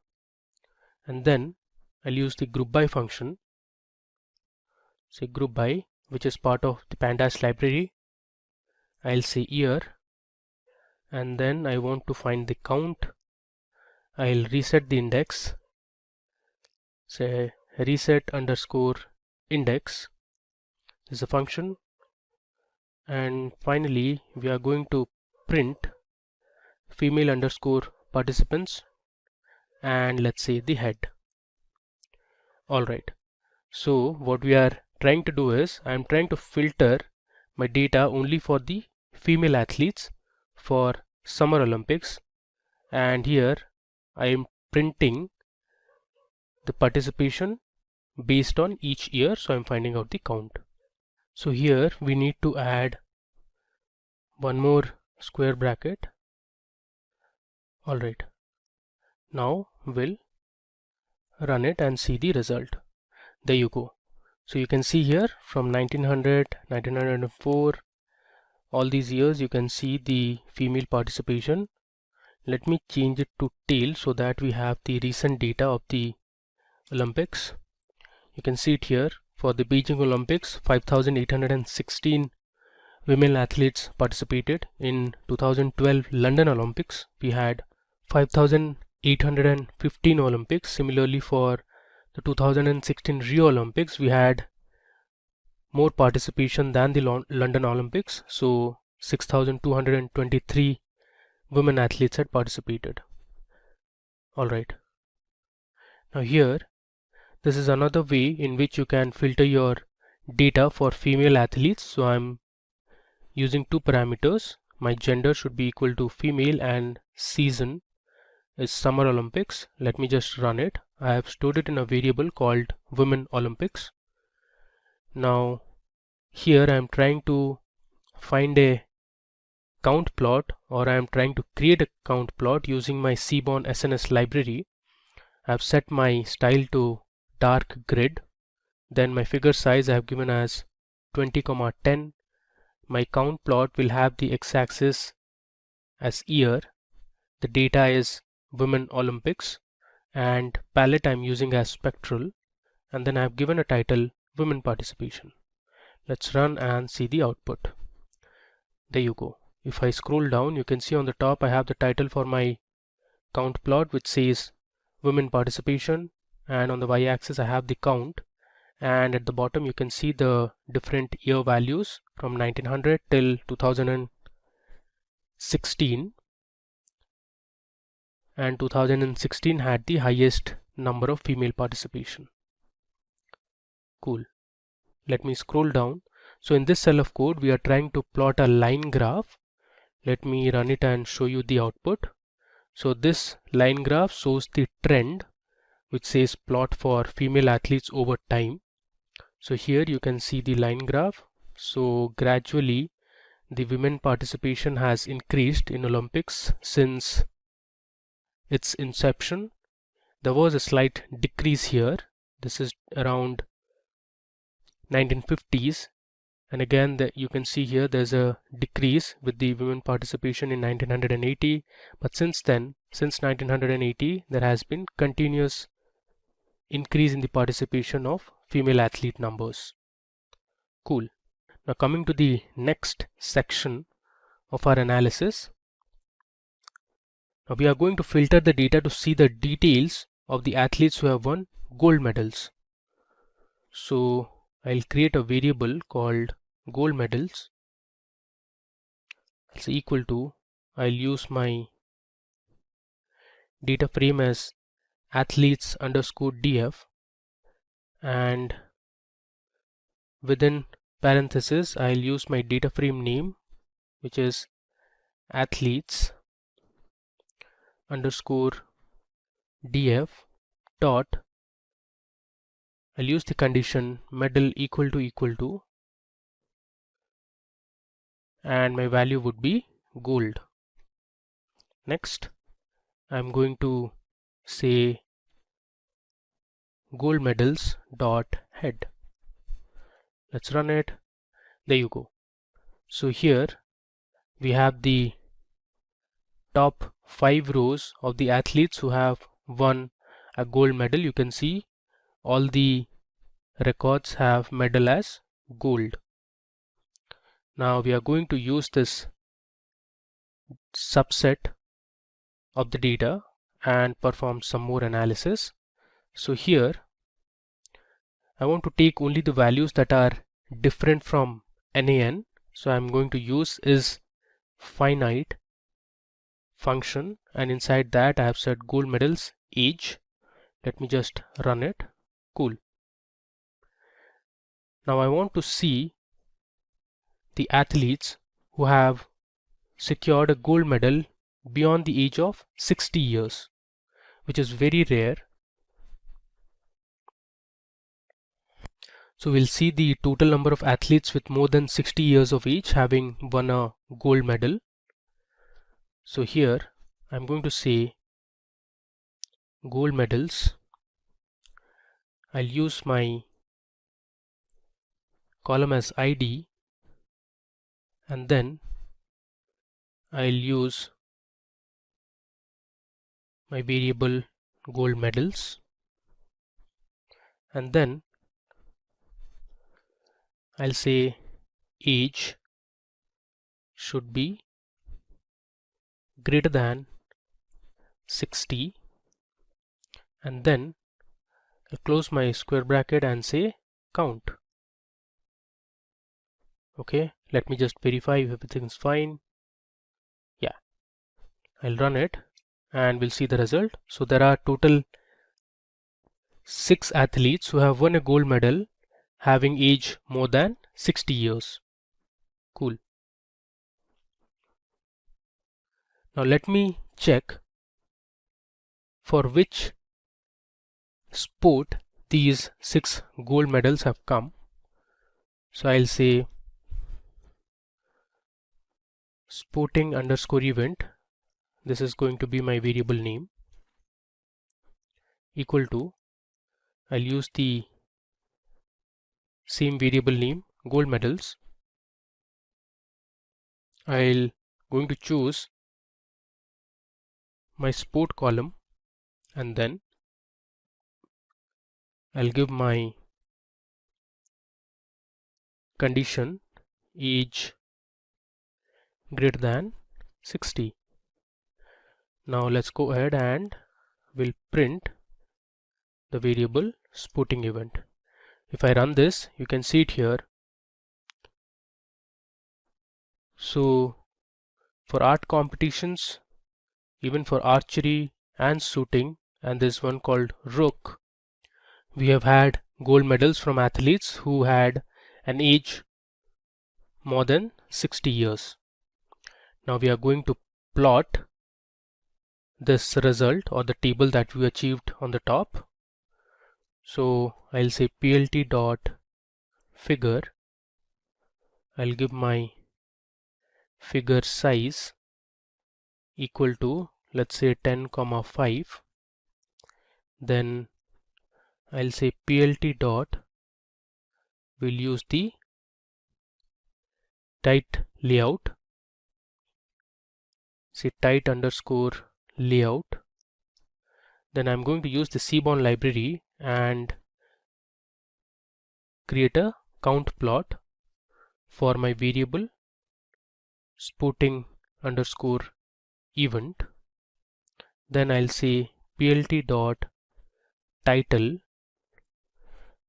and then I'll use the group by function. Say group by, which is part of the pandas library. I'll say year, and then I want to find the count. I'll reset the index, say reset underscore index is a function, and finally we are going to print female underscore participants, and let's say the head. Alright, so what we are trying to do is, I'm trying to filter my data only for the female athletes for Summer Olympics, and here I am printing the participation based on each year, so I'm finding out the count. So here we need to add one more square bracket. Alright, now we'll run it and see the result. There you go. So you can see here from 1900, 1904, all these years you can see the female participation Let me change it to tail so that we have the recent data of the Olympics. You can see it here. For the Beijing Olympics, 5,816 women athletes participated. In 2012 London Olympics, we had 5,815 Olympics. Similarly, for the 2016 Rio Olympics, we had more participation than the London Olympics. So 6,223 women athletes had participated. Alright. Now here, this is another way in which you can filter your data for female athletes. So I'm using two parameters. My gender should be equal to female and season is Summer Olympics. Let me just run it. I have stored it in a variable called Women Olympics. Now here I am trying to find a count plot, or I am trying to create a count plot using my Seaborn SNS library. I have set my style to dark grid. Then my figure size I have given as 20,10. My count plot will have the x-axis as year. The data is Women Olympics, and palette I'm using as spectral, and then I've given a title Women Participation. Let's run and see the output. There you go. If I scroll down, you can see on the top I have the title for my count plot, which says Women Participation, and on the y-axis I have the count, and at the bottom you can see the different year values from 1900 till 2016, and 2016 had the highest number of female participation. Cool. Let me scroll down. So in this cell of code we are trying to plot a line graph. Let me run it and show you the output. So this line graph shows the trend which says plot for female athletes over time. So here you can see the line graph. So gradually the women participation has increased in Olympics since its inception. There was a slight decrease here. This is around 1950s, and again you can see here there's a decrease with the women participation in 1980, but since then, since 1980, there has been continuous increase in the participation of female athlete numbers. Cool. Now coming to the next section of our analysis, now we are going to filter the data to see the details of the athletes who have won gold medals. So I'll create a variable called gold medals. It's equal to, I'll use my data frame as athletes underscore df, and within parenthesis I'll use my data frame name, which is athletes underscore df dot, I'll use the condition medal equal to, and my value would be gold. Next, I'm going to say gold medals dot head. Let's run it. There you go. So here we have the top 5 rows of the athletes who have won a gold medal. You can see all the records have medal as gold. Now we are going to use this subset of the data and perform some more analysis. So here I want to take only the values that are different from NaN. So I'm going to use is finite function, and inside that I have set gold medals age. Let me just run it. Cool. Now I want to see the athletes who have secured a gold medal beyond the age of 60 years, which is very rare. So we'll see the total number of athletes with more than 60 years of age having won a gold medal. So here I'm going to say gold medals. I'll use my column as ID, and then I'll use my variable gold medals, and then I'll say age should be greater than 60, and then I'll close my square bracket and say count. Okay, let me just verify if everything's fine. Yeah, I'll run it and we'll see the result. So there are total 6 athletes who have won a gold medal having age more than 60 years. Cool. Now let me check for which sport these 6 gold medals have come. So I'll say sporting underscore event. This is going to be my variable name, equal to, I'll use the same variable name, gold medals. I'll going to choose my sport column, and then I'll give my condition age greater than 60. Now let's go ahead and we'll print the variable sporting event. If I run this, you can see it here. So for art competitions, even for archery and shooting, and this one called rook, we have had gold medals from athletes who had an age more than 60 years. Now we are going to plot this result or the table that we achieved on the top. So I'll say plt dot figure. I'll give my figure size equal to, let's say 10,5. Then I'll say plt dot, we'll use the tight layout, say tight underscore layout. Then I'm going to use the Seaborn library and create a count plot for my variable sporting underscore event. Then I'll say plt dot title.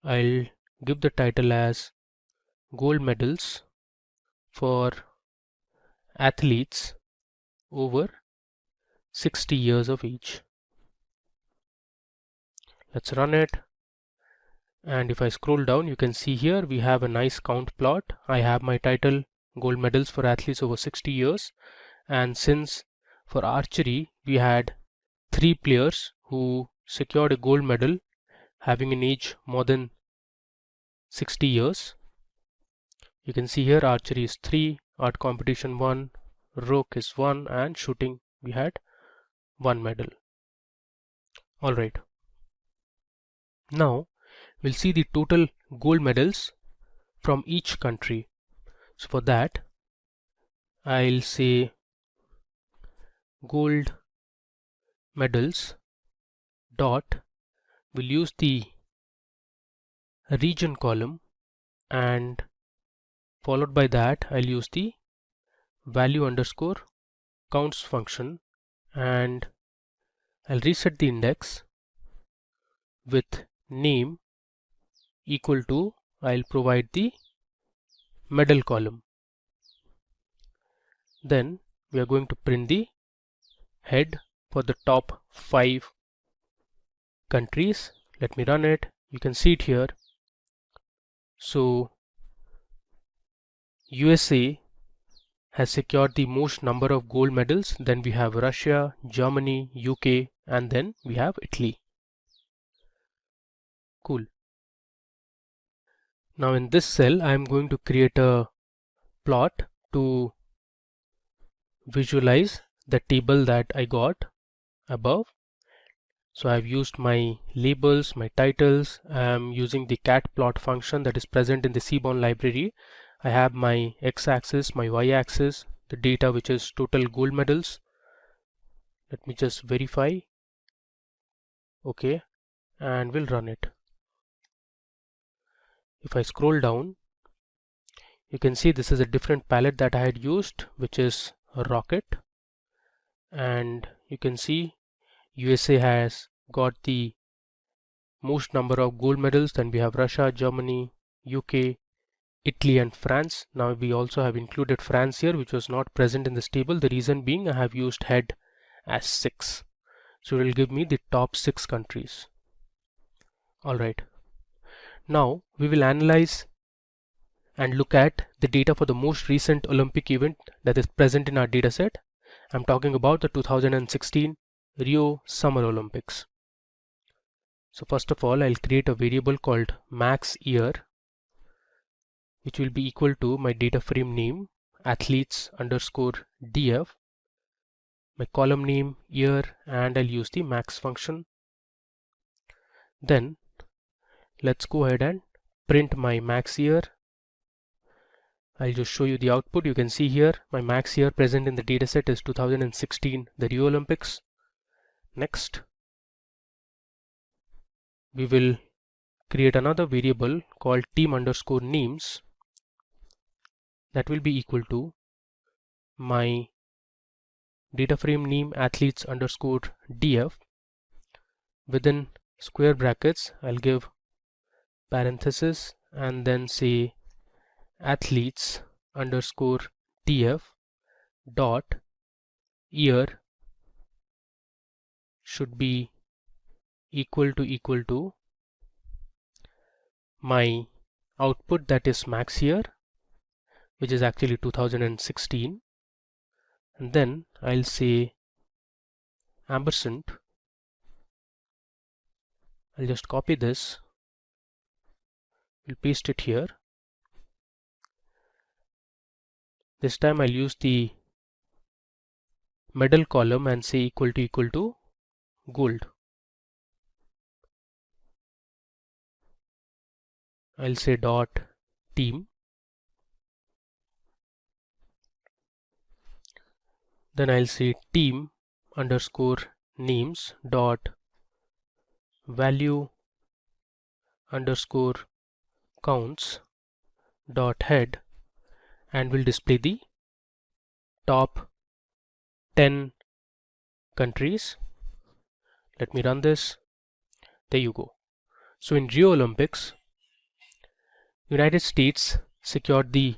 I'll give the title as gold medals for athletes over 60 years of age. Let's run it, and if I scroll down, you can see here we have a nice count plot. I have my title gold medals for athletes over 60 years, and since for archery we had 3 players who secured a gold medal having an age more than 60 years. You can see here archery is 3, art competition 1, rook is 1, and shooting we had 1 medal. Alright, now we'll see the total gold medals from each country. So for that I'll say gold medals dot, we'll use the region column, and followed by that I'll use the value underscore counts function, and I'll reset the index with name equal to, I'll provide the medal column. Then we are going to print the head for the top 5 countries. Let me run it. You can see it here. So USA has secured the most number of gold medals. Then we have Russia, Germany, UK, and then we have Italy. Cool. Now in this cell I am going to create a plot to visualize the table that I got above. So I've used my labels, my titles. I'm using the cat plot function that is present in the Seaborn library. I have my x-axis, my y-axis, the data which is total gold medals. Let me just verify. Okay, and we'll run it. If I scroll down, you can see this is a different palette that I had used, which is a rocket, and you can see USA has got the most number of gold medals. Then we have Russia, Germany, UK, Italy and France. Now we also have included France here, which was not present in this table. The reason being I have used head as 6. So it will give me the top 6 countries. Alright. Now we will analyze and look at the data for the most recent Olympic event that is present in our dataset. I'm talking about the 2016 Rio Summer Olympics. So first of all, I'll create a variable called max year, which will be equal to my data frame name athletes underscore df, my column name year, and I'll use the max function. Then let's go ahead and print my max year. I'll just show you the output. You can see here my max year present in the dataset is 2016, the Rio Olympics. Next, we will create another variable called team underscore names that will be equal to my data frame name athletes underscore df. Within square brackets, I'll give parenthesis and then say athletes underscore df dot year should be equal to my output, that is max year, which is actually 2016, and then I'll say ampersand. I'll just copy this, we'll paste it here. This time I'll use the medal column and say equal to gold. I'll say dot team. Then I'll say team underscore names dot value underscore counts dot head, and will display the top 10 countries. Let me run this. There you go. So in Rio Olympics, United States secured the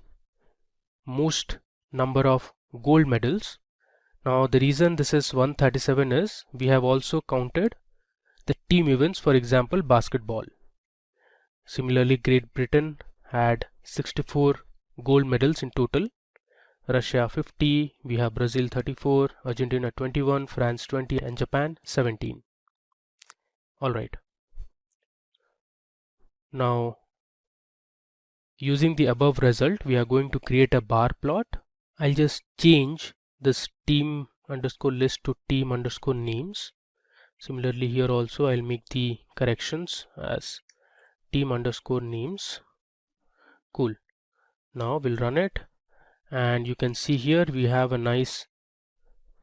most number of gold medals. Now the reason this is 137 is we have also counted the team events, for example basketball. Similarly, Great Britain had 64 gold medals in total, Russia 50, we have Brazil 34, Argentina 21, France 20 and Japan 17. Alright. Now using the above result, we are going to create a bar plot. I'll just change this team underscore list to team underscore names. Similarly here also I'll make the corrections as team underscore names. Cool. Now we'll run it, and you can see here we have a nice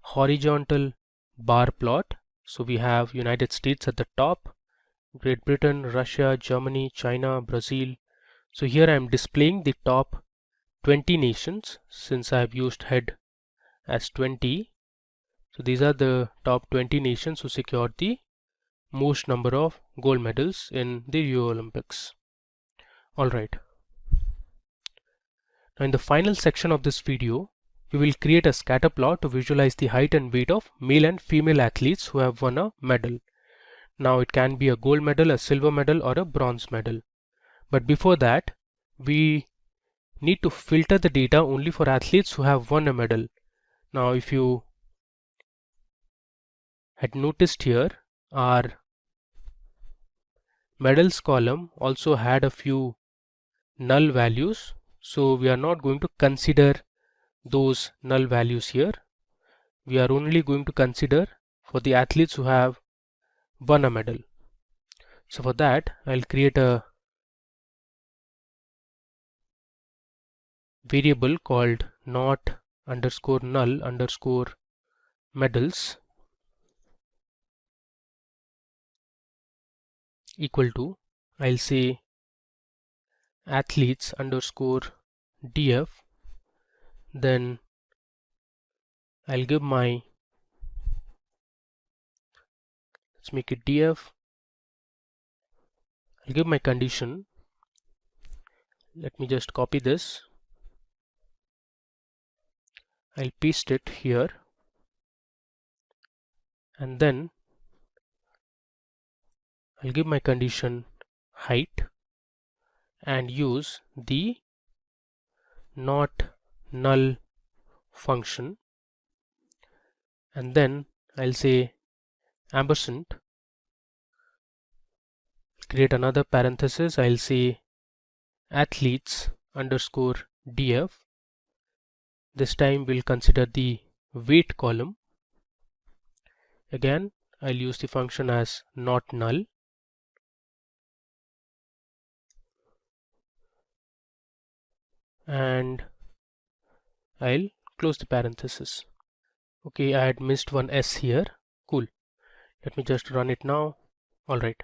horizontal bar plot. So we have United States at the top, Great Britain, Russia, Germany, China, Brazil. So here I am displaying the top 20 nations since I have used head as 20. So these are the top 20 nations who secured the most number of gold medals in the Rio Olympics. Alright. Now in the final section of this video, we will create a scatter plot to visualize the height and weight of male and female athletes who have won a medal. Now it can be a gold medal, a silver medal or a bronze medal. But before that, we need to filter the data only for athletes who have won a medal. Now if you had noticed here, our medals column also had a few null values, so we are not going to consider those null values here. We are only going to consider for the athletes who have won a medal. So for that, I'll create a variable called not underscore null underscore medals. equal to, I'll say athletes underscore df, then I'll give my, let's make it df, I'll give my condition. Let me just copy this, I'll paste it here, and then I'll give my condition height and use the not null function, and then I'll say ampersand, create another parenthesis, I'll say athletes underscore df. This time we'll consider the weight column. Again, I'll use the function as not null, and I'll close the parenthesis. Okay, I had missed one s here. Cool. Let me just run it now. Alright.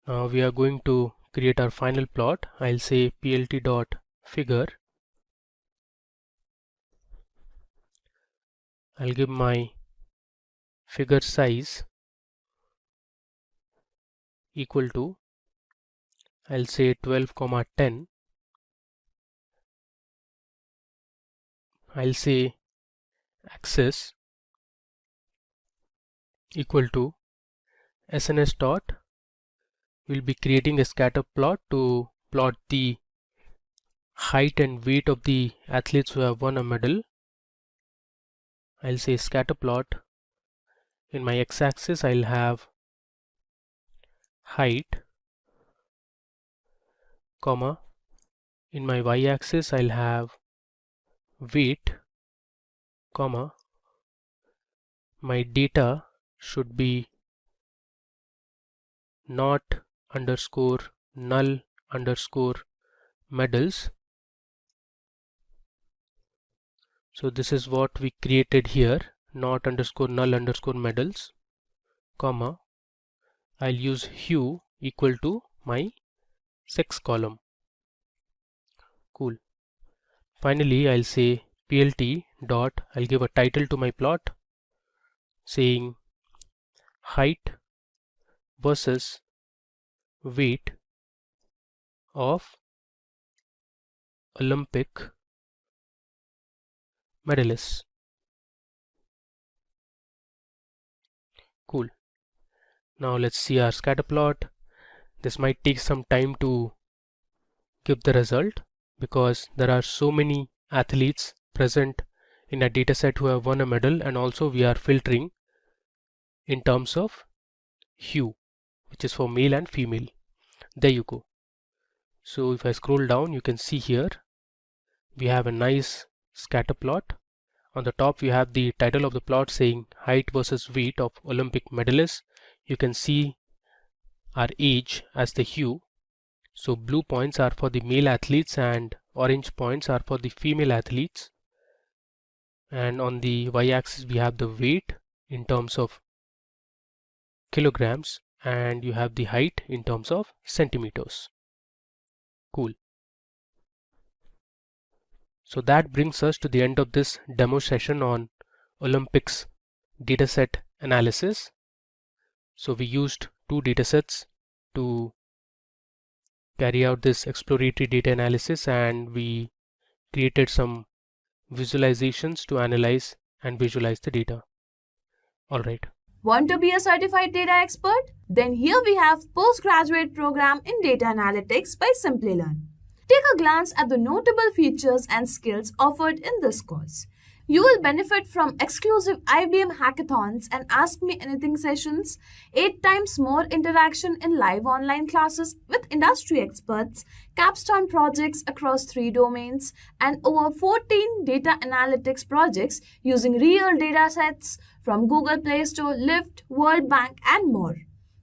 Now we are going to create our final plot. I'll say plt.figure. I'll give my figure size equal to, I'll say 12,10. I'll say axis equal to SNS dot. We'll be creating a scatter plot to plot the height and weight of the athletes who have won a medal. I'll say scatter plot. In my x-axis I'll have height, comma, in my y-axis I'll have weight, comma, my data should be not underscore null underscore medals. So this is what we created here, not underscore null underscore medals, comma, I'll use hue equal to my sex column. Cool. Finally, I'll say plt dot, I'll give a title to my plot saying height versus weight of Olympic medalists. Cool. Now let's see our scatter plot. This might take some time to give the result because there are so many athletes present in a dataset who have won a medal, and also we are filtering in terms of hue, which is for male and female. There you go. So if I scroll down, you can see here we have a nice scatter plot. On the top we have the title of the plot saying height versus weight of Olympic medalists. You can see our age as the hue. So blue points are for the male athletes and orange points are for the female athletes. And on the y-axis we have the weight in terms of kilograms, and you have the height in terms of centimeters. Cool. So that brings us to the end of this demo session on Olympics dataset analysis. So we used two datasets to carry out this exploratory data analysis, and we created some visualizations to analyze and visualize the data. Alright. Want to be a certified data expert? Then here we have postgraduate program in data analytics by Simplilearn. Take a glance at the notable features and skills offered in this course. You will benefit from exclusive IBM hackathons and Ask Me Anything sessions, 8 times more interaction in live online classes with industry experts, capstone projects across 3 domains, and over 14 data analytics projects using real data sets from Google Play Store, Lyft, World Bank, and more.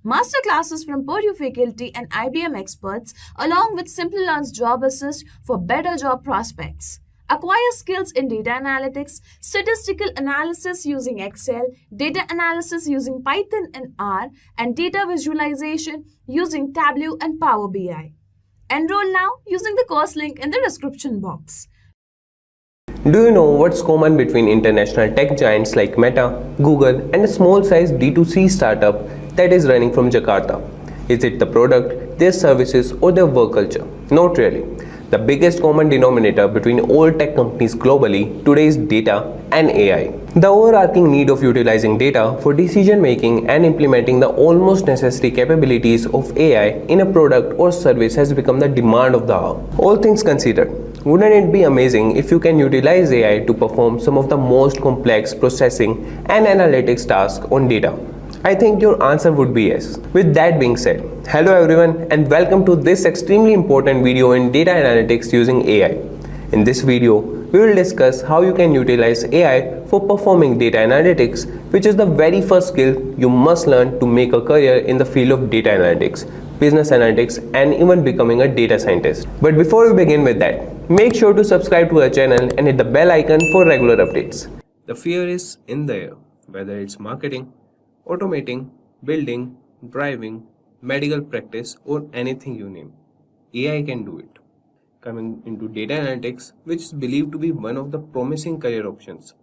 Master classes from Purdue faculty and IBM experts, along with Simplilearn's Job Assist for better job prospects. Acquire skills in data analytics, statistical analysis using Excel, data analysis using Python and R, and data visualization using Tableau and Power BI. Enroll now using the course link in the description box. Do you know what's common between international tech giants like Meta, Google, and a small-sized D2C startup that is running from Jakarta? Is it the product, their services, or their work culture? Not really. The biggest common denominator between all tech companies globally today is data and AI. The overarching need of utilizing data for decision making and implementing the almost necessary capabilities of AI in a product or service has become the demand of the hour. All things considered, wouldn't it be amazing if you can utilize AI to perform some of the most complex processing and analytics tasks on data? I think your answer would be yes. With that being said, hello everyone and welcome to this extremely important video in data analytics using AI. In this video, we will discuss how you can utilize AI for performing data analytics, which is the very first skill you must learn to make a career in the field of data analytics, business analytics, and even becoming a data scientist. But before we begin with that, make sure to subscribe to our channel and hit the bell icon for regular updates. The fear is in the air, whether it's marketing, automating, building, driving, medical practice, or anything you name. AI can do it. Coming into data analytics, which is believed to be one of the promising career options.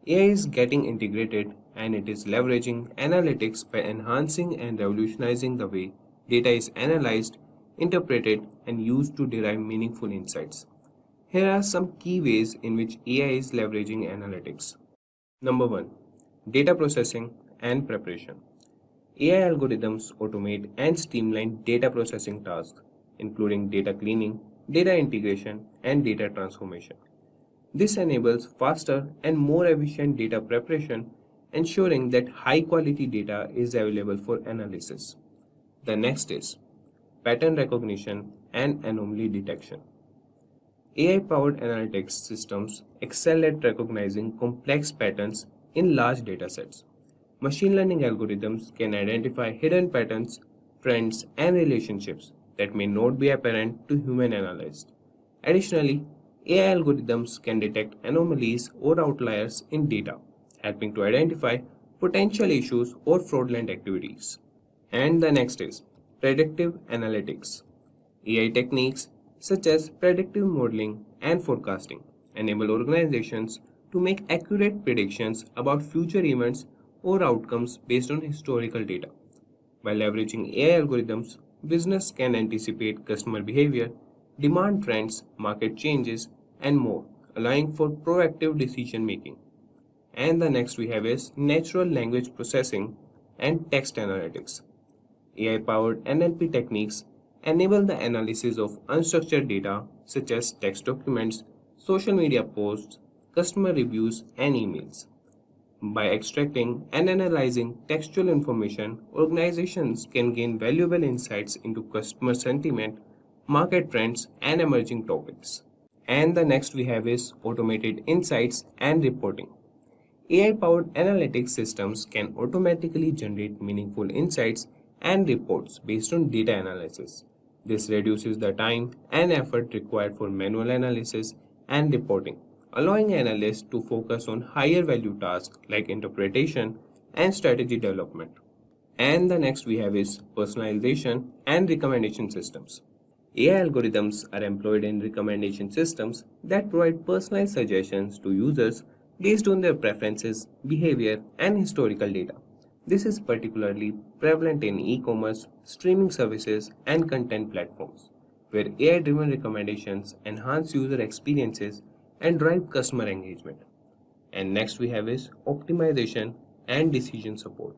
AI is getting integrated and it is leveraging analytics by enhancing and revolutionizing the way data is analyzed, interpreted, and used to derive meaningful insights. Here are some key ways in which AI is leveraging analytics. Number 1. Data processing and preparation. AI algorithms automate and streamline data processing tasks, including data cleaning, data integration, and data transformation. This enables faster and more efficient data preparation, ensuring that high-quality data is available for analysis. The next is pattern recognition and anomaly detection. AI-powered analytics systems excel at recognizing complex patterns in large datasets. Machine learning algorithms can identify hidden patterns, trends, and relationships that may not be apparent to human analysts. Additionally, AI algorithms can detect anomalies or outliers in data, helping to identify potential issues or fraudulent activities. And the next is predictive analytics. AI techniques such as predictive modeling and forecasting enable organizations to make accurate predictions about future events or outcomes based on historical data. By leveraging AI algorithms, business can anticipate customer behavior, demand trends, market changes, and more, allowing for proactive decision making. And the next we have is natural language processing and text analytics. AI-powered NLP techniques enable the analysis of unstructured data such as text documents, social media posts, customer reviews, and emails. By extracting and analyzing textual information, organizations can gain valuable insights into customer sentiment, market trends, and emerging topics. And the next we have is automated insights and reporting. AI-powered analytics systems can automatically generate meaningful insights and reports based on data analysis. This reduces the time and effort required for manual analysis and reporting, allowing analysts to focus on higher value tasks like interpretation and strategy development. And the next we have is personalization and recommendation systems. AI algorithms are employed in recommendation systems that provide personalized suggestions to users based on their preferences, behavior, and historical data. This is particularly prevalent in e-commerce, streaming services, and content platforms, where AI-driven recommendations enhance user experiences and drive customer engagement. And next we have is optimization and decision support.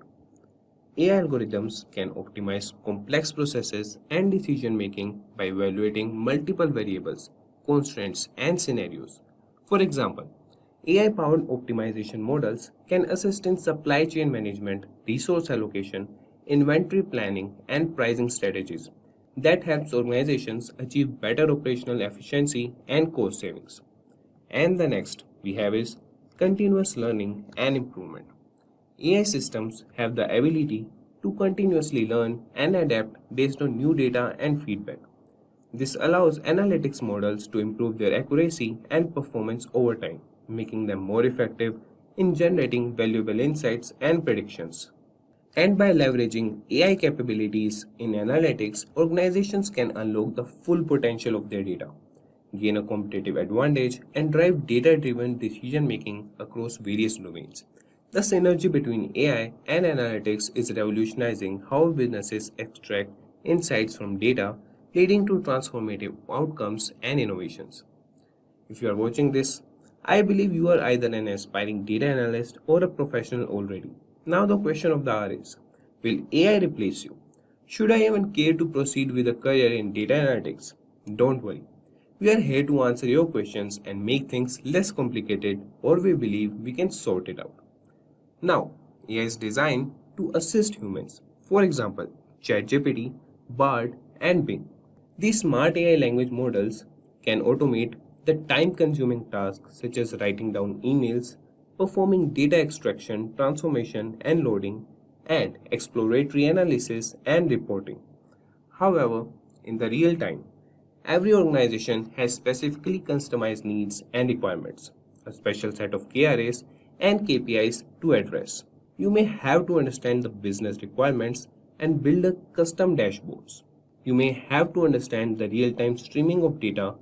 AI algorithms can optimize complex processes and decision making by evaluating multiple variables, constraints, and scenarios. For example, AI-powered optimization models can assist in supply chain management, resource allocation, inventory planning, and pricing strategies that helps organizations achieve better operational efficiency and cost savings. And the next we have is continuous learning and improvement. AI systems have the ability to continuously learn and adapt based on new data and feedback. This allows analytics models to improve their accuracy and performance over time, making them more effective in generating valuable insights and predictions. And by leveraging AI capabilities in analytics, organizations can unlock the full potential of their data, gain a competitive advantage, and drive data driven decision making across various domains. The synergy between AI and analytics is revolutionizing how businesses extract insights from data, leading to transformative outcomes and innovations. If you are watching this, I believe you are either an aspiring data analyst or a professional already. Now, the question of the hour is, will AI replace you? Should I even care to proceed with a career in data analytics? Don't worry. We are here to answer your questions and make things less complicated, or we believe we can sort it out. Now, AI is designed to assist humans. For example, ChatGPT, Bard, and Bing. These smart AI language models can automate the time-consuming tasks such as writing down emails, performing data extraction, transformation and loading, and exploratory analysis and reporting. However, in the real time, every organization has specifically customized needs and requirements, a special set of KRAs and KPIs to address. You may have to understand the business requirements and build a custom dashboards. You may have to understand the real-time streaming of data,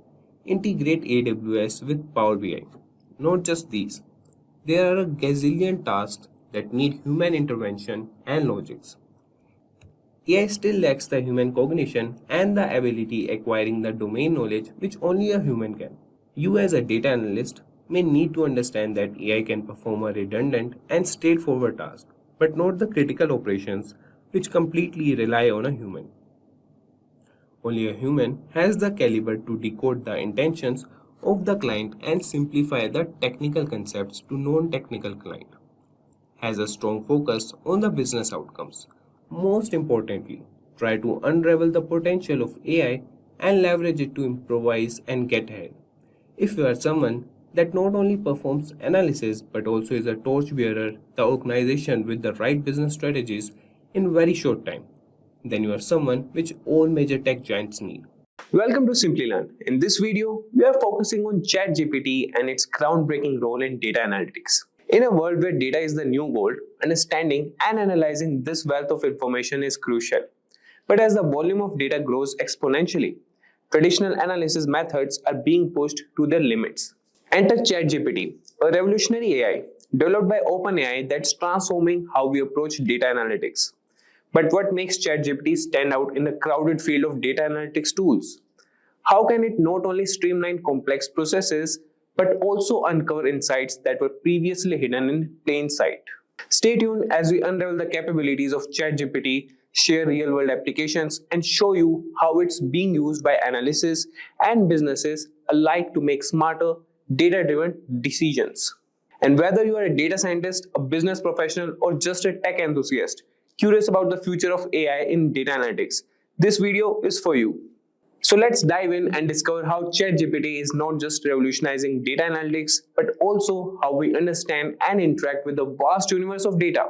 integrate AWS with Power BI. Not just these, there are a gazillion tasks that need human intervention and logics. AI still lacks the human cognition and the ability acquiring the domain knowledge which only a human can. You as a data analyst may need to understand that AI can perform a redundant and straightforward task, but not the critical operations which completely rely on a human. Only a human has the caliber to decode the intentions of the client and simplify the technical concepts to non-technical client. Has a strong focus on the business outcomes. Most importantly, try to unravel the potential of AI and leverage it to improvise and get ahead. If you are someone that not only performs analysis but also is a torchbearer the organization with the right business strategies in very short time, then you are someone which all major tech giants need. Welcome to Simplilearn. In this video, we are focusing on ChatGPT and its groundbreaking role in data analytics. In a world where data is the new gold, understanding and analyzing this wealth of information is crucial. But as the volume of data grows exponentially, traditional analysis methods are being pushed to their limits. Enter ChatGPT, a revolutionary AI developed by OpenAI that's transforming how we approach data analytics. But what makes ChatGPT stand out in the crowded field of data analytics tools? How can it not only streamline complex processes but also uncover insights that were previously hidden in plain sight? Stay tuned as we unravel the capabilities of ChatGPT, share real-world applications, and show you how it's being used by analysts and businesses alike to make smarter, data-driven decisions. And whether you are a data scientist, a business professional, or just a tech enthusiast curious about the future of AI in data analytics, this video is for you. So let's dive in and discover how ChatGPT is not just revolutionizing data analytics, but also how we understand and interact with the vast universe of data.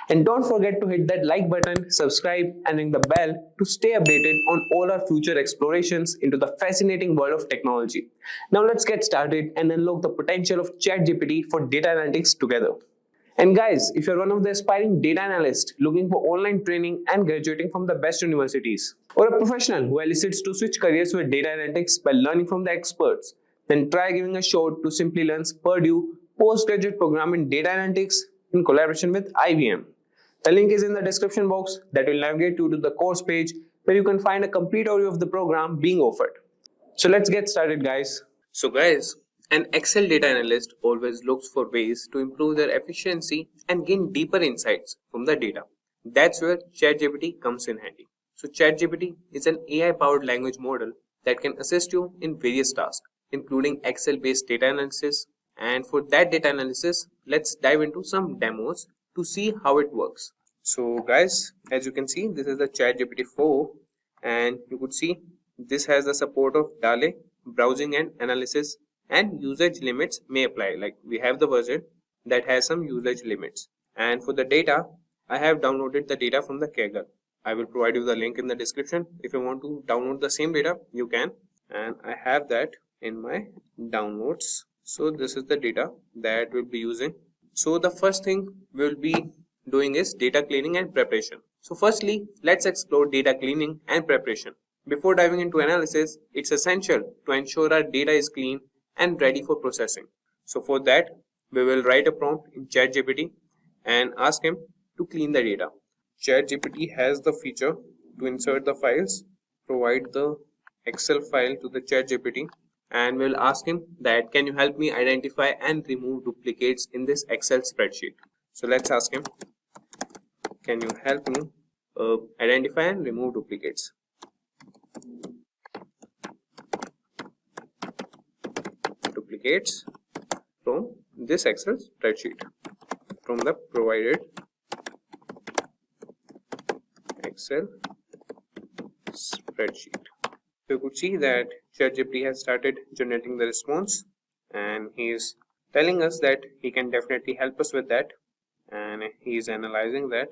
And don't forget to hit that like button, subscribe, and ring the bell to stay updated on all our future explorations into the fascinating world of technology. Now let's get started and unlock the potential of ChatGPT for data analytics together. And guys, if you're one of the aspiring data analysts looking for online training and graduating from the best universities, or a professional who elicits to switch careers with data analytics by learning from the experts, then try giving a shot to Simplilearn's Purdue postgraduate program in data analytics in collaboration with IBM. The link is in the description box that will navigate you to the course page where you can find a complete overview of the program being offered. So let's get started, guys. So guys, an Excel data analyst always looks for ways to improve their efficiency and gain deeper insights from the data. That's where ChatGPT comes in handy. So ChatGPT is an AI-powered language model that can assist you in various tasks, including Excel-based data analysis. And for that data analysis, let's dive into some demos to see how it works. So guys, as you can see, this is the ChatGPT 4, and you could see this has the support of DALL-E, browsing and analysis, and usage limits may apply. Like we have the version that has some usage limits. And for the data, I have downloaded the data from the Kaggle. I will provide you the link in the description. If you want to download the same data, you can, and I have that in my downloads. So this is the data that we'll be using. So the first thing we'll be doing is data cleaning and preparation. So firstly, let's explore data cleaning and preparation. Before diving into analysis, it's essential to ensure our data is clean and ready for processing. So for that, we will write a prompt in ChatGPT and ask him to clean the data. ChatGPT has the feature to insert the files, provide the Excel file to the ChatGPT, and we'll ask him that can you help me identify and remove duplicates in this Excel spreadsheet. So let's ask him, can you help me identify and remove duplicates? Duplicates from this Excel spreadsheet, from the provided Excel spreadsheet. So you could see that ChatGPT has started generating the response, and he is telling us that he can definitely help us with that, and he is analyzing that.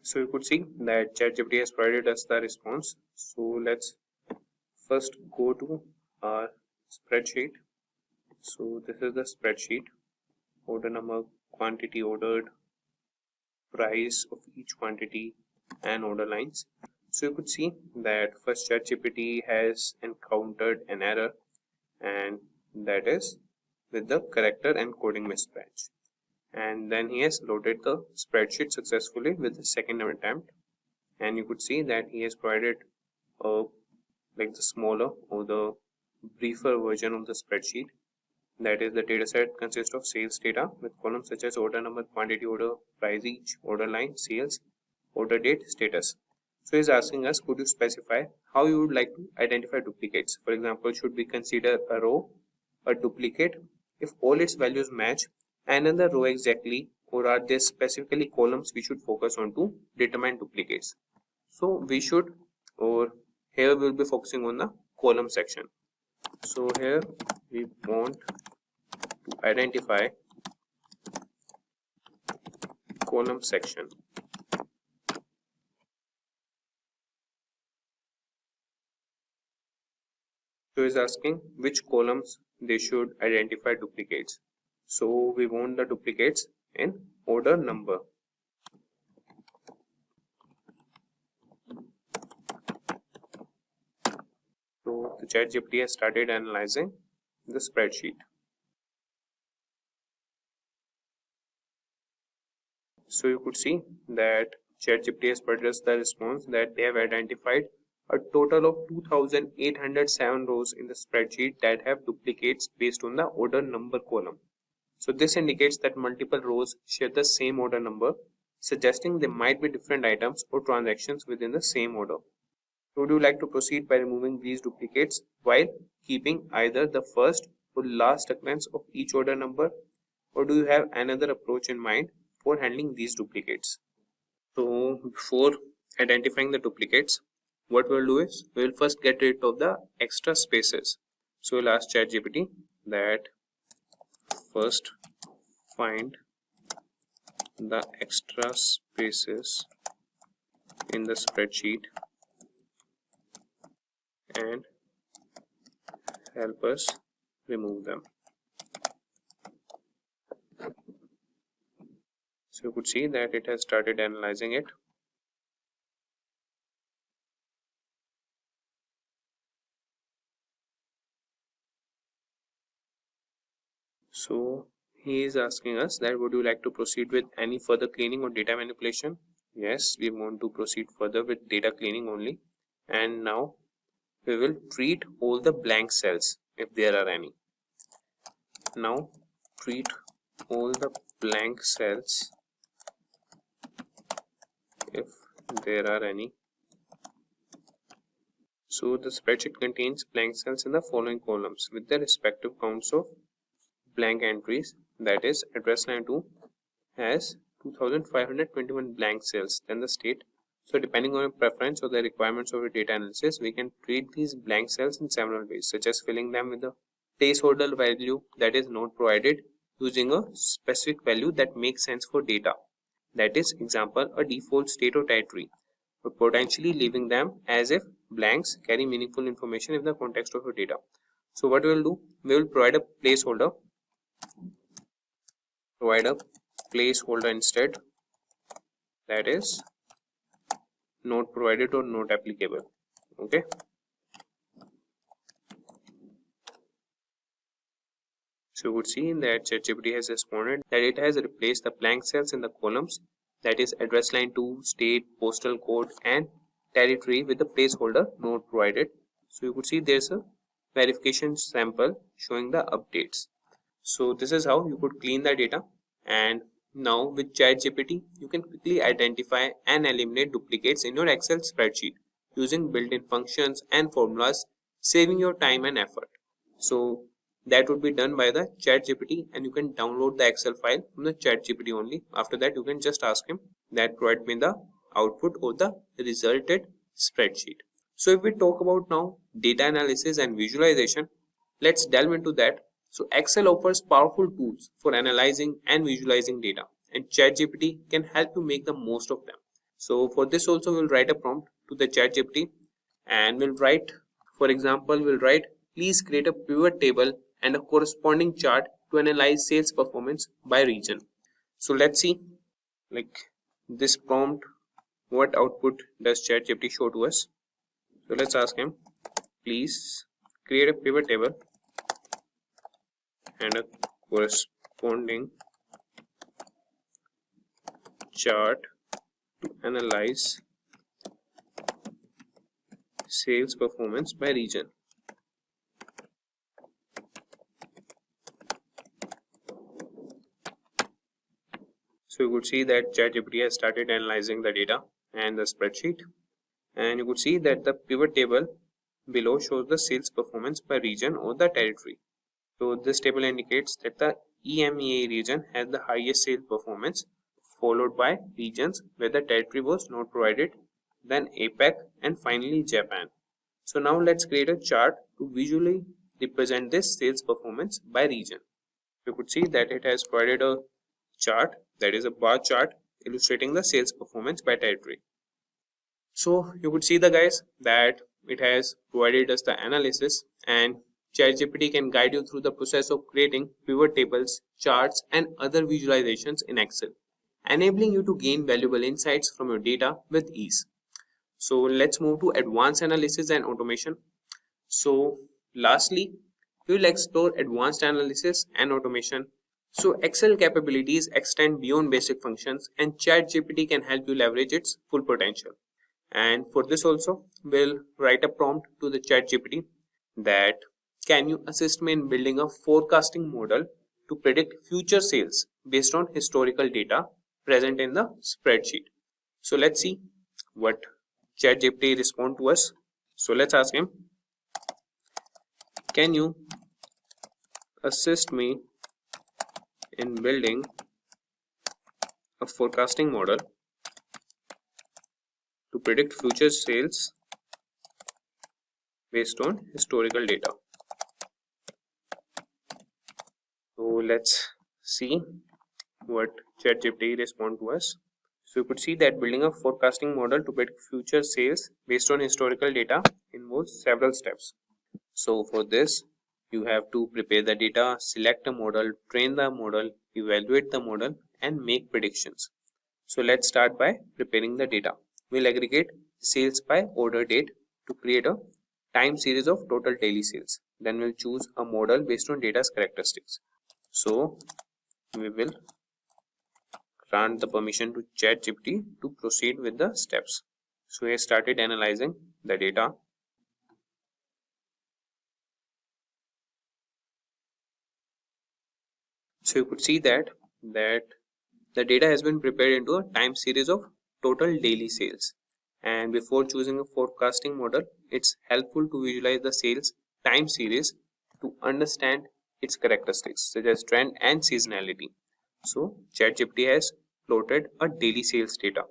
So you could see that ChatGPT has provided us the response. So let's first go to our spreadsheet. So this is the spreadsheet: order number, quantity ordered, price of each quantity, and order lines. So you could see that first ChatGPT has encountered an error, and that is with the character encoding mismatch. And then he has loaded the spreadsheet successfully with the second attempt, and you could see that he has provided like the smaller or the briefer version of the spreadsheet. That is, the dataset consists of sales data with columns such as order number, quantity order, price each, order line, sales, order date, status. So he's asking us, could you specify how you would like to identify duplicates? For example, should we consider a row a duplicate if all its values match another row exactly, or are there specifically columns we should focus on to determine duplicates? So we should, or here we'll be focusing on the column section. So here we want to identify column section. So is asking which columns they should identify duplicates. So we want the duplicates in order number. So the ChatGPT has started analyzing the spreadsheet. So you could see that ChatGPT has produced the response that they have identified a total of 2,807 rows in the spreadsheet that have duplicates based on the order number column. So this indicates that multiple rows share the same order number, suggesting there might be different items or transactions within the same order. So would you like to proceed by removing these duplicates while keeping either the first or last occurrence of each order number, or do you have another approach in mind for handling these duplicates? So before identifying the duplicates, what we'll do is we'll first get rid of the extra spaces. So we'll ask ChatGPT that first find the extra spaces in the spreadsheet and help us remove them. So you could see that it has started analyzing it. So he is asking us that would you like to proceed with any further cleaning or data manipulation? Yes, we want to proceed further with data cleaning only. And now we will treat all the blank cells if there are any. Now treat all the blank cells if there are any. So the spreadsheet contains blank cells in the following columns with their respective counts of blank entries. That is, address line 2 has 2521 blank cells, then the state. So depending on your preference or the requirements of your data analysis, we can treat these blank cells in several ways, such as filling them with a placeholder value that is not provided using a specific value that makes sense for data. That is, example, a default state or territory, but potentially leaving them as if blanks carry meaningful information in the context of your data. So what we will do, we will provide a placeholder instead, that is not provided or not applicable. Okay. So you would see that ChatGPT has responded that it has replaced the blank cells in the columns, that is address line 2, state, postal code and territory, with the placeholder not provided. So you could see there's a verification sample showing the updates. So this is how you could clean the data. And now with ChatGPT, you can quickly identify and eliminate duplicates in your Excel spreadsheet using built-in functions and formulas, saving your time and effort. So that would be done by the ChatGPT, and you can download the Excel file from the ChatGPT only. After that, you can just ask him that provide me the output or the resulted spreadsheet. So if we talk about now data analysis and visualization, let's delve into that. So Excel offers powerful tools for analyzing and visualizing data, and ChatGPT can help you make the most of them. So for this also we'll write a prompt to the ChatGPT, and we'll write, for example, please create a pivot table and a corresponding chart to analyze sales performance by region. So let's see, like this prompt, what output does ChatGPT show to us. So let's ask him, please create a pivot table and a corresponding chart to analyze sales performance by region. So you could see that ChatGPT has started analyzing the data and the spreadsheet, and you could see that the pivot table below shows the sales performance by region or the territory. So this table indicates that the EMEA region has the highest sales performance, followed by regions where the territory was not provided, then APAC, and finally Japan. So now let's create a chart to visually represent this sales performance by region. You could see that it has provided a chart, that is a bar chart illustrating the sales performance by territory. So you could see the guys that it has provided us the analysis, and ChatGPT can guide you through the process of creating pivot tables, charts and other visualizations in Excel, enabling you to gain valuable insights from your data with ease. So let's move to advanced analysis and automation. So lastly, we will explore advanced analysis and automation. So Excel capabilities extend beyond basic functions, and ChatGPT can help you leverage its full potential. And for this also, we'll write a prompt to the ChatGPT that can you assist me in building a forecasting model to predict future sales based on historical data present in the spreadsheet. So let's see what ChatGPT respond to us. So let's ask him, can you assist me in building a forecasting model to predict future sales based on historical data. So let's see what ChatGPT respond to us. So you could see that building a forecasting model to predict future sales based on historical data involves several steps. So for this, you have to prepare the data, select a model, train the model, evaluate the model and make predictions. So let's start by preparing the data. We'll aggregate sales by order date to create a time series of total daily sales. Then we'll choose a model based on data's characteristics. So we will grant the permission to ChatGPT to proceed with the steps. So he started analyzing the data. So you could see that the data has been prepared into a time series of total daily sales. And before choosing a forecasting model, it's helpful to visualize the sales time series to understand its characteristics such as trend and seasonality. So ChatGPT has plotted a daily sales data,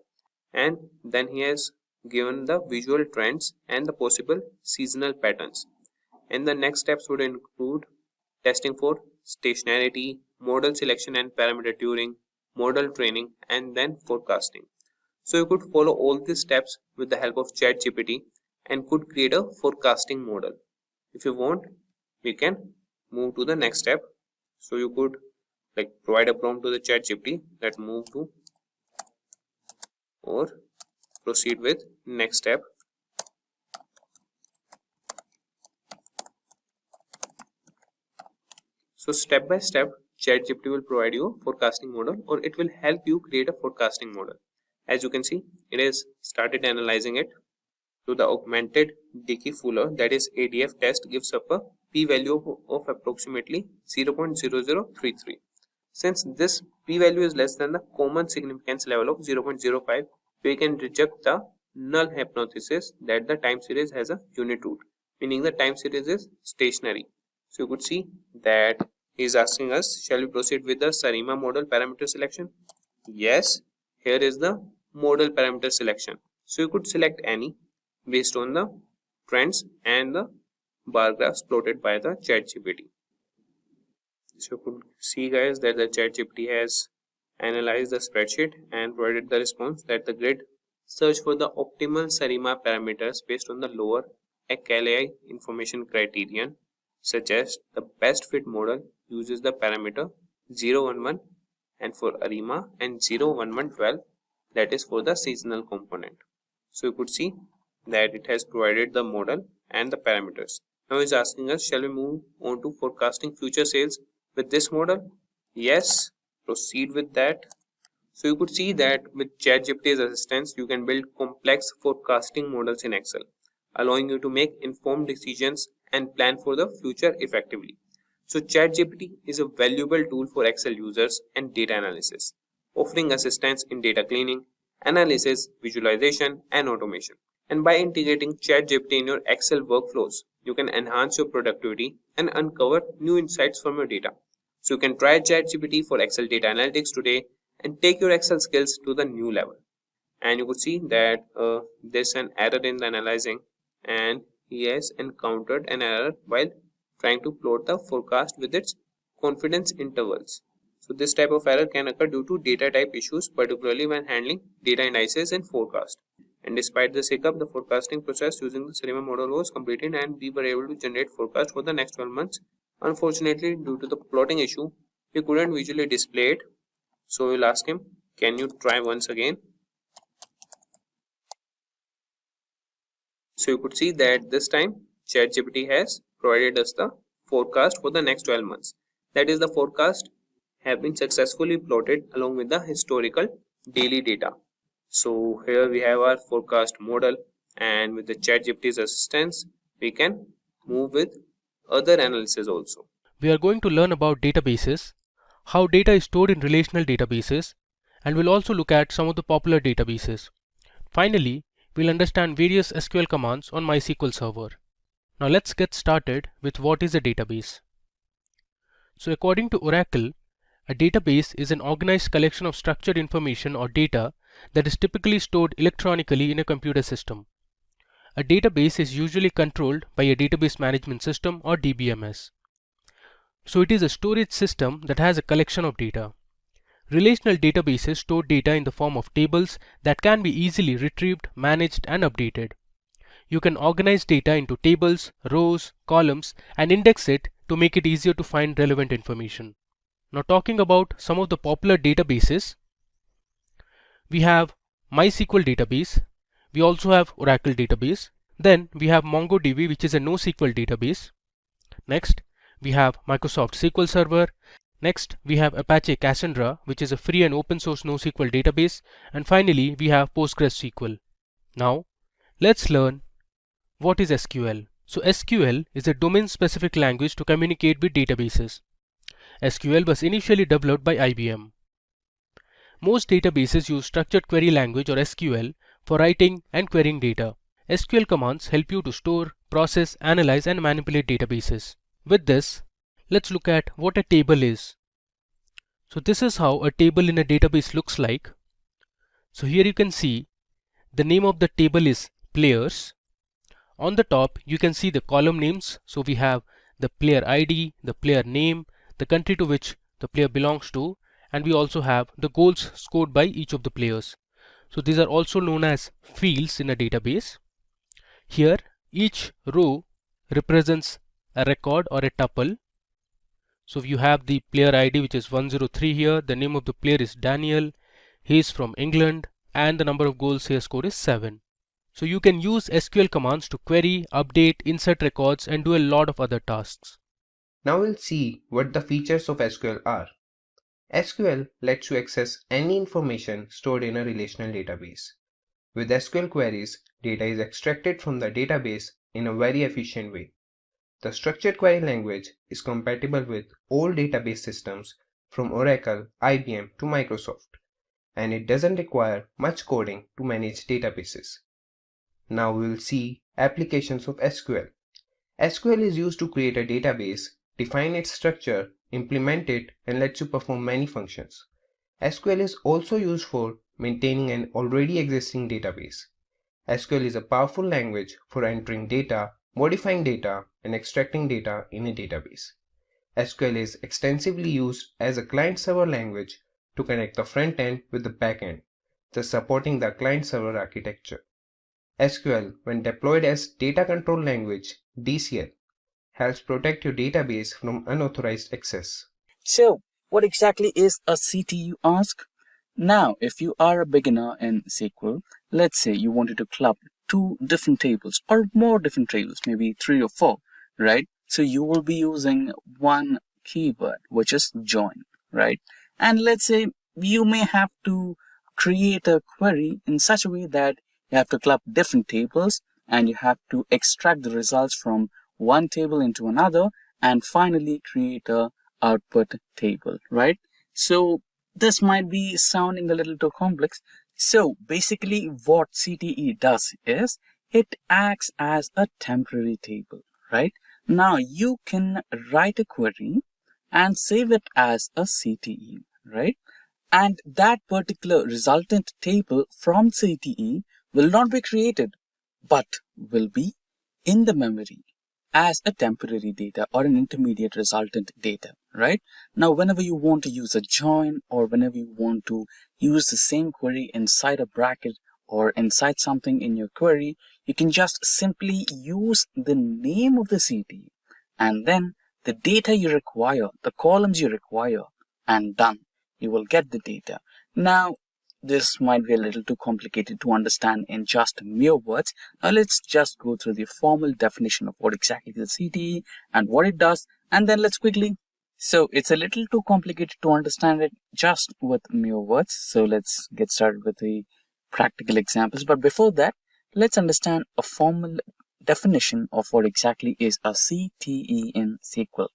and then he has given the visual trends and the possible seasonal patterns. And the next steps would include testing for stationarity, model selection and parameter tuning, model training, and then forecasting. So you could follow all these steps with the help of ChatGPT and could create a forecasting model. If you want, we can move to the next step. So you could provide a prompt to the ChatGPT that move to or proceed with next step. So step by step, ChatGPT will provide you a forecasting model, or it will help you create a forecasting model. As you can see, it has started analyzing it. So the augmented Dickey-Fuller, that is ADF test, gives up a p-value of approximately 0.0033. Since this p-value is less than the common significance level of 0.05, we can reject the null hypothesis that the time series has a unit root, meaning the time series is stationary. So you could see that he is asking us, shall we proceed with the SARIMA model parameter selection? Yes, here is the model parameter selection. So you could select any based on the trends and the bar graphs plotted by the ChatGPT. So you could see, guys, that the ChatGPT has analyzed the spreadsheet and provided the response that the grid search for the optimal SARIMA parameters based on the lower ACALI information criterion, suggests the best fit model uses the parameter 011 and for ARIMA and 01112, that is for the seasonal component. So you could see that it has provided the model and the parameters. Now it's asking us, shall we move on to forecasting future sales with this model? Yes, proceed with that. So you could see that with ChatGPT's assistance, you can build complex forecasting models in Excel, allowing you to make informed decisions and plan for the future effectively. So ChatGPT is a valuable tool for Excel users and data analysis, offering assistance in data cleaning, analysis, visualization, and automation. And by integrating ChatGPT in your Excel workflows, you can enhance your productivity and uncover new insights from your data. So you can try ChatGPT for Excel data analytics today and take your Excel skills to the new level. And you could see that there's an error in the analyzing, and he has encountered an error while trying to plot the forecast with its confidence intervals. So this type of error can occur due to data type issues, particularly when handling data indices and forecast. And despite this hiccup, the forecasting process using the SARIMA model was completed and we were able to generate forecast for the next 12 months. Unfortunately, due to the plotting issue, we couldn't visually display it. So we'll ask him, can you try once again? So you could see that this time ChatGPT has provided us the forecast for the next 12 months. That is, the forecast have been successfully plotted along with the historical daily data. So here we have our forecast model, and with the ChatGPT's assistance, we can move with other analysis also. We are going to learn about databases, how data is stored in relational databases, and we'll also look at some of the popular databases. Finally, we'll understand various SQL commands on MySQL Server. Now let's get started with what is a database. So according to Oracle, a database is an organized collection of structured information or data that is typically stored electronically in a computer system. A database is usually controlled by a database management system or DBMS. So it is a storage system that has a collection of data. Relational databases store data in the form of tables that can be easily retrieved, managed, and updated. You can organize data into tables, rows, columns, and index it to make it easier to find relevant information. Now talking about some of the popular databases, we have MySQL database, we also have Oracle database, then we have MongoDB, which is a NoSQL database. Next, we have Microsoft SQL Server. Next, we have Apache Cassandra, which is a free and open source NoSQL database. And finally, we have PostgreSQL. Now, let's learn what is SQL. So SQL is a domain-specific language to communicate with databases. SQL was initially developed by IBM. Most databases use structured query language or SQL for writing and querying data. SQL commands help you to store, process, analyze, and manipulate databases. With this, let's look at what a table is. So this is how a table in a database looks like. So here you can see the name of the table is players. On the top, you can see the column names. So we have the player ID, the player name, the country to which the player belongs to, and we also have the goals scored by each of the players. So these are also known as fields in a database. Here, each row represents a record or a tuple. So you have the player ID, which is 103 here. The name of the player is Daniel. He is from England, and the number of goals he has scored is 7. So you can use SQL commands to query, update, insert records, and do a lot of other tasks. Now we'll see what the features of SQL are. SQL lets you access any information stored in a relational database. With SQL queries, data is extracted from the database in a very efficient way. The structured query language is compatible with all database systems from Oracle, IBM to Microsoft, and it doesn't require much coding to manage databases. Now we will see applications of SQL. SQL is used to create a database, define its structure, implement it, and lets you perform many functions. SQL is also used for maintaining an already existing database. SQL is a powerful language for entering data, modifying data, and extracting data in a database. SQL is extensively used as a client-server language to connect the front end with the back end, thus supporting the client-server architecture. SQL, when deployed as Data Control Language (DCL), helps protect your database from unauthorized access. So, what exactly is a CT, you ask? Now, if you are a beginner in SQL, let's say you wanted to club two different tables or more different tables, maybe 3 or 4, right? So you will be using one keyword, which is join, right? And let's say you may have to create a query in such a way that you have to club different tables and you have to extract the results from one table into another and finally create a output table, right? So this might be sounding a little too complex. So basically what CTE does is it acts as a temporary table, right? Now you can write a query and save it as a CTE, right? And that particular resultant table from CTE will not be created, but will be in the memory as a temporary data or an intermediate resultant data, right? Now, whenever you want to use a join or whenever you want to use the same query inside a bracket or inside something in your query, you can just simply use the name of the CTE and then the data you require, the columns you require, and done. You will get the data. Now, this might be a little too complicated to understand in just mere words. Now let's just go through the formal definition of what exactly is a CTE and what it does, and then let's quickly. So it's a little too complicated to understand it just with mere words. So let's get started with the practical examples. But before that, let's understand a formal definition of what exactly is a CTE in SQL.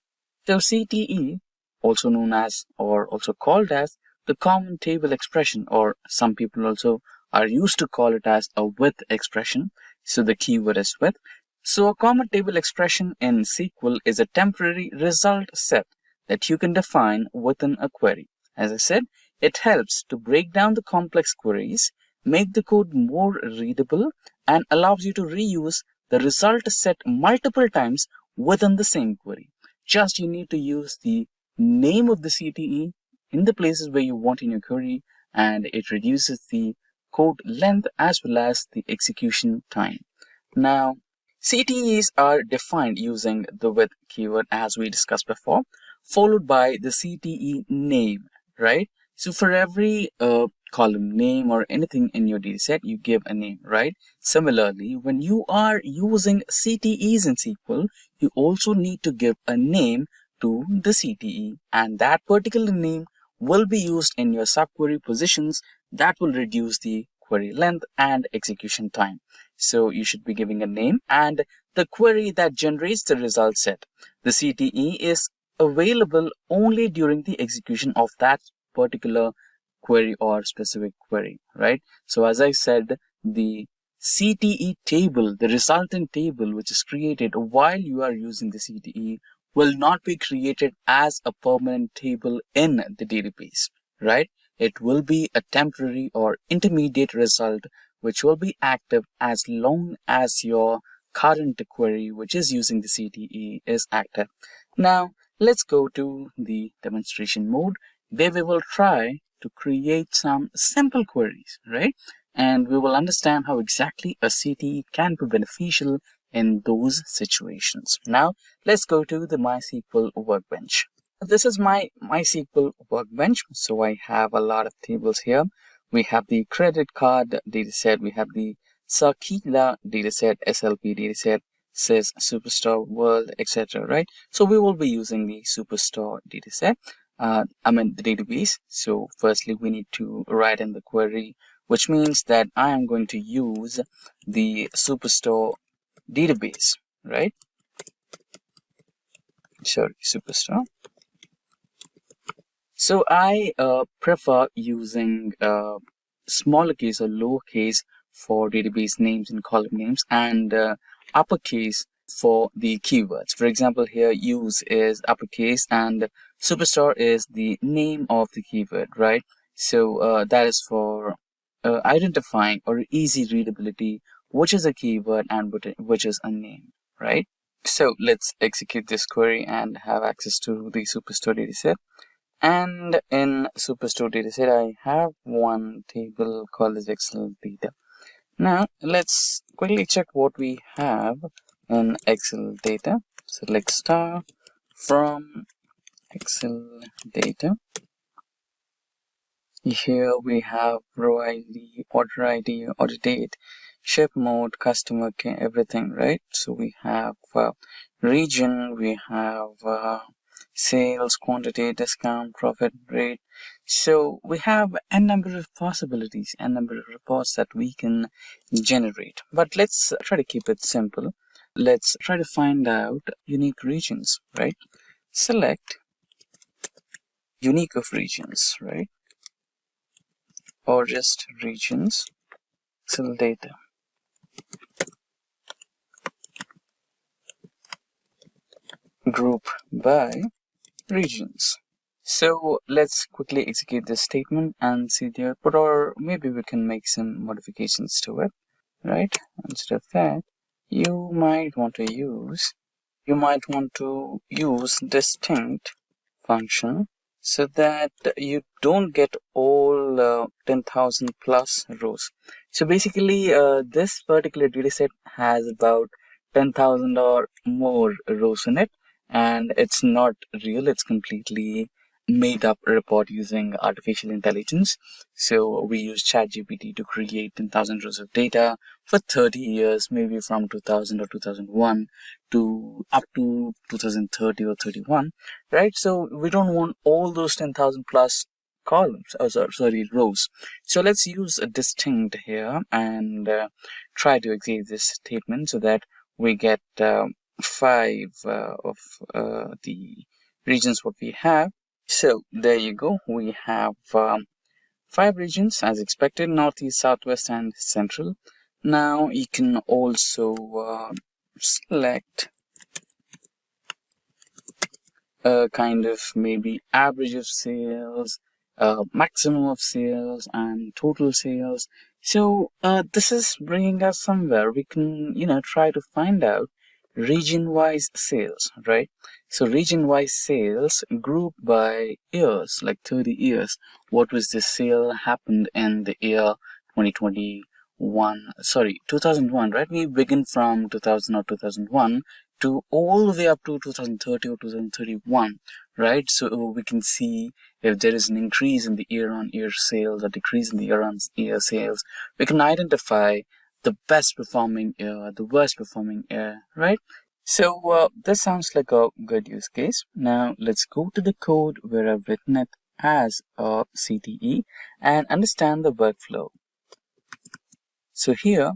So CTE, also known as or also called as the common table expression, or some people also are used to call it as a with expression. So the keyword is with. So a common table expression in SQL is a temporary result set that you can define within a query. As I said, it helps to break down the complex queries, make the code more readable, and allows you to reuse the result set multiple times within the same query. Just you need to use the name of the CTE in the places where you want in your query, and it reduces the code length as well as the execution time. Now, CTEs are defined using the with keyword as we discussed before, followed by the CTE name, right? So for every column name or anything in your dataset, you give a name, right? Similarly, when you are using CTEs in SQL, you also need to give a name to the CTE, and that particular name will be used in your subquery positions that will reduce the query length and execution time. So you should be giving a name and the query that generates the result set. The CTE is available only during the execution of that particular query or specific query, right? So as I said, the CTE table, the resultant table which is created while you are using the CTE, will not be created as a permanent table in the database, right? It will be a temporary or intermediate result which will be active as long as your current query, which is using the CTE, is active. Now, let's go to the demonstration mode where we will try to create some simple queries, right? And we will understand how exactly a CTE can be beneficial in those situations. Now, let's go to the MySQL workbench. This is my MySQL workbench. So I have a lot of tables here. We have the credit card dataset, we have the Sakila dataset, SLP dataset, says Superstore World, etc. Right? So we will be using the Superstore dataset. The database. So firstly, we need to write in the query, which means that I am going to use the Superstore database, right? Sorry, Superstore. So I prefer using smaller case or lowercase for database names and column names, and uppercase for the keywords. For example, here use is uppercase and Superstore is the name of the keyword, right? So that is for identifying or easy readability, which is a keyword and which is a name, right? So let's execute this query and have access to the Superstore dataset. And in Superstore dataset, I have one table called as Excel data. Now let's quickly check what we have in Excel data. Select star from Excel data. Here we have row ID, order date, ship mode, customer care, everything, right? So we have region, we have sales, quantity, discount, profit rate. So we have a number of possibilities, a number of reports that we can generate. But let's try to keep it simple. Let's try to find out unique regions, right? Select unique of regions, right? Or just regions, Excel data. Group by regions. So let's quickly execute this statement and see the output, or maybe we can make some modifications to it, right? Instead of that, you might want to use distinct function so that you don't get all 10,000 plus rows. So basically, this particular dataset has about 10,000 or more rows in it, and it's not real. It's completely made up report using artificial intelligence. So we use ChatGPT to create 10,000 rows of data for 30 years, maybe from 2000 or 2001 to up to 2030 or 31, right? So we don't want all those 10,000 plus columns, rows. So let's use a distinct here and try to execute this statement so that we get 5 of the regions what we have. So there you go. We have 5 regions as expected: Northeast, Southwest, and Central. Now you can also select a kind of maybe average of sales, maximum of sales, and total sales. So this is bringing us somewhere. We can, try to find out region-wise sales, right? So region-wise sales grouped by years, like 30 years. What was the sale happened in the year 2001, right? We begin from 2000 or 2001 to all the way up to 2030 or 2031, right? So we can see if there is an increase in the year-on-year sales or decrease in the year-on-year sales. We can identify the best performing year, the worst performing year, right? So this sounds like a good use case. Now let's go to the code where I've written it as a CTE and understand the workflow. So here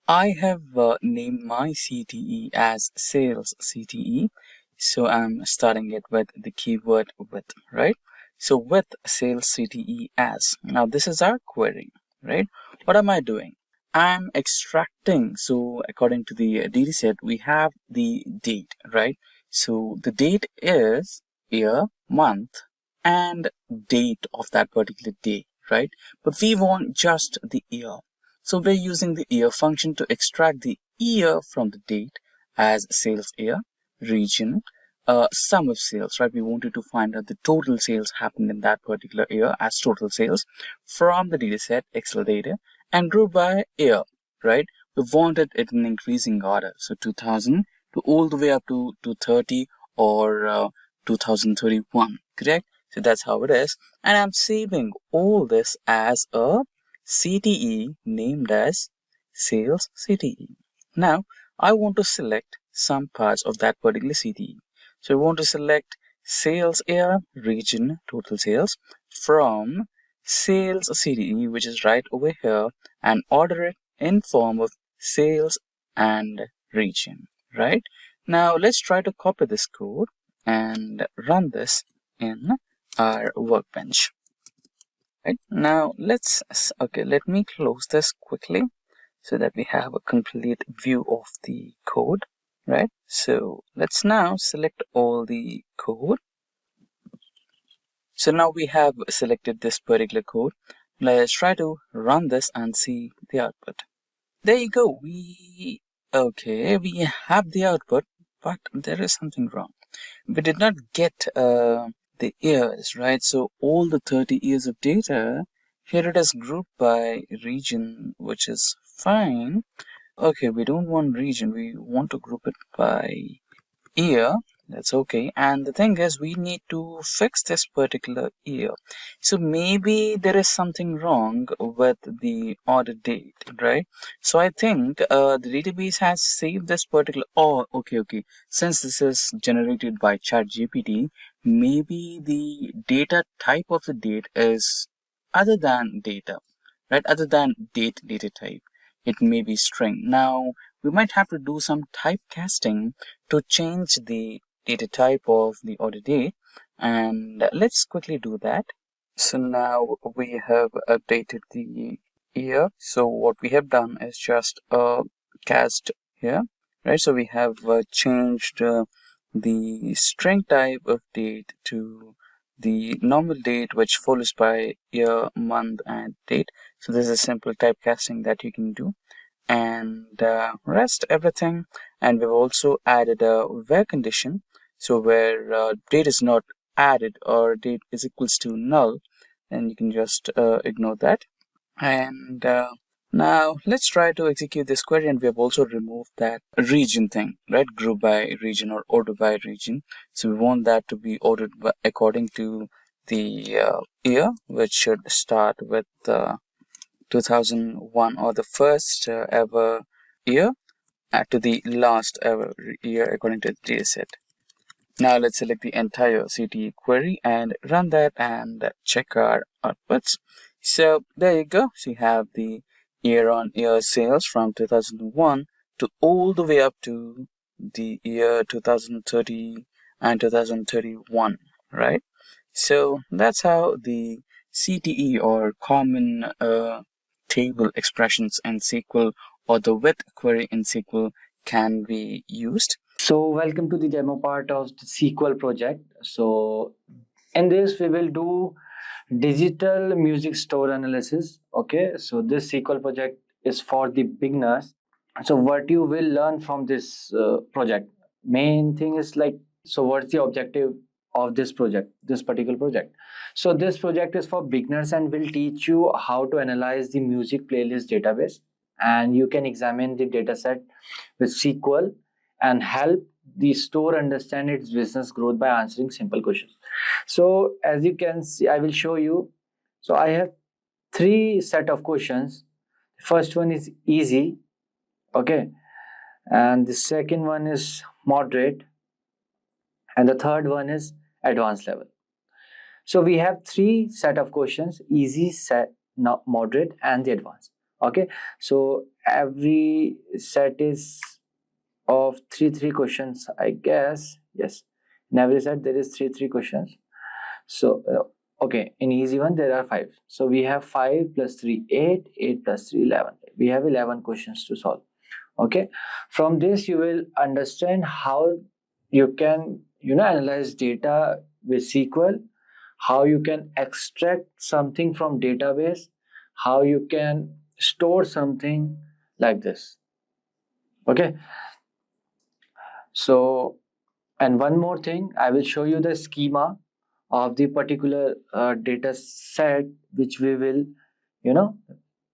I have named my CTE as sales CTE. So I'm starting it with the keyword with, right? So with sales CTE as. Now this is our query, right? What am I doing? I'm extracting. So according to the dataset, we have the date, right? So the date is year, month, and date of that particular day, right? But we want just the year. So we're using the year function to extract the year from the date as sales year, region, sum of sales, right? We wanted to find out the total sales happened in that particular year as total sales from the data set, Excel data, and group by year, right? We wanted it in increasing order. So 2000 to all the way up to 230 or 2031, correct? So that's how it is. And I'm saving all this as a CTE named as sales CTE. Now, I want to select some parts of that particular CTE. So we want to select sales area, region, total sales from sales CTE, which is right over here, and order it in form of sales and region, right? Now let's try to copy this code and run this in our workbench. Right now, let me close this quickly so that we have a complete view of the code, right? So let's now select all the code. So now we have selected this particular code. Let's try to run this and see the output. There you go. We have the output, but there is something wrong. We did not get the years, right? So all the 30 years of data, here it is grouped by region, which is fine. Okay, we don't want region, we want to group it by year. That's okay. And the thing is, we need to fix this particular year. So maybe there is something wrong with the order date, right? So I think the database has saved this particular. Oh, okay. Since this is generated by ChatGPT, maybe the data type of the date is other than data, right? Other than data type. It may be string. Now, we might have to do some typecasting to change the data type of the order date, and let's quickly do that. So now we have updated the year. So what we have done is just cast here, right? So we have changed the string type of date to the normal date, which follows by year, month, and date. So this is a simple typecasting that you can do, and rest everything. And we've also added a where condition. So where date is not added or date is equals to null, then you can just ignore that. And now let's try to execute this query, and we have also removed that region thing, right? Group by region or order by region. So we want that to be ordered according to the year, which should start with 2001 or the first ever year to the last ever year according to the dataset. Now let's select the entire CTE query and run that and check our outputs. So there you go. So you have the year-on-year sales from 2001 to all the way up to the year 2030 and 2031, right? So that's how the CTE or common table expressions in SQL or the with query in SQL can be used. So welcome to the demo part of the SQL project. So in this we will do digital music store analysis. Okay, so this SQL project is for the beginners. So what you will learn from this project, main thing is like, so what's the objective of this project, this particular project? So this project is for beginners and will teach you how to analyze the music playlist database, and you can examine the dataset with SQL and help the store understand its business growth by answering simple questions. So as you can see, I will show you. So I have three set of questions. First one is easy, okay, and the second one is moderate, and the third one is advanced level. So we have three set of questions: easy, set, moderate, and the advanced. Okay, so every set is of three questions, I guess. Yes, in every set there is three questions. So okay, in easy one there are 5. So we have 5 plus 3 8, 8 plus 3 11. We have 11 questions to solve. Okay, from this you will understand how you can analyze data with SQL, how you can extract something from database, how you can store something like this. Okay, so And one more thing, I will show you the schema of the particular data set which we will,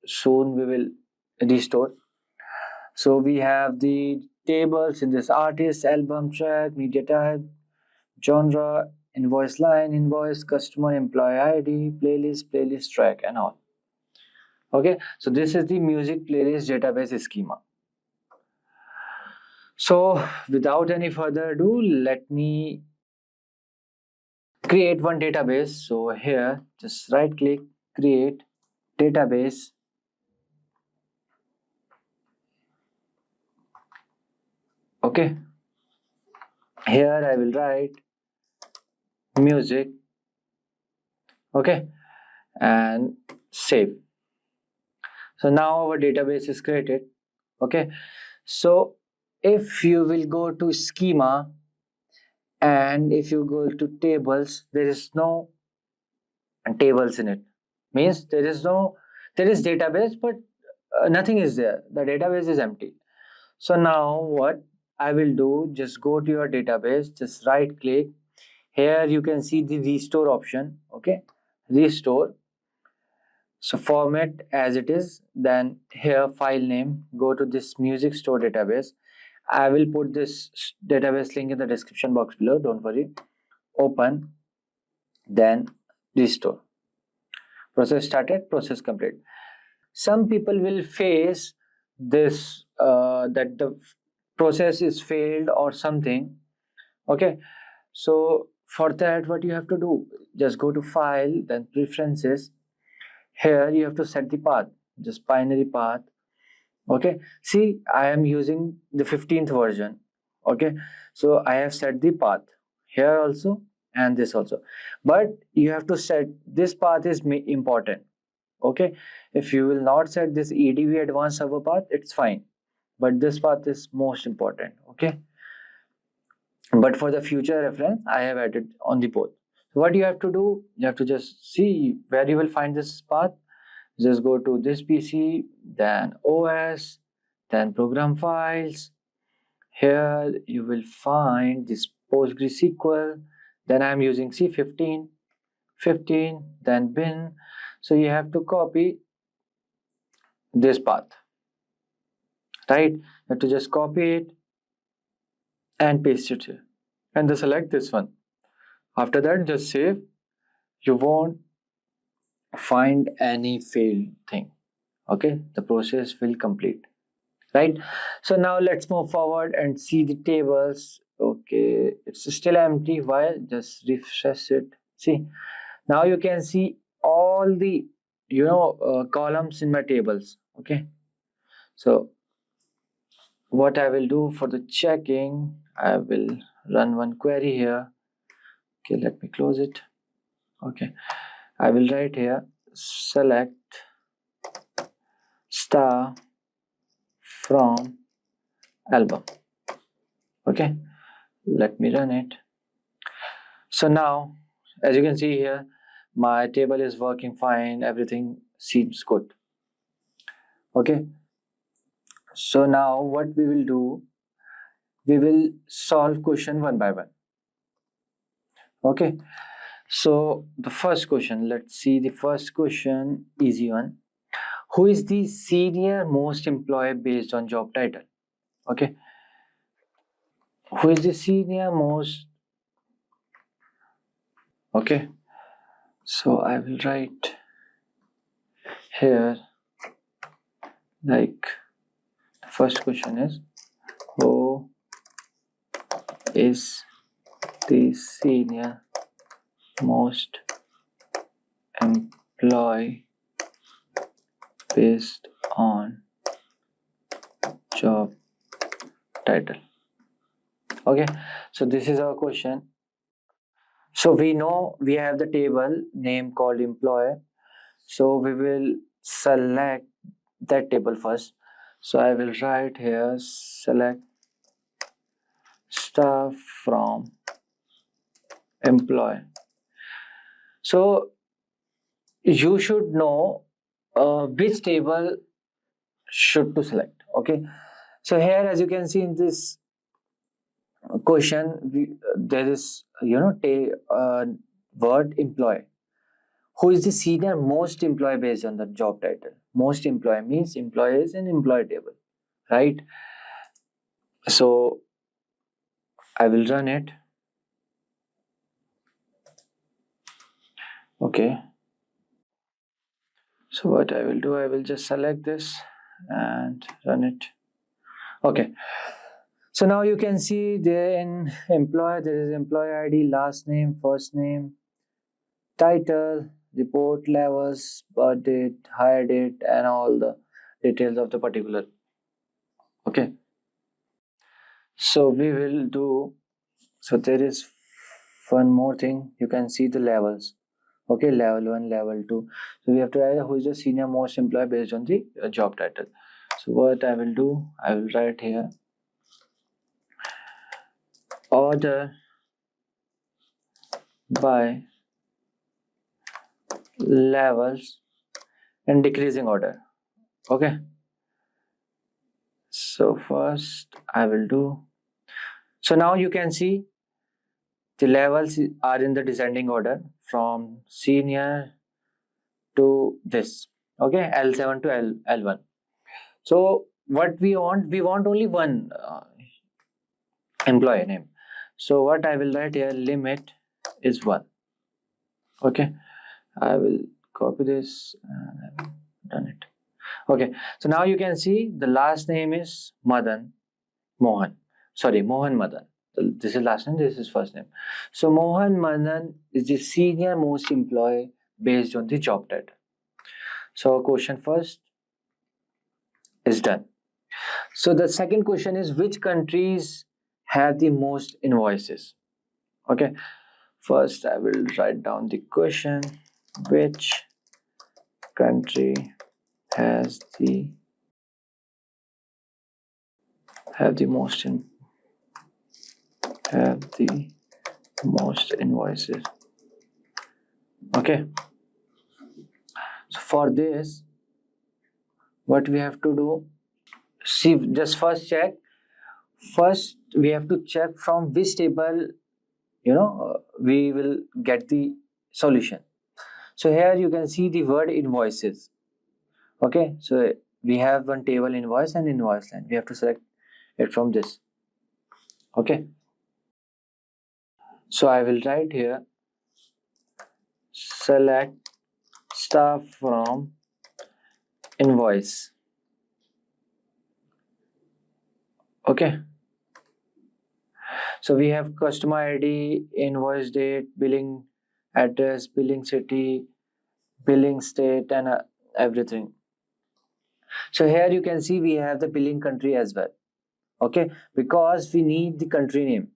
soon we will restore. So we have the tables in this artist, album, track, media type, genre, invoice line, invoice, customer, employee ID, playlist track, and all. Okay, so this is the music playlist database schema. So without any further ado, let me create one database. So here, just right click, create database. Okay, here I will write music. Okay, and save. So now our database is created. Okay, so if you will go to schema and if you go to tables, there is no tables in it. Means there is database, but nothing is there. The database is empty. So now what I will do, just go to your database, just right click. Here you can see the restore option. Okay, restore. So format as it is, then here file name, go to this music store database. I will put this database link in the description box below, don't worry. Open, then restore. Process started, process complete. Some people will face this that the process is failed or something. Okay, so for that what you have to do, just go to file, then preferences. Here you have to set the path, just binary path. Okay, see I am using the 15th version. Okay, so I have set the path here also and this also, but you have to set this path is important. Okay, if you will not set this edv advanced server path, it's fine, but this path is most important. Okay, but for the future reference I have added on the both. So what you have to do, you have to just see where you will find this path. Just go to this PC, then OS, then program files. Here you will find this PostgreSQL. Then I'm using C15, 15, then bin. So you have to copy this path, right? You have to just copy it and paste it here. And then select this one. After that, just save. You won't find any failed thing. Okay, the process will complete. Right, so now let's move forward and see the tables. Okay, it's still empty. Why? Just refresh it. See, now you can see all the columns in my tables. Okay, so what I will do for the checking, I will run one query here. Okay, let me close it. Okay, I will write here select star from album. Okay, let me run it. So now, as you can see here, my table is working fine, everything seems good. Okay, so now what we will do, we will solve question one by one. Okay, so the first question, let's see the first question, easy one. Who is the senior most employee based on job title? Okay, who is the senior most? Okay, so I will write here like the first question is who is the senior most employee based on job title. Okay, so this is our question. So we know we have the table name called employee, so we will select that table first. So I will write here select star from employee. So you should know which table should to select. Okay, so here as you can see in this question, there is, word employee. Who is the senior most employee based on the job title? Most employee means employee is an employee table, right? So I will run it. Okay. So what I will do, I will just select this and run it. Okay. So now you can see there in employer, there is employee ID, last name, first name, title, report levels, birth date, hire date, and all the details of the particular. Okay. So we will do, so there is one more thing. You can see the levels. Okay, level 1, level 2. So we have to write who is the senior most employee based on the job title. So what I will do, I will write here order by levels in decreasing order. Okay. So first I will do, so now you can see the levels are in the descending order from senior to this. Okay, L7 to L1. So what we want only one employee name. So what I will write here, limit is 1. Okay, I will copy this and I will done it. Okay, so now you can see the last name is Mohan Madan. This is last name, this is first name. So Mohan Madan is the senior most employee based on the job title. So question first is done. So the second question is, which countries have the most invoices? Okay, first I will write down the question, which country has the most invoices. Okay, so for this what we have to do, see, just first check, first we have to check from which table we will get the solution. So here you can see the word invoices. Okay, so we have one table, invoice and invoice line. We have to select it from this. Okay, so I will write here select star from invoice. Okay, so we have customer ID, invoice date, billing address, billing city, billing state, and everything. So here you can see we have the billing country as well. Okay, because we need the country name,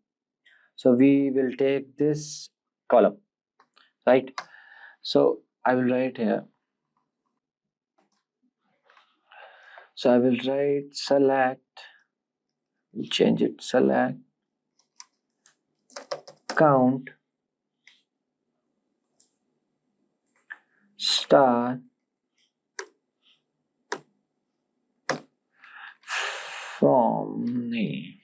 so we will take this column, right? So I will write here, so I will write select, change it, select count star from name,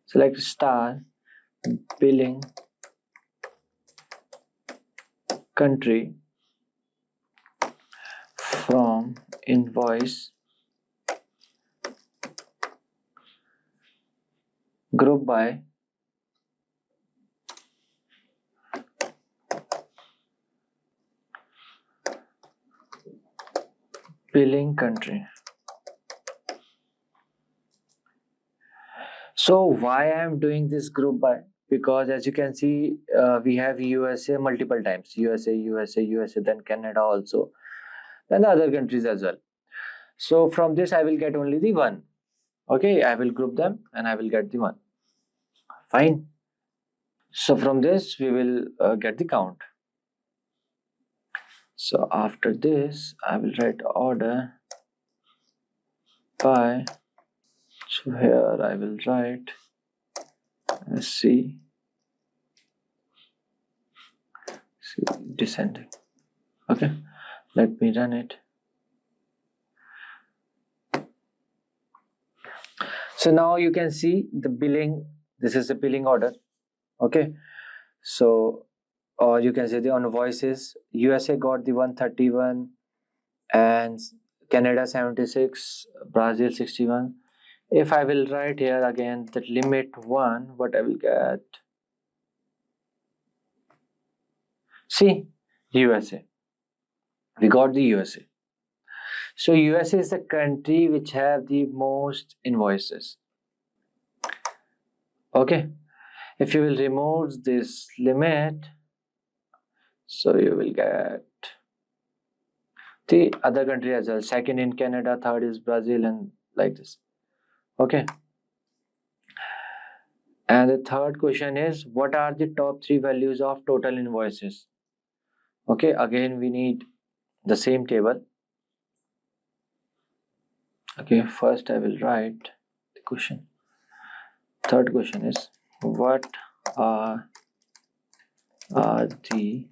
select star billing country from invoice group by billing country. So why I am doing this group by? Because as you can see, we have USA multiple times, USA, then Canada also, then other countries as well. So from this I will get only the one. Okay, I will group them and I will get the one. Fine. So from this we will get the count. So after this I will write order by, so here I will write C descending. Okay, let me run it. So now you can see the billing. This is the billing order. Okay. So, or you can say the invoices. USA got the 131 and Canada 76, Brazil 61. If I will write here again that limit 1, what I will get? See, USA. We got the USA. So USA is the country which have the most invoices. Okay. If you will remove this limit, so you will get the other country as well. Second in Canada, third is Brazil, and like this. Okay. And the third question is, what are the top 3 values of total invoices? Okay, again we need the same table. Okay, first I will write the question. Third question is, what are the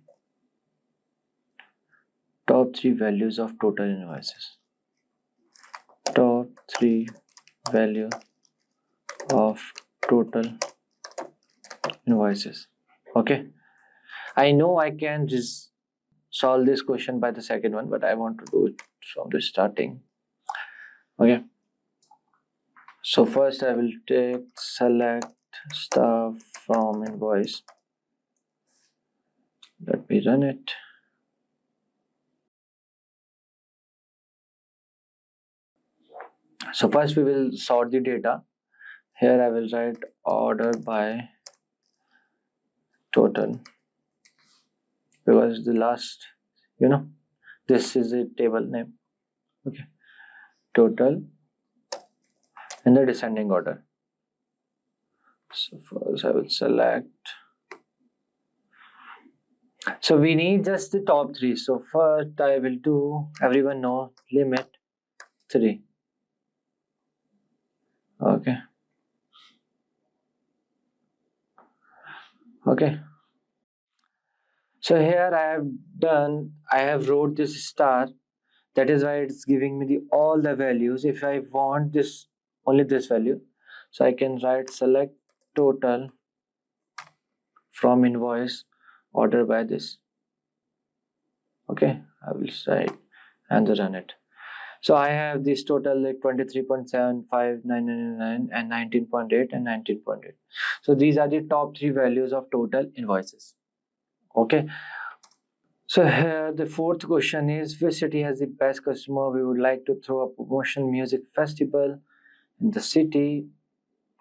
top 3 values of total invoices? Top 3 value of total invoices. Okay, I know I can just solve this question by the second one, but I want to do it from the starting. Okay, so first I will select stuff from invoice. Let me run it. So first we will sort the data. Here I will write order by total, because the last, this is a table name. Okay, total in the descending order. So first I will select. So we need just the top 3. So first I will do, everyone know, limit 3. Okay. Okay. So here I have wrote this star. That is why it's giving me all the values. If I want this, only this value, so I can write select total from invoice order by this. Okay, I will write and run it. So I have this total like 23.75999 and 19.8 and 19.8. So these are the top 3 values of total invoices. Okay. So here the fourth question is, which city has the best customer? We would like to throw a promotion music festival in the city.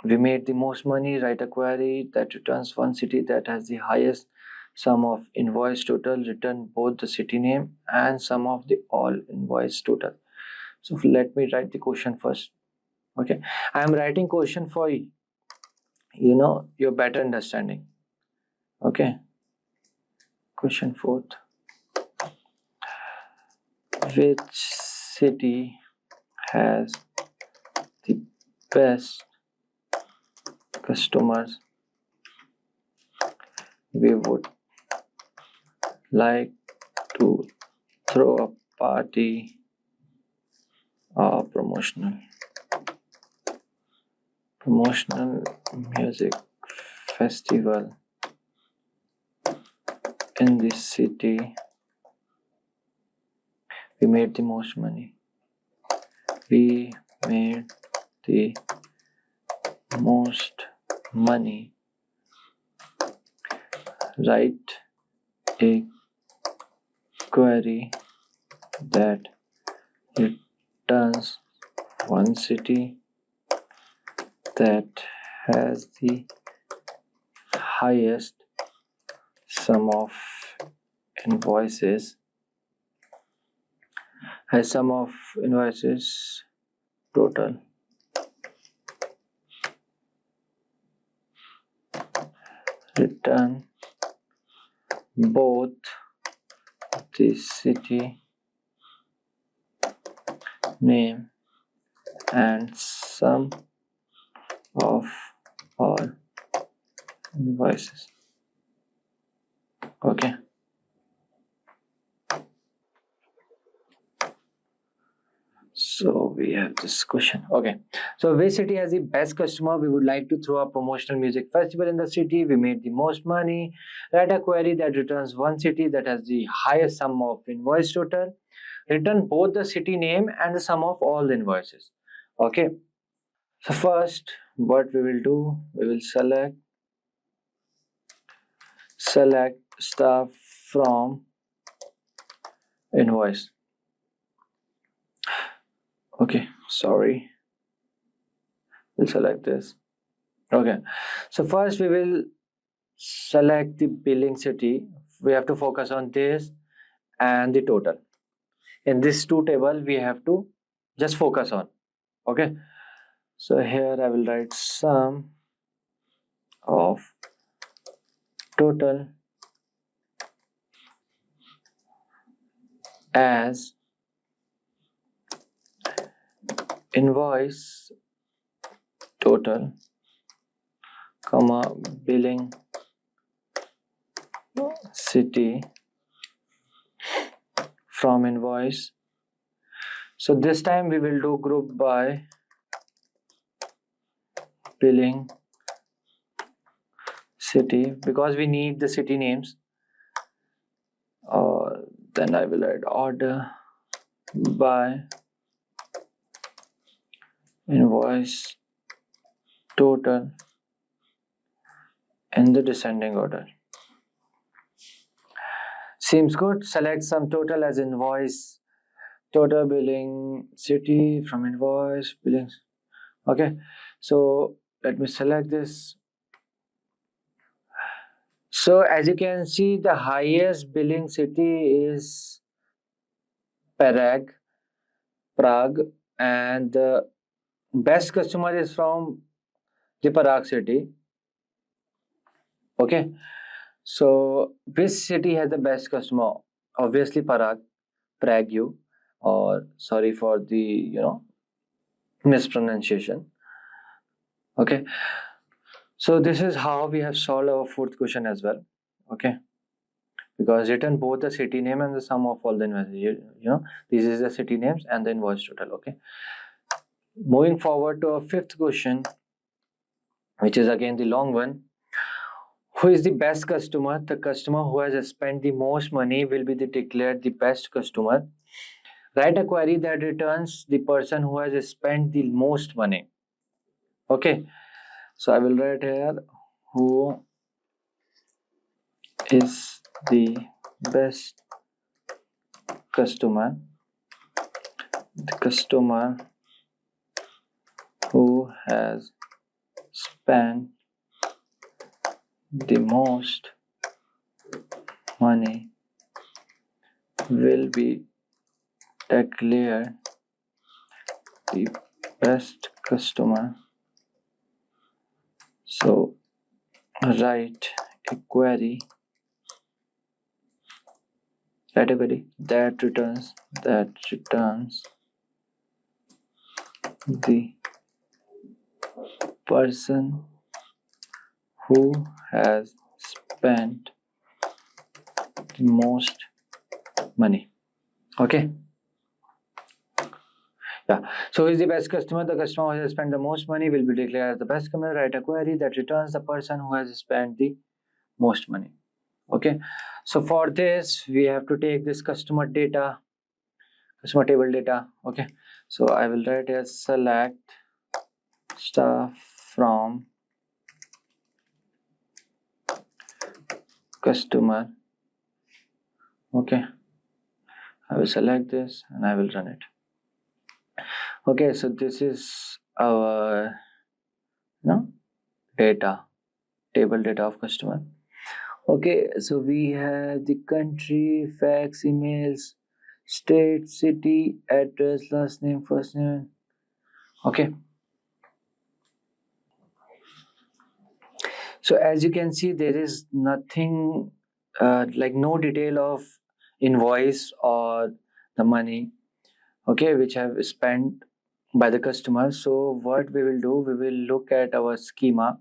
We made the most money. Write a query that returns one city that has the highest sum of invoice total. Return both the city name and sum of the all invoice total. So let me write the question first. Okay, I am writing question for your better understanding. Okay, question fourth. Which city has the best customers? We would like to throw a party or promotional music festival in this city. We made the most money. We made the most money. Write a query that returns one city that has the highest sum of invoices total. Return both the city name and sum of all invoices. Okay. So we have this question. Okay. So which city has the best customer? We would like to throw a promotional music festival in the city. We made the most money. Write a query that returns one city that has the highest sum of invoice total. Return both the city name and the sum of all the invoices. Okay. So first, what we will do, we will select stuff from invoice. Okay, sorry. We'll select this. Okay, so first we will select the billing city. We have to focus on this and the total. In this two table, we have to just focus on. Okay, so here I will write sum of total as invoice total, comma billing city from invoice. So this time we will do group by billing city because we need the city names. Then I will add order by invoice total in the descending order. Seems good. Select sum total as invoice total billing city from invoice billings. Okay, so let me select this. So as you can see, the highest billing city is Prague, and the best customer is from the Prague city. Okay, so which city has the best customer? Obviously Prague, or sorry for the mispronunciation. Okay, so this is how we have solved our fourth question as well. Okay, because written both the city name and the sum of all the invoices. This is the city names and the invoice total. Okay, moving forward to our fifth question, which is again the long one. Who is the best customer? The customer who has spent the most money will be declared the best customer. Write a query that returns the person who has spent the most money. Okay, so I will write here who is the best customer. The customer who has spent the most money will be declared the best customer. So write a query that returns the person who has spent the most money. Okay, yeah, so who is the best customer? The customer who has spent the most money will be declared as the best customer. Write a query that returns the person who has spent the most money. Okay, so for this we have to take this customer table data. Okay, so I will write as select stuff from customer. Okay, I will select this and I will run it. Okay, so this is our table data of customer. Okay, so we have the country, fax, emails, state, city, address, last name, first name. Okay, so as you can see, there is nothing like no detail of invoice or the money, okay, which have spent by the customer. So what we will do, we will look at our schema.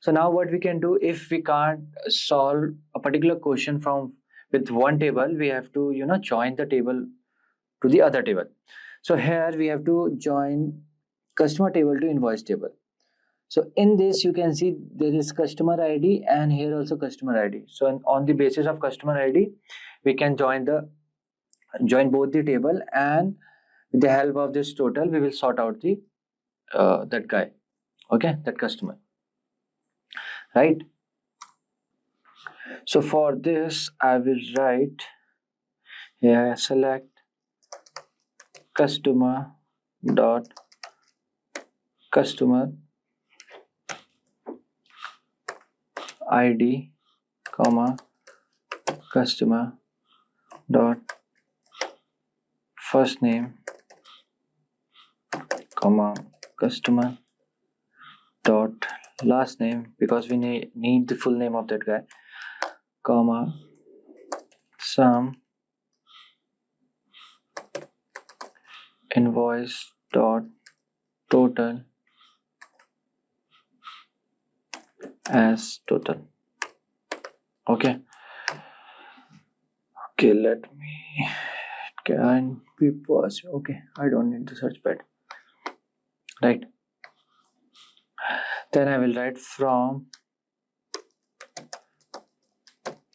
So now what we can do, if we can't solve a particular question from with one table, we have to join the table to the other table. So here we have to join customer table to invoice table. So in this you can see there is customer ID and here also customer ID. So on the basis of customer ID we can join both the table, and with the help of this total we will sort out the that guy, okay, that customer, right? So for this I will write here select customer dot customer ID comma customer dot first name comma customer dot last name, because we need the full name of that guy, comma sum invoice dot total as total. Okay, let me, can we pause? Okay, I don't need the search pad, right? Then I will write from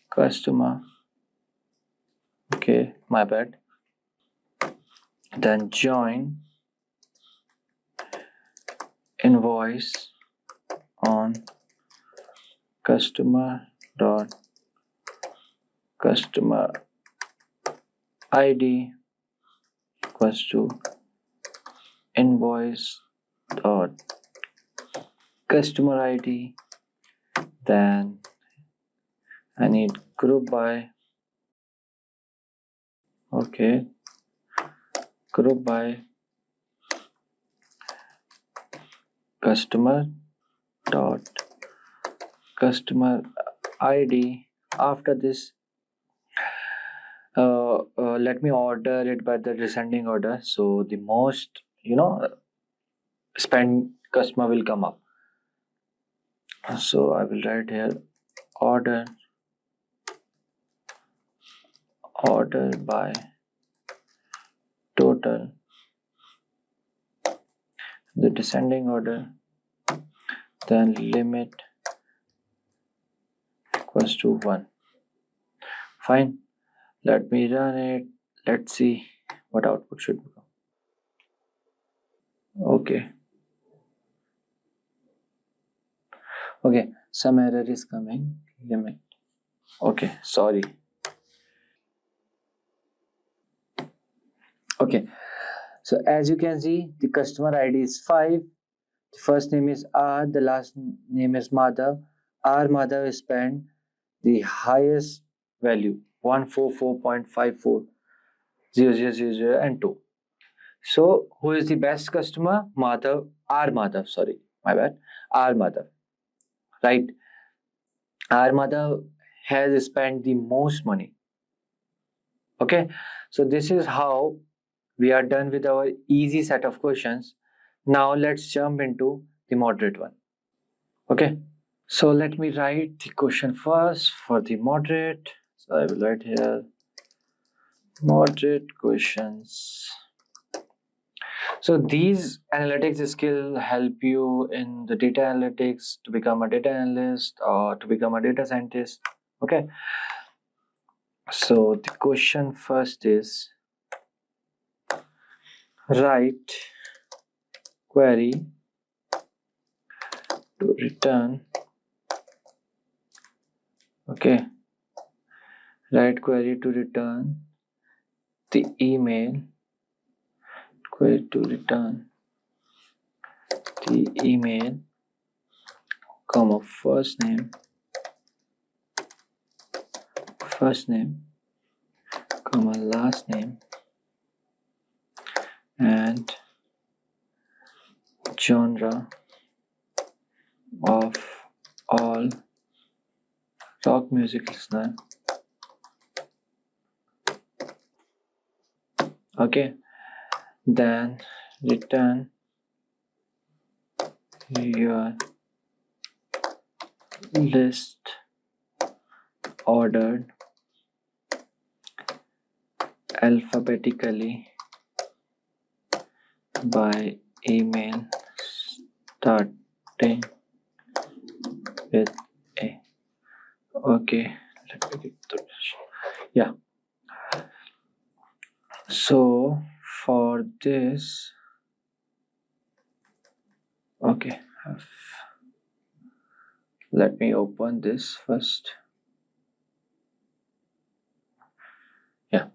customer, okay, my bad, then join invoice on customer dot customer ID equals to invoice dot customer ID, then I need group by, okay, group by customer dot customer ID. After this let me order it by the descending order, so the most spend customer will come up. So I will write here order by total, the descending order, then limit equals to 1. Fine, let me run it. Let's see what output should become. Okay, some error is coming. Limit, okay, sorry. Okay, so as you can see the customer ID is 5, the first name is R, the last name is Madhav. R Madhav spent the highest value 144.540000 and 2. So who is the best customer? Madhav, R Madhav, sorry, my bad, R Madhav, right? R Madhav has spent the most money. Okay, so this is how we are done with our easy set of questions. Now let's jump into the moderate one. Okay, so let me write the question first for the moderate. So I will write here moderate questions. So these analytics skill help you in the data analytics to become a data analyst or to become a data scientist. Okay, so the question first is write query to return, okay, write query to return the email, query to return the email, comma first name, comma last name, and genre of all rock music listener. Okay, then return your list ordered alphabetically by email starting with a. Okay, let me get this. Yeah. So for this, okay, let me open this first. Yeah.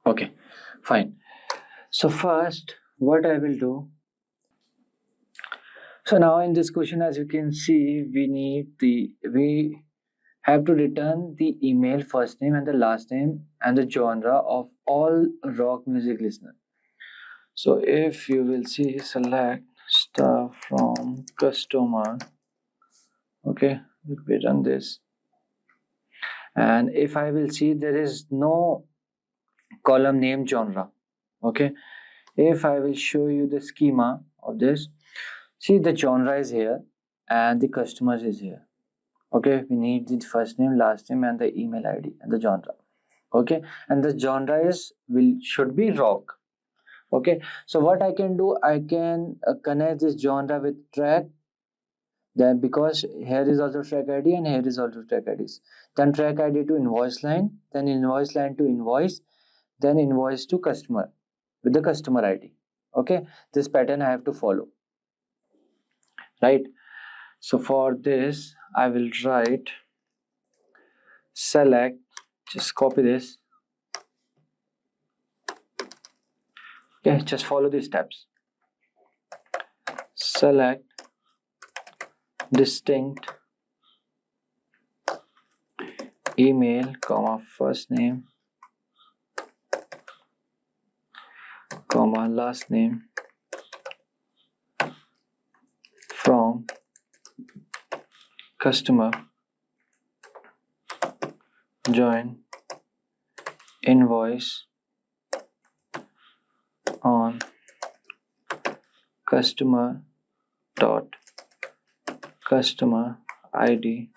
Okay, fine. So first, what I will do. So now in this question, as you can see, we have to return the email, first name and the last name and the genre of all rock music listener. So if you will see, select star from customer. Okay, let me run this. And if I will see, there is no column name genre. Okay, if I will show you the schema of this, see the genre is here and the customers is here. Okay, we need the first name, last name and the email ID and the genre. Okay, and the genre should be rock. Okay, so what I can do, I can connect this genre with track. Then because here is also track ID and here is also track IDs. Then track ID to invoice line, then invoice line to invoice, then invoice to customer with the customer ID. Okay, this pattern I have to follow. Right. So for this, I will write select, just copy this. Okay, just follow these steps. Select distinct email, comma first name, comma last name from customer, join invoice on customer dot customer ID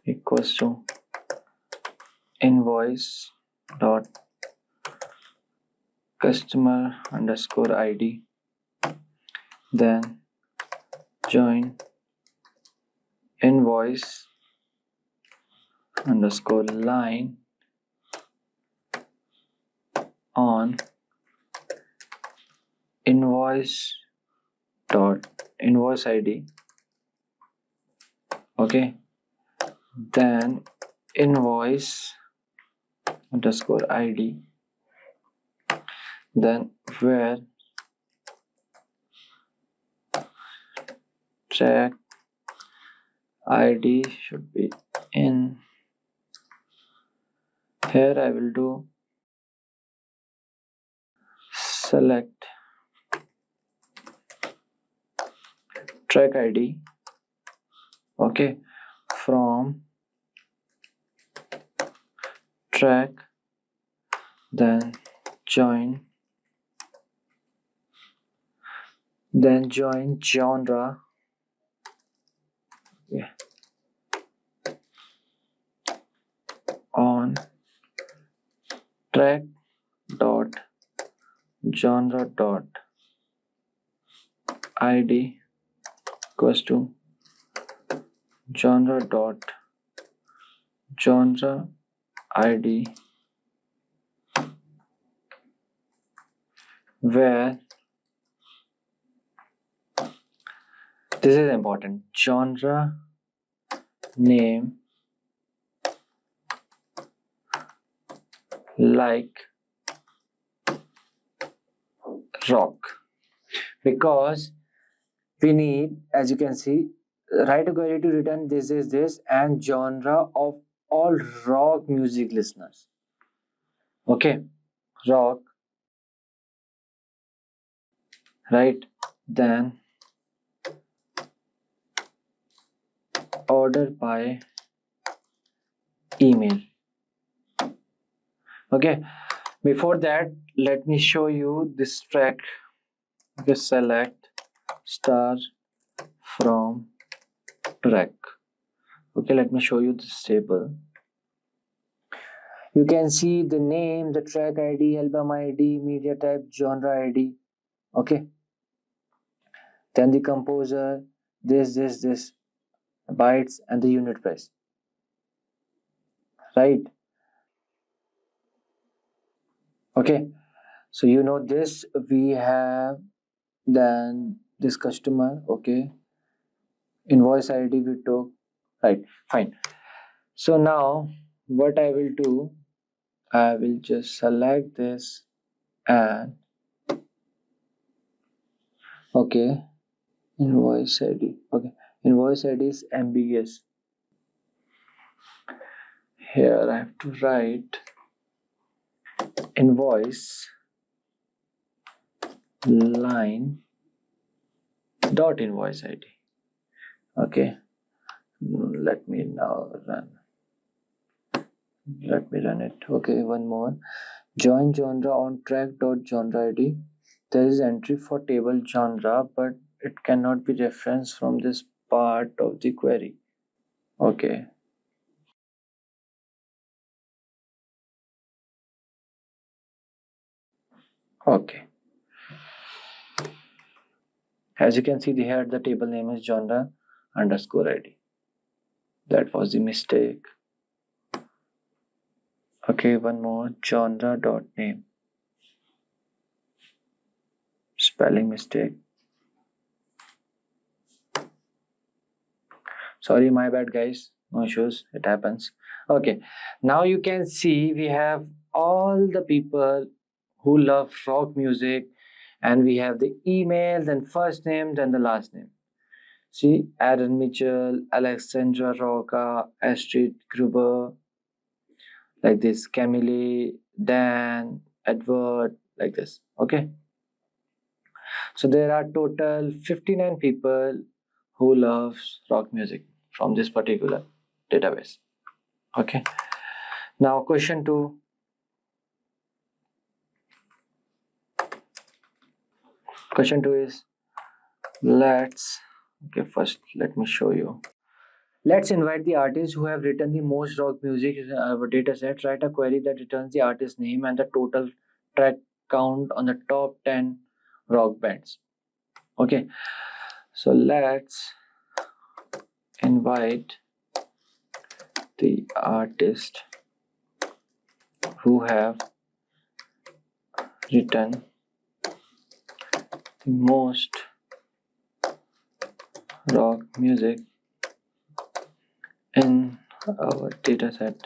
equals to invoice dot customer underscore ID, then join invoice underscore line on invoice dot invoice ID. Okay, then invoice underscore ID, then where track ID should be in. Here I will do select track ID, okay, from track, then join genre, yeah, on track dot genre dot ID equals to genre dot genre ID, where this is important, genre name like rock, because we need, as you can see, write a query to return this is this and genre of all rock music listeners. Okay, rock, right? Then order by email. Okay, before that, let me show you this track. Okay, select star from track. Okay, let me show you this table. You can see the name, the track ID, album ID, media type, genre ID. Okay. Then the composer, this, bytes, and the unit price. Right. Okay. So you know this, we have then this customer. Okay. Invoice ID we took. Right. Fine. So now what I will do, I will just select this and okay, invoice ID. Okay, invoice ID is ambiguous. Here I have to write invoice line dot invoice ID. Okay, let me now run. Let me run it. Okay, one more. Join genre on track dot genre ID. There is entry for table genre, but it cannot be referenced from this part of the query. Okay. Okay. As you can see here, the table name is genre underscore ID. That was the mistake. Okay, one more, genre dot name. Spelling mistake. Sorry, my bad guys. No issues, it happens. Okay, now you can see we have all the people who love rock music, and we have the email, then first name, then the last name. See, Aaron Mitchell, Alexandra Roca, Astrid Gruber, like this, Camille, Dan, Edward, like this. Okay. So there are total 59 people who loves rock music from this particular database. Okay. Now question 2. Question 2 is first let me show you. Let's invite the artists who have written the most rock music in our dataset. Write a query that returns the artist name and the total track count on the top 10 rock bands. Okay, so let's invite the artist who have written the most rock music in our dataset.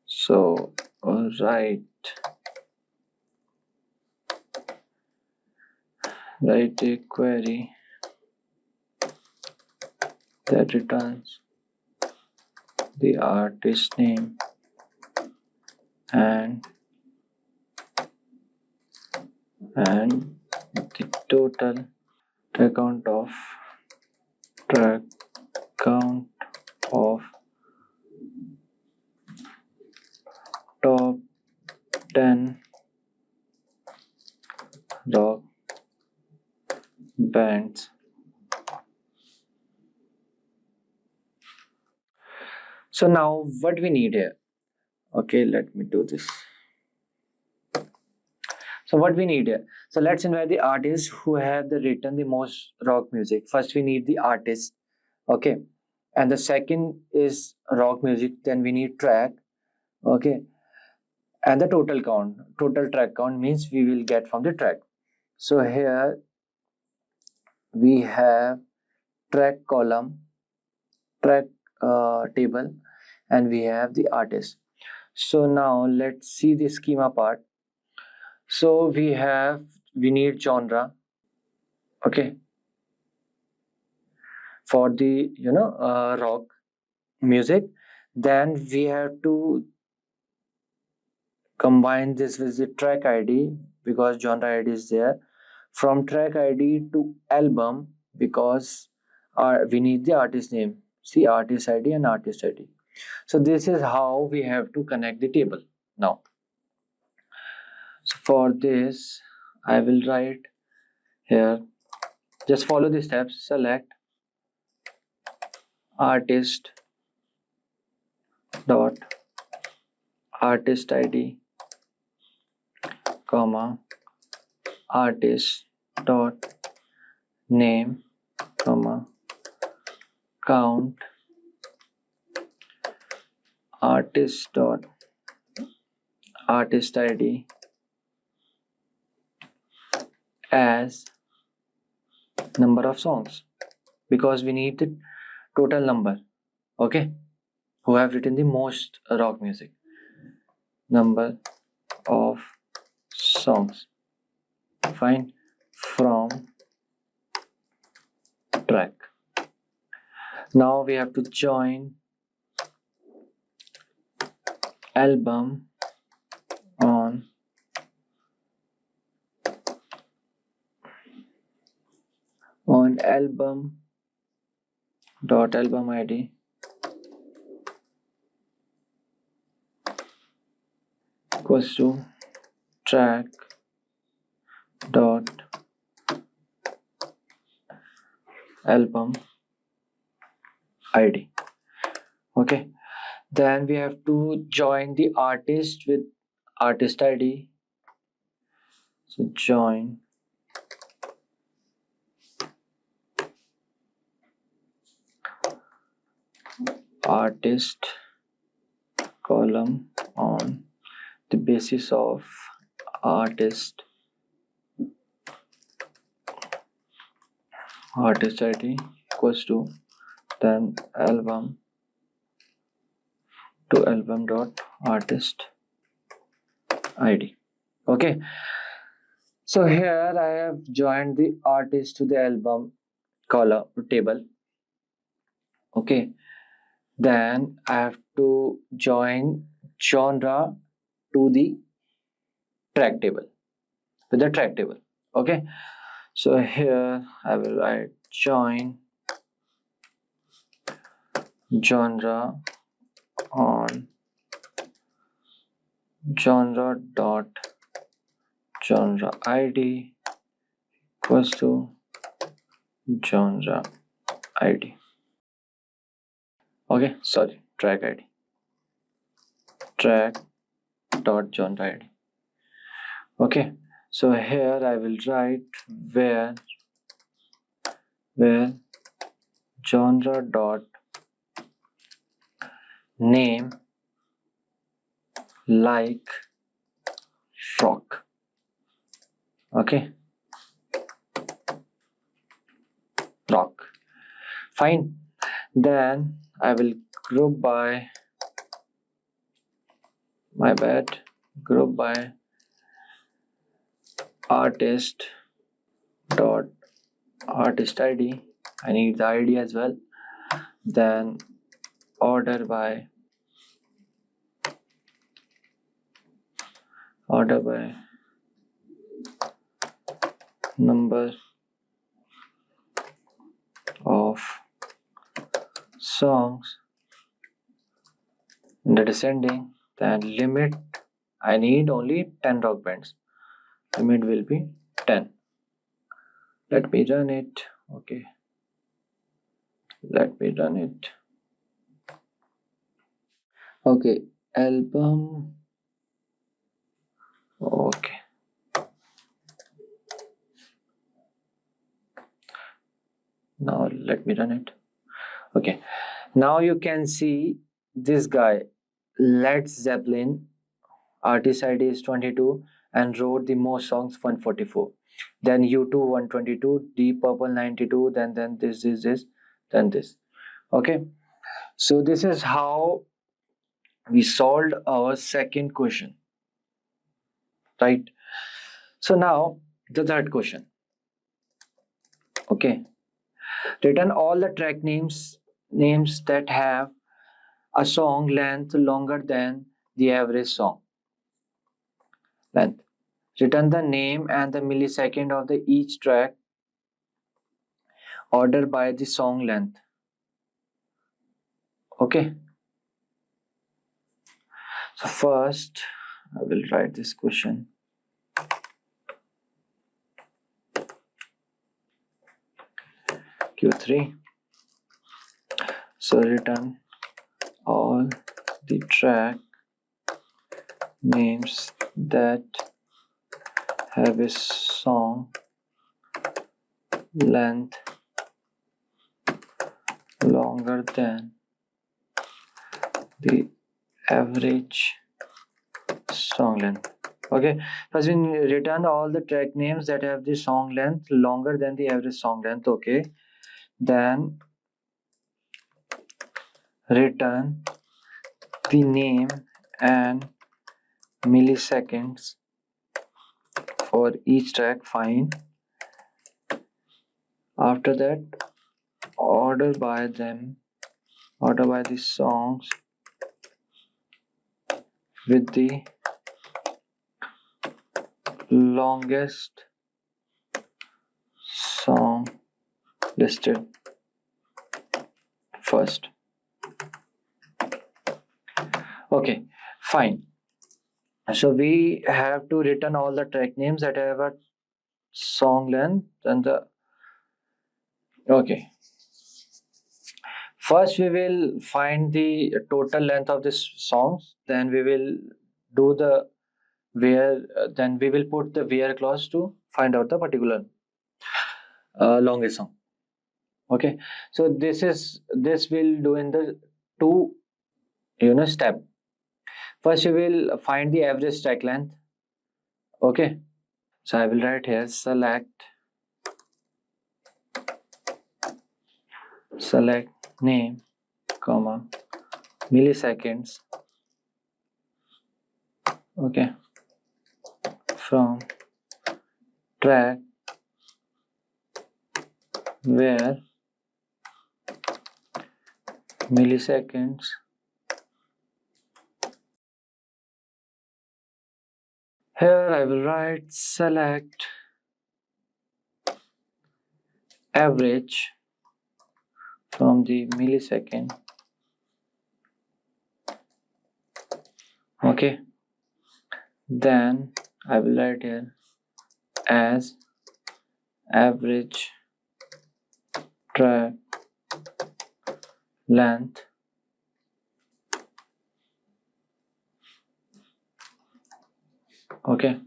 So write a query that returns the artist name and the total track count of top 10 rock bands. So now what we need here, okay, let me do this. So what we need here, so let's invite the artists who have written the most rock music. First we need the artist, okay, and the second is rock music, then we need track, okay, and the total track count means we will get from the track. So here we have track column, track table, and we have the artist. So now let's see the schema part. So we need genre, okay, for the rock music. Then we have to combine this with the track ID because genre ID is there. From track ID to album because we need the artist name. See, artist ID and artist ID. So this is how we have to connect the table. Now, so for this, I will write here. Just follow the steps. Select artist dot artist ID, comma artist dot name, comma count, artist dot artist ID as number of songs, because we need the total number. Okay, who have written the most rock music, number of songs, fine, from track. Now we have to join album on album dot album ID equals to track dot album ID. Okay, then we have to join the artist with artist ID. So join artist column on the basis of artist ID equals to then album to album dot artist ID. Okay, so here I have joined the artist to the album column table. Okay, then I have to join genre to the track table with the track table. Okay, so here I will write join genre on genre dot genre ID equals to genre ID. Okay, sorry, track ID, track dot genre ID. Okay, so here I will write where genre dot name like rock. Okay, rock, fine. Then I will group by group by artist dot artist ID. I need the ID as well. Then order by number of songs in the descending. Then limit, I need only 10 rock bands. Limit will be 10. Let me run it. Okay, let me run it. Okay, album. Okay, now let me run it. Okay, now you can see this guy, Led Zeppelin, artist ID is 22 and wrote the most songs 144. Then U2 122, Deep Purple 92, then this, then this. Okay, so this is how we solved our second question, right? So now the third question. Okay, return all the track names that have a song length longer than the average song length. Return the name and the millisecond of the each track, order by the song length. Okay, so first I will write this question. Q3. So return all the track names that have a song length longer than the average song length. Okay, first we return all the track names that have the song length longer than the average song length. Okay, then return the name and milliseconds for each track. Fine. After that, order by the songs with the longest song listed first. Okay, fine. So we have to return all the track names that have a song length and the okay. First we will find the total length of this songs, then we will do the where then we will put the where clause to find out the particular longest song. Okay, so this will do in the two step. First we will find the average track length. Okay, so I will write here select name comma milliseconds. Okay, from track where milliseconds here I will write select average from the millisecond. Okay, then I will write here as average track length okay,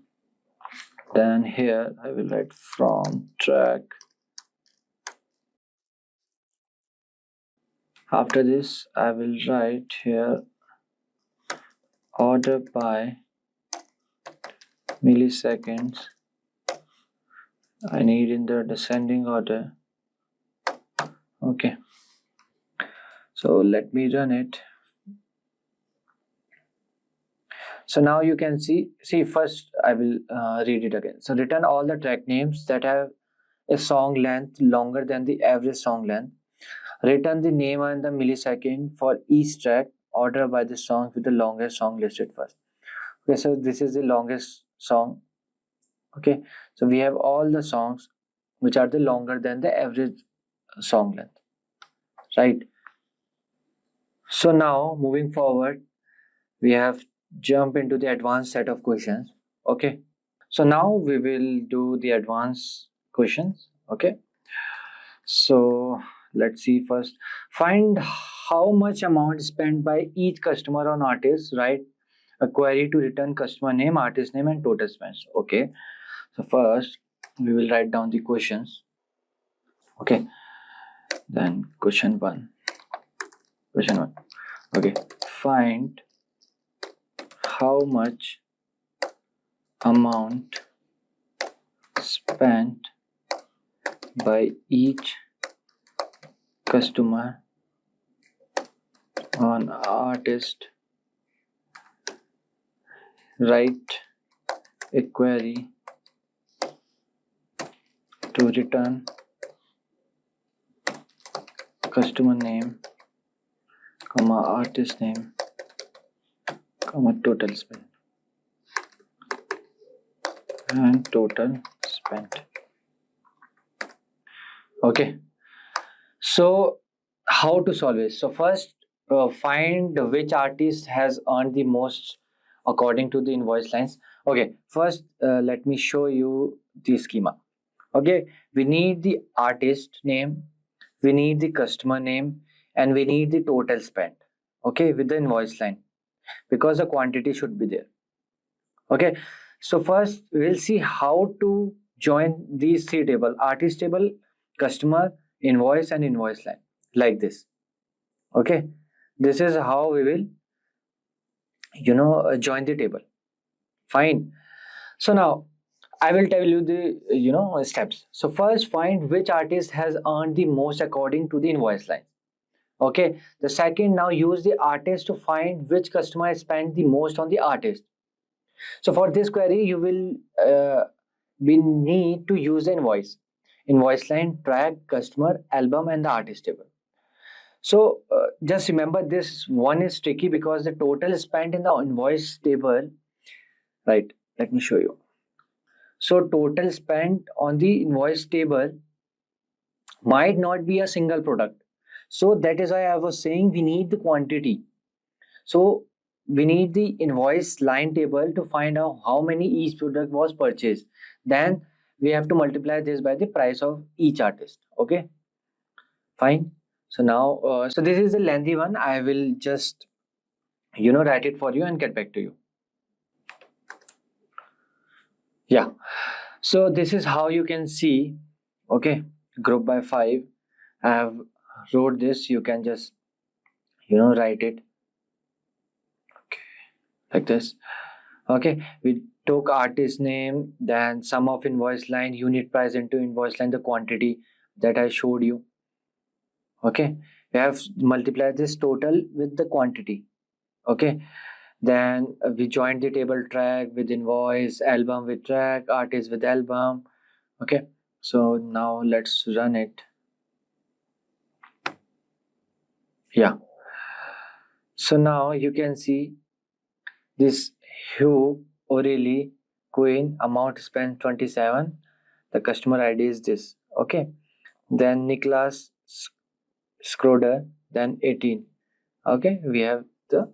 then here I will write from track. After this I will write here order by milliseconds. I need in the descending order. Okay, so let me run it. So now you can see first I will read it again. So return all the track names that have a song length longer than the average song length. Return the name and the millisecond for each track. Order by the song with the longest song listed first. Okay, so this is the longest song. Okay, so we have all the songs which are the longer than the average song length, right? So now moving forward, we have jump into the advanced set of questions. Okay, so now we will do the advanced questions. Okay, so let's see first. Find how much amount spent by each customer on artist. Write a query to return customer name, artist name, and total spends. Okay, so first we will write down the questions. Okay, then question one. Okay, find how much amount spent by each customer on artist. Write a query to return customer name, comma artist name, comma total spend and total spent. Okay, so how to solve it? So first find which artist has earned the most according to the invoice lines. Okay, first let me show you the schema. Okay, we need the artist name, we need the customer name, and we need the total spent. okay, with the invoice line, because the quantity should be there. Okay, so first we'll see how to join these three tables: artist table, customer, invoice, and invoice line, like this. Okay, this is how we will join the table. Fine. So now I will tell you the steps. So first, find which artist has earned the most according to the invoice line. Okay, the second, now use the artist to find which customer has spent the most on the artist. So for this query, you will we need to use the invoice line, track, customer, album, and the artist table. So just remember, this one is tricky because the total spent in the invoice table, right? Let me show you. So total spent on the invoice table might not be a single product. So that is why I was saying we need the quantity. So we need the invoice line table to find out how many each product was purchased. Then we have to multiply this by the price of each artist. Okay, fine. So now, so this is a lengthy one. I will just, write it for you and get back to you. Yeah. So this is how you can see, okay, group by 5. I have wrote this. You can just, write it. Okay, like this. Okay, we took artist name, then sum of invoice line, unit price into invoice line, the quantity that I showed you. Okay, we have multiplied this total with the quantity. Okay, then we joined the table track with invoice, album with track, artist with album. Okay, so now let's run it. Yeah, so now you can see this Hugh O'Reilly Queen, amount spent 27, the customer ID is this. Okay, then Nicholas Schroeder, then 18. Okay, we have the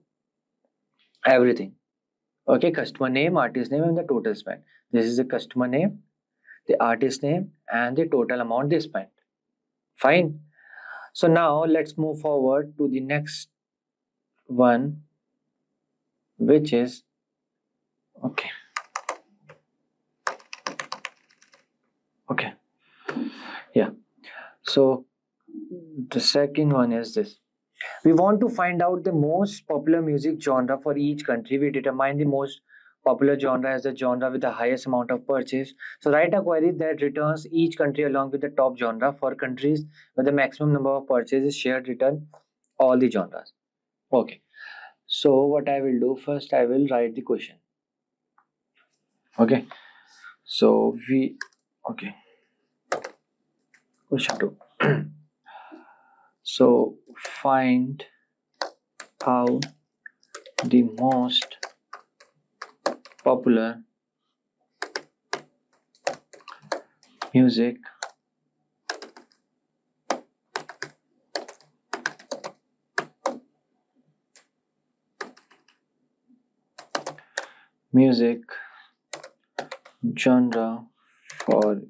everything. Okay, customer name, artist name, and the total spent. This is the customer name, the artist name, and the total amount they spent. Fine. So now let's move forward to the next one, which is okay. Yeah. So the second one is this. We want to find out the most popular music genre for each country. We determine the most popular genre as the genre with the highest amount of purchase. So write a query that returns each country along with the top genre. For countries with the maximum number of purchases shared, return all the genres. Okay. So what I will do first, I will write the question. Okay. So question 2. So find out the most popular music genre for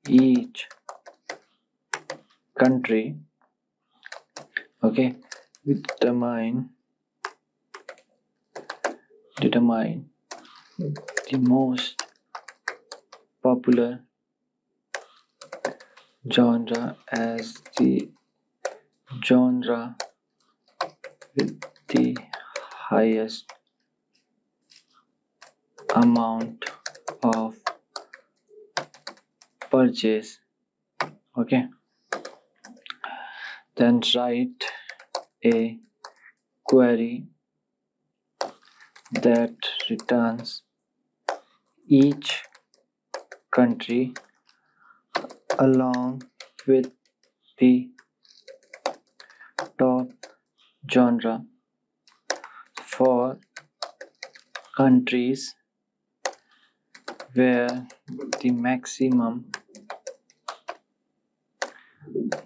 each country. Okay, determine the most popular genre as the genre with the highest amount of purchase. Okay, then write a query that returns each country along with the top genre for countries where the maximum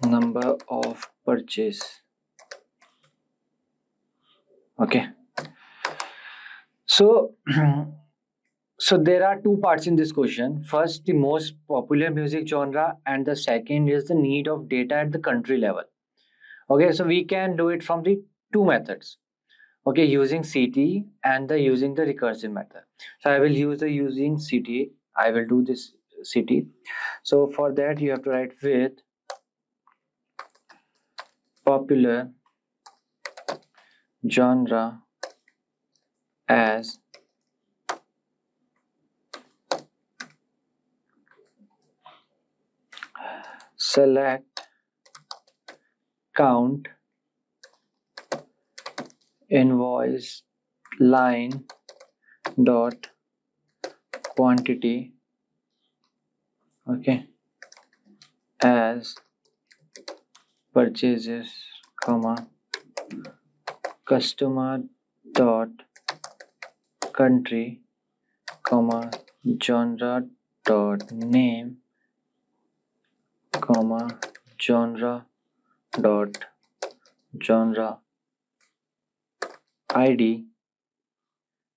number of purchase. Okay, so so there are two parts in this question. First, the most popular music genre, and the second is the need of data at the country level. Okay, so we can do it from the two methods. okay, using CT and using the recursive method. So I will use the using CT. I will do this CT. So for that you have to write with popular genre as select count invoice line dot quantity, okay, as purchases, comma, customer dot country, comma, genre dot name, comma, genre dot genre ID,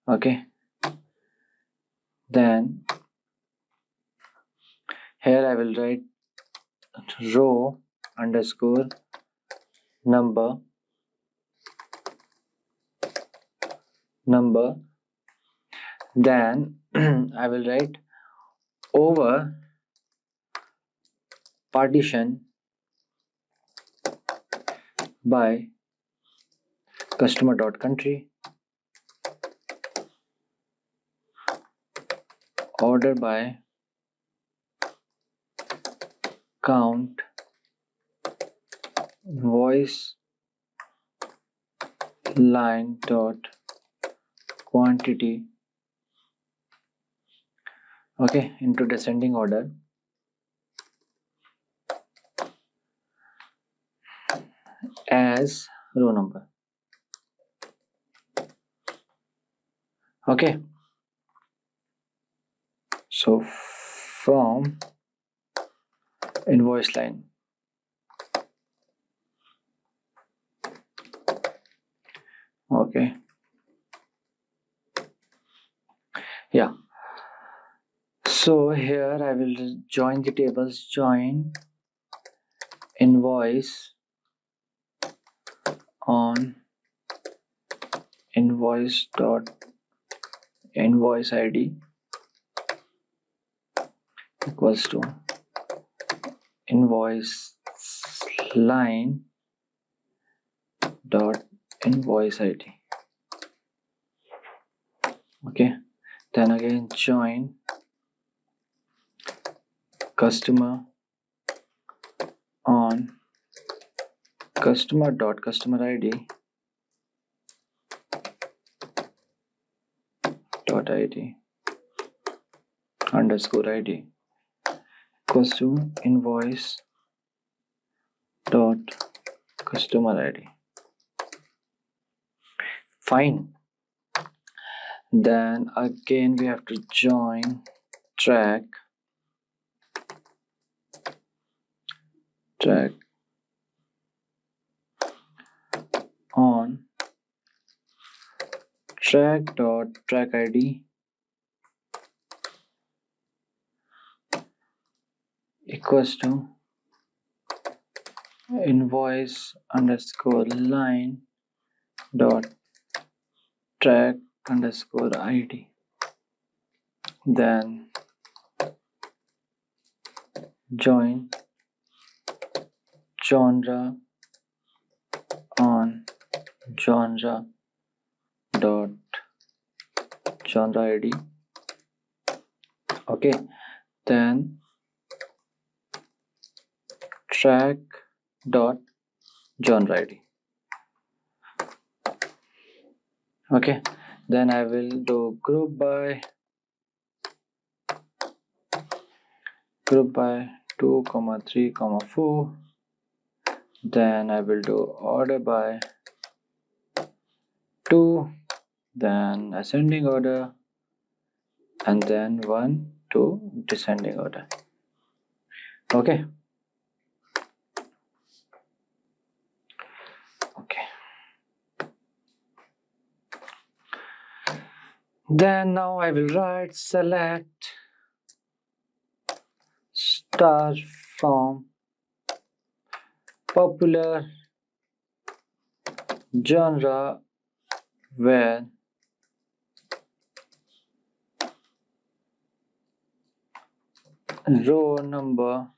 okay. Then here I will write row underscore number, then I will write over partition by customer dot country, order by count invoice line dot quantity, okay, into descending order, as row number, okay. So from invoice line, okay, yeah. So here I will join the tables, join invoice on invoice dot invoice ID equals to invoice line dot invoice ID, okay. Then again join customer on customer dot customer ID dot ID underscore ID equals to invoice dot customer ID. Fine. Then again we have to join track on track dot track ID equals to invoice underscore line dot track underscore ID. Then join genre on genre dot genre ID, okay. Then track dot genre ID, okay. Then I will do group by 2, 3, 4. Then I will do order by 2, then ascending order, and then 1 to descending order, okay. Then now I will write select star from popular genre where row number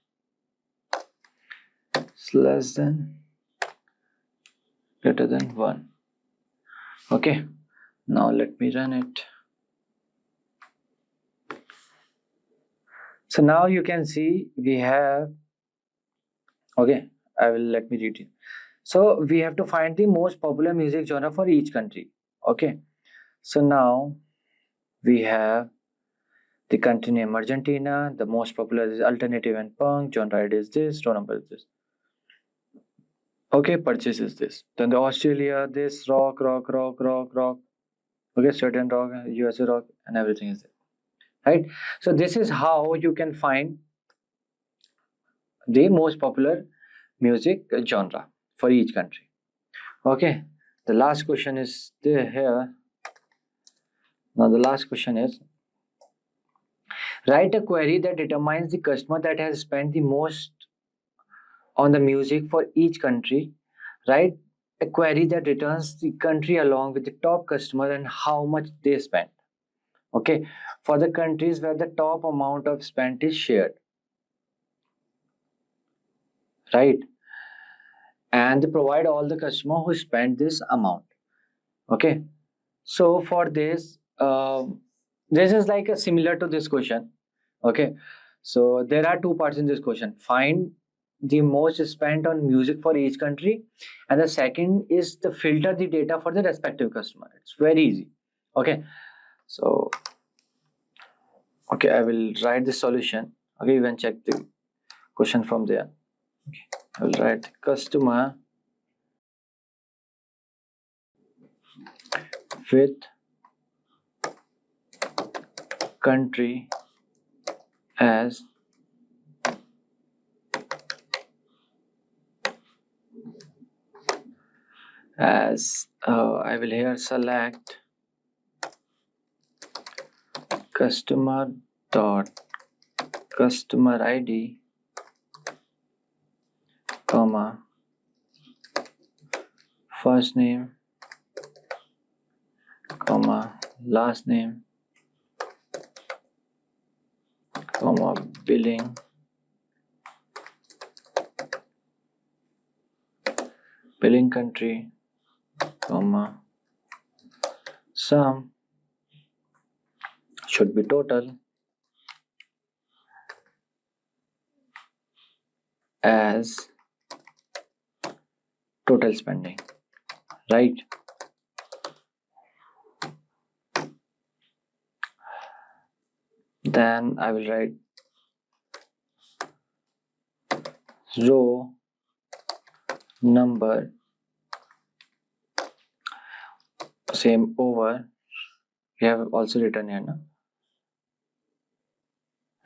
is less than greater than 1. Okay, now let me run it. So now you can see we have, okay, let me read it. So we have to find the most popular music genre for each country. Okay, so now we have the country name Argentina, the most popular is alternative and punk, genre is this, row number is this. Okay, purchase is this. Then the Australia, this rock. Okay, certain rock, USA rock, and everything is there. Right? So this is how you can find the most popular music genre for each country. Okay, the last question is there here. Now the last question is, write a query that determines the customer that has spent the most on the music for each country. Write a query that returns the country along with the top customer and how much they spent. Okay, for the countries where the top amount of spent is shared, right? And they provide all the customer who spent this amount. Okay, so for this, this is like a similar to this question. Okay, so there are two parts in this question. Find the most spent on music for each country, and the second is to filter the data for the respective customer. It's very easy. Okay, so okay, I will write the solution. Okay, you can check the question from there. Okay, I will write customer with country as I will here select customer dot customer ID comma first name comma last name comma billing country comma sum should be total as total spending, right? Then I will write row number same over, we have also written here, no?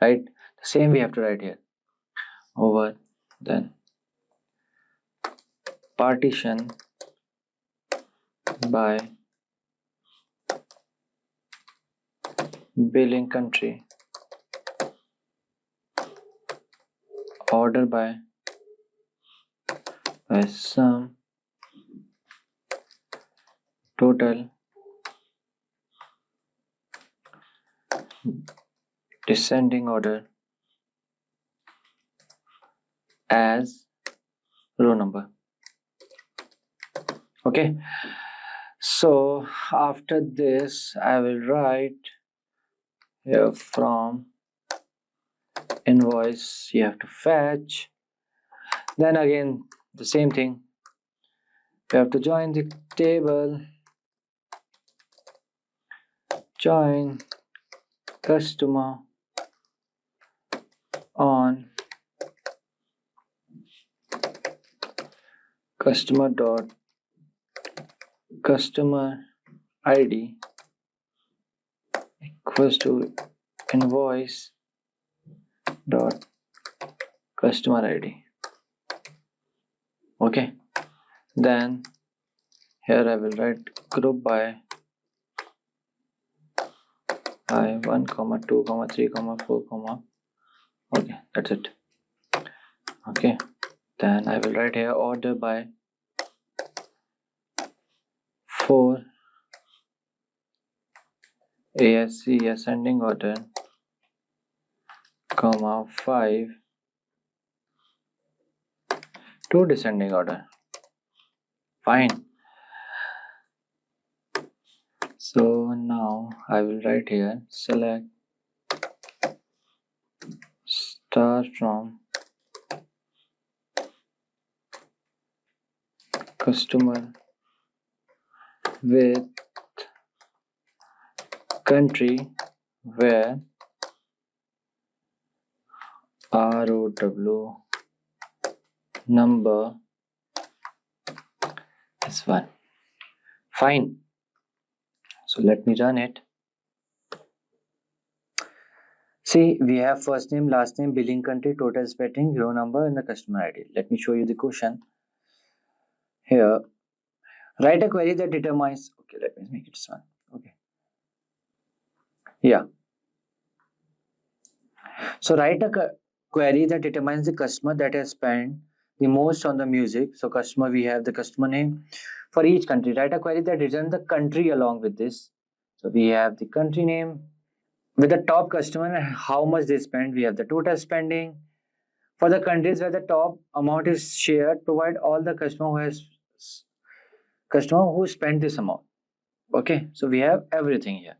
Right, the same we have to write here over, then partition by billing country, order by sum, total, descending order as row number. Okay, so after this I will write here from invoice you have to fetch, then again the same thing, you have to join the table, join customer on customer dot customer ID equals to invoice dot customer ID. Okay, then here I will write group by I1, 2, 3, 4, okay, that's it. Okay, then I will write here order by 4, ASC ascending order, comma 5 to descending order. Fine. So now I will write here, select start from customer with country where ROW number is 1. Fine. So let me run it. See, we have first name, last name, billing country, total spending, row number, and the customer ID. Let me show you the question. Here, write a query that determines. Okay, let me make it one. Okay. Yeah. So write a query that determines the customer that has spent the most on the music. So customer, we have the customer name. For each country, write a query that returns the country along with this. So we have the country name. With the top customer and how much they spend, we have the total spending. For the countries where the top amount is shared, provide all the customer who spent this amount. Okay, so we have everything here,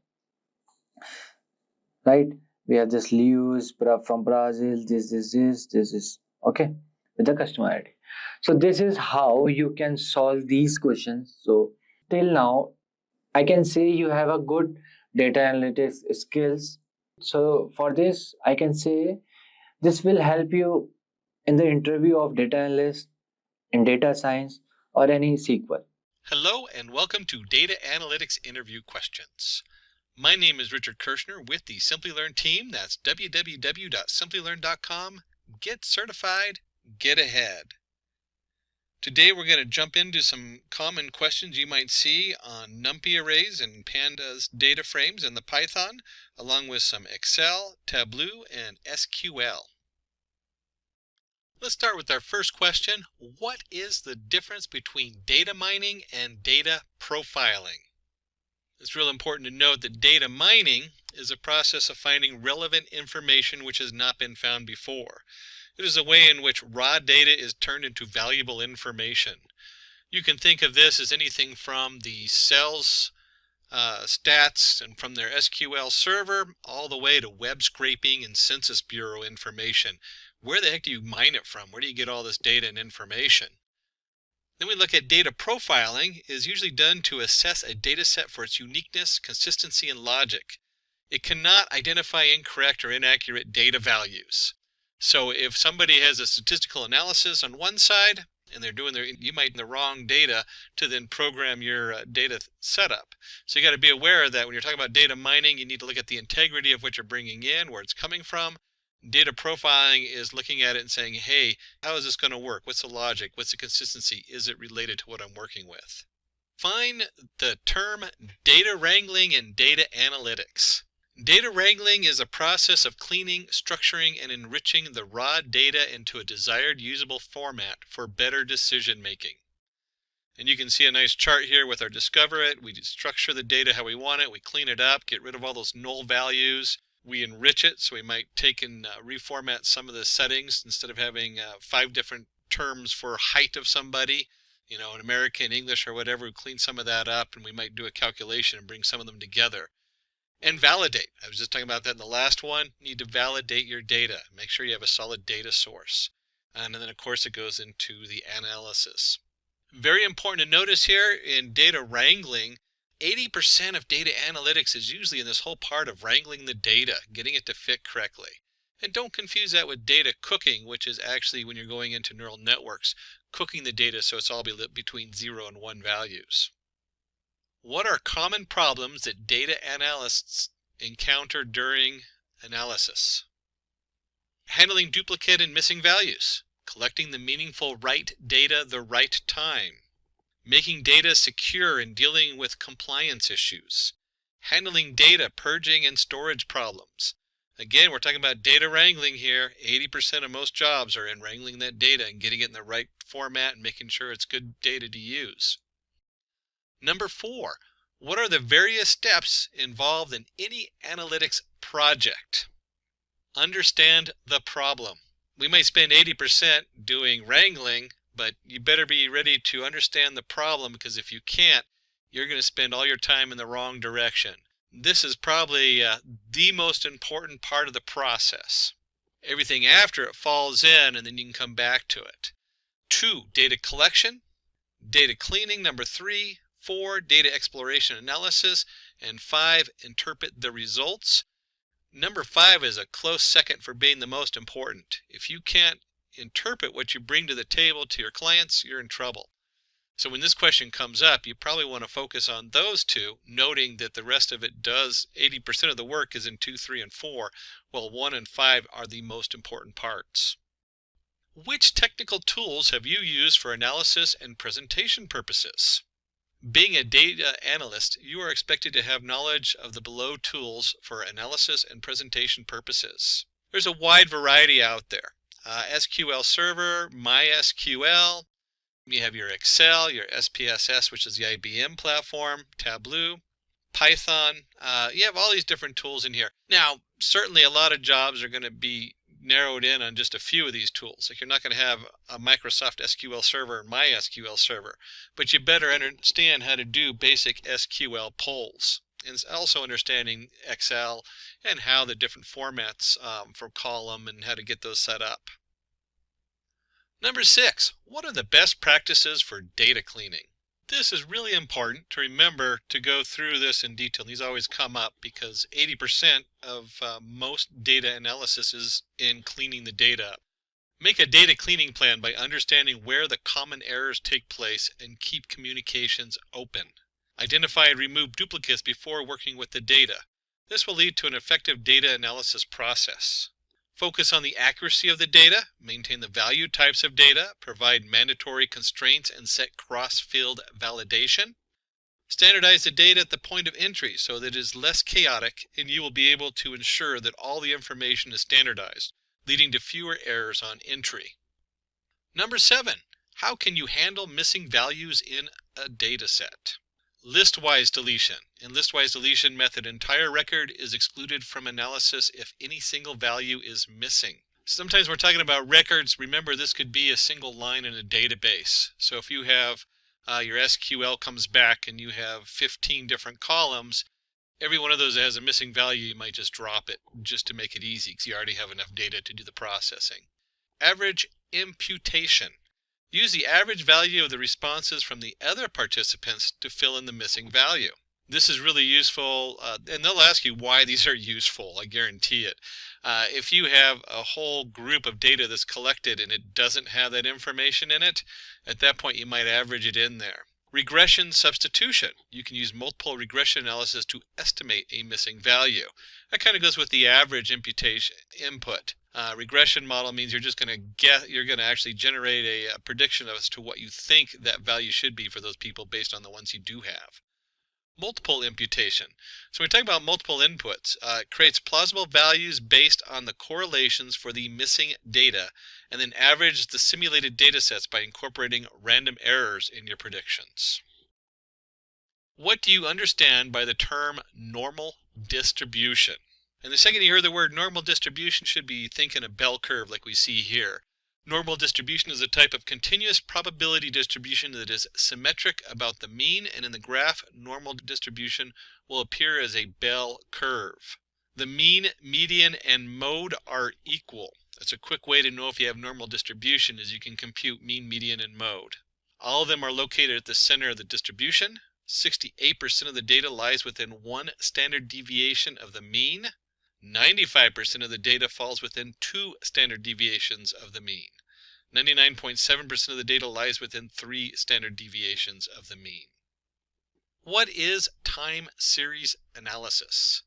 right? We have this Lewis from Brazil, this is okay with the customer ID. So this is how you can solve these questions. So till now, I can say you have a good data analytics skills. So for this, I can say this will help you in the interview of data analyst, in data science, or any SQL. Hello and welcome to Data Analytics Interview Questions. My name is Richard Kirshner with the Simplilearn team. That's www.simplilearn.com. Get certified, get ahead. Today we're going to jump into some common questions you might see on NumPy arrays and pandas data frames in the Python, along with some Excel, Tableau, and SQL. Let's start with our first question. What is the difference between data mining and data profiling? It's real important to note that data mining is a process of finding relevant information which has not been found before. It is a way in which raw data is turned into valuable information. You can think of this as anything from the sales stats and from their SQL server all the way to web scraping and Census Bureau information. Where the heck do you mine it from? Where do you get all this data and information? Then we look at data profiling is usually done to assess a data set for its uniqueness, consistency, and logic. It cannot identify incorrect or inaccurate data values. So if somebody has a statistical analysis on one side and they're doing you might the wrong data to then program your data setup. So you got to be aware that when you're talking about data mining, you need to look at the integrity of what you're bringing in, where it's coming from. Data profiling is looking at it and saying, hey, how is this going to work? What's the logic? What's the consistency? Is it related to what I'm working with? Define the term data wrangling and data analytics. Data wrangling is a process of cleaning, structuring, and enriching the raw data into a desired usable format for better decision making. And you can see a nice chart here with our Discover It. We structure the data how we want it. We clean it up, get rid of all those null values. We enrich it, so we might take and reformat some of the settings. Instead of having 5 different terms for height of somebody, in American, English, or whatever, we clean some of that up, and we might do a calculation and bring some of them together. And validate. I was just talking about that in the last one. You need to validate your data. Make sure you have a solid data source. And then, of course, it goes into the analysis. Very important to notice here in data wrangling, 80% of data analytics is usually in this whole part of wrangling the data, getting it to fit correctly. And don't confuse that with data cooking, which is actually when you're going into neural networks, cooking the data so it's all between 0 and 1 values. What are common problems that data analysts encounter during analysis? Handling duplicate and missing values. Collecting the meaningful right data the right time. Making data secure and dealing with compliance issues. Handling data purging and storage problems. Again, we're talking about data wrangling here. 80% of most jobs are in wrangling that data and getting it in the right format and making sure it's good data to use. Number 4, What are the various steps involved in any analytics project? Understand the problem. We might spend 80% doing wrangling, but you better be ready to understand the problem, because if you can't, you're going to spend all your time in the wrong direction. This is probably the most important part of the process. Everything after it falls in, and then you can come back to it. 2, data collection. Data cleaning, number 3. 4, data exploration analysis. And 5, interpret the results. Number 5 is a close second for being the most important. If you can't interpret what you bring to the table to your clients, you're in trouble. So when this question comes up, you probably want to focus on those 2, noting that the rest of it does, 80% of the work is in 2, 3, and 4, while 1 and 5 are the most important parts. Which technical tools have you used for analysis and presentation purposes? Being a data analyst, you are expected to have knowledge of the below tools for analysis and presentation purposes. There's a wide variety out there. SQL Server, MySQL, you have your Excel, your SPSS, which is the IBM platform, Tableau, Python. You have all these different tools in here. Now, certainly a lot of jobs are going to be narrowed in on just a few of these tools. Like, you're not going to have a Microsoft SQL Server and MySQL Server, but you better understand how to do basic SQL polls, and also understanding Excel and how the different formats for column and how to get those set up. Number 6, what are the best practices for data cleaning? This is really important to remember to go through this in detail. These always come up because 80% of most data analysis is in cleaning the data up. Make a data cleaning plan by understanding where the common errors take place and keep communications open. Identify and remove duplicates before working with the data. This will lead to an effective data analysis process. Focus on the accuracy of the data, maintain the value types of data, provide mandatory constraints, and set cross-field validation. Standardize the data at the point of entry so that it is less chaotic, and you will be able to ensure that all the information is standardized, leading to fewer errors on entry. Number 7, how can you handle missing values in a data set? Listwise deletion. In listwise deletion method, entire record is excluded from analysis if any single value is missing. Sometimes we're talking about records. Remember, this could be a single line in a database. So if you have your SQL comes back and you have 15 different columns, every one of those that has a missing value, you might just drop it just to make it easy because you already have enough data to do the processing. Average imputation. Use the average value of the responses from the other participants to fill in the missing value. This is really useful, and they'll ask you why these are useful, I guarantee it. If you have a whole group of data that's collected and it doesn't have that information in it, at that point you might average it in there. Regression substitution. You can use multiple regression analysis to estimate a missing value. That kind of goes with the average imputation input. Regression model means you're just going to actually generate a prediction as to what you think that value should be for those people based on the ones you do have. Multiple imputation. So when we talk about multiple inputs, it creates plausible values based on the correlations for the missing data, and then average the simulated data sets by incorporating random errors in your predictions. What do you understand by the term normal distribution? And the second you hear the word normal distribution, should be thinking a bell curve like we see here. Normal distribution is a type of continuous probability distribution that is symmetric about the mean, and in the graph, normal distribution will appear as a bell curve. The mean, median, and mode are equal. That's a quick way to know if you have normal distribution, is you can compute mean, median, and mode. All of them are located at the center of the distribution. 68% of the data lies within one standard deviation of the mean. 95% of the data falls within 2 standard deviations of the mean. 99.7% of the data lies within 3 standard deviations of the mean. What is time series analysis?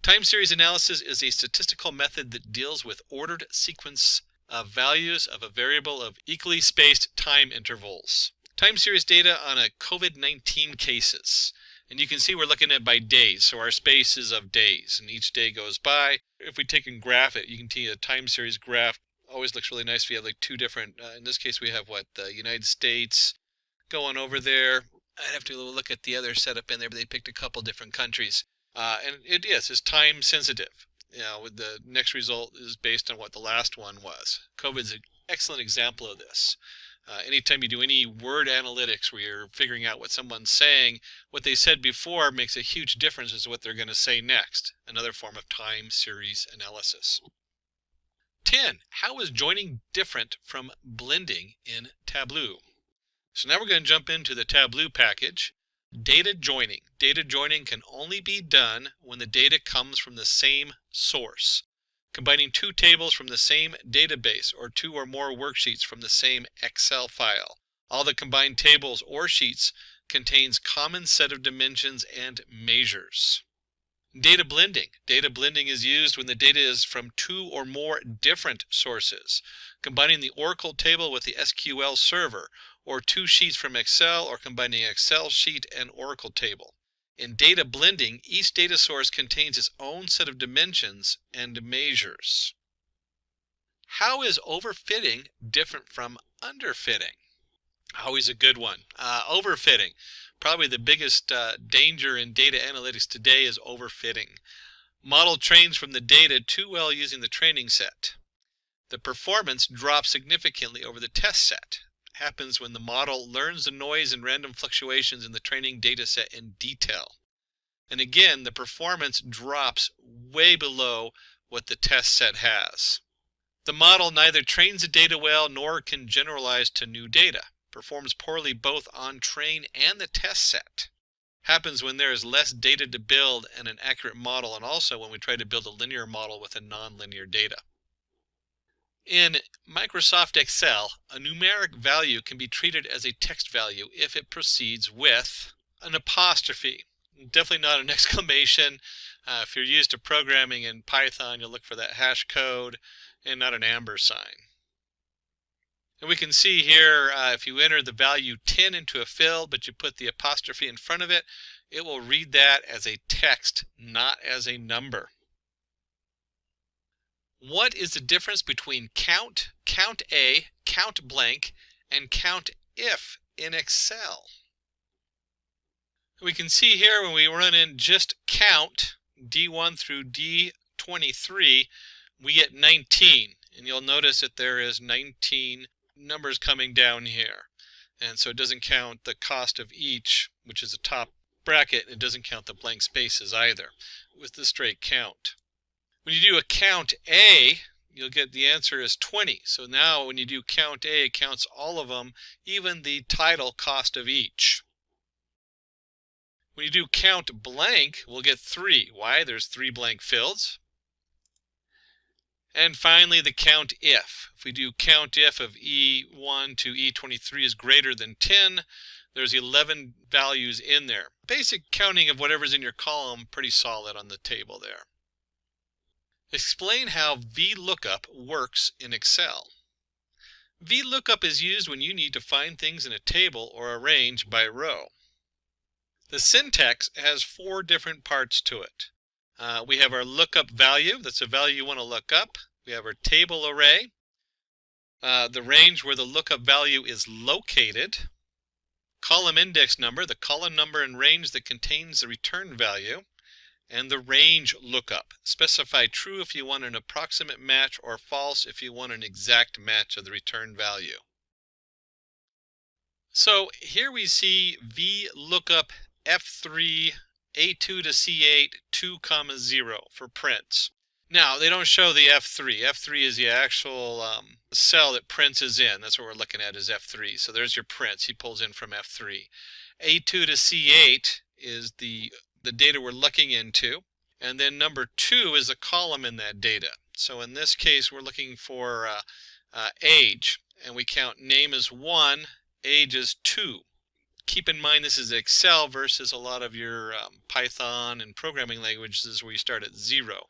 Time series analysis is a statistical method that deals with ordered sequence of values of a variable of equally spaced time intervals. Time series data on a COVID-19 cases. And you can see we're looking at by days, so our space is of days, and each day goes by. If we take and graph it, you can see a time series graph always looks really nice if you have like 2 different, in this case we have the United States going over there. I'd have to look at the other setup in there, but they picked a couple different countries. And it's time sensitive. The next result is based on what the last one was. COVID's an excellent example of this. Anytime you do any word analytics where you're figuring out what someone's saying, what they said before makes a huge difference as to what they're going to say next. Another form of time series analysis. 10. How is joining different from blending in Tableau? So now we're going to jump into the Tableau package. Data joining. Data joining can only be done when the data comes from the same source. Combining two tables from the same database or two or more worksheets from the same Excel file. All the combined tables or sheets contains common set of dimensions and measures. Data blending. Data blending is used when the data is from two or more different sources, combining the Oracle table with the SQL server, or two sheets from Excel, or combining Excel sheet and Oracle table. In data blending, each data source contains its own set of dimensions and measures. How is overfitting different from underfitting? Always a good one. Overfitting. Probably the biggest danger in data analytics today is overfitting. Model trains from the data too well using the training set. The performance drops significantly over the test set. Happens when the model learns the noise and random fluctuations in the training data set in detail. And again, the performance drops way below what the test set has. The model neither trains the data well nor can generalize to new data. Performs poorly both on train and the test set. Happens when there is less data to build and an accurate model, and also when we try to build a linear model with a nonlinear data. In Microsoft Excel, a numeric value can be treated as a text value if it precedes with an apostrophe. Definitely not an exclamation. If you're used to programming in Python, you'll look for that hash code and not an amber sign. And we can see here, if you enter the value 10 into a field, but you put the apostrophe in front of it, it will read that as a text, not as a number. What is the difference between count, count A, count blank, and count if in Excel? We can see here when we run in just count, D1 through D23, we get 19. And you'll notice that there is 19 numbers coming down here. And so it doesn't count the cost of each, which is the top bracket. It doesn't count the blank spaces either with the straight count. When you do a count A, you'll get the answer is 20. So now when you do count A, it counts all of them, even the title cost of each. When you do count blank, we'll get 3. Why? There's 3 blank fields. And finally, the count if. If we do count if of E1 to E23 is greater than 10, there's 11 values in there. Basic counting of whatever's in your column, pretty solid on the table there. Explain how VLOOKUP works in Excel. VLOOKUP is used when you need to find things in a table or arrange by row. The syntax has 4 different parts to it. We have our lookup value, that's a value you want to look up. We have our table array, the range where the lookup value is located, column index number, the column number and range that contains the return value, and the range lookup. Specify true if you want an approximate match or false if you want an exact match of the return value. So here we see VLOOKUP F3 A2 to C8 2, 0 for prints. Now they don't show the F3. F3 is the actual cell that prints is in. That's what we're looking at is F3. So there's your prints. He pulls in from F3. A2 to C8 is the data we're looking into. And then number 2 is a column in that data. So in this case, we're looking for age. And we count name as 1, age as 2. Keep in mind this is Excel versus a lot of your Python and programming languages where you start at 0.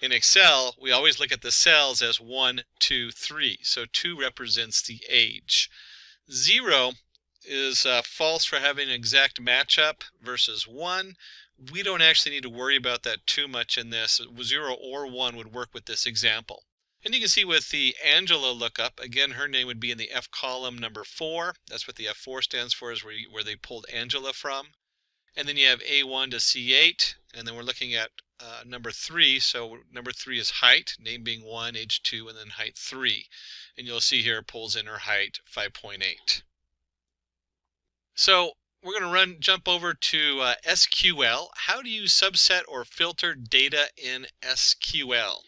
In Excel, we always look at the cells as 1, 2, 3. So 2 represents the age. 0 is false for having an exact matchup versus 1. We don't actually need to worry about that too much in this. 0 or 1 would work with this example. And you can see with the Angela lookup, again, her name would be in the F column number 4. That's what the F4 stands for, is where they pulled Angela from. And then you have A1 to C8, and then we're looking at number 3. So number 3 is height, name being 1, age 2, and then height 3. And you'll see here it pulls in her height 5.8. So we're going to jump over to SQL. How do you subset or filter data in SQL?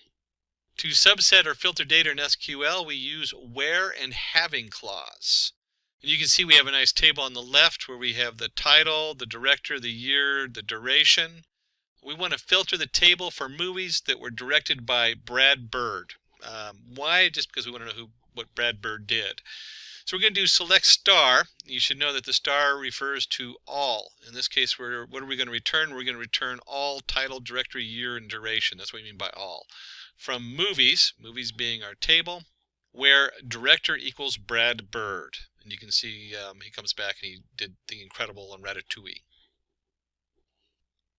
To subset or filter data in SQL, we use where and having clause. And you can see we have a nice table on the left where we have the title, the director, the year, the duration. We want to filter the table for movies that were directed by Brad Bird. Why? Just because we want to know what Brad Bird did. So we're going to do select star. You should know that the star refers to all. In this case, what are we going to return? We're going to return all title, directory, year, and duration. That's what we mean by all. From movies, movies being our table, where director equals Brad Bird. And you can see he comes back and he did The Incredible and Ratatouille.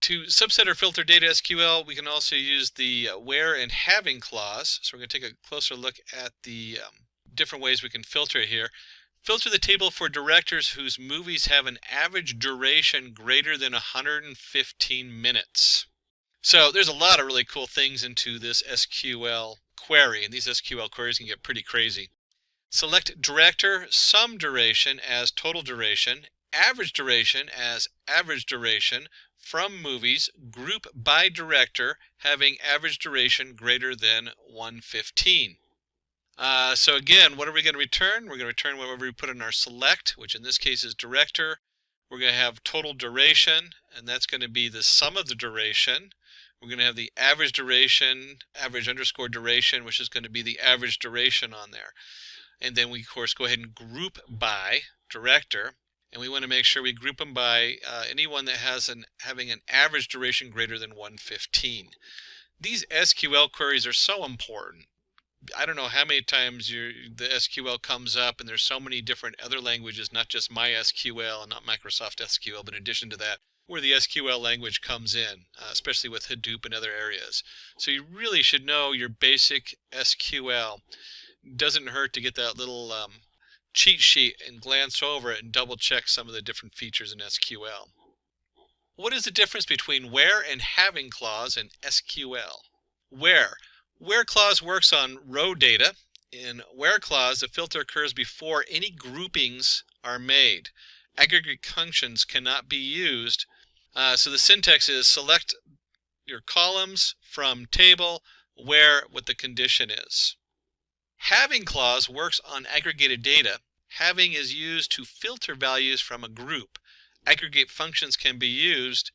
To subset or filter data SQL, we can also use the where and having clause. So we're going to take a closer look at the different ways we can filter it here. Filter the table for directors whose movies have an average duration greater than 115 minutes. So there's a lot of really cool things into this SQL query, and these SQL queries can get pretty crazy. Select director sum duration as total duration, average duration as average duration from movies, group by director having average duration greater than 115. So again, what are we going to return? We're going to return whatever we put in our select, which in this case is director. We're going to have total duration, and that's going to be the sum of the duration. We're going to have the average duration, average underscore duration, which is going to be the average duration on there. And then we, of course, go ahead and group by director. And we want to make sure we group them by anyone that has having an average duration greater than 115. These SQL queries are so important. I don't know how many times the SQL comes up, and there's so many different other languages, not just MySQL and not Microsoft SQL, but in addition to that, where the SQL language comes in, especially with Hadoop and other areas. So you really should know your basic SQL. Doesn't hurt to get that little cheat sheet and glance over it and double check some of the different features in SQL. What is the difference between where and having clause in SQL? Where clause works on row data. In where clause, the filter occurs before any groupings are made. Aggregate functions cannot be used. So the syntax is select your columns from table where what the condition is. Having clause works on aggregated data. Having is used to filter values from a group. Aggregate functions can be used.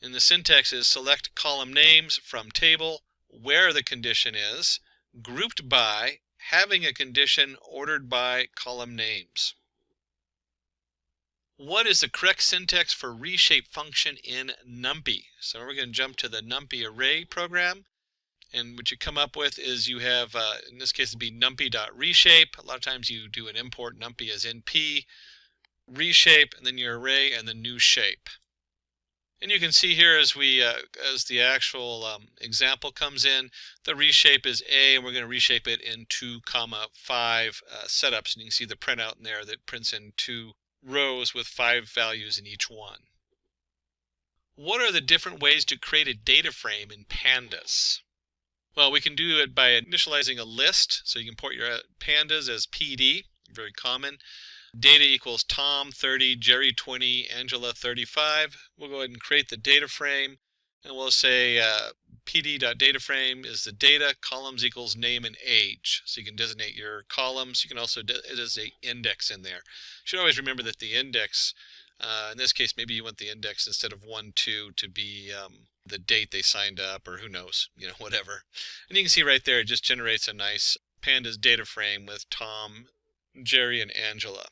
And the syntax is select column names from table where the condition is, grouped by, having a condition ordered by column names. What is the correct syntax for reshape function in NumPy? So we're going to jump to the NumPy array program. And what you come up with is you have, in this case, it'd be numpy.reshape. A lot of times you do an import numpy as np, reshape, and then your array, and the new shape. And you can see here as the actual example comes in, the reshape is A, and we're going to reshape it in 2, 5 setups. And you can see the printout in there that prints in 2 rows with 5 values in each one. What are the different ways to create a data frame in Pandas? Well, we can do it by initializing a list. So you can import your pandas as PD, very common. Data equals Tom 30, Jerry 20, Angela 35. We'll go ahead and create the data frame, and we'll say pd.dataframe is the data, columns equals name and age. So you can designate your columns. You can also designate index in there. You should always remember that the index, in this case, maybe you want the index instead of 1, 2 to be the date they signed up, or who knows, whatever. And you can see right there, it just generates a nice pandas data frame with Tom, Jerry, and Angela.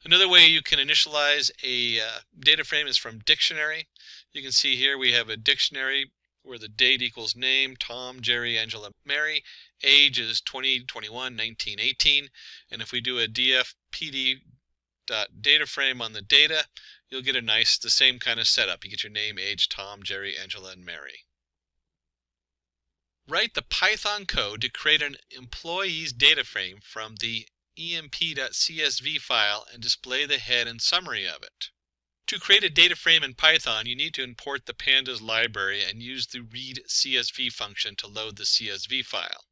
Another way you can initialize a data frame is from dictionary. You can see here we have a dictionary where the date equals name, Tom, Jerry, Angela, Mary. Age is 20, 21, 19, 18. And if we do a df pd.data frame on the data, you'll get the same kind of setup. You get your name, age, Tom, Jerry, Angela, and Mary. Write the Python code to create an employee's data frame from the emp.csv file and display the head and summary of it. To create a data frame in Python, you need to import the pandas library and use the read CSV function to load the CSV file.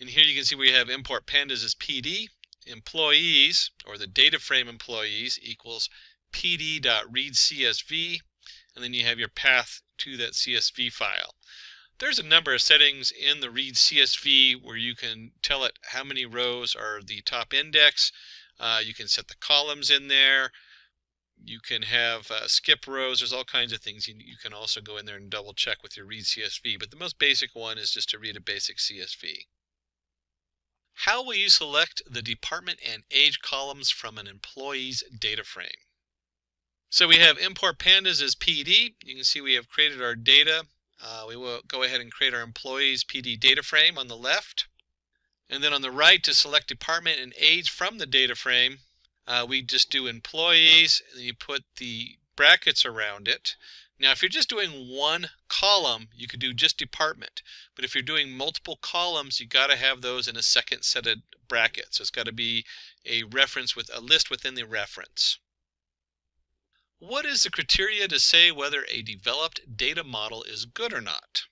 And here you can see we have import pandas as PD, employees, or the data frame employees, equals pd.readcsv, and then you have your path to that CSV file. There's a number of settings in the read CSV where you can tell it how many rows are the top index. You can set the columns in there. You can have skip rows. There's all kinds of things. You can also go in there and double check with your read CSV, but the most basic one is just to read a basic CSV. How will you select the department and age columns from an employee's data frame? So we have import pandas as PD. You can see we have created our data. We will go ahead and create our employees PD data frame on the left. And then on the right, to select department and age from the data frame, we just do employees, and you put the brackets around it. Now, if you're just doing one column, you could do just department. But if you're doing multiple columns, you got to have those in a second set of brackets. So it's got to be a reference with a list within the reference. What is the criteria to say whether a developed data model is good or not?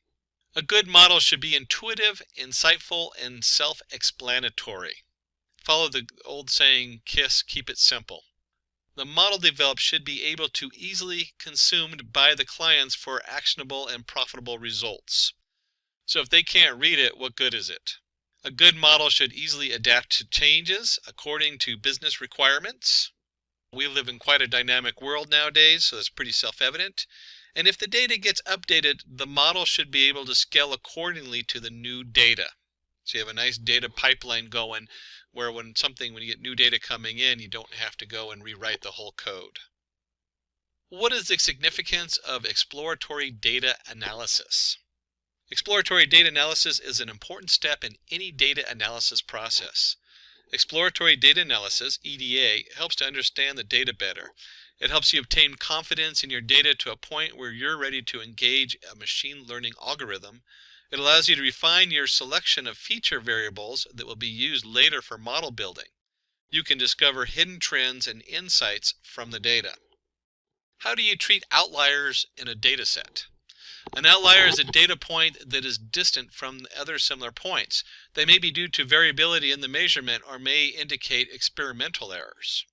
A good model should be intuitive, insightful, and self-explanatory. Follow the old saying, KISS, keep it simple. The model developed should be able to easily consumed by the clients for actionable and profitable results. So if they can't read it, what good is it? A good model should easily adapt to changes according to business requirements. We live in quite a dynamic world nowadays, so that's pretty self-evident. And if the data gets updated, the model should be able to scale accordingly to the new data. So you have a nice data pipeline going where when you get new data coming in, you don't have to go and rewrite the whole code. What is the significance of exploratory data analysis? Exploratory data analysis is an important step in any data analysis process. Exploratory data analysis, EDA, helps to understand the data better. It helps you obtain confidence in your data to a point where you're ready to engage a machine learning algorithm. It allows you to refine your selection of feature variables that will be used later for model building. You can discover hidden trends and insights from the data. How do you treat outliers in a data set? An outlier is a data point that is distant from other similar points. They may be due to variability in the measurement or may indicate experimental errors.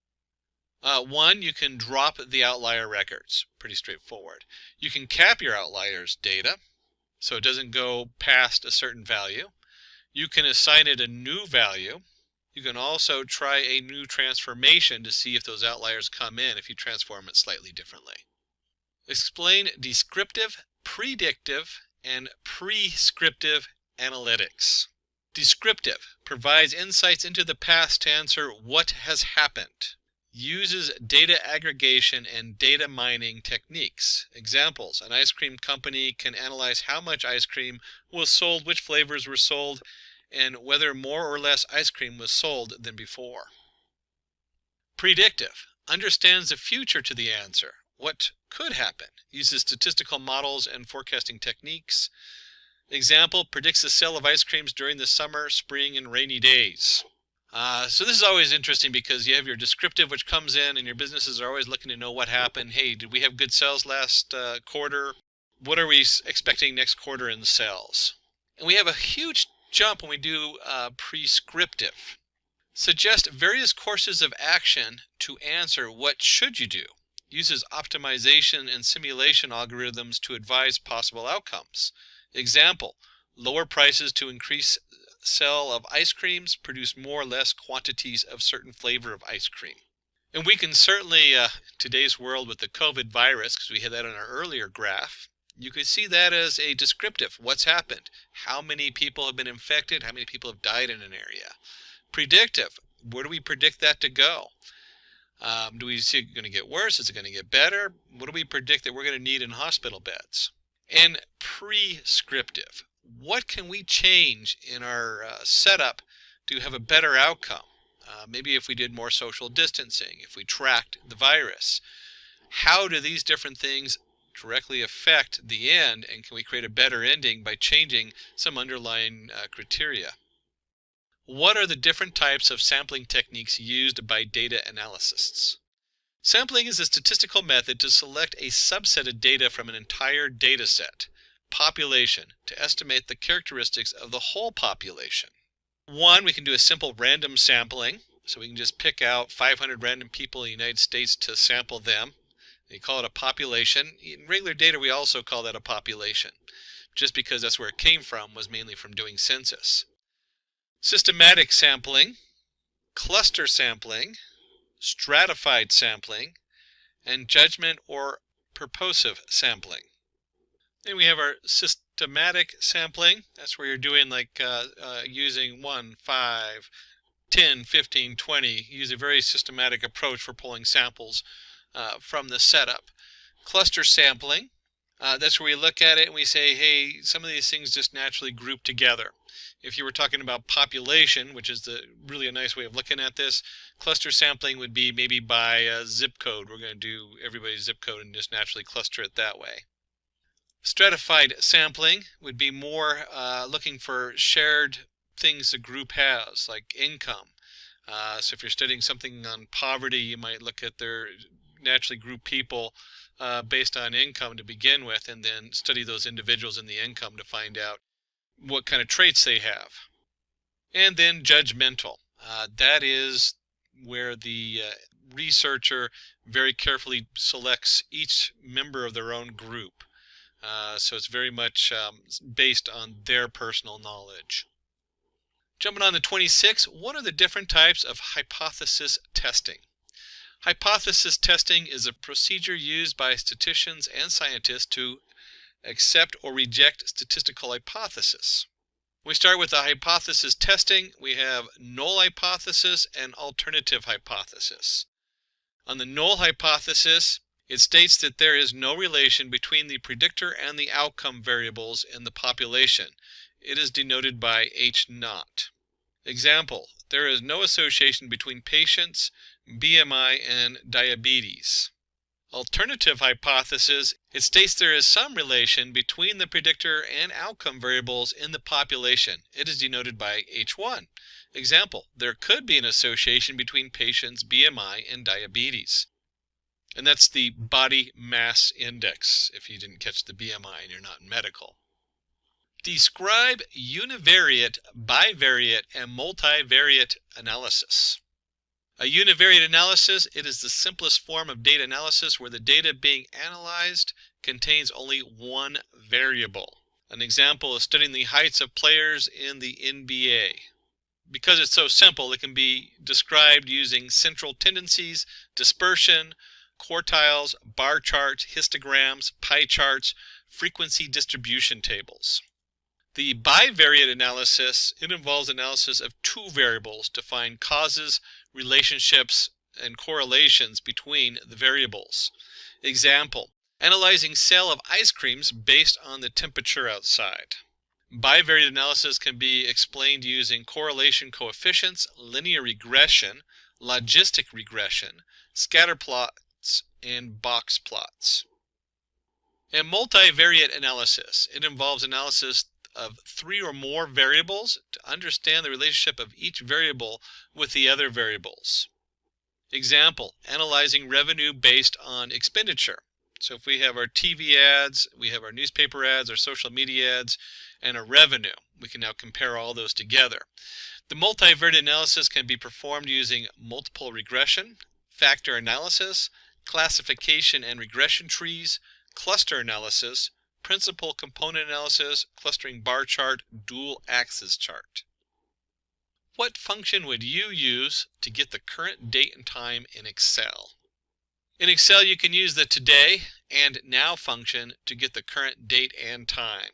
One, you can drop the outlier records. Pretty straightforward. You can cap your outliers data so it doesn't go past a certain value. You can assign it a new value. You can also try a new transformation to see if those outliers come in if you transform it slightly differently. Explain descriptive, predictive, and prescriptive analytics. Descriptive provides insights into the past to answer what has happened. Uses data aggregation and data mining techniques. Examples: an ice cream company can analyze how much ice cream was sold, which flavors were sold, and whether more or less ice cream was sold than before. Predictive understands the future to the answer. What could happen? Uses statistical models and forecasting techniques. Example: predicts the sale of ice creams during the summer, spring, and rainy days. So this is always interesting because you have your descriptive, which comes in, and your businesses are always looking to know what happened. Hey, did we have good sales last quarter? What are we expecting next quarter in sales? And we have a huge jump when we do prescriptive. Suggest various courses of action to answer what should you do. Uses optimization and simulation algorithms to advise possible outcomes. Example: lower prices to increase sale of ice creams, produce more or less quantities of certain flavor of ice cream. And we can certainly, today's world with the COVID virus, because we had that on our earlier graph, you could see that as a descriptive. What's happened? How many people have been infected? How many people have died in an area? Predictive: where do we predict that to go? Do we see it going to get worse? Is it going to get better? What do we predict that we're going to need in hospital beds? And prescriptive: what can we change in our setup to have a better outcome? Maybe if we did more social distancing, if we tracked the virus. How do these different things directly affect the end, and can we create a better ending by changing some underlying criteria? What are the different types of sampling techniques used by data analysts? Sampling is a statistical method to select a subset of data from an entire data set, population, to estimate the characteristics of the whole population. One, we can do a simple random sampling, so we can just pick out 500 random people in the United States to sample them. We call it a population. In regular data, we also call that a population, just because that's where it came from, was mainly from doing census. Systematic sampling, cluster sampling, stratified sampling, and judgment or purposive sampling. Then we have our systematic sampling. That's where you're doing like using 1, 5, 10, 15, 20. Use a very systematic approach for pulling samples from the setup. Cluster sampling, that's where we look at it and we say, hey, some of these things just naturally group together. If you were talking about population, which is really a nice way of looking at this, cluster sampling would be maybe by zip code. We're going to do everybody's zip code and just naturally cluster it that way. Stratified sampling would be more looking for shared things a group has, like income. So if you're studying something on poverty, you might look at their naturally group people based on income to begin with, and then study those individuals in the income to find out what kind of traits they have. And then judgmental. That is where the researcher very carefully selects each member of their own group. So it's very much based on their personal knowledge. Jumping on to 26, what are the different types of hypothesis testing? Hypothesis testing is a procedure used by statisticians and scientists to accept or reject statistical hypothesis. We start with the hypothesis testing. We have null hypothesis and alternative hypothesis. On the null hypothesis, it states that there is no relation between the predictor and the outcome variables in the population. It is denoted by H0. Example, there is no association between patients, BMI, and diabetes. Alternative hypothesis, it states there is some relation between the predictor and outcome variables in the population. It is denoted by H1. Example, there could be an association between patients' BMI and diabetes. And that's the body mass index, if you didn't catch the BMI and you're not in medical. Describe univariate, bivariate, and multivariate analysis. A univariate analysis, it is the simplest form of data analysis where the data being analyzed contains only one variable. An example is studying the heights of players in the NBA. Because it's so simple, it can be described using central tendencies, dispersion, quartiles, bar charts, histograms, pie charts, frequency distribution tables. The bivariate analysis, it involves analysis of two variables to find causes, relationships, and correlations between the variables. Example, analyzing sale of ice creams based on the temperature outside. Bivariate analysis can be explained using correlation coefficients, linear regression, logistic regression, scatter plots, and box plots. And multivariate analysis, it involves analysis of three or more variables to understand the relationship of each variable with the other variables. Example, analyzing revenue based on expenditure. So if we have our TV ads, we have our newspaper ads, our social media ads, and our revenue, we can now compare all those together. The multivariate analysis can be performed using multiple regression, factor analysis, classification and regression trees, cluster analysis, principal component analysis, clustering bar chart, dual axis chart. What function would you use to get the current date and time in Excel? In Excel, you can use the today and now function to get the current date and time.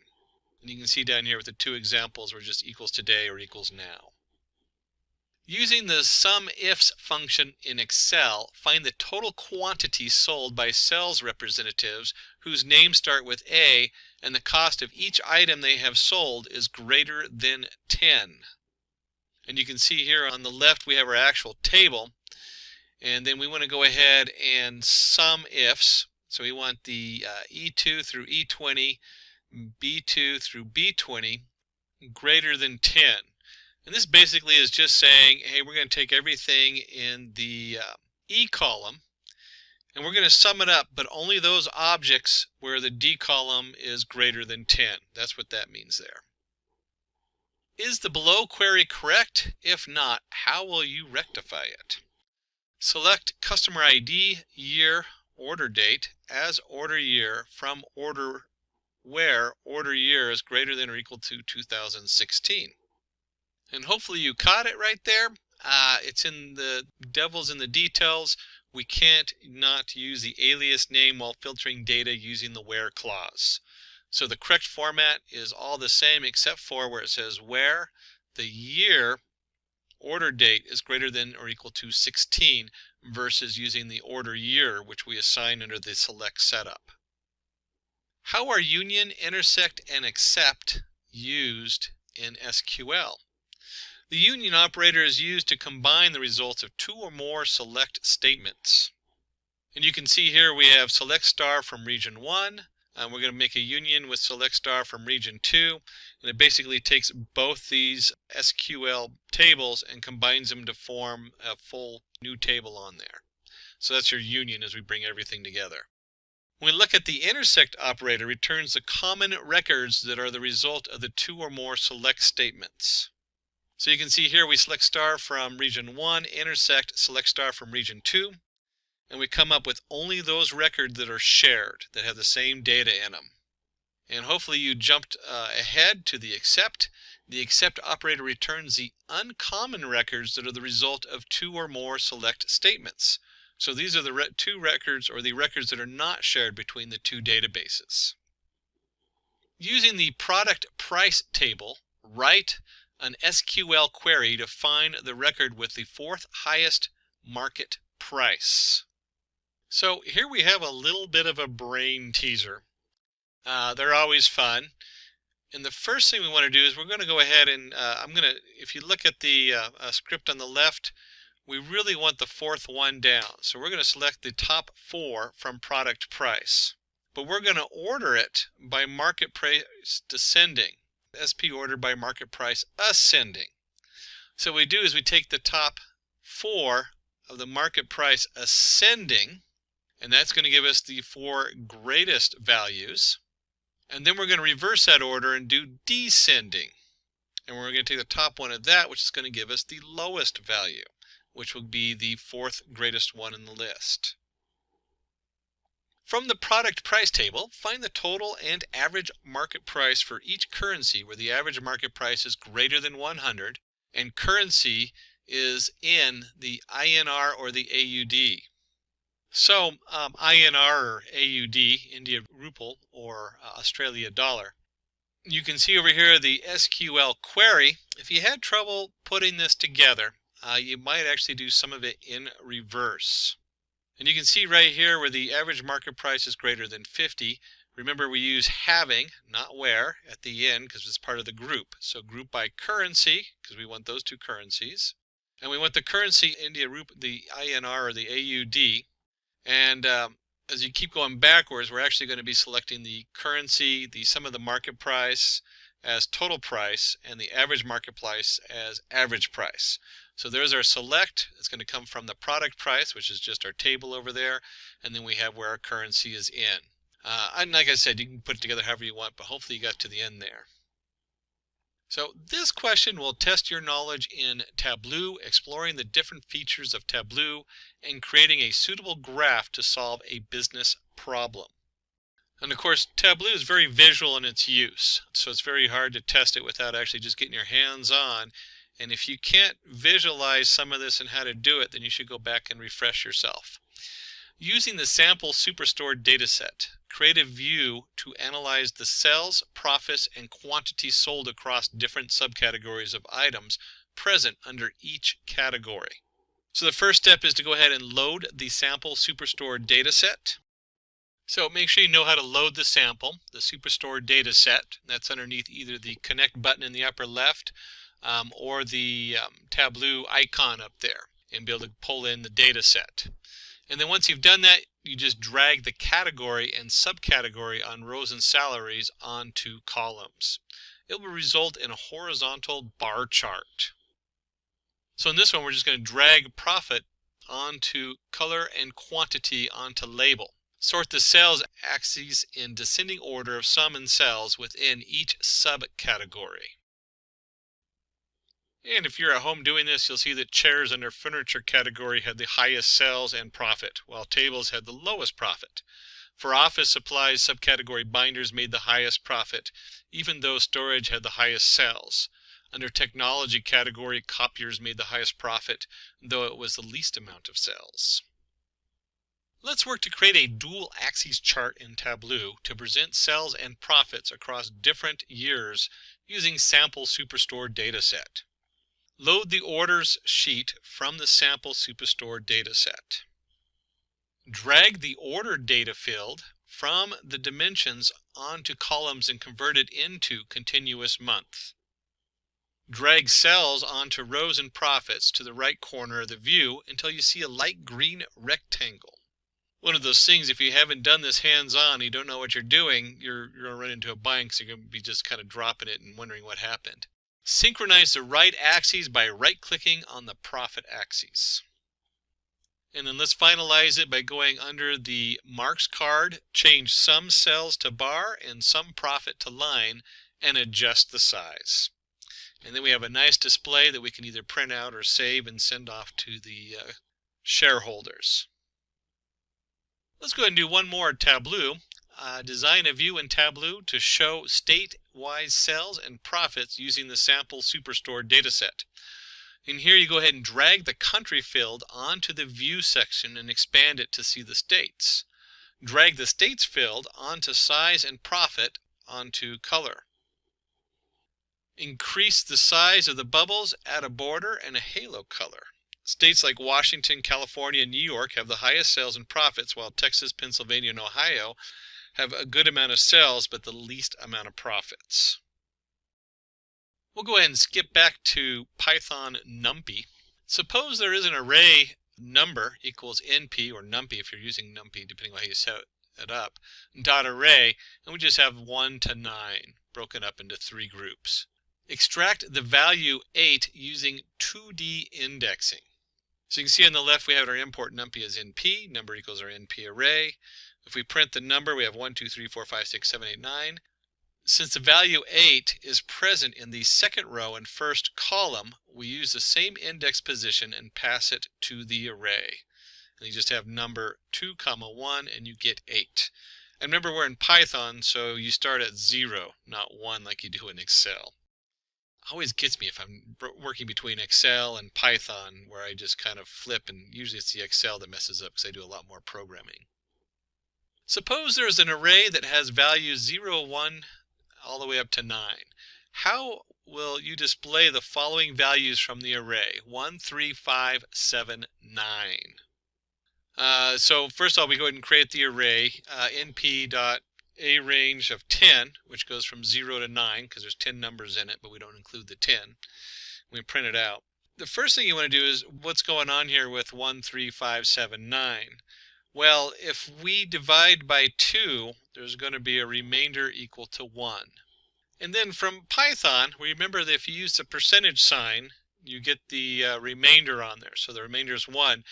And you can see down here with the two examples where just equals today or equals now. Using the SUMIFS function in Excel, find the total quantity sold by sales representatives whose names start with A and the cost of each item they have sold is greater than 10. And you can see here on the left we have our actual table, and then we want to go ahead and SUMIFS. So we want the E2 through E20, B2 through B20 greater than 10. And this basically is just saying, hey, we're going to take everything in the E column and we're going to sum it up, but only those objects where the D column is greater than 10. That's what that means there. Is the below query correct? If not, how will you rectify it? Select customer ID, year, order date as order year from order where order year is greater than or equal to 2016. And hopefully you caught it right there. It's in the devil's in the details. We can't not use the alias name while filtering data using the where clause. So the correct format is all the same except for where it says where the year order date is greater than or equal to 16 versus using the order year, which we assign under the select setup. How are union, intersect, and except used in SQL? The union operator is used to combine the results of two or more select statements. And you can see here we have select star from region 1. We're going to make a union with select star from region 2. And it basically takes both these SQL tables and combines them to form a full new table on there. So that's your union as we bring everything together. When we look at the intersect operator, it returns the common records that are the result of the two or more select statements. So you can see here we select star from region 1, intersect, select star from region 2, and we come up with only those records that are shared, that have the same data in them. And hopefully you jumped ahead to the except. The except operator returns the uncommon records that are the result of two or more select statements. So these are the two records, or the records that are not shared between the two databases. Using the product price table, write an SQL query to find the record with the fourth highest market price. So here we have a little bit of a brain teaser. They're always fun. And the first thing we want to do is we're going to go ahead and if you look at the script on the left, we really want the fourth one down. So we're going to select the top 4 from product price. But we're going to order it by market price descending. SP order by market price ascending. So what we do is we take the top 4 of the market price ascending, and that's going to give us the 4 greatest values. And then we're going to reverse that order and do descending. And we're going to take the top one of that, which is going to give us the lowest value, which will be the 4th greatest one in the list. From the product price table, find the total and average market price for each currency where the average market price is greater than 100 and currency is in the INR or the AUD. So INR or AUD, India Rupee or Australia dollar. You can see over here the SQL query. If you had trouble putting this together, you might actually do some of it in reverse. And you can see right here where the average market price is greater than 50. Remember, we use having, not where, at the end because it's part of the group. So group by currency, because we want those two currencies. And we want the currency India Rupee, the INR or the AUD. And as you keep going backwards, we're actually going to be selecting the currency, the sum of the market price as total price, and the average market price as average price. So there's our select. It's going to come from the product price, which is just our table over there, and then we have where our currency is in. And like I said, you can put it together however you want, but hopefully you got to the end there. So this question will test your knowledge in Tableau, exploring the different features of Tableau, and creating a suitable graph to solve a business problem. And of course, Tableau is very visual in its use, so it's very hard to test it without actually just getting your hands on. And if you can't visualize some of this and how to do it, then you should go back and refresh yourself. Using the sample superstore dataset, create a view to analyze the sales, profits, and quantities sold across different subcategories of items present under each category. So the first step is to go ahead and load the sample superstore dataset. So make sure you know how to load the sample, the superstore dataset. That's underneath either the connect button in the upper left or the Tableau icon up there, and be able to pull in the dataset. And then once you've done that, you just drag the category and subcategory on rows and salaries onto columns. It will result in a horizontal bar chart. So in this one, we're just going to drag profit onto color and quantity onto label. Sort the sales axes in descending order of sum and cells within each subcategory. And if you're at home doing this, you'll see that chairs under furniture category had the highest sales and profit, while tables had the lowest profit. For office supplies, subcategory binders made the highest profit, even though storage had the highest sales. Under technology category, copiers made the highest profit, though it was the least amount of sales. Let's work to create a dual axis chart in Tableau to present sales and profits across different years using sample Superstore dataset. Load the orders sheet from the sample Superstore dataset. Drag the order data field from the dimensions onto columns and convert it into continuous month. Drag cells onto rows and profits to the right corner of the view until you see a light green rectangle. One of those things, if you haven't done this hands-on, you don't know what you're doing, you're going to run into a bind because you're going to be just kind of dropping it and wondering what happened. Synchronize the right axes by right-clicking on the profit axis. And then let's finalize it by going under the marks card, change some cells to bar and some profit to line, and adjust the size. And then we have a nice display that we can either print out or save and send off to the shareholders. Let's go ahead and do one more Tableau. Design a view in Tableau to show state-wise sales and profits using the sample Superstore dataset. In here you go ahead and drag the country field onto the view section and expand it to see the states. Drag the states field onto size and profit onto color. Increase the size of the bubbles, add a border and a halo color. States like Washington, California, and New York have the highest sales and profits, while Texas, Pennsylvania, and Ohio have a good amount of sales but the least amount of profits. We'll go ahead and skip back to Python NumPy. Suppose there is an array number equals NP, or NumPy if you're using NumPy, depending on how you set it up, dot array, and we just have 1 to 9 broken up into 3 groups. Extract the value 8 using 2D indexing. So you can see on the left we have our import NumPy as NP, number equals our NP array. If we print the number, we have 1, 2, 3, 4, 5, 6, 7, 8, 9. Since the value 8 is present in the second row and first column, we use the same index position and pass it to the array. And you just have number 2, 1, and you get 8. And remember, we're in Python, so you start at 0, not 1 like you do in Excel. Always gets me if I'm working between Excel and Python, where I just kind of flip, and usually it's the Excel that messes up because I do a lot more programming. Suppose there's an array that has values 0, 1, all the way up to 9. How will you display the following values from the array? 1, 3, 5, 7, 9. So first of all, we go ahead and create the array, np.arange of 10, which goes from 0 to 9, because there's 10 numbers in it, but we don't include the 10. We print it out. The first thing you want to do is, what's going on here with 1, 3, 5, 7, 9? Well, if we divide by 2, there's going to be a remainder equal to 1. And then from Python, remember that if you use the percentage sign, you get the remainder on there. So the remainder is 1.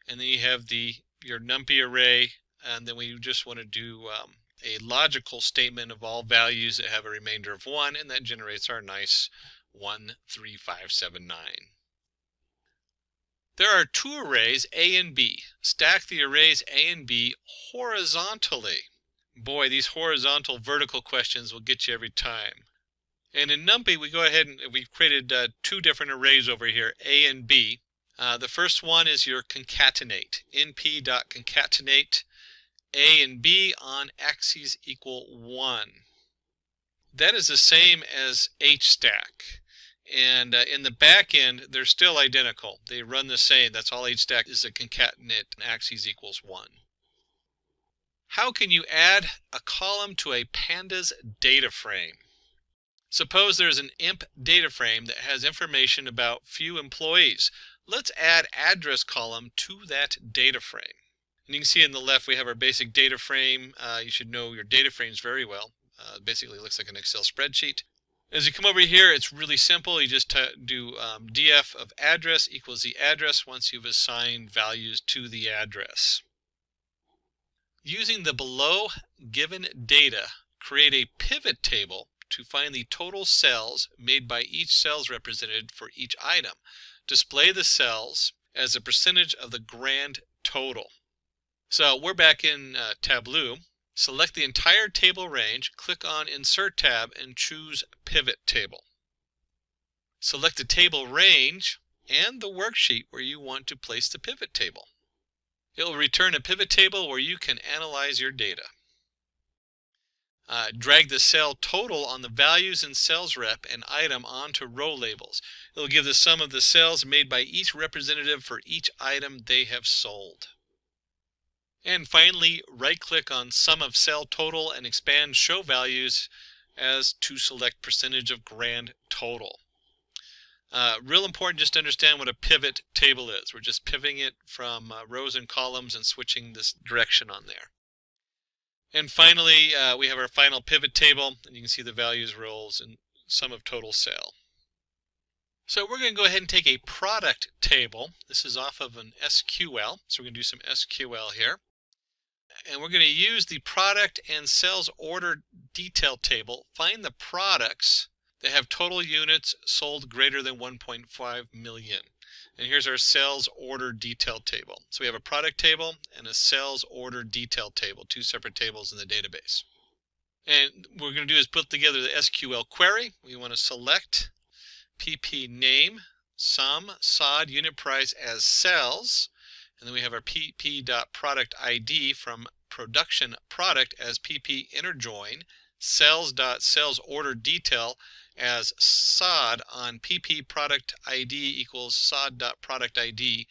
And then you have your NumPy array, and then we just want to do a logical statement of all values that have a remainder of 1, and that generates our nice 1, 3, 5, 7, 9. There are 2 arrays, A and B. Stack the arrays A and B horizontally. Boy, these horizontal vertical questions will get you every time. And in NumPy, we go ahead and we've created 2 different arrays over here, A and B. The first one is your concatenate, np.concatenate A and B on axes equal 1. That is the same as hstack. And in the back end, they're still identical. They run the same. That's all hstack is, a concatenate axes equals 1. How can you add a column to a pandas data frame? Suppose there's an imp data frame that has information about few employees. Let's add address column to that data frame. And you can see in the left we have our basic data frame. You should know your data frames very well. Basically, it looks like an Excel spreadsheet. As you come over here, it's really simple. You just do df of address equals the address once you've assigned values to the address. Using the below given data, create a pivot table to find the total cells made by each cells represented for each item. Display the cells as a percentage of the grand total. So we're back in Tableau. Select the entire table range, click on Insert tab, and choose Pivot Table. Select the table range and the worksheet where you want to place the pivot table. It will return a pivot table where you can analyze your data. Drag the cell total on the values in sales rep and item onto row labels. It will give the sum of the cells made by each representative for each item they have sold. And finally, right-click on Sum of Cell Total and expand Show Values as to select Percentage of Grand Total. Real important just to understand what a pivot table is. We're just pivoting it from rows and columns and switching this direction on there. And finally, we have our final pivot table, and you can see the values, roles, and sum of total sale. So we're going to go ahead and take a product table. This is off of an SQL, so we're going to do some SQL here. And we're going to use the product and sales order detail table. Find the products that have total units sold greater than 1.5 million. And here's our sales order detail table. So we have a product table and a sales order detail table, two separate tables in the database. And what we're going to do is put together the SQL query. We want to select PP name, sum, SOD, unit price as cells. And then we have our pp.product.id from production product as pp inner join, sales.sales order detail as SOD on pp product ID equals SOD.product ID,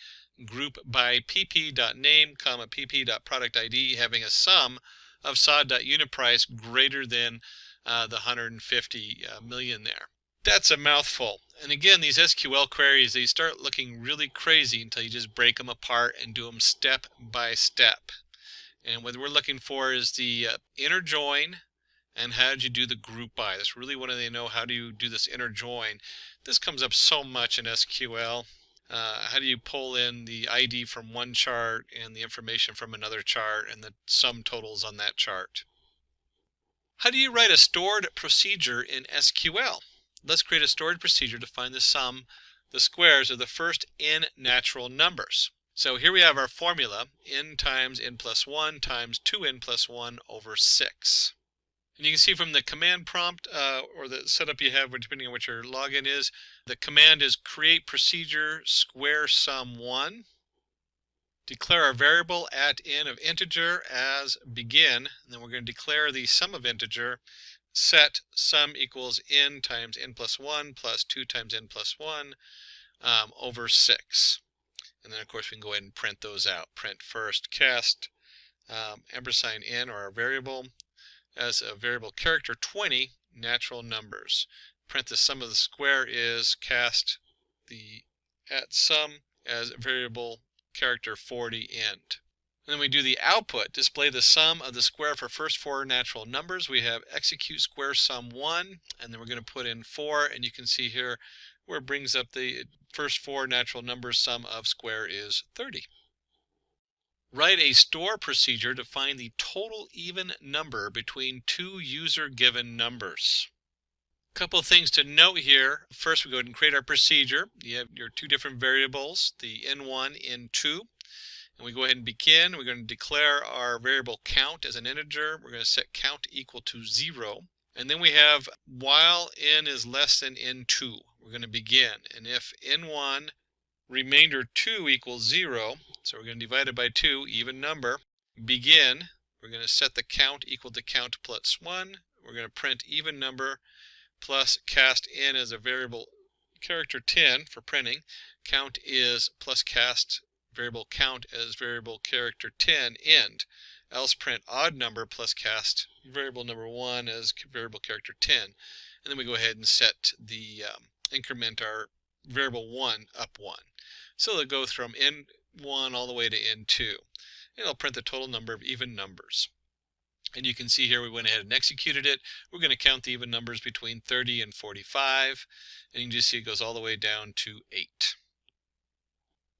group by pp.name, pp.product ID having a sum of SOD.unit price greater than the 150 million there. That's a mouthful. And again, these SQL queries, they start looking really crazy until you just break them apart and do them step by step. And what we're looking for is the inner join and how did you do the group by. That's really what they know. How do you do this inner join? This comes up so much in SQL. How do you pull in the ID from one chart and the information from another chart and the sum totals on that chart? How do you write a stored procedure in SQL? Let's create a stored procedure to find the sum, the squares of the first n natural numbers. So here we have our formula, n times n plus 1 times 2n plus 1 over 6. And you can see from the command prompt or the setup you have, depending on what your login is, the command is create procedure square sum 1. Declare our variable at n of integer as begin. And then we're going to declare the sum of integer. Set sum equals n times n plus 1 plus 2 times n plus 1 over 6. And then, of course, we can go ahead and print those out. Print first cast ampersand n, or our variable, as a variable character 20 natural numbers. Print the sum of the square is cast the at sum as a variable character 40 end. And then we do the output, display the sum of the square for first 4 natural numbers. We have execute square sum 1, and then we're going to put in 4, and you can see here where it brings up the first 4 natural numbers. Sum of square is 30. Write a store procedure to find the total even number between two user-given numbers. A couple of things to note here. First, we go ahead and create our procedure. You have your two different variables, the n1, n2. And we go ahead and begin. We're going to declare our variable count as an integer. We're going to set count equal to 0. And then we have while n is less than n2. We're going to begin. And if n1 remainder 2 equals 0, so we're going to divide it by 2, even number, begin. We're going to set the count equal to count plus 1. We're going to print even number plus cast n as a variable character 10 for printing. Count is plus cast variable count as variable character 10 end. Else print odd number plus cast variable number 1 as variable character 10. And then we go ahead and set the increment our variable 1 up 1. So they'll go from n1 all the way to n2. and it'll print the total number of even numbers. And you can see here we went ahead and executed it. We're going to count the even numbers between 30 and 45, and you can just see it goes all the way down to 8.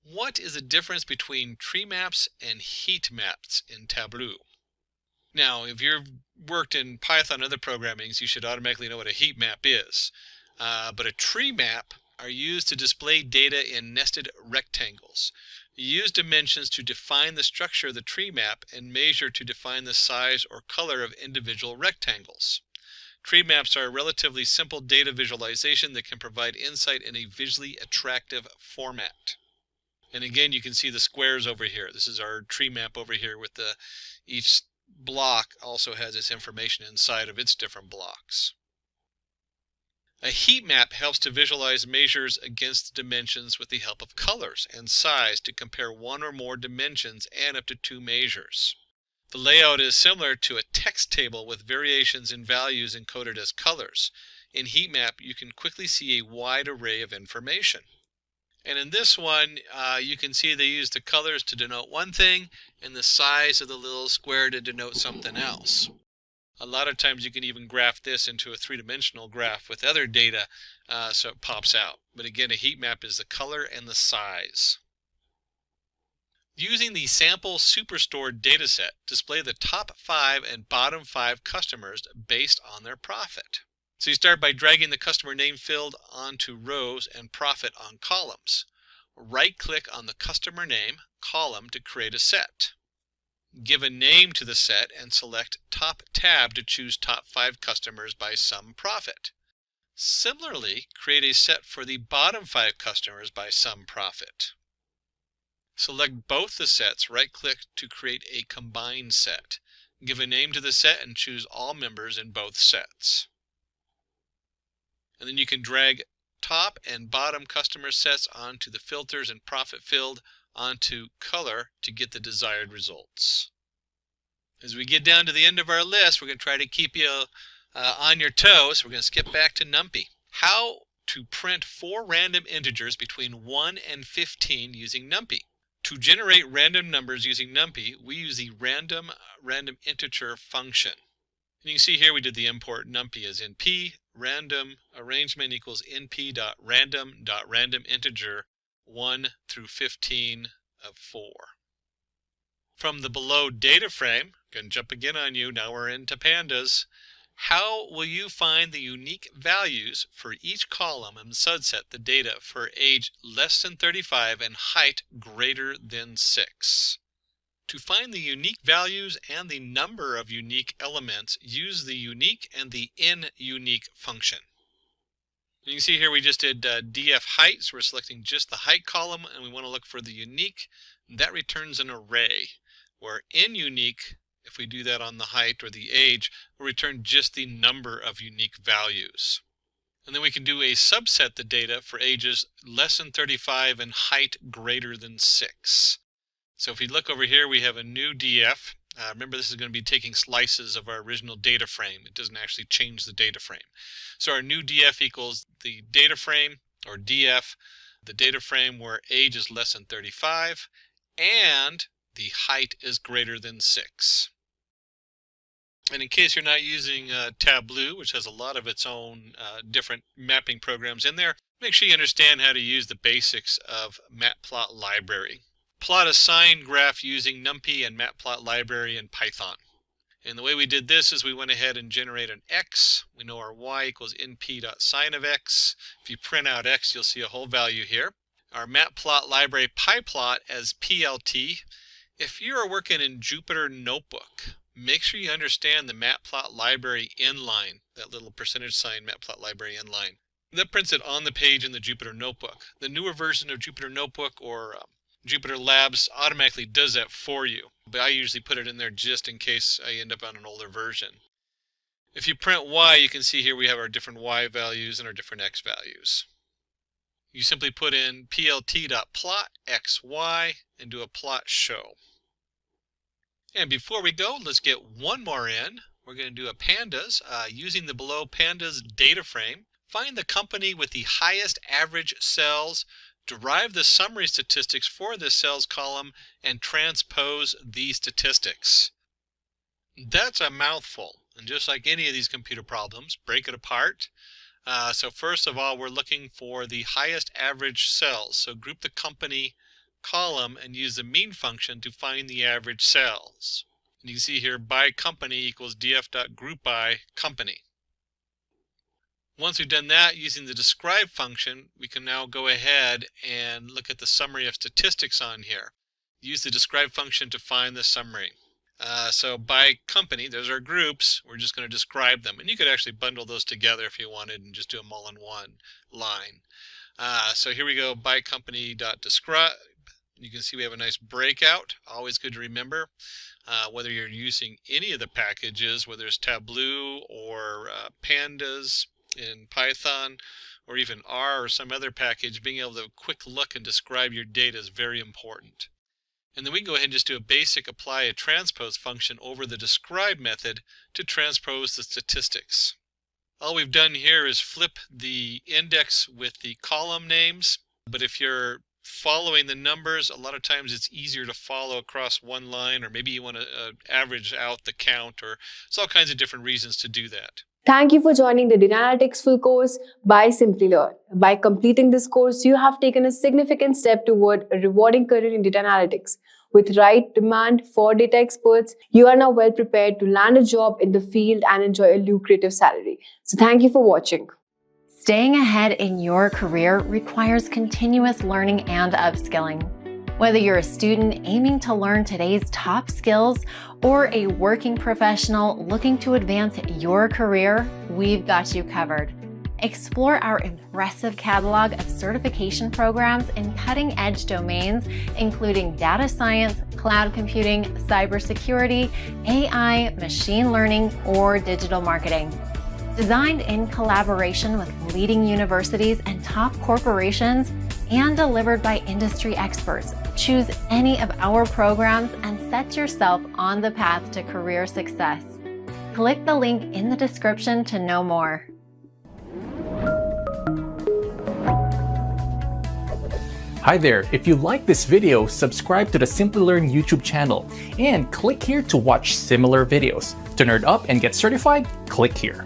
What is the difference between tree maps and heat maps in Tableau? Now, if you've worked in Python and other programmings, you should automatically know what a heat map is. But a tree map are used to display data in nested rectangles. You use dimensions to define the structure of the tree map and measure to define the size or color of individual rectangles. Tree maps are a relatively simple data visualization that can provide insight in a visually attractive format. And again, you can see the squares over here. This is our tree map over here with each block also has its information inside of its different blocks. A heat map helps to visualize measures against the dimensions with the help of colors and size to compare one or more dimensions and up to 2 measures. The layout is similar to a text table with variations in values encoded as colors. In heat map, you can quickly see a wide array of information. And in this one, you can see they use the colors to denote one thing and the size of the little square to denote something else. A lot of times you can even graph this into a 3-dimensional graph with other data so it pops out. But again, a heat map is the color and the size. Using the sample superstored dataset, display the top 5 and bottom 5 customers based on their profit. So you start by dragging the customer name field onto rows and profit on columns. Right-click on the customer name column to create a set. Give a name to the set and select Top tab to choose top 5 customers by sum profit. Similarly, create a set for the bottom 5 customers by sum profit. Select both the sets, right-click to create a combined set. Give a name to the set and choose all members in both sets. And then you can drag top and bottom customer sets onto the filters and profit field onto color to get the desired results. As we get down to the end of our list, we're going to try to keep you on your toes. We're going to skip back to NumPy. How to print 4 random integers between 1 and 15 using NumPy. To generate random numbers using NumPy, we use the random integer function. And you can see here we did the import NumPy as np random arrangement equals np.random.random integer 1 through 15 of 4. From the below data frame, going to jump again on you, now we're into pandas. How will you find the unique values for each column and subset the data for age less than 35 and height greater than 6? To find the unique values and the number of unique elements, use the unique and the InUnique function. You can see here we just did df height, so we're selecting just the height column, and we want to look for the unique. That returns an array, where InUnique, if we do that on the height or the age, will return just the number of unique values. And then we can do a subset the data for ages less than 35 and height greater than 6. So if we look over here, we have a new df. Remember, this is going to be taking slices of our original data frame. It doesn't actually change the data frame. So our new df equals the data frame, or df, the data frame where age is less than 35, and the height is greater than 6. And in case you're not using Tableau, which has a lot of its own different mapping programs in there, make sure you understand how to use the basics of Matplotlib. Plot a sine graph using NumPy and Matplotlib in Python. And the way we did this is we went ahead and generated an x. We know our y equals np.sine of x. If you print out x, you'll see a whole value here. Our Matplotlib PyPlot as PLT. If you're working in Jupyter Notebook, make sure you understand the Matplotlib inline, that little percentage sign Matplotlib inline. That prints it on the page in the Jupyter Notebook. The newer version of Jupyter Notebook or Jupyter Labs automatically does that for you, but I usually put it in there just in case I end up on an older version. If you print y, you can see here we have our different y values and our different x values. You simply put in plt.plot xy and do a plot show. And before we go, let's get one more in. We're going to do a pandas using the below pandas data frame. Find the company with the highest average sales derive the summary statistics for this sales column, and transpose the statistics. That's a mouthful, and just like any of these computer problems, break it apart. So first of all, we're looking for the highest average cells. So group the company column and use the mean function to find the average cells. And you can see here by company equals df.group by company. Once we've done that, using the describe function, we can now go ahead and look at the summary of statistics on here. Use the describe function to find the summary. So by company, there's our groups. We're just going to describe them. And you could actually bundle those together if you wanted and just do them all in one line. So here we go, by company.describe. You can see we have a nice breakout. Always good to remember. Whether you're using any of the packages, whether it's Tableau or Pandas in Python, or even R or some other package, being able to quick look and describe your data is very important. And then we can go ahead and just do a basic apply a transpose function over the describe method to transpose the statistics. All we've done here is flip the index with the column names, but if you're following the numbers, a lot of times it's easier to follow across one line, or maybe you want to average out the count, or there's all kinds of different reasons to do that. Thank you for joining the Data Analytics full course by Simplilearn. By completing this course, you have taken a significant step toward a rewarding career in data analytics. With right demand for data experts, you are now well prepared to land a job in the field and enjoy a lucrative salary. So thank you for watching. Staying ahead in your career requires continuous learning and upskilling. Whether you're a student aiming to learn today's top skills or a working professional looking to advance your career, we've got you covered. Explore our impressive catalog of certification programs in cutting-edge domains, including data science, cloud computing, cybersecurity, AI, machine learning, or digital marketing. Designed in collaboration with leading universities and top corporations, and delivered by industry experts, choose any of our programs and set yourself on the path to career success. Click the link in the description to know more. Hi there, if you like this video, subscribe to the Simplilearn YouTube channel and click here to watch similar videos. To nerd up and get certified, click here.